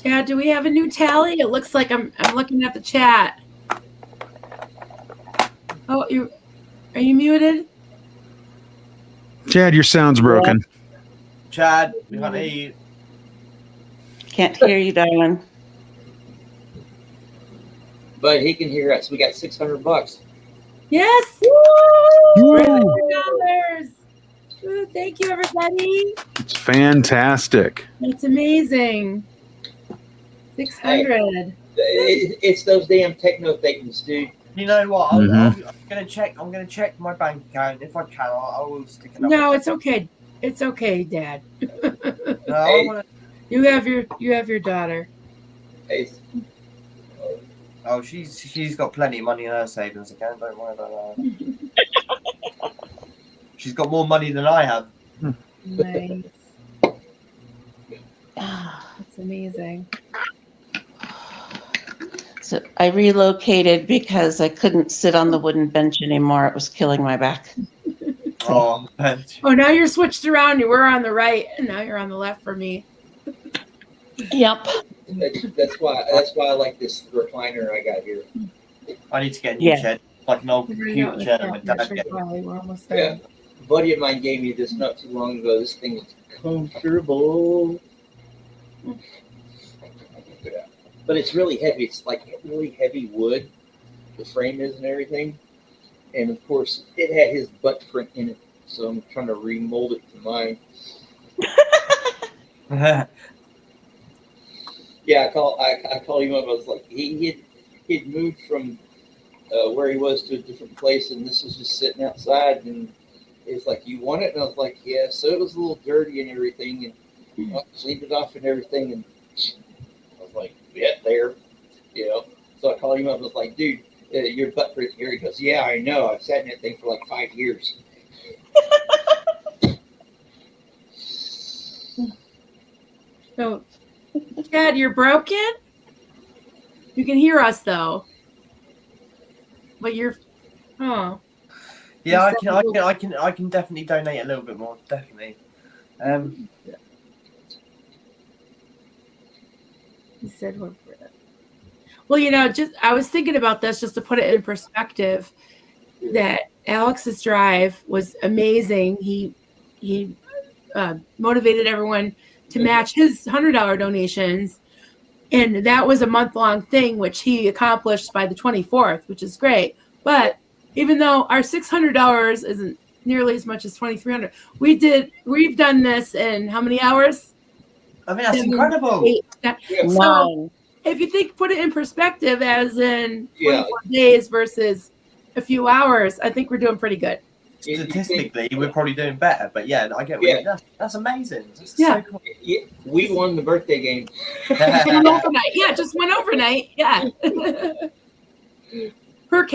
Yeah, do we have a new tally? It looks like I'm looking at the chat. Oh, are you muted? Chad, your sound's broken. Chad, we can't hear you. Can't hear you, darling. But he can hear us. We got $600. Yes! Woo! $600. Woo, thank you, everybody. It's fantastic. That's amazing. 600. It's those damn techno things, dude. You know what? I'm gonna check. I'm gonna check my bank account. If I can, I will stick it up. No, it's okay. It's okay, Dad. No, You have your daughter. Hey. Oh, she's got plenty of money in her savings account. Don't worry about that. She's got more money than I have. Nice. That's amazing. So I relocated because I couldn't sit on the wooden bench anymore. It was killing my back. Oh, bench. Oh, now you're switched around. You were on the right, and now you're on the left for me. Yep. That's why I like this recliner I got here. I need to get a new Yeah. chair, like an old We're gonna go computer with chair that. that my Yeah, dad sure, gave me. Charlie, we're almost Yeah. there. A buddy of mine gave me this not too long ago. This thing is comfortable. But it's really heavy. It's like really heavy wood. The frame is and everything. And of course, it had his butt print in it. So I'm trying to remold it to mine. Yeah, I called him up. I was like, he'd moved from where he was to a different place, and this was just sitting outside. And it's like, you want it? And I was like, yeah. So it was a little dirty and everything, and I cleaned it off and everything. And I was like, yeah, there, you know. So I called him up. I was like, dude, your butt print here. He goes, yeah, I know. I've sat in that thing for like 5 years. So, Chad, you're broken? You can hear us though. But you're Yeah, I can definitely donate a little bit more, definitely. He said we're well, you know, just I was thinking about this just to put it in perspective that Alex's drive was amazing. He motivated everyone to match his $100 donations. And that was a month-long thing, which he accomplished by the 24th, which is great. But even though our $600 isn't nearly as much as $2,300, we've done this in how many hours? I mean, that's 7, incredible. 8, 9. So Wow. if you put it in perspective, as in 24 Yeah. days versus a few hours, I think we're doing pretty good. Statistically, we're probably doing better, but yeah, I get Yeah. that's amazing. That's Yeah. so cool. Yeah, we won the birthday game. One overnight. Yeah, just one overnight. Yeah. per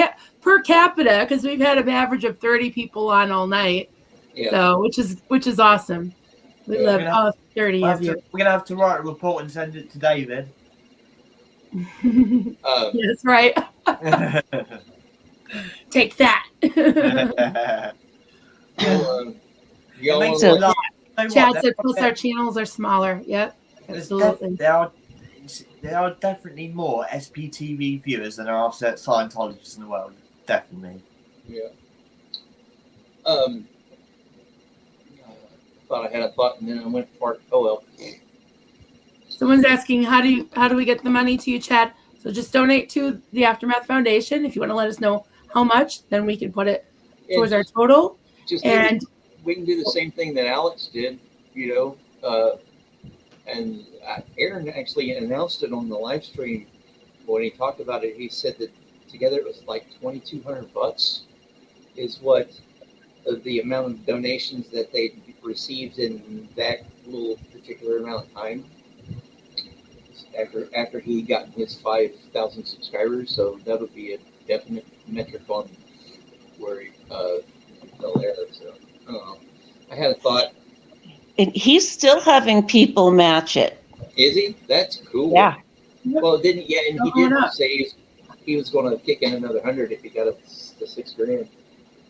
capita, because we've had an average of 30 people on all night. Yeah. So which is awesome. We love Yeah. all 30 of you. We're gonna have to write a report and send it to David. That's right. Take that. Y'all Makes wanna it laugh. You know Chad what, said, plus our channels are smaller. Yep, absolutely. there are definitely more SPTV viewers than there are Scientologists in the world. Definitely. Yeah. Thought I had a thought and then I went for it. Oh well. Someone's asking, how do we get the money to you, Chad? So just donate to the Aftermath Foundation. If you want to let us know how much, then we can put it towards our total. And we can do the same thing that Alex did, you know. And Aaron actually announced it on the live stream when he talked about it. He said that together it was like $2,200 is what the amount of donations that they received in that little particular amount of time. After he got his 5,000 subscribers, so that'll be a definite metric on where they'll air. So I don't know. I had a thought. And he's still having people match it. Is he? That's cool. Yeah. Well, didn't and he did say he was going to kick in another 100 if he got up to $6,000.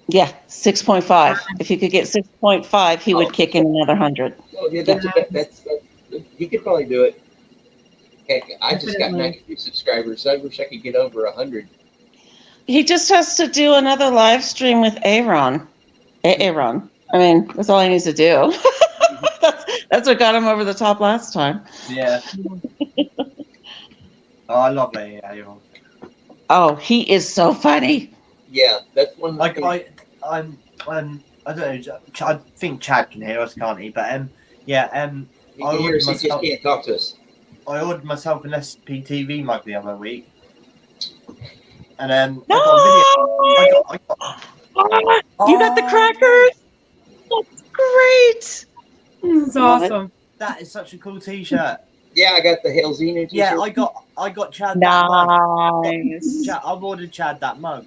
Yeah, 6.5. If he could get 6.5, he would kick in another 100. Oh yeah, that's he could probably do it. Heck, I just got 93 subscribers, so I wish I could get over 100. He just has to do another live stream with Aaron. Aaron. I mean, that's all he needs to do. That's what got him over the top last time. Yeah. Oh, I love Aaron. Oh, he is so funny. Yeah, that's one. Like I don't know. I think Chad can hear us, can't he? But yeah. He can hear us, he just can't talk to us. I ordered myself an SPTV mug the other week, and then No! I got You got the crackers? That's great. It's awesome. That is such a cool T-shirt. Yeah, I got the Hail Xenu t-shirt. Yeah, I got Chad that mug. Nice. I've ordered Chad that mug.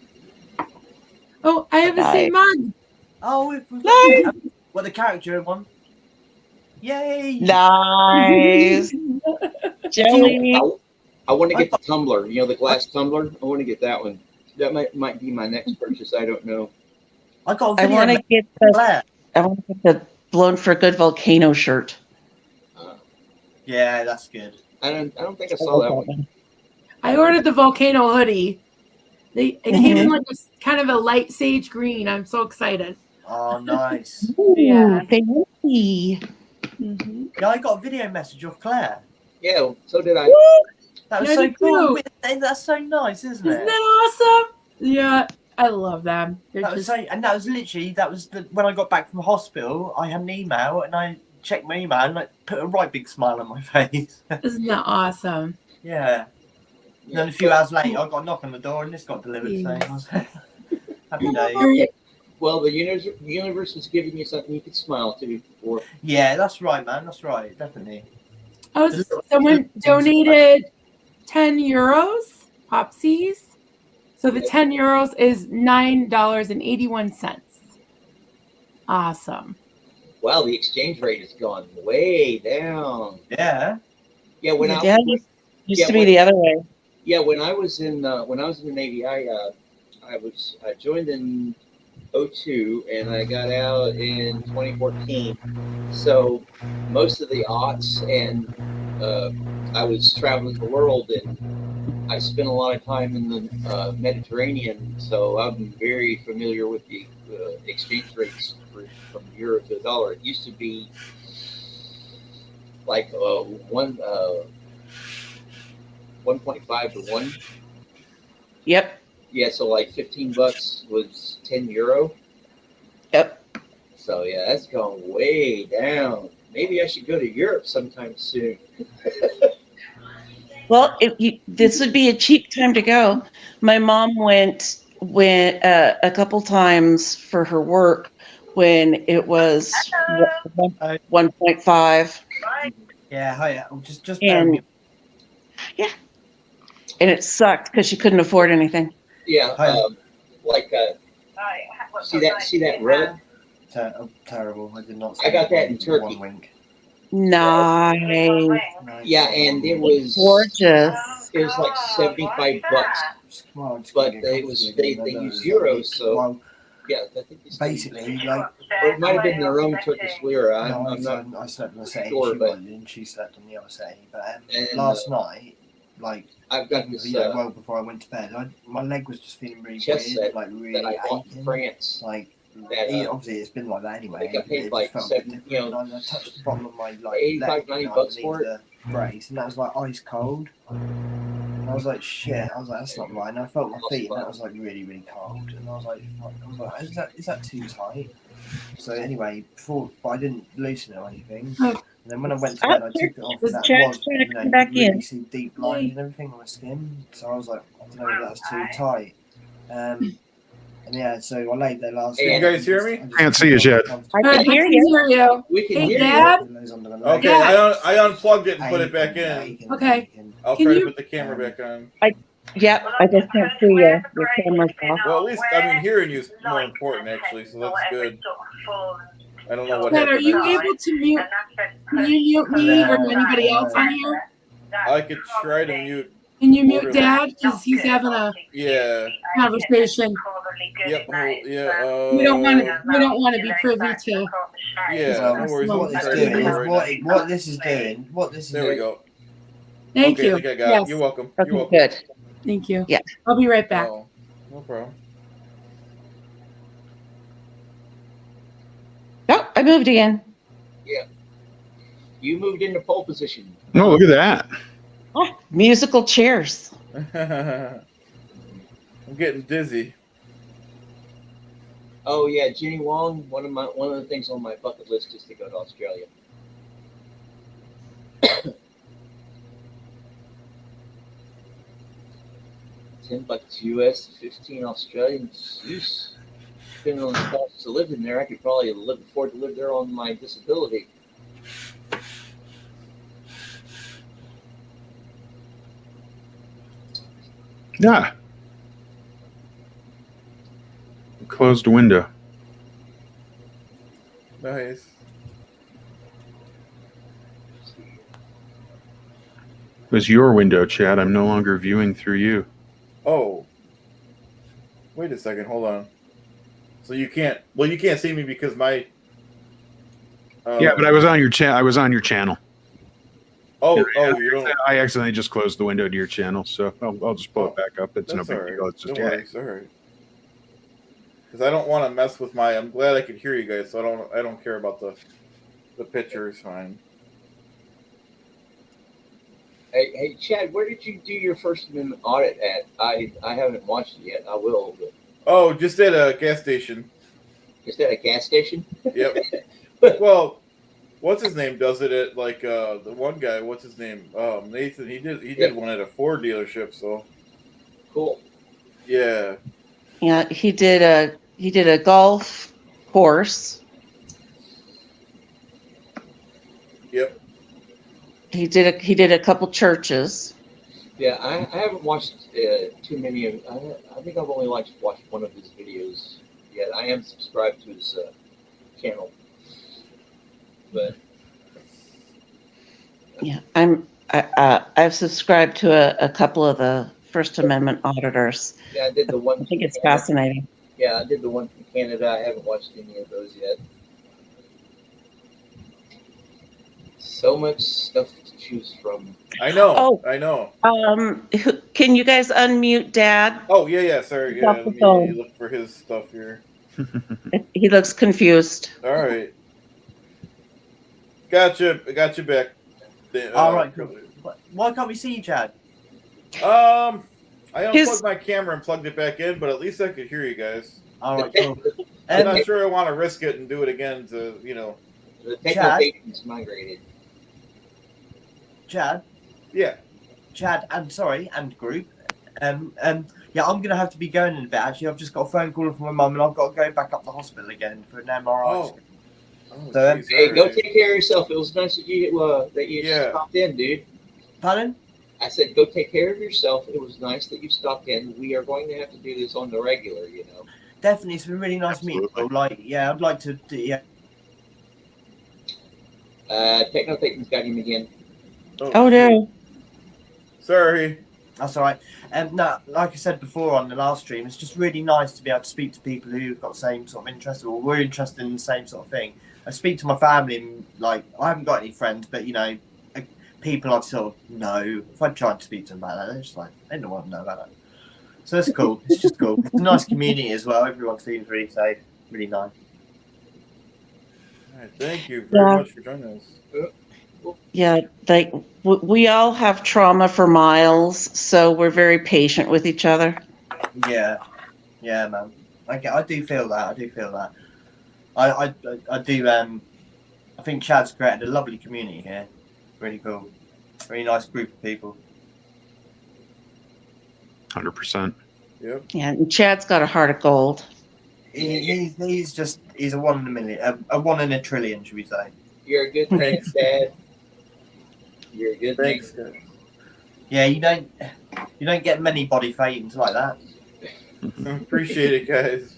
Oh, I have the same mug. Oh, Nice. well, the character one. Yay! Nice. Jelly. I want to get the tumbler. You know, the glass tumbler. I want to get that one. That might be my next purchase. I don't know. I got a I video. want to get the Blown for Good volcano shirt. Yeah, that's good. I don't think I saw that one. I ordered the volcano hoodie. It came in like a kind of a light sage green. I'm so excited. Oh, nice. Yeah. Fancy. Yeah, I got a video message of Claire. Yeah, so did I. That was Yeah, so me cool. too. That's so nice, isn't Isn't it? that awesome? Yeah, I love them. They're That was just so, and that was literally when I got back from hospital. I had an email and I checked my email and I put a right big smile on my face. isn't that awesome? Yeah. And then a few hours later, I got a knock on the door and this got delivered. So I was happy days. Well, the universe was giving you something you could smile to for. Yeah, that's right, man. That's right. Definitely. Someone donated 10 euros, Popsies. So the 10 euros is $9.81. Awesome. Wow, the exchange rate has gone way down. Yeah. Yeah, when Yeah, it used to be the other way. Yeah, when I was in the Navy, I joined in 2002 and I got out in 2014. So most of the aughts and I was traveling the world and I spent a lot of time in the Mediterranean. So I'm very familiar with the exchange rates from euro to dollar. It used to be like 1.5 to 1. Yep. Yeah, so like $15 was 10 euro. Yep. So yeah, that's gone way down. Maybe I should go to Europe sometime soon. Well, this would be a cheap time to go. My mom went a couple times for her work when it was 1.5. Yeah, hi. Just and yeah, and it sucked because she couldn't afford anything. Yeah, see that rug? Terrible. I did not. I got that in Turkey. Nice. Yeah, and it was gorgeous. It was like $75, but they use euros, so yeah, I think basically like. Or it might have been their own Turkish lira. I slept on the setting. Sure, she slept on the other setting. But last night, like I've got this. Well, before I went to bed, my leg was just feeling really weird, like really that I bought aching. in France. Like that, obviously it's been like that anyway. I paid like $7, and I touched the bottom of my like $85-$90 for it. Brace, and that was like ice cold. And I was like, shit. I was like, that's not right. And I felt my feet, and that was like really, really cold. And I was like, is that too tight? So anyway, but I didn't loosen it or anything. And then when I went to bed, I took it off. And that was, really see deep lines and everything on my skin. So I was like, I don't know if that's too tight. And yeah, so I laid there last night. You guys hear me? Can't see us yet. I can hear you. We can Hey, hear Dad? Okay, Yeah. I unplugged it and put it back in. Okay. I'll Can try to you- put the camera back on. Yep, I just can't see you. Your camera's off. Well, at least hearing you is more important actually, so that's good. I don't know what Dad, happened. are you there. able to mute? Can you mute me or anybody else on here? I could try to mute. Can you mute Dad? Because he's having a conversation. Yep. We don't want to be privy to. Yeah. No worries. What this is doing. There we go. Thank Okay, you. I think I got it. Yes. You're welcome. Okay, You're welcome. good. Thank you. Yeah. I'll be right back. Oh, no problem. Oh, I moved again. Yeah. You moved into pole position. Oh, look at that. Oh, musical chairs. I'm getting dizzy. Oh yeah, Jenny Wong. One of the things on my bucket list is to go to Australia. $10 US, 15 Australian. Jeez. Depending on the cost of living there, I could probably afford to live there on my disability. Yeah. Closed window. Nice. was your window, Chad. I'm no longer viewing through you. Oh. Wait a second. Hold on. So you can't. Well, you can't see me because my. Yeah, but I was on your channel. I was on your channel. Oh, you don't. I accidentally just closed the window to your channel, so I'll just pull it back up. It's no That's big all right. deal. It's just Don't worry. It's all right. Because I don't want to mess with my. I'm glad I could hear you guys, so I don't care about the pictures. Fine. Hey, Chad, where did you do your First Amendment audit at? I haven't watched it yet. I will. But Oh, just at a gas station. just at a gas station? Yep. Well, what's his name does it at like the one guy. What's his name? Nathan. He did one at a Ford dealership. So Cool. yeah. Yeah, he did a golf course. Yep. He did a couple churches. Yeah, I haven't watched too many of. I think I've only watched one of his videos yet. I am subscribed to his channel, but Yeah, I've subscribed to a couple of the First Amendment auditors. yeah, I did the one. I think it's from Canada. fascinating. Yeah, I did the one from Canada. I haven't watched any of those yet. So much stuff to choose from. I know. Oh. I know. Can you guys unmute Dad? Oh yeah. Sorry. He's Yeah. off the Let me phone. look for his stuff here. He looks confused. All right. Gotcha. Got you back. All right, cool. Why can't we see you, Chad? I unplugged my camera and plugged it back in, but at least I could hear you guys. All right, cool. I'm not sure I want to risk it and do it again to, The Chad? technical migrated. Chad, Yeah. Chad, and group. Yeah, I'm gonna have to be going in a bit. Actually, I've just got a phone call from my mum, and I've got to go back up to the hospital again for an MRI. So, geez, Hey, all go right. take care of yourself. It was nice that you Yeah. stopped in, dude. Pardon? I said, go take care of yourself. It was nice that you stopped in. We are going to have to do this on the regular, Definitely, it's been really nice meeting you. Like, yeah, I'd like to. Yeah. Techno-Thaken's got him again. Oh no. Sorry. That's all right. No, like I said before on the last stream, it's just really nice to be able to speak to people who've got the same sort of interest, or we're interested in the same sort of thing. I speak to my family, and like I haven't got any friends, but people I sort of know. If I tried to speak to them about that, they're just like, they don't want to know about it. So it's cool. It's just cool. It's a nice community as well. Everyone seems really safe, really nice. All right, thank you very much for joining us. Yeah, like we all have trauma for miles, so we're very patient with each other. Yeah, man. I do feel that. I do. I think Chad's created a lovely community here. Really cool. Really nice group of people. 100%. Yep. Yeah, and Chad's got a heart of gold. He's a 1 in a million, a 1 in a trillion, should we say? You're a good man, Dad. You're a good Thanks, man. guys. Yeah, you don't get many body faintings like that. Appreciate it, guys.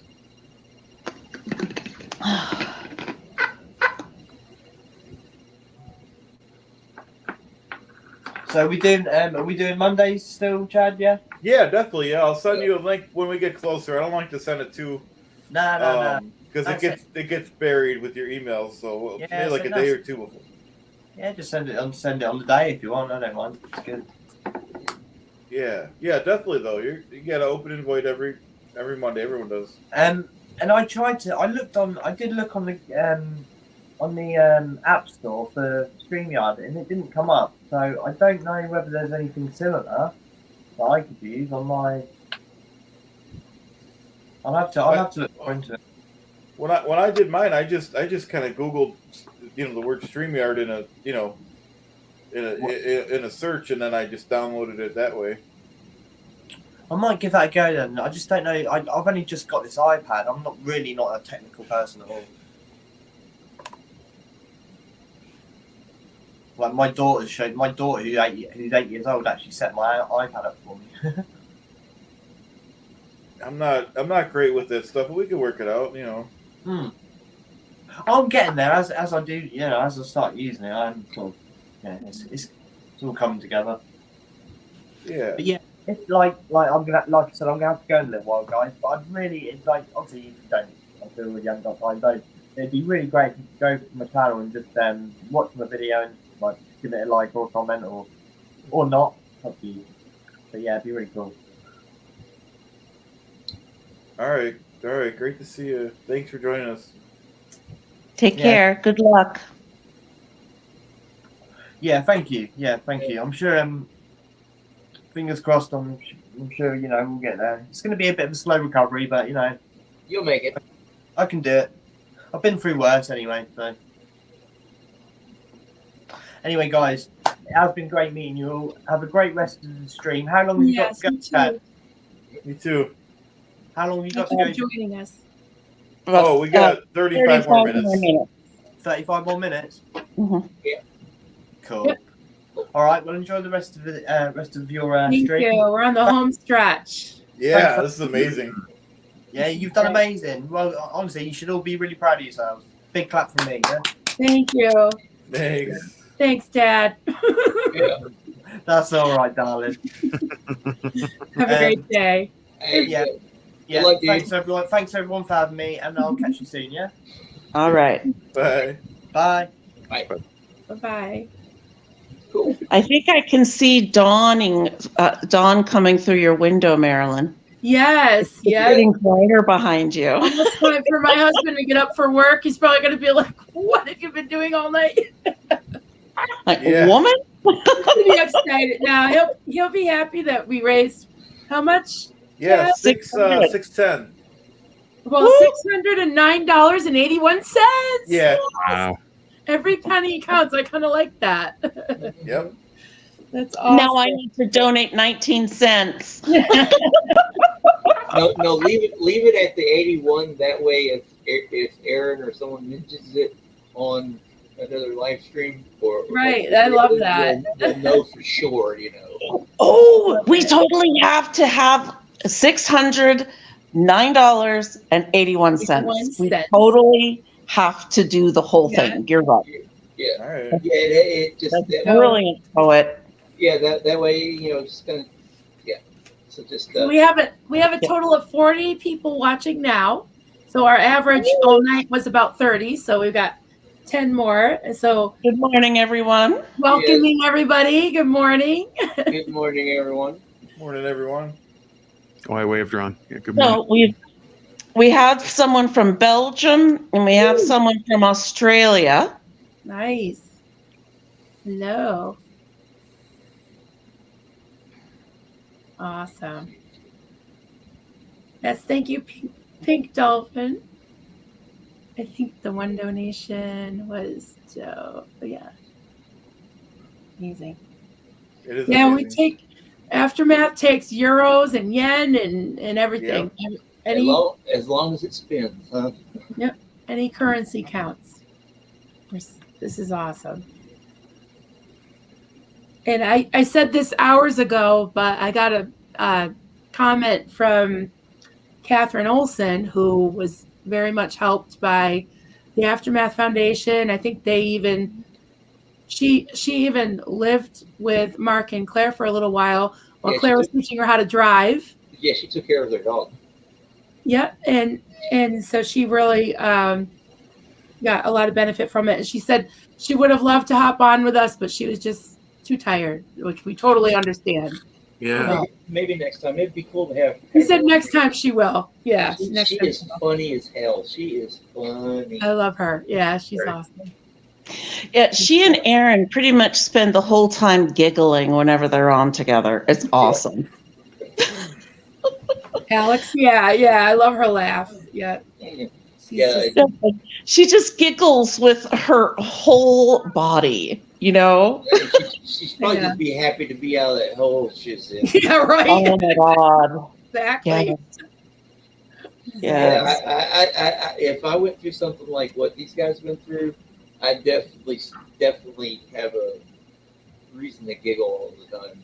So are we doing Mondays still, Chad? Yeah. Yeah, definitely. Yeah, I'll send you a link when we get closer. I don't like to send it too. No. Because it gets buried with your emails. So Yeah, maybe like so a day or two before. Yeah, just send it on the day if you want. I don't mind. It's good. Yeah, definitely though. You got to open invite every Monday. Everyone does. And I did look on the App Store for StreamYard, and it didn't come up. So I don't know whether there's anything similar that I could use on my. I'll have to look into it. When I did mine, I just kind of Googled, the word StreamYard in a search, and then I just downloaded it that way. I might give that a go then. I just don't know. I've only just got this iPad. I'm not a technical person at all. Like my daughter who's 8 years old actually set my iPad up for me. I'm not great with that stuff, but we can work it out. I'm getting there as I do. As I start using it, I'm sort of, it's all coming together. Yeah. But yeah, it's like I'm gonna, like I said, I'm gonna have to go in a little while, guys. But I'd really, it's like, obviously if you don't, I feel you haven't got time, but it'd be really great if you could go to my channel and just watch my video and like give it a like or a comment or not. Up to you. But yeah, it'd be really cool. All right. Great to see you. Thanks for joining us. Take Yeah. care. Good luck. Yeah, thank you. Yeah, thank you. I'm sure. Fingers crossed. I'm sure we'll get there. It's going to be a bit of a slow recovery, but You'll make it. I can do it. I've been through worse anyway. So anyway, guys, it has been great meeting you all. Have a great rest of the stream. How long have you got Yes, to go? you too. Dad? Me too. How long have you got Thank to you go? for joining us. Oh, we got 35 more minutes. 35 more minutes. Mhm. Cool. Yep. All right. Well, enjoy the rest of your Thank stream. you. We're on the home stretch. Yeah, this is amazing. Yeah, you've done amazing. Well, honestly, you should all be really proud of yourselves. Big clap from me. Yeah? Thank you. Thanks. Thanks, Dad. Yeah. That's all right, darling. Have a great day. Hey, Yeah. Yeah. Good luck, dude. Thanks everyone. Thanks everyone for having me, and I'll catch you soon. Yeah. All right. Bye. Bye. Bye-bye. Cool. I think I can see dawn coming through your window, Marilyn. Yes, It's yes. getting brighter behind you. Almost time for my husband to get up for work. He's probably going to be like, what have you been doing all night? Like, Yeah. woman? He'll be excited. Now, he'll be happy that we raised how much? Yeah, Yeah. 610. Well, $609.81. Yeah. Wow. Every penny counts. I kind of like that. Yep. That's awesome. Now I need to donate 19 cents. No, leave it at the 81. That way, if Aaron or someone mentions it on another live stream Right, I love that. You'll know for sure. Oh, we totally have to have $609.81. We totally have to do the whole thing. You're right. Yeah. All right. Yeah. It just That's brilliant, poet. yeah. That way, just kind of So just we have a total of 40 people watching now. So our average all night was about 30. So we've got 10 more. So good morning, everyone. Welcoming everybody. Good morning. Good morning, everyone. Morning, everyone. Oh, I waved Ron. Yeah, good morning. So we have someone from Belgium and we have someone from Australia. Nice. Hello. Awesome. Yes, thank you, Pink Dolphin. I think the one donation was yeah. Amazing. It is yeah, amazing. we take Aftermath takes euros and yen and everything. Yep. Any, as long as it spins, huh? Yep. Any currency counts. This is awesome. And I said this hours ago, but I got a comment from Catherine Olson, who was very much helped by the Aftermath Foundation. I think she even lived with Mark and Claire for a little while Claire was teaching her how to drive. Yeah, she took care of their dog. Yep, and so she really got a lot of benefit from it. And she said she would have loved to hop on with us, but she was just too tired, which we totally understand. Yeah. Maybe next time. It'd be cool to have. He said next time she will. Yeah. She next time is funny as hell. She is funny. I love her. Yeah, she's awesome. Yeah, she and Aaron pretty much spend the whole time giggling whenever they're on together. It's awesome. Alex, yeah, I love her laugh. Yeah. She just giggles with her whole body, you know? She's probably just be happy to be out of that hole she's in. Yeah, right. Oh my God. Exactly. Yeah. I if I went through something like what these guys went through, I definitely have a reason to giggle all the time.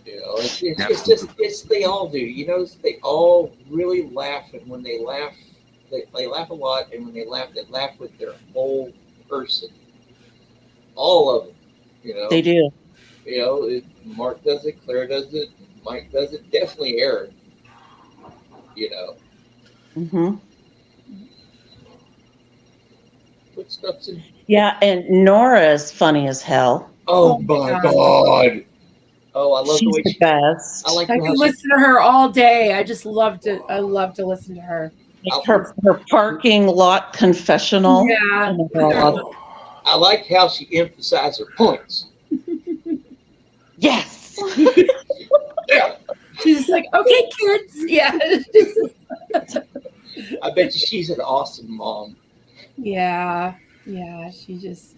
You know, it's they all do. You notice they all really laugh, and when they laugh, they laugh a lot, and when they laugh with their whole person. All of them, you know. They do. You know, Mark does it, Claire does it, Mike does it, definitely Eric. You know, Hmm. put stuff in. Yeah, and Nora is funny as hell. Oh Oh my my God. God. Oh, I love the She's way the she. best. I like I how could she. listen to her all day. I just love to. I love to listen to her. Her parking lot confessional. Yeah. Oh my God. I like how she emphasized her points. Yes. Yeah, She's just like, okay, kids. Yeah. I bet you she's an awesome mom. Yeah. Yeah. She just.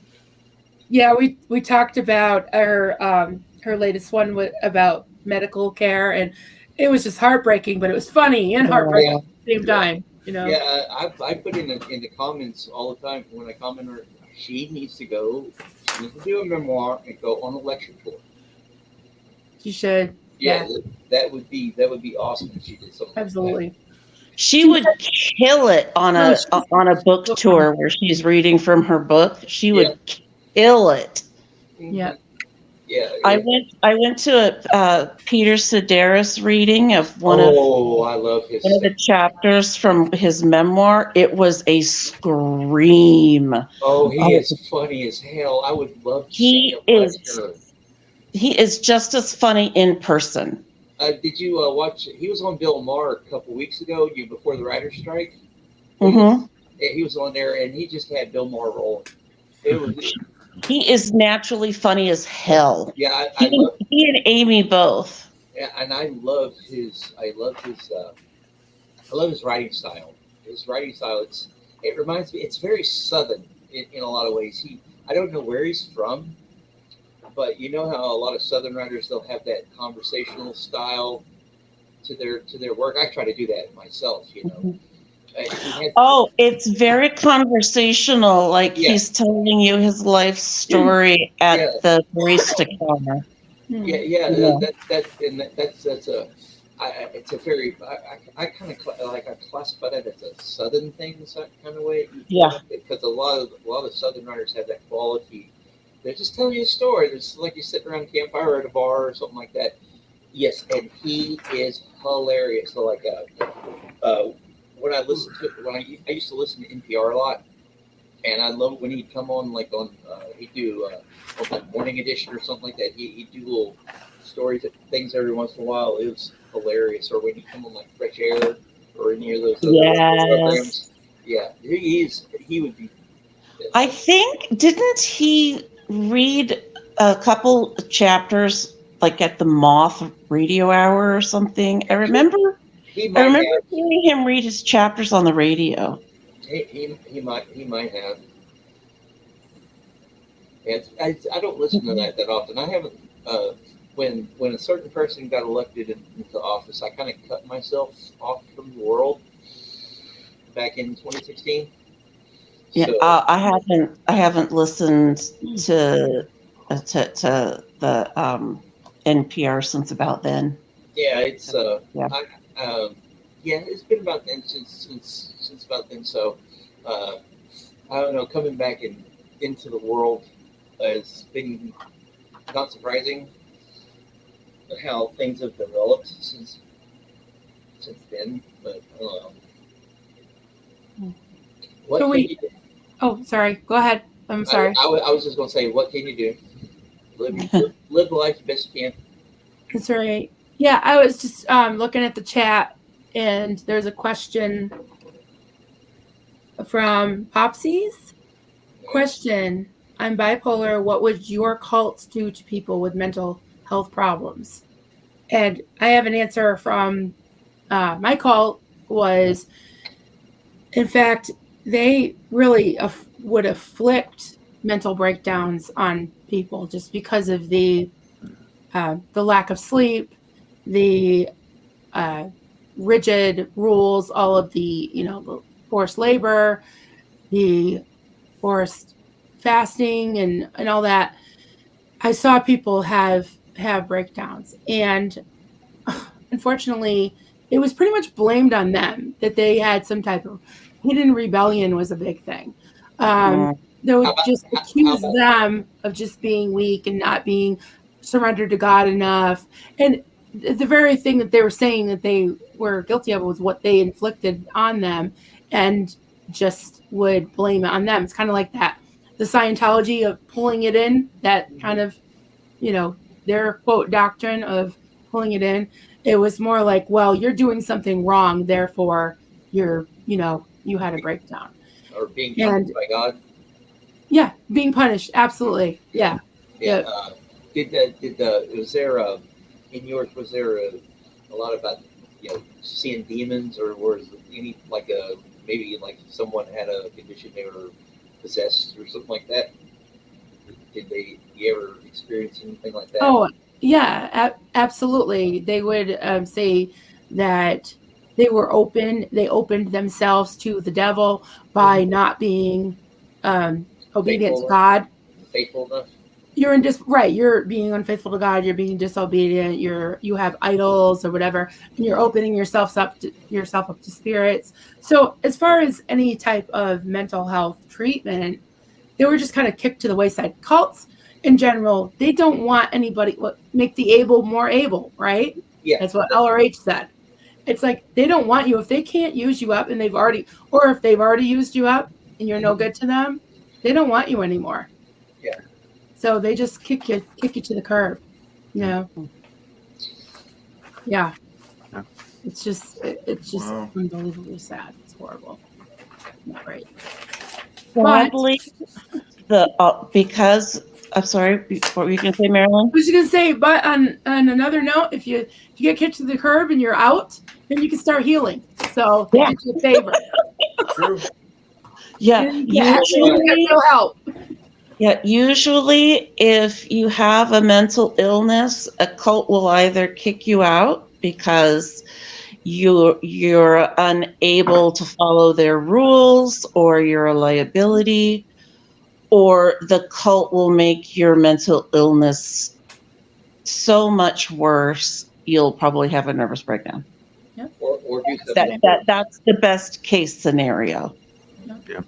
Yeah. We talked about her latest one about medical care, and it was just heartbreaking, but it was funny and heartbreaking Yeah, at the same yeah, time. You know. yeah. I put in the comments all the time when I comment her. She needs to go. She needs to do a memoir and go on a lecture tour. She should. Yeah, that would be awesome if she did something like that. Absolutely. She would kill it on a book tour where she's reading from her book. She would kill it. Yeah. Yeah. I went to a Peter Sedaris reading of one of I love his. the chapters from his memoir. It was a scream. Oh, he is funny as hell. I would love to see him lecture. He is just as funny in person. Did you watch? He was on Bill Maher a couple weeks ago, before the writer's strike. Mm-hmm. He was on there, and he just had Bill Maher rolling. It was. He is naturally funny as hell. Yeah, he and Amy both. Yeah, and I love his writing style. His writing style. It reminds me. It's very Southern in a lot of ways. I don't know where he's from, but you know how a lot of Southern writers, they'll have that conversational style to their work. I try to do that myself. You know. Oh, it's very conversational. Like he's telling you his life story at the barista counter. It's a very I kind of I classify that as a Southern thing, that kind of way. Yeah, because a lot of Southern writers have that quality. They're just telling you a story. It's like you sit around a campfire at a bar or something like that. Yes, and he is hilarious. So like when I used to listen to NPR a lot, and I love when he'd come on he'd do like Morning Edition or something like that. He'd do little stories, things every once in a while. It was hilarious. Or when he'd come on like Fresh Air or any of those other programs. Yeah, he would be. I think, didn't he read a couple chapters like at the Moth Radio Hour or something? I remember hearing him read his chapters on the radio. He might have. I don't listen to that often. I haven't. When a certain person got elected into office, I kind of cut myself off from the world back in 2016. Yeah, so, I haven't listened to the NPR since about then. Yeah, it's it's been about then since about then. So I don't know. Coming back into the world has been not surprising. How things have developed since then, but I don't know. What can you do? Oh, sorry. Go ahead. I'm sorry. I was just going to say, what can you do? Live life the best you can. That's right. Yeah, I was just looking at the chat, and there's a question from Popsies. Question: I'm bipolar. What would your cults do to people with mental health problems? And I have an answer from my cult was, in fact, they really would afflict mental breakdowns on people just because of the lack of sleep, the rigid rules, all of the the forced labor, the forced fasting, and all that. I saw people have breakdowns, and unfortunately, it was pretty much blamed on them that they had some type of hidden rebellion was a big thing. They would just accuse them of just being weak and not being surrendered to God enough. And the very thing that they were saying that they were guilty of was what they inflicted on them, and just would blame it on them. It's kind of like that, the Scientology of pulling it in, that kind of, their quote doctrine of pulling it in. It was more like, well, you're doing something wrong, therefore you had a breakdown. Or being punished by God. Yeah, being punished. Absolutely. Yeah. Yeah. Was there in yours, was there a lot about, seeing demons, or was any maybe like someone had a condition they were possessed or something like that? You ever experience anything like that? Oh, yeah, absolutely. They would say that they opened themselves to the devil by not being obedient to God. Faithful enough? You're being unfaithful to God, you're being disobedient, you have idols or whatever, and you're opening yourself up to spirits. So as far as any type of mental health treatment, they were just kind of kicked to the wayside. Cults in general, they don't want anybody, make the able more able, right? Yeah. That's what LRH said. It's like, they don't want you. If they can't use you up, and if they've already used you up and you're no good to them, they don't want you anymore. Yeah. So they just kick you to the curb, Yeah. It's just Wow. unbelievably sad. It's horrible. Not right. Sadly, because I'm sorry, what were you going to say, Marilyn? I was going to say, but on another note, if you get kicked to the curb and you're out, then you can start healing. So they did you a favor. True. Yeah, usually get no help. Yeah, usually if you have a mental illness, a cult will either kick you out because you're unable to follow their rules, or you're a liability, or the cult will make your mental illness so much worse, you'll probably have a nervous breakdown. Yep. Or do something. That's the best case scenario. Yeah.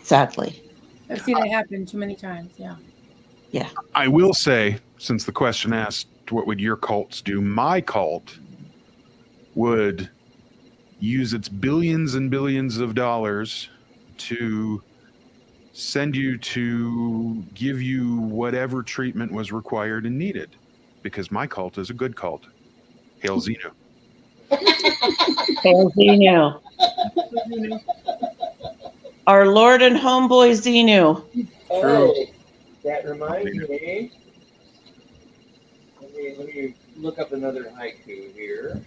Sadly. I've seen it happen too many times. Yeah. Yeah. I will say, since the question asked, what would your cults do? My cult would use its billions and billions of dollars to send you to give you whatever treatment was required and needed, because my cult is a good cult. Hail Xenu. Hail Xenu. Our Lord and homeboy Xenu. Oh, that reminds me. Let me look up another haiku here.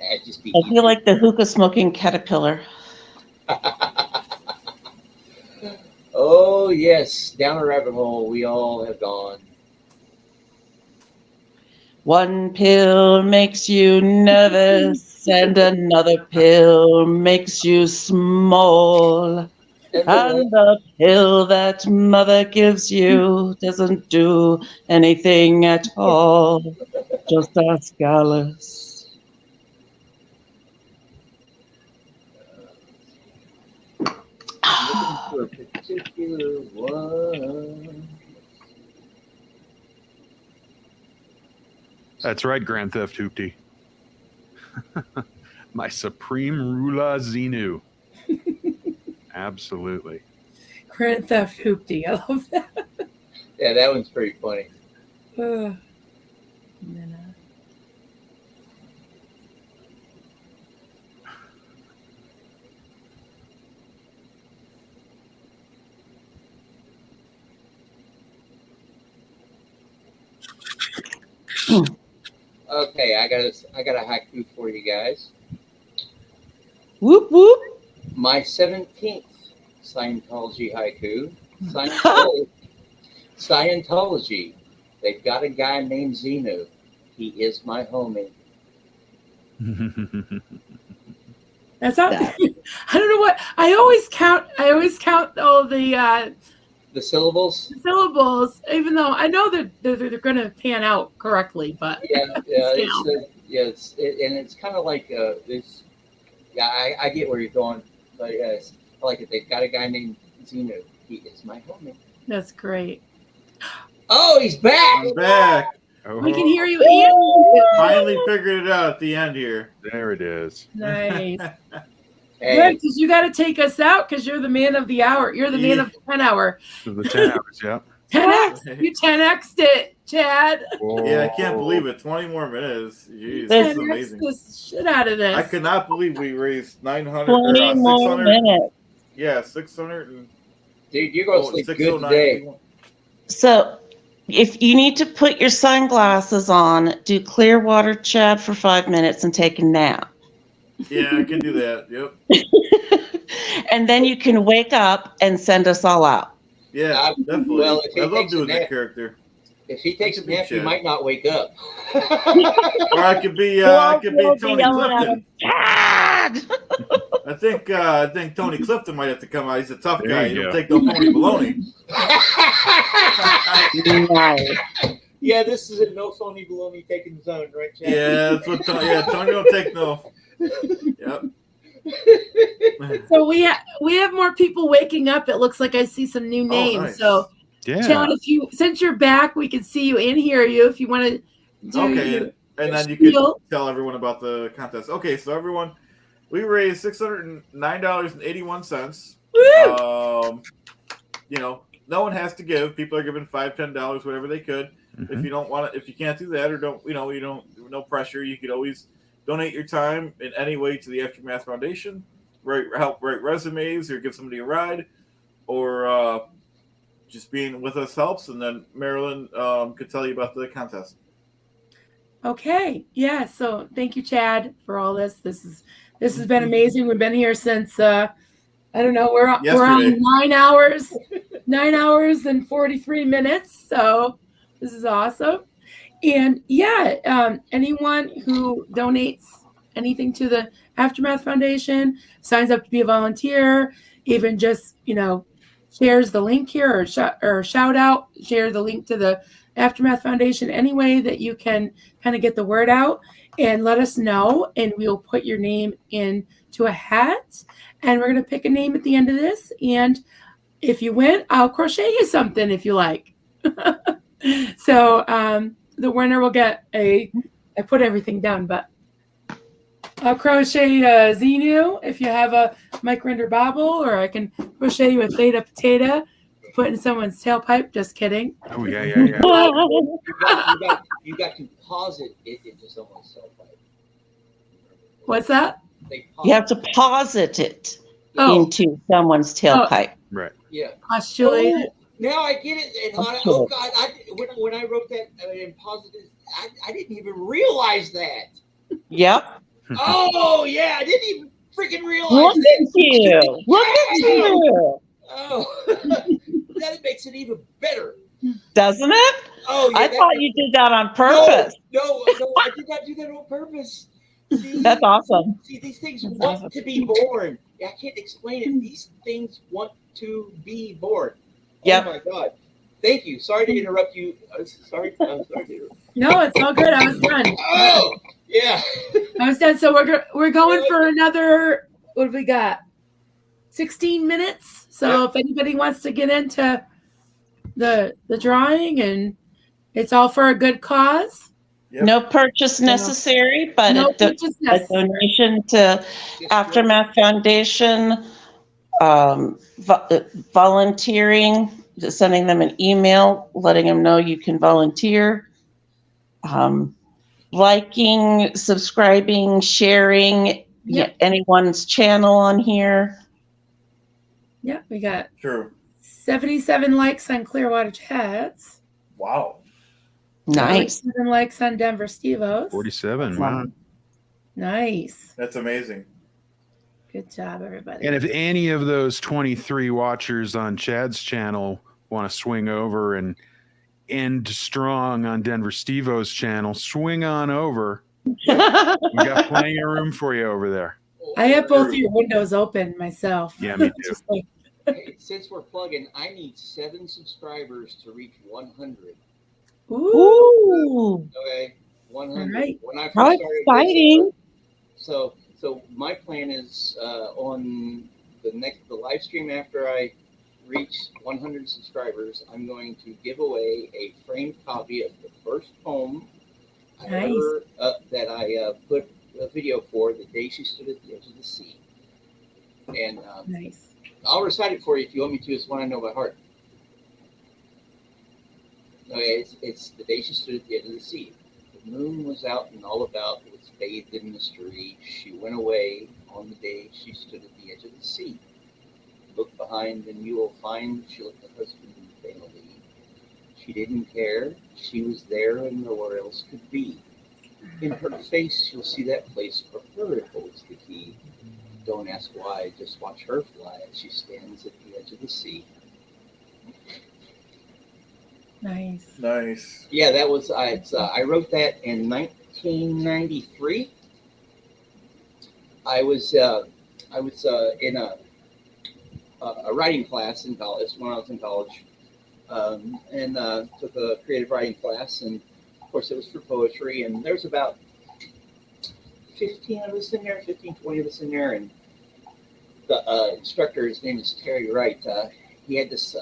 I feel like the hookah smoking caterpillar. Oh yes, down a rabbit hole we all have gone. One pill makes you nervous, and another pill makes you small. And the pill that mother gives you doesn't do anything at all. Just ask Alice. For a particular one. That's right, Grand Theft Hoopty. My supreme ruler Xenu. Absolutely. Grand Theft Hoopty. I love that. Yeah, that one's pretty funny. Okay, I got a haiku for you guys. Whoop whoop. My 17th Scientology haiku. Scientology. They've got a guy named Xenu. He is my homie. That's not. I don't know what. I always count all the syllables. Even though I know that they're going to pan out correctly, but it's kind of like this. Yeah, I get where you're going, but I like it. They've got a guy named Xenu. He is my homie. That's great. Oh, he's back. I'm back. We can hear you. Finally figured it out at the end here. There it is. Nice. Hey, Good, because you got to take us out because you're the man of the hour. You're the man of the 10 hour. The 10 hours, yeah. 10x. You 10x'd it, Chad. Yeah, I can't believe it. 20 more minutes. Jeez, This- this is amazing. The shit out of this. I could not believe we raised 900 20 more 600. minutes. Yeah, 600 and dude, you're gonna sleep good 609. today. So if you need to put your sunglasses on, do Clearwater Chad for 5 minutes and take a nap. Yeah, I can do that. Yep. And then you can wake up and send us all out. Yeah, definitely. Well, if he I love takes a doing that nap- character. If he takes a Could be nap, he Chad. might not wake up. Or I could be We'll be Tony yelling at Clifton. him, Chad! I think Tony Clifton might have to come out. He's a tough There guy. you He don't go. take no phony baloney. Nice. Yeah, this is a no phony baloney taking zone, right, Chad? Yeah, that's what Tony don't take no. Yep. So we have more people waking up. It looks like I see some new names. nice. So Yeah. Chad, since you're back, we can see you and hear you. If you want to do Okay, your- and then you spiel. could tell everyone about the contest. Okay, so everyone, we raised $609.81. Woo! No one has to give. People are giving $5, $10, whatever they could. If you don't want it, if you can't do that, or no pressure, you could always donate your time in any way to the Aftermath Foundation. Help write resumes, or give somebody a ride, or just being with us helps. And then Marilyn could tell you about the contest. Okay. Yeah. So thank you, Chad, for all this. This has been amazing. We've been here since I don't know. We're on Yesterday. 9 hours and 43 minutes. So this is awesome. And yeah, anyone who donates anything to the Aftermath Foundation, signs up to be a volunteer, even just shares the link here or shout out, share the link to the Aftermath Foundation, any way that you can kind of get the word out, and let us know, and we'll put your name into a hat, and we're going to pick a name at the end of this, and if you win, I'll crochet you something if you like. So the winner will get I put everything down, but I'll crochet Xenu if you have a Mike Render bobble, or I can crochet you a Theta Potato to put in someone's tailpipe. Just kidding. Oh, yeah. You got to pause it into someone's cell phone. What's that? They pause You have to posit it Oh, into someone's tailpipe. Right. Yeah. postulated. Now I get it. And oh God, when I wrote that in positive, I didn't even realize that. Yep. Oh yeah, I didn't even freaking realize Look that. at you. Look at you. Oh, that makes it even better. Doesn't it? Oh, yeah, I thought you did that on purpose. No, I did not do that on purpose. See, That's awesome. See, these things want to be born. I can't explain it. These things want to be born. Yep. Oh my God. Thank you. Sorry to interrupt you. I'm sorry to interrupt. No, it's all good. I was done. Oh, yeah. I was done. So we're going for another. What have we got? 16 minutes. So if anybody wants to get into the drawing, and it's all for a good cause. Yep. No purchase necessary, but No a purchase necessary. donation to Aftermath Foundation, volunteering, just sending them an email, letting them know you can volunteer, liking, subscribing, sharing anyone's channel on here. Yeah, we got True. 77 likes on Clearwater Chats. Wow. Nice. 47 likes on Denver Stevos. 47. Wow. Nice. That's amazing. Good job, everybody. And if any of those 23 watchers on Chad's channel want to swing over and end strong on Denver Stevo's channel, swing on over. We got plenty of room for you over there. I have both of your windows open myself. Yeah, me too. Just like, Hey, since we're plugging, I need 7 subscribers to reach 100. ooh. Ooh. Okay, 100. All right. When I first How started exciting. So my plan is on the live stream after I reach 100 subscribers, I'm going to give away a framed copy of the first poem Nice. that I put a video for, The Day She Stood at the Edge of the Sea. And Nice. I'll recite it for you if you want me to. It's one I know by heart. Okay, it's The Day She Stood at the Edge of the Sea. The moon was out and all about, was bathed in mystery. She went away on the day she stood at the edge of the sea. Look behind and you will find she looked at husband and family. She didn't care. She was there and nowhere else could be. In her face, you'll see that place for her holds the key. Don't ask why, just watch her fly as she stands at the edge of the sea. Nice. Nice. Yeah, that was I wrote that in 1993. I was in a writing class in college when I was in college, and took a creative writing class, and of course it was for poetry. And there's about 15 of us in there, 15, 20 of us in there, and the instructor, his name is Terry Wright. He had this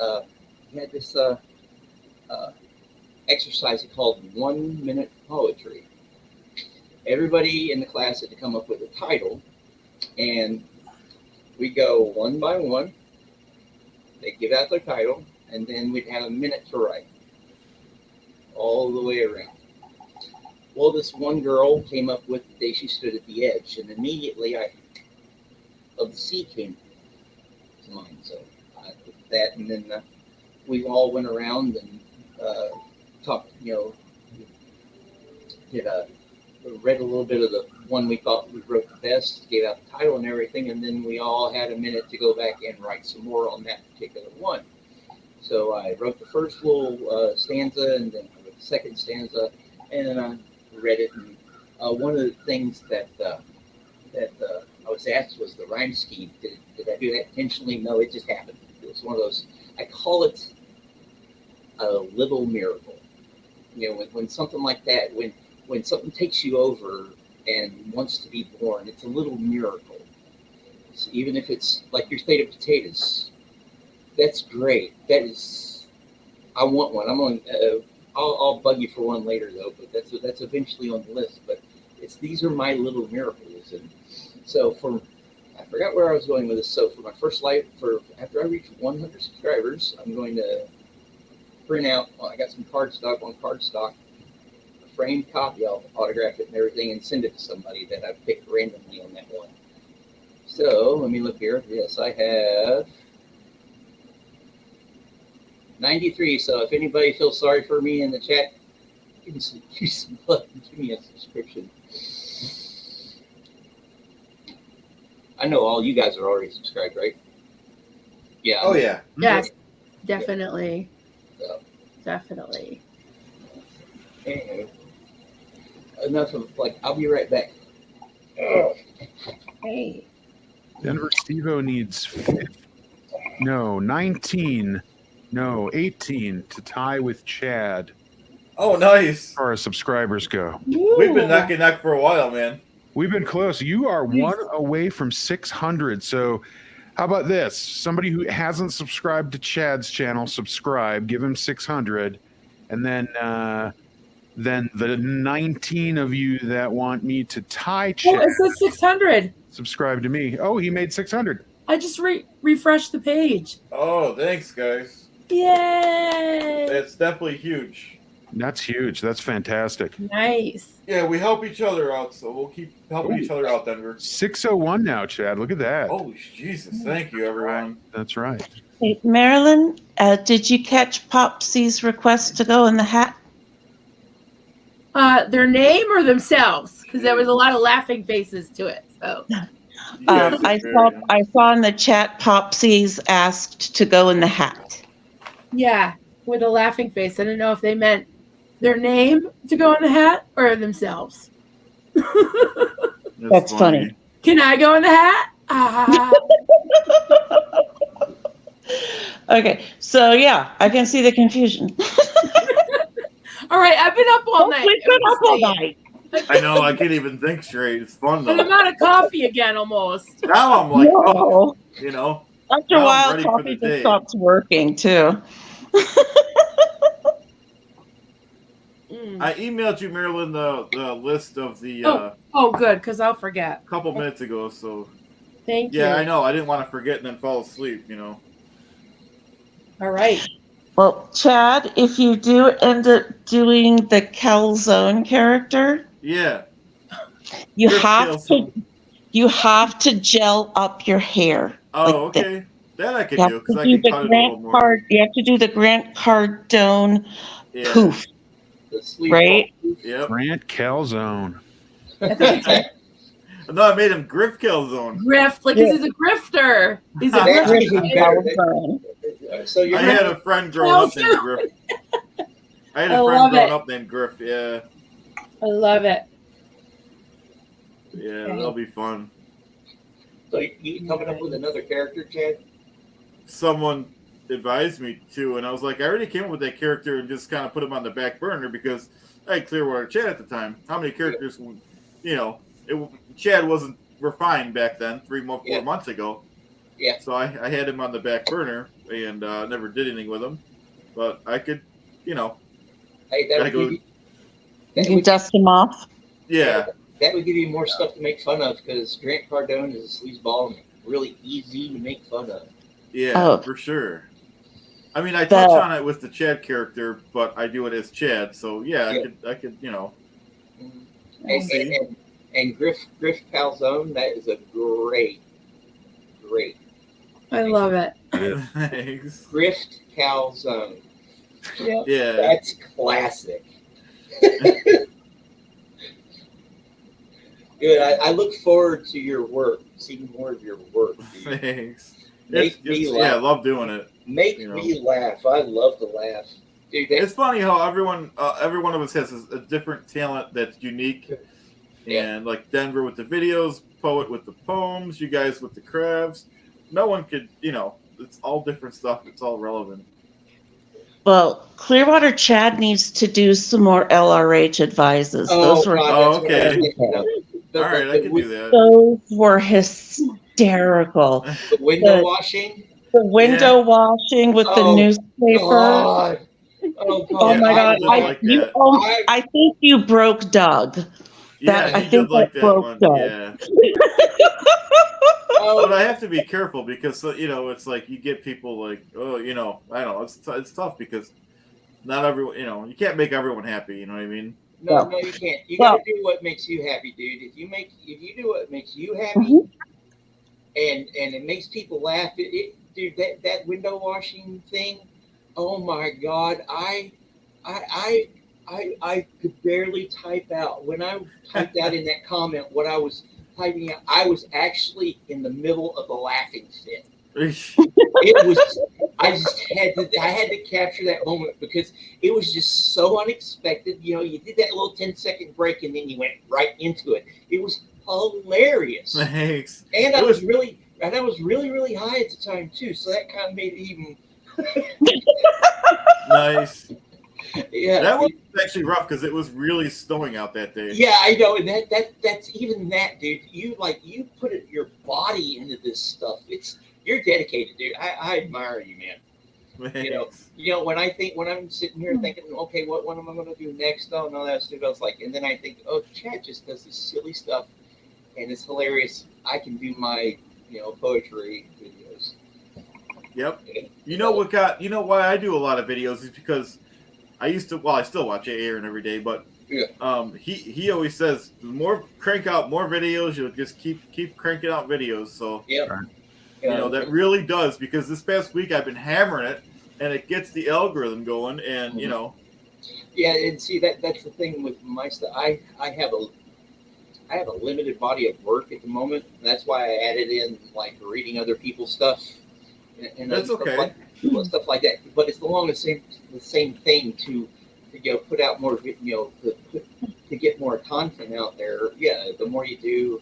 exercise he called 1 minute poetry. Everybody in the class had to come up with a title, and we go one by one. They give out their title, and then we'd have a minute to write all the way around. Well, this one girl came up with The Day She Stood at the Edge, and immediately of the sea came to mind. So I put that, and then we all went around and talked, read a little bit of the one we thought we wrote the best, gave out the title and everything, and then we all had a minute to go back and write some more on that particular one. So I wrote the first little stanza, and then I wrote the second stanza, and then I read it. And one of the things that I was asked was the rhyme scheme. Did I do that intentionally? No, it just happened. It was one of those. I call it a little miracle. When something like that, when something takes you over and wants to be born, it's a little miracle. So even if it's like your state of potatoes, that's great. That is, I want one. I'm on. I'll bug you for one later though, but that's eventually on the list. But these are my little miracles, and so I forgot where I was going with this. So for my first life, after I reach 100 subscribers, I'm going to print out. I got some cardstock, a framed copy. I'll autograph it and everything, and send it to somebody that I picked randomly on that one. So let me look here. Yes, I have 93. So if anybody feels sorry for me in the chat, give me some blood and give me a subscription. I know all you guys are already subscribed, right? Yeah. Oh yeah. Yes, definitely. So, Definitely. anyway, enough of I'll be right back. Hey. Denver Steve-O needs 18 to tie with Chad Oh, nice. as far as subscribers go. We've been neck and neck for a while, man. We've been close. You are one away from 600. So how about this? Somebody who hasn't subscribed to Chad's channel, subscribe, give him 600. And then the 19 of you that want me to tie Chad, Oh, it says 600. subscribe to me. Oh, he made 600. I just refreshed the page. Oh, thanks, guys. Yay! It's definitely huge. That's huge. That's fantastic. Nice. Yeah, we help each other out, so we'll keep helping each other out, Denver. 601 now, Chad. Look at that. Oh, Jesus. Thank you, everyone. That's right. Hey, Marilyn, did you catch Popsy's request to go in the hat? Their name or themselves? Because there was a lot of laughing faces to it. So I saw in the chat Popsy's asked to go in the hat. yeah, with a laughing face. I didn't know if they meant their name to go in the hat or themselves. That's funny. Can I go in the hat? Okay, so yeah, I can see the confusion. All right, I've been up all night. We've been up all night. I know, I can't even think straight. It's fun, And I'm though. out of coffee again almost. Now I'm like, No. After a Now I'm while, ready for coffee the just day. stops working too. I emailed you, Marilyn, the list of the Oh, good, because I'll forget. couple minutes ago. So Thank yeah, you. I know. I didn't want to forget and then fall asleep. You know. All right. Well, Chad, if you do end up doing the calzone character, Yeah. you Griff have Calzone. to gel up your hair. Oh, like this. okay. That I could You do have because to I do can the cut it a Grant little more. Card. You have to do the Grant Cardone Yeah. poof, The sleeve right? Yep. Grant Calzone. I think it's No, I made him Griff Calzone. grift, like 'cause he's a grifter. He's a That's That's grifter. even better. Calzone. So you're I had a friend growing up named Griff. I had I a friend love growing it. up named Griff. Yeah. I love it. Yeah, that'll be fun. so you coming up with another character, Chad? Someone advised me to, and I was like, I already came up with that character and just kind of put him on the back burner because I had Clearwater Chad at the time. How many characters, you know, Chad wasn't refined back then, 4 months ago. Yeah. So I had him on the back burner and never did anything with him. But I could, you know. Hey, that would, go, give You can dust them off. yeah. that would give you more stuff to make fun of because Grant Cardone is a sleazeball and really easy to make fun of. Yeah, for sure. I mean, I touch on it with the Chad character, but I do it as Chad. So yeah, I could, you know. And Griff Calzone, that is a great. I love it. Thanks. Grift Calzone. Yeah. That's classic. Good. I look forward to your work, seeing more of your work. Dude. Thanks. Make me laugh. Yeah, I love doing it. Make me laugh. I love to laugh. Dude, it's funny how every one of us has a different talent that's unique. And like Denver with the videos, Poet with the poems, you guys with the crafts. No one could, you know, it's all different stuff. It's all relevant. Well, Clearwater Chad needs to do some more LRH advices. Those were okay. All right, I can do that. Those were hysterical. The window washing. The window washing with the newspaper. God. Oh my God! I think you broke Doug. Yeah, I think that broke one. Doug. Yeah. But I have to be careful because you know it's like you get people like, oh, you know, I don't know, it's tough because not everyone, you know, you can't make everyone happy. You know what I mean? No, you can't. You gotta do what makes you happy, dude. If you do what makes you happy, and it makes people laugh, dude, that window washing thing. Oh my God, I could barely type out when I typed out in that comment what I was typing out. I was actually in the middle of a laughing fit. It was. I had to capture that moment because it was just so unexpected. You know, you did that little 10-second break and then you went right into it. It was hilarious. Thanks. And I was really high at the time too, so that kind of made it even. Nice. Yeah, that was actually rough because it was really snowing out that day. Yeah, I know, and that's even that, dude. You put your body into this stuff. You're dedicated, dude. I admire you, man. Thanks. You know, when I'm sitting here thinking, okay, what am I going to do next? Oh no, that's stupid. I was like, and then I think, oh, Chad just does this silly stuff, and it's hilarious. I can do my, poetry videos. Yep. You know why I do a lot of videos is because I still watch Aaron every day, but he always says crank out more videos, you'll just keep cranking out videos. So that really does, because this past week I've been hammering it and it gets the algorithm going, and Yeah, and see that's the thing with my stuff. I have a limited body of work at the moment. That's why I added in like reading other people's stuff. And that's okay. Stuff like that, but it's along the same thing to put out more, to get more content out there. Yeah, the more you do,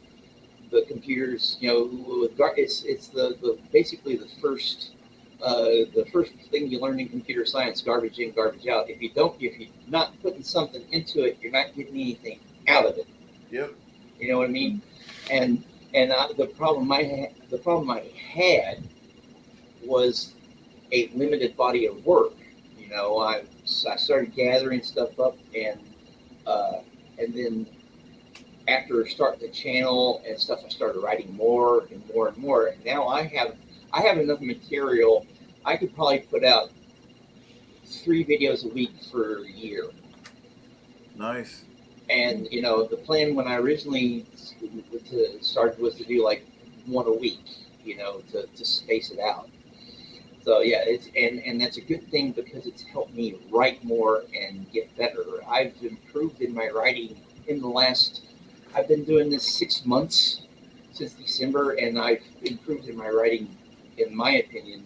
the computers, it's the basically the first thing you learn in computer science: garbage in, garbage out. If you're not putting something into it, you're not getting anything out of it. Yep. You know what I mean? And the problem I had was a limited body of work. You know, I started gathering stuff up, and then after starting the channel and stuff, I started writing more and more and more. And now I have enough material. I could probably put out 3 videos a week for a year. Nice. And you know, the plan when I originally started was to do like 1 a week. You know, to space it out. So yeah, it's and that's a good thing because it's helped me write more and get better. I've improved in my writing in the last. I've been doing this 6 months since December, and I've improved in my writing, in my opinion,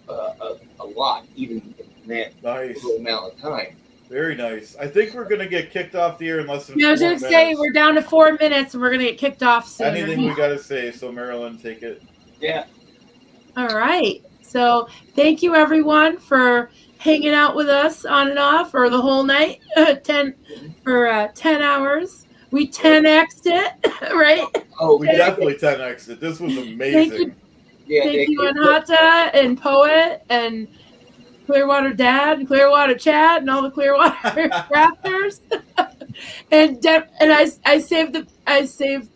a lot, even in that Nice. little amount of time. Very nice. I think we're gonna get kicked off the air in less than Yeah, I was 4 going to minutes. say we're down to 4 minutes and we're going to get kicked off soon. Anything we gotta say, so Marilyn, take it. Yeah. All right. So thank you everyone for hanging out with us on and off for the whole night, 10 hours. We 10x'd it, right? Oh, We definitely 10x'd it. This was amazing. Yeah. Thank you, Anhata and Poet and Clearwater Dad and Clearwater Chat and all the Clearwater crafters. And I saved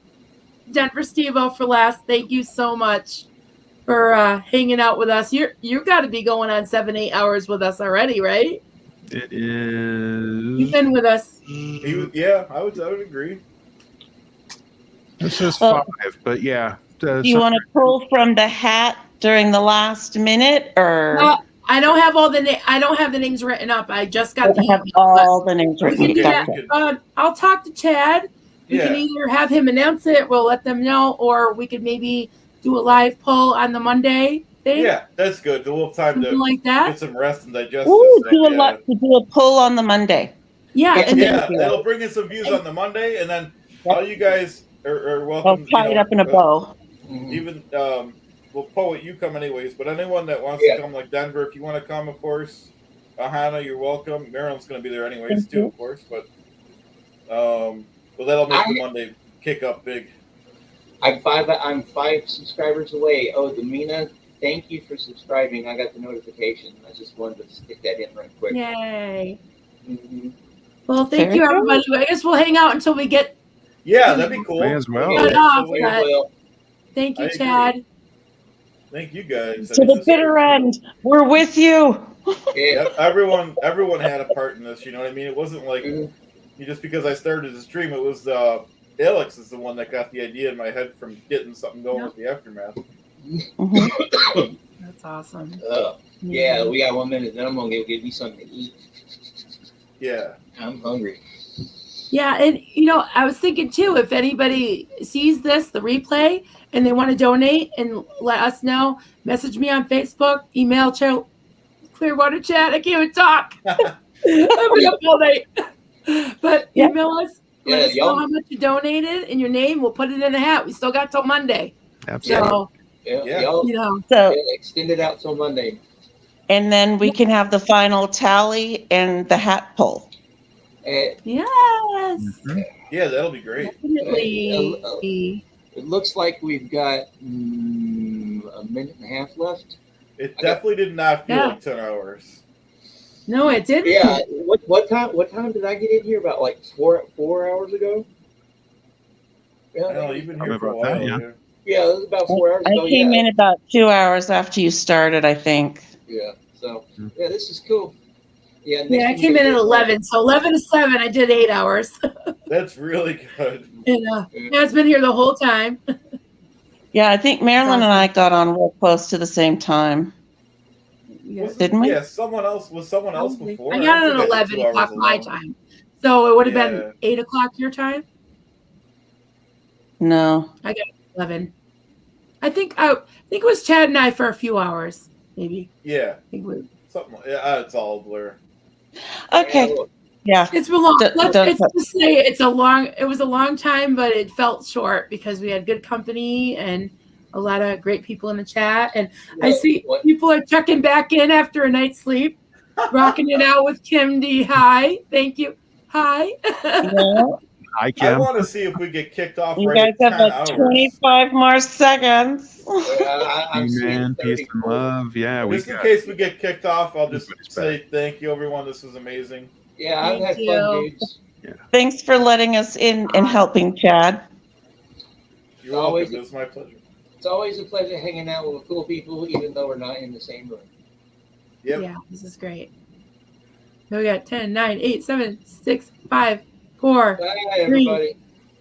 Denver Steve-O for last. Thank you so much for hanging out with us. You got to be going on 7-8 hours with us already, right? It You've is. been with us. Yeah, I would agree. It says Well, 5, but yeah. Do you want to pull from the hat during the last minute, or I don't have I don't have the names written up. I just got the have email. all the names We written? can do that. Gotcha. I'll talk to Chad. We can Yeah. either have him announce it, we'll let them know, or we could maybe do a live poll on the Monday thing. Yeah, that's good. We'll have time Something to like that. get some rest and digest Ooh, this stuff. do a pull on the Monday. Yeah, Yeah, and then Yeah, that'll bring in some views on the Monday, and then all you guys are I'll welcome. tie it up in a bow. Even well, Poet, you come anyways, but anyone that wants Yeah. to come, like Denver, if you want to come, of course. Hannah, you're welcome. Marilyn's going to be there anyways Thank too, you. of course. But well, that'll make the I- Monday kick up big. I'm 5 subscribers away. Oh, Demina, thank you for subscribing. I got the notification. I just wanted to stick that in right quick. yay. Mhm. Well, thank Very you, good. everybody. I guess we'll hang out until we get. Yeah, that'd be cool. May as well. Yeah, off, so we but- will. Thank you, I agree. Chad. Thank you guys. I To mean, the this bitter was- end, we're with you. Yeah. Yep, everyone had a part in this. You know what I mean? It wasn't like Mhm. just because I started the stream. It was Alex is the one that got the idea in my head from getting something going with the aftermath. Mhm. That's awesome. Yeah, we got 1 minute. Then I'm gonna go get me something to eat. Yeah. I'm hungry. Yeah, and I was thinking too, if anybody sees this, the replay, and they want to donate and let us know, message me on Facebook, email Clearwater Chat. I can't even talk. I've been up all night. But Yeah. email us, let Yeah, us know how much you donated and your name. We'll put it in a hat. We still got till Monday. Absolutely. So, Yeah. Y'all So, extend it out till Monday. and then we can have the final tally and the hat pull. yes, Yeah, that'll be great. definitely. It looks like we've got a minute and a half left. It definitely did not feel Yeah. like 10 hours. No, it didn't. Yeah. What time did I get in here? About like 4 hours ago. I know, Yeah, you've been Probably here for a about while. that, yeah. dude. yeah, it was about 4 hours I ago. came yeah. in about 2 hours after you started, I think. Yeah. So yeah, this is cool. Yeah. Yeah, I came in at 11. So 11 to 7, I did 8 hours. That's really good. And it's been here the whole time. Yeah, I think Marilyn and I got on real close to the same time. Didn't we? Yeah, someone else before. I got don't it think at I did 11 2 hours o'clock my alone. time. So it would have Yeah. been 8 o'clock your time? No. I got 11. I think it was Chad and I for a few hours, maybe. Yeah, I think something. Yeah, it's all a blur. Okay. Yeah. it's been long. Don't- Let's just say it was a long time, but it felt short because we had good company and a lot of great people in the chat. And I see people are checking back in after a night's sleep, rocking it out with Kim D. Hi. Thank you. Hi. Yeah. Hi, I Kim. want to see if we get kicked off You right guys at have 10 like hours. 25 more seconds. I'm seeing Amen. Peace and 34. love. Yeah, we Just in got case we get kicked off, I'll just Everybody's say thank you, everyone. This was amazing. Yeah, I've Thank had you. fun, dudes. Thanks for letting us in and helping, Chad. You're welcome. It was my pleasure. It's always a pleasure hanging out with cool people, even though we're not in the same room. Yep. Yeah, this is great. So we got 10, 9, 8, 7, 6, 5, 4, Bye, everybody.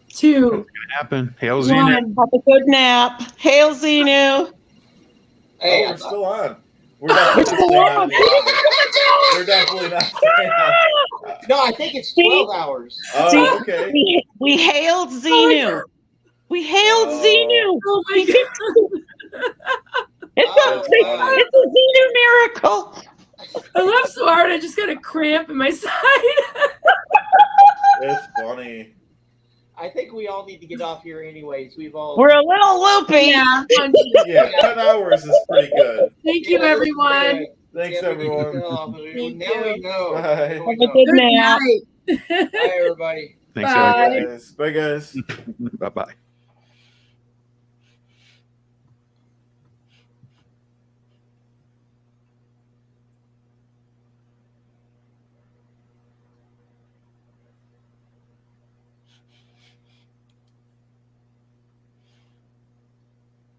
2, happen. Hail 1. Xenu. Have a good nap. Hail Xenu. Hey, Oh, we're still on. We're We're definitely not still staying on. on any longer. We're definitely not staying on. No, I think it's 12 hours. Oh, okay. We hailed Oh Xenu. We hailed Xenu. Oh my He God. did it. That's funny. It's a Xenu miracle. I laughed so hard I just got a cramp in my side. That's funny. I think we all need to get off here anyways. We've all. We're a little loopy. Yeah. Yeah, 10 hours is pretty good. Thank you, everyone. Thanks, Yeah, we need to everyone. get off. Thank Now we you. know. Bye. Now we Have a know. good Good nap. night. Bye, everybody. Thanks, Bye. everybody. Guys. Bye, guys. Bye bye.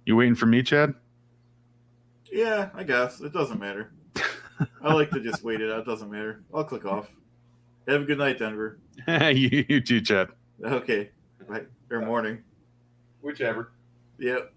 You waiting for me, Chad? Yeah, I guess. It doesn't matter. I like to just wait it out. It doesn't matter. I'll click off. Have a good night, Denver. you too, Chad. Okay. Bye. Or morning. Whichever. Yep.